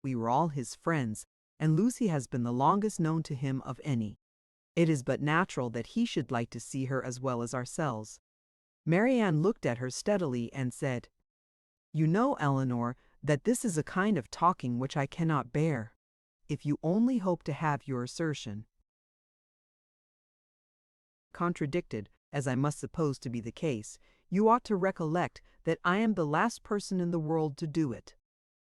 We were all his friends, and Lucy has been the longest known to him of any. It is but natural that he should like to see her as well as ourselves." Marianne looked at her steadily and said, "You know, Elinor, that this is a kind of talking which I cannot bear. If you only hope to have your assertion contradicted, as I must suppose to be the case, you ought to recollect that I am the last person in the world to do it.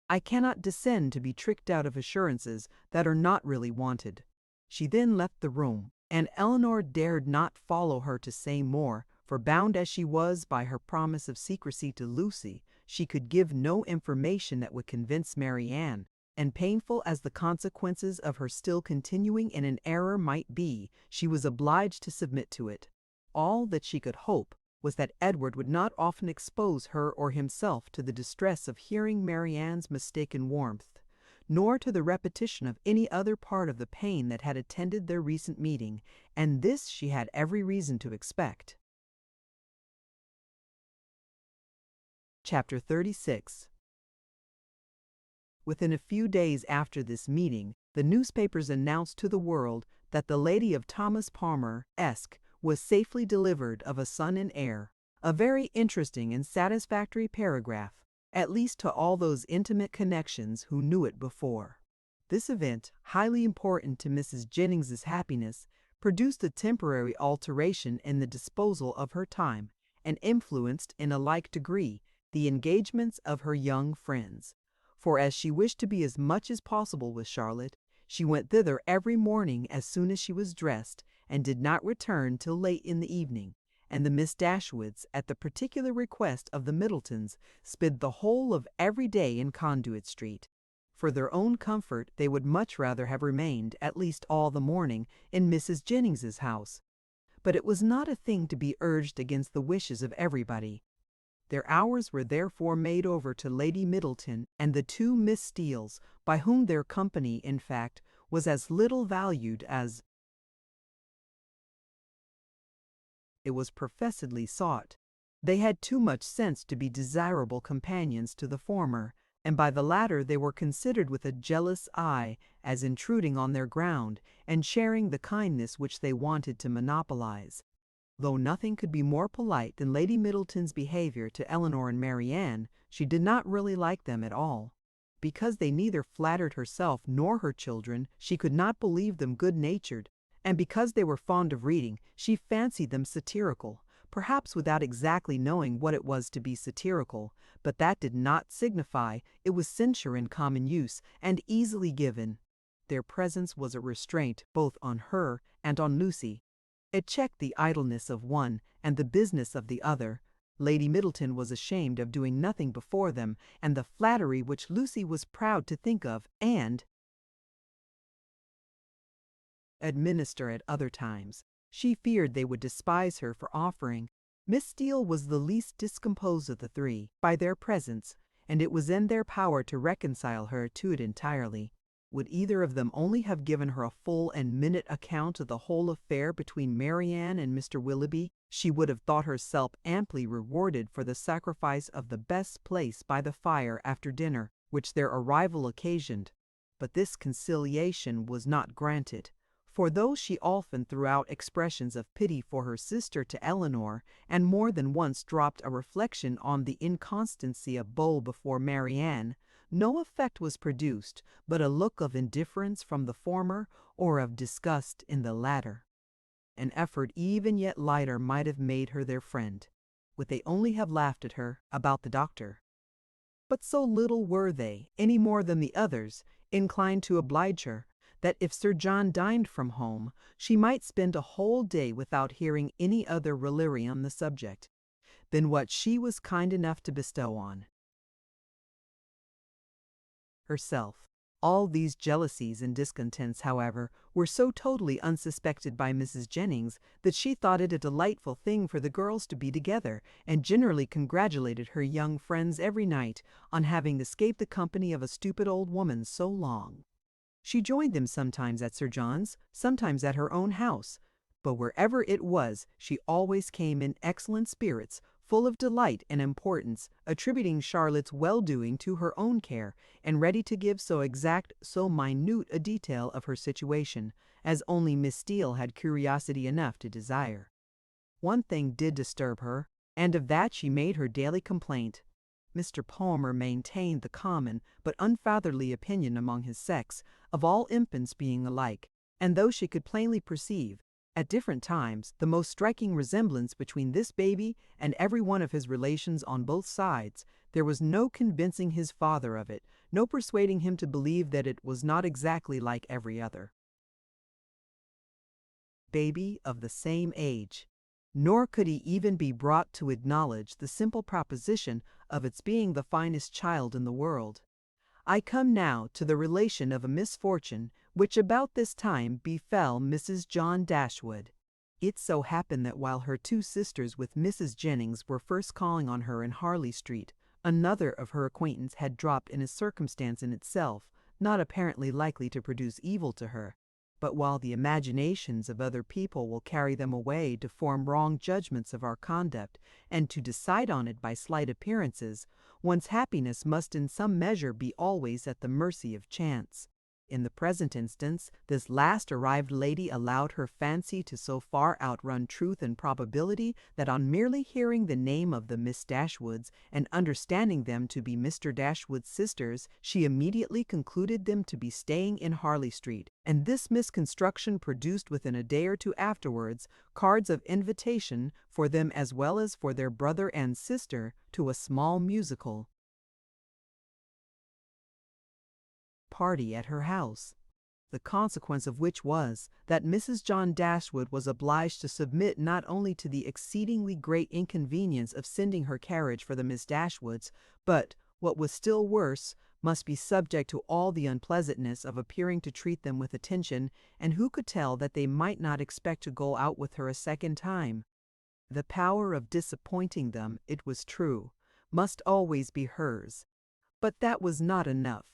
I cannot descend to be tricked out of assurances that are not really wanted." She then left the room, and Elinor dared not follow her to say more, for bound as she was by her promise of secrecy to Lucy, she could give no information that would convince Marianne, and painful as the consequences of her still continuing in an error might be, she was obliged to submit to it. All that she could hope was that Edward would not often expose her or himself to the distress of hearing Marianne's mistaken warmth, nor to the repetition of any other part of the pain that had attended their recent meeting, and this she had every reason to expect. Chapter 36. Within a few days after this meeting, the newspapers announced to the world that the lady of Thomas Palmer, Esq., was safely delivered of a son and heir, a very interesting and satisfactory paragraph, at least to all those intimate connections who knew it before. This event, highly important to Mrs. Jennings's happiness, produced a temporary alteration in the disposal of her time, and influenced in a like degree the engagements of her young friends. For as she wished to be as much as possible with Charlotte, she went thither every morning as soon as she was dressed, and did not return till late in the evening, and the Miss Dashwoods, at the particular request of the Middletons, spent the whole of every day in Conduit Street. For their own comfort they would much rather have remained, at least all the morning, in Mrs. Jennings's house. But it was not a thing to be urged against the wishes of everybody. Their hours were therefore made over to Lady Middleton and the two Miss Steeles, by whom their company, in fact, was as little valued as it was professedly sought. They had too much sense to be desirable companions to the former, and by the latter they were considered with a jealous eye as intruding on their ground and sharing the kindness which they wanted to monopolize. Though nothing could be more polite than Lady Middleton's behavior to Elinor and Marianne, she did not really like them at all. Because they neither flattered herself nor her children, she could not believe them good-natured, and because they were fond of reading, she fancied them satirical, perhaps without exactly knowing what it was to be satirical, but that did not signify. It was censure in common use, and easily given. Their presence was a restraint both on her and on Lucy. It checked the idleness of one and the business of the other. Lady Middleton was ashamed of doing nothing before them, and the flattery which Lucy was proud to think of and administer at other times, she feared they would despise her for offering. Miss Steele was the least discomposed of the three by their presence, and it was in their power to reconcile her to it entirely. Would either of them only have given her a full and minute account of the whole affair between Marianne and Mr. Willoughby, she would have thought herself amply rewarded for the sacrifice of the best place by the fire after dinner, which their arrival occasioned. But this conciliation was not granted. For though she often threw out expressions of pity for her sister to Elinor, and more than once dropped a reflection on the inconstancy of Bull before Marianne, no effect was produced but a look of indifference from the former, or of disgust in the latter. An effort even yet lighter might have made her their friend. Would they only have laughed at her about the doctor? But so little were they, any more than the others, inclined to oblige her, that if Sir John dined from home, she might spend a whole day without hearing any other raillery on the subject than what she was kind enough to bestow on herself. All these jealousies and discontents, however, were so totally unsuspected by Mrs. Jennings that she thought it a delightful thing for the girls to be together, and generally congratulated her young friends every night on having escaped the company of a stupid old woman so long. She joined them sometimes at Sir John's, sometimes at her own house, but wherever it was she always came in excellent spirits, full of delight and importance, attributing Charlotte's well-doing to her own care, and ready to give so exact, so minute a detail of her situation, as only Miss Steele had curiosity enough to desire. One thing did disturb her, and of that she made her daily complaint. Mr. Palmer maintained the common but unfatherly opinion among his sex of all infants being alike, and though she could plainly perceive, at different times, the most striking resemblance between this baby and every one of his relations on both sides, there was no convincing his father of it, no persuading him to believe that it was not exactly like every other baby of the same age. Nor could he even be brought to acknowledge the simple proposition of its being the finest child in the world. I come now to the relation of a misfortune which about this time befell Mrs. John Dashwood. It so happened that while her two sisters with Mrs. Jennings were first calling on her in Harley Street, another of her acquaintance had dropped in a circumstance in itself not apparently likely to produce evil to her. But while the imaginations of other people will carry them away to form wrong judgments of our conduct and to decide on it by slight appearances, one's happiness must in some measure be always at the mercy of chance. In the present instance, this last arrived lady allowed her fancy to so far outrun truth and probability that on merely hearing the name of the Miss Dashwoods and understanding them to be Mr. Dashwood's sisters, she immediately concluded them to be staying in Harley Street, and this misconstruction produced within a day or two afterwards cards of invitation for them as well as for their brother and sister to a small musical party at her house, the consequence of which was that Mrs. John Dashwood was obliged to submit not only to the exceedingly great inconvenience of sending her carriage for the Miss Dashwoods, but, what was still worse, must be subject to all the unpleasantness of appearing to treat them with attention, and who could tell that they might not expect to go out with her a second time? The power of disappointing them, it was true, must always be hers, but that was not enough.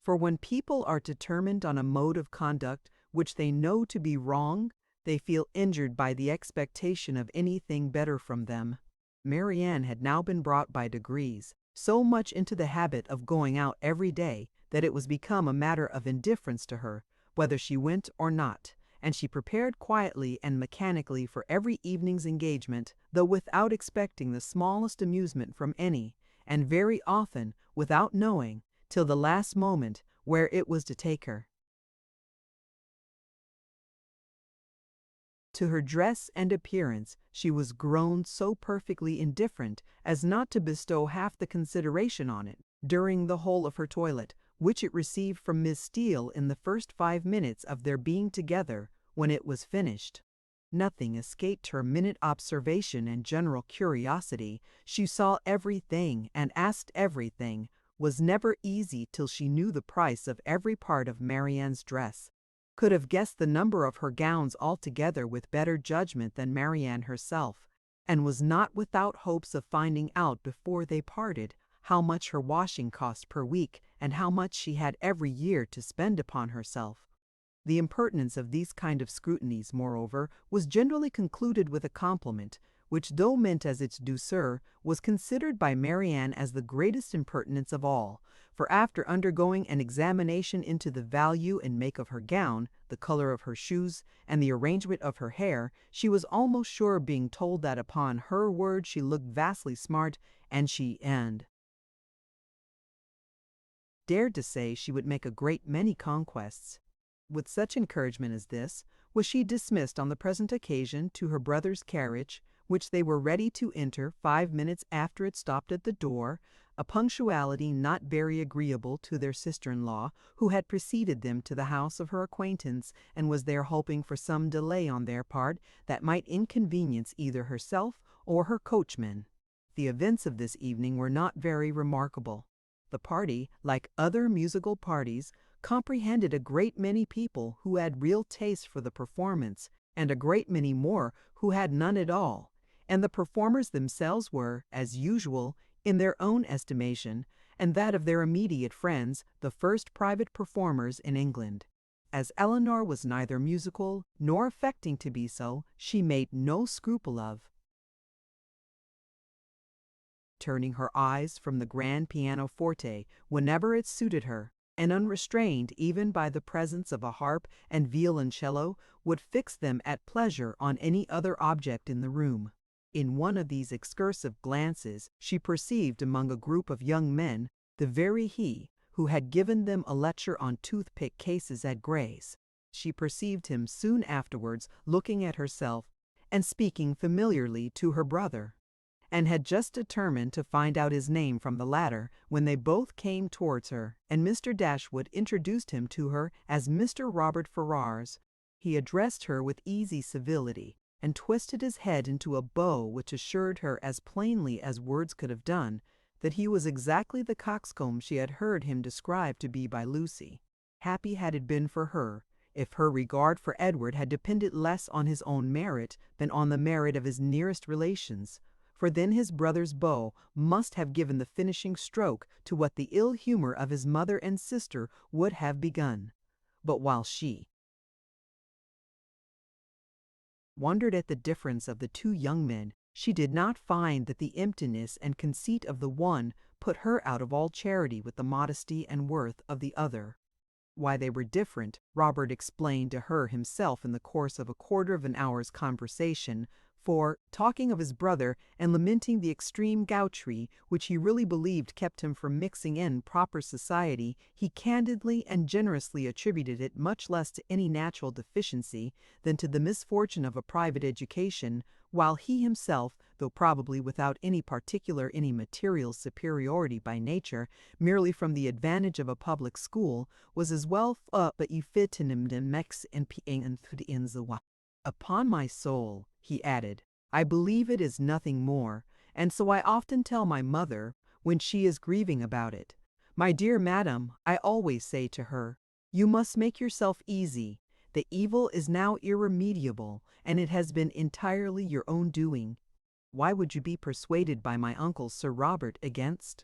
For when people are determined on a mode of conduct which they know to be wrong, they feel injured by the expectation of anything better from them. Marianne had now been brought by degrees so much into the habit of going out every day that it was become a matter of indifference to her whether she went or not, and she prepared quietly and mechanically for every evening's engagement, though without expecting the smallest amusement from any, and very often without knowing, till the last moment, where it was to take her. To her dress and appearance she was grown so perfectly indifferent as not to bestow half the consideration on it during the whole of her toilet, which it received from Miss Steele in the first 5 minutes of their being together. When it was finished, nothing escaped her minute observation and general curiosity. She saw everything and asked everything, was never easy till she knew the price of every part of Marianne's dress, could have guessed the number of her gowns altogether with better judgment than Marianne herself, and was not without hopes of finding out before they parted how much her washing cost per week and how much she had every year to spend upon herself. The impertinence of these kind of scrutinies, moreover, was generally concluded with a compliment, which, though meant as its douceur, was considered by Marianne as the greatest impertinence of all, for after undergoing an examination into the value and make of her gown, the color of her shoes, and the arrangement of her hair, she was almost sure of being told that upon her word she looked vastly smart, and she dared to say she would make a great many conquests. With such encouragement as this, was she dismissed on the present occasion to her brother's carriage, which they were ready to enter 5 minutes after it stopped at the door, a punctuality not very agreeable to their sister-in-law, who had preceded them to the house of her acquaintance, and was there hoping for some delay on their part that might inconvenience either herself or her coachman. The events of this evening were not very remarkable. The party, like other musical parties, comprehended a great many people who had real taste for the performance, and a great many more who had none at all, and the performers themselves were, as usual, in their own estimation, and that of their immediate friends, the first private performers in England. As Elinor was neither musical nor affecting to be so, she made no scruple of turning her eyes from the grand pianoforte whenever it suited her, and unrestrained even by the presence of a harp and violoncello, would fix them at pleasure on any other object in the room. In one of these excursive glances she perceived among a group of young men the very he who had given them a lecture on toothpick cases at Gray's. She perceived him soon afterwards looking at herself and speaking familiarly to her brother, and had just determined to find out his name from the latter when they both came towards her, and Mr. Dashwood introduced him to her as Mr. Robert Ferrars. He addressed her with easy civility, and twisted his head into a bow which assured her as plainly as words could have done that he was exactly the coxcomb she had heard him described to be by Lucy. Happy had it been for her, if her regard for Edward had depended less on his own merit than on the merit of his nearest relations, for then his brother's bow must have given the finishing stroke to what the ill humor of his mother and sister would have begun. But while she wondered at the difference of the two young men, she did not find that the emptiness and conceit of the one put her out of all charity with the modesty and worth of the other. Why they were different, Robert explained to her himself in the course of a quarter of an hour's conversation, for, talking of his brother and lamenting the extreme gaucherie which he really believed kept him from mixing in proper society, he candidly and generously attributed it much less to any natural deficiency than to the misfortune of a private education, while he himself, though probably without any material superiority by nature, merely from the advantage of a public school, was as well but effitinum de mex and the. Upon my soul, he added, I believe it is nothing more, and so I often tell my mother, when she is grieving about it. My dear madam, I always say to her, you must make yourself easy. The evil is now irremediable, and it has been entirely your own doing. Why would you be persuaded by my uncle Sir Robert against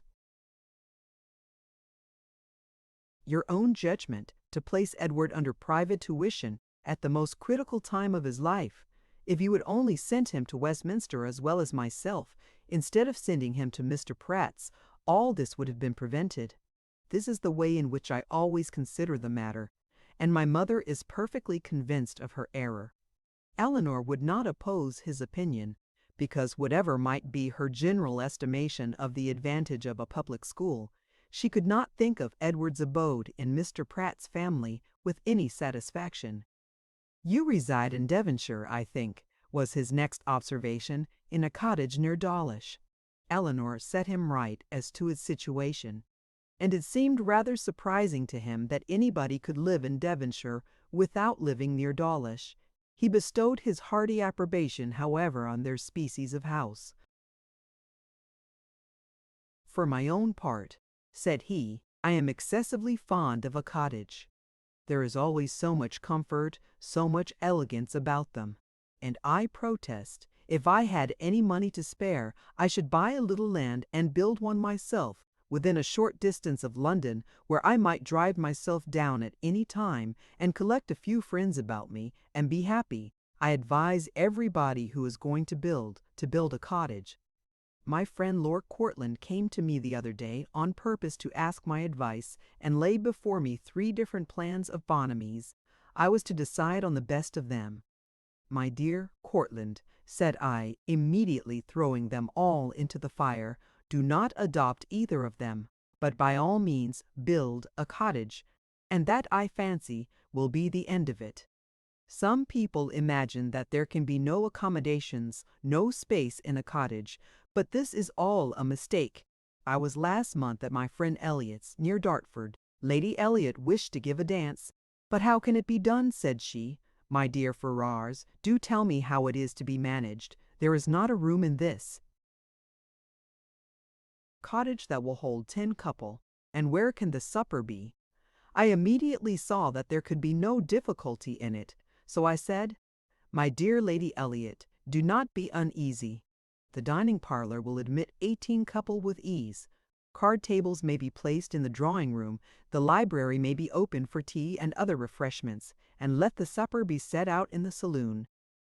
your own judgment to place Edward under private tuition at the most critical time of his life? If you had only sent him to Westminster as well as myself, instead of sending him to Mr. Pratt's, all this would have been prevented. This is the way in which I always consider the matter, and my mother is perfectly convinced of her error. Elinor would not oppose his opinion, because whatever might be her general estimation of the advantage of a public school, she could not think of Edward's abode in Mr. Pratt's family with any satisfaction. You reside in Devonshire, I think, was his next observation, in a cottage near Dawlish. Elinor set him right as to its situation, and it seemed rather surprising to him that anybody could live in Devonshire without living near Dawlish. He bestowed his hearty approbation, however, on their species of house. For my own part, said he, I am excessively fond of a cottage. There is always so much comfort, so much elegance about them, and I protest, if I had any money to spare, I should buy a little land and build one myself, within a short distance of London, where I might drive myself down at any time and collect a few friends about me and be happy. I advise everybody who is going to build a cottage. My friend Lord Courtland came to me the other day on purpose to ask my advice and laid before me 3 different plans of Bonhomie's. I was to decide on the best of them. My dear Courtland, said I, immediately throwing them all into the fire, do not adopt either of them, but by all means build a cottage, and that, I fancy, will be the end of it. Some people imagine that there can be no accommodations, no space in a cottage, but this is all a mistake. I was last month at my friend Elliot's, near Dartford. Lady Elliot wished to give a dance. But how can it be done, said she. My dear Ferrars, do tell me how it is to be managed. There is not a room in this cottage that will hold 10 couple, and where can the supper be? I immediately saw that there could be no difficulty in it, so I said, my dear Lady Elliot, do not be uneasy. The dining parlor will admit 18 couple with ease. Card tables may be placed in the drawing room, the library may be open for tea and other refreshments, and let the supper be set out in the saloon.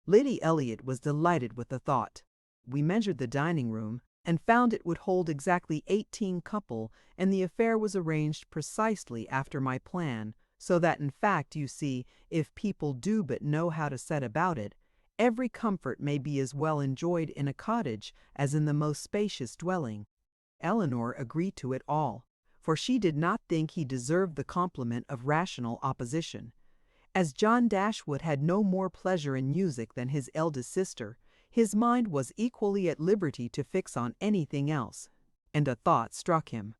Lady Elliot was delighted with the thought. We measured the dining room, and found it would hold exactly 18 couple, and the affair was arranged precisely after my plan, so that in fact, you see, if people do but know how to set about it, every comfort may be as well enjoyed in a cottage as in the most spacious dwelling. Elinor agreed to it all, for she did not think he deserved the compliment of rational opposition. As John Dashwood had no more pleasure in music than his eldest sister, his mind was equally at liberty to fix on anything else, and a thought struck him.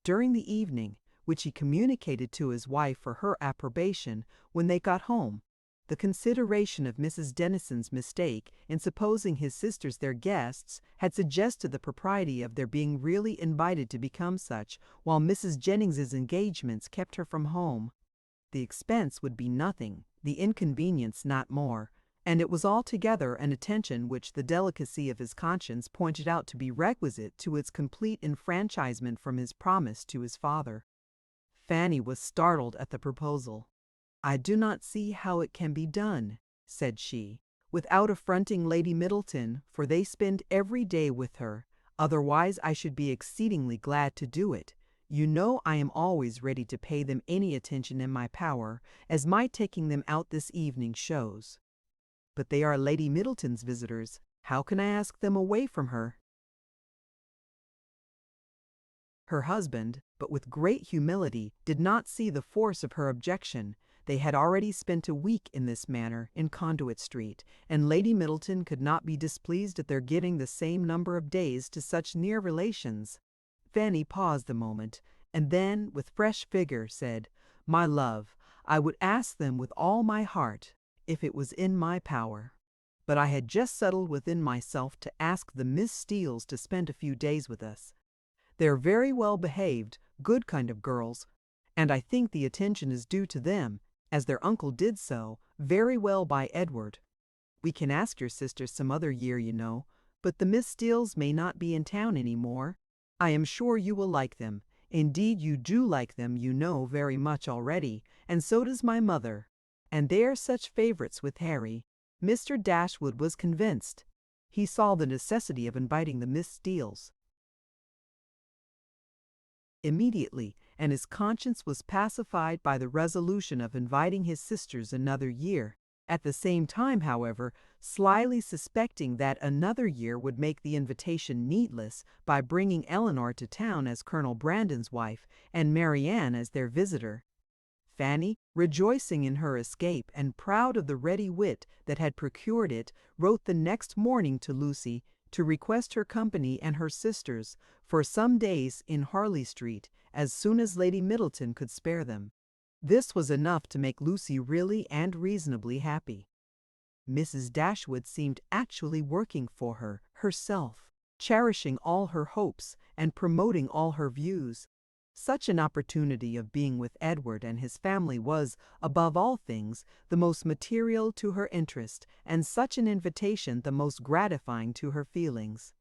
During the evening, which he communicated to his wife for her approbation when they got home, The consideration of Mrs. Dennison's mistake in supposing his sisters their guests had suggested the propriety of their being really invited to become such, while Mrs. Jennings's engagements kept her from home. The expense would be nothing, the inconvenience not more, and it was altogether an attention which the delicacy of his conscience pointed out to be requisite to its complete enfranchisement from his promise to his father. Fanny was startled at the proposal. "I do not see how it can be done," said she, "without affronting Lady Middleton, for they spend every day with her. Otherwise I should be exceedingly glad to do it. You know I am always ready to pay them any attention in my power, as my taking them out this evening shows. But they are Lady Middleton's visitors. How can I ask them away from her?" Her husband, but with great humility, did not see the force of her objection. They had already spent a week in this manner in Conduit Street, and Lady Middleton could not be displeased at their giving the same number of days to such near relations. Fanny paused a moment, and then, with fresh vigor, said, "My love, I would ask them with all my heart, if it was in my power. But I had just settled within myself to ask the Miss Steeles to spend a few days with us. They are very well behaved, good kind of girls, and I think the attention is due to them, as their uncle did so very well by Edward. We can ask your sisters some other year, you know, but the Miss Steeles may not be in town any more. I am sure you will like them. Indeed, you do like them, you know, very much already, and so does my mother. And they are such favorites with Harry." Mr. Dashwood was convinced. He saw the necessity of inviting the Miss Steeles immediately, and his conscience was pacified by the resolution of inviting his sisters another year. At the same time, however, slyly suspecting that another year would make the invitation needless by bringing Elinor to town as Colonel Brandon's wife and Marianne as their visitor. Fanny, rejoicing in her escape and proud of the ready wit that had procured it, wrote the next morning to Lucy to request her company and her sisters for some days in Harley Street as soon as Lady Middleton could spare them. This was enough to make Lucy really and reasonably happy. Mrs. Dashwood seemed actually working for her herself, cherishing all her hopes and promoting all her views. Such an opportunity of being with Edward and his family was, above all things, the most material to her interest, and such an invitation the most gratifying to her feelings.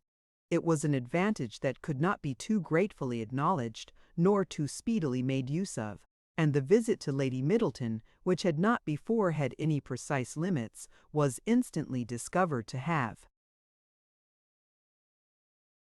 It was an advantage that could not be too gratefully acknowledged, nor too speedily made use of, and the visit to Lady Middleton, which had not before had any precise limits, was instantly discovered to have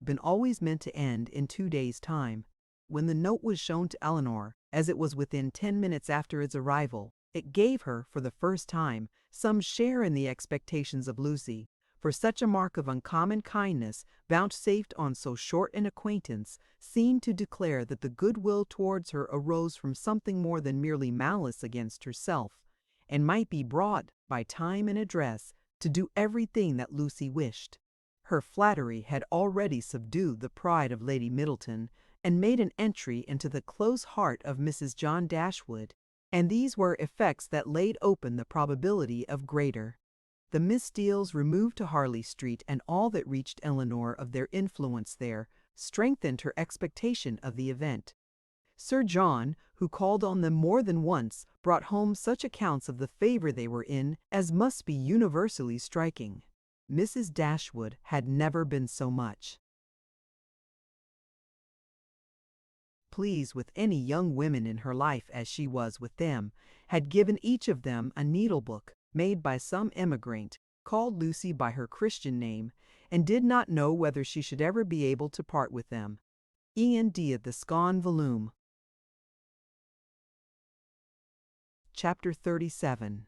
been always meant to end in 2 days' time. When the note was shown to Elinor, as it was within 10 minutes after its arrival, it gave her, for the first time, some share in the expectations of Lucy, for such a mark of uncommon kindness, vouchsafed on so short an acquaintance, seemed to declare that the goodwill towards her arose from something more than merely malice against herself, and might be brought, by time and address, to do everything that Lucy wished. Her flattery had already subdued the pride of Lady Middleton, and made an entry into the close heart of Mrs. John Dashwood, and these were effects that laid open the probability of greater. The Miss Steeles removed to Harley Street, and all that reached Elinor of their influence there strengthened her expectation of the event. Sir John, who called on them more than once, brought home such accounts of the favor they were in as must be universally striking. Mrs. Dashwood had never been so much pleased with any young women in her life as she was with them, had given each of them a needle-book made by some emigrant, called Lucy by her Christian name, and did not know whether she should ever be able to part with them. E.N.D. the Scone Volume. Chapter 37.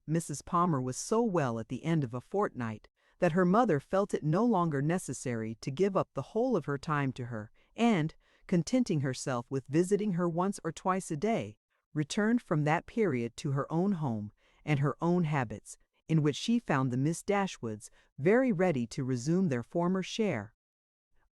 Mrs. Palmer was so well at the end of a fortnight that her mother felt it no longer necessary to give up the whole of her time to her, and, contenting herself with visiting her once or twice a day, returned from that period to her own home and her own habits, in which she found the Miss Dashwoods very ready to resume their former share.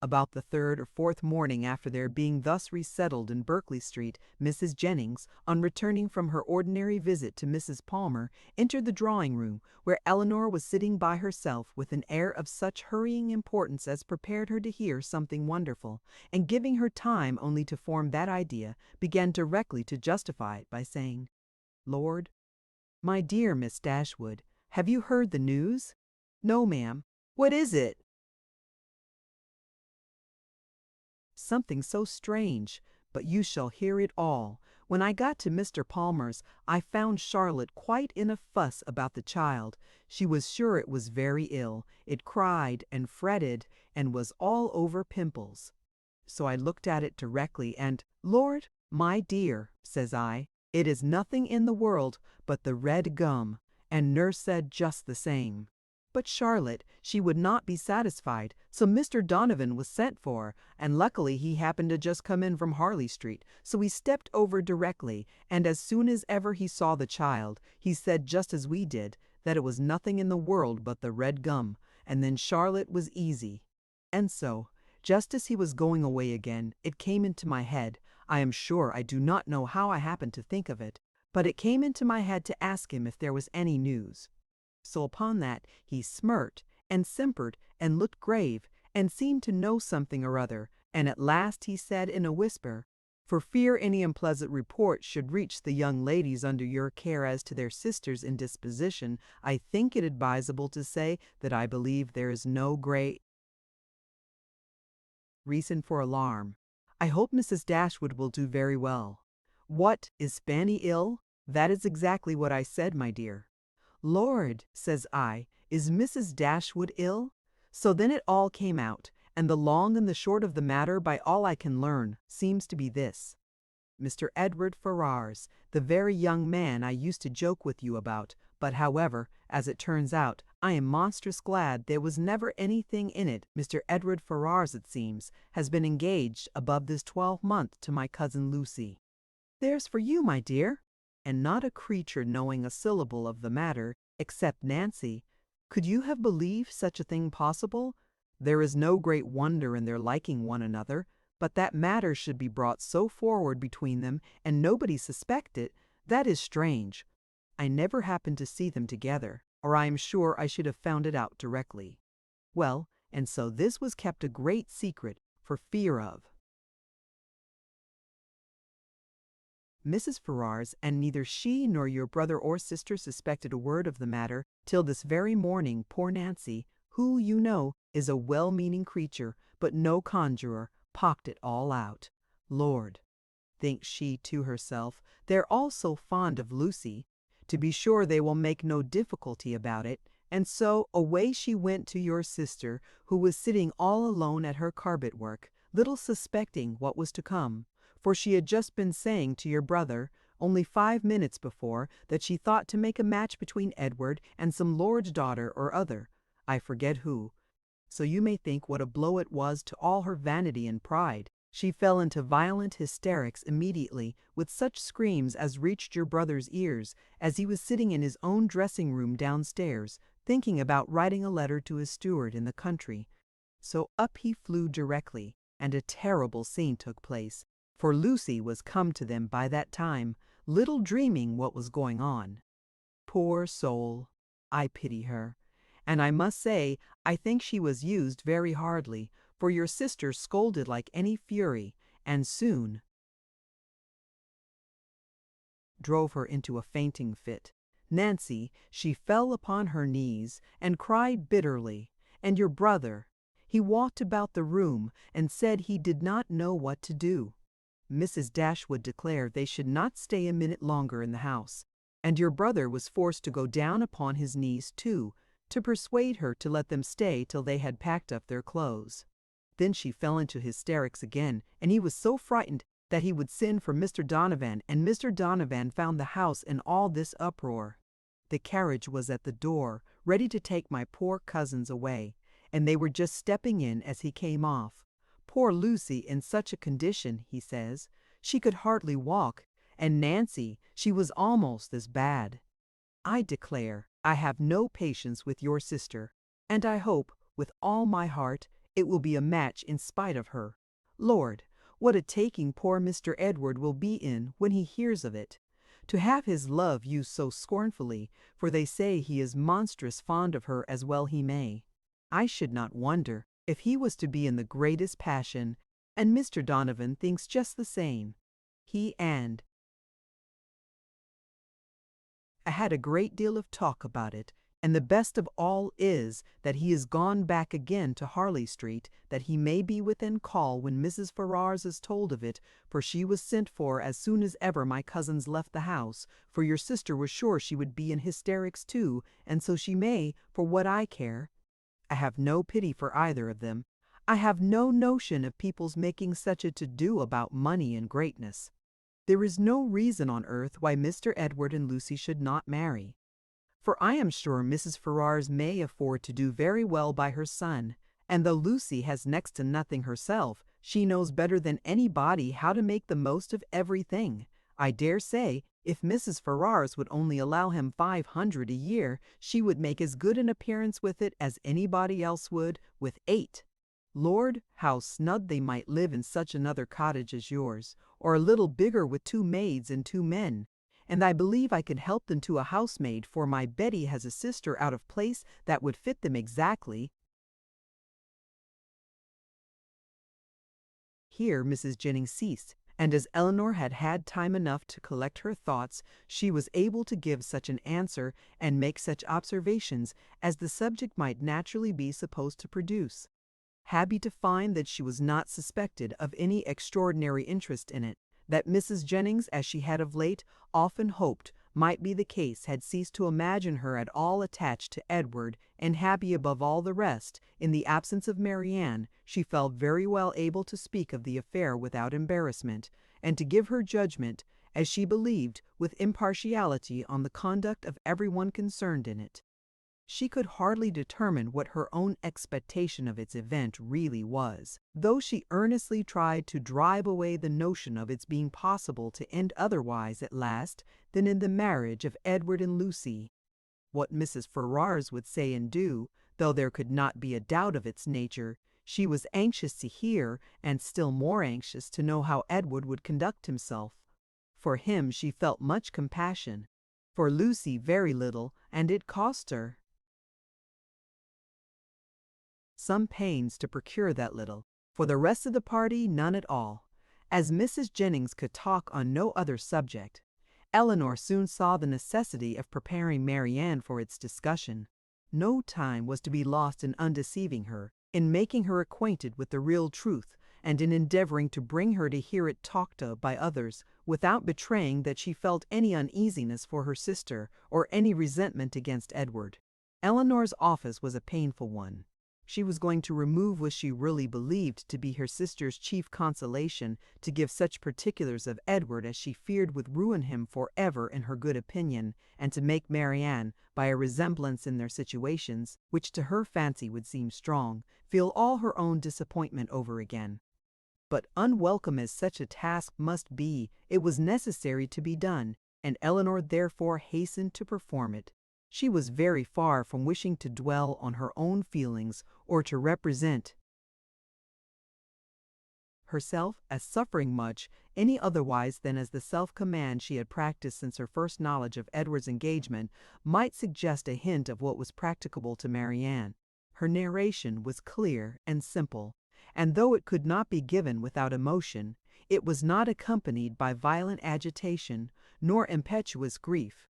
About the third or fourth morning after their being thus resettled in Berkeley Street, Mrs. Jennings, on returning from her ordinary visit to Mrs. Palmer, entered the drawing-room, where Elinor was sitting by herself with an air of such hurrying importance as prepared her to hear something wonderful, and giving her time only to form that idea, began directly to justify it by saying, "Lord, my dear Miss Dashwood, have you heard the news?" "No, ma'am." "What is it?" "Something so strange, but you shall hear it all. When I got to Mr. Palmer's, I found Charlotte quite in a fuss about the child. She was sure it was very ill. It cried and fretted and was all over pimples. So I looked at it directly and, 'Lord, my dear,' says I, 'it is nothing in the world but the red gum,' and nurse said just the same. But Charlotte, she would not be satisfied, so Mr. Donovan was sent for, and luckily he happened to just come in from Harley Street, so he stepped over directly, and as soon as ever he saw the child, he said just as we did, that it was nothing in the world but the red gum, and then Charlotte was easy. And so, just as he was going away again, it came into my head, I am sure I do not know how I happened to think of it, but it came into my head to ask him if there was any news. So upon that he smirked and simpered and looked grave and seemed to know something or other, and at last he said in a whisper, 'For fear any unpleasant report should reach the young ladies under your care as to their sister's indisposition, I think it advisable to say that I believe there is no great reason for alarm. I hope Mrs. Dashwood will do very well.' What, is Fanny ill? That is exactly what I said, my dear. 'Lord,' says I, 'is Mrs. Dashwood ill?' So then it all came out, and the long and the short of the matter, by all I can learn, seems to be this. Mr. Edward Ferrars, the very young man I used to joke with you about, but however, as it turns out, I am monstrous glad there was never anything in it. Mr. Edward Ferrars, it seems, has been engaged above this 12-month to my cousin Lucy. There's for you, my dear! And not a creature knowing a syllable of the matter, except Nancy. Could you have believed such a thing possible? There is no great wonder in their liking one another, but that matters should be brought so forward between them, and nobody suspect it, that is strange. I never happened to see them together, or I am sure I should have found it out directly. Well, and so this was kept a great secret, for fear of Mrs. Ferrars, and neither she nor your brother or sister suspected a word of the matter till this very morning. Poor Nancy, who, you know, is a well-meaning creature, but no conjurer, pocked it all out. Lord, thinks she to herself, they're all so fond of Lucy. To be sure they will make no difficulty about it. And so away she went to your sister, who was sitting all alone at her carpet work, little suspecting what was to come. For she had just been saying to your brother, only 5 minutes before, that she thought to make a match between Edward and some lord's daughter or other, I forget who. So you may think what a blow it was to all her vanity and pride. She fell into violent hysterics immediately, with such screams as reached your brother's ears, as he was sitting in his own dressing-room downstairs, thinking about writing a letter to his steward in the country. So up he flew directly, and a terrible scene took place. For Lucy was come to them by that time, little dreaming what was going on. Poor soul! I pity her. And I must say, I think she was used very hardly, for your sister scolded like any fury, and soon drove her into a fainting fit. Nancy, she fell upon her knees, and cried bitterly, and your brother, he walked about the room, and said he did not know what to do. Mrs. Dashwood declared they should not stay a minute longer in the house, and your brother was forced to go down upon his knees too, to persuade her to let them stay till they had packed up their clothes. Then she fell into hysterics again, and he was so frightened that he would send for Mr. Donovan, and Mr. Donovan found the house in all this uproar. The carriage was at the door, ready to take my poor cousins away, and they were just stepping in as he came off. Poor Lucy in such a condition, he says, she could hardly walk, and Nancy, she was almost as bad. I declare I have no patience with your sister, and I hope, with all my heart, It will be a match in spite of her. Lord, what a taking poor Mr. Edward will be in when he hears of it. To have his love used so scornfully, for they say he is monstrous fond of her as well he may. I should not wonder if he was to be in the greatest passion, and Mr. Donovan thinks just the same. He and I had a great deal of talk about it, and the best of all is that he is gone back again to Harley Street, that he may be within call when Mrs. Ferrars is told of it, for she was sent for as soon as ever my cousins left the house, for your sister was sure she would be in hysterics too, and so she may, for what I care. I have no pity for either of them. I have no notion of people's making such a to-do about money and greatness. There is no reason on earth why Mr. Edward and Lucy should not marry. For I am sure Mrs. Ferrars may afford to do very well by her son, and though Lucy has next to nothing herself, she knows better than anybody how to make the most of everything. I dare say, if Mrs. Ferrars would only allow him 500 a year, she would make as good an appearance with it as anybody else would with 8. Lord, how snug they might live in such another cottage as yours, or a little bigger with 2 maids and 2 men. And I believe I could help them to a housemaid, for my Betty has a sister out of place that would fit them exactly. Here Mrs. Jennings ceased, and as Elinor had had time enough to collect her thoughts, she was able to give such an answer and make such observations as the subject might naturally be supposed to produce. Happy to find that she was not suspected of any extraordinary interest in it, that Mrs. Jennings, as she had of late often hoped might be the case, had ceased to imagine her at all attached to Edward, and happy above all the rest, in the absence of Marianne, she felt very well able to speak of the affair without embarrassment, and to give her judgment, as she believed, with impartiality on the conduct of everyone concerned in it. She could hardly determine what her own expectation of its event really was, though she earnestly tried to drive away the notion of its being possible to end otherwise at last than in the marriage of Edward and Lucy. What Mrs. Ferrars would say and do, though there could not be a doubt of its nature, she was anxious to hear, and still more anxious to know how Edward would conduct himself. For him she felt much compassion, for Lucy very little, and it cost her some pains to procure that little. For the rest of the party, none at all. As Mrs. Jennings could talk on no other subject, Elinor soon saw the necessity of preparing Marianne for its discussion. No time was to be lost in undeceiving her, in making her acquainted with the real truth, and in endeavoring to bring her to hear it talked of by others, without betraying that she felt any uneasiness for her sister, or any resentment against Edward. Elinor's office was a painful one. She was going to remove what she really believed to be her sister's chief consolation, to give such particulars of Edward as she feared would ruin him for ever in her good opinion, and to make Marianne, by a resemblance in their situations, which to her fancy would seem strong, feel all her own disappointment over again. But unwelcome as such a task must be, it was necessary to be done, and Elinor therefore hastened to perform it. She was very far from wishing to dwell on her own feelings or to represent herself as suffering much any otherwise than as the self-command she had practiced since her first knowledge of Edward's engagement might suggest a hint of what was practicable to Marianne. Her narration was clear and simple, and though it could not be given without emotion, it was not accompanied by violent agitation nor impetuous grief.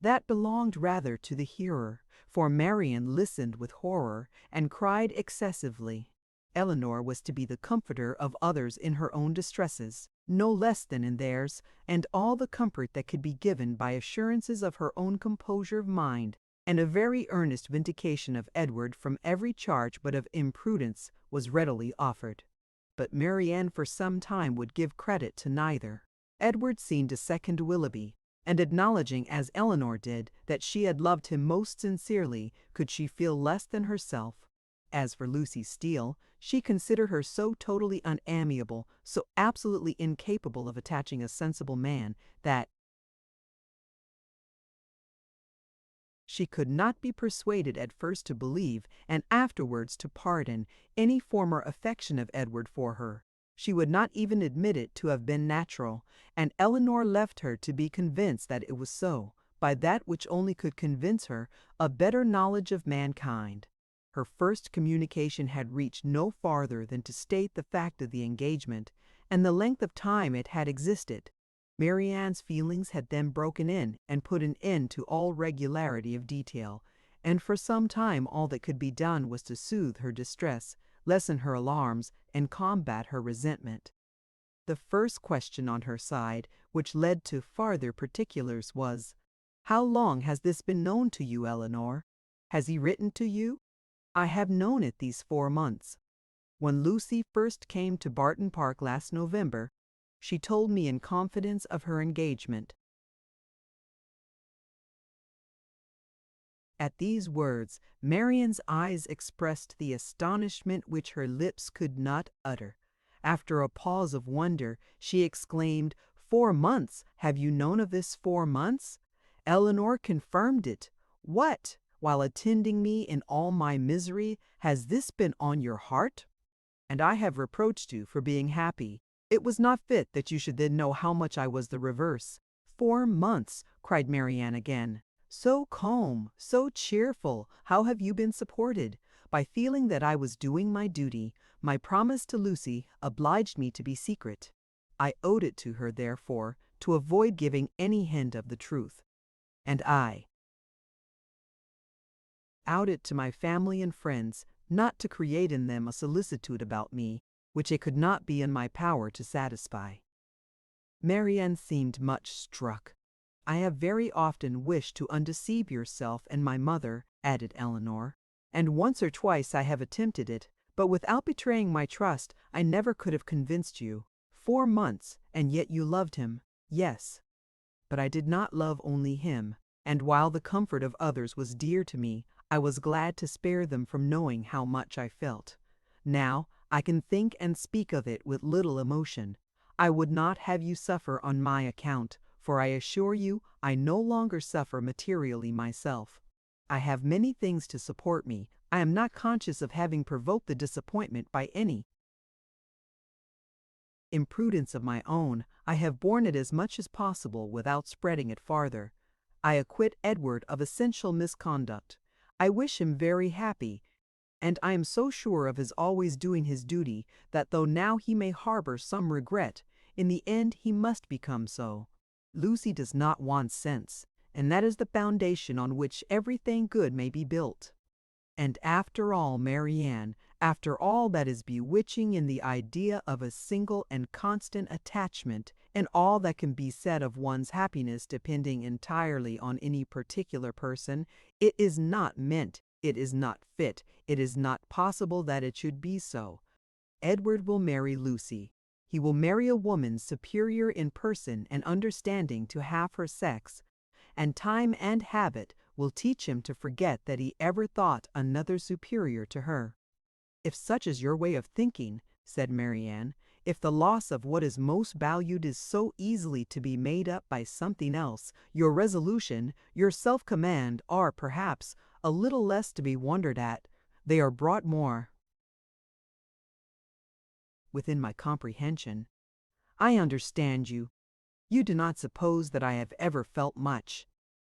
That belonged rather to the hearer, for Marianne listened with horror and cried excessively. Elinor was to be the comforter of others in her own distresses, no less than in theirs, and all the comfort that could be given by assurances of her own composure of mind, and a very earnest vindication of Edward from every charge but of imprudence, was readily offered. But Marianne for some time would give credit to neither. Edward seemed to second Willoughby, and acknowledging, as Elinor did, that she had loved him most sincerely, could she feel less than herself. As for Lucy Steele, she considered her so totally unamiable, so absolutely incapable of attaching a sensible man, that She could not be persuaded at first to believe, and afterwards to pardon, any former affection of Edward for her. She would not even admit it to have been natural, and Elinor left her to be convinced that it was so, by that which only could convince her, a better knowledge of mankind. Her first communication had reached no farther than to state the fact of the engagement, and the length of time it had existed. Marianne's feelings had then broken in and put an end to all regularity of detail, and for some time all that could be done was to soothe her distress, lessen her alarms, and combat her resentment. The first question on her side, which led to farther particulars, was, "How long has this been known to you, Elinor? Has he written to you?" "I have known it these 4 months. When Lucy first came to Barton Park last November, she told me in confidence of her engagement." At these words, Marian's eyes expressed the astonishment which her lips could not utter. After a pause of wonder, she exclaimed, "4 months! Have you known of this 4 months? Elinor confirmed it. What, while attending me in all my misery, has this been on your heart? And I have reproached you for being happy. It was not fit that you should then know how much I was the reverse." "4 months!" cried Marianne again. "So calm, so cheerful, how have you been supported?" "By feeling that I was doing my duty. My promise to Lucy obliged me to be secret. I owed it to her, therefore, to avoid giving any hint of the truth. And I owed it to my family and friends not to create in them a solicitude about me, which it could not be in my power to satisfy." Marianne seemed much struck. "I have very often wished to undeceive yourself and my mother," added Elinor, "and once or twice I have attempted it, but without betraying my trust I never could have convinced you. 4 months, and yet you loved him." "Yes, but I did not love only him, and while the comfort of others was dear to me, I was glad to spare them from knowing how much I felt. Now I can think and speak of it with little emotion. I would not have you suffer on my account, for I assure you I no longer suffer materially myself. I have many things to support me. I am not conscious of having provoked the disappointment by any imprudence of my own. I have borne it as much as possible without spreading it farther. I acquit Edward of essential misconduct. I wish him very happy, and I am so sure of his always doing his duty that though now he may harbor some regret, in the end he must become so. Lucy does not want sense, and that is the foundation on which everything good may be built. And after all, Marianne, after all that is bewitching in the idea of a single and constant attachment, and all that can be said of one's happiness depending entirely on any particular person, it is not meant, it is not fit, it is not possible that it should be so. Edward will marry Lucy. He will marry a woman superior in person and understanding to half her sex, and time and habit will teach him to forget that he ever thought another superior to her." "If such is your way of thinking," said Marianne, "if the loss of what is most valued is so easily to be made up by something else, your resolution, your self-command are, perhaps, a little less to be wondered at. They are brought more within my comprehension. I understand you. You do not suppose that I have ever felt much.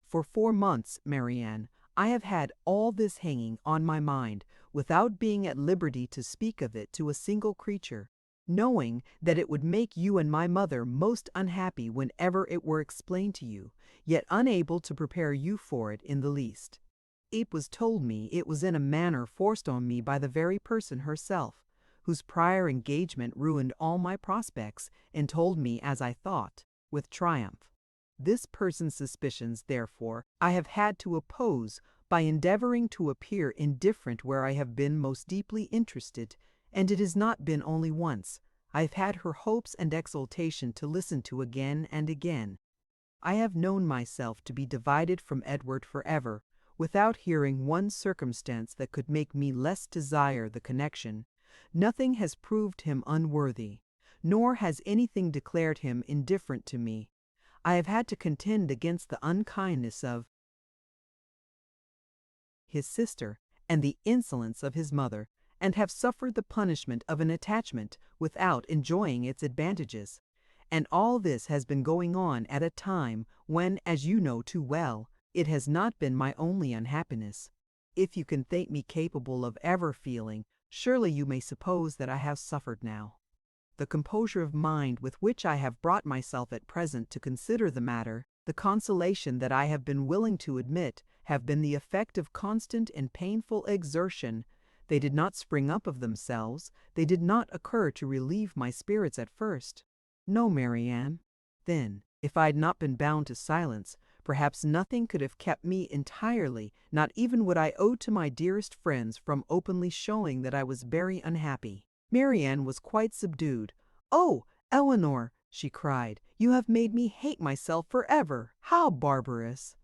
For 4 months, Marianne, I have had all this hanging on my mind, without being at liberty to speak of it to a single creature, knowing that it would make you and my mother most unhappy whenever it were explained to you, yet unable to prepare you for it in the least. It was told me it was in a manner forced on me by the very person herself, whose prior engagement ruined all my prospects, and told me, as I thought, with triumph. This person's suspicions, therefore, I have had to oppose by endeavoring to appear indifferent where I have been most deeply interested, and it has not been only once. I have had her hopes and exultation to listen to again and again. I have known myself to be divided from Edward forever, without hearing one circumstance that could make me less desire the connection. Nothing has proved him unworthy, nor has anything declared him indifferent to me. I have had to contend against the unkindness of his sister, and the insolence of his mother, and have suffered the punishment of an attachment without enjoying its advantages. And all this has been going on at a time when, as you know too well, it has not been my only unhappiness. If you can think me capable of ever feeling, surely you may suppose that I have suffered now. The composure of mind with which I have brought myself at present to consider the matter, the consolation that I have been willing to admit, have been the effect of constant and painful exertion. They did not spring up of themselves, they did not occur to relieve my spirits at first. No, Marianne. Then, if I had not been bound to silence, perhaps nothing could have kept me entirely, not even what I owed to my dearest friends, from openly showing that I was very unhappy. Marianne was quite subdued. "Oh, Elinor," she cried, "you have made me hate myself forever. How barbarous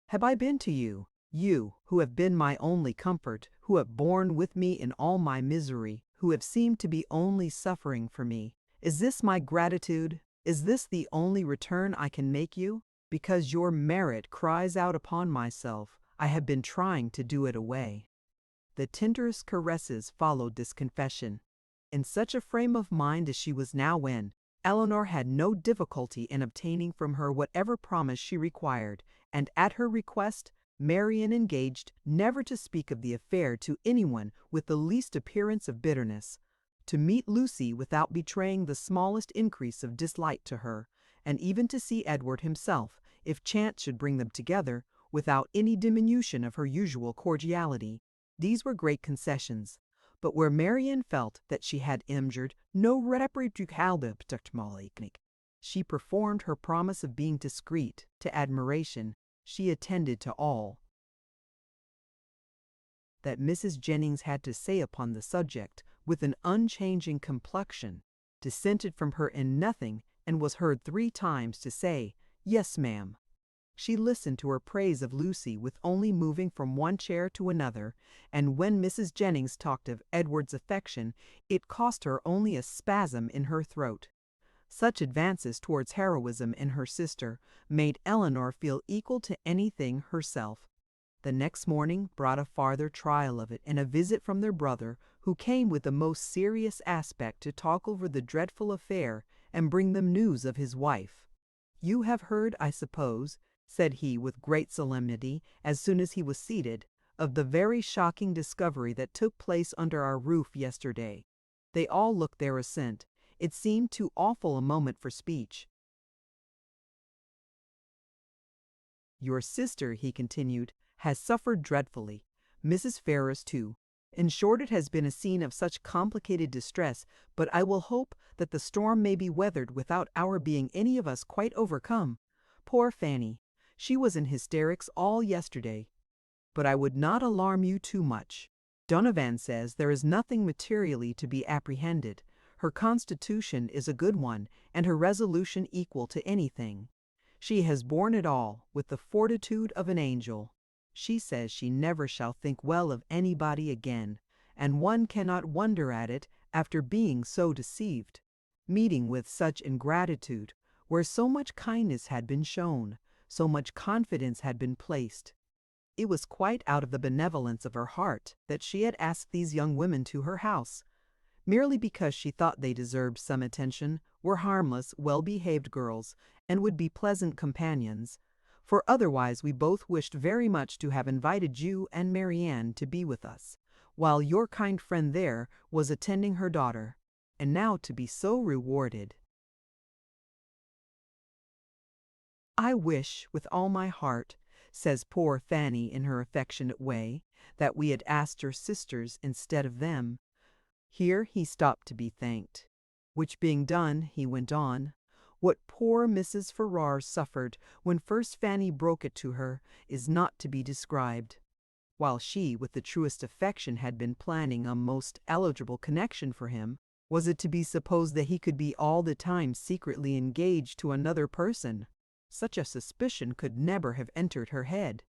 have I been to you? You, who have been my only comfort, who have borne with me in all my misery, who have seemed to be only suffering for me. Is this my gratitude? Is this the only return I can make you? Because your merit cries out upon myself, I have been trying to do it away." The tenderest caresses followed this confession. In such a frame of mind as she was now in, Elinor had no difficulty in obtaining from her whatever promise she required, and at her request, Marianne engaged never to speak of the affair to anyone with the least appearance of bitterness, to meet Lucy without betraying the smallest increase of dislike to her, and even to see Edward himself, if chance should bring them together, without any diminution of her usual cordiality. These were great concessions, but where Marianne felt that she had injured no reputable, she performed her promise of being discreet to admiration. She attended to all that Mrs. Jennings had to say upon the subject with an unchanging complexion, dissented from her in nothing, and was heard 3 times to say, "Yes, ma'am." She listened to her praise of Lucy with only moving from one chair to another, and when Mrs. Jennings talked of Edward's affection, it cost her only a spasm in her throat. Such advances towards heroism in her sister made Elinor feel equal to anything herself. The next morning brought a farther trial of it, and a visit from their brother, who came with the most serious aspect to talk over the dreadful affair and bring them news of his wife. "You have heard, I suppose," said he with great solemnity, as soon as he was seated, "of the very shocking discovery that took place under our roof yesterday." They all looked their assent. It seemed too awful a moment for speech. "Your sister," he continued, "has suffered dreadfully. Mrs. Ferrars too. In short, it has been a scene of such complicated distress, but I will hope that the storm may be weathered without our being any of us quite overcome. Poor Fanny! She was in hysterics all yesterday. But I would not alarm you too much. Donovan says there is nothing materially to be apprehended. Her constitution is a good one, and her resolution equal to anything. She has borne it all with the fortitude of an angel. She says she never shall think well of anybody again, and one cannot wonder at it after being so deceived, meeting with such ingratitude, where so much kindness had been shown, so much confidence had been placed. It was quite out of the benevolence of her heart that she had asked these young women to her house, merely because she thought they deserved some attention, were harmless, well-behaved girls, and would be pleasant companions, for otherwise we both wished very much to have invited you and Marianne to be with us, while your kind friend there was attending her daughter, and now to be so rewarded. I wish with all my heart, says poor Fanny in her affectionate way, that we had asked your sisters instead of them. Here he stopped to be thanked. Which being done, he went on. What poor Mrs. Ferrars suffered when first Fanny broke it to her is not to be described. While she, with the truest affection, had been planning a most eligible connection for him, was it to be supposed that he could be all the time secretly engaged to another person? Such a suspicion could never have entered her head.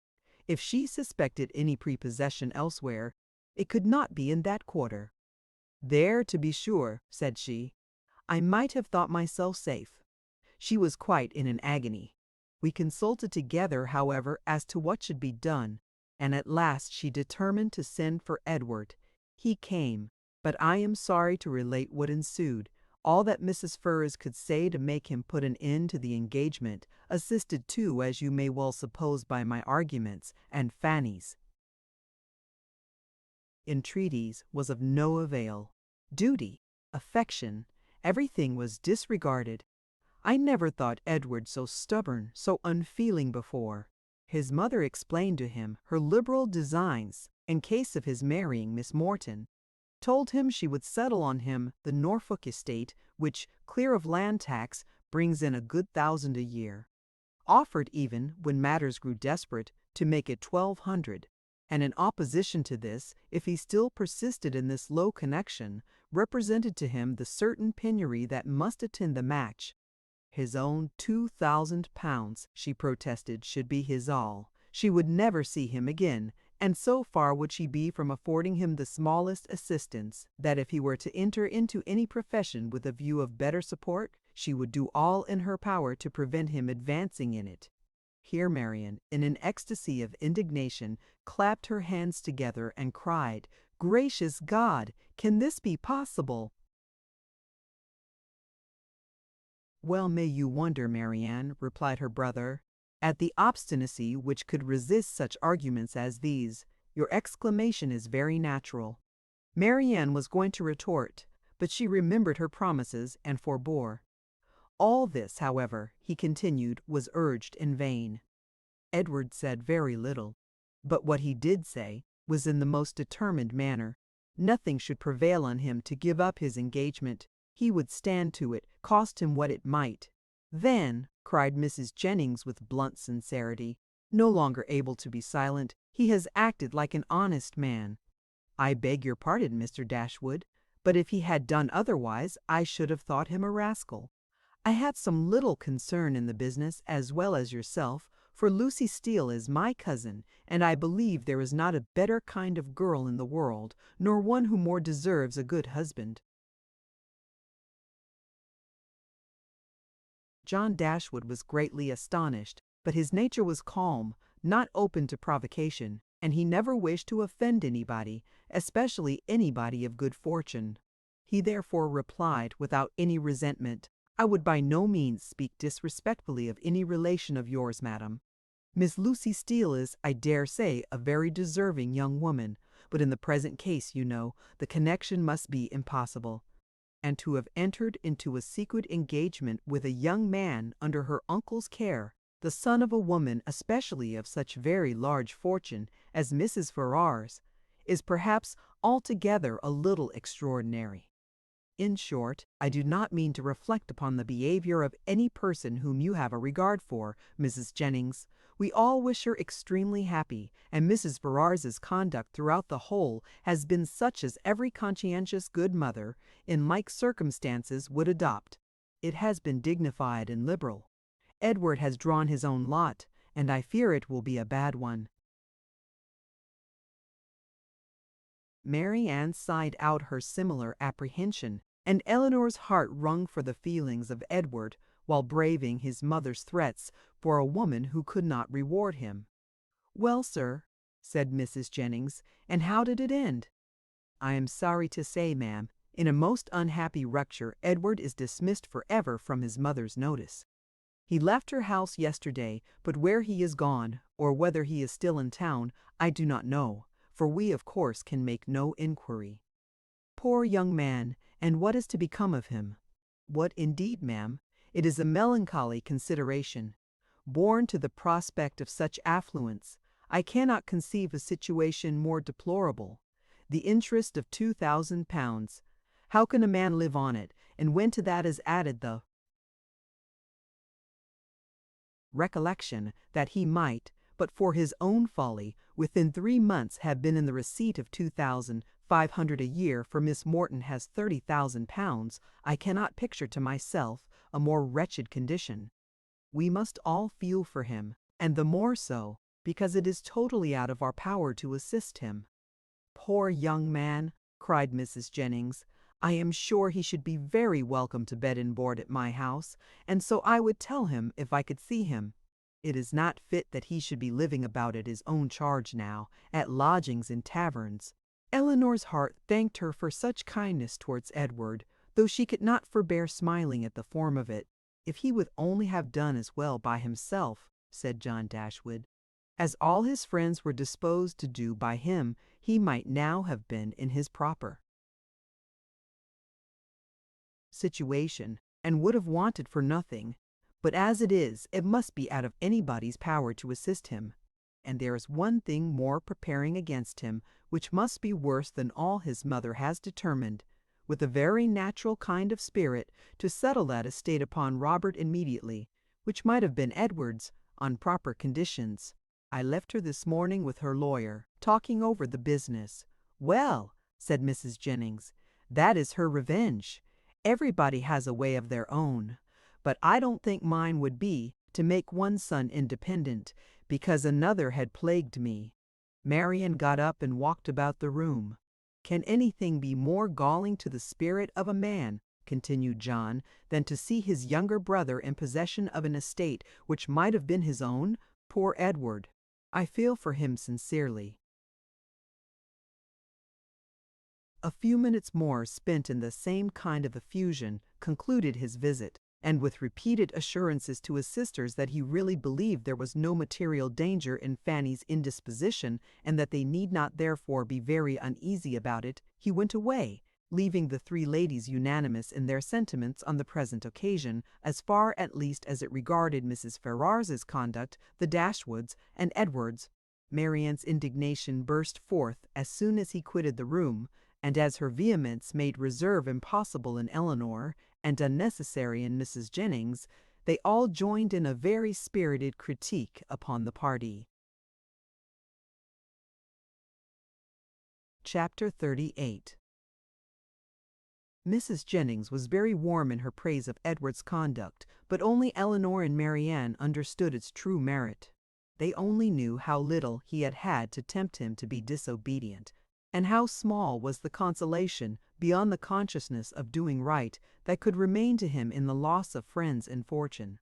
If she suspected any prepossession elsewhere, it could not be in that quarter. There, to be sure, said she, I might have thought myself safe. She was quite in an agony. We consulted together, however, as to what should be done, and at last she determined to send for Edward. He came, but I am sorry to relate what ensued. All that Mrs. Ferrars could say to make him put an end to the engagement, assisted too, as you may well suppose, by my arguments and Fanny's entreaties, was of no avail. Duty, affection, everything was disregarded. I never thought Edward so stubborn, so unfeeling before. His mother explained to him her liberal designs in case of his marrying Miss Morton, told him she would settle on him the Norfolk estate, which, clear of land tax, brings in a good 1,000 a year. Offered even, when matters grew desperate, to make it 1,200, and in opposition to this, if he still persisted in this low connection, represented to him the certain penury that must attend the match. His own £2,000, she protested, should be his all. She would never see him again, and so far would she be from affording him the smallest assistance, that if he were to enter into any profession with a view of better support, she would do all in her power to prevent him advancing in it. Here Marianne, in an ecstasy of indignation, clapped her hands together and cried, "Gracious God! Can this be possible?" "Well may you wonder, Marianne," replied her brother, "at the obstinacy which could resist such arguments as these. Your exclamation is very natural." Marianne was going to retort, but she remembered her promises and forbore. All this, however, he continued, was urged in vain. Edward said very little, but what he did say was in the most determined manner. Nothing should prevail on him to give up his engagement. He would stand to it, cost him what it might. "Then," cried Mrs. Jennings with blunt sincerity, no longer able to be silent, "he has acted like an honest man." "I beg your pardon, Mr. Dashwood, but if he had done otherwise, I should have thought him a rascal. I had some little concern in the business, as well as yourself, for Lucy Steele is my cousin, and I believe there is not a better kind of girl in the world, nor one who more deserves a good husband." John Dashwood was greatly astonished, but his nature was calm, not open to provocation, and he never wished to offend anybody, especially anybody of good fortune. He therefore replied, without any resentment, "I would by no means speak disrespectfully of any relation of yours, madam. Miss Lucy Steele is, I dare say, a very deserving young woman, but in the present case, you know, the connection must be impossible. And to have entered into a secret engagement with a young man under her uncle's care, the son of a woman especially of such very large fortune as Mrs. Ferrars, is perhaps altogether a little extraordinary. In short, I do not mean to reflect upon the behavior of any person whom you have a regard for, Mrs. Jennings. We all wish her extremely happy, and Mrs. Ferrars's conduct throughout the whole has been such as every conscientious good mother, in like circumstances, would adopt. It has been dignified and liberal. Edward has drawn his own lot, and I fear it will be a bad one." Marianne sighed out her similar apprehension, and Elinor's heart wrung for the feelings of Edward, while braving his mother's threats for a woman who could not reward him. "Well, sir," said Mrs. Jennings, "and how did it end?" "I am sorry to say, ma'am, in a most unhappy rupture Edward is dismissed forever from his mother's notice. He left her house yesterday, but where he is gone, or whether he is still in town, I do not know, for we of course can make no inquiry." "Poor young man! And what is to become of him?" "What indeed, ma'am? It is a melancholy consideration. Born to the prospect of such affluence, I cannot conceive a situation more deplorable. The interest of £2,000. How can a man live on it, and when to that is added the recollection that he might, but for his own folly, within 3 months have been in the receipt of £2,500 a year, for Miss Morton has £30,000, I cannot picture to myself a more wretched condition. We must all feel for him, and the more so, because it is totally out of our power to assist him." "Poor young man!" cried Mrs. Jennings. "I am sure he should be very welcome to bed and board at my house, and so I would tell him if I could see him." It is not fit that he should be living about at his own charge now, at lodgings in taverns. Elinor's heart thanked her for such kindness towards Edward, though she could not forbear smiling at the form of it. If he would only have done as well by himself, said John Dashwood, as all his friends were disposed to do by him, he might now have been in his proper situation, and would have wanted for nothing. But as it is, it must be out of anybody's power to assist him. And there is one thing more preparing against him, which must be worse than all his mother has determined, with a very natural kind of spirit, to settle that estate upon Robert immediately, which might have been Edward's, on proper conditions. I left her this morning with her lawyer, talking over the business. Well, said Mrs. Jennings, that is her revenge. Everybody has a way of their own, but I don't think mine would be to make one son independent, because another had plagued me. Marianne got up and walked about the room. Can anything be more galling to the spirit of a man, continued John, than to see his younger brother in possession of an estate which might have been his own? Poor Edward! I feel for him sincerely. A few minutes more spent in the same kind of effusion concluded his visit, and with repeated assurances to his sisters that he really believed there was no material danger in Fanny's indisposition, and that they need not therefore be very uneasy about it, he went away, leaving the three ladies unanimous in their sentiments on the present occasion, as far at least as it regarded Mrs. Ferrars's conduct, the Dashwoods, and Edward's. Marianne's indignation burst forth as soon as he quitted the room, and as her vehemence made reserve impossible in Elinor, and unnecessary in Mrs. Jennings, they all joined in a very spirited critique upon the party. Chapter 38. Mrs. Jennings was very warm in her praise of Edward's conduct, but only Elinor and Marianne understood its true merit. They only knew how little he had had to tempt him to be disobedient, and how small was the consolation, beyond the consciousness of doing right, that could remain to him in the loss of friends and fortune.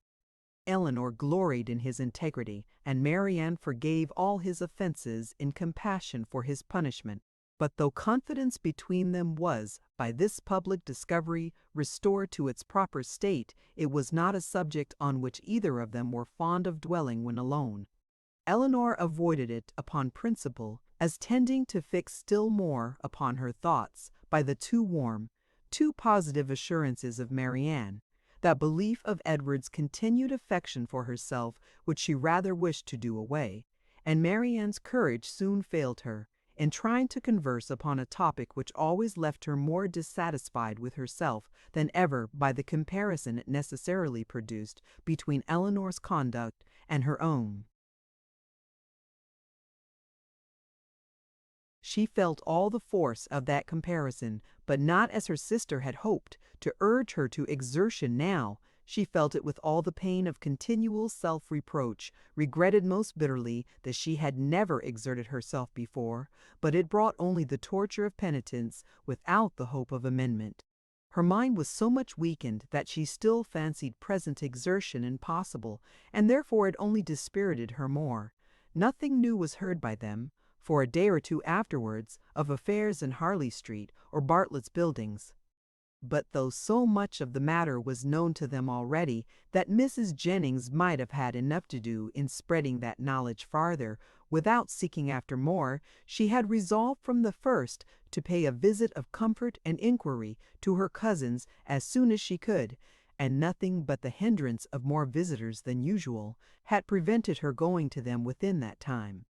Elinor gloried in his integrity, and Marianne forgave all his offences in compassion for his punishment. But though confidence between them was, by this public discovery, restored to its proper state, it was not a subject on which either of them were fond of dwelling when alone. Elinor avoided it upon principle, as tending to fix still more upon her thoughts by the too warm, too positive assurances of Marianne, that belief of Edward's continued affection for herself which she rather wished to do away, and Marianne's courage soon failed her, in trying to converse upon a topic which always left her more dissatisfied with herself than ever by the comparison it necessarily produced between Elinor's conduct and her own. She felt all the force of that comparison, but not as her sister had hoped, to urge her to exertion now. She felt it with all the pain of continual self-reproach, regretted most bitterly that she had never exerted herself before, but it brought only the torture of penitence without the hope of amendment. Her mind was so much weakened that she still fancied present exertion impossible, and therefore it only dispirited her more. Nothing new was heard by them, for a day or two afterwards, of affairs in Harley Street or Bartlett's Buildings. But though so much of the matter was known to them already that Mrs. Jennings might have had enough to do in spreading that knowledge farther, without seeking after more, she had resolved from the first to pay a visit of comfort and inquiry to her cousins as soon as she could, and nothing but the hindrance of more visitors than usual had prevented her going to them within that time.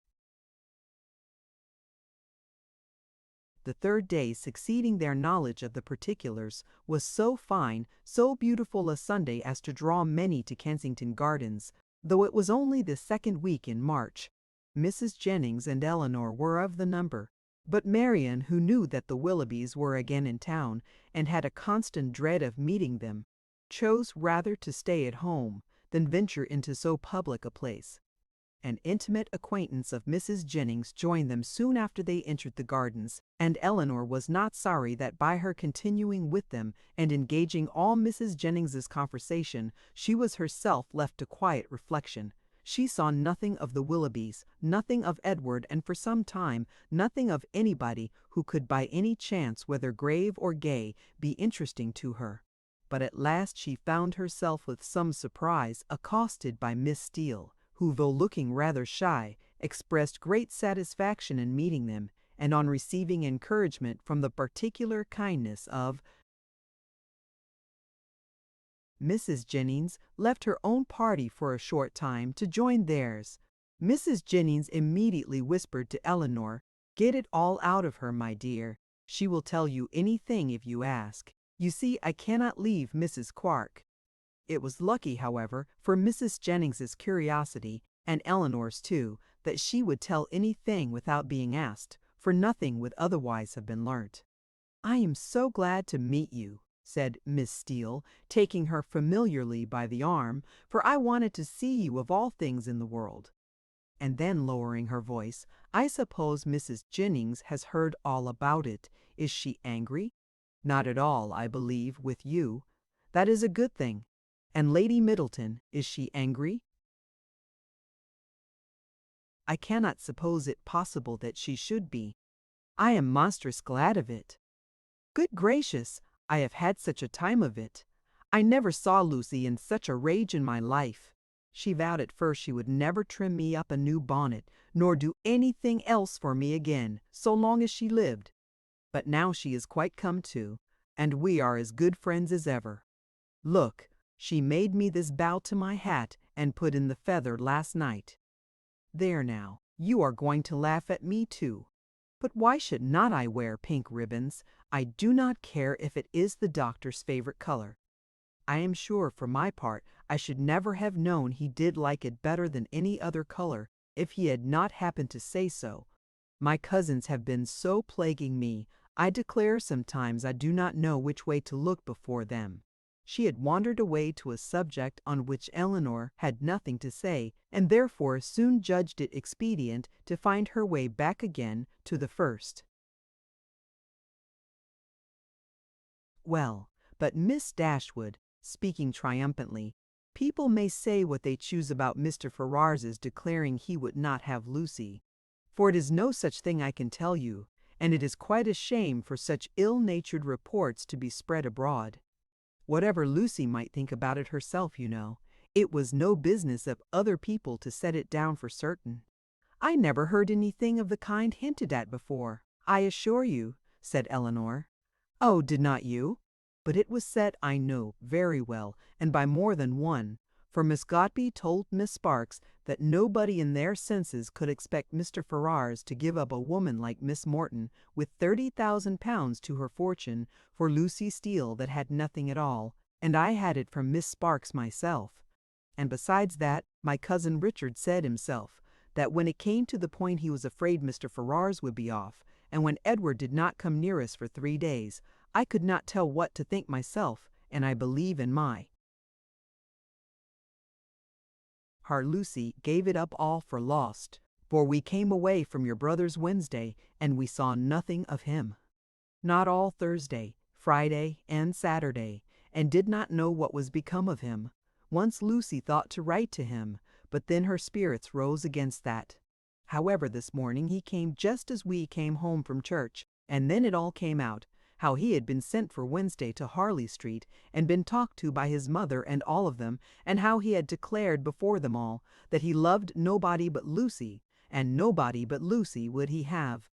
The third day succeeding their knowledge of the particulars was so fine, so beautiful a Sunday as to draw many to Kensington Gardens, though it was only the second week in March. Mrs. Jennings and Elinor were of the number, but Marianne, who knew that the Willoughbys were again in town, and had a constant dread of meeting them, chose rather to stay at home than venture into so public a place. An intimate acquaintance of Mrs. Jennings joined them soon after they entered the gardens, and Elinor was not sorry that by her continuing with them and engaging all Mrs. Jennings's conversation, she was herself left to quiet reflection. She saw nothing of the Willoughbys, nothing of Edward, and for some time nothing of anybody who could by any chance, whether grave or gay, be interesting to her. But at last she found herself with some surprise accosted by Miss Steele, who, though looking rather shy, expressed great satisfaction in meeting them, and on receiving encouragement from the particular kindness of Mrs. Jennings, left her own party for a short time to join theirs. Mrs. Jennings immediately whispered to Elinor, "Get it all out of her, my dear. She will tell you anything if you ask. You see, I cannot leave Mrs. Quark." It was lucky, however, for Mrs. Jennings's curiosity, and Elinor's too, that she would tell anything without being asked, for nothing would otherwise have been learnt. "I am so glad to meet you," said Miss Steele, taking her familiarly by the arm, "for I wanted to see you of all things in the world." And then, lowering her voice, "I suppose Mrs. Jennings has heard all about it. Is she angry?" "Not at all, I believe, with you. That is a good thing. And Lady Middleton, is she angry?" "I cannot suppose it possible that she should be. I am monstrous glad of it. Good gracious, I have had such a time of it. I never saw Lucy in such a rage in my life. She vowed at first she would never trim me up a new bonnet, nor do anything else for me again, so long as she lived. But now she is quite come to, and we are as good friends as ever. Look, she made me this bow to my hat and put in the feather last night. There now, you are going to laugh at me too. But why should not I wear pink ribbons? I do not care if it is the doctor's favorite color. I am sure, for my part, I should never have known he did like it better than any other color if he had not happened to say so. My cousins have been so plaguing me, I declare sometimes I do not know which way to look before them." She had wandered away to a subject on which Elinor had nothing to say, and therefore soon judged it expedient to find her way back again to the first. "Well, but Miss Dashwood," speaking triumphantly, "people may say what they choose about Mr. Ferrars's declaring he would not have Lucy, for it is no such thing I can tell you, and it is quite a shame for such ill-natured reports to be spread abroad. Whatever Lucy might think about it herself, you know, it was no business of other people to set it down for certain." "I never heard anything of the kind hinted at before, I assure you," said Elinor. "Oh, did not you? But it was said, I know, very well, and by more than one, for Miss Godby told Miss Sparks that nobody in their senses could expect Mr. Ferrars to give up a woman like Miss Morton, with 30,000 pounds to her fortune, for Lucy Steele that had nothing at all, and I had it from Miss Sparks myself. And besides that, my cousin Richard said himself, that when it came to the point he was afraid Mr. Ferrars would be off, and when Edward did not come near us for 3 days, I could not tell what to think myself, and I believe in my Our Lucy gave it up all for lost, for we came away from your brother's Wednesday, and we saw nothing of him. Not all Thursday, Friday, and Saturday, and did not know what was become of him. Once Lucy thought to write to him, but then her spirits rose against that. However, this morning he came just as we came home from church, and then it all came out, how he had been sent for Wednesday to Harley Street, and been talked to by his mother and all of them, and how he had declared before them all that he loved nobody but Lucy, and nobody but Lucy would he have.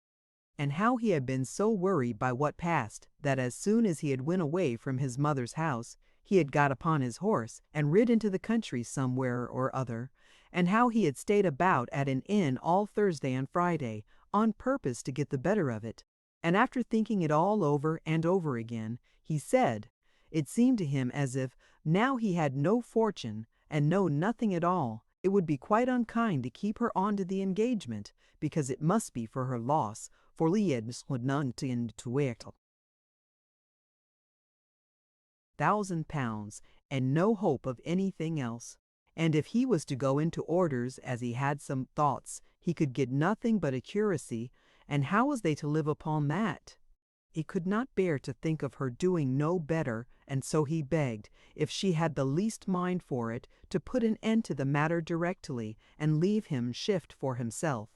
And how he had been so worried by what passed, that as soon as he had went away from his mother's house, he had got upon his horse, and rid into the country somewhere or other, and how he had stayed about at an inn all Thursday and Friday, on purpose to get the better of it. And after thinking it all over and over again, he said, it seemed to him as if, now he had no fortune, and know nothing at all, it would be quite unkind to keep her on to the engagement, because it must be for her loss, for Lied would none to it. £1,000, and no hope of anything else. And if he was to go into orders, as he had some thoughts, he could get nothing but a curacy, and how was they to live upon that? He could not bear to think of her doing no better, and so he begged, if she had the least mind for it, to put an end to the matter directly, and leave him shift for himself.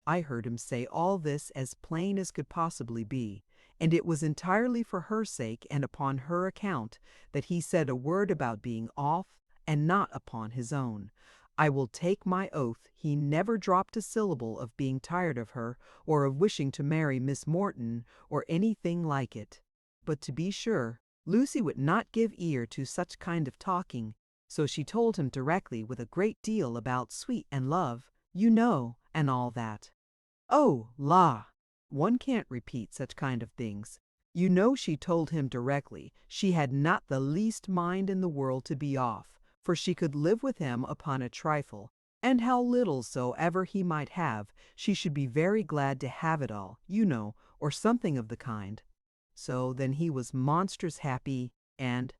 I heard him say all this as plain as could possibly be, and it was entirely for her sake and upon her account that he said a word about being off, and not upon his own. I will take my oath he never dropped a syllable of being tired of her, or of wishing to marry Miss Morton, or anything like it. But to be sure, Lucy would not give ear to such kind of talking, so she told him directly with a great deal about sweet and love, you know, and all that. Oh, la! One can't repeat such kind of things. You know she told him directly she had not the least mind in the world to be off, for she could live with him upon a trifle, and how little soever he might have, she should be very glad to have it all, you know, or something of the kind. So then he was monstrous happy, and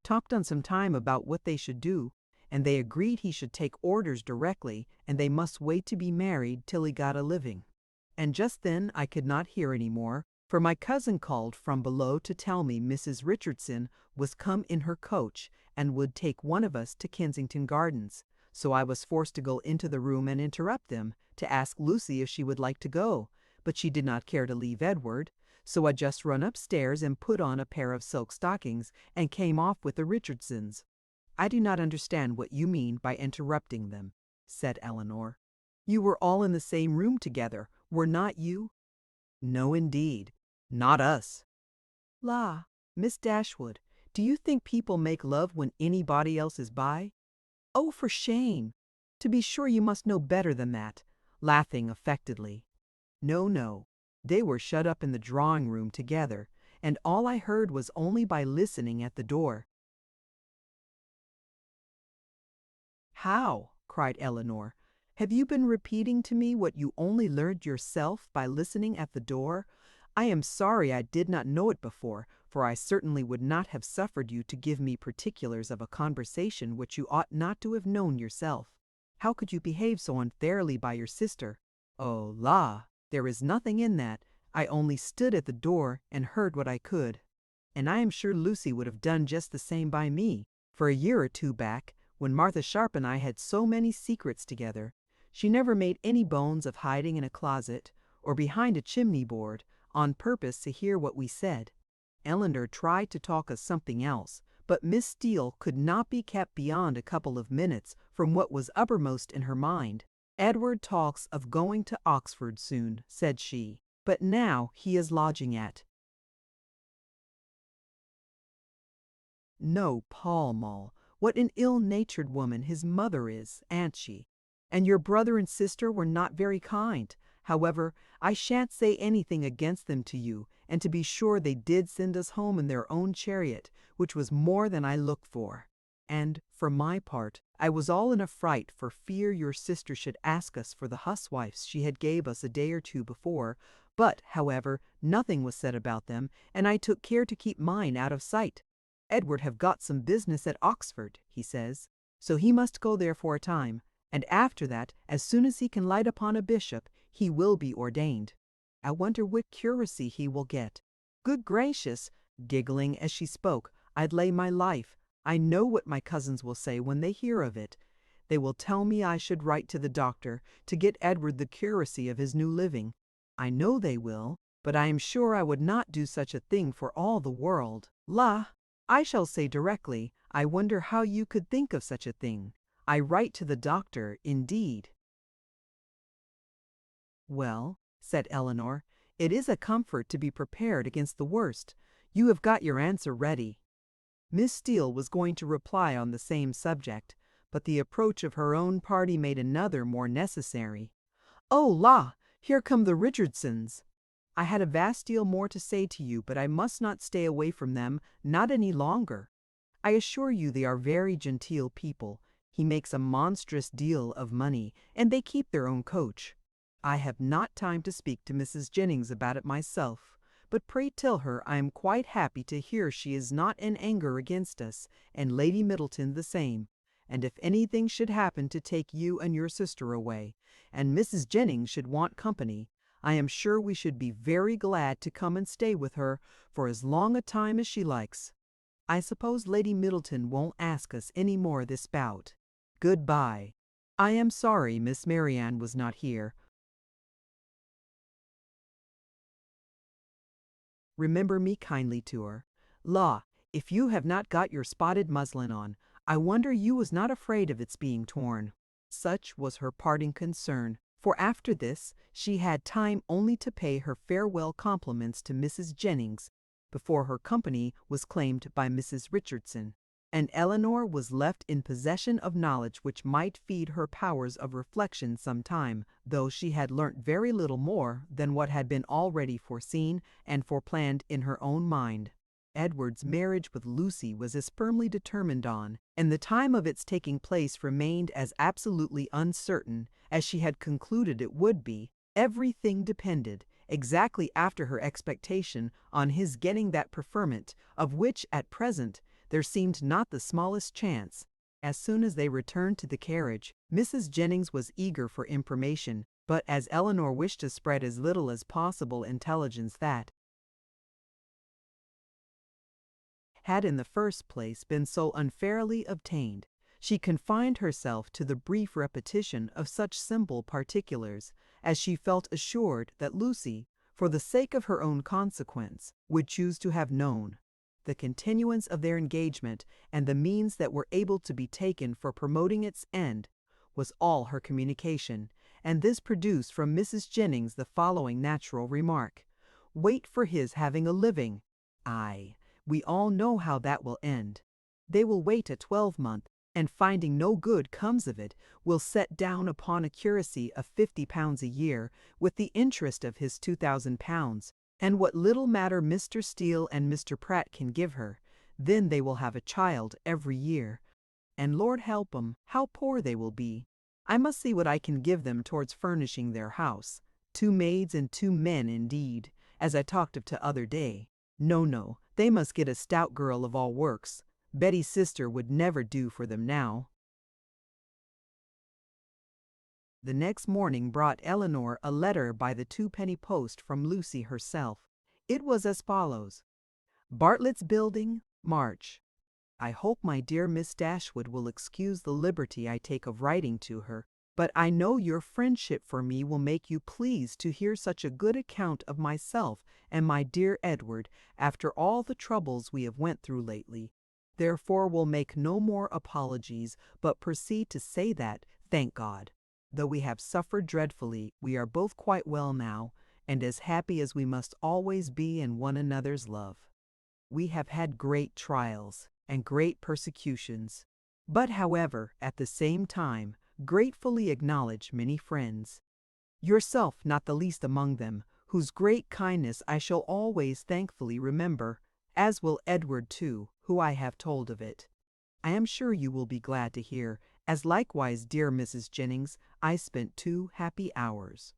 talked on some time about what they should do, and they agreed he should take orders directly, and they must wait to be married till he got a living. And just then I could not hear any more, for my cousin called from below to tell me Mrs. Richardson was come in her coach, and would take one of us to Kensington Gardens. So I was forced to go into the room and interrupt them, to ask Lucy if she would like to go, but she did not care to leave Edward. So I just run upstairs and put on a pair of silk stockings, and came off with the Richardsons. I do not understand what you mean by interrupting them, said Elinor. You were all in the same room together, were not you? No, indeed, not us. La, Miss Dashwood, do you think people make love when anybody else is by? Oh, for shame! To be sure you must know better than that, laughing affectedly. No, no, they were shut up in the drawing-room together, and all I heard was only by listening at the door. How? Cried Elinor. Have you been repeating to me what you only learned yourself by listening at the door? I am sorry I did not know it before, for I certainly would not have suffered you to give me particulars of a conversation which you ought not to have known yourself. How could you behave so unfairly by your sister? Oh, la! There is nothing in that. I only stood at the door and heard what I could. And I am sure Lucy would have done just the same by me, for a year or two back, when Martha Sharp and I had so many secrets together, she never made any bones of hiding in a closet, or behind a chimney-board, on purpose to hear what we said. Elinor tried to talk of something else, but Miss Steele could not be kept beyond a couple of minutes from what was uppermost in her mind. Edward talks of going to Oxford soon, said she, but now he is lodging at No, Pall Mall. What an ill-natured woman his mother is, ain't she? And your brother and sister were not very kind. However, I shan't say anything against them to you, and to be sure they did send us home in their own chariot, which was more than I looked for. And, for my part, I was all in a fright for fear your sister should ask us for the huswifes she had gave us a day or two before, but, however, nothing was said about them, and I took care to keep mine out of sight. Edward have got some business at Oxford, he says, so he must go there for a time, and after that, as soon as he can light upon a bishop, he will be ordained. I wonder what curacy he will get. Good gracious, giggling as she spoke, I'd lay my life. I know what my cousins will say when they hear of it. They will tell me I should write to the doctor to get Edward the curacy of his new living. I know they will, but I am sure I would not do such a thing for all the world. La! I shall say directly, I wonder how you could think of such a thing. I write to the doctor, indeed. Well, said Elinor, it is a comfort to be prepared against the worst. You have got your answer ready. Miss Steele was going to reply on the same subject, but the approach of her own party made another more necessary. Oh, la! Here come the Richardsons. I had a vast deal more to say to you, but I must not stay away from them, not any longer. I assure you they are very genteel people. He makes a monstrous deal of money, and they keep their own coach. I have not time to speak to Mrs. Jennings about it myself, but pray tell her I am quite happy to hear she is not in anger against us, and Lady Middleton the same. And if anything should happen to take you and your sister away, and Mrs. Jennings should want company, I am sure we should be very glad to come and stay with her for as long a time as she likes. I suppose Lady Middleton won't ask us any more this bout. Goodbye. I am sorry Miss Marianne was not here. Remember me kindly to her. La, if you have not got your spotted muslin on, I wonder you was not afraid of its being torn. Such was her parting concern, for after this she had time only to pay her farewell compliments to Mrs. Jennings before her company was claimed by Mrs. Richardson, and Elinor was left in possession of knowledge which might feed her powers of reflection some time, though she had learnt very little more than what had been already foreseen and foreplanned in her own mind. Edward's marriage with Lucy was as firmly determined on, and the time of its taking place remained as absolutely uncertain as she had concluded it would be. Everything depended, exactly after her expectation, on his getting that preferment, of which, at present, there seemed not the smallest chance. As soon as they returned to the carriage, Mrs. Jennings was eager for information, but as Elinor wished to spread as little as possible intelligence that had in the first place been so unfairly obtained, she confined herself to the brief repetition of such simple particulars as she felt assured that Lucy, for the sake of her own consequence, would choose to have known. The continuance of their engagement and the means that were able to be taken for promoting its end was all her communication, and this produced from Mrs. Jennings the following natural remark: "Wait for his having a living. Aye, we all know how that will end. They will wait a 12-month, and finding no good comes of it, will set down upon a curacy of £50 a year, with the interest of his £2,000, and what little matter Mr. Steele and Mr. Pratt can give her. Then they will have a child every year. And Lord help 'em, how poor they will be. I must see what I can give them towards furnishing their house. 2 maids and 2 men indeed, as I talked of t'other day. No, they must get a stout girl of all works. Betty's sister would never do for them now." The next morning brought Elinor a letter by the 2-penny post from Lucy herself. It was as follows: "Bartlett's Building, March. I hope my dear Miss Dashwood will excuse the liberty I take of writing to her, but I know your friendship for me will make you pleased to hear such a good account of myself and my dear Edward after all the troubles we have went through lately. Therefore will make no more apologies, but proceed to say that, thank God, though we have suffered dreadfully, we are both quite well now, and as happy as we must always be in one another's love. We have had great trials and great persecutions, but however, at the same time, gratefully acknowledge many friends, yourself not the least among them, whose great kindness I shall always thankfully remember, as will Edward too, who I have told of it. I am sure you will be glad to hear, as likewise dear Mrs. Jennings, I spent 2 happy hours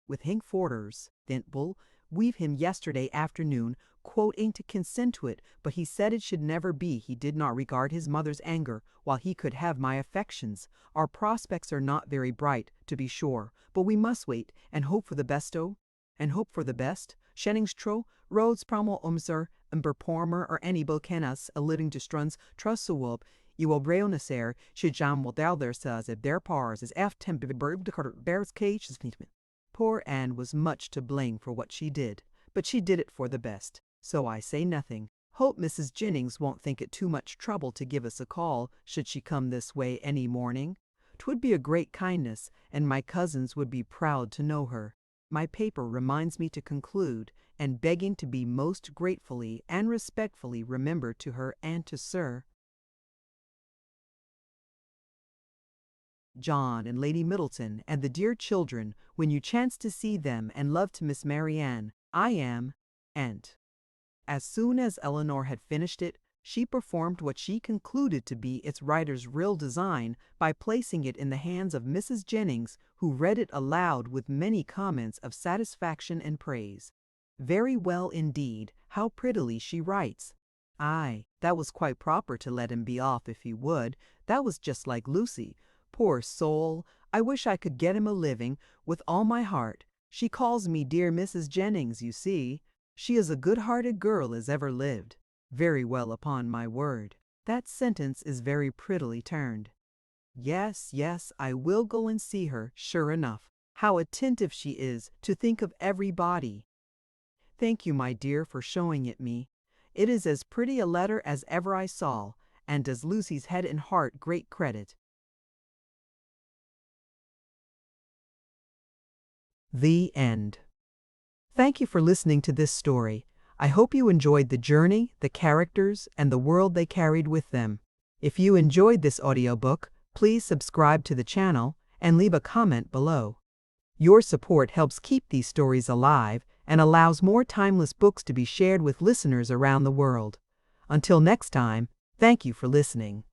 with Hinkforders, Thintbull, we've him yesterday afternoon, quoting to consent to it, but he said it should never be. He did not regard his mother's anger, while he could have my affections. Our prospects are not very bright, to be sure, but we must wait, and hope for the besto, and hope for the best. Shennings tro, roads promo umser, and berpormer or any bokenas, a living to struns, trussuwub, you will breonacer, should jam will thou there says, if their pars is f temp berg de bear's cage is neat. Poor Anne was much to blame for what she did, but she did it for the best, so I say nothing. Hope Mrs. Jennings won't think it too much trouble to give us a call, should she come this way any morning. 'Twould be a great kindness, and my cousins would be proud to know her. My paper reminds me to conclude, and begging to be most gratefully and respectfully remembered to her and to Sir John and Lady Middleton and the dear children, when you chance to see them, and love to Miss Marianne. I am, Aunt." As soon as Elinor had finished it, she performed what she concluded to be its writer's real design by placing it in the hands of Mrs. Jennings, who read it aloud with many comments of satisfaction and praise. "Very well indeed, how prettily she writes. Aye, that was quite proper to let him be off if he would. That was just like Lucy. Poor soul, I wish I could get him a living, with all my heart. She calls me dear Mrs. Jennings, you see. She is a good-hearted girl as ever lived. Very well, upon my word. That sentence is very prettily turned. Yes, yes, I will go and see her, sure enough. How attentive she is, to think of everybody. Thank you, my dear, for showing it me. It is as pretty a letter as ever I saw, and does Lucy's head and heart great credit. The end. Thank you for listening to this story. I hope you enjoyed the journey, the characters, and the world they carried with them. If you enjoyed this audiobook, please subscribe to the channel and leave a comment below. Your support helps keep these stories alive and allows more timeless books to be shared with listeners around the world. Until next time, thank you for listening.